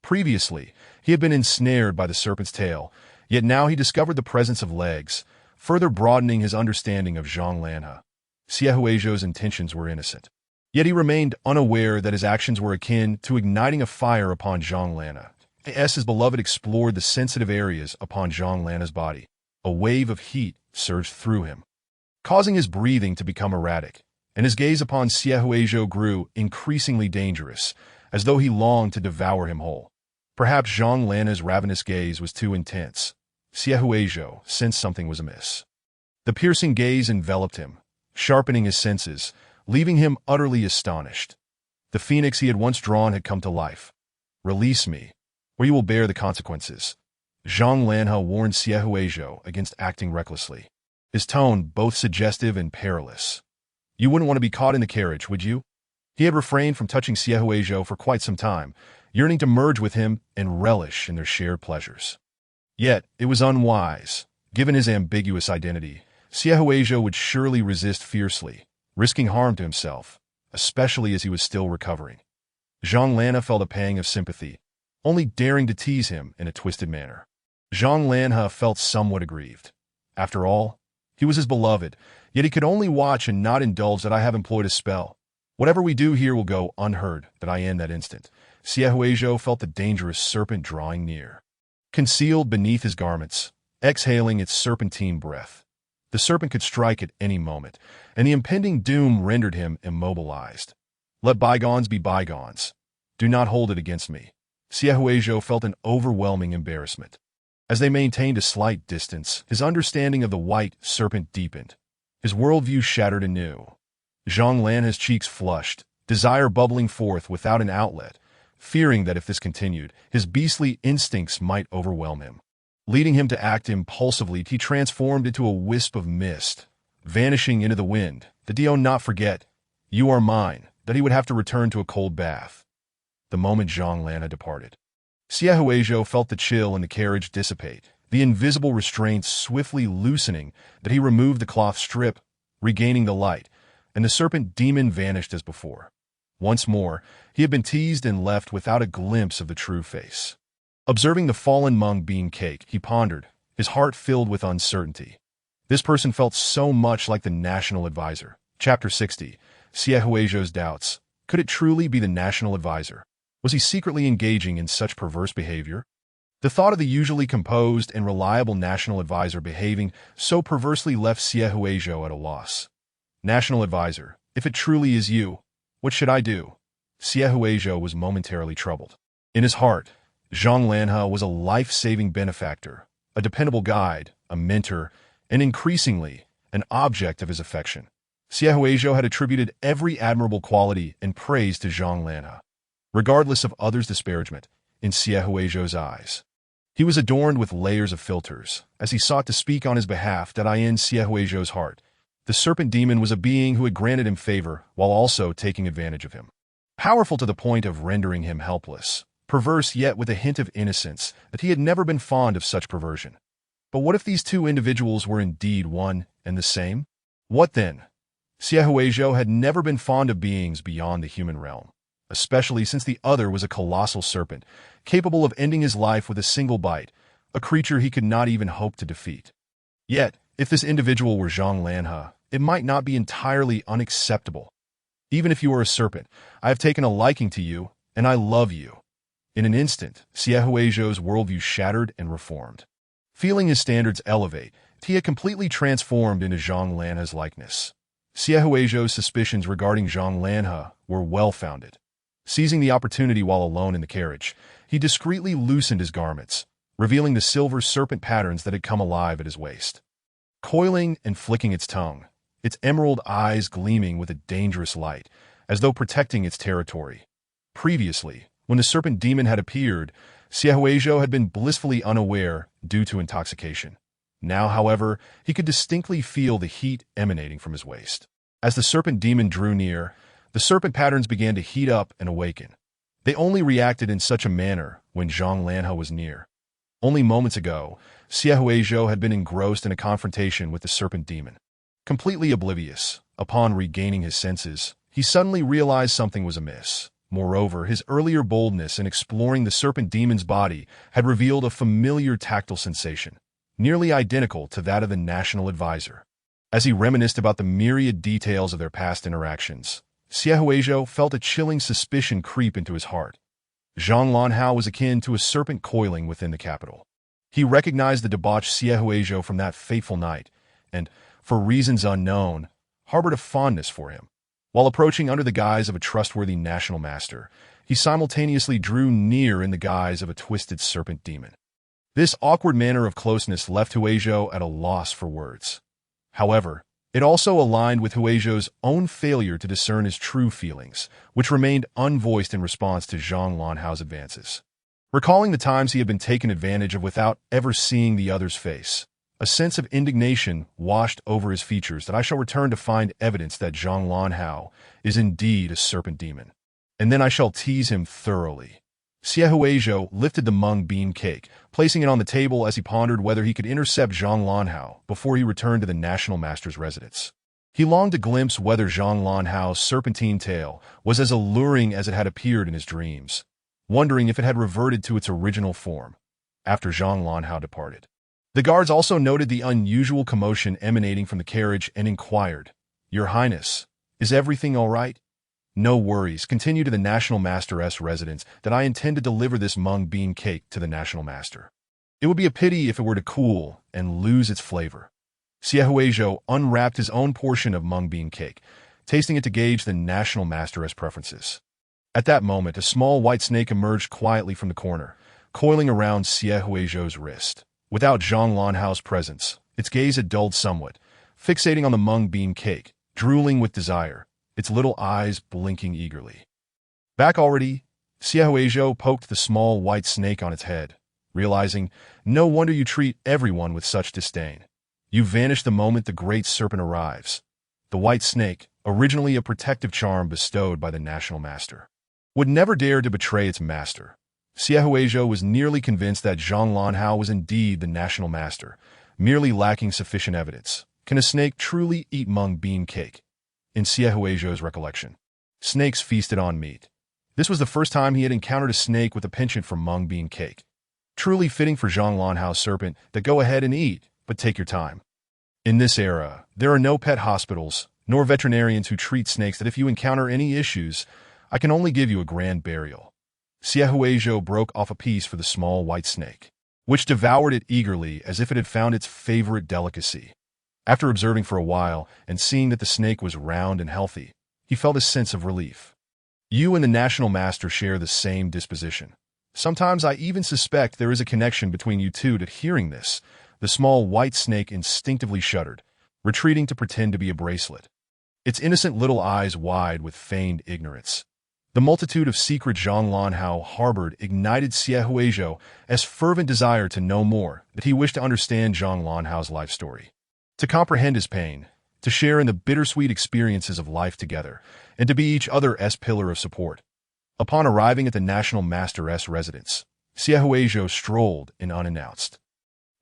Previously, he had been ensnared by the serpent's tail, yet now he discovered the presence of legs, further broadening his understanding of Zhang Lanhe. Xie Huizhou's intentions were innocent. Yet he remained unaware that his actions were akin to igniting a fire upon Zhang Lanhe. As his beloved explored the sensitive areas upon Zhang Lanhe's body, a wave of heat surged through him, causing his breathing to become erratic, and his gaze upon Xie Huizhou grew increasingly dangerous, as though he longed to devour him whole. Perhaps Zhang Lanhe's ravenous gaze was too intense. Xie Huizhou sensed something was amiss. The piercing gaze enveloped him, sharpening his senses, leaving him utterly astonished. The phoenix he had once drawn had come to life. "Release me, or you will bear the consequences." Zhang Lanhe warned Xie Huizhou against acting recklessly, his tone both suggestive and perilous. "You wouldn't want to be caught in the carriage, would you?" He had refrained from touching Xie Huizhou for quite some time, yearning to merge with him and relish in their shared pleasures. Yet, it was unwise. Given his ambiguous identity, Xie Huizhou would surely resist fiercely, risking harm to himself, especially as he was still recovering. Zhang Lanhe felt a pang of sympathy, only daring to tease him in a twisted manner. Zhang Lanhe felt somewhat aggrieved. After all, he was his beloved, yet he could only watch and not indulge that I have employed a spell. "Whatever we do here will go unheard," that I end that instant. Xie Huizhou felt the dangerous serpent drawing near. Concealed beneath his garments, exhaling its serpentine breath, the serpent could strike at any moment, and the impending doom rendered him immobilized. "Let bygones be bygones. Do not hold it against me." Xie Huizhou felt an overwhelming embarrassment. As they maintained a slight distance, his understanding of the white serpent deepened. His worldview shattered anew. Zhang Lanhe's cheeks flushed, desire bubbling forth without an outlet, fearing that if this continued, his beastly instincts might overwhelm him. Leading him to act impulsively, he transformed into a wisp of mist, vanishing into the wind. Did Dio not forget, "You are mine," that he would have to return to a cold bath the moment Zhang Lanhe departed. Xie Huizhou felt the chill in the carriage dissipate, the invisible restraints swiftly loosening, that he removed the cloth strip, regaining the light, and the serpent demon vanished as before. Once more, he had been teased and left without a glimpse of the true face. Observing the fallen Meng bean cake, he pondered, his heart filled with uncertainty. This person felt so much like the National Advisor. Chapter 60. Xie Huizhou's doubts. Could it truly be the National Advisor? Was he secretly engaging in such perverse behavior? The thought of the usually composed and reliable National Advisor behaving so perversely left Xie Huizhou at a loss. "National Advisor, if it truly is you, what should I do?" Xie Huizhou was momentarily troubled. In his heart, Zhang Lanhe was a life-saving benefactor, a dependable guide, a mentor, and increasingly, an object of his affection. Xie Huizhou had attributed every admirable quality and praise to Zhang Lanhe, regardless of others' disparagement, in Xie Huizhou's eyes. He was adorned with layers of filters, as he sought to speak on his behalf that I in Xie Huizhou's heart. The serpent demon was a being who had granted him favor while also taking advantage of him. Powerful to the point of rendering him helpless, perverse yet with a hint of innocence, that he had never been fond of such perversion. But what if these two individuals were indeed one and the same? What then? Xie Huizhou had never been fond of beings beyond the human realm, especially since the other was a colossal serpent, capable of ending his life with a single bite, a creature he could not even hope to defeat. Yet, if this individual were Zhang Lanhe, it might not be entirely unacceptable. "Even if you are a serpent, I have taken a liking to you, and I love you." In an instant, Xie Huizhou's worldview shattered and reformed. Feeling his standards elevate, he had completely transformed into Zhang Lanhe's likeness. Xie Huizhou's suspicions regarding Zhang Lanhe were well-founded. Seizing the opportunity while alone in the carriage, he discreetly loosened his garments, revealing the silver serpent patterns that had come alive at his waist. Coiling and flicking its tongue, its emerald eyes gleaming with a dangerous light, as though protecting its territory. Previously, when the serpent demon had appeared, Xie Huizhou had been blissfully unaware due to intoxication. Now, however, he could distinctly feel the heat emanating from his waist. As the serpent demon drew near, the serpent patterns began to heat up and awaken. They only reacted in such a manner when Zhang Lanhe was near. Only moments ago, Xie Huizhou had been engrossed in a confrontation with the serpent demon. Completely oblivious, upon regaining his senses, he suddenly realized something was amiss. Moreover, his earlier boldness in exploring the serpent demon's body had revealed a familiar tactile sensation, nearly identical to that of the National Advisor. As he reminisced about the myriad details of their past interactions, Xie Huizhou felt a chilling suspicion creep into his heart. Zhang Lanhe was akin to a serpent coiling within the capital. He recognized the debauched Xie Huizhou from that fateful night, and, for reasons unknown, harbored a fondness for him. While approaching under the guise of a trustworthy national master, he simultaneously drew near in the guise of a twisted serpent demon. This awkward manner of closeness left Huizhou at a loss for words. However, It also aligned with Huizhou's own failure to discern his true feelings, which remained unvoiced in response to Zhang Lanhao's advances. Recalling the times he had been taken advantage of without ever seeing the other's face, a sense of indignation washed over his features that I shall return to find evidence that Zhang Lanhao is indeed a serpent demon. And then I shall tease him thoroughly. Xie Huizhou lifted the mung bean cake, placing it on the table as he pondered whether he could intercept Zhang Lanhao before he returned to the National Master's residence. He longed to glimpse whether Zhang Lanhao's serpentine tail was as alluring as it had appeared in his dreams, wondering if it had reverted to its original form after Zhang Lanhao departed. The guards also noted the unusual commotion emanating from the carriage and inquired, "Your Highness, is everything all right?" "No worries. Continue to the National Master's residence that I intend to deliver this mung bean cake to the National Master. It would be a pity if it were to cool and lose its flavor." Xie Huizhou unwrapped his own portion of mung bean cake, tasting it to gauge the National Master's preferences. At that moment, a small white snake emerged quietly from the corner, coiling around Xie Huizhou's wrist. Without Zhang Lanhao's presence, its gaze had dulled somewhat, fixating on the mung bean cake, drooling with desire, its little eyes blinking eagerly. "Back already?" Xie Huizhou poked the small white snake on its head, realizing, "No wonder you treat everyone with such disdain. You vanish the moment the great serpent arrives." The white snake, originally a protective charm bestowed by the National Master, would never dare to betray its master. Xie Huizhou was nearly convinced that Zhang Lanhao was indeed the National Master, merely lacking sufficient evidence. Can a snake truly eat mung bean cake? In Xie Huizhou's recollection, snakes feasted on meat. This was the first time he had encountered a snake with a penchant for mung bean cake. Truly fitting for Zhang Lanhao's serpent that go ahead and eat, but take your time. In this era, there are no pet hospitals, nor veterinarians who treat snakes that if you encounter any issues, I can only give you a grand burial. Xie Huizhou broke off a piece for the small white snake, which devoured it eagerly as if it had found its favorite delicacy. After observing for a while and seeing that the snake was round and healthy, he felt a sense of relief. You and the National Master share the same disposition. Sometimes I even suspect there is a connection between you two. At hearing this, the small white snake instinctively shuddered, retreating to pretend to be a bracelet, its innocent little eyes wide with feigned ignorance. The multitude of secret Zhang Lanhao harbored ignited Xie Huizhou's fervent desire to know more, that he wished to understand Zhang Lanhao's life story, to comprehend his pain, to share in the bittersweet experiences of life together, and to be each other's pillar of support. Upon arriving at the National Master's residence, Xie Huizhou strolled in unannounced.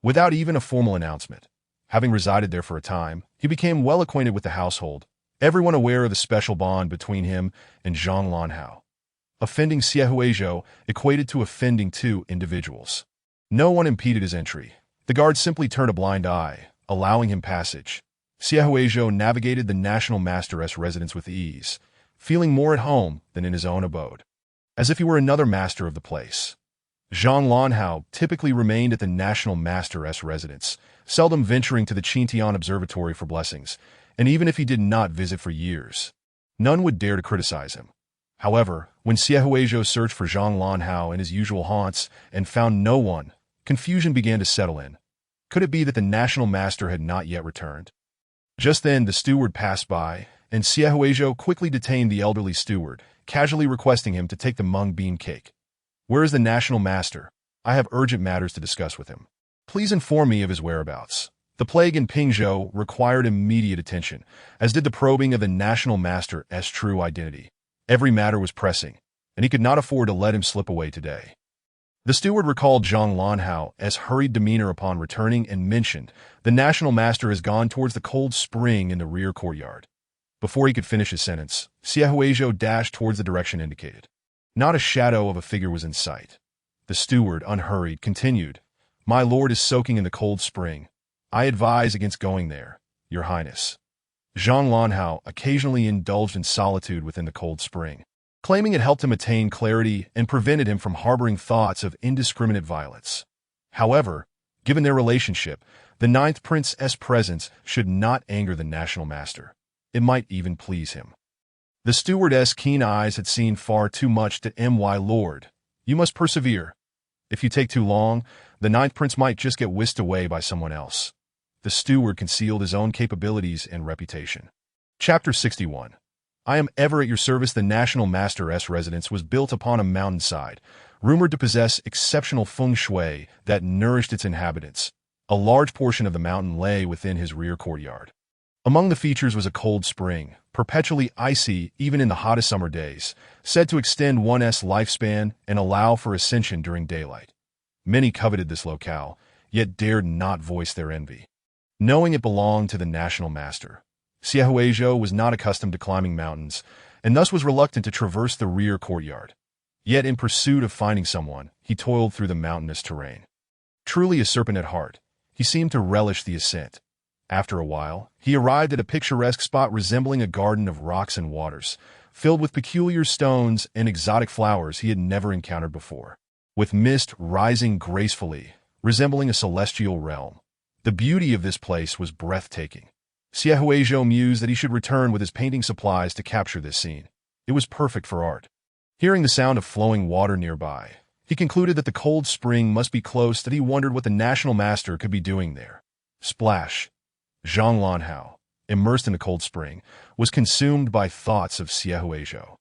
Without even a formal announcement, having resided there for a time, he became well acquainted with the household, everyone aware of the special bond between him and Zhang Lanhao. Offending Xie Huizhou equated to offending two individuals. No one impeded his entry. The guard simply turned a blind eye, allowing him passage. Xie Huizhou navigated the National Master's residence with ease, feeling more at home than in his own abode, as if he were another master of the place. Zhang Lanhao typically remained at the National Master's residence, seldom venturing to the Qintian Observatory for blessings, and even if he did not visit for years, none would dare to criticize him. However, when Xie Huizhou searched for Zhang Lanhao in his usual haunts and found no one, confusion began to settle in. Could it be that the National Master had not yet returned? Just then, the steward passed by, and Xie Huizhou quickly detained the elderly steward, casually requesting him to take the mung bean cake. "Where is the National Master? I have urgent matters to discuss with him. Please inform me of his whereabouts." The plague in Pingzhou required immediate attention, as did the probing of the National Master's true identity. Every matter was pressing, and he could not afford to let him slip away today. The steward recalled Zhang Lanhao's hurried demeanor upon returning and mentioned, "The National Master has gone towards the cold spring in the rear courtyard." Before he could finish his sentence, Xie Huizhou dashed towards the direction indicated. Not a shadow of a figure was in sight. The steward, unhurried, continued, "My lord is soaking in the cold spring. I advise against going there, Your Highness." Zhang Lanhao occasionally indulged in solitude within the cold spring, claiming it helped him attain clarity and prevented him from harboring thoughts of indiscriminate violence. However, given their relationship, the ninth prince's presence should not anger the National Master. It might even please him. The steward's keen eyes had seen far too much to "My lord, you must persevere. If you take too long, the ninth prince might just get whisked away by someone else." the steward concealed his own capabilities and reputation. Chapter 61. I am ever at your service. The National Master's residence was built upon a mountainside, rumored to possess exceptional feng shui that nourished its inhabitants. A large portion of the mountain lay within his rear courtyard. Among the features was a cold spring, perpetually icy even in the hottest summer days, said to extend one's lifespan and allow for ascension during daylight. Many coveted this locale, yet dared not voice their envy, knowing it belonged to the national master. Xiaohuizhou was not accustomed to climbing mountains, and thus was reluctant to traverse the rear courtyard. Yet in pursuit of finding someone, he toiled through the mountainous terrain. Truly a serpent at heart, he seemed to relish the ascent. After a while, he arrived at a picturesque spot resembling a garden of rocks and waters, filled with peculiar stones and exotic flowers he had never encountered before, with mist rising gracefully, resembling a celestial realm. The beauty of this place was breathtaking. Xiaohuizhou mused that he should return with his painting supplies to capture this scene. It was perfect for art. Hearing the sound of flowing water nearby, he concluded that the cold spring must be close, that he wondered what the national master could be doing there. Splash! Zhang Lanhao, immersed in the cold spring, was consumed by thoughts of Xiaohuizhou.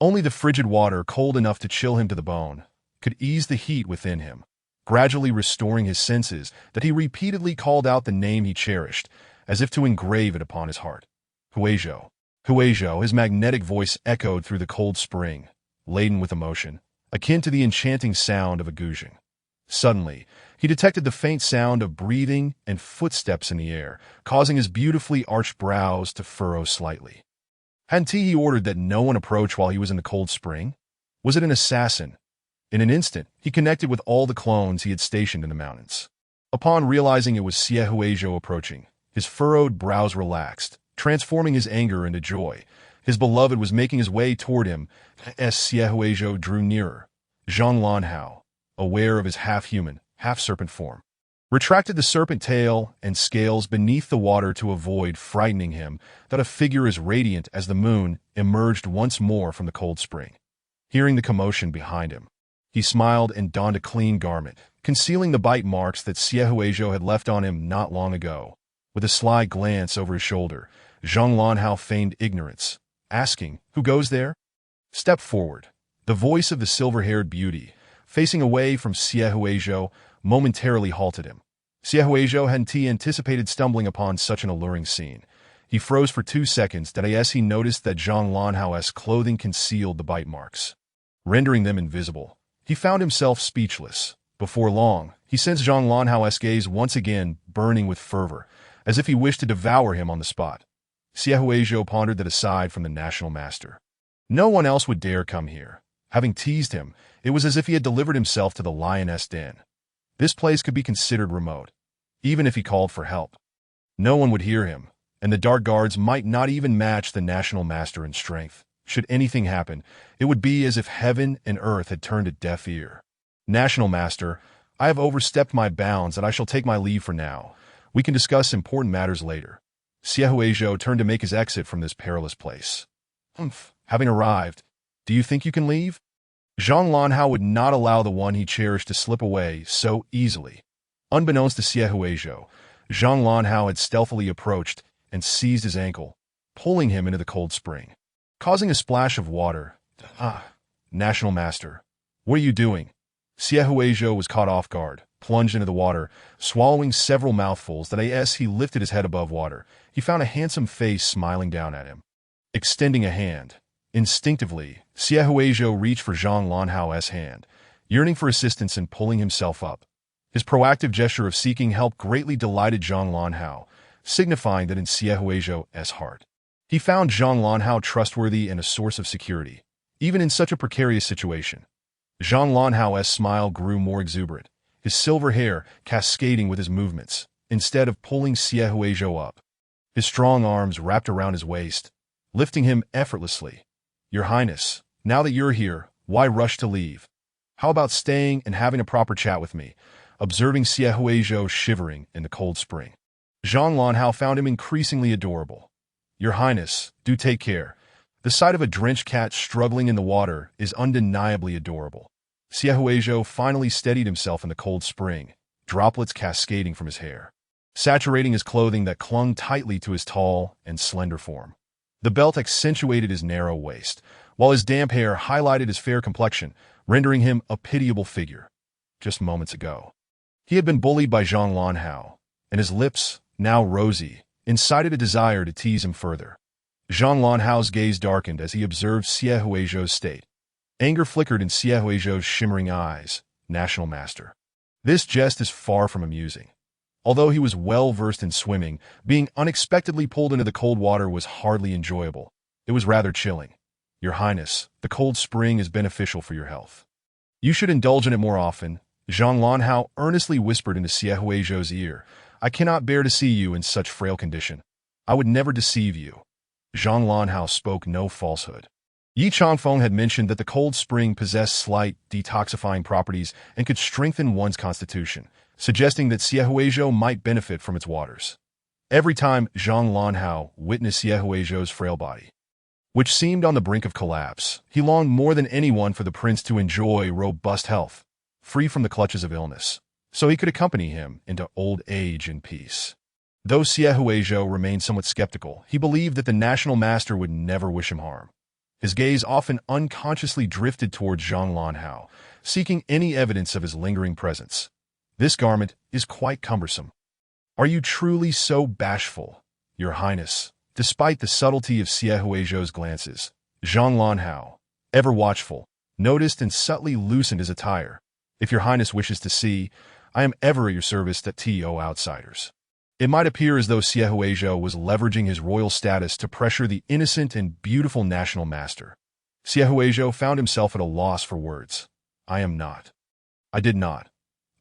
Only the frigid water, cold enough to chill him to the bone, could ease the heat within him. Gradually restoring his senses, that he repeatedly called out the name he cherished, as if to engrave it upon his heart. Huizhou. Huizhou, his magnetic voice echoed through the cold spring, laden with emotion, akin to the enchanting sound of a guzheng. Suddenly, he detected the faint sound of breathing and footsteps in the air, causing his beautifully arched brows to furrow slightly. Hadn't he ordered that no one approach while he was in the cold spring? Was it an assassin? In an instant, he connected with all the clones he had stationed in the mountains. Upon realizing it was Xiaohuizhou approaching, his furrowed brows relaxed, transforming his anger into joy. His beloved was making his way toward him as Xiaohuizhou drew nearer. Zhang Lanhao, aware of his half-human, half-serpent form, retracted the serpent tail and scales beneath the water to avoid frightening him that a figure as radiant as the moon emerged once more from the cold spring. Hearing the commotion behind him, he smiled and donned a clean garment, concealing the bite marks that Xiaohuizhou had left on him not long ago. With a sly glance over his shoulder, Zhang Lanhao feigned ignorance, asking, "Who goes there?" "Step forward." The voice of the silver-haired beauty, facing away from Xiaohuizhou, momentarily halted him. Xiaohuizhou hadn't anticipated stumbling upon such an alluring scene. He froze for 2 seconds as he noticed that Zhang Lanhao's clothing concealed the bite marks, rendering them invisible. He found himself speechless. Before long, he sensed Zhang Lanhao's gaze once again burning with fervor, as if he wished to devour him on the spot. Xiaohuizhou pondered that aside from the national master, no one else would dare come here. Having teased him, it was as if he had delivered himself to the lioness den. This place could be considered remote. Even if he called for help, no one would hear him, and the dark guards might not even match the national master in strength. Should anything happen, it would be as if heaven and earth had turned a deaf ear. "National master, I have overstepped my bounds and I shall take my leave for now. We can discuss important matters later." Xiaohuizhou turned to make his exit from this perilous place. Having arrived, do you think you can leave? Zhang Lanhao would not allow the one he cherished to slip away so easily. Unbeknownst to Xiaohuizhou, Zhang Lanhao had stealthily approached and seized his ankle, pulling him into the cold spring, causing a splash of water. National master, what are you doing? Xiaohuizhou was caught off guard, plunged into the water, swallowing several mouthfuls. As he lifted his head above water, he found a handsome face smiling down at him. Extending a hand, instinctively, Xiaohuizhou reached for Zhang Lanhao's hand, yearning for assistance in pulling himself up. His proactive gesture of seeking help greatly delighted Zhang Lanhao, signifying that in Xiaohuizhou's heart, he found Zhang Lanhao trustworthy and a source of security, even in such a precarious situation. Zhang Lanhao's smile grew more exuberant, his silver hair cascading with his movements, instead of pulling Xiaohuizhou up. His strong arms wrapped around his waist, lifting him effortlessly. "Your Highness, now that you're here, why rush to leave? How about staying and having a proper chat with me?" Observing Xiaohuizhou shivering in the cold spring, Zhang Lanhao found him increasingly adorable. "Your Highness, do take care. The sight of a drenched cat struggling in the water is undeniably adorable." Xiaohuizhou finally steadied himself in the cold spring, droplets cascading from his hair. saturating his clothing that clung tightly to his tall and slender form. The belt accentuated his narrow waist, while his damp hair highlighted his fair complexion, rendering him a pitiable figure. Just moments ago, he had been bullied by Zhang Lanhao, and his lips, now rosy, incited a desire to tease him further. Zhang Lanhao's gaze darkened as he observed Xie Huizhou's state. Anger flickered in Xie Huizhou's shimmering eyes. National Master. This jest is far from amusing. Although he was well-versed in swimming, being unexpectedly pulled into the cold water was hardly enjoyable. It was rather chilling. Your Highness, the cold spring is beneficial for your health. You should indulge in it more often, Zhang Lanhao earnestly whispered into Xie Huizhou's ear. I cannot bear to see you in such frail condition. I would never deceive you. Zhang Lanhao spoke no falsehood. Yi Changfeng had mentioned that the cold spring possessed slight detoxifying properties and could strengthen one's constitution, suggesting that Xie Huizhou might benefit from its waters. Every time Zhang Lanhao witnessed Xie Huizhou's frail body, which seemed on the brink of collapse, he longed more than anyone for the prince to enjoy robust health, free from the clutches of illness, so he could accompany him into old age in peace. Though Xie Huizhou remained somewhat skeptical, he believed that the national master would never wish him harm. His gaze often unconsciously drifted towards Zhang Lanhao, seeking any evidence of his lingering presence. This garment is quite cumbersome. Are you truly so bashful, Your Highness? Despite the subtlety of Xie Huizhou's glances, Zhang Lanhao, ever watchful, noticed and subtly loosened his attire. If Your Highness wishes to see, I am ever at your service to outsiders. It might appear as though Xie Huizhou was leveraging his royal status to pressure the innocent and beautiful national master. Xie Huizhou found himself at a loss for words. I am not. I did not.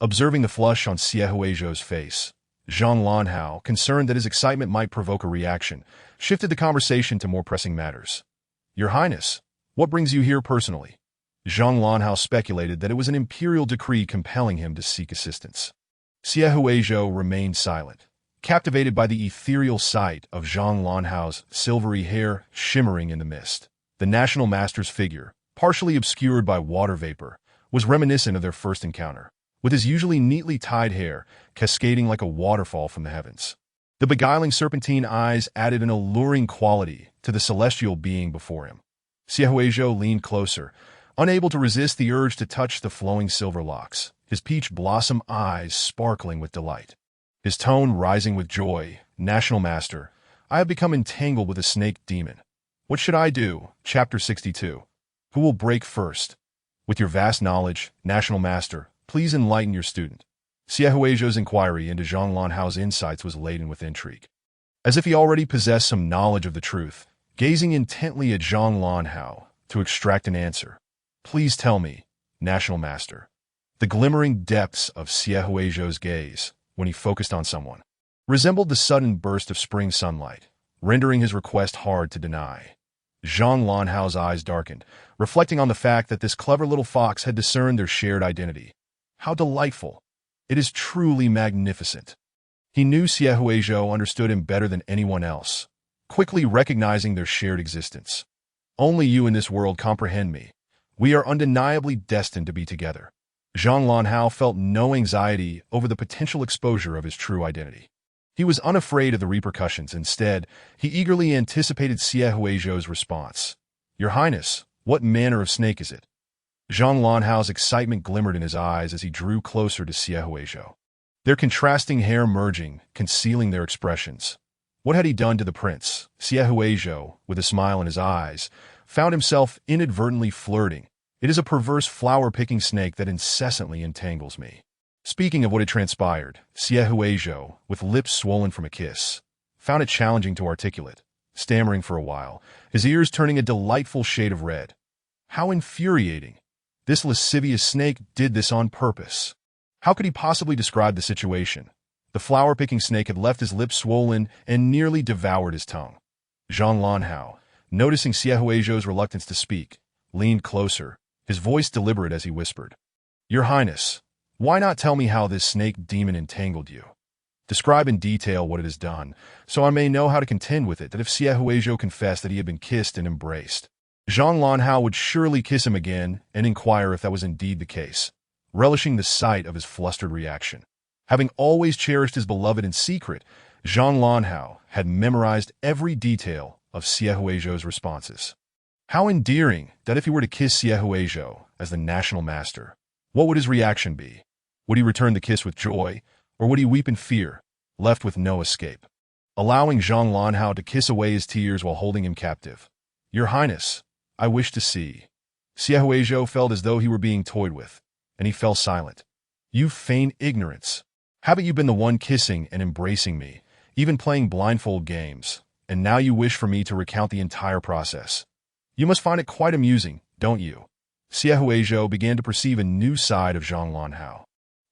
Observing the flush on Xie Huizhou's face, Zhang Lanhao, concerned that his excitement might provoke a reaction, shifted the conversation to more pressing matters. Your Highness, what brings you here personally? Zhang Lanhao speculated that it was an imperial decree compelling him to seek assistance. Xie Huizhou remained silent, captivated by the ethereal sight of Zhang Lanhao's silvery hair shimmering in the mist. The national master's figure, partially obscured by water vapor, was reminiscent of their first encounter, with his usually neatly tied hair cascading like a waterfall from the heavens. The beguiling serpentine eyes added an alluring quality to the celestial being before him. Xie Huizhou leaned closer, unable to resist the urge to touch the flowing silver locks, his peach blossom eyes sparkling with delight. His tone rising with joy. National Master, I have become entangled with a snake demon. What should I do? Chapter 62. Who will break first? With your vast knowledge, National Master, please enlighten your student. Xie Huizhou's inquiry into Zhang Lanhao's insights was laden with intrigue. As if he already possessed some knowledge of the truth, gazing intently at Zhang Lanhao to extract an answer. Please tell me, National Master. The glimmering depths of Xie Huizhou's gaze, when he focused on someone, resembled the sudden burst of spring sunlight, rendering his request hard to deny. Zhang Lanhao's eyes darkened, reflecting on the fact that this clever little fox had discerned their shared identity. How delightful! It is truly magnificent. He knew Xie Huizhou understood him better than anyone else, quickly recognizing their shared existence. Only you in this world comprehend me. We are undeniably destined to be together. Zhang Lanhao felt no anxiety over the potential exposure of his true identity. He was unafraid of the repercussions. Instead, he eagerly anticipated Xie Huizhou's response. Your Highness, what manner of snake is it? Zhang Lanhao's excitement glimmered in his eyes as he drew closer to Xie Huizhou, their contrasting hair merging, concealing their expressions. What had he done to the prince? Xie Huizhou, with a smile in his eyes, found himself inadvertently flirting. It is a perverse flower-picking snake that incessantly entangles me. Speaking of what had transpired, Xie Huizhou, with lips swollen from a kiss, found it challenging to articulate, stammering for a while, his ears turning a delightful shade of red. How infuriating! This lascivious snake did this on purpose. How could he possibly describe the situation? The flower-picking snake had left his lips swollen and nearly devoured his tongue. Zhang Lanhao, noticing Xie Huizhou's reluctance to speak, leaned closer, his voice deliberate as he whispered. Your Highness, why not tell me how this snake demon entangled you? Describe in detail what it has done, so I may know how to contend with it, that if Xie Huizhou confessed that he had been kissed and embraced, Zhang Lanhao would surely kiss him again and inquire if that was indeed the case, relishing the sight of his flustered reaction. Having always cherished his beloved in secret, Zhang Lanhao had memorized every detail of Xie Huizhou's responses. How endearing that if he were to kiss Xie Huizhou as the national master, what would his reaction be? Would he return the kiss with joy, or would he weep in fear, left with no escape? Allowing Zhang Lanhao to kiss away his tears while holding him captive. Your Highness, I wish to see. Xie Huizhou felt as though he were being toyed with, and he fell silent. You feign ignorance. Haven't you been the one kissing and embracing me, even playing blindfold games, and now you wish for me to recount the entire process? You must find it quite amusing, don't you? Xie Huizhou began to perceive a new side of Zhang Lanhao.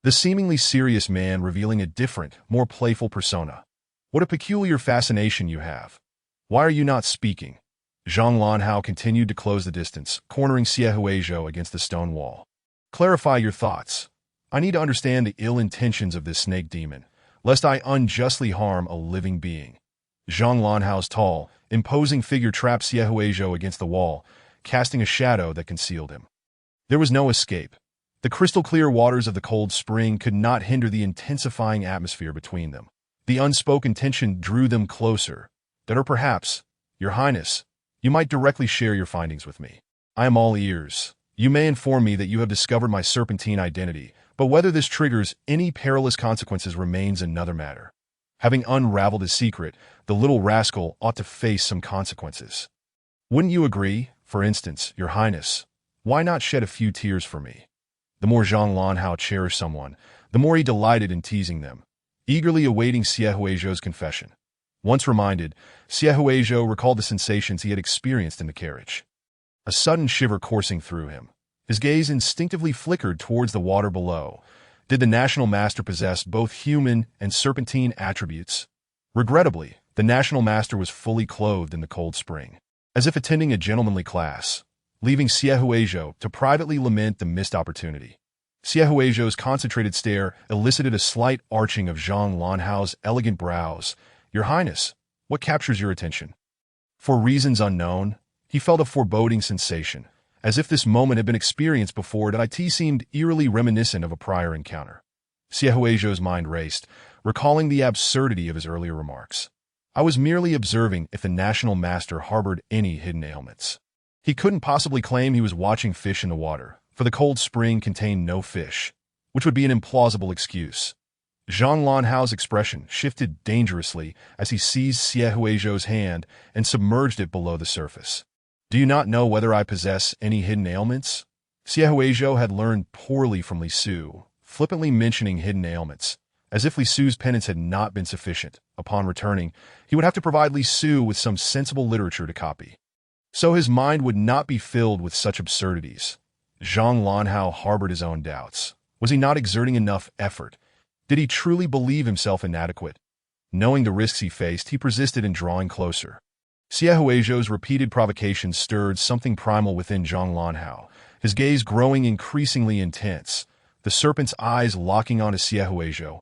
The seemingly serious man revealing a different, more playful persona. What a peculiar fascination you have. Why are you not speaking? Zhang Lanhao continued to close the distance, cornering Xie Huizhou against the stone wall. Clarify your thoughts. I need to understand the ill intentions of this snake demon, lest I unjustly harm a living being. Zhang Lanhao's tall, imposing figure trapped Xie Huizhou against the wall, casting a shadow that concealed him. There was no escape. The crystal-clear waters of the cold spring could not hinder the intensifying atmosphere between them. The unspoken tension drew them closer. That or perhaps, Your Highness, you might directly share your findings with me. I am all ears. You may inform me that you have discovered my serpentine identity, but whether this triggers any perilous consequences remains another matter. Having unraveled his secret, the little rascal ought to face some consequences. Wouldn't you agree? For instance, Your Highness, why not shed a few tears for me? The more Zhang Lanhao cherished someone, the more he delighted in teasing them, eagerly awaiting Xie Huizhou's confession. Once reminded, Xie Huizhou recalled the sensations he had experienced in the carriage. A sudden shiver coursing through him. His gaze instinctively flickered towards the water below. Did the national master possess both human and serpentine attributes? Regrettably, the national master was fully clothed in the cold spring, as if attending a gentlemanly class, leaving Xie Huizhou to privately lament the missed opportunity. Xie Huizhou's concentrated stare elicited a slight arching of Zhang Lanhao's elegant brows. Your Highness, what captures your attention? For reasons unknown, he felt a foreboding sensation, as if this moment had been experienced before. That it seemed eerily reminiscent of a prior encounter. Xie Huizhou's mind raced, recalling the absurdity of his earlier remarks. I was merely observing if the national master harbored any hidden ailments. He couldn't possibly claim he was watching fish in the water, for the cold spring contained no fish, which would be an implausible excuse. Zhang Lanhao's expression shifted dangerously as he seized Xie Huizhou's hand and submerged it below the surface. Do you not know whether I possess any hidden ailments? Xie Huizhou had learned poorly from Li Su, flippantly mentioning hidden ailments, as if Li Su's penance had not been sufficient. Upon returning, he would have to provide Li Su with some sensible literature to copy. So his mind would not be filled with such absurdities. Zhang Lanhao harbored his own doubts. Was he not exerting enough effort? Did he truly believe himself inadequate? Knowing the risks he faced, he persisted in drawing closer. Xie Huizhou's repeated provocations stirred something primal within Zhang Lanhao, his gaze growing increasingly intense, the serpent's eyes locking onto Xie Huizhou.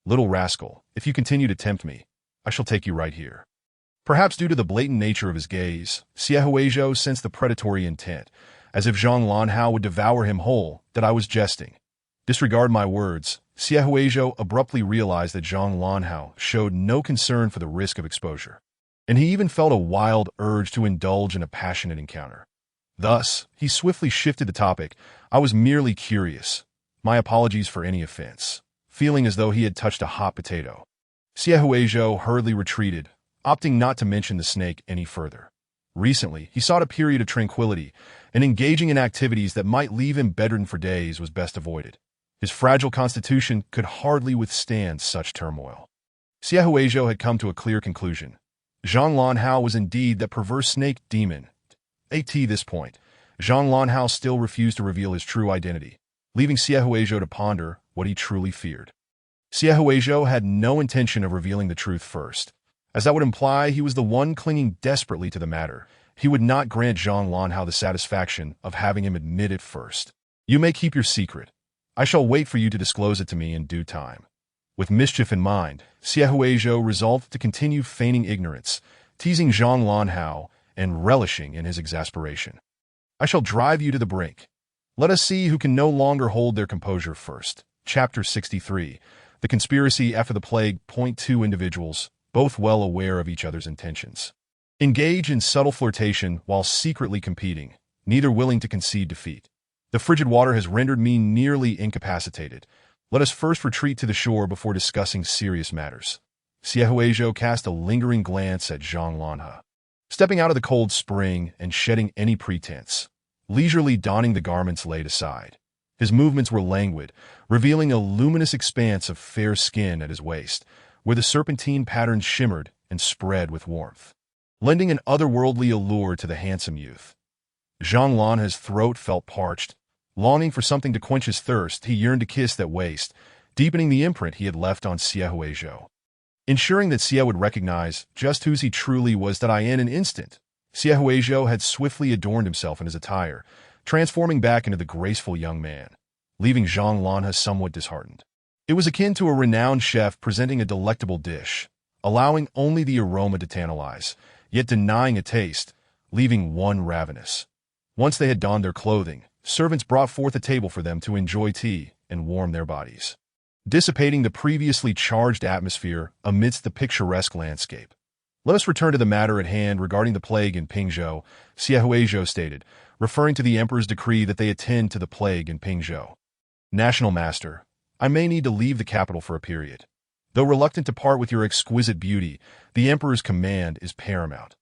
Little rascal, if you continue to tempt me, I shall take you right here. Perhaps due to the blatant nature of his gaze, Xie Huizhou sensed the predatory intent, as if Zhang Lanhao would devour him whole. That I was jesting. Disregard my words. Xie Huizhou abruptly realized that Zhang Lanhao showed no concern for the risk of exposure, and he even felt a wild urge to indulge in a passionate encounter. Thus, he swiftly shifted the topic. I was merely curious. My apologies for any offense. Feeling as though he had touched a hot potato. Xie Huizhou hurriedly retreated, opting not to mention the snake any further. Recently, he sought a period of tranquility, and engaging in activities that might leave him bedridden for days was best avoided. His fragile constitution could hardly withstand such turmoil. Xie Huizhou had come to a clear conclusion. Zhang Lanhao was indeed that perverse snake demon. At this point, Zhang Lanhao still refused to reveal his true identity, leaving Xie Huizhou to ponder what he truly feared. Xie Huizhou had no intention of revealing the truth first, as that would imply he was the one clinging desperately to the matter. He would not grant Zhang Lanhao the satisfaction of having him admit it first. You may keep your secret. I shall wait for you to disclose it to me in due time. With mischief in mind, Xie Huizhou resolved to continue feigning ignorance, teasing Zhang Lanhao and relishing in his exasperation. I shall drive you to the brink. Let us see who can no longer hold their composure first. Chapter 63. The The conspiracy after the plague point two individuals, both well aware of each other's intentions. Engage in subtle flirtation while secretly competing, neither willing to concede defeat. The frigid water has rendered me nearly incapacitated. Let us first retreat to the shore before discussing serious matters. Siehuejo cast a lingering glance at Zhang Lanhe. Stepping out of the cold spring and shedding any pretense, leisurely donning the garments laid aside. His movements were languid, revealing a luminous expanse of fair skin at his waist, where the serpentine patterns shimmered and spread with warmth, lending an otherworldly allure to the handsome youth. Zhang Lanhe's throat felt parched. Longing for something to quench his thirst, he yearned to kiss that waist, deepening the imprint he had left on Siehuejo. Ensuring that Xie would recognize just whose he truly was that in an instant, Siehuejo had swiftly adorned himself in his attire, transforming back into the graceful young man, leaving Zhang Lanhe somewhat disheartened. It was akin to a renowned chef presenting a delectable dish, allowing only the aroma to tantalize, yet denying a taste, leaving one ravenous. Once they had donned their clothing, servants brought forth a table for them to enjoy tea and warm their bodies, dissipating the previously charged atmosphere amidst the picturesque landscape. Let us return to the matter at hand regarding the plague in Pingzhou, Siehuejo stated, referring to the emperor's decree that they attend to the plague in Pingzhou. National Master, I may need to leave the capital for a period. Though reluctant to part with your exquisite beauty, the emperor's command is paramount.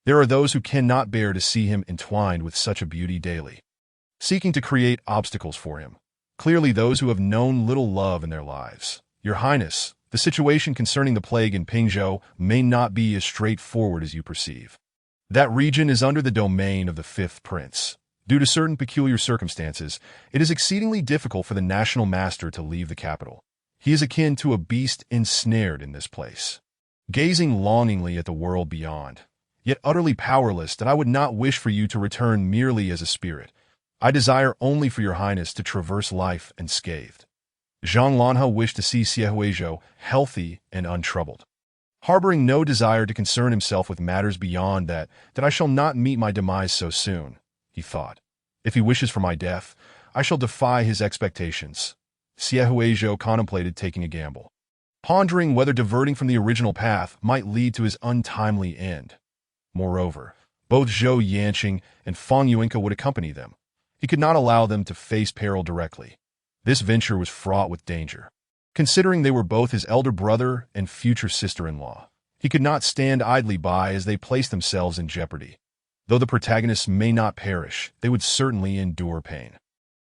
There are those who cannot bear to see him entwined with such a beauty daily, seeking to create obstacles for him. Clearly those who have known little love in their lives. Your Highness, the situation concerning the plague in Pingzhou may not be as straightforward as you perceive. That region is under the domain of the fifth prince. Due to certain peculiar circumstances, it is exceedingly difficult for the national master to leave the capital. He is akin to a beast ensnared in this place, gazing longingly at the world beyond, yet utterly powerless. That I would not wish for you to return merely as a spirit. I desire only for your Highness to traverse life unscathed. Zhang Lanhe wished to see Siehuejo healthy and untroubled, harboring no desire to concern himself with matters beyond that I shall not meet my demise so soon, he thought. If he wishes for my death, I shall defy his expectations. Siehuejo contemplated taking a gamble, pondering whether diverting from the original path might lead to his untimely end. Moreover, both Zhou Yanqing and Fang Yuanke would accompany them. He could not allow them to face peril directly. This venture was fraught with danger, considering they were both his elder brother and future sister-in-law. He could not stand idly by as they placed themselves in jeopardy. Though the protagonists may not perish, they would certainly endure pain.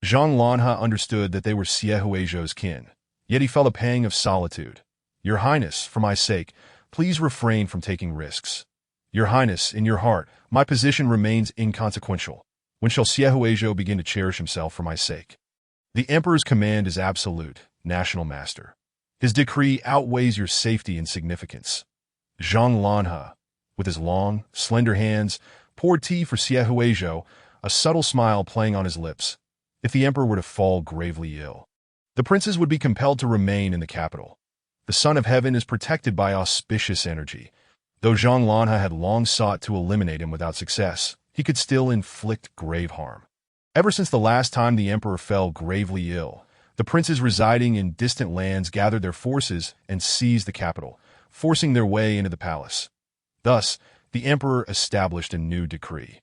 Zhang Lanhe understood that they were Siehuejo's kin, yet he felt a pang of solitude. Your Highness, for my sake, please refrain from taking risks. Your Highness, in your heart, my position remains inconsequential. When shall Siehuejo begin to cherish himself for my sake? The Emperor's command is absolute, National Master. His decree outweighs your safety and significance. Zhang Lanhe, with his long, slender hands, poured tea for Siehuejo, a subtle smile playing on his lips. If the Emperor were to fall gravely ill, the princes would be compelled to remain in the capital. The Son of Heaven is protected by auspicious energy. Though Zhang Lanhe had long sought to eliminate him without success, he could still inflict grave harm. Ever since the last time the Emperor fell gravely ill, the princes residing in distant lands gathered their forces and seized the capital, forcing their way into the palace. Thus, the Emperor established a new decree.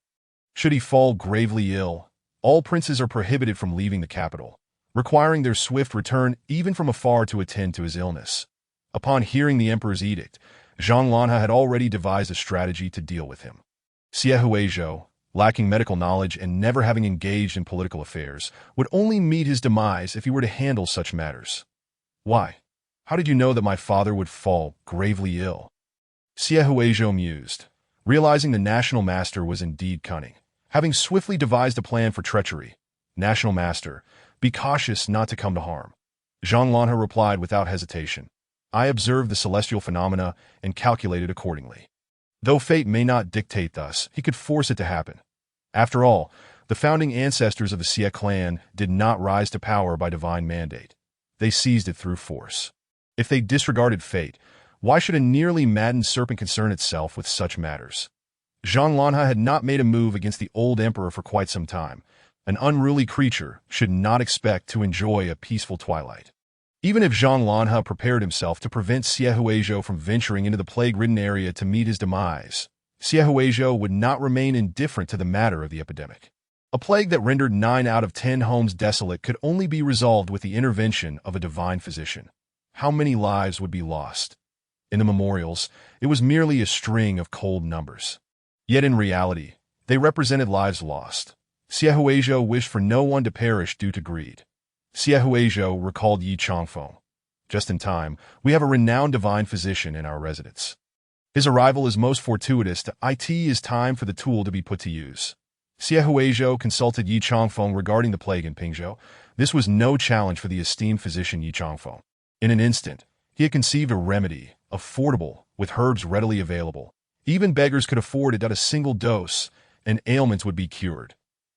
Should he fall gravely ill, all princes are prohibited from leaving the capital, requiring their swift return even from afar to attend to his illness. Upon hearing the Emperor's edict, Zhang Lanhe had already devised a strategy to deal with him. Siehuejo, lacking medical knowledge and never having engaged in political affairs, would only meet his demise if he were to handle such matters. Why? How did you know that my father would fall gravely ill? Siehuejo mused, realizing the National Master was indeed cunning, having swiftly devised a plan for treachery. National Master, be cautious not to come to harm. Zhang Lanhe replied without hesitation. I observed the celestial phenomena and calculated accordingly. Though fate may not dictate thus, he could force it to happen. After all, the founding ancestors of the Xie clan did not rise to power by divine mandate. They seized it through force. If they disregarded fate, why should a nearly maddened serpent concern itself with such matters? Zhang Lanhe had not made a move against the old emperor for quite some time. An unruly creature should not expect to enjoy a peaceful twilight. Even if Zhang Lanhe prepared himself to prevent Xie Huizhou from venturing into the plague-ridden area to meet his demise, Xie Huizhou would not remain indifferent to the matter of the epidemic. A plague that rendered 9 out of 10 homes desolate could only be resolved with the intervention of a divine physician. How many lives would be lost? In the memorials, it was merely a string of cold numbers. Yet in reality, they represented lives lost. Xie Huizhou wished for no one to perish due to greed. Xie Huizhou recalled Yi Changfeng. Just in time, we have a renowned divine physician in our residence. His arrival is most fortuitous. It is time for the tool to be put to use. Xie Huizhou consulted Yi Changfeng regarding the plague in Pingzhou. This was no challenge for the esteemed physician Yi Changfeng. In an instant, he had conceived a remedy, affordable, with herbs readily available. Even beggars could afford it at a single dose, and ailments would be cured.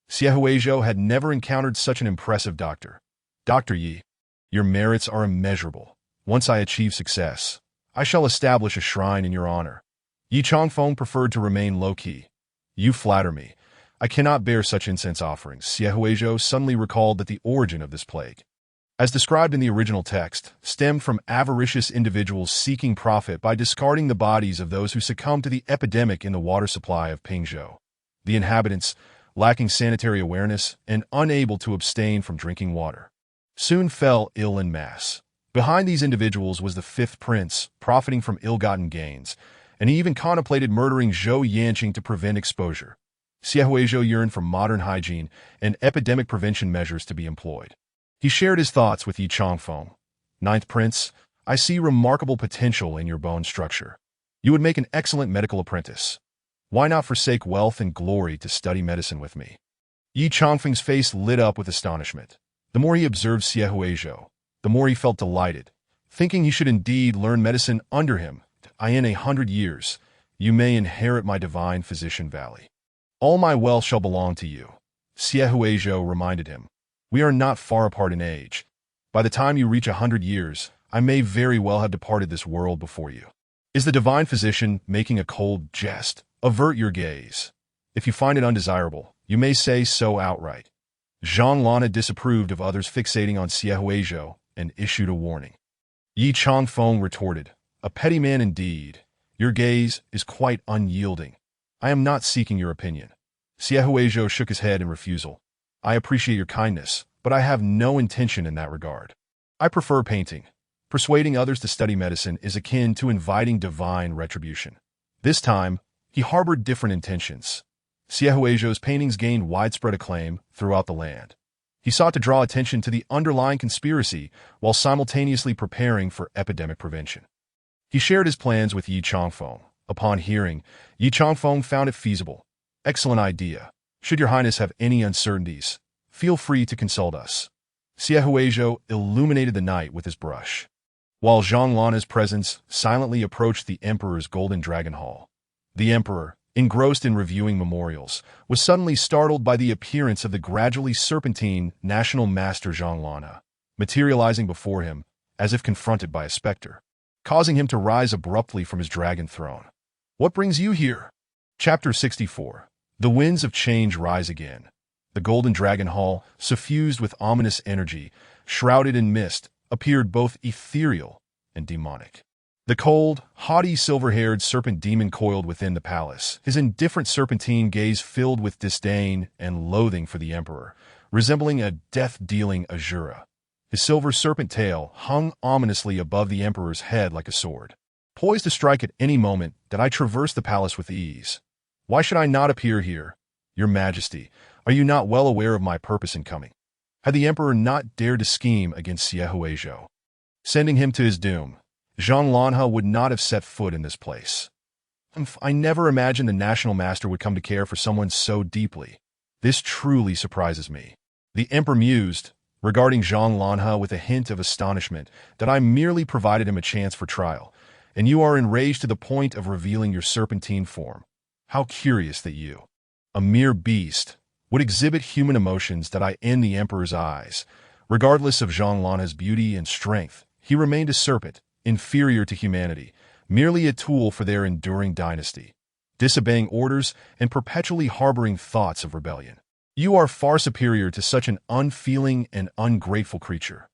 Xie Huizhou had never encountered such an impressive doctor. Dr. Yi, your merits are immeasurable. Once I achieve success, I shall establish a shrine in your honor. Yi Changfeng preferred to remain low-key. You flatter me. I cannot bear such incense offerings. Xie Huizhou suddenly recalled that the origin of this plague, as described in the original text, stemmed from avaricious individuals seeking profit by discarding the bodies of those who succumbed to the epidemic in the water supply of Pingzhou. The inhabitants, lacking sanitary awareness and unable to abstain from drinking water, soon fell ill en masse. Behind these individuals was the fifth prince, profiting from ill-gotten gains, and he even contemplated murdering Zhou Yanqing to prevent exposure. Xie Huizhou yearned for modern hygiene and epidemic prevention measures to be employed. He shared his thoughts with Yi Changfeng. Ninth Prince, I see remarkable potential in your bone structure. You would make an excellent medical apprentice. Why not forsake wealth and glory to study medicine with me? Yi Changfeng's face lit up with astonishment. The more he observed Xie Huizhou, the more he felt delighted, thinking he should indeed learn medicine under him. In 100 years, you may inherit my divine physician valley. All my wealth shall belong to you. Xie Huizhou reminded him. We are not far apart in age. By the time you reach 100 years, I may very well have departed this world before you. Is the divine physician making a cold jest? Avert your gaze. If you find it undesirable, you may say so outright. Zhang Lanhe disapproved of others fixating on Xie Huizhou and issued a warning. Yi Changfeng retorted, a petty man indeed. Your gaze is quite unyielding. I am not seeking your opinion. Xie Huizhou shook his head in refusal. I appreciate your kindness, but I have no intention in that regard. I prefer painting. Persuading others to study medicine is akin to inviting divine retribution. This time, he harbored different intentions. Xie Huizhou's paintings gained widespread acclaim throughout the land. He sought to draw attention to the underlying conspiracy while simultaneously preparing for epidemic prevention. He shared his plans with Yi Changfeng. Upon hearing, Yi Changfeng found it feasible. Excellent idea. Should your highness have any uncertainties, feel free to consult us. Xie Huizhou illuminated the night with his brush, while Zhang Lanhe's presence silently approached the emperor's golden dragon hall. The emperor, engrossed in reviewing memorials, was suddenly startled by the appearance of the gradually serpentine national master Zhang Lanhe, materializing before him as if confronted by a specter, causing him to rise abruptly from his dragon throne. What brings you here? Chapter 64. The winds of change rise again. The golden dragon hall, suffused with ominous energy, shrouded in mist, appeared both ethereal and demonic. The cold, haughty silver-haired serpent demon coiled within the palace, his indifferent serpentine gaze filled with disdain and loathing for the emperor, resembling a death-dealing Asura. His silver serpent tail hung ominously above the emperor's head like a sword. Poised to strike at any moment, did I traverse the palace with ease. Why should I not appear here? Your Majesty, are you not well aware of my purpose in coming? Had the emperor not dared to scheme against Xie Huizhou, sending him to his doom, Zhang Lanhe would not have set foot in this place. I never imagined the national master would come to care for someone so deeply. This truly surprises me. The emperor mused, regarding Zhang Lanhe with a hint of astonishment that I merely provided him a chance for trial, and you are enraged to the point of revealing your serpentine form. How curious that you, a mere beast, would exhibit human emotions that I in the emperor's eyes. Regardless of Zhang Lanhe's beauty and strength, he remained a serpent, inferior to humanity, merely a tool for their enduring dynasty, disobeying orders and perpetually harboring thoughts of rebellion. You are far superior to such an unfeeling and ungrateful creature.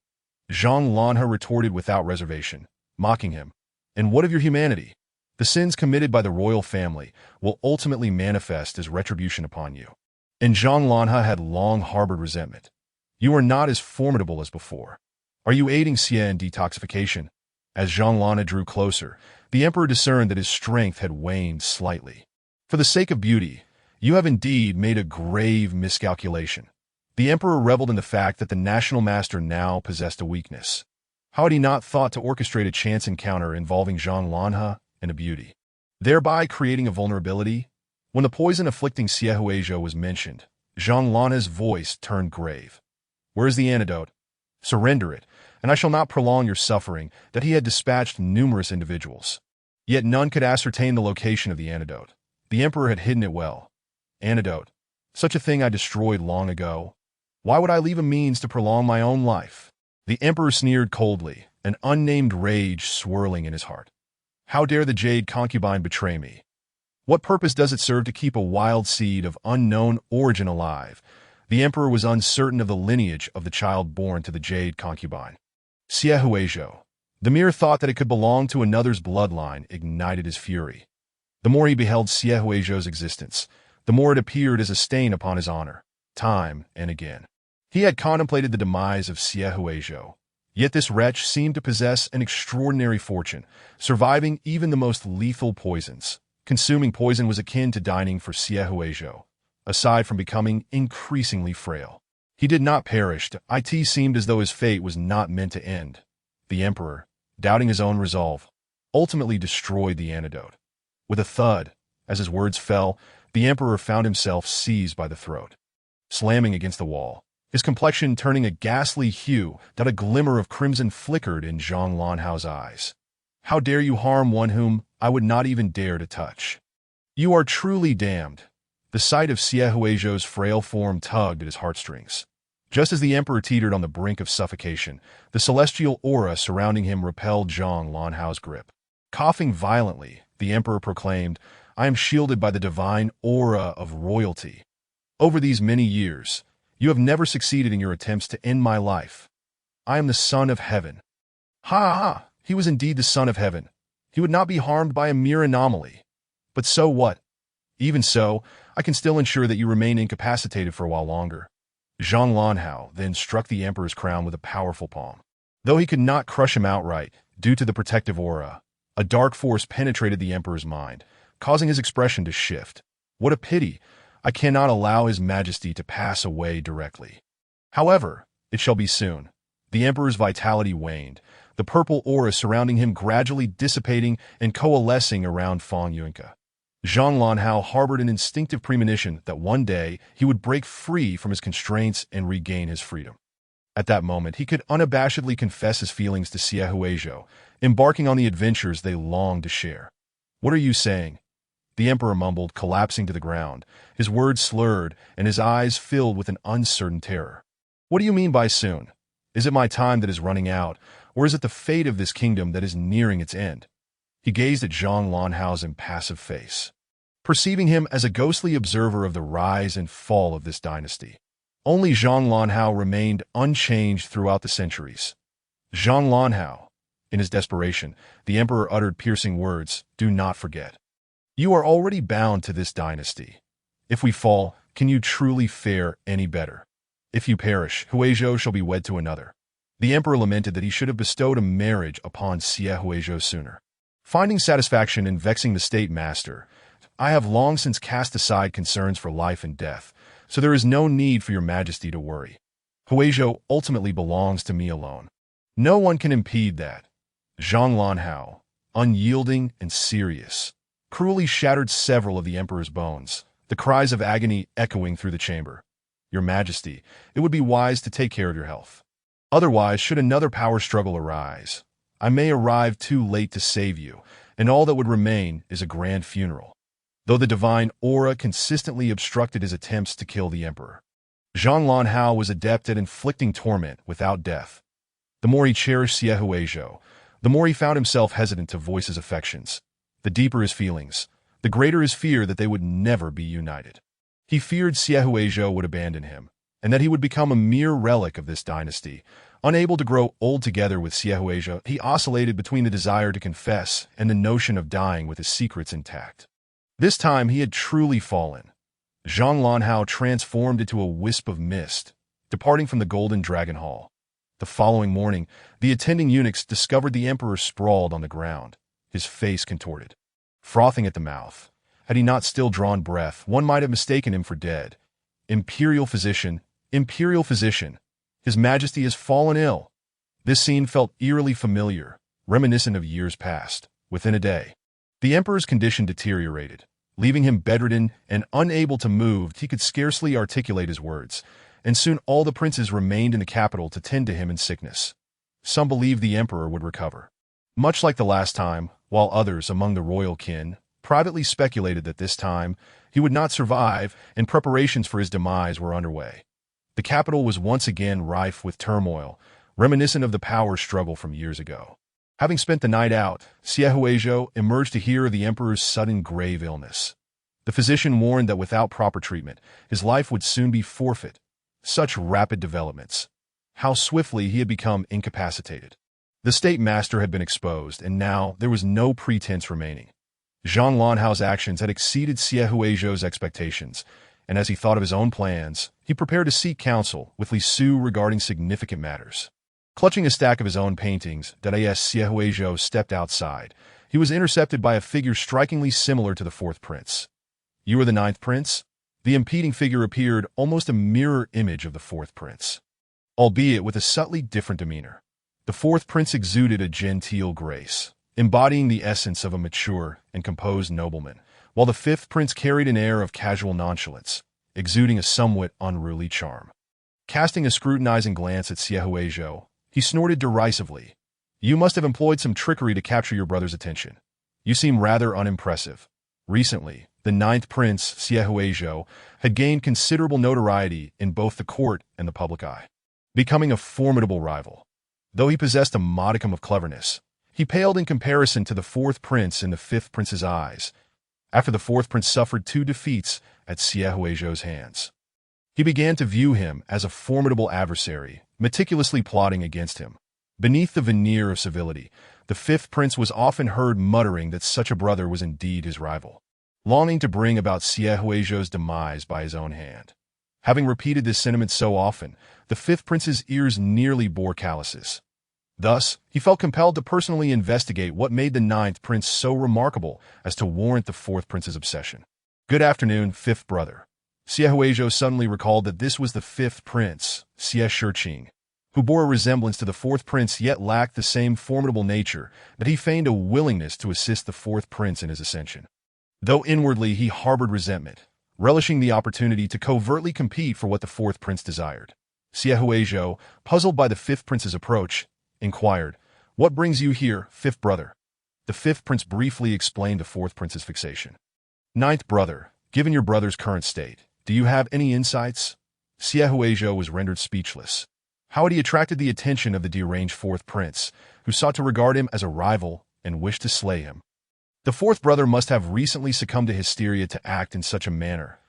Zhang Lanhe retorted without reservation, mocking him. And what of your humanity? The sins committed by the royal family will ultimately manifest as retribution upon you. And Zhang Lanhe had long harbored resentment. You are not as formidable as before. Are you aiding Xie in detoxification? As Zhang Lanhe drew closer, the emperor discerned that his strength had waned slightly. For the sake of beauty, you have indeed made a grave miscalculation. The emperor reveled in the fact that the national master now possessed a weakness. How had he not thought to orchestrate a chance encounter involving Zhang Lanhe and a beauty, thereby creating a vulnerability? When the poison afflicting Xie Huizhou was mentioned, Zhang Lanhe's voice turned grave. Where is the antidote? Surrender it, and I shall not prolong your suffering. That he had dispatched numerous individuals. Yet none could ascertain the location of the antidote. The emperor had hidden it well. Antidote. Such a thing I destroyed long ago. Why would I leave a means to prolong my own life? The emperor sneered coldly, an unnamed rage swirling in his heart. How dare the jade concubine betray me? What purpose does it serve to keep a wild seed of unknown origin alive? The emperor was uncertain of the lineage of the child born to the jade concubine. Xie Huizhou. The mere thought that it could belong to another's bloodline ignited his fury. The more he beheld Xie Huizhou's existence, the more it appeared as a stain upon his honor, time and again. He had contemplated the demise of Xie Huizhou, yet this wretch seemed to possess an extraordinary fortune, surviving even the most lethal poisons. Consuming poison was akin to dining for Xie Huizhou, aside from becoming increasingly frail. He did not perish. It seemed as though his fate was not meant to end. The emperor, doubting his own resolve, ultimately destroyed the antidote. With a thud, as his words fell, the emperor found himself seized by the throat. Slamming against the wall, his complexion turning a ghastly hue that a glimmer of crimson flickered in Zhang Lanhe's eyes. How dare you harm one whom I would not even dare to touch? You are truly damned. The sight of Xie Huizhou's frail form tugged at his heartstrings. Just as the emperor teetered on the brink of suffocation, the celestial aura surrounding him repelled Zhang Lanhe's grip. Coughing violently, the emperor proclaimed, I am shielded by the divine aura of royalty. Over these many years, you have never succeeded in your attempts to end my life. I am the son of heaven. Ha ha! He was indeed the son of heaven. He would not be harmed by a mere anomaly. But so what? Even so, I can still ensure that you remain incapacitated for a while longer. Zhang Lanhe then struck the emperor's crown with a powerful palm. Though he could not crush him outright, due to the protective aura, a dark force penetrated the emperor's mind, causing his expression to shift. What a pity! I cannot allow his majesty to pass away directly. However, it shall be soon. The emperor's vitality waned, the purple aura surrounding him gradually dissipating and coalescing around Feng Yunke. Zhang Lanhe harbored an instinctive premonition that one day he would break free from his constraints and regain his freedom. At that moment, he could unabashedly confess his feelings to Xie Huizhou, embarking on the adventures they longed to share. What are you saying? The emperor mumbled, collapsing to the ground, his words slurred and his eyes filled with an uncertain terror. What do you mean by soon? Is it my time that is running out, or is it the fate of this kingdom that is nearing its end? He gazed at Zhang Lanhe's impassive face, perceiving him as a ghostly observer of the rise and fall of this dynasty. Only Zhang Lanhe remained unchanged throughout the centuries. Zhang Lanhe. In his desperation, the emperor uttered piercing words, do not forget. You are already bound to this dynasty. If we fall, can you truly fare any better? If you perish, Huizhou shall be wed to another. The emperor lamented that he should have bestowed a marriage upon Xie Huizhou sooner. Finding satisfaction in vexing the state master, I have long since cast aside concerns for life and death, so there is no need for your majesty to worry. Huizhou ultimately belongs to me alone. No one can impede that. Zhang Lanhe, unyielding and serious, cruelly shattered several of the emperor's bones, the cries of agony echoing through the chamber. Your majesty, it would be wise to take care of your health. Otherwise, should another power struggle arise, I may arrive too late to save you, and all that would remain is a grand funeral. Though the divine aura consistently obstructed his attempts to kill the emperor, Zhang Lanhe was adept at inflicting torment without death. The more he cherished Xie Huizhou, the more he found himself hesitant to voice his affections. The deeper his feelings, the greater his fear that they would never be united. He feared Xie Huizhou would abandon him, and that he would become a mere relic of this dynasty, Unable to grow old together with Xie, he oscillated between the desire to confess and the notion of dying with his secrets intact. This time he had truly fallen. Zhang Lanhao transformed into a wisp of mist, departing from the Golden Dragon Hall. The following morning, the attending eunuchs discovered the emperor sprawled on the ground, his face contorted, frothing at the mouth. Had he not still drawn breath, one might have mistaken him for dead. Imperial physician, His Majesty has fallen ill. This scene felt eerily familiar, reminiscent of years past. Within a day, the emperor's condition deteriorated, leaving him bedridden and unable to move. He could scarcely articulate his words, and soon all the princes remained in the capital to tend to him in sickness. Some believed the emperor would recover, much like the last time, while others among the royal kin privately speculated that this time he would not survive, and preparations for his demise were underway. The capital was once again rife with turmoil, reminiscent of the power struggle from years ago. Having spent the night out, Xie emerged to hear of the emperor's sudden grave illness. The physician warned that without proper treatment, his life would soon be forfeit. Such rapid developments. How swiftly he had become incapacitated. The state master had been exposed, and now there was no pretense remaining. Zhang Lanhao's actions had exceeded Xie expectations, and as he thought of his own plans, he prepared to seek counsel with Li Su regarding significant matters. Clutching a stack of his own paintings, Xie stepped outside. He was intercepted by a figure strikingly similar to the fourth prince. "You are the ninth prince?" The impeding figure appeared almost a mirror image of the fourth prince, albeit with a subtly different demeanor. The fourth prince exuded a genteel grace, embodying the essence of a mature and composed nobleman, while the fifth prince carried an air of casual nonchalance, exuding a somewhat unruly charm. Casting a scrutinizing glance at Xie, he snorted derisively. "You must have employed some trickery to capture your brother's attention. You seem rather unimpressive." Recently, the ninth prince, Xie, had gained considerable notoriety in both the court and the public eye, becoming a formidable rival. Though he possessed a modicum of cleverness, he paled in comparison to the fourth prince in the fifth prince's eyes, after the fourth prince suffered 2 defeats at Xie hands. He began to view him as a formidable adversary, meticulously plotting against him. Beneath the veneer of civility, the fifth prince was often heard muttering that such a brother was indeed his rival, longing to bring about Xie demise by his own hand. Having repeated this sentiment so often, the fifth prince's ears nearly bore calluses. Thus, he felt compelled to personally investigate what made the ninth prince so remarkable as to warrant the fourth prince's obsession. "Good afternoon, fifth brother." Xie suddenly recalled that this was the fifth prince, Xie Shiqing, who bore a resemblance to the fourth prince yet lacked the same formidable nature, that he feigned a willingness to assist the fourth prince in his ascension. Though inwardly he harbored resentment, relishing the opportunity to covertly compete for what the fourth prince desired. Xie, puzzled by the fifth prince's approach, inquired, "What brings you here, fifth brother?" The fifth prince briefly explained the fourth prince's fixation. "Ninth brother, given your brother's current state, do you have any insights?" Xie was rendered speechless. How had he attracted the attention of the deranged fourth prince, who sought to regard him as a rival and wished to slay him? The fourth brother must have recently succumbed to hysteria to act in such a manner.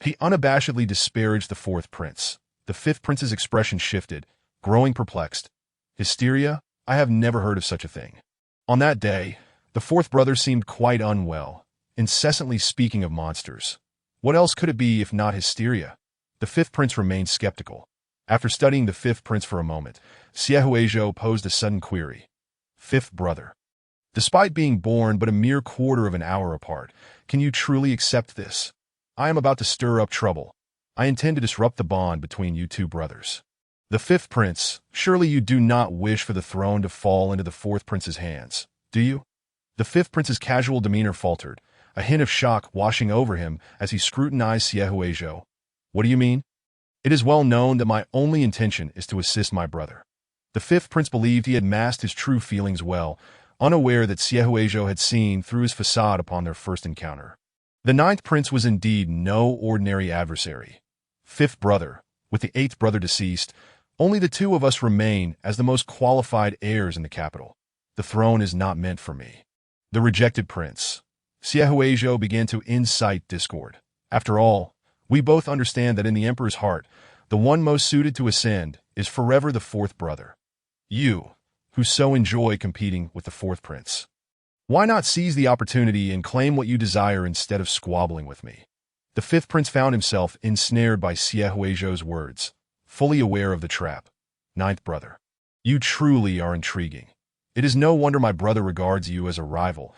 He unabashedly disparaged the fourth prince. The fifth prince's expression shifted, growing perplexed. "Hysteria? I have never heard of such a thing." On that day, the fourth brother seemed quite unwell, incessantly speaking of monsters. What else could it be if not hysteria? The fifth prince remained skeptical. After studying the fifth prince for a moment, Xie posed a sudden query. "Fifth brother, despite being born but a mere quarter of an hour apart, can you truly accept this? I am about to stir up trouble. I intend to disrupt the bond between you two brothers." The fifth prince, surely you do not wish for the throne to fall into the fourth prince's hands, do you? The fifth prince's casual demeanor faltered, a hint of shock washing over him as he scrutinized Xie. "What do you mean?" "It is well known that my only intention is to assist my brother." The fifth prince believed he had masked his true feelings well, unaware that Xie had seen through his facade upon their first encounter. The ninth prince was indeed no ordinary adversary. "Fifth brother, with the eighth brother deceased, only the two of us remain as the most qualified heirs in the capital. The throne is not meant for me." The rejected prince. Xie began to incite discord. "After all, we both understand that in the emperor's heart, the one most suited to ascend, is forever the fourth brother. You, who so enjoy competing with the fourth prince. Why not seize the opportunity and claim what you desire instead of squabbling with me? The fifth prince found himself ensnared by Xie Huizhou's words, fully aware of the trap. Ninth brother. You truly are intriguing. It is no wonder my brother regards you as a rival.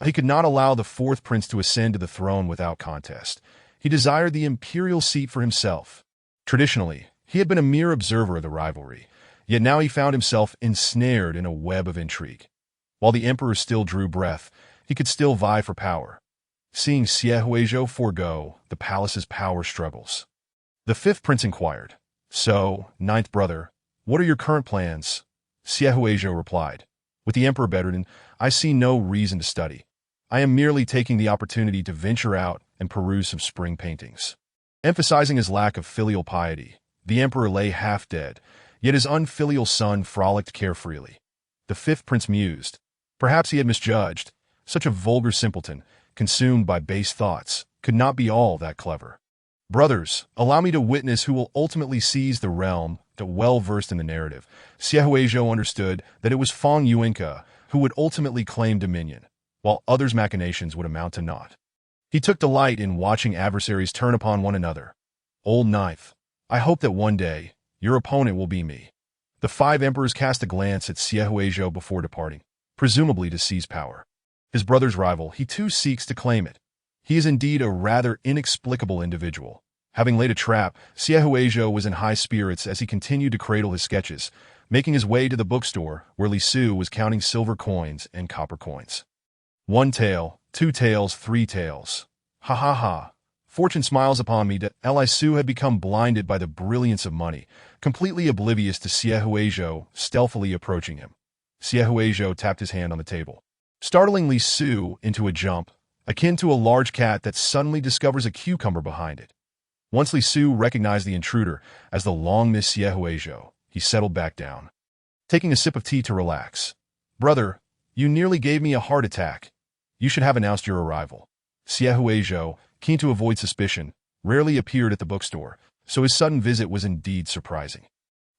He could not allow the fourth prince to ascend to the throne without contest. He desired the imperial seat for himself. Traditionally, he had been a mere observer of the rivalry, yet now he found himself ensnared in a web of intrigue. While the emperor still drew breath, he could still vie for power. Seeing Xie Huizhou forego the palace's power struggles, the fifth prince inquired, "So, ninth brother, what are your current plans?" Xie Huizhou replied, "With the emperor bedridden, I see no reason to study. I am merely taking the opportunity to venture out and peruse some spring paintings." Emphasizing his lack of filial piety, the emperor lay half dead, yet his unfilial son frolicked carefreely. The fifth prince mused. Perhaps he had misjudged. Such a vulgar simpleton, consumed by base thoughts, could not be all that clever. "Brothers, allow me to witness who will ultimately seize the realm." The well-versed in the narrative, Xie Huizhou understood that it was Feng Yuanke who would ultimately claim dominion, while others' machinations would amount to naught. He took delight in watching adversaries turn upon one another. "Old ninth, I hope that one day your opponent will be me." The five emperors cast a glance at Xie Huizhou before departing, presumably to seize power. His brother's rival, he too seeks to claim it. He is indeed a rather inexplicable individual. Having laid a trap, Xie Huizhou was in high spirits as he continued to cradle his sketches, making his way to the bookstore where Li Su was counting silver coins and copper coins. "One tael, 2 taels, 3 taels. Ha ha ha. Fortune smiles upon me." Li Su had become blinded by the brilliance of money, completely oblivious to Xie Huizhou stealthily approaching him. Xie Huizhou tapped his hand on the table, startling Li Su into a jump, akin to a large cat that suddenly discovers a cucumber behind it. Once Li Su recognized the intruder as the long-missed Xie Huizhou, he settled back down, taking a sip of tea to relax. "Brother, you nearly gave me a heart attack. You should have announced your arrival." Xie Huizhou, keen to avoid suspicion, rarely appeared at the bookstore, so his sudden visit was indeed surprising.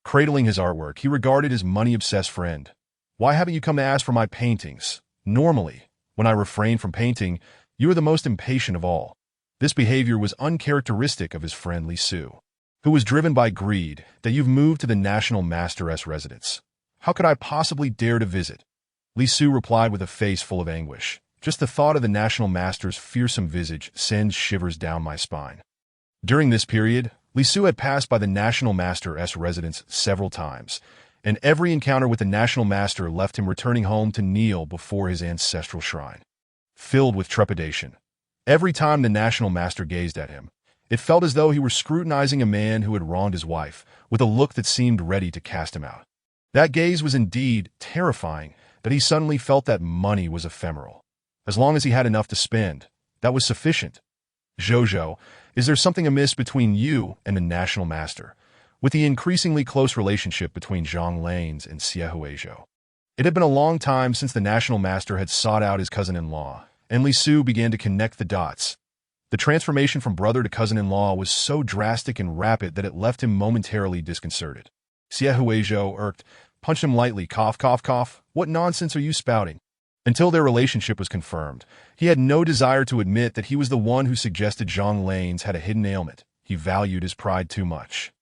Cradling his artwork, he regarded his money-obsessed friend. "Why haven't you come to ask for my paintings? Normally, when I refrain from painting, you are the most impatient of all." This behavior was uncharacteristic of his friend Li Su, who was driven by greed. "That you've moved to the National Master's residence. How could I possibly dare to visit?" Li Su replied with a face full of anguish. "Just the thought of the National Master's fearsome visage sends shivers down my spine." During this period, Li Su had passed by the National Master's residence several times, and every encounter with the National Master left him returning home to kneel before his ancestral shrine. Filled with trepidation, every time the National Master gazed at him, it felt as though he were scrutinizing a man who had wronged his wife, with a look that seemed ready to cast him out. That gaze was indeed terrifying, but he suddenly felt that money was ephemeral. As long as he had enough to spend, that was sufficient. "Zhou, is there something amiss between you and the National Master?" With the increasingly close relationship between Zhang Lanes and Xie Huizhou, it had been a long time since the National Master had sought out his cousin-in-law, and Li Su began to connect the dots. The transformation from brother to cousin-in-law was so drastic and rapid that it left him momentarily disconcerted. Xie Huizhou irked, punched him lightly, cough, cough, cough. "What nonsense are you spouting?" Until their relationship was confirmed, he had no desire to admit that he was the one who suggested Zhang Lanes had a hidden ailment. He valued his pride too much.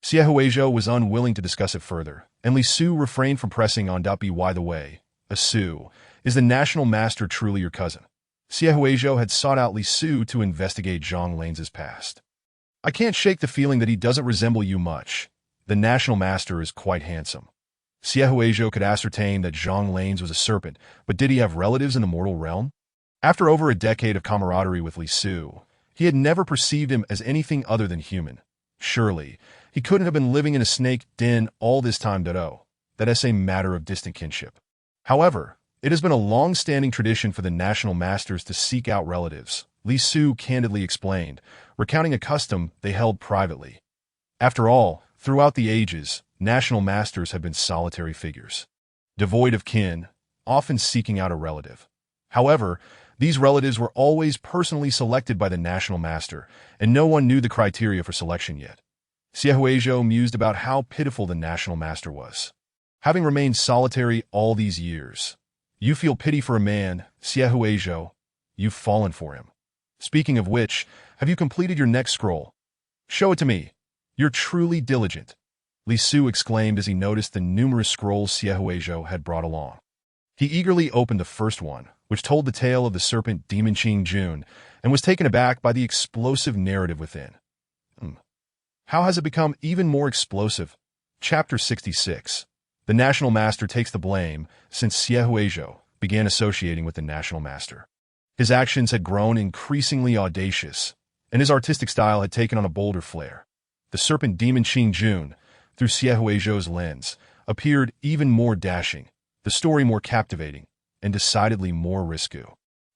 Xie Huizhou was unwilling to discuss it further, and Li Su refrained from pressing on. By the way, Su, is the National Master truly your cousin? Xie Huizhou had sought out Li Su to investigate Zhang Lanes' past. "I can't shake the feeling that he doesn't resemble you much. The National Master is quite handsome." Xie Huizhou could ascertain that Zhang Lanes was a serpent, but did he have relatives in the mortal realm? After over a decade of camaraderie with Li Su, he had never perceived him as anything other than human. Surely, he couldn't have been living in a snake den all this time. That is a matter of distant kinship. However, it has been a long-standing tradition for the National Masters to seek out relatives, Li Su candidly explained, recounting a custom they held privately. After all, throughout the ages, National Masters have been solitary figures, devoid of kin, often seeking out a relative. However, these relatives were always personally selected by the National Master, and no one knew the criteria for selection yet. Xie Huizhou mused about how pitiful the national master was. Having remained solitary all these years, you feel pity for a man, Xie Huizhou. You've fallen for him. Speaking of which, have you completed your next scroll? Show it to me. You're truly diligent. Li Su exclaimed as he noticed the numerous scrolls Xie Huizhou had brought along. He eagerly opened the first one, which told the tale of the serpent demon Qing Jun, and was taken aback by the explosive narrative within. How has it become even more explosive? Chapter 66. The National Master takes the blame since Xie Huizhou began associating with the National Master. His actions had grown increasingly audacious, and his artistic style had taken on a bolder flair. The serpent demon Qing Jun, through Xie Huizhou's lens, appeared even more dashing, the story more captivating, and decidedly more risky.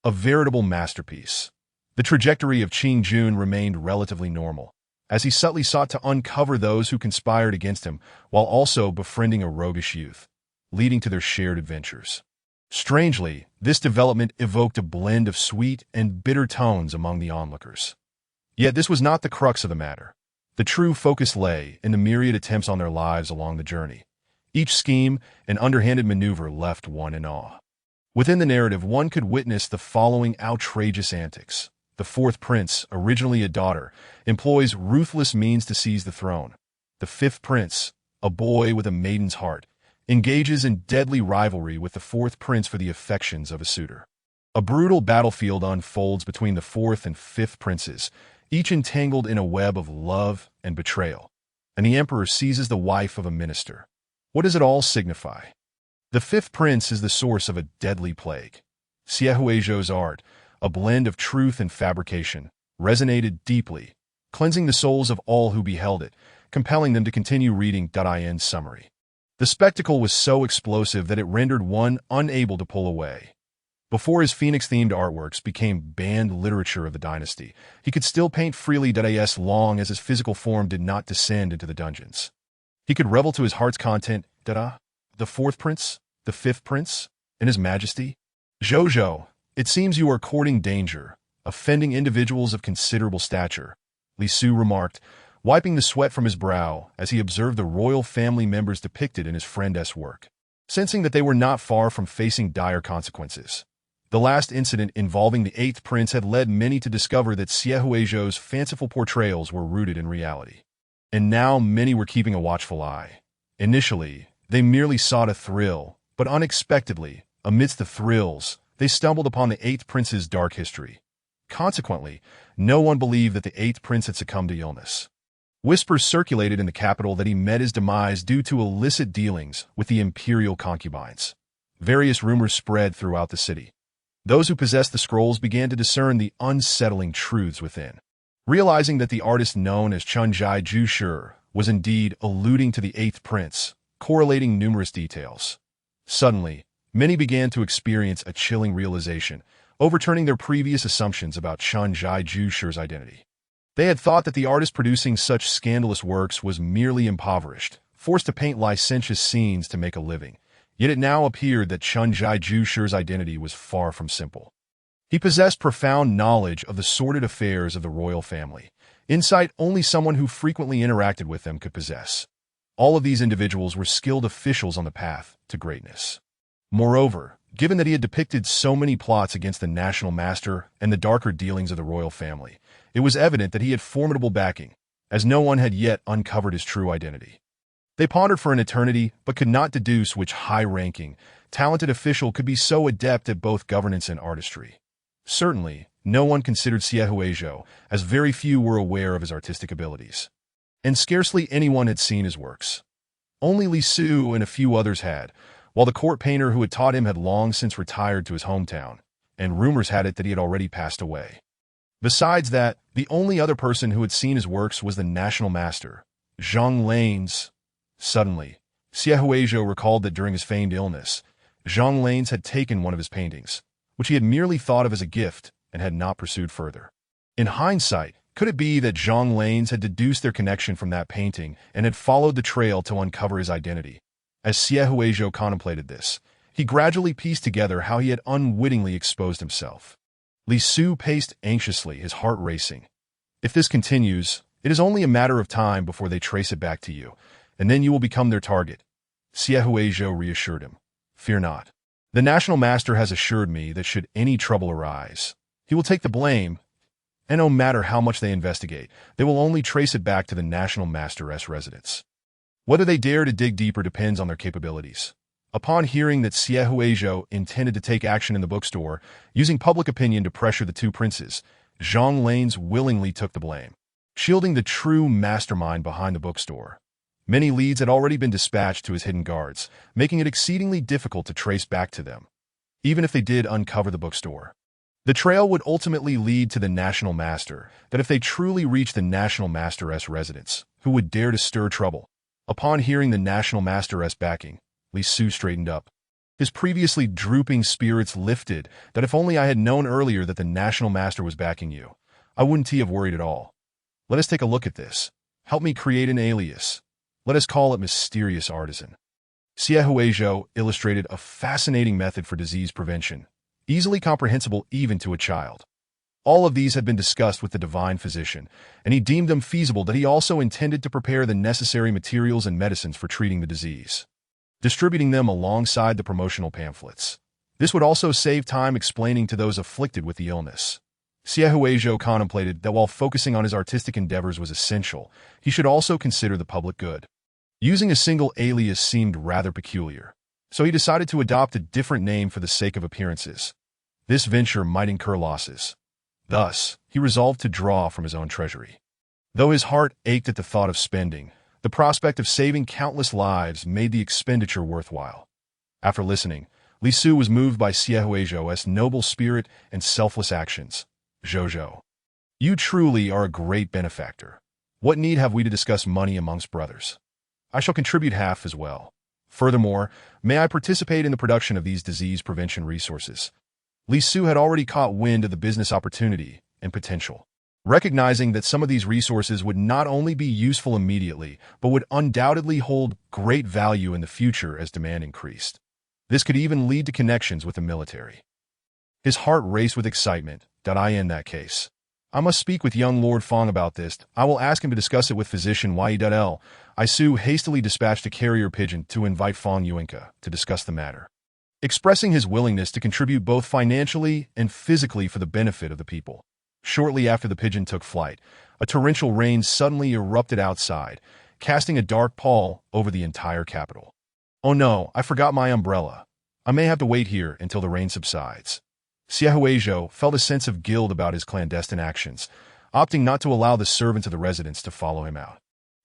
A veritable masterpiece. The trajectory of Qing Jun remained relatively normal, as he subtly sought to uncover those who conspired against him while also befriending a roguish youth, leading to their shared adventures. Strangely, this development evoked a blend of sweet and bitter tones among the onlookers. Yet this was not the crux of the matter. The true focus lay in the myriad attempts on their lives along the journey. Each scheme and underhanded maneuver left one in awe. Within the narrative, one could witness the following outrageous antics. The fourth prince, originally a daughter, employs ruthless means to seize the throne. The fifth prince, a boy with a maiden's heart, engages in deadly rivalry with the fourth prince for the affections of a suitor. A brutal battlefield unfolds between the fourth and fifth princes, each entangled in a web of love and betrayal, and the emperor seizes the wife of a minister. What does it all signify? The fifth prince is the source of a deadly plague. Xie Huizhou's art, a blend of truth and fabrication, resonated deeply, cleansing the souls of all who beheld it, compelling them to continue reading. In summary, the spectacle was so explosive that it rendered one unable to pull away. Before his phoenix-themed artworks became banned literature of the dynasty, he could still paint freely as long as his physical form did not descend into the dungeons. He could revel to his heart's content, the fourth prince, the fifth prince, and his majesty. Zhou, it seems you are courting danger, offending individuals of considerable stature, Li Su remarked, wiping the sweat from his brow as he observed the royal family members depicted in his friend's work, sensing that they were not far from facing dire consequences. The last incident involving the eighth prince had led many to discover that Xie Huizhou's fanciful portrayals were rooted in reality. And now many were keeping a watchful eye. Initially, they merely sought a thrill, but unexpectedly, amidst the thrills, they stumbled upon the eighth prince's dark history. Consequently, no one believed that the eighth prince had succumbed to illness. Whispers circulated in the capital that he met his demise due to illicit dealings with the imperial concubines. Various rumors spread throughout the city. Those who possessed the scrolls began to discern the unsettling truths within. Realizing that the artist known as Chunjai Jushi was indeed alluding to the eighth prince, correlating numerous details. Suddenly, many began to experience a chilling realization, overturning their previous assumptions about Chunjai Jushi's identity. They had thought that the artist producing such scandalous works was merely impoverished, forced to paint licentious scenes to make a living. Yet it now appeared that Chunjai Jushi's identity was far from simple. He possessed profound knowledge of the sordid affairs of the royal family, insight only someone who frequently interacted with them could possess. All of these individuals were skilled officials on the path to greatness. Moreover, given that he had depicted so many plots against the national master and the darker dealings of the royal family, it was evident that he had formidable backing, as no one had yet uncovered his true identity. They pondered for an eternity, but could not deduce which high-ranking, talented official could be so adept at both governance and artistry. Certainly, no one considered Xie Huizhou, as very few were aware of his artistic abilities. And scarcely anyone had seen his works. Only Li Su and a few others had, while the court painter who had taught him had long since retired to his hometown, and rumors had it that he had already passed away. Besides that, the only other person who had seen his works was the national master, Zhang Lanes. Suddenly, Xie Huizhou recalled that during his feigned illness, Zhang Lanes had taken one of his paintings, which he had merely thought of as a gift and had not pursued further. In hindsight, could it be that Zhang Lanes had deduced their connection from that painting and had followed the trail to uncover his identity? As Xie Huizhou contemplated this, he gradually pieced together how he had unwittingly exposed himself. Li Su paced anxiously, his heart racing. If this continues, It is only a matter of time before they trace it back to you, and then you will become their target. Xie Huizhou reassured him. Fear not. The National Master has assured me that should any trouble arise, he will take the blame, and no matter how much they investigate, they will only trace it back to the National Master's residence. Whether they dare to dig deeper depends on their capabilities. Upon hearing that Xie Huizhou intended to take action in the bookstore, using public opinion to pressure the two princes, Zhang Lanes willingly took the blame, shielding the true mastermind behind the bookstore. Many leads had already been dispatched to his hidden guards, making it exceedingly difficult to trace back to them, even if they did uncover the bookstore. The trail would ultimately lead to the National Master, that if they truly reached the National Master's residence, who would dare to stir trouble? Upon hearing the National Master's backing, Li Su straightened up. His previously drooping spirits lifted, that if only I had known earlier that the National Master was backing you, I wouldn't have worried at all. Let us take a look at this. Help me create an alias. Let us call it Mysterious Artisan. Xie Huizhou illustrated a fascinating method for disease prevention, easily comprehensible even to a child. All of these had been discussed with the divine physician, and he deemed them feasible that he also intended to prepare the necessary materials and medicines for treating the disease, distributing them alongside the promotional pamphlets. This would also save time explaining to those afflicted with the illness. Xie Huizhou contemplated that while focusing on his artistic endeavors was essential, he should also consider the public good. Using a single alias seemed rather peculiar, so he decided to adopt a different name for the sake of appearances. This venture might incur losses. Thus, he resolved to draw from his own treasury. Though his heart ached at the thought of spending, the prospect of saving countless lives made the expenditure worthwhile. After listening, Li Su was moved by Xie Huizhou's noble spirit and selfless actions. Zhou, you truly are a great benefactor. What need have we to discuss money amongst brothers? I shall contribute half as well. Furthermore, may I participate in the production of these disease prevention resources? Li Su had already caught wind of the business opportunity and potential, recognizing that some of these resources would not only be useful immediately, but would undoubtedly hold great value in the future as demand increased. This could even lead to connections with the military. His heart raced with excitement. In that case, I must speak with young Lord Fong about this. I will ask him to discuss it with physician Yi.L. Su hastily dispatched a carrier pigeon to invite Fong Yuanka to discuss the matter, expressing his willingness to contribute both financially and physically for the benefit of the people. Shortly after the pigeon took flight, a torrential rain suddenly erupted outside, casting a dark pall over the entire capital. Oh no, I forgot my umbrella. I may have to wait here until the rain subsides. Xie Huizhou felt a sense of guilt about his clandestine actions, opting not to allow the servants of the residence to follow him out.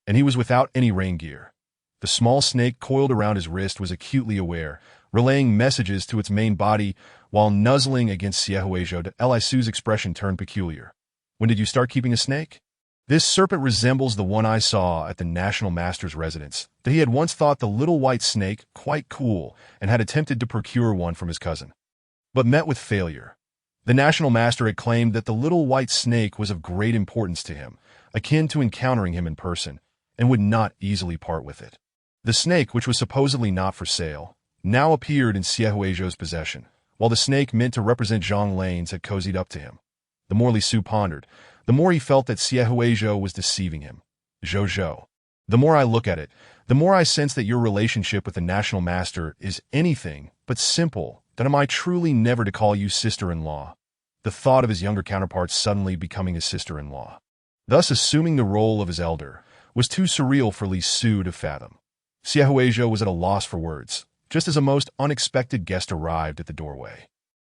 And he was without any rain gear. The small snake coiled around his wrist was acutely aware, relaying messages to its main body while nuzzling against Xie Huizhou. Li Su's expression turned peculiar. When did you start keeping a snake? This serpent resembles the one I saw at the National Master's residence. That he had once thought the little white snake quite cool and had attempted to procure one from his cousin, but met with failure. The National Master had claimed that the little white snake was of great importance to him, akin to encountering him in person, and would not easily part with it. The snake, which was supposedly not for sale, now appeared in Xie Huizhou's possession, while the snake meant to represent Zhang Lanes had cozied up to him. The more Li Su pondered, the more he felt that Xie Huizhou was deceiving him. Zhou, the more I look at it, the more I sense that your relationship with the National Master is anything but simple. Then am I truly never to call you sister-in-law? The thought of his younger counterpart suddenly becoming his sister-in-law, thus assuming the role of his elder, was too surreal for Li Su to fathom. Xie Huizhou was at a loss for words, just as a most unexpected guest arrived at the doorway.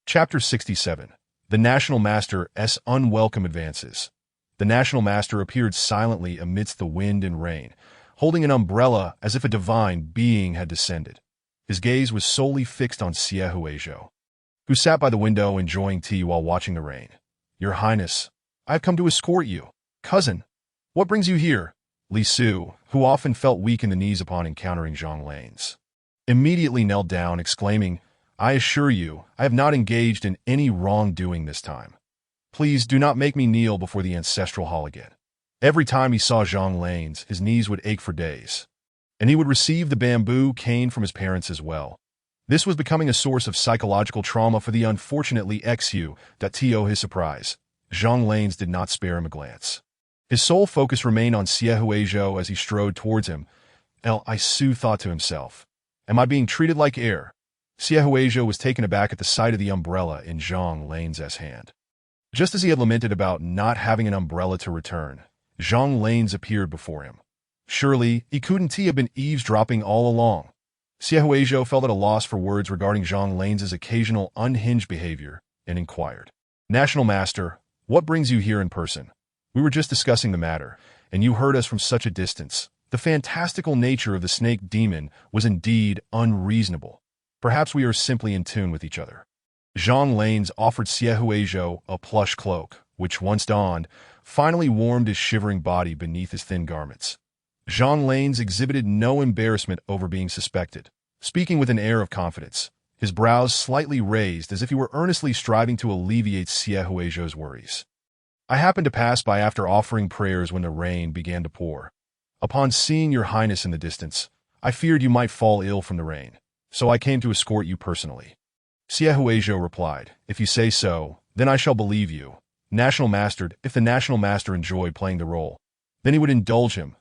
Chapter 67. The National Master's Unwelcome Advances. The National Master appeared silently amidst the wind and rain, holding an umbrella as if a divine being had descended. His gaze was solely fixed on Xie Huizhou, who sat by the window enjoying tea while watching the rain. Your Highness, I have come to escort you. Cousin, what brings you here? Li Su, who often felt weak in the knees upon encountering Zhang Lanes, immediately knelt down, exclaiming, I assure you, I have not engaged in any wrongdoing this time. Please do not make me kneel before the ancestral hall again. Every time he saw Zhang Lanes, his knees would ache for days, and he would receive the bamboo cane from his parents as well. This was becoming a source of psychological trauma for the unfortunately Xu. To his surprise, Zhang Lanes did not spare him a glance. His sole focus remained on Siehuejo as he strode towards him. Isu thought to himself, "Am I being treated like air?" Siehuejo was taken aback at the sight of the umbrella in Zhang Lan's hand. Just as he had lamented about not having an umbrella to return, Zhang Lan's appeared before him. Surely, he couldn't have been eavesdropping all along. Siehuejo felt at a loss for words regarding Zhang Lan's occasional unhinged behavior and inquired, "National Master, what brings you here in person? We were just discussing the matter, and you heard us from such a distance. The fantastical nature of the snake demon was indeed unreasonable. Perhaps we are simply in tune with each other." Zhang Lan's offered Siehuejo a plush cloak, which, once donned, finally warmed his shivering body beneath his thin garments. Zhang Lan's exhibited no embarrassment over being suspected, speaking with an air of confidence, his brows slightly raised as if he were earnestly striving to alleviate Siehuejo's worries. "I happened to pass by after offering prayers when the rain began to pour. Upon seeing your highness in the distance, I feared you might fall ill from the rain, so I came to escort you personally." Siehuejo replied, "If you say so, then I shall believe you. National Master, if the National Master enjoyed playing the role, then he would indulge him."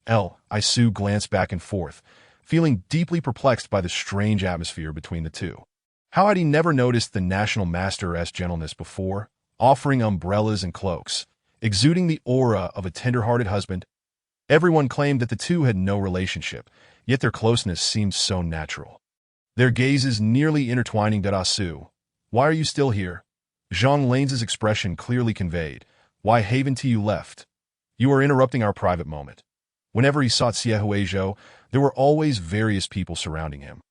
Isu glanced back and forth, feeling deeply perplexed by the strange atmosphere between the two. How had he never noticed the National Master's gentleness before, offering umbrellas and cloaks, exuding the aura of a tender-hearted husband? Everyone claimed that the two had no relationship, yet their closeness seemed so natural. Their gazes nearly intertwining. "Isu, why are you still here?" Zhang Lan's expression clearly conveyed, "Why haven't you left? You are interrupting our private moment." Whenever he sought Siehuejo, there were always various people surrounding him.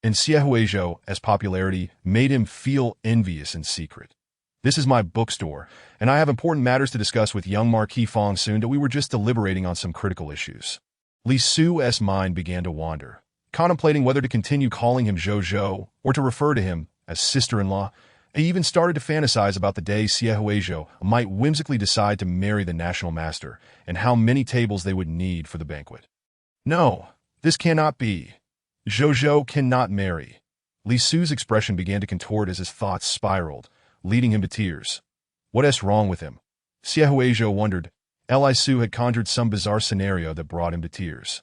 And Siehuejo's popularity made him feel envious in secret. "This is my bookstore, and I have important matters to discuss with young Marquis Fong soon that we were just deliberating on some critical issues." Li Su's mind began to wander, contemplating whether to continue calling him Zhou or to refer to him as sister-in-law. He even started to fantasize about the day Siehuejo might whimsically decide to marry the National Master and how many tables they would need for the banquet. "No, this cannot be. Zhou cannot marry." Li Su's expression began to contort as his thoughts spiraled, leading him to tears. What's wrong with him? Siehuejo wondered. Lisu had conjured some bizarre scenario that brought him to tears.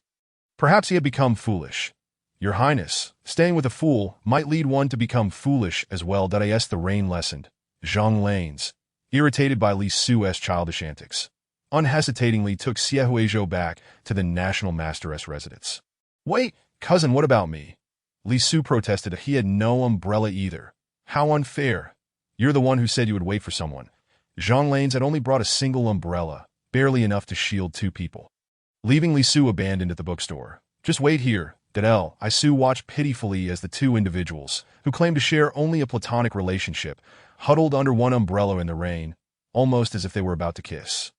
Perhaps he had become foolish. "Your Highness, staying with a fool might lead one to become foolish as well." The rain lessened. Zhang Lan's, irritated by Li Su's childish antics, unhesitatingly took Siehuejo back to the National Master's residence. "Wait, cousin, what about me?" Li Su protested. He had no umbrella either. "How unfair. You're the one who said you would wait for someone." Zhang Lan's had only brought a single umbrella, barely enough to shield two people. Leaving Li Su abandoned at the bookstore. "Just wait here." Isu watched pitifully as the two individuals, who claimed to share only a platonic relationship, huddled under one umbrella in the rain, almost as if they were about to kiss.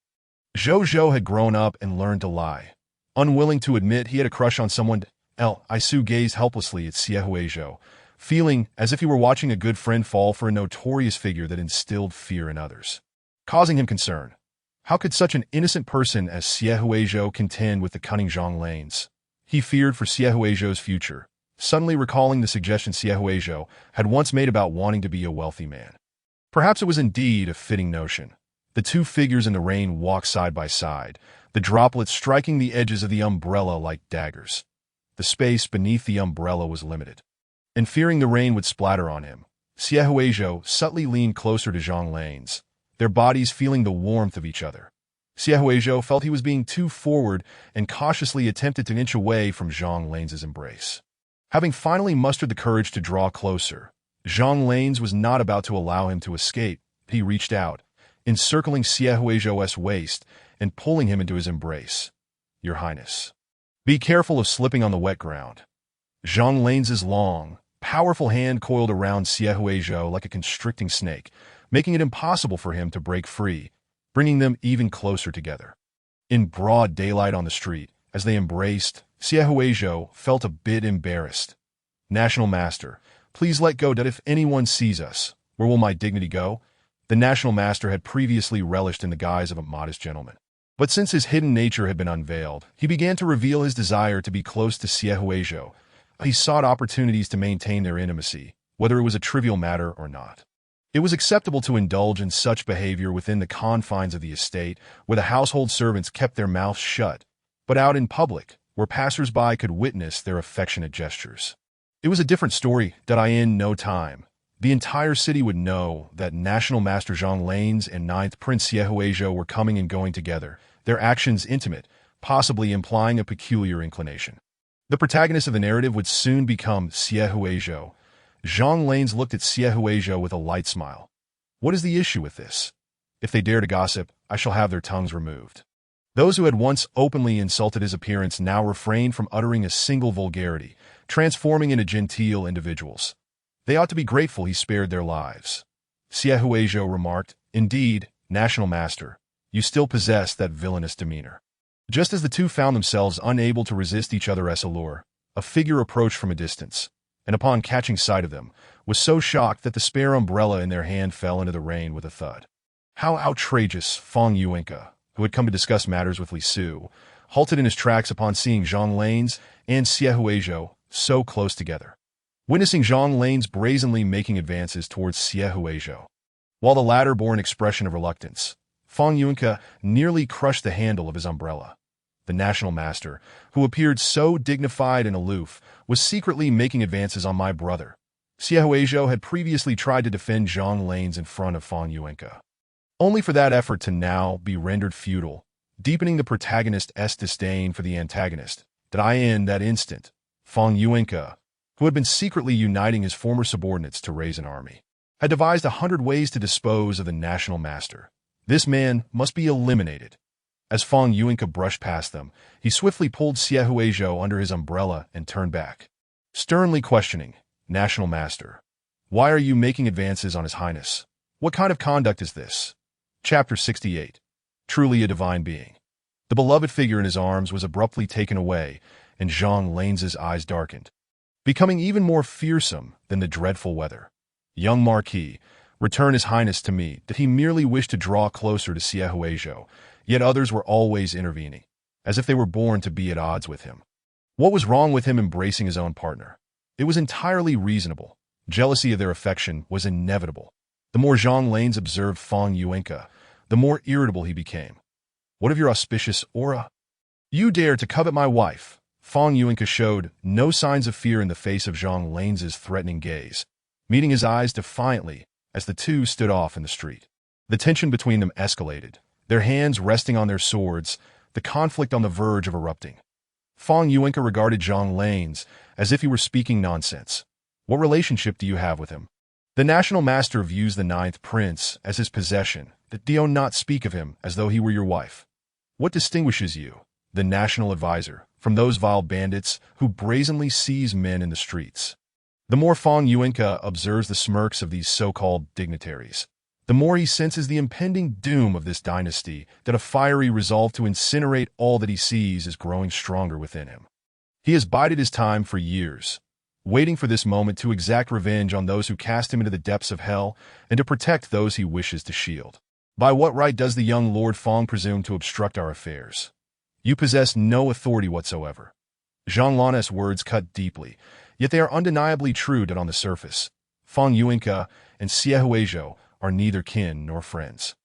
Zhou had grown up and learned to lie. Unwilling to admit he had a crush on someone, Isu gazed helplessly at Siehuejo, feeling as if he were watching a good friend fall for a notorious figure that instilled fear in others, causing him concern. How could such an innocent person as Siehuejo contend with the cunning Zhang Lan's? He feared for Siehuejo's future, suddenly recalling the suggestion Siehuejo had once made about wanting to be a wealthy man. Perhaps it was indeed a fitting notion. The two figures in the rain walked side by side, the droplets striking the edges of the umbrella like daggers. The space beneath the umbrella was limited, and fearing the rain would splatter on him, Siehuejo subtly leaned closer to Zhang Lan's, their bodies feeling the warmth of each other. Siehuejo felt he was being too forward and cautiously attempted to inch away from Zhang Lan's embrace. Having finally mustered the courage to draw closer, Zhang Lan's was not about to allow him to escape. He reached out, encircling Siehuejo's waist and pulling him into his embrace. "Your Highness, be careful of slipping on the wet ground." Zhang Lan's long, powerful hand coiled around Siehuejo like a constricting snake, making it impossible for him to break free, bringing them even closer together. In broad daylight on the street, as they embraced, Siehuejo felt a bit embarrassed. "National Master, please let go. If anyone sees us, where will my dignity go?" The National Master had previously relished in the guise of a modest gentleman. But since his hidden nature had been unveiled, he began to reveal his desire to be close to Siehuejo. He sought opportunities to maintain their intimacy, whether it was a trivial matter or not. It was acceptable to indulge in such behavior within the confines of the estate, where the household servants kept their mouths shut, but out in public, where passers-by could witness their affectionate gestures. It was a different story that in no time, the entire city would know that National Master Zhang Lanes and Ninth Prince Xie were coming and going together, their actions intimate, possibly implying a peculiar inclination. The protagonist of the narrative would soon become Xie Huizhou. Zhang Lanes looked at Xie Huizhou with a light smile. What is the issue with this? If they dare to gossip, I shall have their tongues removed. Those who had once openly insulted his appearance now refrained from uttering a single vulgarity, transforming into genteel individuals. They ought to be grateful he spared their lives. Xie Huizhou remarked, Indeed, National Master, you still possess that villainous demeanor. Just as the two found themselves unable to resist each other's allure, a figure approached from a distance, and upon catching sight of them, was so shocked that the spare umbrella in their hand fell into the rain with a thud. How outrageous! Fong Yuanke, who had come to discuss matters with Li Su, halted in his tracks upon seeing Zhang Lanes and Xie Huizhou so close together. Witnessing Zhang Lanes brazenly making advances towards Xie Huizhou, while the latter bore an expression of reluctance, Fong Yuanke nearly crushed the handle of his umbrella. The National Master, who appeared so dignified and aloof, was secretly making advances on my brother. Xie Huizhou had previously tried to defend Zhang Lanes in front of Fong Yuanke, only for that effort to now be rendered futile, deepening the protagonist's disdain for the antagonist. In that instant, Fong Yuanke, who had been secretly uniting his former subordinates to raise an army, had devised 100 ways to dispose of the National Master. This man must be eliminated. As Fong Yuanke brushed past them, he swiftly pulled Xie Huizhou under his umbrella and turned back, sternly questioning, National Master, why are you making advances on His Highness? What kind of conduct is this? Chapter 68. Truly a divine being. The beloved figure in his arms was abruptly taken away, and Zhang Lanes' eyes darkened, becoming even more fearsome than the dreadful weather. Young Marquis, return His Highness to me. Did he merely wish to draw closer to Xie Huizhou? Yet others were always intervening, as if they were born to be at odds with him. What was wrong with him embracing his own partner? It was entirely reasonable. Jealousy of their affection was inevitable. The more Zhang Lanes observed Fong Yuanke, the more irritable he became. What of your auspicious aura? You dare to covet my wife? Fong Yuanke showed no signs of fear in the face of Zhang Lanes' threatening gaze, meeting his eyes defiantly as the two stood off in the street. The tension between them escalated, their hands resting on their swords, the conflict on the verge of erupting. Fong Yuanke regarded Zhang Lanes as if he were speaking nonsense. What relationship do you have with him? The National Master views the Ninth Prince as his possession, that do not speak of him as though he were your wife. What distinguishes you, the National Advisor, from those vile bandits who brazenly seize men in the streets? The more Fong Yuanke observes the smirks of these so-called dignitaries, the more he senses the impending doom of this dynasty, that a fiery resolve to incinerate all that he sees is growing stronger within him. He has bided his time for years, waiting for this moment to exact revenge on those who cast him into the depths of hell and to protect those he wishes to shield. By what right does the young Lord Fong presume to obstruct our affairs? You possess no authority whatsoever. Zhang Lan's words cut deeply, yet they are undeniably true that on the surface, Fong Yuanke and Xie Huizhou are neither kin nor friends.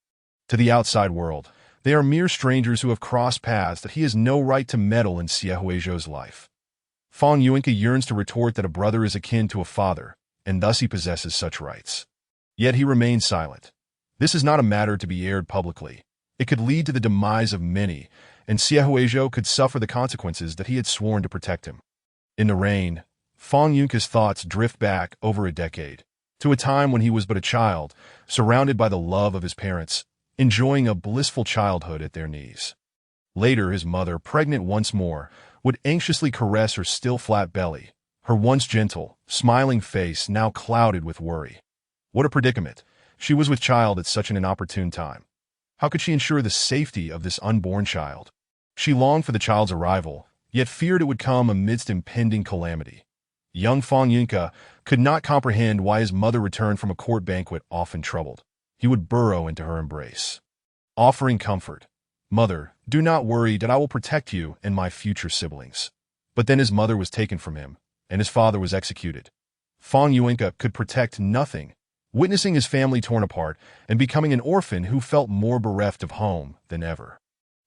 To the outside world, they are mere strangers who have crossed paths that he has no right to meddle in Xie Huizhou's life. Fong Yuanke yearns to retort that a brother is akin to a father, and thus he possesses such rights. Yet he remains silent. This is not a matter to be aired publicly. It could lead to the demise of many, and Xie Huizhou could suffer the consequences that he had sworn to protect him. In the rain, Fong Yuanke's thoughts drift back over a decade, to a time when he was but a child, surrounded by the love of his parents, enjoying a blissful childhood at their knees. Later, his mother, pregnant once more, would anxiously caress her still flat belly, her once gentle, smiling face now clouded with worry. What a predicament! She was with child at such an inopportune time. How could she ensure the safety of this unborn child? She longed for the child's arrival, yet feared it would come amidst impending calamity. Young Fong Yuanke could not comprehend why his mother returned from a court banquet often troubled. He would burrow into her embrace, offering comfort. Mother, do not worry that I will protect you and my future siblings. But then his mother was taken from him, and his father was executed. Fong Yuanke could protect nothing. witnessing his family torn apart and becoming an orphan who felt more bereft of home than ever.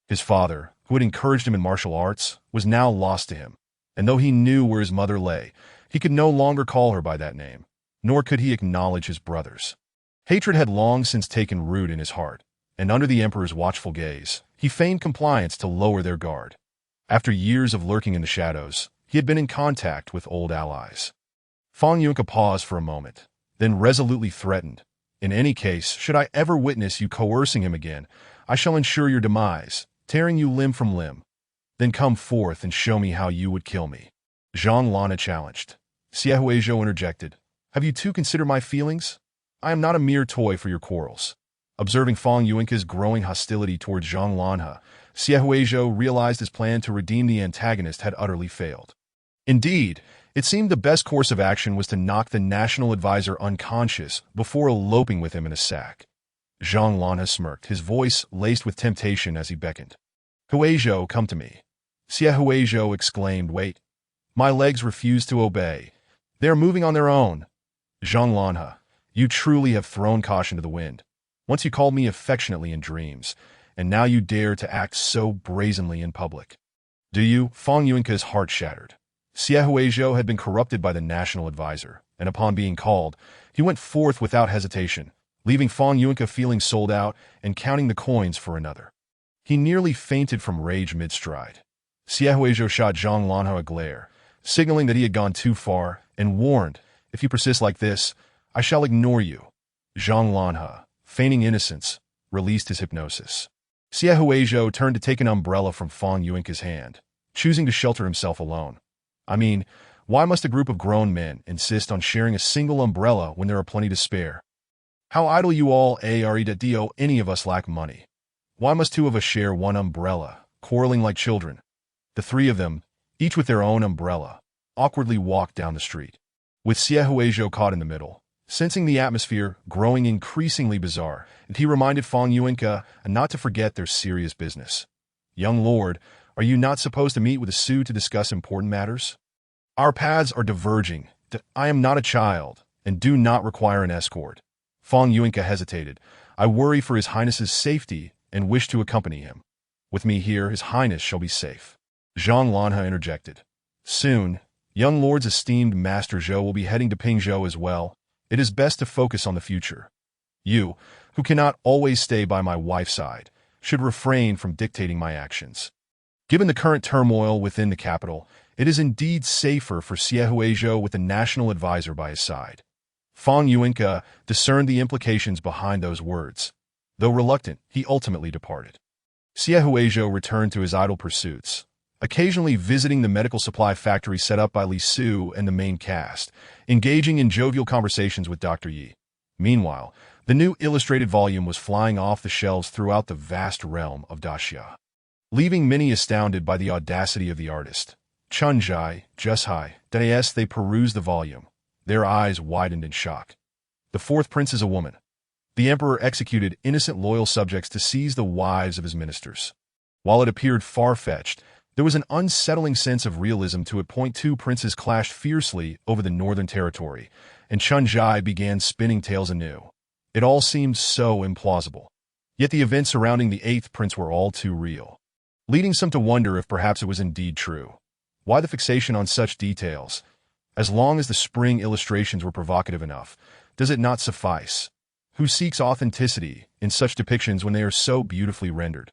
His father, who had encouraged him in martial arts, was now lost to him, and though he knew where his mother lay, he could no longer call her by that name, nor could he acknowledge his brothers. Hatred had long since taken root in his heart, and under the emperor's watchful gaze, he feigned compliance to lower their guard. After years of lurking in the shadows, he had been in contact with old allies. Fang Yunke paused for a moment, then resolutely threatened, "In any case, should I ever witness you coercing him again, I shall ensure your demise, tearing you limb from limb. Then come forth and show me how you would kill me." Zhang Lana challenged. Xie Huizhou interjected, "Have you too considered my feelings? I am not a mere toy for your quarrels." Observing Fang Yunke's growing hostility towards Zhang Lanhe, Xie Huizhou realized his plan to redeem the antagonist had utterly failed. Indeed, it seemed the best course of action was to knock the national advisor unconscious before eloping with him in a sack. Zhang Lanhe smirked, his voice laced with temptation as he beckoned. "Huizhou, come to me." Xie Huizhou exclaimed, "Wait. My legs refuse to obey. They are moving on their own." Zhang Lanhe, you truly have thrown caution to the wind. Once you called me affectionately in dreams, and now you dare to act so brazenly in public. Do you? Fang Yunke's heart shattered. Xie Huizhou had been corrupted by the national advisor, and upon being called, he went forth without hesitation, leaving Fang Yunke feeling sold out and counting the coins for another. He nearly fainted from rage mid-stride. Xie Huizhou shot Zhang Lanhe a glare, signaling that he had gone too far, and warned, "If you persist like this, I shall ignore you." Zhang Lanhe, feigning innocence, released his hypnosis. Xie Huizhou turned to take an umbrella from Fang Yunke's hand, choosing to shelter himself alone. I mean, why must a group of grown men insist on sharing a single umbrella when there are plenty to spare? How idle you all are that do any of us lack money. Why must two of us share one umbrella, quarreling like children? The three of them, each with their own umbrella, awkwardly walked down the street, with Xie Huizhou caught in the middle. Sensing the atmosphere growing increasingly bizarre, and he reminded Fang Yunke not to forget their serious business. "Young lord, are you not supposed to meet with a Su to discuss important matters? Our paths are diverging. I am not a child, and do not require an escort." Fang Yunke hesitated. "I worry for His Highness's safety and wish to accompany him. With me here, His Highness shall be safe." Zhang Lanhe interjected. "Soon, young lord's esteemed Master Zhou will be heading to Pingzhou as well. It is best to focus on the future. You, who cannot always stay by my wife's side, should refrain from dictating my actions." Given the current turmoil within the capital, it is indeed safer for Xie Huizhou with the national advisor by his side. Fang Yunke discerned the implications behind those words. Though reluctant, he ultimately departed. Xie Huizhou returned to his idle pursuits, occasionally visiting the medical supply factory set up by Li Su and the main cast, engaging in jovial conversations with Dr. Yi. Meanwhile, the new illustrated volume was flying off the shelves throughout the vast realm of Daxia, leaving many astounded by the audacity of the artist. Chunjai, Jusai, Des, they perused the volume, their eyes widened in shock. The fourth prince is a woman. The emperor executed innocent loyal subjects to seize the wives of his ministers. While it appeared far-fetched, there was an unsettling sense of realism to it. Two princes clashed fiercely over the northern territory, and Chunjai began spinning tales anew. It all seemed so implausible. Yet the events surrounding the eighth prince were all too real, leading some to wonder if perhaps it was indeed true. Why the fixation on such details? As long as the spring illustrations were provocative enough, does it not suffice? Who seeks authenticity in such depictions when they are so beautifully rendered?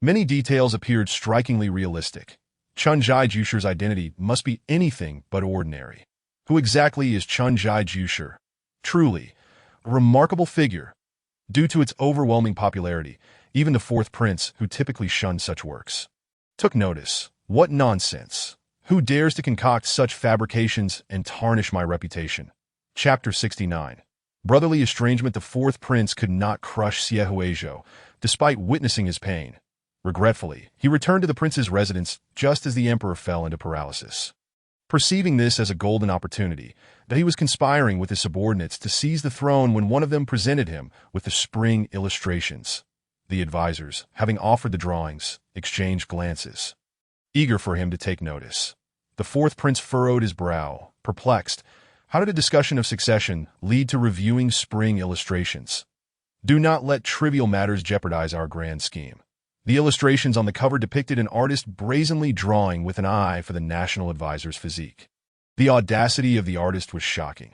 Many details appeared strikingly realistic. Chunjai Jusher's identity must be anything but ordinary. Who exactly is Chunjai Jusher? Truly, a remarkable figure. Due to its overwhelming popularity, even the fourth prince, who typically shunned such works, took notice. What nonsense! Who dares to concoct such fabrications and tarnish my reputation? Chapter 69. Brotherly estrangement. The fourth prince could not crush Xie Huizhou, despite witnessing his pain. Regretfully, he returned to the prince's residence just as the emperor fell into paralysis. Perceiving this as a golden opportunity, that he was conspiring with his subordinates to seize the throne when one of them presented him with the spring illustrations. The advisors, having offered the drawings, exchanged glances, eager for him to take notice. The fourth prince furrowed his brow, perplexed. How did a discussion of succession lead to reviewing spring illustrations? Do not let trivial matters jeopardize our grand scheme. The illustrations on the cover depicted an artist brazenly drawing with an eye for the national advisor's physique. The audacity of the artist was shocking.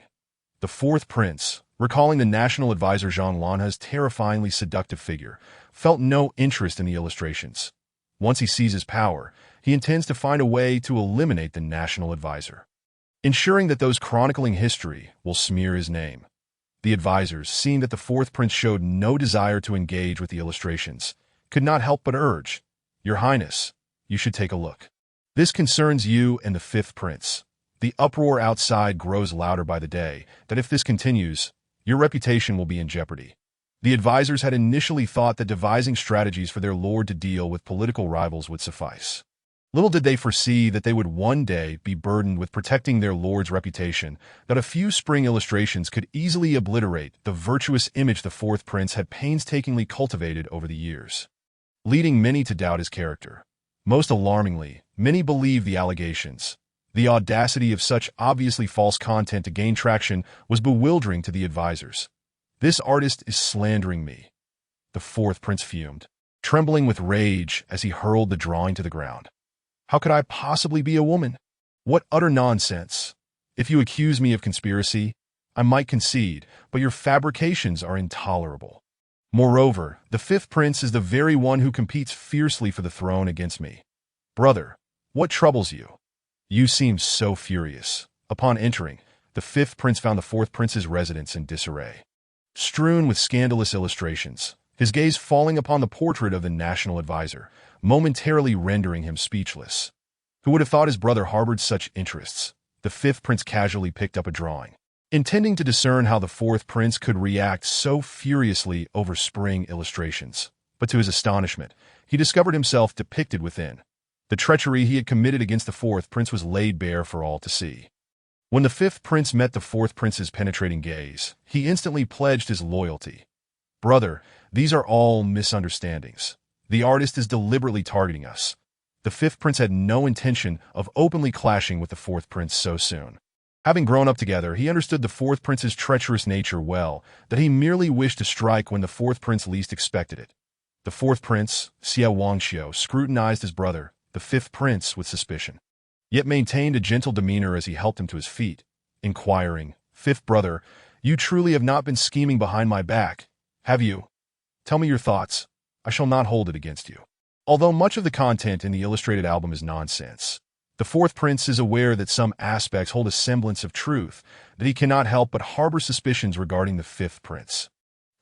The fourth prince, recalling the national advisor Zhang Lanha's terrifyingly seductive figure, felt no interest in the illustrations. Once he seizes power, he intends to find a way to eliminate the national advisor, ensuring that those chronicling history will smear his name. The advisors, seeing that the fourth prince showed no desire to engage with the illustrations, could not help but urge, "Your Highness, you should take a look. This concerns you and the fifth prince. The uproar outside grows louder by the day, that if this continues, your reputation will be in jeopardy." The advisors had initially thought that devising strategies for their lord to deal with political rivals would suffice. Little did they foresee that they would one day be burdened with protecting their lord's reputation, that a few spring illustrations could easily obliterate the virtuous image the fourth prince had painstakingly cultivated over the years, leading many to doubt his character. Most alarmingly, many believed the allegations. The audacity of such obviously false content to gain traction was bewildering to the advisors. "This artist is slandering me," the fourth prince fumed, trembling with rage as he hurled the drawing to the ground. "How could I possibly be a woman? What utter nonsense! If you accuse me of conspiracy, I might concede, but your fabrications are intolerable. Moreover, the fifth prince is the very one who competes fiercely for the throne against me. Brother, what troubles you? You seem so furious." Upon entering, the fifth prince found the fourth prince's residence in disarray, strewn with scandalous illustrations, his gaze falling upon the portrait of the national advisor, momentarily rendering him speechless. Who would have thought his brother harbored such interests? The fifth prince casually picked up a drawing, intending to discern how the fourth prince could react so furiously over spring illustrations. But to his astonishment, he discovered himself depicted within. The treachery he had committed against the fourth prince was laid bare for all to see. When the fifth prince met the fourth prince's penetrating gaze, he instantly pledged his loyalty. "Brother, these are all misunderstandings. The artist is deliberately targeting us." The fifth prince had no intention of openly clashing with the fourth prince so soon. Having grown up together, he understood the fourth prince's treacherous nature well, that he merely wished to strike when the fourth prince least expected it. The fourth prince, Xie Wangxiu, scrutinized his brother, the fifth prince, with suspicion, yet maintained a gentle demeanor as he helped him to his feet, inquiring, "Fifth brother, you truly have not been scheming behind my back, have you? Tell me your thoughts. I shall not hold it against you." Although much of the content in the illustrated album is nonsense, the fourth prince is aware that some aspects hold a semblance of truth, that he cannot help but harbor suspicions regarding the fifth prince,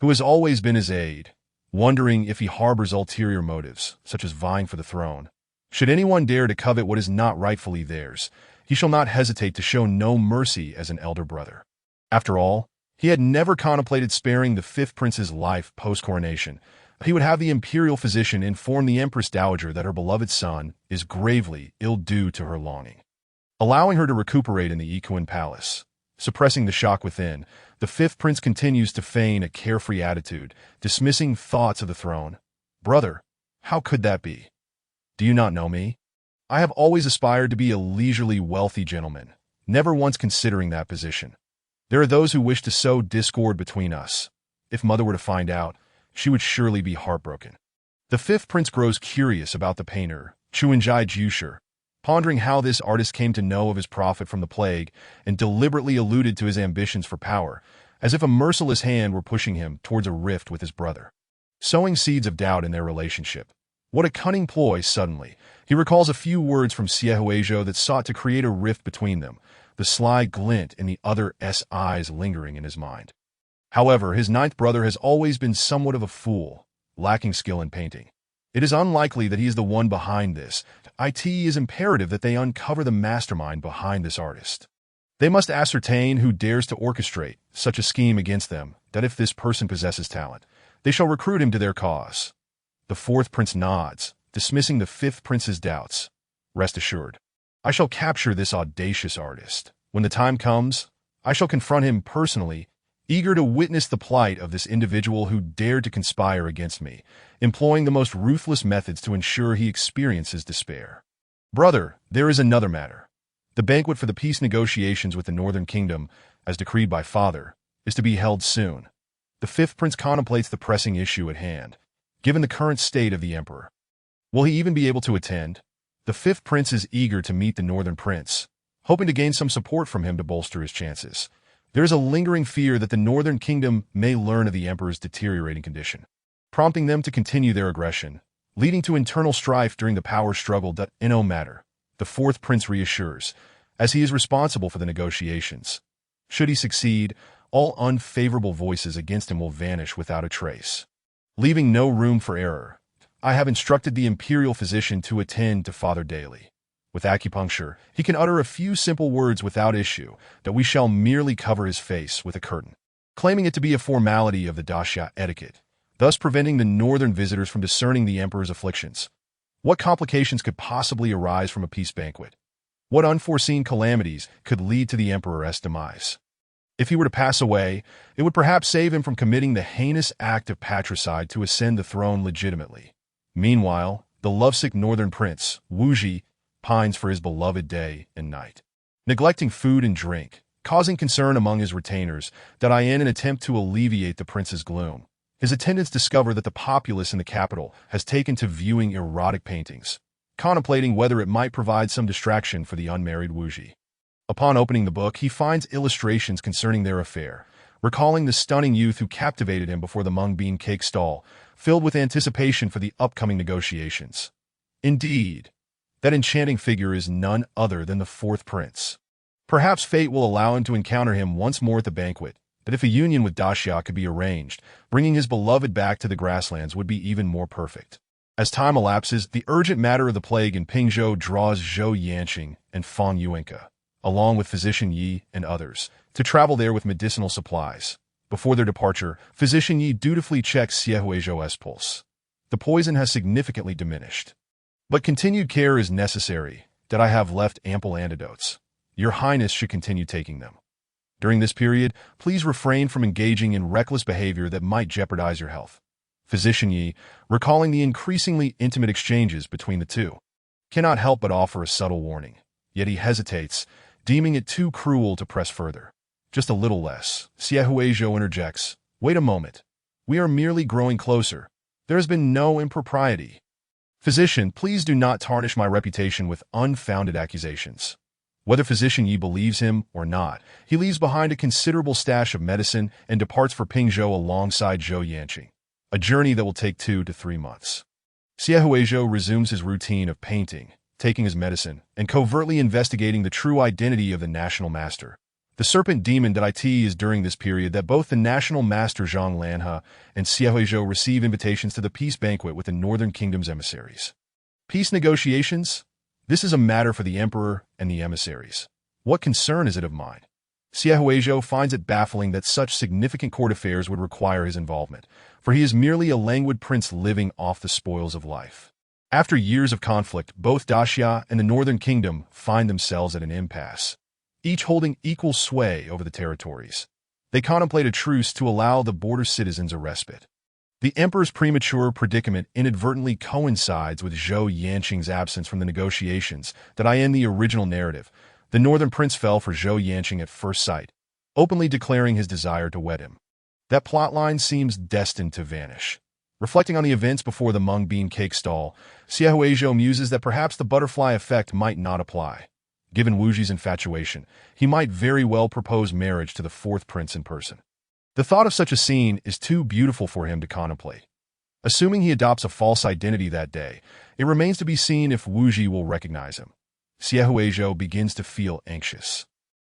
who has always been his aide, wondering if he harbors ulterior motives, such as vying for the throne. Should anyone dare to covet what is not rightfully theirs, he shall not hesitate to show no mercy as an elder brother. After all, he had never contemplated sparing the fifth prince's life post-coronation. He would have the imperial physician inform the Empress Dowager that her beloved son is gravely ill due to her longing, allowing her to recuperate in the Equine Palace. Suppressing the shock within, the fifth prince continues to feign a carefree attitude, dismissing thoughts of the throne. "Brother, how could that be? Do you not know me? I have always aspired to be a leisurely, wealthy gentleman, never once considering that position. There are those who wish to sow discord between us. If mother were to find out, she would surely be heartbroken." The fifth prince grows curious about the painter, Chuanjai Jusher, pondering how this artist came to know of his prophet from the plague and deliberately alluded to his ambitions for power, as if a merciless hand were pushing him towards a rift with his brother, sowing seeds of doubt in their relationship. What a cunning ploy! Suddenly, he recalls a few words from Xie Huizhou that sought to create a rift between them, the sly glint in the other's eyes lingering in his mind. However, his ninth brother has always been somewhat of a fool, lacking skill in painting. It is unlikely that he is the one behind this. It is imperative that they uncover the mastermind behind this artist. They must ascertain who dares to orchestrate such a scheme against them, that if this person possesses talent, they shall recruit him to their cause. The fourth prince nods, dismissing the fifth prince's doubts. "Rest assured, I shall capture this audacious artist. When the time comes, I shall confront him personally, eager to witness the plight of this individual who dared to conspire against me, employing the most ruthless methods to ensure he experiences despair. Brother, there is another matter. The banquet for the peace negotiations with the Northern Kingdom, as decreed by Father, is to be held soon. The fifth prince contemplates the pressing issue at hand, given the current state of the emperor. Will he even be able to attend? The fifth prince is eager to meet the Northern Prince, hoping to gain some support from him to bolster his chances. There is a lingering fear that the Northern Kingdom may learn of the emperor's deteriorating condition, prompting them to continue their aggression, leading to internal strife during the power struggle. In no matter, the fourth prince reassures, as he is responsible for the negotiations. Should he succeed, all unfavorable voices against him will vanish without a trace, leaving no room for error. I have instructed the imperial physician to attend to Father daily. With acupuncture, he can utter a few simple words without issue, that we shall merely cover his face with a curtain, claiming it to be a formality of the daxia etiquette, thus preventing the northern visitors from discerning the emperor's afflictions. What complications could possibly arise from a peace banquet? What unforeseen calamities could lead to the emperor's demise? If he were to pass away, it would perhaps save him from committing the heinous act of patricide to ascend the throne legitimately. Meanwhile, the lovesick northern prince, Wuji, pines for his beloved day and night, neglecting food and drink, causing concern among his retainers. In an attempt to alleviate the prince's gloom, his attendants discover that the populace in the capital has taken to viewing erotic paintings, contemplating whether it might provide some distraction for the unmarried Wuji. Upon opening the book, he finds illustrations concerning their affair, recalling the stunning youth who captivated him before the mung bean cake stall, filled with anticipation for the upcoming negotiations. Indeed, that enchanting figure is none other than the fourth prince. Perhaps fate will allow him to encounter him once more at the banquet, but if a union with Daxia could be arranged, bringing his beloved back to the grasslands would be even more perfect. As time elapses, the urgent matter of the plague in Pingzhou draws Zhou Yanqing and Fang Yuanke, along with Physician Yi and others, to travel there with medicinal supplies. Before their departure, Physician Yi dutifully checks Xiehuizhou's pulse. The poison has significantly diminished, but continued care is necessary. I have left ample antidotes. Your Highness should continue taking them. During this period, please refrain from engaging in reckless behavior that might jeopardize your health. Physician Yi, recalling the increasingly intimate exchanges between the two, cannot help but offer a subtle warning. Yet he hesitates, deeming it too cruel to press further. Just a little less. Xiehuizhou interjects. Wait a moment. We are merely growing closer. There has been no impropriety. Physician, please do not tarnish my reputation with unfounded accusations. Whether Physician Yi believes him or not, he leaves behind a considerable stash of medicine and departs for Pingzhou alongside Zhou Yanqing, a journey that will take 2 to 3 months. Xiehuizhou resumes his routine of painting, taking his medicine, and covertly investigating the true identity of the national master. The serpent demon. It is during this period that both the national master Zhang Lanhe and Xiehuizhou receive invitations to the peace banquet with the Northern Kingdom's emissaries. Peace negotiations? This is a matter for the emperor and the emissaries. What concern is it of mine? Xiehuizhou finds it baffling that such significant court affairs would require his involvement, for he is merely a languid prince living off the spoils of life. After years of conflict, both Daxia and the Northern Kingdom find themselves at an impasse, each holding equal sway over the territories. They contemplate a truce to allow the border citizens a respite. The emperor's premature predicament inadvertently coincides with Zhou Yanqing's absence from the negotiations. In the original narrative, the northern prince fell for Zhou Yanqing at first sight, openly declaring his desire to wed him. That plotline seems destined to vanish. Reflecting on the events before the mung bean cake stall, Xiehuizhou muses that perhaps the butterfly effect might not apply. Given Wuji's infatuation, he might very well propose marriage to the fourth prince in person. The thought of such a scene is too beautiful for him to contemplate. Assuming he adopts a false identity that day, it remains to be seen if Wuji will recognize him. Xiehuizhou begins to feel anxious,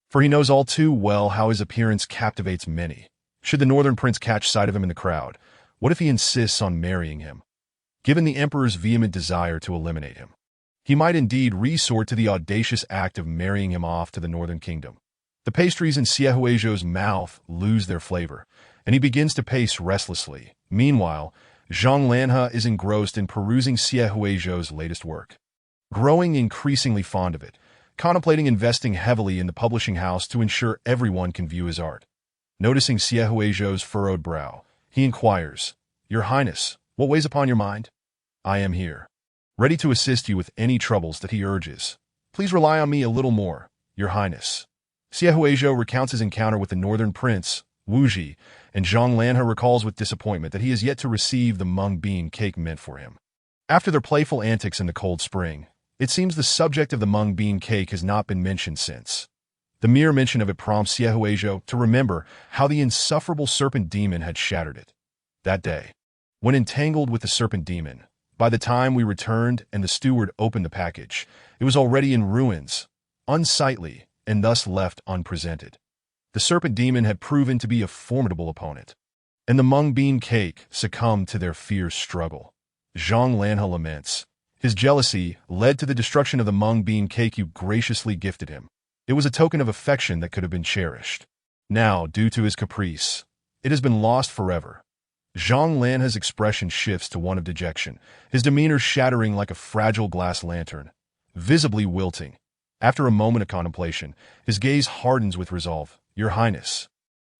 for he knows all too well how his appearance captivates many. Should the northern prince catch sight of him in the crowd, what if he insists on marrying him? Given the emperor's vehement desire to eliminate him, he might indeed resort to the audacious act of marrying him off to the Northern Kingdom. The pastries in Xiehuizhou's mouth lose their flavor, and he begins to pace restlessly. Meanwhile, Zhang Lanhe is engrossed in perusing Xiehuizhou's latest work, growing increasingly fond of it, contemplating investing heavily in the publishing house to ensure everyone can view his art. Noticing Xiehuizhou's furrowed brow, he inquires, Your Highness, what weighs upon your mind? I am here, ready to assist you with any troubles that he urges. Please rely on me a little more. Your Highness." Xie Huizhou recounts his encounter with the northern prince, Wu Ji, and Zhang Lanhe recalls with disappointment that he has yet to receive the mung bean cake meant for him. After their playful antics in the cold spring, it seems the subject of the mung bean cake has not been mentioned since. The mere mention of it prompts Xie Huizhou to remember how the insufferable serpent demon had shattered it. That day, when entangled with the serpent demon, by the time we returned and the steward opened the package, it was already in ruins, unsightly, and thus left unpresented. The serpent demon had proven to be a formidable opponent, and the mung bean cake succumbed to their fierce struggle. Zhang Lanhe laments. His jealousy led to the destruction of the mung bean cake you graciously gifted him. It was a token of affection that could have been cherished. Now, due to his caprice, it has been lost forever. Zhang Lanhe's expression shifts to one of dejection, his demeanor shattering like a fragile glass lantern, visibly wilting. After a moment of contemplation, his gaze hardens with resolve. "Your Highness,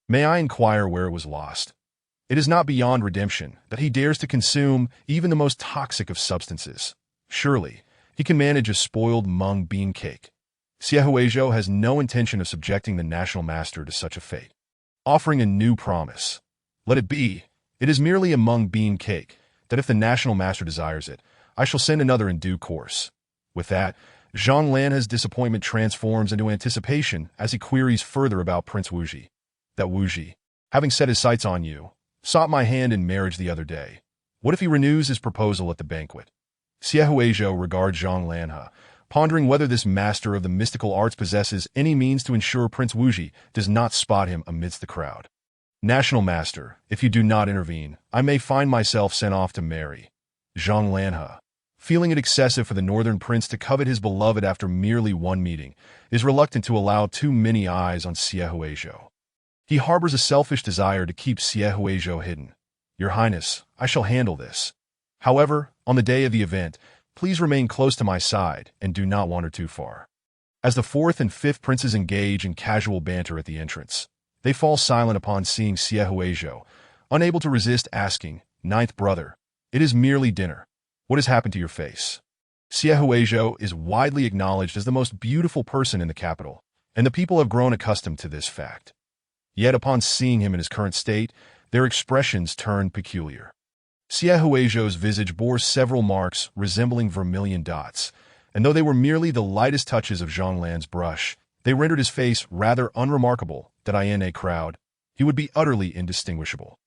may I inquire where it was lost?" It is not beyond redemption that he dares to consume even the most toxic of substances. Surely, he can manage a spoiled mung bean cake. Xie Huizhou has no intention of subjecting the national master to such a fate. Offering a new promise. "Let it be. It is merely a mung bean cake, that if the national master desires it, I shall send another in due course." With that, Zhang Lanhe's disappointment transforms into anticipation as he queries further about Prince Wu Ji. "That Wu Ji, having set his sights on you, sought my hand in marriage the other day. What if he renews his proposal at the banquet?" Xie Huizhou regards Zhang Lanhe, pondering whether this master of the mystical arts possesses any means to ensure Prince Wu Ji does not spot him amidst the crowd. "National master, if you do not intervene, I may find myself sent off to marry." Zhang Lanhe, feeling it excessive for the northern prince to covet his beloved after merely one meeting, is reluctant to allow too many eyes on Xie Huizhou. He harbors a selfish desire to keep Xie Huizhou hidden. "Your Highness, I shall handle this. However, on the day of the event, please remain close to my side and do not wander too far." As the fourth and fifth princes engage in casual banter at the entrance, they fall silent upon seeing Xie Huizhou, unable to resist asking, "Ninth brother, it is merely dinner. What has happened to your face?" Xie Huizhou is widely acknowledged as the most beautiful person in the capital, and the people have grown accustomed to this fact. Yet upon seeing him in his current state, their expressions turned peculiar. Xie Huizhou's visage bore several marks resembling vermilion dots, and though they were merely the lightest touches of Zhang Lan's brush, they rendered his face rather unremarkable that in a crowd, he would be utterly indistinguishable.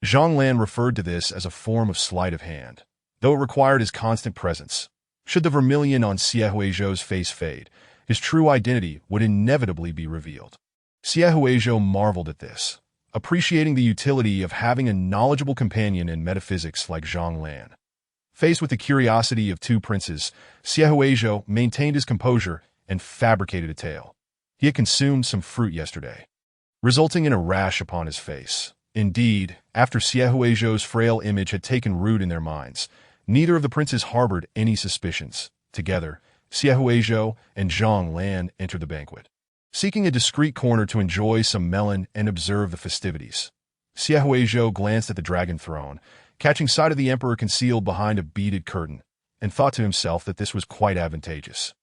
Zhang Lan referred to this as a form of sleight of hand, though it required his constant presence. Should the vermilion on Xie Huizhou's face fade, his true identity would inevitably be revealed. Xie Huizhou marveled at this, appreciating the utility of having a knowledgeable companion in metaphysics like Zhang Lan. Faced with the curiosity of two princes, Xie Huizhou maintained his composure and fabricated a tale. He had consumed some fruit yesterday, resulting in a rash upon his face. Indeed, after Xie Huizhou's frail image had taken root in their minds, neither of the princes harbored any suspicions. Together, Xie Huizhou and Zhang Lan entered the banquet, seeking a discreet corner to enjoy some melon and observe the festivities. Xie Huizhou glanced at the dragon throne, catching sight of the emperor concealed behind a beaded curtain, and thought to himself that this was quite advantageous.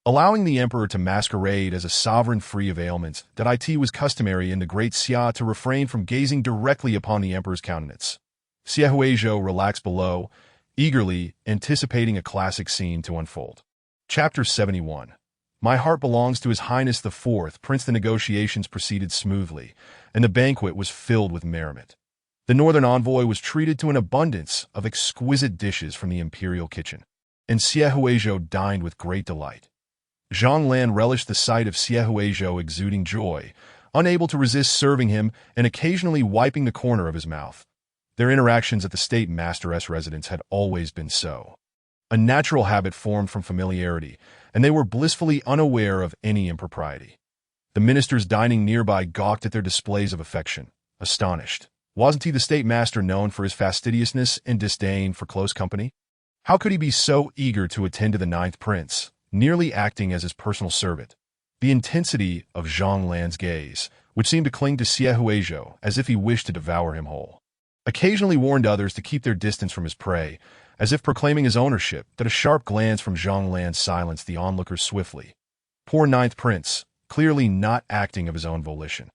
Allowing the emperor to masquerade as a sovereign free of ailments, that it was customary in the great Xia to refrain from gazing directly upon the emperor's countenance. Xie Huizhou relaxed below, eagerly anticipating a classic scene to unfold. Chapter 71. My heart belongs to His Highness the Fourth Prince. The negotiations proceeded smoothly, and the banquet was filled with merriment. The northern envoy was treated to an abundance of exquisite dishes from the imperial kitchen, and Xie Huizhou dined with great delight. Zhang Lan relished the sight of Xie Huizhou exuding joy, unable to resist serving him and occasionally wiping the corner of his mouth. Their interactions at the state master's residence had always been so. A natural habit formed from familiarity, and they were blissfully unaware of any impropriety. The ministers dining nearby gawked at their displays of affection, astonished. Wasn't he the state master known for his fastidiousness and disdain for close company? How could he be so eager to attend to the ninth prince, nearly acting as his personal servant? The intensity of Zhang Lan's gaze, which seemed to cling to Xie Huizhou as if he wished to devour him whole, occasionally warned others to keep their distance from his prey, as if proclaiming his ownership, that a sharp glance from Zhang Lan silenced the onlookers swiftly. Poor ninth prince, clearly not acting of his own volition,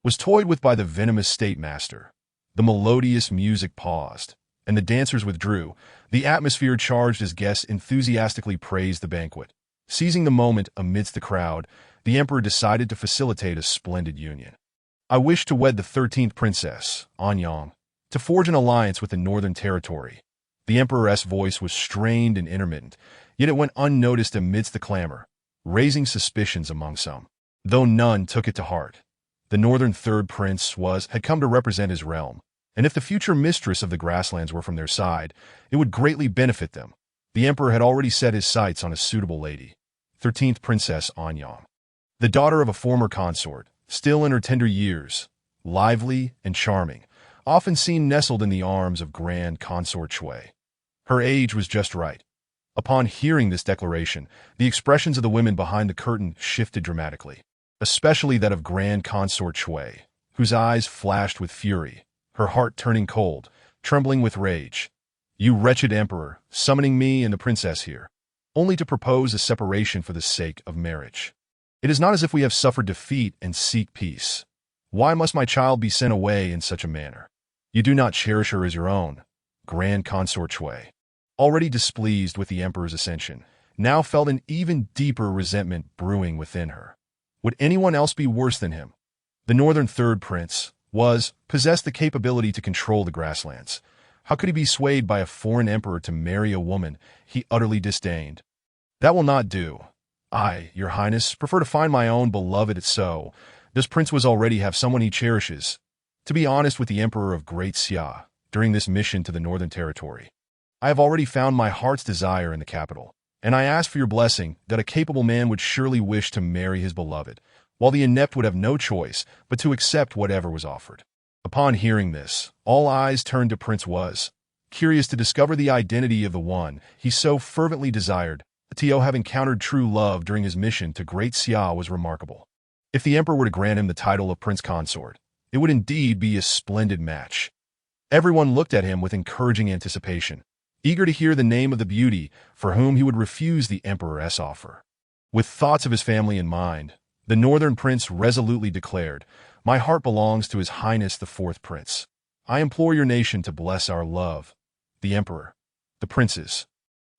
was toyed with by the venomous state master. The melodious music paused, and the dancers withdrew. The atmosphere charged as guests enthusiastically praised the banquet. Seizing the moment amidst the crowd, the emperor decided to facilitate a splendid union. I wish to wed the 13th princess, Anyang, to forge an alliance with the northern territory. The emperor's voice was strained and intermittent, yet it went unnoticed amidst the clamor, raising suspicions among some, though none took it to heart. The northern third prince had come to represent his realm, and if the future mistress of the grasslands were from their side, it would greatly benefit them. The emperor had already set his sights on a suitable lady, 13th Princess Anyang, the daughter of a former consort, still in her tender years, lively and charming, often seen nestled in the arms of Grand Consort Shui. Her age was just right. Upon hearing this declaration, the expressions of the women behind the curtain shifted dramatically, especially that of Grand Consort Shui, whose eyes flashed with fury, her heart turning cold, trembling with rage. You wretched emperor, summoning me and the princess here, only to propose a separation for the sake of marriage. It is not as if we have suffered defeat and seek peace. Why must my child be sent away in such a manner? You do not cherish her as your own. Grand Consort Shui, already displeased with the emperor's ascension, now felt an even deeper resentment brewing within her. Would anyone else be worse than him? The northern third prince possessed the capability to control the grasslands. How could he be swayed by a foreign emperor to marry a woman he utterly disdained? That will not do. I, your highness, prefer to find my own beloved. So, this prince already have someone he cherishes. To be honest with the emperor of Great Xia, during this mission to the northern territory, I have already found my heart's desire in the capital, and I ask for your blessing that a capable man would surely wish to marry his beloved, while the inept would have no choice but to accept whatever was offered. Upon hearing this, all eyes turned to Prince curious to discover the identity of the one he so fervently desired. To have encountered true love during his mission to Great Xia was remarkable. If the emperor were to grant him the title of Prince Consort, it would indeed be a splendid match. Everyone looked at him with encouraging anticipation, eager to hear the name of the beauty for whom he would refuse the emperor's offer. With thoughts of his family in mind, the northern prince resolutely declared, "My heart belongs to His Highness the fourth prince. I implore your nation to bless our love." The emperor, the princes,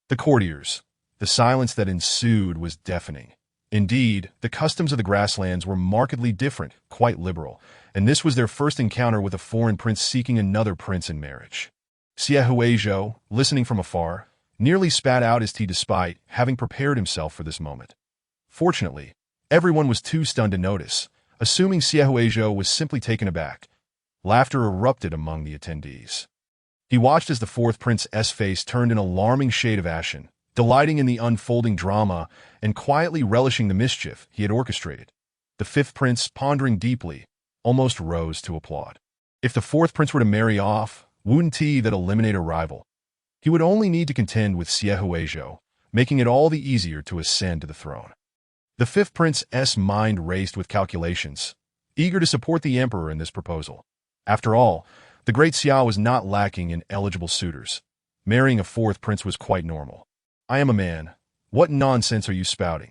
the courtiers. The silence that ensued was deafening. Indeed, the customs of the grasslands were markedly different, quite liberal, and this was their first encounter with a foreign prince seeking another prince in marriage. Xie Huizhou, listening from afar, nearly spat out his tea despite having prepared himself for this moment. Fortunately, everyone was too stunned to notice, assuming Xie Huizhou was simply taken aback. Laughter erupted among the attendees. He watched as the fourth prince's face turned an alarming shade of ashen, delighting in the unfolding drama and quietly relishing the mischief he had orchestrated. The fifth prince, pondering deeply, almost rose to applaud. If the fourth prince were to marry off, wouldn't that eliminate a rival? He would only need to contend with Xie Huizhou, making it all the easier to ascend to the throne. The fifth prince's mind raced with calculations, eager to support the emperor in this proposal. After all, the Great Xia was not lacking in eligible suitors. Marrying a fourth prince was quite normal. I am a man. What nonsense are you spouting?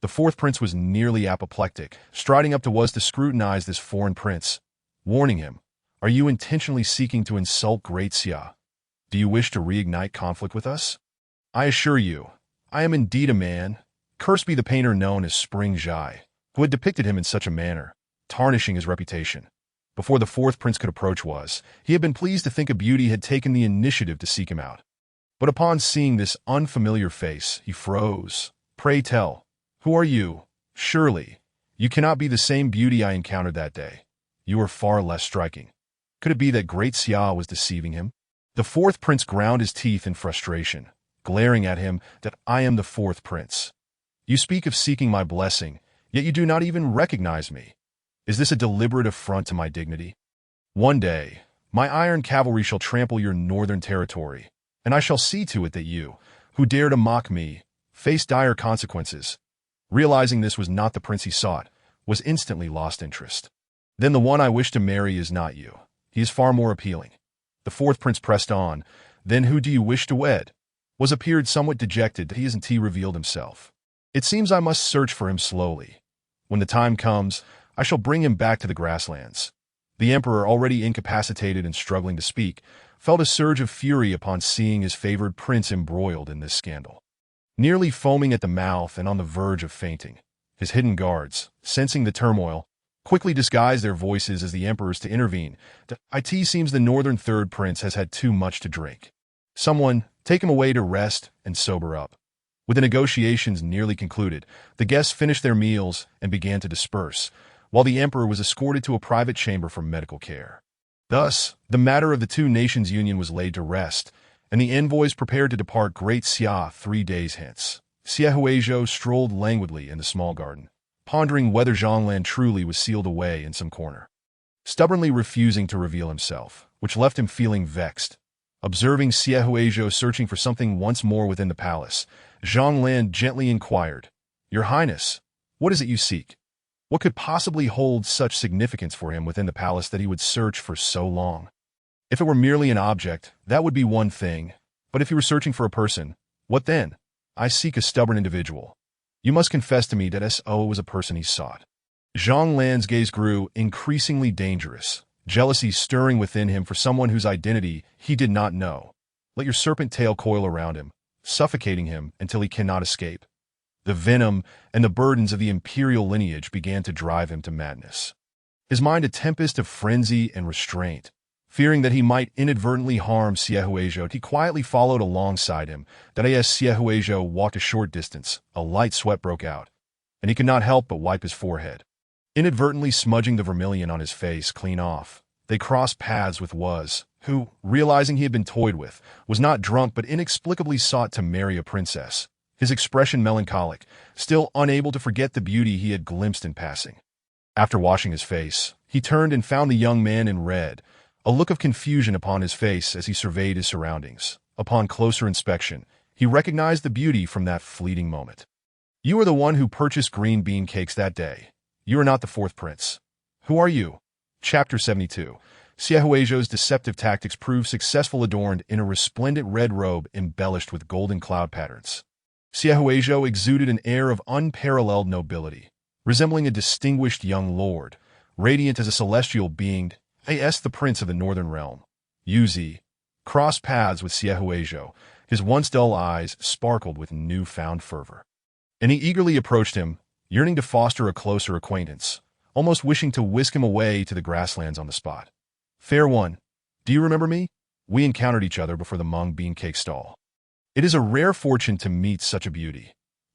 The fourth prince was nearly apoplectic, striding up to scrutinize this foreign prince, warning him, "Are you intentionally seeking to insult Great Xia? Do you wish to reignite conflict with us? I assure you, I am indeed a man. Cursed be the painter known as Spring Zhai, who had depicted him in such a manner, tarnishing his reputation." Before the fourth prince could approach he had been pleased to think a beauty had taken the initiative to seek him out. But upon seeing this unfamiliar face, he froze. "Pray tell, who are you? Surely, you cannot be the same beauty I encountered that day. You are far less striking." Could it be that Great Xia was deceiving him? The fourth prince ground his teeth in frustration, glaring at him that "I am the fourth prince. You speak of seeking my blessing, yet you do not even recognize me. Is this a deliberate affront to my dignity? One day, my iron cavalry shall trample your northern territory, and I shall see to it that you, who dare to mock me, face dire consequences." Realizing this was not the prince he sought, was instantly lost interest. "Then the one I wish to marry is not you. He is far more appealing." The fourth prince pressed on. "Then who do you wish to wed?" Appeared somewhat dejected that he revealed himself. It seems I must search for him slowly. When the time comes, I shall bring him back to the grasslands." The emperor, already incapacitated and struggling to speak, felt a surge of fury upon seeing his favored prince embroiled in this scandal. Nearly foaming at the mouth and on the verge of fainting, his hidden guards, sensing the turmoil, quickly disguised their voices as the emperors to intervene. "It seems the northern third prince has had too much to drink. Someone, take him away to rest and sober up." With the negotiations nearly concluded, the guests finished their meals and began to disperse, while the emperor was escorted to a private chamber for medical care. Thus, the matter of the two nations' union was laid to rest, and the envoys prepared to depart Great Xia 3 days hence. Xia Huizhou strolled languidly in the small garden, pondering whether Zhonglan truly was sealed away in some corner, stubbornly refusing to reveal himself, which left him feeling vexed. Observing Xia Huizhou searching for something once more within the palace, Zhonglan gently inquired, "Your Highness, what is it you seek?" What could possibly hold such significance for him within the palace that he would search for so long? If it were merely an object, that would be one thing, but if he were searching for a person, what then? "I seek a stubborn individual. You must confess to me that it was a person he sought." Zhonglan's gaze grew increasingly dangerous, jealousy stirring within him for someone whose identity he did not know. Let your serpent tail coil around him, suffocating him until he cannot escape. The venom and the burdens of the imperial lineage began to drive him to madness. His mind a tempest of frenzy and restraint. Fearing that he might inadvertently harm Xia Huizhou, he quietly followed alongside him. That as Xia Huizhou walked a short distance, a light sweat broke out, and he could not help but wipe his forehead, inadvertently smudging the vermilion on his face clean off. They crossed paths with Was, who, realizing he had been toyed with, was not drunk but inexplicably sought to marry a princess, his expression melancholic, still unable to forget the beauty he had glimpsed in passing. After washing his face, he turned and found the young man in red, a look of confusion upon his face as he surveyed his surroundings. Upon closer inspection, he recognized the beauty from that fleeting moment. "You are the one who purchased green bean cakes that day. You are not the fourth prince. Who are you?" Chapter 72. Xia Huizhou's deceptive tactics proved successful, adorned in a resplendent red robe embellished with golden cloud patterns. Xia Huizhou exuded an air of unparalleled nobility, resembling a distinguished young lord, radiant as a celestial being. The prince of the northern realm, Yuzi, crossed paths with Xia Huizhou. His once dull eyes sparkled with newfound fervor, and he eagerly approached him, yearning to foster a closer acquaintance, almost wishing to whisk him away to the grasslands on the spot. "Fair one, do you remember me? We encountered each other before the mung bean cake stall. It is a rare fortune to meet such a beauty.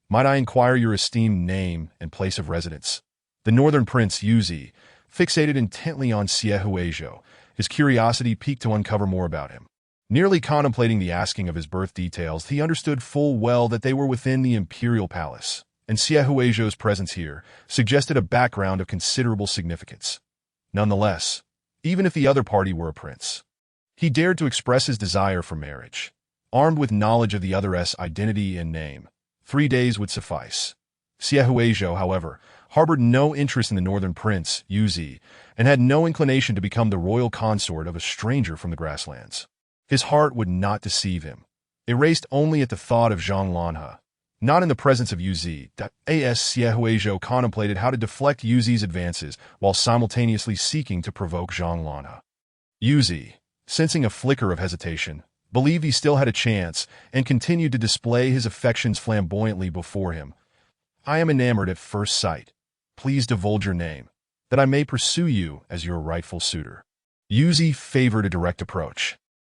Might I inquire your esteemed name and place of residence?" The northern prince, Yuzi, fixated intently on Xia Huizhou, his curiosity piqued to uncover more about him. Nearly contemplating the asking of his birth details, he understood full well that they were within the imperial palace, and Xia Huizhou's presence here suggested a background of considerable significance. Nonetheless, even if the other party were a prince, he dared to express his desire for marriage. Armed with knowledge of the other's identity and name, 3 days would suffice. Xia Huizhou, however, harbored no interest in the northern prince, Yuzi, and had no inclination to become the royal consort of a stranger from the grasslands. His heart would not deceive him. It raced only at the thought of Zhang Lanhe. Not in the presence of Yuzi. Xia Huizhou contemplated how to deflect Yuzi's advances while simultaneously seeking to provoke Zhang Lanhe. Yuzi, sensing a flicker of hesitation, believed he still had a chance and continued to display his affections flamboyantly before him. "I am enamored at first sight. Please divulge your name, that I may pursue you as your rightful suitor." Yuzi favored a direct approach.